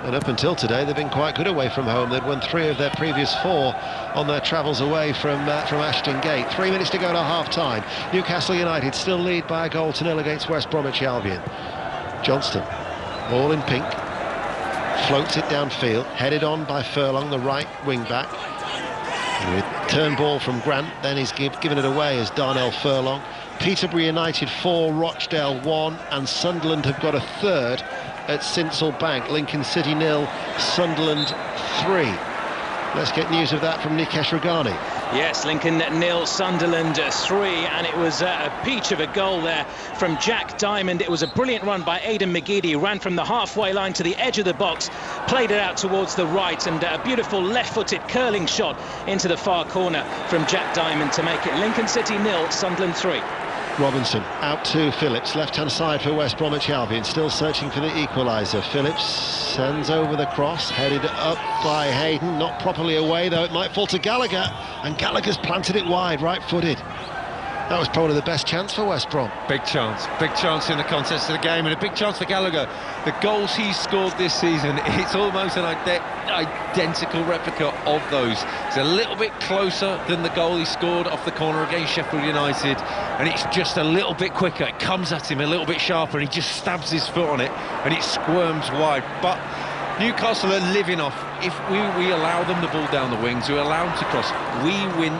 And up until today, they've been quite good away from home. They'd won 3 of their previous 4 on their travels away from Ashton Gate. 3 minutes to go to half-time. Newcastle United still lead by a goal to nil against West Bromwich Albion. Johnston, all in pink, floats it downfield, headed on by Furlong, the right wing-back. With turn ball from Grant, then he's given it away as Darnell Furlong. Peterborough United 4, Rochdale 1, and Sunderland have got a third at Sincil Bank. Lincoln City 0, Sunderland 3. Let's get news of that from Nikesh Ragani. Yes, Lincoln 0, Sunderland 3, and it was a peach of a goal there from Jack Diamond. It was a brilliant run by Aidan McGeady, ran from the halfway line to the edge of the box, played it out towards the right, and a beautiful left-footed curling shot into the far corner from Jack Diamond to make it Lincoln City 0, Sunderland 3. Robinson out to Phillips, left-hand side for West Bromwich Albion, still searching for the equaliser. Phillips sends over the cross, headed up by Hayden, not properly away, though it might fall to Gallagher, and Gallagher's planted it wide, right-footed. That was probably the best chance for West Brom. Big chance in the context of the game, and a big chance for Gallagher. The goals he's scored this season, it's almost an identical replica of those. It's a little bit closer than the goal he scored off the corner against Sheffield United, and it's just a little bit quicker. It comes at him a little bit sharper, and he just stabs his foot on it, and it squirms wide. But Newcastle are living off. If we allow them the ball down the wings, we allow them to cross, we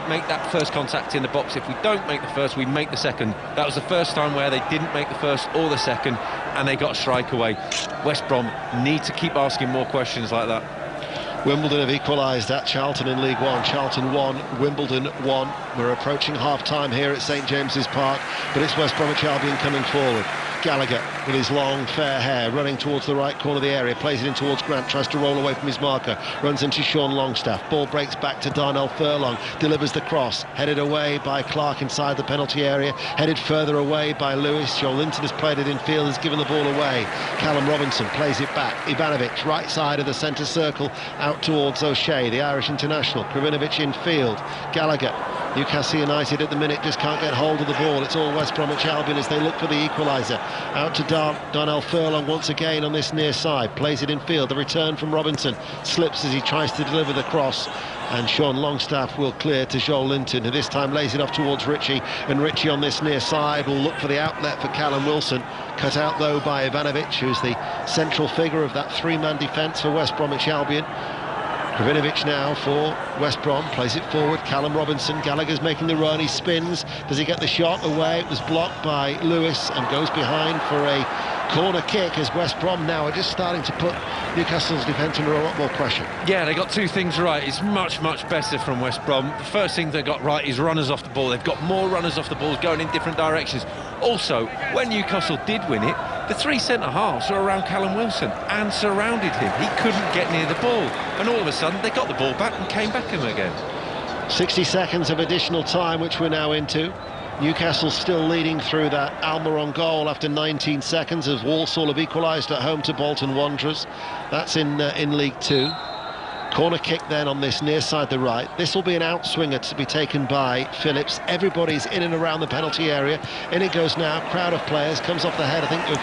make that first contact in the box. If we don't make the first, we make the second. That was the first time where they didn't make the first or the second, and they got a strike away. West Brom need to keep asking more questions like that. Wimbledon have equalised at Charlton in League One. Charlton 1, Wimbledon 1. We're approaching half-time here at St James's Park, but it's West Bromwich Albion coming forward. Gallagher with his long fair hair running towards the right corner of the area, plays it in towards Grant, tries to roll away from his marker, runs into Sean Longstaff, ball breaks back to Darnell Furlong, delivers the cross, headed away by Clark inside the penalty area, headed further away by Lewis. Joel Linton has played it in field, has given the ball away. Callum Robinson plays it back, Ivanovic right side of the centre circle out towards O'Shea, the Irish international. Kravinovic in field, Gallagher. Newcastle United at the minute just can't get hold of the ball. It's all West Bromwich Albion as they look for the equaliser. Out to Darnell Furlong once again on this near side. Plays it in field. The return from Robinson slips as he tries to deliver the cross. And Sean Longstaff will clear to Joel Linton, who this time lays it off towards Ritchie. And Ritchie on this near side will look for the outlet for Callum Wilson. Cut out though by Ivanovic, who's the central figure of that 3-man defence for West Bromwich Albion. Kravinovic now for West Brom, plays it forward, Callum Robinson, Gallagher's making the run, he spins, does he get the shot away? It was blocked by Lewis and goes behind for a corner kick as West Brom now are just starting to put Newcastle's defence under a lot more pressure. Yeah, they got two things right. It's much better from West Brom. The first thing they got right is runners off the ball. They've got more runners off the ball going in different directions. Also, when Newcastle did win it, the 3 centre-halves were around Callum Wilson and surrounded him. He couldn't get near the ball, and all of a sudden they got the ball back and came back him again. 60 seconds of additional time, which we're now into. Newcastle still leading through that Almiron goal after 19 seconds as Walsall have equalised at home to Bolton Wanderers. That's in League Two. Corner kick then on this near side the right. This will be an outswinger to be taken by Phillips. Everybody's in and around the penalty area. In it goes now, crowd of players, comes off the head I think of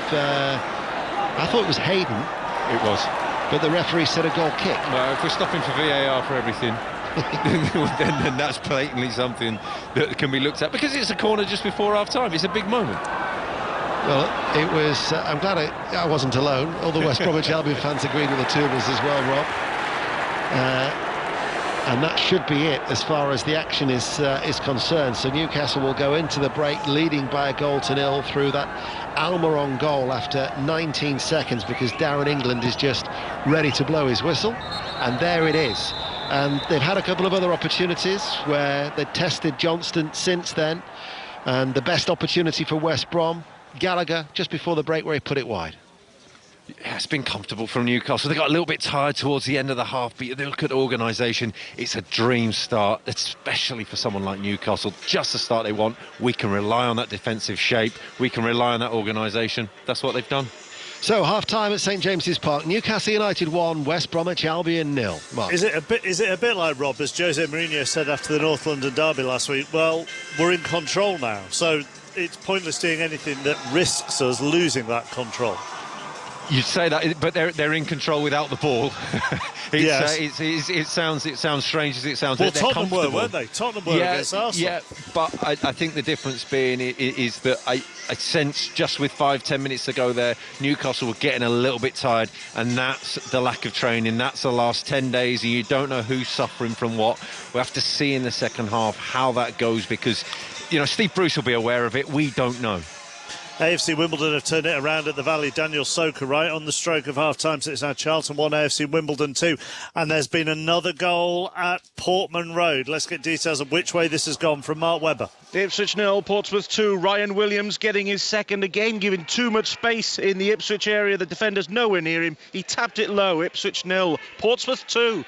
I thought it was Hayden. It was. But the referee said a goal kick. Well, if we're stopping for VAR for everything, then that's blatantly something that can be looked at, because it's a corner just before half-time. It's a big moment. Well, it was. I'm glad I wasn't alone. All the West Bromwich Albion fans agreed with the two of us as well, Rob. And that should be it as far as the action is concerned. So Newcastle will go into the break leading by a 1-0 through that Almiron goal after 19 seconds, because Darren England is just ready to blow his whistle. And there it is. And they've had a couple of other opportunities where they tested Johnston since then. And the best opportunity for West Brom, Gallagher, just before the break, where he put it wide. Yeah, it's been comfortable from Newcastle. They got a little bit tired towards the end of the half, but you look at organisation, it's a dream start, especially for someone like Newcastle. Just the start they want. We can rely on that defensive shape. We can rely on that organisation. That's what they've done. So, half-time at St James's Park. Newcastle United 1, West Bromwich Albion 0. Mark. Is it a bit like, Rob, as Jose Mourinho said after the North London derby last week? Well, we're in control now, so it's pointless doing anything that risks us losing that control. You'd say that, but they're in control without the ball. Yes. It sounds strange as it sounds. Well, they're Tottenham were, weren't they? Tottenham were against Arsenal. Yeah, but I think the difference being is that I sense just with 5-10 minutes to go there, Newcastle were getting a little bit tired, and that's the lack of training. That's the last 10 days, and you don't know who's suffering from what. We have to see in the second half how that goes, because, you know, Steve Bruce will be aware of it. We don't know. AFC Wimbledon have turned it around at the Valley. Daniel Soka right on the stroke of half-time. So it's now Charlton 1, AFC Wimbledon 2. And there's been another goal at Portman Road. Let's get details of which way this has gone from Mark Webber. Ipswich 0, Portsmouth 2. Ryan Williams getting his second again, giving too much space in the Ipswich area. The defender's nowhere near him. He tapped it low. Ipswich 0, Portsmouth 2.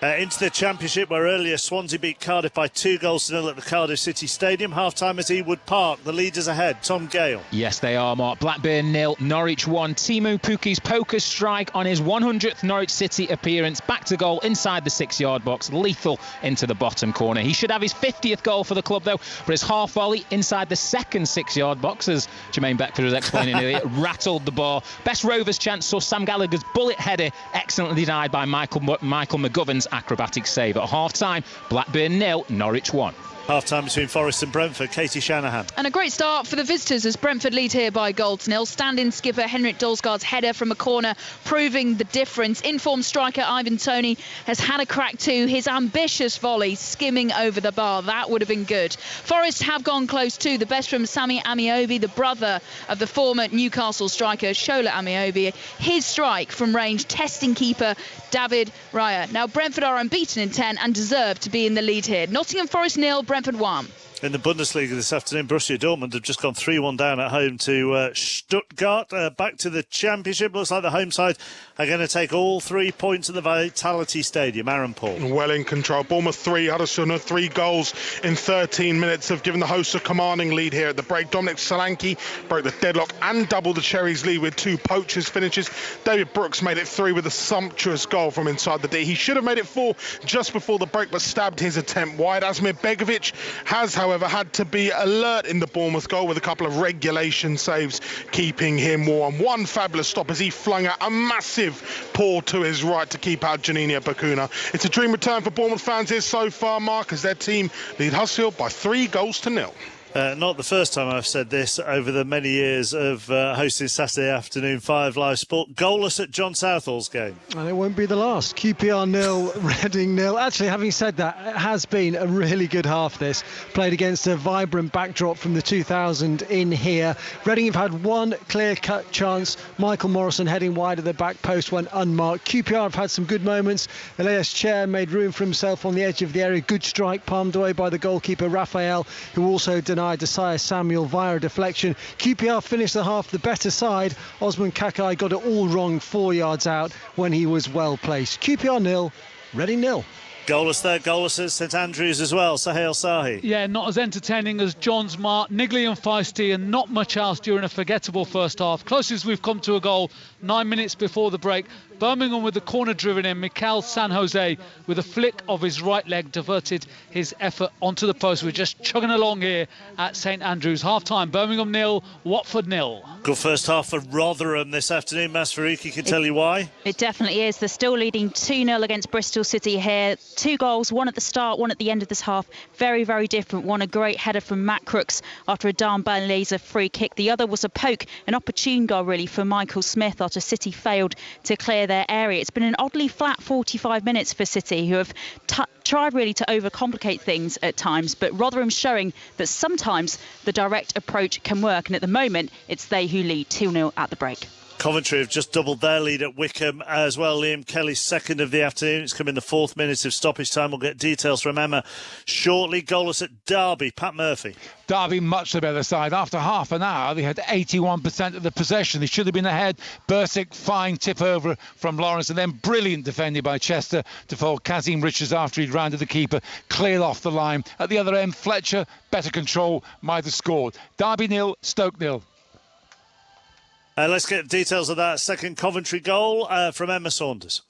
Into the Championship, where earlier Swansea beat Cardiff by 2-0 at the Cardiff City Stadium. Half-time at Ewood Park. The leaders ahead. Tom Gale. Yes, they are, Mark. Blackburn 0, Norwich 1. Teemu Pukki's poker strike on his 100th Norwich City appearance. Back to goal inside the 6-yard box. Lethal into the bottom corner. He should have his 50th goal for the club, though, for his half volley inside the second 6-yard box, as Jermaine Beckford was explaining earlier. Rattled the bar. Best Rovers chance saw Sam Gallagher's bullet header excellently denied by Michael McGovern's acrobatic save. At half-time, Blackburn 0, Norwich 1. Half-time between Forest and Brentford. Katie Shanahan. And a great start for the visitors as Brentford lead here by 0-0. Stand-in skipper Henrik Dolsgaard's header from a corner proving the difference. Informed striker Ivan Toney has had a crack too. His ambitious volley skimming over the bar. That would have been good. Forest have gone close too. The best from Sami Amiobi, the brother of the former Newcastle striker Shola Amiobi. His strike from range testing keeper David Raya. Now Brentford are unbeaten in 10 and deserve to be in the lead here. Nottingham Forest 0, Brentford 1. In the Bundesliga this afternoon, Borussia Dortmund have just gone 3-1 down at home to Stuttgart. Back to the Championship. Looks like the home side are going to take all 3 points at the Vitality Stadium. Aaron Paul. Well in control. Bournemouth 3, Huddersfield 3 goals in 13 minutes have given the hosts a commanding lead here at the break. Dominic Solanke broke the deadlock and doubled the Cherries' lead with 2 poachers finishes. David Brooks made it 3 with a sumptuous goal from inside the D. He should have made it 4 just before the break, but stabbed his attempt wide. Asmir Begovic has, however, had to be alert in the Bournemouth goal with a couple of regulation saves keeping him warm. One fabulous stop as he flung out a massive paw to his right to keep out Janina Bakuna. It's a dream return for Bournemouth fans here so far, Mark, as their team lead Huddersfield by 3-0. Not the first time I've said this over the many years of hosting Saturday afternoon 5 Live Sport. Goalless at John Southall's game. And it won't be the last. QPR 0, Reading 0. Actually, having said that, it has been a really good half this. Played against a vibrant backdrop from the 2000 in here. Reading have had one clear-cut chance. Michael Morrison heading wide at the back post went unmarked. QPR have had some good moments. Elias Chair made room for himself on the edge of the area. Good strike palmed away by the goalkeeper Raphael, who also denied Desire Samuel via a deflection. QPR finished the half the better side. Osman Kakai got it all wrong 4 yards out when he was well placed. QPR 0, Reading 0. Goalless there, goalless at St Andrews as well. Sahel Sahi. Yeah, not as entertaining as John's Mark. Niggly and feisty, and not much else during a forgettable first half. Closest we've come to a goal 9 minutes before the break. Birmingham with the corner driven in. Mikel San Jose with a flick of his right leg diverted his effort onto the post. We're just chugging along here at St Andrews. Half-time, Birmingham 0, Watford 0. Good first half for Rotherham this afternoon. Masfariki can tell you why. It definitely is. They're still leading 2-0 against Bristol City here. 2 goals, one at the start, one at the end of this half. Very, very different. One a great header from Matt Crooks after a Dan Laser free kick. The other was a poke, an opportune goal really for Michael Smith after City failed to clear their area. It's been an oddly flat 45 minutes for City, who have tried really to overcomplicate things at times, but Rotherham showing that sometimes the direct approach can work, and at the moment it's they who lead 2-0 at the break. Coventry have just doubled their lead at Wickham as well. Liam Kelly's second of the afternoon. It's come in the 4th minute of stoppage time. We'll get details from Emma shortly. Goalless at Derby, Pat Murphy. Derby much the better side. After half an hour, they had 81% of the possession. They should have been ahead. Bursic, fine tip over from Lawrence, and then brilliant defending by Chester to fold Kazim Richards after he'd rounded the keeper, cleared off the line. At the other end, Fletcher, better control, might have scored. Derby 0, Stoke 0. Let's get details of that second Coventry goal from Emma Saunders.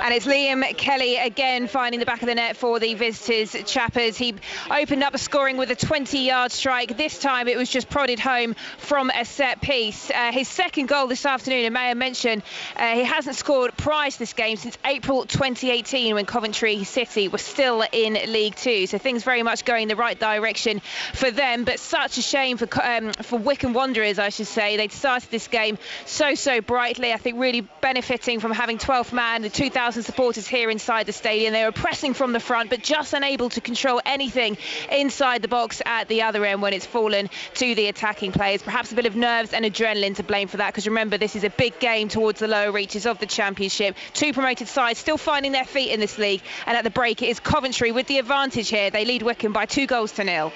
And it's Liam Kelly again finding the back of the net for the visitors' Chappers. He opened up scoring with a 20-yard strike. This time it was just prodded home from a set piece. His second goal this afternoon, and may I mention, he hasn't scored prior to this game since April 2018 when Coventry City was still in League Two. So things very much going the right direction for them. But such a shame for Wycombe Wanderers, I should say. They'd started this game so brightly. I think really benefiting from having 12th man, the 2,000 supporters here inside the stadium. They were pressing from the front, but just unable to control anything inside the box at the other end when it's fallen to the attacking players. Perhaps a bit of nerves and adrenaline to blame for that, because remember, this is a big game towards the lower reaches of the Championship. 2 promoted sides still finding their feet in this league, and at the break it is Coventry with the advantage here. They lead Wycombe by 2-0.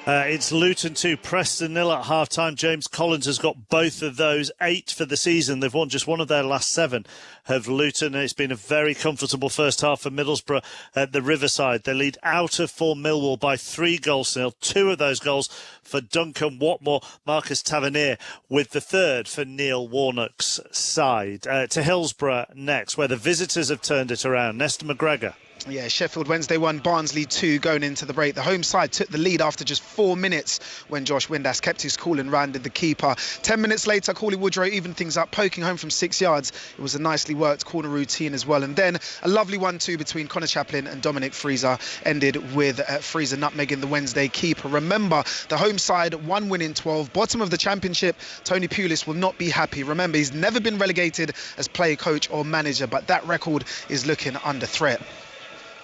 It's Luton 2, Preston 0 at half-time. James Collins has got both of those, 8 for the season. They've won just one of their last 7 of Luton. It's been a very comfortable first half for Middlesbrough at the Riverside. They lead out of form Millwall by 3-0. 2 of those goals for Duncan Watmore, Marcus Tavernier with the third for Neil Warnock's side. To Hillsborough next, where the visitors have turned it around. Nesta McGregor. Yeah, Sheffield Wednesday 1, Barnsley 2 going into the break. The home side took the lead after just 4 minutes when Josh Windass kept his cool and rounded the keeper. 10 minutes later, Cauley Woodrow evened things up, poking home from 6 yards. It was a nicely worked corner routine as well. And then a lovely 1-2 between Connor Chaplin and Dominic Freezer ended with Freezer nutmegging the Wednesday keeper. Remember, the home side, 1 win in 12. Bottom of the Championship, Tony Pulis will not be happy. Remember, he's never been relegated as player, coach or manager, but that record is looking under threat.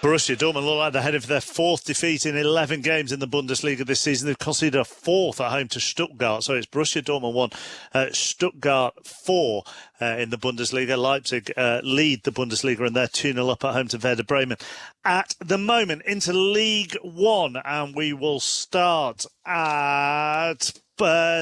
Borussia Dortmund look like they're heading for their 4th defeat in 11 games in the Bundesliga this season. They've conceded a 4th at home to Stuttgart. So it's Borussia Dortmund 1, Stuttgart 4 in the Bundesliga. Leipzig lead the Bundesliga and they're 2-0 up at home to Werder Bremen. At the moment, into League One, and we will start at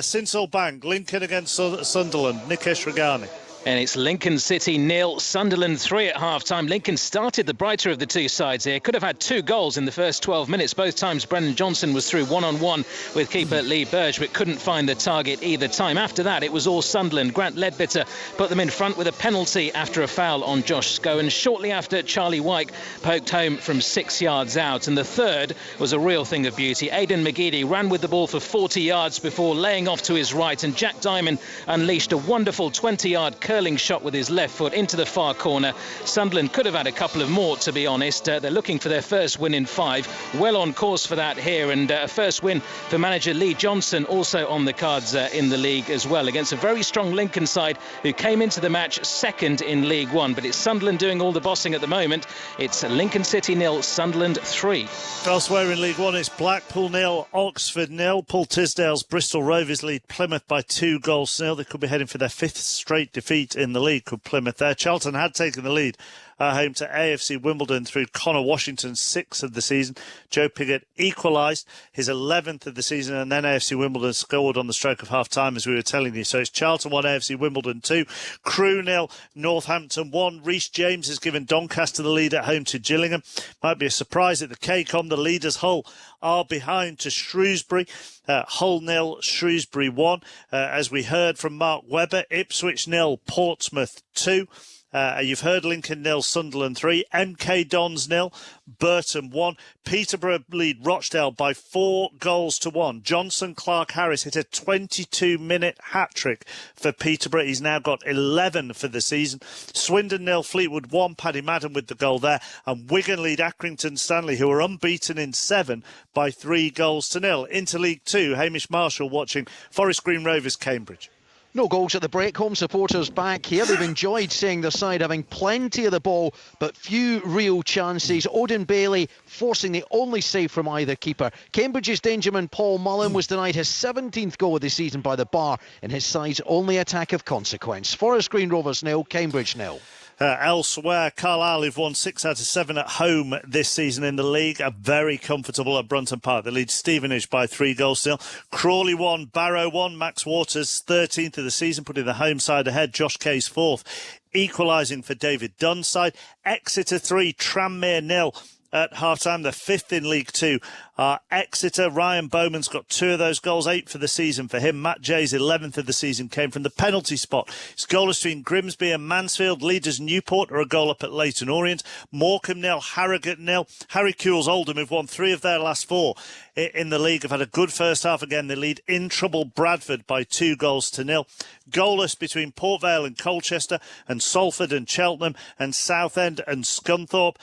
Sinsel Bank. Lincoln against Sunderland. Nikesh Regani. And it's Lincoln City 0, Sunderland 3 at half-time. Lincoln started the brighter of the two sides here. Could have had 2 goals in the first 12 minutes. Both times Brennan Johnson was through one-on-one with keeper Lee Burge, but couldn't find the target either time. After that, it was all Sunderland. Grant Ledbetter put them in front with a penalty after a foul on Josh Scowen. And shortly after, Charlie Wyke poked home from 6 yards out. And the third was a real thing of beauty. Aidan McGeady ran with the ball for 40 yards before laying off to his right. And Jack Diamond unleashed a wonderful 20-yard curling shot with his left foot into the far corner. Sunderland could have had a couple of more, to be honest. They're looking for their first win in 5. Well on course for that here, and a first win for manager Lee Johnson also on the cards in the league as well, against a very strong Lincoln side who came into the match second in League One. But it's Sunderland doing all the bossing at the moment. It's Lincoln City 0, Sunderland 3. Elsewhere in League One, it's Blackpool 0, Oxford 0. Paul Tisdale's Bristol Rovers lead Plymouth by 2-0. They could be heading for their 5th straight defeat in the league, could Plymouth there. Charlton had taken the lead home to AFC Wimbledon through Connor Washington's 6th of the season. Joe Pigott equalised his 11th of the season, and then AFC Wimbledon scored on the stroke of half-time, as we were telling you. So it's Charlton 1, AFC Wimbledon 2. Crewe 0, Northampton 1. Rhys James has given Doncaster the lead at home to Gillingham. Might be a surprise at the KCOM. The leaders, Hull, are behind to Shrewsbury. Hull 0, Shrewsbury 1. As we heard from Mark Webber, Ipswich 0, Portsmouth 2. You've heard Lincoln 0, Sunderland 3, MK Dons 0, Burton 1. Peterborough lead Rochdale by 4-1. Johnson Clark-Harris hit a 22-minute hat-trick for Peterborough. He's now got 11 for the season. Swindon 0, Fleetwood 1. Paddy Madden with the goal there. And Wigan lead Accrington Stanley, who are unbeaten in 7 by 3-0. Into League 2, Hamish Marshall watching Forest Green Rovers Cambridge. No goals at the break. Home supporters back here. They've enjoyed seeing their side having plenty of the ball, but few real chances. Odin Bailey forcing the only save from either keeper. Cambridge's dangerman Paul Mullen was denied his 17th goal of the season by the bar in his side's only attack of consequence. Forest Green Rovers 0, Cambridge 0. Elsewhere, Carlisle have won 6 out of 7 at home this season in the league, are very comfortable at Brunton Park. They lead Stevenage by 3-0. Crawley 1, Barrow 1. Max Waters 13th of the season, putting the home side ahead. Josh Kay's 4th, equalising for David Dunn's side. Exeter 3, Tranmere 0. At half-time, the 5th in League 2 are Exeter. Ryan Bowman's got 2 of those goals, 8 for the season for him. Matt Jay's 11th of the season came from the penalty spot. It's goalless between Grimsby and Mansfield. Leaders Newport are a goal up at Leyton Orient. Morecambe 0, Harrogate 0. Harry Kewell's Oldham have won 3 of their last 4 in the league. Have had a good first half again. They lead in trouble Bradford by 2-0. Goalless between Port Vale and Colchester, and Salford and Cheltenham, and Southend and Scunthorpe.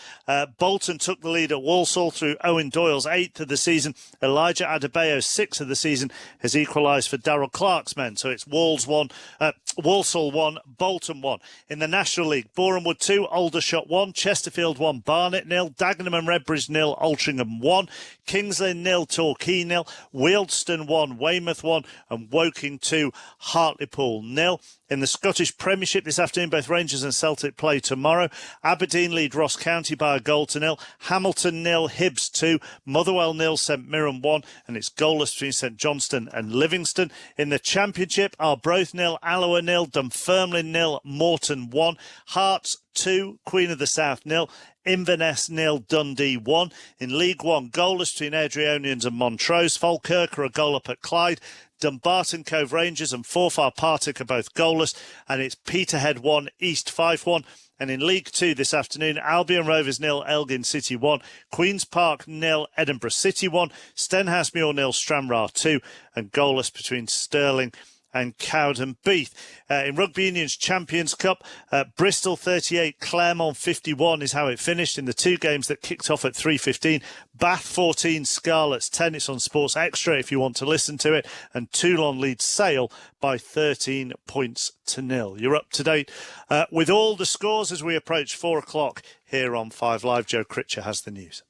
Bolton took the lead at Walsall through Owen Doyle's 8th of the season. Elijah Adebayo's 6th of the season has equalised for Darrell Clark's men. So it's Walsall 1, Bolton 1. In the National League, Borehamwood 2, Aldershot 1, Chesterfield 1, Barnet 0, Dagenham and Redbridge 0, Altrincham 1, Kings Lynn 0, Torquay 0, Wealdstone 1, Weymouth 1, and Woking 2, Hartlepool 0. In the Scottish Premiership this afternoon, both Rangers and Celtic play tomorrow. Aberdeen lead Ross County by 1-0. Hamilton 0, Hibs 2, Motherwell 0, St Mirren 1, and it's goalless between St Johnstone and Livingston. In the Championship, Arbroath 0, Alloa 0, Dunfermline 0, Morton 1, Hearts 2, Queen of the South 0, Inverness 0, Dundee 1. In League 1, goalless between Adrionians and Montrose. Falkirk are a goal up at Clyde. Dumbarton Cove Rangers and Forfar Partick are both goalless, and it's Peterhead 1, East Fife 1. And in League 2 this afternoon, Albion Rovers 0, Elgin City 1, Queen's Park 0, Edinburgh City 1, Stenhousemuir 0, Stranraer 2, and goalless between Stirling and Cowden Beath. In Rugby Union's Champions Cup, Bristol 38, Claremont 51 is how it finished in the 2 games that kicked off at 3:15. Bath 14, Scarlets 10. It's on Sports Extra if you want to listen to it. And Toulon leads Sale by 13 points to 0. You're up to date with all the scores as we approach 4 o'clock here on 5 Live. Joe Critcher has the news.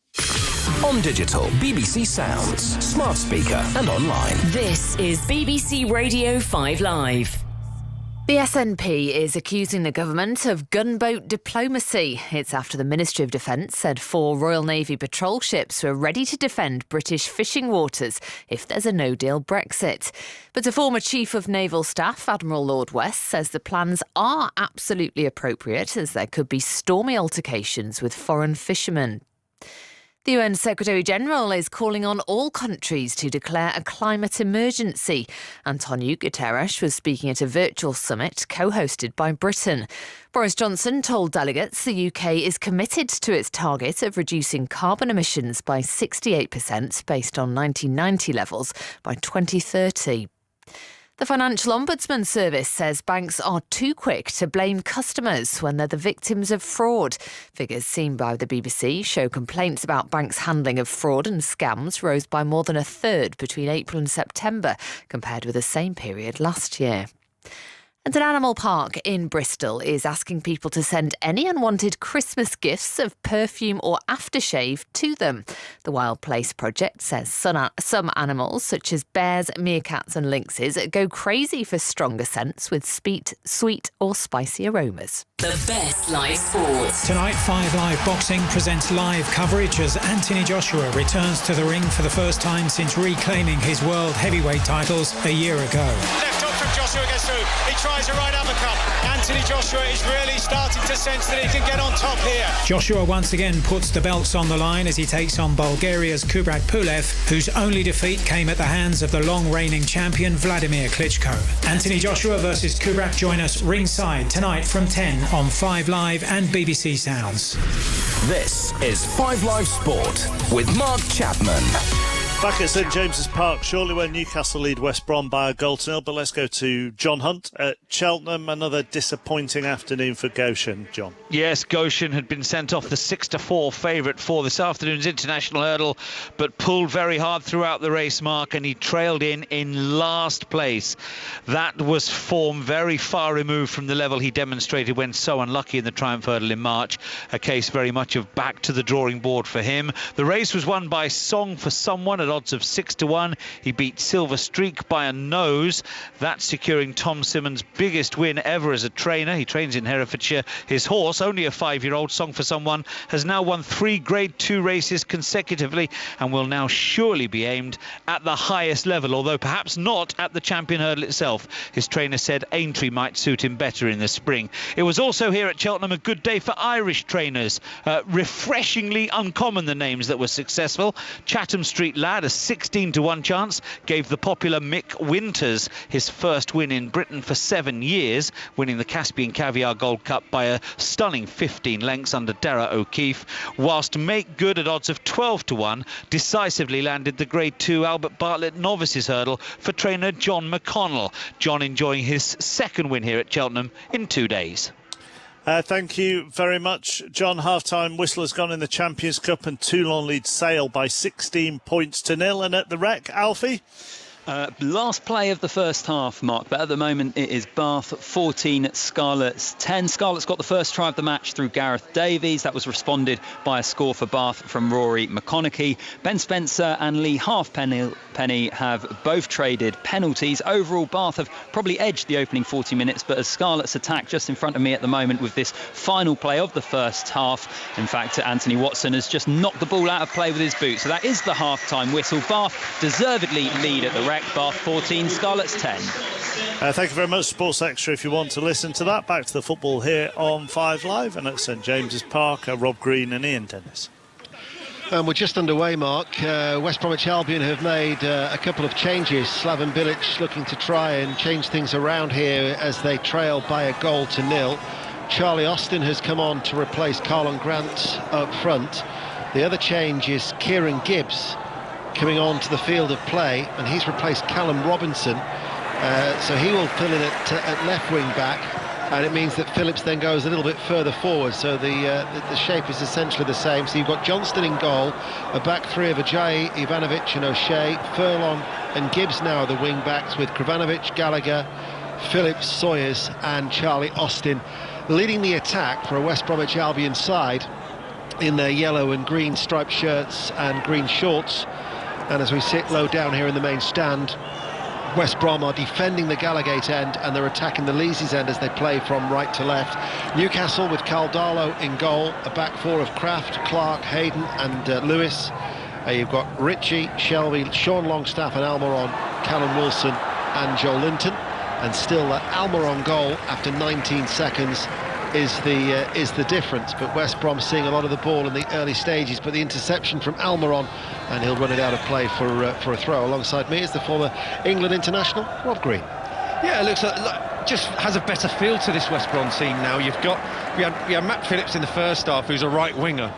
On digital, BBC Sounds, smart speaker and online. This is BBC Radio 5 Live. The SNP is accusing the government of gunboat diplomacy. It's after the Ministry of Defence said 4 Royal Navy patrol ships were ready to defend British fishing waters if there's a no-deal Brexit. But a former Chief of Naval Staff, Admiral Lord West, says the plans are absolutely appropriate as there could be stormy altercations with foreign fishermen. The UN Secretary-General is calling on all countries to declare a climate emergency. Antonio Guterres was speaking at a virtual summit co-hosted by Britain. Boris Johnson told delegates the UK is committed to its target of reducing carbon emissions by 68% based on 1990 levels by 2030. The Financial Ombudsman Service says banks are too quick to blame customers when they're the victims of fraud. Figures seen by the BBC show complaints about banks' handling of fraud and scams rose by more than a third between April and September, compared with the same period last year. And an animal park in Bristol is asking people to send any unwanted Christmas gifts of perfume or aftershave to them. The Wild Place project says some animals, such as bears, meerkats and lynxes, go crazy for stronger scents with sweet or spicy aromas. The best live sports. Tonight, 5 Live Boxing presents live coverage as Anthony Joshua returns to the ring for the first time since reclaiming his world heavyweight titles a year ago. Left hook from Joshua goes through. He tries a right uppercut. Anthony Joshua is really starting to sense that he can get on top here. Joshua once again puts the belts on the line as he takes on Bulgaria's Kubrat Pulev, whose only defeat came at the hands of the long-reigning champion Vladimir Klitschko. Anthony Joshua versus Kubrat. Join us ringside tonight from 10 on 5 Live and BBC Sounds. This is 5 Live Sport with Mark Chapman. Back at St James's Park shortly when Newcastle lead West Brom by a goal to nil, but let's go to John Hunt at Cheltenham. Another disappointing afternoon for Goshen, John. Yes, Goshen had been sent off the 6-4 favourite for this afternoon's international hurdle, but pulled very hard throughout the race, Mark, and he trailed in last place. That was form very far removed from the level he demonstrated when so unlucky in the Triumph Hurdle in March. A case very much of back to the drawing board for him. The race was won by Song for Someone at odds of 6-1. He beat Silver Streak by a nose, that securing Tom Simmons' biggest win ever as a trainer. He trains in Herefordshire. His horse, only a 5-year-old, Song for Someone, has now won 3 Grade 2 races consecutively and will now surely be aimed at the highest level, although perhaps not at the Champion Hurdle itself. His trainer said Aintree might suit him better in the spring. It was also here at Cheltenham a good day for Irish trainers. Refreshingly uncommon, the names that were successful. Chatham Street Lad, a 16-1 chance, gave the popular Mick Winters his first win in Britain for 7 years, winning the Caspian Caviar Gold Cup by a stunning 15 lengths under Dara O'Keefe, whilst Make Good at odds of 12-1 decisively landed the Grade 2 Albert Bartlett Novices Hurdle for trainer John McConnell. John enjoying his second win here at Cheltenham in 2 days. Thank you very much, John. Half-time whistle has gone in the Champions Cup and Toulon leads Sale by 16 points to 0. And at the Rec, Alfie? Last play of the first half, Mark, but at the moment it is Bath 14, Scarlets 10. Scarlets got the first try of the match through Gareth Davies. That was responded by a score for Bath from Rory McConaughey. Ben Spencer and Lee Halfpenny have both traded penalties. Overall, Bath have probably edged the opening 40 minutes, but as Scarlets attack just in front of me at the moment with this final play of the first half, in fact, Anthony Watson has just knocked the ball out of play with his boot. So that is the half-time whistle. Bath deservedly lead at the Rec. Bath 14, Scarlets 10. Thank you very much, Sports Extra. If you want to listen to that, back to the football here on 5 Live and at St James's Park. Rob Green and Ian Dennis. We're just underway, Mark. West Bromwich Albion have made a couple of changes. Slaven Bilic looking to try and change things around here as they trail by a goal to 0. Charlie Austin has come on to replace Carlon Grant up front. The other change is Kieran Gibbs coming on to the field of play, and he's replaced Callum Robinson, so he will fill in at left wing back, and it means that Phillips then goes a little bit further forward, so the shape is essentially the same. So you've got Johnston in goal, a back three of Ajayi, Ivanovic and O'Shea, Furlong and Gibbs now are the wing backs, with Kravanovic, Gallagher, Phillips, Sawyers and Charlie Austin leading the attack for a West Bromwich Albion side in their yellow and green striped shirts and green shorts. And as we sit low down here in the main stand, West Brom are defending the Gallagate end and they're attacking the Leases end as they play from right to left. Newcastle with Caldalo in goal, a back four of Kraft, Clark, Hayden and Lewis. You've got Ritchie, Shelby, Sean Longstaff and Almiron, Callum Wilson and Joe Linton. And still Almiron goal after 19 seconds is the difference. But West Brom seeing a lot of the ball in the early stages, but the interception from Almiron, and he'll run it out of play for a throw. Alongside me is the former England international Rob Green. Yeah, it looks like just has a better feel to this West Brom team now. We had Matt Phillips in the first half, who's a right winger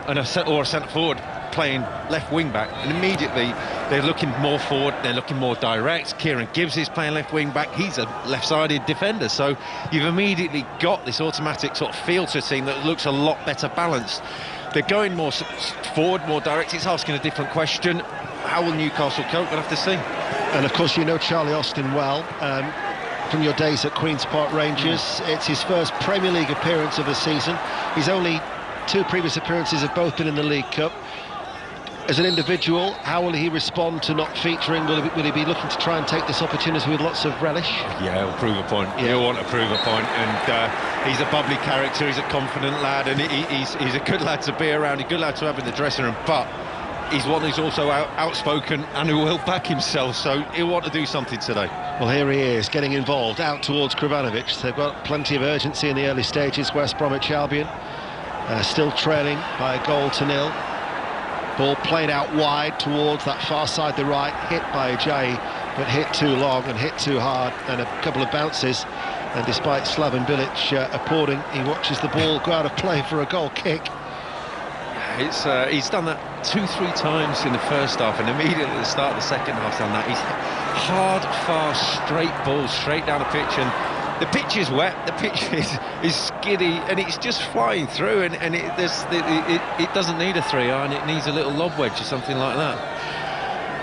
and a centre forward playing left wing back, and immediately they're looking more forward, they're looking more direct. Kieran Gibbs is playing left wing back, he's a left-sided defender, so you've immediately got this automatic sort of feel to a team that looks a lot better balanced. They're going more forward, more direct. It's asking a different question. How will Newcastle cope? We'll have to see. And of course you know Charlie Austin well from your days at Queen's Park Rangers. It's his first Premier League appearance of the season. His only 2 previous appearances have both been in the League Cup. As an individual, how will he respond to not featuring? Will he be looking to try and take this opportunity with lots of relish? Yeah, he'll prove a point. Yeah. He'll want to prove a point, and he's a bubbly character, he's a confident lad, and he's a good lad to be around, a good lad to have in the dressing room, but he's one who's also outspoken and who will back himself, so he'll want to do something today. Well, here he is, getting involved, out towards Kravanovic. They've got plenty of urgency in the early stages, West Bromwich Albion, still trailing by a goal to 0. Ball played out wide towards that far side, the right, hit by Ajayi, but hit too long and hit too hard, and a couple of bounces And despite Slaven Bilic applauding, he watches the ball go out of play for a goal kick. He's done that 2-3 times in the first half, and immediately at the start of the second half done that. He's hard, fast, straight balls straight down the pitch, and the pitch is wet, the pitch is skiddy, and it's just flying through, and it doesn't need a 3-iron, it needs a little lob wedge or something like that.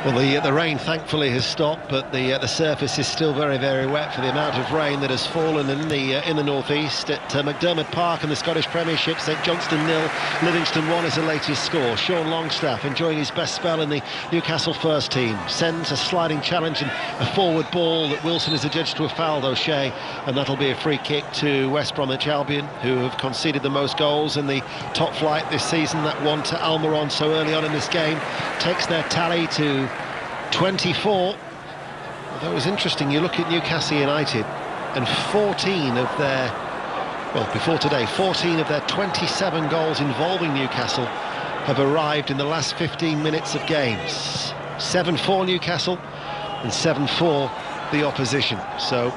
Well, the rain thankfully has stopped, but the surface is still very, very wet for the amount of rain that has fallen in the northeast at McDermott Park in the Scottish Premiership. St Johnstone 0, Livingston 1 is the latest score. Sean Longstaff enjoying his best spell in the Newcastle first team. Sends a sliding challenge and a forward ball that Wilson is adjudged to a foul, O'Shea, and that'll be a free kick to West Bromwich Albion, who have conceded the most goals in the top flight this season. That one to Almiron so early on in this game takes their tally to 24. Although it was interesting, you look at Newcastle United, and 14 of their, well, before today, 14 of their 27 goals involving Newcastle have arrived in the last 15 minutes of games. 7-4 Newcastle and 7-4 the opposition. So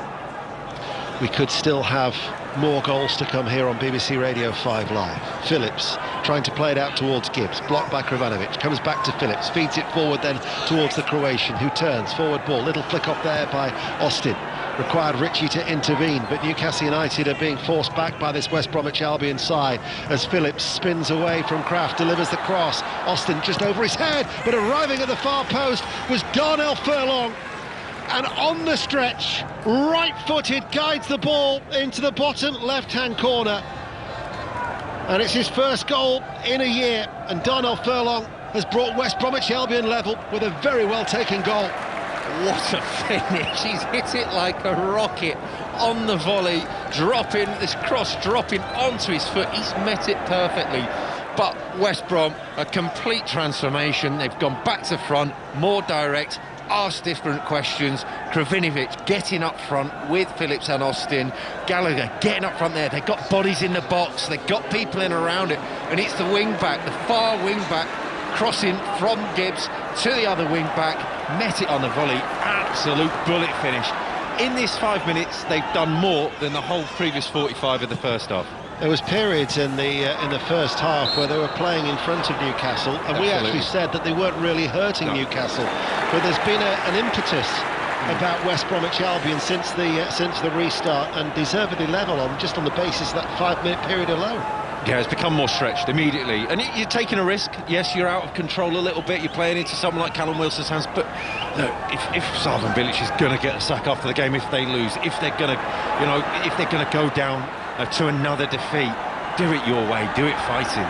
we could still have more goals to come here on BBC Radio 5 Live. Phillips trying to play it out towards Gibbs, blocked by Kravanovic, comes back to Phillips, feeds it forward then towards the Croatian, who turns, forward ball, little flick off there by Austin. Required Ritchie to intervene, but Newcastle United are being forced back by this West Bromwich Albion side as Phillips spins away from Kraft, delivers the cross. Austin just over his head, but arriving at the far post was Darnell Furlong. And on the stretch, right-footed, guides the ball into the bottom left-hand corner. And it's his first goal in a year, and Darnell Furlong has brought West Bromwich Albion level with a very well-taken goal. What a finish, he's hit it like a rocket on the volley, dropping, this cross dropping onto his foot, he's met it perfectly. But West Brom, a complete transformation, they've gone back to front, more direct, asked different questions. Kravinovic getting up front with Phillips and Austin. Gallagher getting up front there. They've got bodies in the box. They've got people in around it. And it's the wing-back, the far wing-back, crossing from Gibbs to the other wing-back. Met it on the volley. Absolute bullet finish. In this 5 minutes, they've done more than the whole previous 45 of the first half. There was periods in the first half where they were playing in front of Newcastle, and we actually said that they weren't really hurting Newcastle. But there's been an impetus about West Bromwich Albion since the restart, and deservedly level on the basis of that 5-minute period alone. Yeah, it's become more stretched immediately, and you're taking a risk. Yes, you're out of control a little bit. You're playing into someone like Callum Wilson's hands, but look, if Slaven Bilic is going to get a sack after the game, if they lose, if they're going to go down to another defeat, do it your way, do it fighting.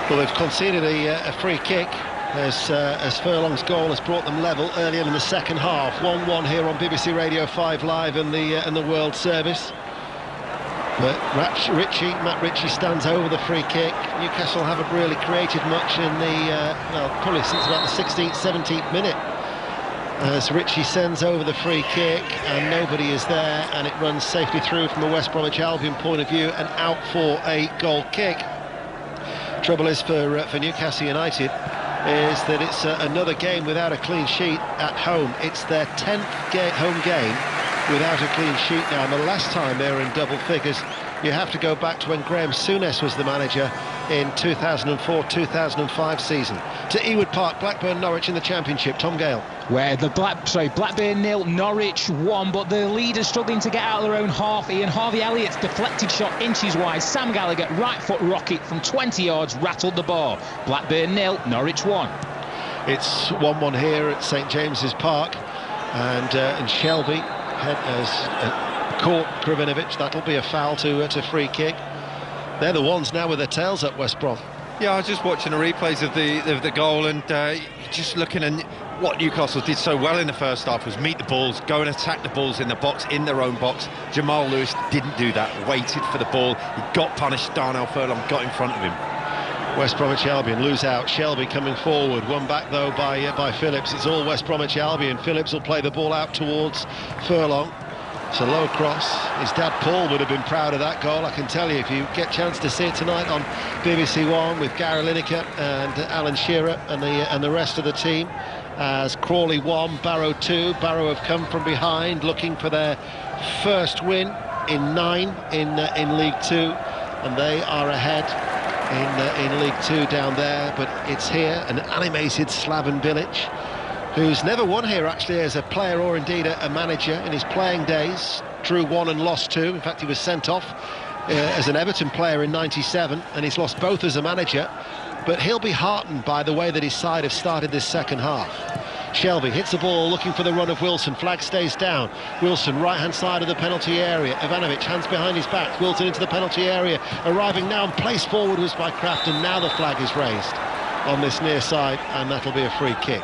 Well, they've conceded a free kick as Furlong's goal has brought them level earlier in the second half. 1-1 here on BBC Radio 5 Live in the World Service. But Matt Ritchie stands over the free kick. Newcastle haven't really created much in probably since about the 16th, 17th minute. As Ritchie sends over the free kick, and nobody is there, and it runs safely through from the West Bromwich Albion point of view and out for a goal kick. Trouble is for Newcastle United is that it's another game without a clean sheet at home. It's their 10th home game without a clean sheet now, and the last time they were in double figures, you have to go back to when Graham Souness was the manager in 2004-2005 season. To Ewood Park, Blackburn Norwich in the Championship. Tom Gale. Where Blackburn 0, Norwich 1, but the leaders struggling to get out of their own half. Ian Harvey Elliott's deflected shot inches wide. Sam Gallagher, right foot rocket from 20 yards, rattled the bar. Blackburn 0, Norwich 1. It's 1-1 here at St James's Park, and Shelby has caught Kravinovic. That'll be a foul to free kick. They're the ones now with their tails up, West Brom. Yeah, I was just watching the replays of the goal, and just looking at what Newcastle did so well in the first half was meet the balls, go and attack the balls in the box, in their own box. Jamal Lewis didn't do that, waited for the ball, he got punished. Darnell Furlong got in front of him. West Bromwich Albion lose out. Shelby coming forward, won back though by Phillips. It's all West Bromwich Albion. Phillips will play the ball out towards Furlong. It's a low cross. His dad Paul would have been proud of that goal, I can tell you. If you get a chance to see it tonight on BBC One with Gary Lineker and Alan Shearer and the rest of the team, as Crawley 1, Barrow 2. Barrow have come from behind, looking for their first win in 9 in League 2, and they are ahead in League 2 down there. But it's here, an animated Slaven Bilic, who's never won here actually as a player or indeed a manager in his playing days. Drew 1 and lost 2. In fact, he was sent off as an Everton player in '97, and he's lost both as a manager. But he'll be heartened by the way that his side have started this second half. Shelby hits the ball looking for the run of Wilson. Flag stays down. Wilson, right-hand side of the penalty area. Ivanovic, hands behind his back. Wilson into the penalty area. Arriving now and placed forward was by Kraft, and now the flag is raised on this near side, and that'll be a free kick.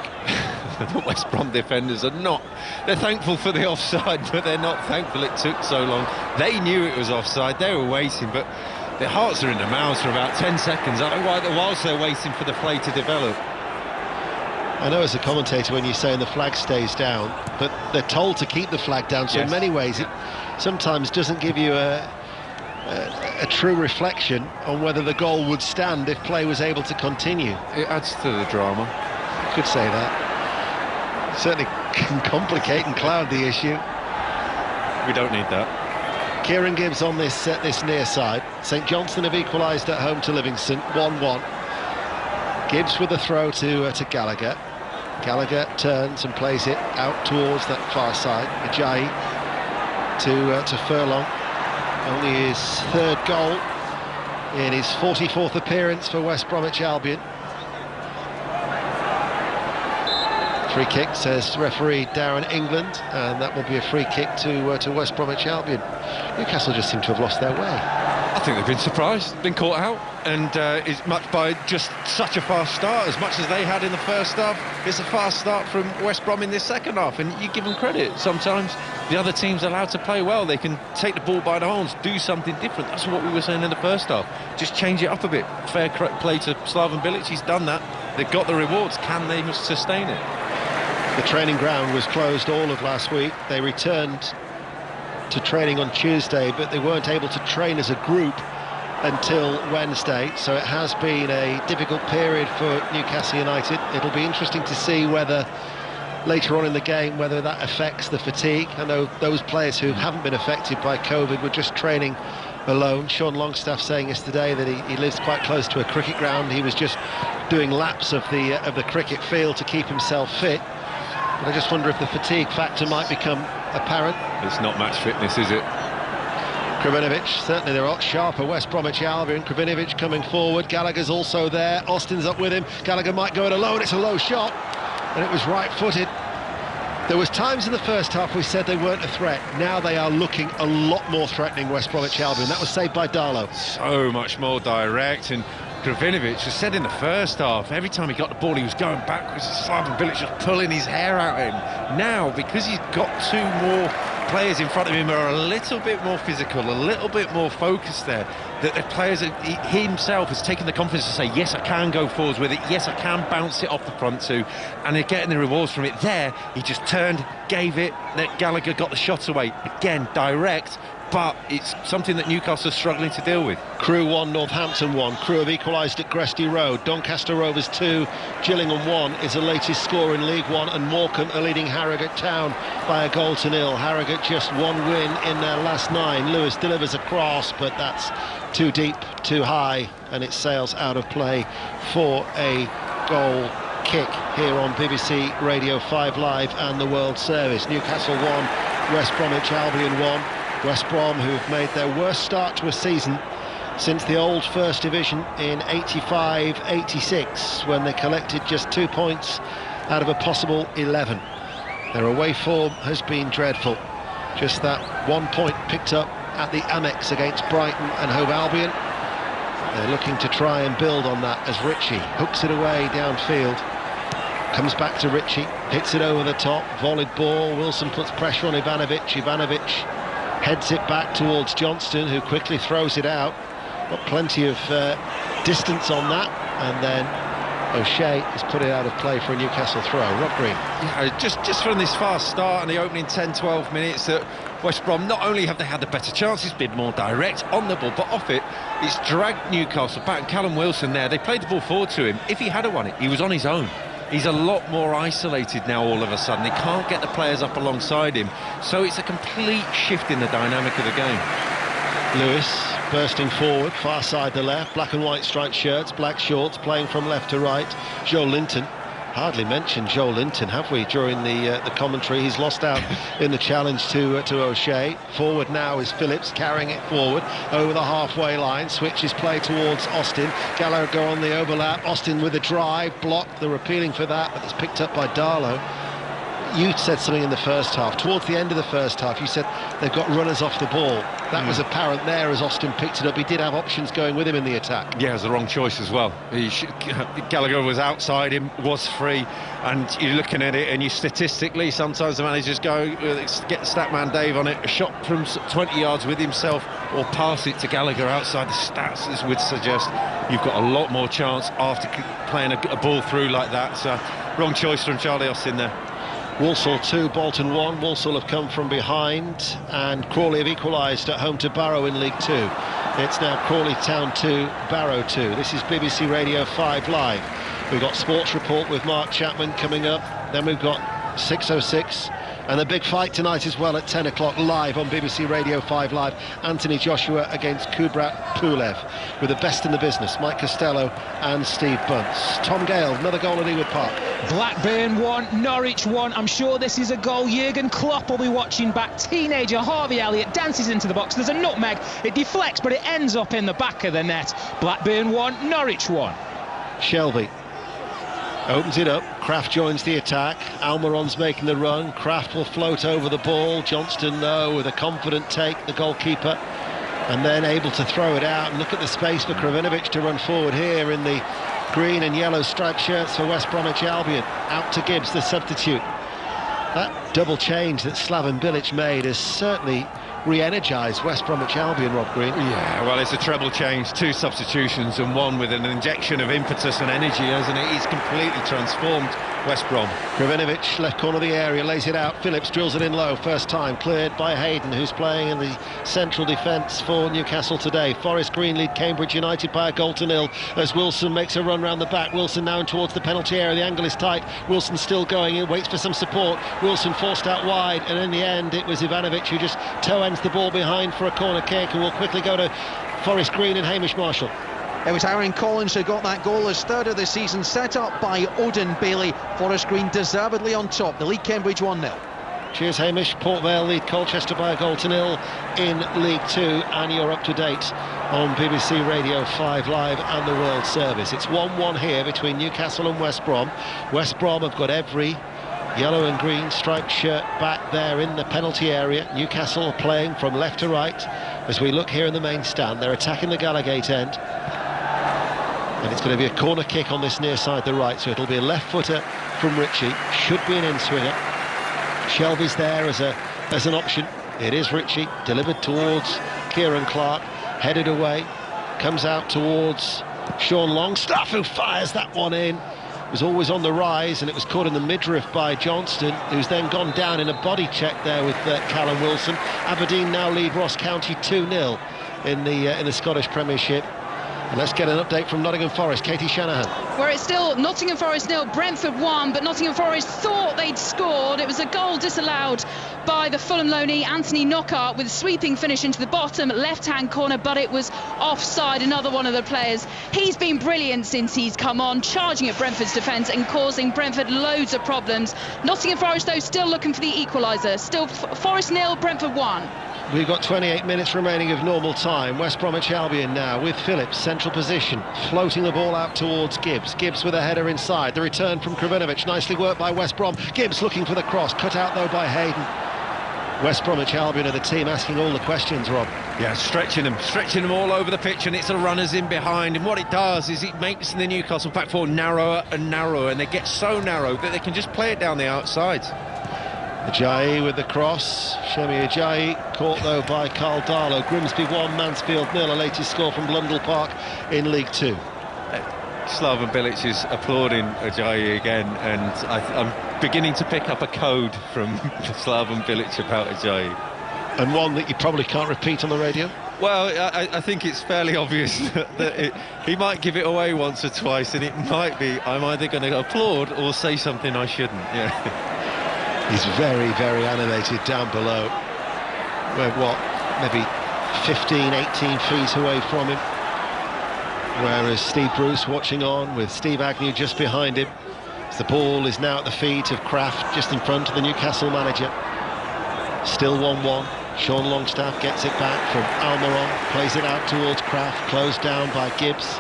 The West Brom defenders are not, they're thankful for the offside, but they're not thankful it took so long. They knew it was offside, they were waiting, but their hearts are in their mouths for about 10 seconds, whilst they're waiting for the play to develop. I know as a commentator when you're saying the flag stays down, but they're told to keep the flag down, so yes, in many ways it sometimes doesn't give you a true reflection on whether the goal would stand if play was able to continue. It adds to the drama. You could say that. It certainly can complicate and cloud the issue. We don't need that. Kieran Gibbs on this near side. St Johnstone have equalised at home to Livingston, 1-1. Gibbs with the throw to Gallagher. Gallagher turns and plays it out towards that far side. Ajayi to Furlong. Only his 3rd goal in his 44th appearance for West Bromwich Albion. Free kick, says referee Darren England, and that will be a free kick to West Bromwich Albion. Newcastle just seem to have lost their way. I think they've been surprised, been caught out, and it's much by just such a fast start. As much as they had in the first half, it's a fast start from West Brom in this second half, and you give them credit. Sometimes the other team's allowed to play well. They can take the ball by the horns, do something different. That's what we were saying in the first half. Just change it up a bit. Fair play to Slaven Bilic. He's done that. They've got the rewards. Can they sustain it? The training ground was closed all of last week. They returned to training on Tuesday, but they weren't able to train as a group until Wednesday, so it has been a difficult period for Newcastle United. It'll be interesting to see whether later on in the game whether that affects the fatigue. I know those players who haven't been affected by COVID were just training alone. Sean Longstaff saying yesterday that he lives quite close to a cricket ground. He was just doing laps of the cricket field to keep himself fit. But I just wonder if the fatigue factor might become apparent. It's not match fitness, is it? Kravinovic, certainly they're a lot sharper, West Bromwich Albion. Kravinovic coming forward, Gallagher's also there, Austin's up with him, Gallagher might go it alone, it's a low shot, and it was right-footed. There was times in the first half we said they weren't a threat. Now they are looking a lot more threatening, West Bromwich Albion. That was saved by Darlow. So much more direct, and Kravinovic has said in the first half, every time he got the ball he was going backwards. Slaven Bilic just pulling his hair out at him. Now, because he's got 2 more players in front of him who are a little bit more physical, a little bit more focused there, that the players, he himself has taken the confidence to say, yes, I can go forwards with it, yes, I can bounce it off the front too, and they're getting the rewards from it. There, he just turned, gave it, let Gallagher got the shots away. Again, direct, but it's something that Newcastle are struggling to deal with. Crewe 1, Northampton 1. Crewe have equalised at Gresty Road. Doncaster Rovers 2, Gillingham 1 is the latest score in League 1, and Morecambe are leading Harrogate Town by 1-0. Harrogate just 1 win in their last 9. Lewis delivers a cross, but that's too deep, too high, and it sails out of play for a goal kick here on BBC Radio 5 Live and the World Service. Newcastle 1, West Bromwich Albion 1. West Brom, who've made their worst start to a season since the old First Division in 85-86, when they collected just 2 points out of a possible 11. Their away form has been dreadful. Just that 1 point picked up at the Amex against Brighton and Hove Albion. They're looking to try and build on that as Ritchie hooks it away downfield. Comes back to Ritchie, hits it over the top, volleyed ball. Wilson puts pressure on Ivanovic. Ivanovic heads it back towards Johnston, who quickly throws it out. Got plenty of distance on that, and then O'Shea has put it out of play for a Newcastle throw. Rob Green. Yeah, just from this fast start in the opening 10-12 minutes, that West Brom, not only have they had the better chances, been more direct on the ball, but off it, it's dragged Newcastle back. Callum Wilson there, they played the ball forward to him. If he had won it, he was on his own. He's a lot more isolated now all of a sudden. He can't get the players up alongside him. So it's a complete shift in the dynamic of the game. Lewis bursting forward, far side the left, black and white striped shirts, black shorts, playing from left to right. Joe Linton, hardly mentioned Joe Linton, have we, during the commentary? He's lost out in the challenge to O'Shea. Forward now is Phillips, carrying it forward over the halfway line, switches play towards Austin. Gallagher on the overlap, Austin with a drive, blocked, they're appealing for that, but it's picked up by Darlow. You said something in the first half, towards the end of the first half, you said they've got runners off the ball. That was apparent there as Austin picked it up. He did have options going with him in the attack. Yeah, it was the wrong choice as well. Gallagher was outside him, was free, and you're looking at it and you statistically, sometimes the managers go, get the stat man Dave on it, a shot from 20 yards with himself, or pass it to Gallagher outside. The stats would suggest you've got a lot more chance after playing a ball through like that. So, wrong choice from Charlie Austin there. Walsall 2, Bolton 1. Walsall have come from behind, and Crawley have equalised at home to Barrow in League 2. It's now Crawley Town 2, Barrow 2. This is BBC Radio 5 Live. We've got Sports Report with Mark Chapman coming up. Then we've got 6:06. And a big fight tonight as well at 10 o'clock live on BBC Radio 5 Live. Anthony Joshua against Kubrat Pulev, with the best in the business, Mike Costello and Steve Bunce. Tom Gale, another goal at Ewood Park. Blackburn 1, Norwich 1. I'm sure this is a goal Jurgen Klopp will be watching back. Teenager Harvey Elliott dances into the box. There's a nutmeg. It deflects, but it ends up in the back of the net. Blackburn 1, Norwich 1. Shelby opens it up, Kraft joins the attack, Almiron's making the run, Kraft will float over the ball, Johnston though with a confident take, the goalkeeper, and then able to throw it out, and look at the space for Kravinovic to run forward here in the green and yellow striped shirts for West Bromwich Albion. Out to Gibbs, the substitute. That double change that Slaven Bilic made has certainly re-energised West Bromwich Albion, Rob Green. Yeah, well, it's a treble change, 2 substitutions and 1 with an injection of impetus and energy, hasn't it? He's completely transformed West Brom. Kravinovic, left corner of the area, lays it out. Phillips drills it in low, first time, cleared by Hayden, who's playing in the central defence for Newcastle today. Forest Green lead Cambridge United by a goal to 0 as Wilson makes a run round the back. Wilson now in towards the penalty area, the angle is tight. Wilson still going in, waits for some support. Wilson forced out wide, and in the end it was Ivanovic who just toe ends the ball behind for a corner kick, and will quickly go to Forest Green and Hamish Marshall. It was Aaron Collins who got that goal, his third of the season, set up by Odin Bailey. Forest Green deservedly on top. The lead Cambridge 1-0. Cheers, Hamish. Port Vale lead Colchester by a goal to 0 in League 2, and you're up to date on BBC Radio 5 Live and the World Service. It's 1-1 here between Newcastle and West Brom. West Brom have got every yellow and green striped shirt back there in the penalty area. Newcastle playing from left to right. As we look here in the main stand, they're attacking the Gallagate end. And it's going to be a corner kick on this near side, the right, so it'll be a left footer from Ritchie. Should be an in-swinger. Shelby's there as an option. It is Ritchie, delivered towards Kieran Clark, headed away, comes out towards Sean Longstaff, who fires that one in. It was always on the rise, and it was caught in the midriff by Johnston, who's then gone down in a body check there with Callum Wilson. Aberdeen now lead Ross County 2-0 in the Scottish Premiership. And let's get an update from Nottingham Forest. Katie Shanahan. Where it's still Nottingham Forest 0, Brentford 1, but Nottingham Forest thought they'd scored. It was a goal disallowed by the Fulham loanee Anthony Knockaert with a sweeping finish into the bottom left-hand corner, but it was offside. Another one of the players. He's been brilliant since he's come on, charging at Brentford's defence and causing Brentford loads of problems. Nottingham Forest, though, still looking for the equaliser. Still Forest 0, Brentford 1. We've got 28 minutes remaining of normal time. West Bromwich Albion now with Phillips, central position, floating the ball out towards Gibbs. Gibbs with a header inside. The return from Kravinovic, nicely worked by West Brom. Gibbs looking for the cross, cut out though by Hayden. West Bromwich Albion are the team asking all the questions, Rob. Yeah, stretching them all over the pitch, and it's the runners in behind, and what it does is it makes the Newcastle back four narrower and narrower, and they get so narrow that they can just play it down the outside. Ajayi with the cross. Shemi Ajayi caught though by Carl Darlow. Grimsby 1, Mansfield 0, a latest score from Blundell Park in League 2. Slaven Bilic is applauding Ajayi again, and I'm beginning to pick up a code from Slaven Bilic about Ajayi. And one that you probably can't repeat on the radio? Well, I think it's fairly obvious that he might give it away once or twice, and it might be I'm either going to applaud or say something I shouldn't. Yeah. He's very, very animated down below. We're, maybe 15, 18 feet away from him. Whereas Steve Bruce watching on with Steve Agnew just behind him. The ball is now at the feet of Kraft, just in front of the Newcastle manager. Still 1-1. Sean Longstaff gets it back from Almiron, plays it out towards Kraft, closed down by Gibbs.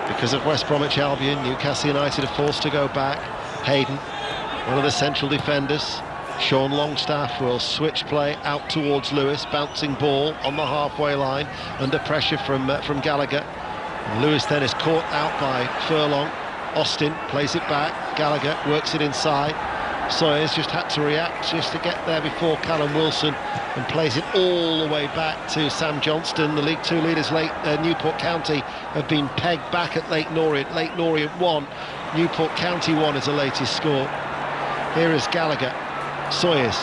Because of West Bromwich Albion, Newcastle United are forced to go back. Hayden, one of the central defenders. Sean Longstaff will switch play out towards Lewis, bouncing ball on the halfway line, under pressure from Gallagher. And Lewis then is caught out by Furlong. Austin plays it back, Gallagher works it inside. Sawyers just had to react just to get there before Callum Wilson, and plays it all the way back to Sam Johnston. The League Two leaders, Newport County, have been pegged back at Leyton Orient. Leyton Orient 1, Newport County 1 is the latest score. Here is Gallagher, Sawyers,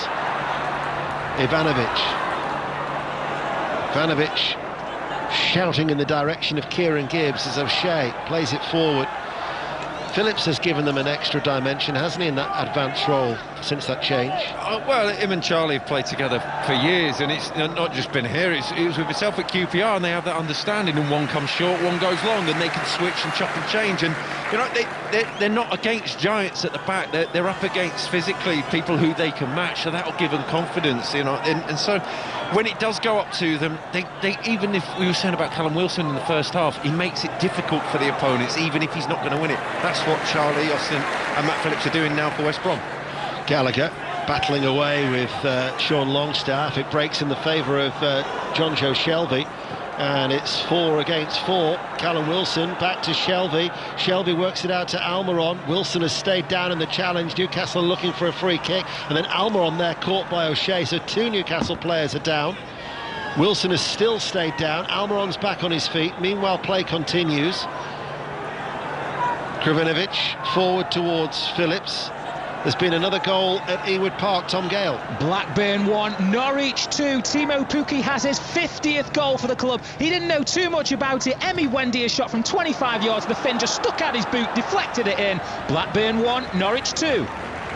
Ivanovic shouting in the direction of Kieran Gibbs as O'Shea plays it forward. Phillips has given them an extra dimension, hasn't he, in that advanced role since that change? Well, him and Charlie have played together for years, and it's not just been here, it was with himself at QPR, and they have that understanding, and one comes short, one goes long, and they can switch and chop and change. And you know, they're not against giants at the back, they're up against physically people who they can match, so that'll give them confidence, you know. And so when it does go up to them, they even if we were saying about Callum Wilson in the first half, he makes it difficult for the opponents, even if he's not going to win it. That's what Charlie, Austin and Matt Phillips are doing now for West Brom. Gallagher battling away with Sean Longstaff. It breaks in the favour of John Joe Shelby, and it's 4 against 4. Callum Wilson back to Shelby. Shelby works it out to Almiron. Wilson has stayed down in the challenge. Newcastle looking for a free kick, and then Almiron there caught by O'Shea, so 2 Newcastle players are down. Wilson has still stayed down. Almiron's back on his feet. Meanwhile, play continues. Krovinovic forward towards Phillips. There's been another goal at Ewood Park. Tom Gale. Blackburn 1, Norwich 2. Timo Pukki has his 50th goal for the club. He didn't know too much about it. Emi Wendy, a shot from 25 yards. The Finn just stuck out his boot, deflected it in. Blackburn 1, Norwich 2.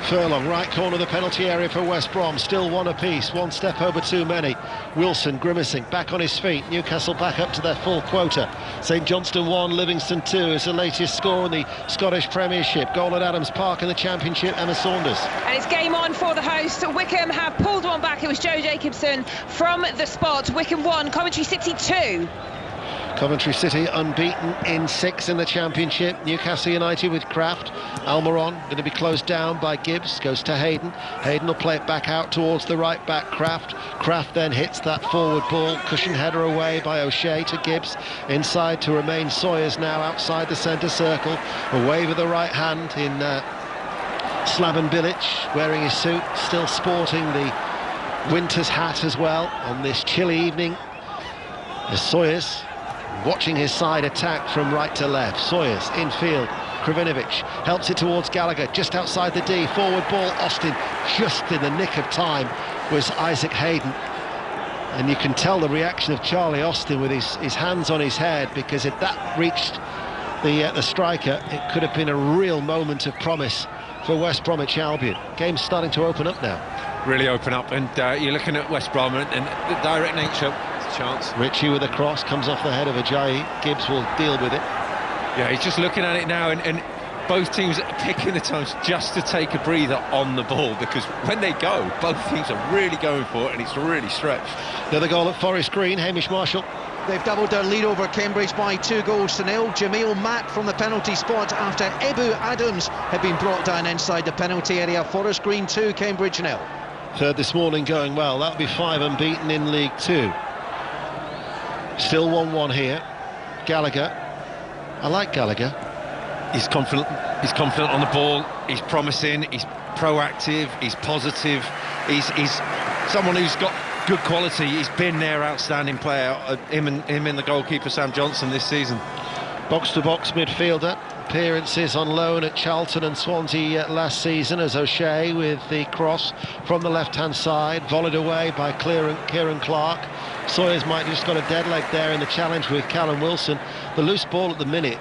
Furlong, right corner of the penalty area for West Brom. Still 1 apiece, 1 step over too many. Wilson grimacing, back on his feet. Newcastle back up to their full quota. St Johnstone 1, Livingston 2 is the latest score in the Scottish Premiership. Goal at Adams Park in the Championship, Emma Saunders. And it's game on for the host. Wickham have pulled one back. It was Joe Jacobson from the spot. Wickham 1, Coventry City 2. Coventry City unbeaten in 6 in the Championship. Newcastle United with Kraft. Almiron going to be closed down by Gibbs. Goes to Hayden. Hayden will play it back out towards the right back Kraft. Kraft then hits that forward ball. Cushion header away by O'Shea to Gibbs. Inside to Romain Sawyers now outside the centre circle. A wave of the right hand in Slaven Bilic wearing his suit. Still sporting the winter's hat as well on this chilly evening. As Sawyers watching his side attack from right to left. Sawyers infield. Krovinovic helps it towards Gallagher just outside the D. Forward ball. Austin just in the nick of time was Isaac Hayden. And you can tell the reaction of Charlie Austin with his hands on his head, because if that reached the striker, it could have been a real moment of promise for West Bromwich Albion. Game's starting to open up now. Really open up, and you're looking at West Brom and the direct nature. Chance. Richie with a cross, comes off the head of Ajayi. Gibbs will deal with it. Yeah, he's just looking at it now, and both teams are picking the times just to take a breather on the ball, because when they go, both teams are really going for it, and it's really stretched. Another goal at Forest Green. Hamish Marshall. They've doubled their lead over Cambridge by 2 goals to 0. Jamil Mack from the penalty spot after Ebu Adams had been brought down inside the penalty area. Forest Green 2, Cambridge 0. Third this morning going well. That'll be 5 unbeaten in League 2. Still 1-1 here. Gallagher. I like Gallagher. He's confident. He's confident on the ball. He's promising. He's proactive. He's positive. He's someone who's got good quality. He's been their outstanding player. Him and the goalkeeper Sam Johnson this season. Box-to-box midfielder. Appearances on loan at Charlton and Swansea last season, as O'Shea with the cross from the left-hand side, volleyed away by Kieran Clark. Sawyers might have just got a dead leg there in the challenge with Callum Wilson. The loose ball at the minute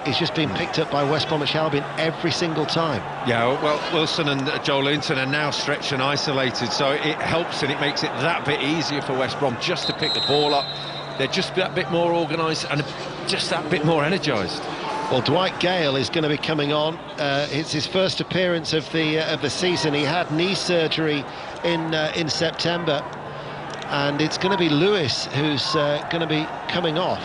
is just being picked up by West Bromwich Albion every single time. Yeah, well, Wilson and Joel Linton are now stretched and isolated, so it helps and it makes it that bit easier for West Brom just to pick the ball up. They're just that bit more organised and just that bit more energised. Well, Dwight Gale is going to be coming on. It's his first appearance of the season. He had knee surgery in September, and it's going to be Lewis who's going to be coming off.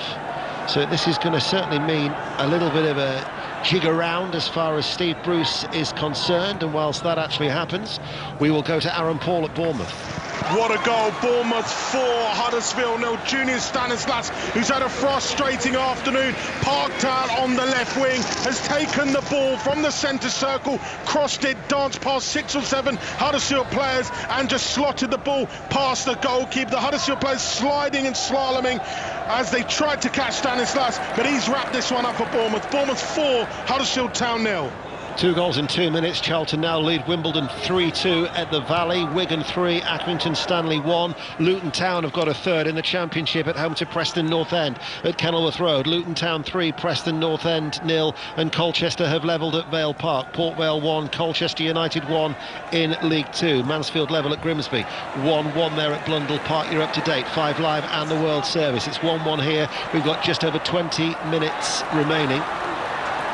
So this is going to certainly mean a little bit of a jig around as far as Steve Bruce is concerned, and whilst that actually happens, we will go to Aaron Paul at Bournemouth. What a goal. Bournemouth 4, Huddersfield 0. Junior Stanislas, who's had a frustrating afternoon, parked out on the left wing, has taken the ball from the centre circle, crossed it, danced past 6 or 7 Huddersfield players and just slotted the ball past the goalkeeper. The Huddersfield players sliding and slaloming as they tried to catch Stanislas, but he's wrapped this one up for Bournemouth. Bournemouth 4, Huddersfield Town 0. 2 goals in 2 minutes. Charlton now lead Wimbledon 3-2 at the Valley. Wigan 3, Accrington Stanley 1. Luton Town have got a third in the Championship at home to Preston North End at Kenilworth Road. Luton Town 3, Preston North End 0, and Colchester have levelled at Vale Park. Port Vale 1, Colchester United 1 in League 2. Mansfield level at Grimsby. 1-1 there at Blundell Park. You're up to date. 5 Live and the World Service. It's 1-1 here. We've got just over 20 minutes remaining.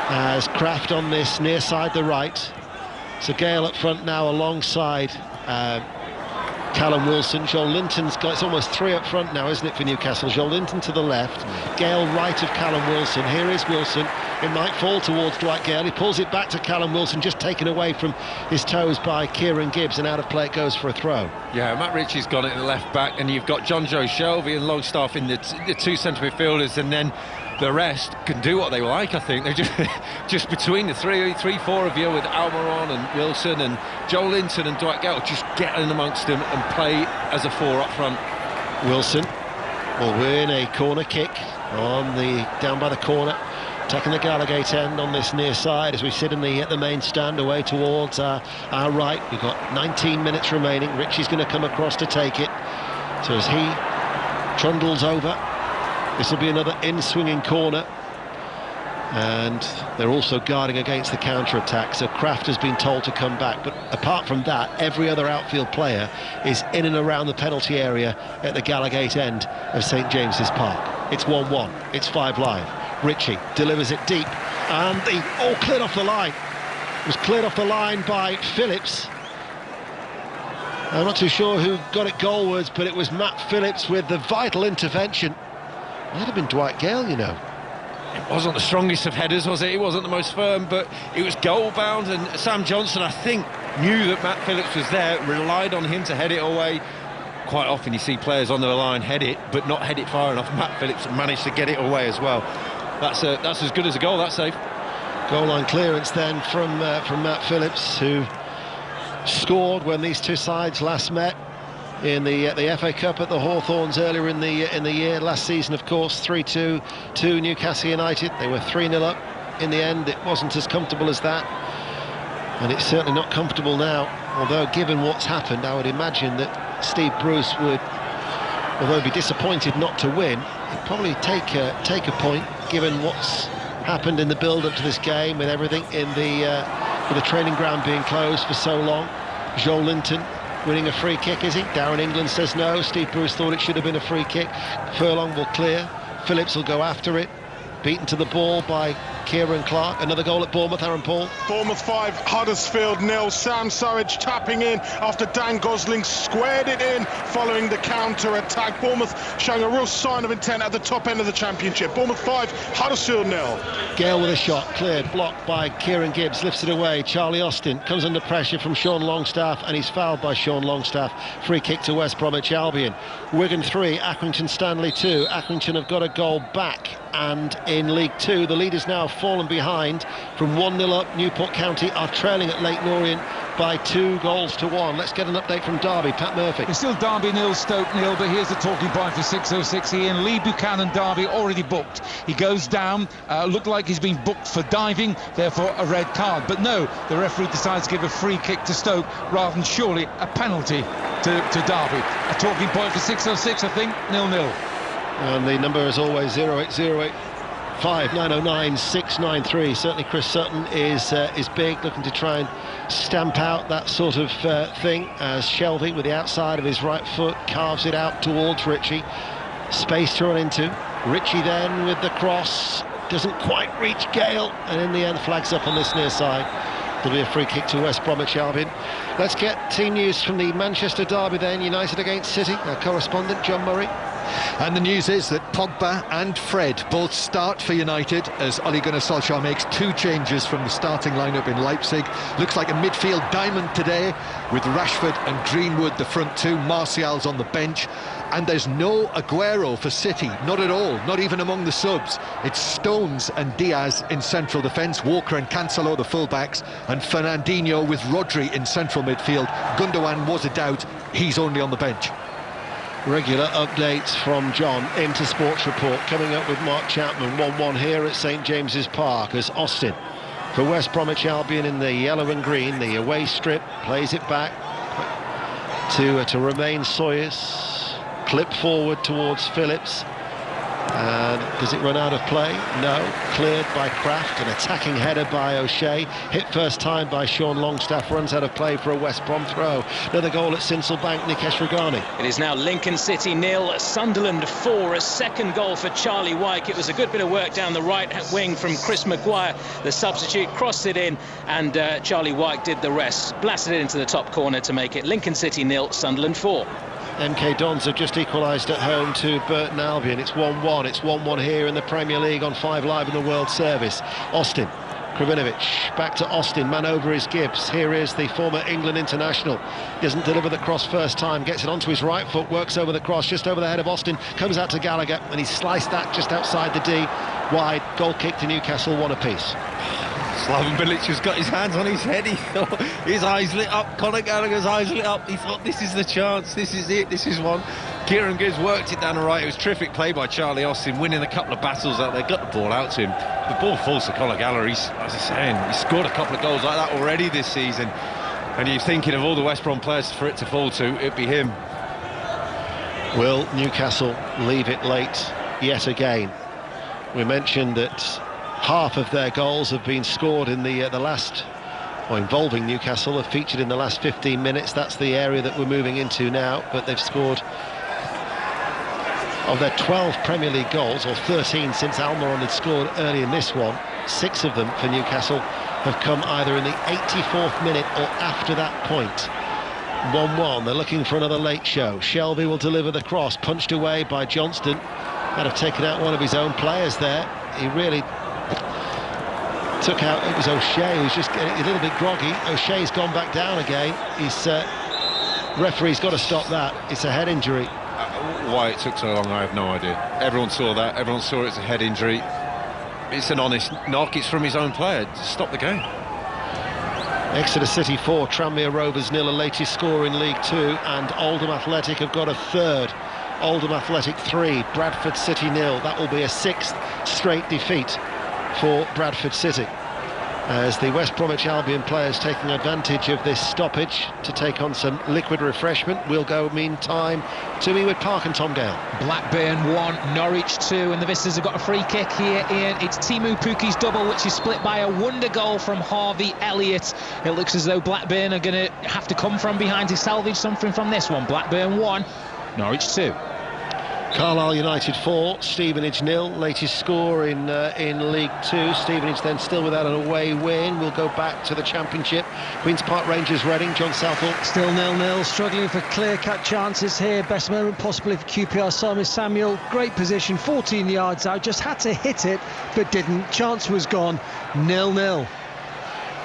As Kraft on this near side, the right. So Gale up front now alongside Callum Wilson. Joel Linton's got, it's almost 3 up front now, isn't it, for Newcastle? Joel Linton to the left, Gale right of Callum Wilson. Here is Wilson. It might fall towards Dwight Gale. He pulls it back to Callum Wilson, just taken away from his toes by Kieran Gibbs, and out of play it goes for a throw. Yeah, Matt Ritchie's got it in the left back, and you've got John Joe Shelby and Longstaff in the 2 centre midfielders, and then the rest can do what they like. I think they're just between the 3-4 of you, with Almiron and Wilson and Joel Linton and Dwight Gale, just get in amongst them and play as a 4 up front. Wilson will win a corner kick on the down by the corner, taking the Gallagate end on this near side as we sit in the main stand away towards our right. We've got 19 minutes remaining. Ritchie's going to come across to take it. So as he trundles over, this will be another in-swinging corner, and they're also guarding against the counter-attack, so Kraft has been told to come back. But apart from that, every other outfield player is in and around the penalty area at the Gallagate end of St James's Park. It's 1-1, it's 5 Live. Ritchie delivers it deep, and cleared off the line. It was cleared off the line by Phillips. I'm not too sure who got it goalwards, but it was Matt Phillips with the vital intervention. Might have been Dwight Gale, you know. It wasn't the strongest of headers, was it? It wasn't the most firm, but it was goal-bound, and Sam Johnson, I think, knew that Matt Phillips was there, relied on him to head it away. Quite often you see players on the line head it, but not head it far enough. Matt Phillips managed to get it away as well. That's as good as a goal, that's safe. Goal line clearance then from Matt Phillips, who scored when these two sides last met in the FA Cup at the Hawthorns earlier in the year. Last season, of course, 3-2 to Newcastle United. They were 3-0 up in the end. It wasn't as comfortable as that, and it's certainly not comfortable now. Although, given what's happened, I would imagine that Steve Bruce would, although be disappointed not to win, he'd probably take a point, given what's happened in the build-up to this game, with everything in with the training ground being closed for so long. Joel Linton winning a free kick, is he? Darren England says no. Steve Bruce thought it should have been a free kick. Furlong will clear. Phillips will go after it. Beaten to the ball by Kieran Clark. Another goal at Bournemouth, Aaron Paul. Bournemouth 5, Huddersfield 0. Sam Surridge tapping in after Dan Gosling squared it in following the counter-attack. Bournemouth showing a real sign of intent at the top end of the Championship. Bournemouth 5, Huddersfield 0. Gale with a shot, cleared, blocked by Kieran Gibbs, lifts it away. Charlie Austin comes under pressure from Sean Longstaff, and he's fouled by Sean Longstaff. Free kick to West Bromwich Albion. Wigan 3, Accrington Stanley 2. Accrington have got a goal back, and in League 2 the lead is now fallen behind from 1-0 up. Newport County are trailing at Leyton Orient by 2-1. Let's get an update from Derby. Pat Murphy. It's still Derby 0, Stoke 0, but here's the talking point for 6:06. Ian, Lee Buchanan, Derby, already booked. He goes down, looked like he's been booked for diving, therefore a red card. But no, the referee decides to give a free kick to Stoke rather than surely a penalty to Derby. A talking point for 606, I think. 0-0. And the number is always 08085 909 693. Certainly Chris Sutton is big, looking to try and stamp out that sort of thing, as Shelvey with the outside of his right foot carves it out towards Ritchie. Space to run into. Ritchie then with the cross, doesn't quite reach Gale, and in the end flags up on this near side. There'll be a free kick to West Bromwich Albion. Let's get team news from the Manchester derby then. United against City. Our correspondent John Murray. And the news is that Pogba and Fred both start for United as Ole Gunnar Solskjaer makes 2 changes from the starting lineup in Leipzig. Looks like a midfield diamond today with Rashford and Greenwood the front 2. Martial's on the bench. And there's no Aguero for City, not at all, not even among the subs. It's Stones and Diaz in central defence, Walker and Cancelo the full-backs, and Fernandinho with Rodri in central midfield. Gundogan was a doubt, he's only on the bench. Regular updates from John into Sports Report, coming up with Mark Chapman. 1-1 here at St James's Park as Austin for West Bromwich Albion in the yellow and green, the away strip, plays it back to Romain Sawyers. Clip forward towards Phillips, and does it run out of play? No. Cleared by Kraft, an attacking header by O'Shea, hit first time by Sean Longstaff, runs out of play for a West Brom throw. Another goal at Sinsel Bank, Nikesh Regani. It is now Lincoln City 0, Sunderland 4, a second goal for Charlie Wyke. It was a good bit of work down the right wing from Chris Maguire, the substitute, crossed it in, and Charlie Wyke did the rest, blasted it into the top corner to make it Lincoln City 0, Sunderland 4. MK Dons have just equalised at home to Burton Albion. It's 1-1. It's 1-1 here in the Premier League on 5 Live in the World Service. Austin, Kravinovic, back to Austin, man over is Gibbs. Here is the former England international. Doesn't deliver the cross first time, gets it onto his right foot, works over the cross, just over the head of Austin, comes out to Gallagher, and he's sliced that just outside the D. Wide, goal kick to Newcastle, 1 apiece. Slaven Bilic has got his hands on his head. He thought his eyes lit up. Conor Gallagher's eyes lit up. He thought, this is the chance. This is it. This is one. Kieran Gibbs worked it down the right. It was terrific play by Charlie Austin, winning a couple of battles out there. Got the ball out to him. The ball falls to Conor Gallagher. He's, as I say, he's scored a couple of goals like that already this season. And you're thinking of all the West Brom players for it to fall to, it'd be him. Will Newcastle leave it late yet again? We mentioned that half of their goals have been scored in the last, or involving Newcastle, have featured in the last 15 minutes. That's the area that we're moving into now, but they've scored, of their 12 Premier League goals, or 13 since Almiron had scored early in this one, 6 of them for Newcastle have come either in the 84th minute or after that point. 1-1, they're looking for another late show. Shelvey will deliver the cross, punched away by Johnston. Might have taken out one of his own players there. He really took out, it was O'Shea who's just getting a little bit groggy. O'Shea's gone back down again. He's referee's got to stop that. It's a head injury. Why it took so long, I have no idea. Everyone saw that. Everyone saw it's a head injury. It's an honest knock. It's from his own player. Just stop the game. Exeter City 4, Tranmere Rovers 0, a latest score in League 2, and Oldham Athletic have got a third. Oldham Athletic 3, Bradford City 0. That will be a 6th straight defeat for Bradford City, as the West Bromwich Albion players taking advantage of this stoppage to take on some liquid refreshment. We'll go meantime to Ewood Park and Tom Gale. Blackburn 1, Norwich 2, and the visitors have got a free kick here, Ian. It's Timu Puki's double, which is split by a wonder goal from Harvey Elliott. It looks as though Blackburn are going to have to come from behind to salvage something from this one. Blackburn 1, Norwich 2. Carlisle United 4, Stevenage 0, latest score in League 2. Stevenage then still without an away win. We'll go back to the Championship. Queen's Park Rangers Reading, John Southall. Still 0-0, struggling for clear-cut chances here. Best moment possibly for QPR, Simon Samuel. Great position, 14 yards out, just had to hit it, but didn't. Chance was gone, 0-0.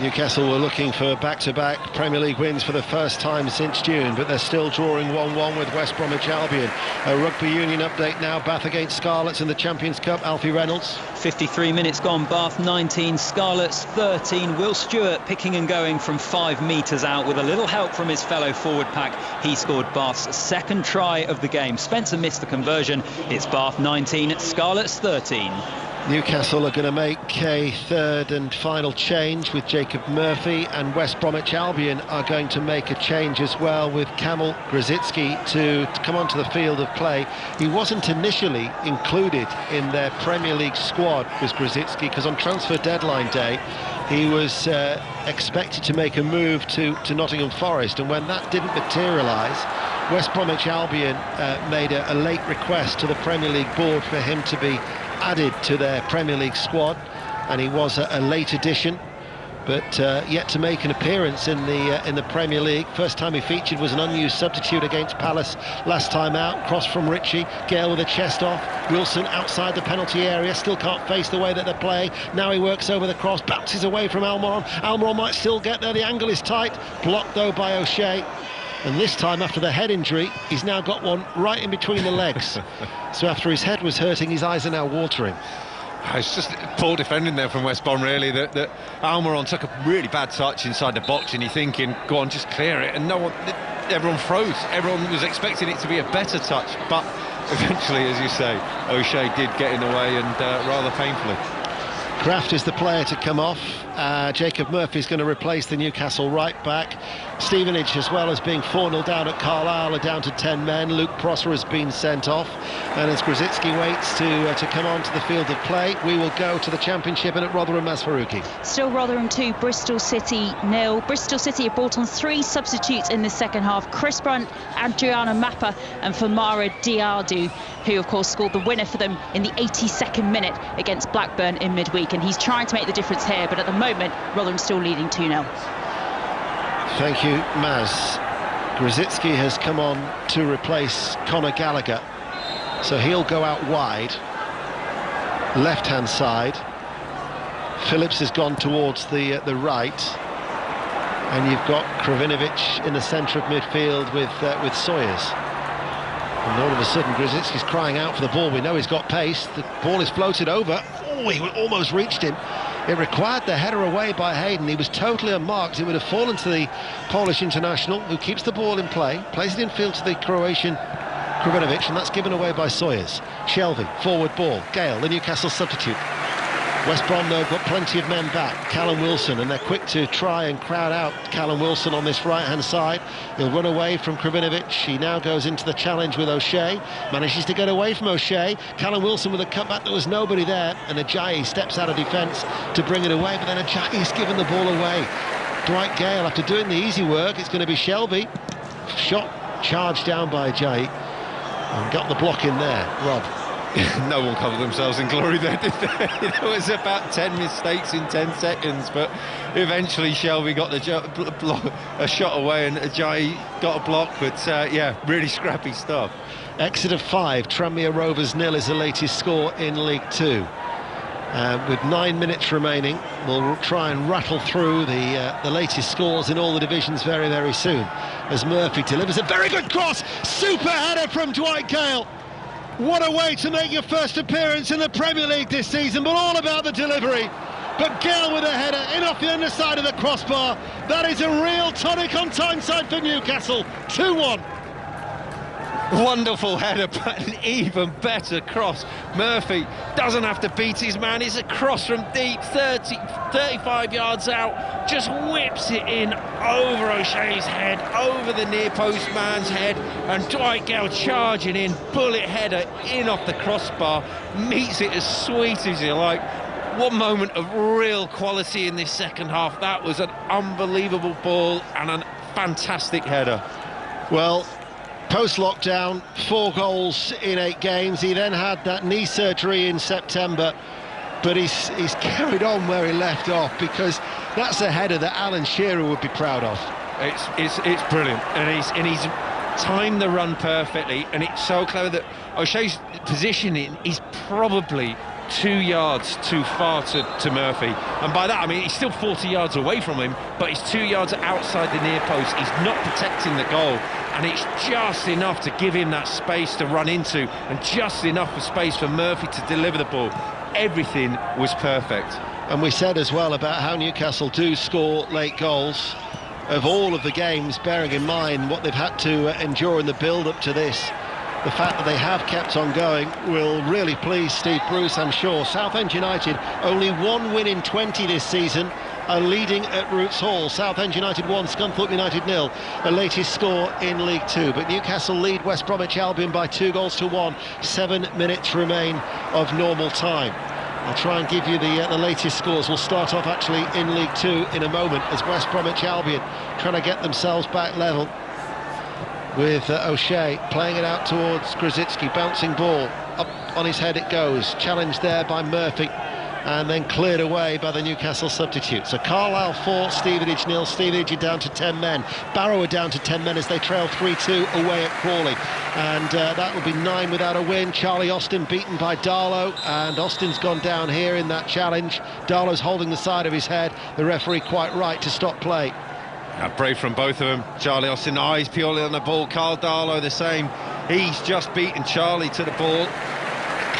Newcastle were looking for back-to-back Premier League wins for the first time since June, but they're still drawing 1-1 with West Bromwich Albion. A rugby union update now. Bath against Scarlets in the Champions Cup. Alfie Reynolds. 53 minutes gone. Bath 19, Scarlets 13. Will Stewart picking and going from 5 metres out with a little help from his fellow forward pack. He scored Bath's second try of the game. Spencer missed the conversion. It's Bath 19, Scarlets 13. Newcastle are going to make a third and final change with Jacob Murphy, and West Bromwich Albion are going to make a change as well with Kamil Grzycki to come onto the field of play. He wasn't initially included in their Premier League squad, was Grzycki, because on transfer deadline day he was expected to make a move to Nottingham Forest, and when that didn't materialise, West Bromwich Albion made a late request to the Premier League board for him to be added to their Premier League squad, and he was a late addition, but yet to make an appearance in the Premier League. First time he featured was an unused substitute against Palace last time out. Cross from Ritchie, Gale with a chest off, Wilson outside the penalty area, still can't face the way that they're playing. Now he works over the cross, bounces away from Almiron. Almiron might still get there, the angle is tight, blocked though by O'Shea. And this time, after the head injury, he's now got one right in between the legs. So after his head was hurting, his eyes are now watering. It's just poor defending there from West Brom, really. That Almiron took a really bad touch inside the box, and you're thinking, go on, just clear it. And everyone froze. Everyone was expecting it to be a better touch. But eventually, as you say, O'Shea did get in the way, and rather painfully. Kraft is the player to come off. Jacob Murphy is going to replace the Newcastle right back. Stevenage, as well as being 4-0 down at Carlisle, are down to 10 men. Luke Prosser has been sent off, and as Grzycki waits to come on to the field of play, we will go to the Championship and at Rotherham. Masfaruqi. Still Rotherham 2, Bristol City 0. Bristol City have brought on 3 substitutes in the second half: Chris Brunt, Adriana Mappa and Famara Diardu, who of course scored the winner for them in the 82nd minute against Blackburn in midweek, and he's trying to make the difference here, but at the moment Rotherham still leading 2-0. Thank you, Maz. Grzycki has come on to replace Conor Gallagher, so he'll go out wide, left-hand side. Phillips has gone towards the right, and you've got Krovinovic in the centre of midfield with Sawyers. And all of a sudden, Grzycki's crying out for the ball. We know he's got pace. The ball is floated over. Oh, he almost reached him. It required the header away by Hayden. He was totally unmarked. It would have fallen to the Polish international, who keeps the ball in play, plays it in field to the Croatian Krovinovic, and that's given away by Sawyers. Shelvey, forward ball. Gale, the Newcastle substitute. West Brom, though, got plenty of men back. Callum Wilson, and they're quick to try and crowd out Callum Wilson on this right-hand side. He'll run away from Krovinovic. He now goes into the challenge with O'Shea. Manages to get away from O'Shea. Callum Wilson with a cutback, there was nobody there, and Ajayi steps out of defence to bring it away, but then Ajayi's given the ball away. Dwight Gale, after doing the easy work, it's going to be Shelvey. Shot charged down by Ajayi, and got the block in there. Rob. No one covered themselves in glory there, did they? There was about 10 mistakes in 10 seconds, but eventually Shelvey got a shot away and Ajayi got a block, but yeah, really scrappy stuff. Exeter 5, Tranmere Rovers 0 is the latest score in League 2. With 9 minutes remaining, we'll try and rattle through the latest scores in all the divisions very, very soon, as Murphy delivers a very good cross. Super header from Dwight Gale. What a way to make your first appearance in the Premier League this season, but all about the delivery. But Gale with a header in off the underside of the crossbar. That is a real tonic on Tyneside for Newcastle. 2-1. Wonderful header, but an even better cross. Murphy doesn't have to beat his man. It's a cross from deep, 35 yards out. Just whips it in over O'Shea's head, over the near post man's head, and Dwight Gale charging in, bullet header in off the crossbar, meets it as sweet as you like. One moment of real quality in this second half. That was an unbelievable ball and a fantastic header. Well, post-lockdown, 4 goals in 8 games. He then had that knee surgery in September, but he's carried on where he left off, because that's a header that Alan Shearer would be proud of. It's brilliant, and he's timed the run perfectly, and it's so clever that O'Shea's positioning is probably 2 yards too far to Murphy, and by that I mean he's still 40 yards away from him, but he's 2 yards outside the near post. He's not protecting the goal, and it's just enough to give him that space to run into, and just enough of space for Murphy to deliver the ball. Everything was perfect. And we said as well about how Newcastle do score late goals. Of all of the games, bearing in mind what they've had to endure in the build-up to this, the fact that they have kept on going will really please Steve Bruce, I'm sure. Southend United, only one win in 20 this season, are leading at Roots Hall. Southend United 1, Scunthorpe United 0, the latest score in League Two. But Newcastle lead West Bromwich Albion by 2-1. 7 minutes remain of normal time. I'll try and give you the latest scores. We'll start off actually in League Two in a moment, as West Bromwich Albion trying to get themselves back level with O'Shea playing it out towards Grzycki, bouncing ball, up on his head it goes, challenged there by Murphy, and then cleared away by the Newcastle substitute. So Carlisle 4, Stevenage 0. Stevenage are down to 10 men. Barrow are down to 10 men as they trail 3-2 away at Crawley. And that will be 9 without a win. Charlie Austin beaten by Darlow, and Austin's gone down here in that challenge. Darlow's holding the side of his head. The referee quite right to stop play. Brave from both of them. Charlie Austin, eyes purely on the ball. Carl Darlow the same. He's just beaten Charlie to the ball.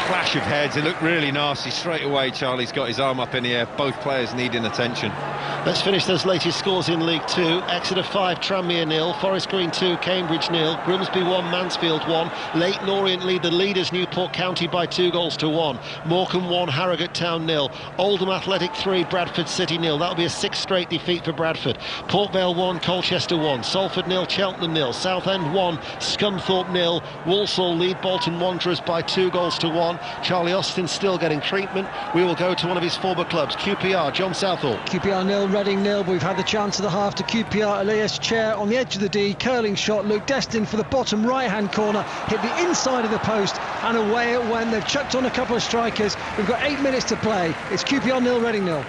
Clash of heads, it looked really nasty. Straight away Charlie's got his arm up in the air. Both players needing attention. Let's finish those latest scores in League Two. Exeter 5, Tranmere 0, Forest Green 2, Cambridge 0, Grimsby 1, Mansfield 1, Leyton Orient lead the leaders Newport County by 2-1, Morecambe 1, Harrogate Town 0, Oldham Athletic 3, Bradford City 0. That'll be a 6th straight defeat for Bradford. Port Vale 1, Colchester 1, Salford 0, Cheltenham 0, Southend 1, Scunthorpe 0, Walsall lead Bolton Wanderers by 2-1. Charlie Austin still getting treatment. We will go to one of his former clubs, QPR, John Southall. QPR 0, Reading 0, but we've had the chance of the half to QPR. Elias Chair on the edge of the D, curling shot, Luke destined for the bottom right-hand corner, hit the inside of the post, and away it went. They've chucked on a couple of strikers. We've got 8 minutes to play. It's QPR 0, Reading 0.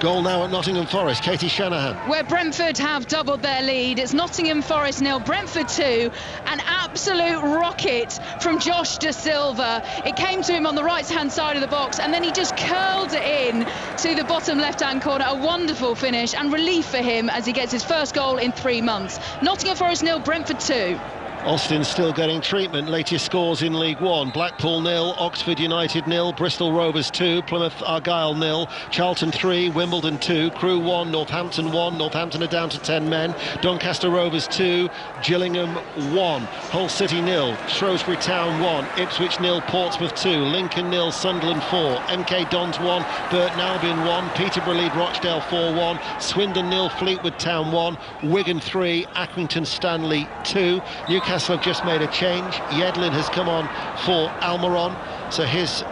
Goal now at Nottingham Forest, Katie Shanahan. Where Brentford have doubled their lead. It's Nottingham Forest 0, Brentford 2. An absolute rocket from Josh Da Silva. It came to him on the right-hand side of the box, and then he just curled it in to the bottom left-hand corner. A wonderful finish and relief for him as he gets his first goal in 3 months. Nottingham Forest 0, Brentford 2. Austin still getting treatment. Latest scores in League One: Blackpool 0, Oxford United 0, Bristol Rovers 2, Plymouth Argyle 0, Charlton 3, Wimbledon 2, Crewe 1, Northampton 1. Northampton are down to 10 men. Doncaster Rovers 2, Gillingham 1, Hull City 0, Shrewsbury Town 1, Ipswich 0, Portsmouth 2, Lincoln 0, Sunderland 4, MK Dons 1, Burton Albion 1, Peterborough lead Rochdale 4-1, Swindon 0, Fleetwood Town 1, Wigan 3, Accrington Stanley 2. Newcastle have just made a change. Yedlin has come on for Almiron, so his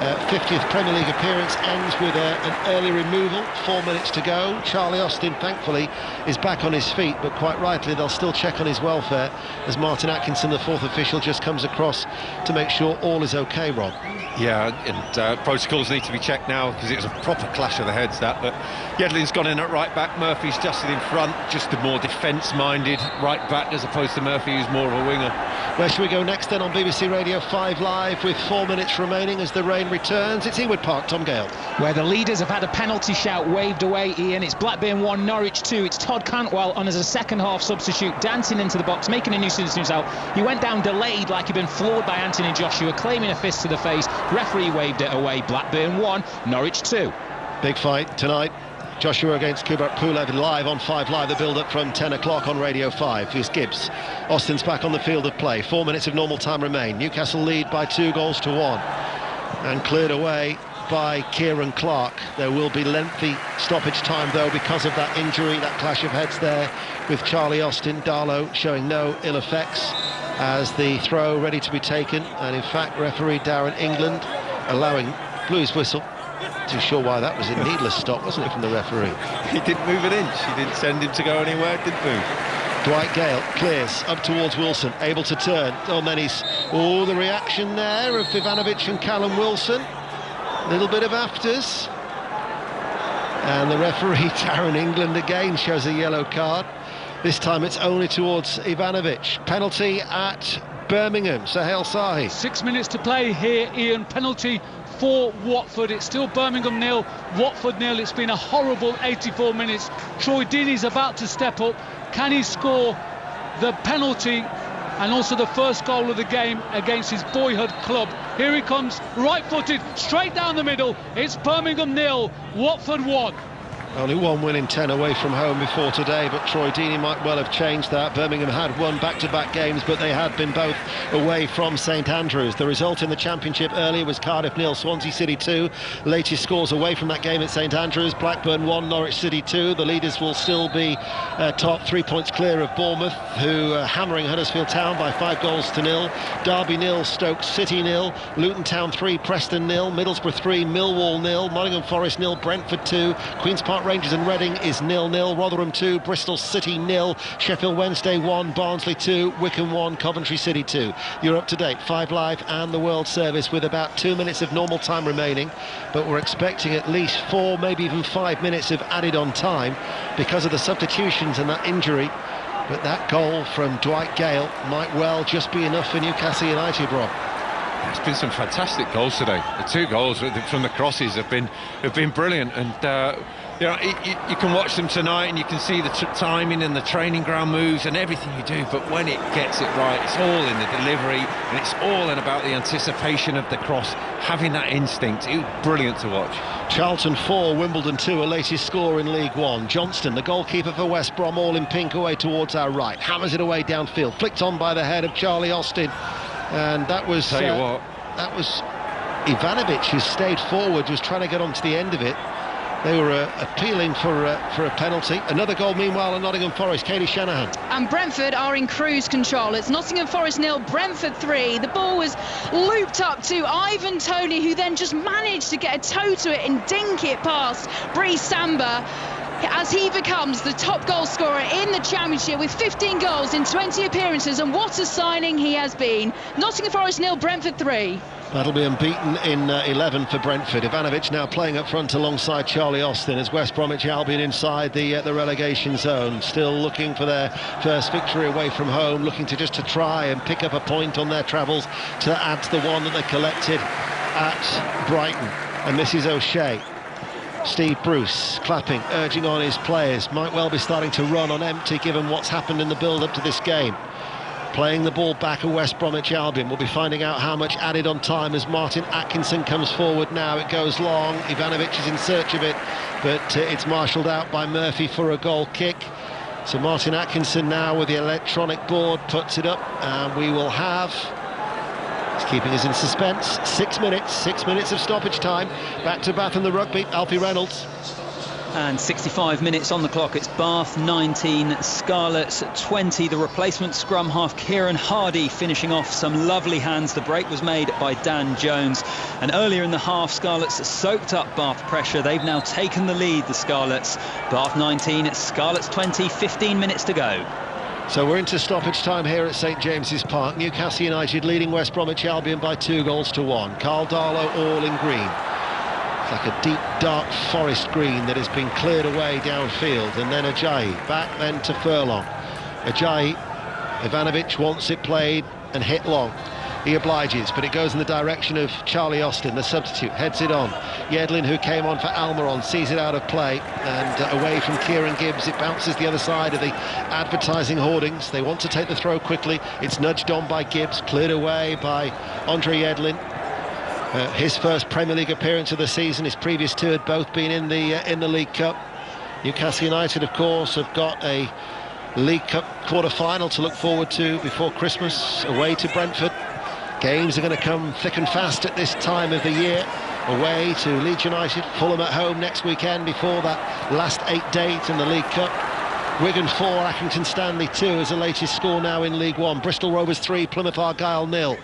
50th Premier League appearance ends with an early removal. 4 minutes to go. Charlie Austin, thankfully, is back on his feet, but quite rightly they'll still check on his welfare as Martin Atkinson, the 4th official, just comes across to make sure all is okay, Rob. Yeah, and protocols need to be checked now because it was a proper clash of the heads, that. But Yedlin's gone in at right back. Murphy's just in front, just the more defence-minded right back as opposed to Murphy, who's more of a winger. Where should we go next then on BBC Radio 5 Live with 4 minutes remaining as the rain returns? It's Ewood Park, Tom Gale. Where the leaders have had a penalty shout waved away, Ian. It's Blackburn 1, Norwich 2. It's Todd Cantwell on as a second-half substitute, dancing into the box, making a nuisance himself. He went down delayed like he'd been floored by Anthony Joshua, claiming a fist to the face. Referee waved it away. Blackburn 1, Norwich 2. Big fight tonight. Joshua against Kubrat Pulev live on 5 Live, the build-up from 10 o'clock on Radio 5. Here's Gibbs. Austin's back on the field of play. 4 minutes of normal time remain. Newcastle lead by 2-1 and cleared away by Kieran Clark. There will be lengthy stoppage time though because of that injury, that clash of heads there with Charlie Austin. Darlow showing no ill effects as the throw ready to be taken, and in fact referee Darren England allowing Blues whistle. Too sure why that was a needless stop, wasn't it, from the referee? He didn't move an inch. He didn't send him to go anywhere. Didn't move. Dwight Gale clears up towards Wilson, able to turn. Oh, and then he's... Oh, the reaction there of Ivanovic and Callum Wilson. Little bit of afters. And the referee, Darren England, again shows a yellow card. This time it's only towards Ivanovic. Penalty at Birmingham. Sahel Sahi. 6 minutes to play here, Ian. Penalty for Watford. It's still Birmingham 0, Watford 0. It's been a horrible 84 minutes. Troy Deeney's about to step up. Can he score the penalty and also the first goal of the game against his boyhood club? Here he comes, right-footed, straight down the middle. It's Birmingham 0, Watford 1. Only one win in 10 away from home before today, but Troy Deeney might well have changed that. Birmingham had won back-to-back games, but they had been both away from St Andrews. The result in the Championship earlier was Cardiff 0, Swansea City 2. Latest scores away from that game at St Andrews: Blackburn 1, Norwich City 2. The leaders will still be top, 3 points clear of Bournemouth, who are hammering Huddersfield Town by 5-0. Derby 0, Stoke City 0. Luton Town 3, Preston 0. Middlesbrough 3, Millwall 0. Nottingham Forest 0, Brentford 2. Queen's Park Rangers and Reading is 0-0. Rotherham 2, Bristol City 0. Sheffield Wednesday 1, Barnsley 2. Wycombe 1, Coventry City 2. You're up to date, 5 Live and the World Service, with about 2 minutes of normal time remaining, but we're expecting at least 4, maybe even 5 minutes of added on time because of the substitutions and that injury. But that goal from Dwight Gale might well just be enough for Newcastle United, Rob. It's been some fantastic goals today. The 2 goals from the crosses have been brilliant, and you know, you can watch them tonight and you can see the timing and the training ground moves and everything you do, but when it gets it right, it's all in the delivery, and it's all in about the anticipation of the cross, having that instinct. It was brilliant to watch. Charlton 4, Wimbledon 2, a latest score in League One. Johnston, the goalkeeper for West Brom, all in pink away towards our right, hammers it away downfield, flicked on by the head of Charlie Austin, and that was Tell you what, that was Ivanovic, who stayed forward, was trying to get onto the end of it. They were appealing for a penalty. Another goal, meanwhile, at Nottingham Forest. Katie Shanahan. And Brentford are in cruise control. It's Nottingham Forest 0, Brentford 3. The ball was looped up to Ivan Toney, who then just managed to get a toe to it and dink it past Bree Samba, as he becomes the top goal scorer in the Championship with 15 goals in 20 appearances. And what a signing he has been. Nottingham Forest 0, Brentford 3. That'll be unbeaten in 11 for Brentford. Ivanovic now playing up front alongside Charlie Austin as West Bromwich Albion inside the relegation zone, still looking for their first victory away from home, looking to try and pick up a point on their travels to add to the one that they collected at Brighton. And this is O'Shea. Steve Bruce clapping, urging on his players, might well be starting to run on empty given what's happened in the build-up to this game. Playing the ball back at West Bromwich Albion. We'll be finding out how much added on time as Martin Atkinson comes forward now. It goes long, Ivanovic is in search of it, but it's marshalled out by Murphy for a goal kick. So Martin Atkinson now with the electronic board puts it up, and we will have, it's keeping us in suspense, 6 minutes of stoppage time. Back to Bath and the rugby, Alfie Reynolds. And 65 minutes on the clock. It's Bath 19, Scarlets 20. The replacement scrum half Kieran Hardy finishing off some lovely hands. The break was made by Dan Jones. And earlier in the half, Scarlets soaked up Bath pressure. They've now taken the lead, the Scarlets. Bath 19, Scarlets 20, 15 minutes to go. So we're into stoppage time here at St James's Park. Newcastle United leading West Bromwich Albion by 2-1. Carl Darlow all in green. Like a deep, dark forest green that has been cleared away downfield, and then Ajayi, back then to Furlong. Ajayi, Ivanovic wants it played and hit long. He obliges, but it goes in the direction of Charlie Austin, the substitute, heads it on. Yedlin, who came on for Almiron, sees it out of play, and away from Kieran Gibbs, it bounces the other side of the advertising hoardings. They want to take the throw quickly. It's nudged on by Gibbs, cleared away by Andre Yedlin. His first Premier League appearance of the season. His previous 2 had both been in the League Cup. Newcastle United, of course, have got a League Cup quarter-final to look forward to before Christmas, away to Brentford. Games are going to come thick and fast at this time of the year. Away to Leeds United, Fulham at home next weekend before that last 8 days in the League Cup. Wigan 4, Accrington Stanley 2 is the latest score now in League One. Bristol Rovers 3, Plymouth Argyle 0.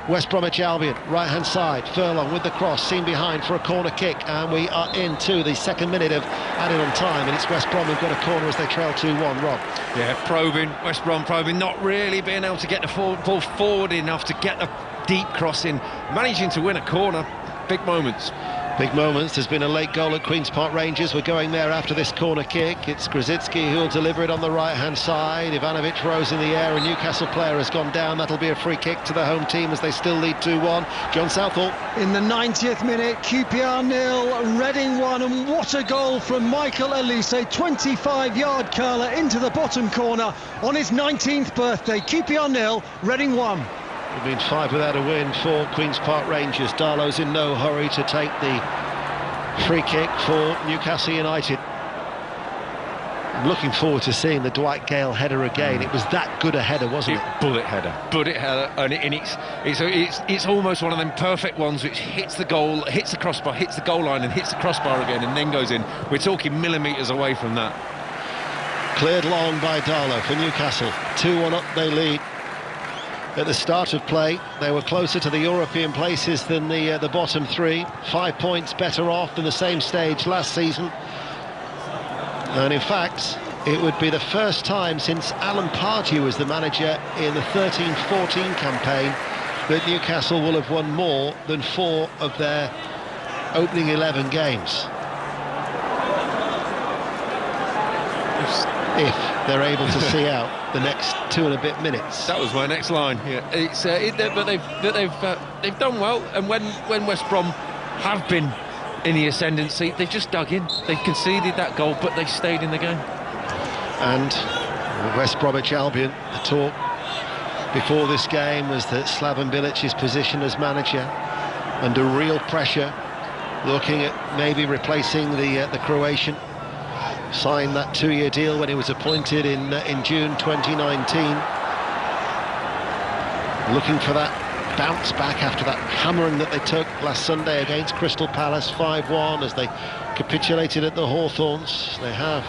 West Bromwich Albion, right-hand side, Furlong with the cross, seen behind for a corner kick, and we are into the second minute of added on time, and it's West Brom who've got a corner as they trail 2-1, Rob. Yeah, probing, West Brom probing, not really being able to get the ball forward enough to get the deep cross in, managing to win a corner. Big moments. Big moments. There's been a late goal at Queen's Park Rangers. We're going there after this corner kick. It's Grzycki who will deliver it on the right-hand side. Ivanovic rose in the air. A Newcastle player has gone down. That'll be a free kick to the home team as they still lead 2-1. John Southall. In the 90th minute, QPR 0, Reading 1, and what a goal from Michael Elise. 25-yard curler into the bottom corner on his 19th birthday. QPR 0, Reading 1. We've been 5 without a win for Queen's Park Rangers. Darlow's in no hurry to take the free kick for Newcastle United. I'm looking forward to seeing the Dwight Gale header again. It was that good a header, wasn't it? Bullet header, and it's almost one of them perfect ones which hits the goal, hits the crossbar, hits the goal line, and hits the crossbar again, and then goes in. We're talking millimetres away from that. Cleared long by Darlow for Newcastle. 2-1 up, they lead. At the start of play, they were closer to the European places than the bottom three. 5 points better off than the same stage last season. And in fact, it would be the first time since Alan Pardew was the manager in the 13-14 campaign that Newcastle will have won more than 4 of their opening 11 games. If they're able to see out the next 2 and a bit minutes. That was my next line. Yeah, but they've done well, and when West Brom have been in the ascendancy, they've just dug in. They've conceded that goal, but they stayed in the game. And West Bromwich Albion, the talk before this game was that Slaven Bilic's position as manager under real pressure, looking at maybe replacing the Croatian. Signed that 2-year deal when he was appointed in June 2019. Looking for that bounce back after that hammering that they took last Sunday against Crystal Palace 5-1 as they capitulated at the Hawthorns. They have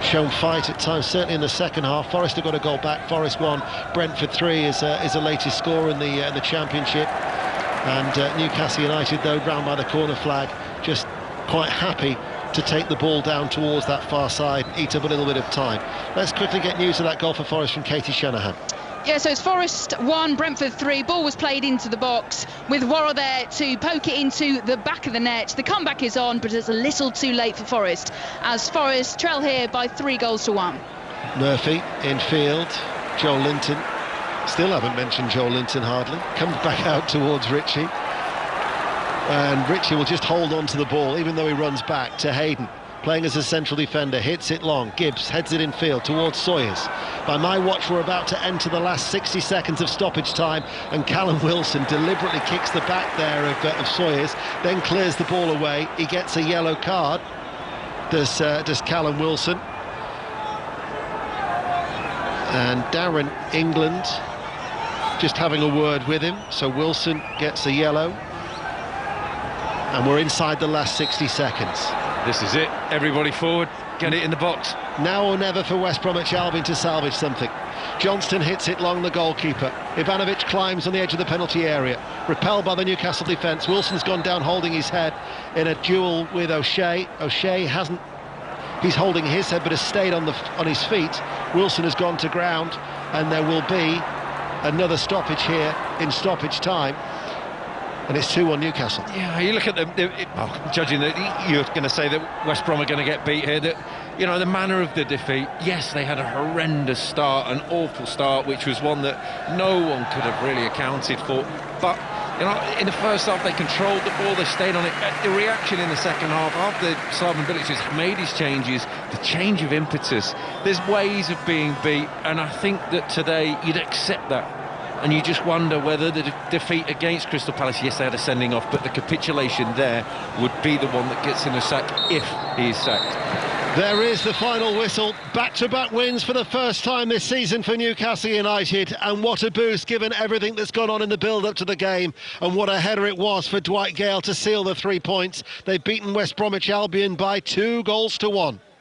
shown fight at times, certainly in the second half. Forest have got a goal back. Forest 1, Brentford 3 is the latest score in the Championship. And Newcastle United, though, round by the corner flag, just quite happy to take the ball down towards that far side, eat up a little bit of time. Let's quickly get news of that goal for Forest from Katie Shanahan. Yeah, so it's Forest 1, Brentford 3. Ball was played into the box with Worrell there to poke it into the back of the net. The comeback is on, but it's a little too late for Forest, as Forest trail here by 3-1. Murphy in field, Joel Linton. Still haven't mentioned Joel Linton hardly. Comes back out towards Ritchie. And Ritchie will just hold on to the ball, even though he runs back to Hayden. Playing as a central defender, hits it long. Gibbs heads it in field towards Sawyers. By my watch, we're about to enter the last 60 seconds of stoppage time, and Callum Wilson deliberately kicks the back there of Sawyers, then clears the ball away. He gets a yellow card, does Callum Wilson. And Darren England just having a word with him, so Wilson gets a yellow. And we're inside the last 60 seconds. This is it. Everybody forward. Get it in the box. Now or never for West Bromwich Albion to salvage something. Johnston hits it long, the goalkeeper. Ivanovic climbs on the edge of the penalty area. Repelled by the Newcastle defence. Wilson's gone down holding his head in a duel with O'Shea. O'Shea hasn't... He's holding his head but has stayed on his feet. Wilson has gone to ground, and there will be another stoppage here in stoppage time. And it's 2-1 Newcastle. Yeah, you look at them, judging that you're going to say that West Brom are going to get beat here, that, you know, the manner of the defeat, yes, they had a horrendous start, an awful start, which was one that no one could have really accounted for. But, you know, in the first half, they controlled the ball, they stayed on it. The reaction in the second half, after Slaven Bilic has made his changes, the change of impetus, there's ways of being beat, and I think that today you'd accept that. And you just wonder whether the defeat against Crystal Palace, yes, they had a sending off, but the capitulation there would be the one that gets him a sack if he is sacked. There is the final whistle. Back-to-back wins for the first time this season for Newcastle United, and what a boost given everything that's gone on in the build-up to the game, and what a header it was for Dwight Gale to seal the 3 points. They've beaten West Bromwich Albion by 2-1.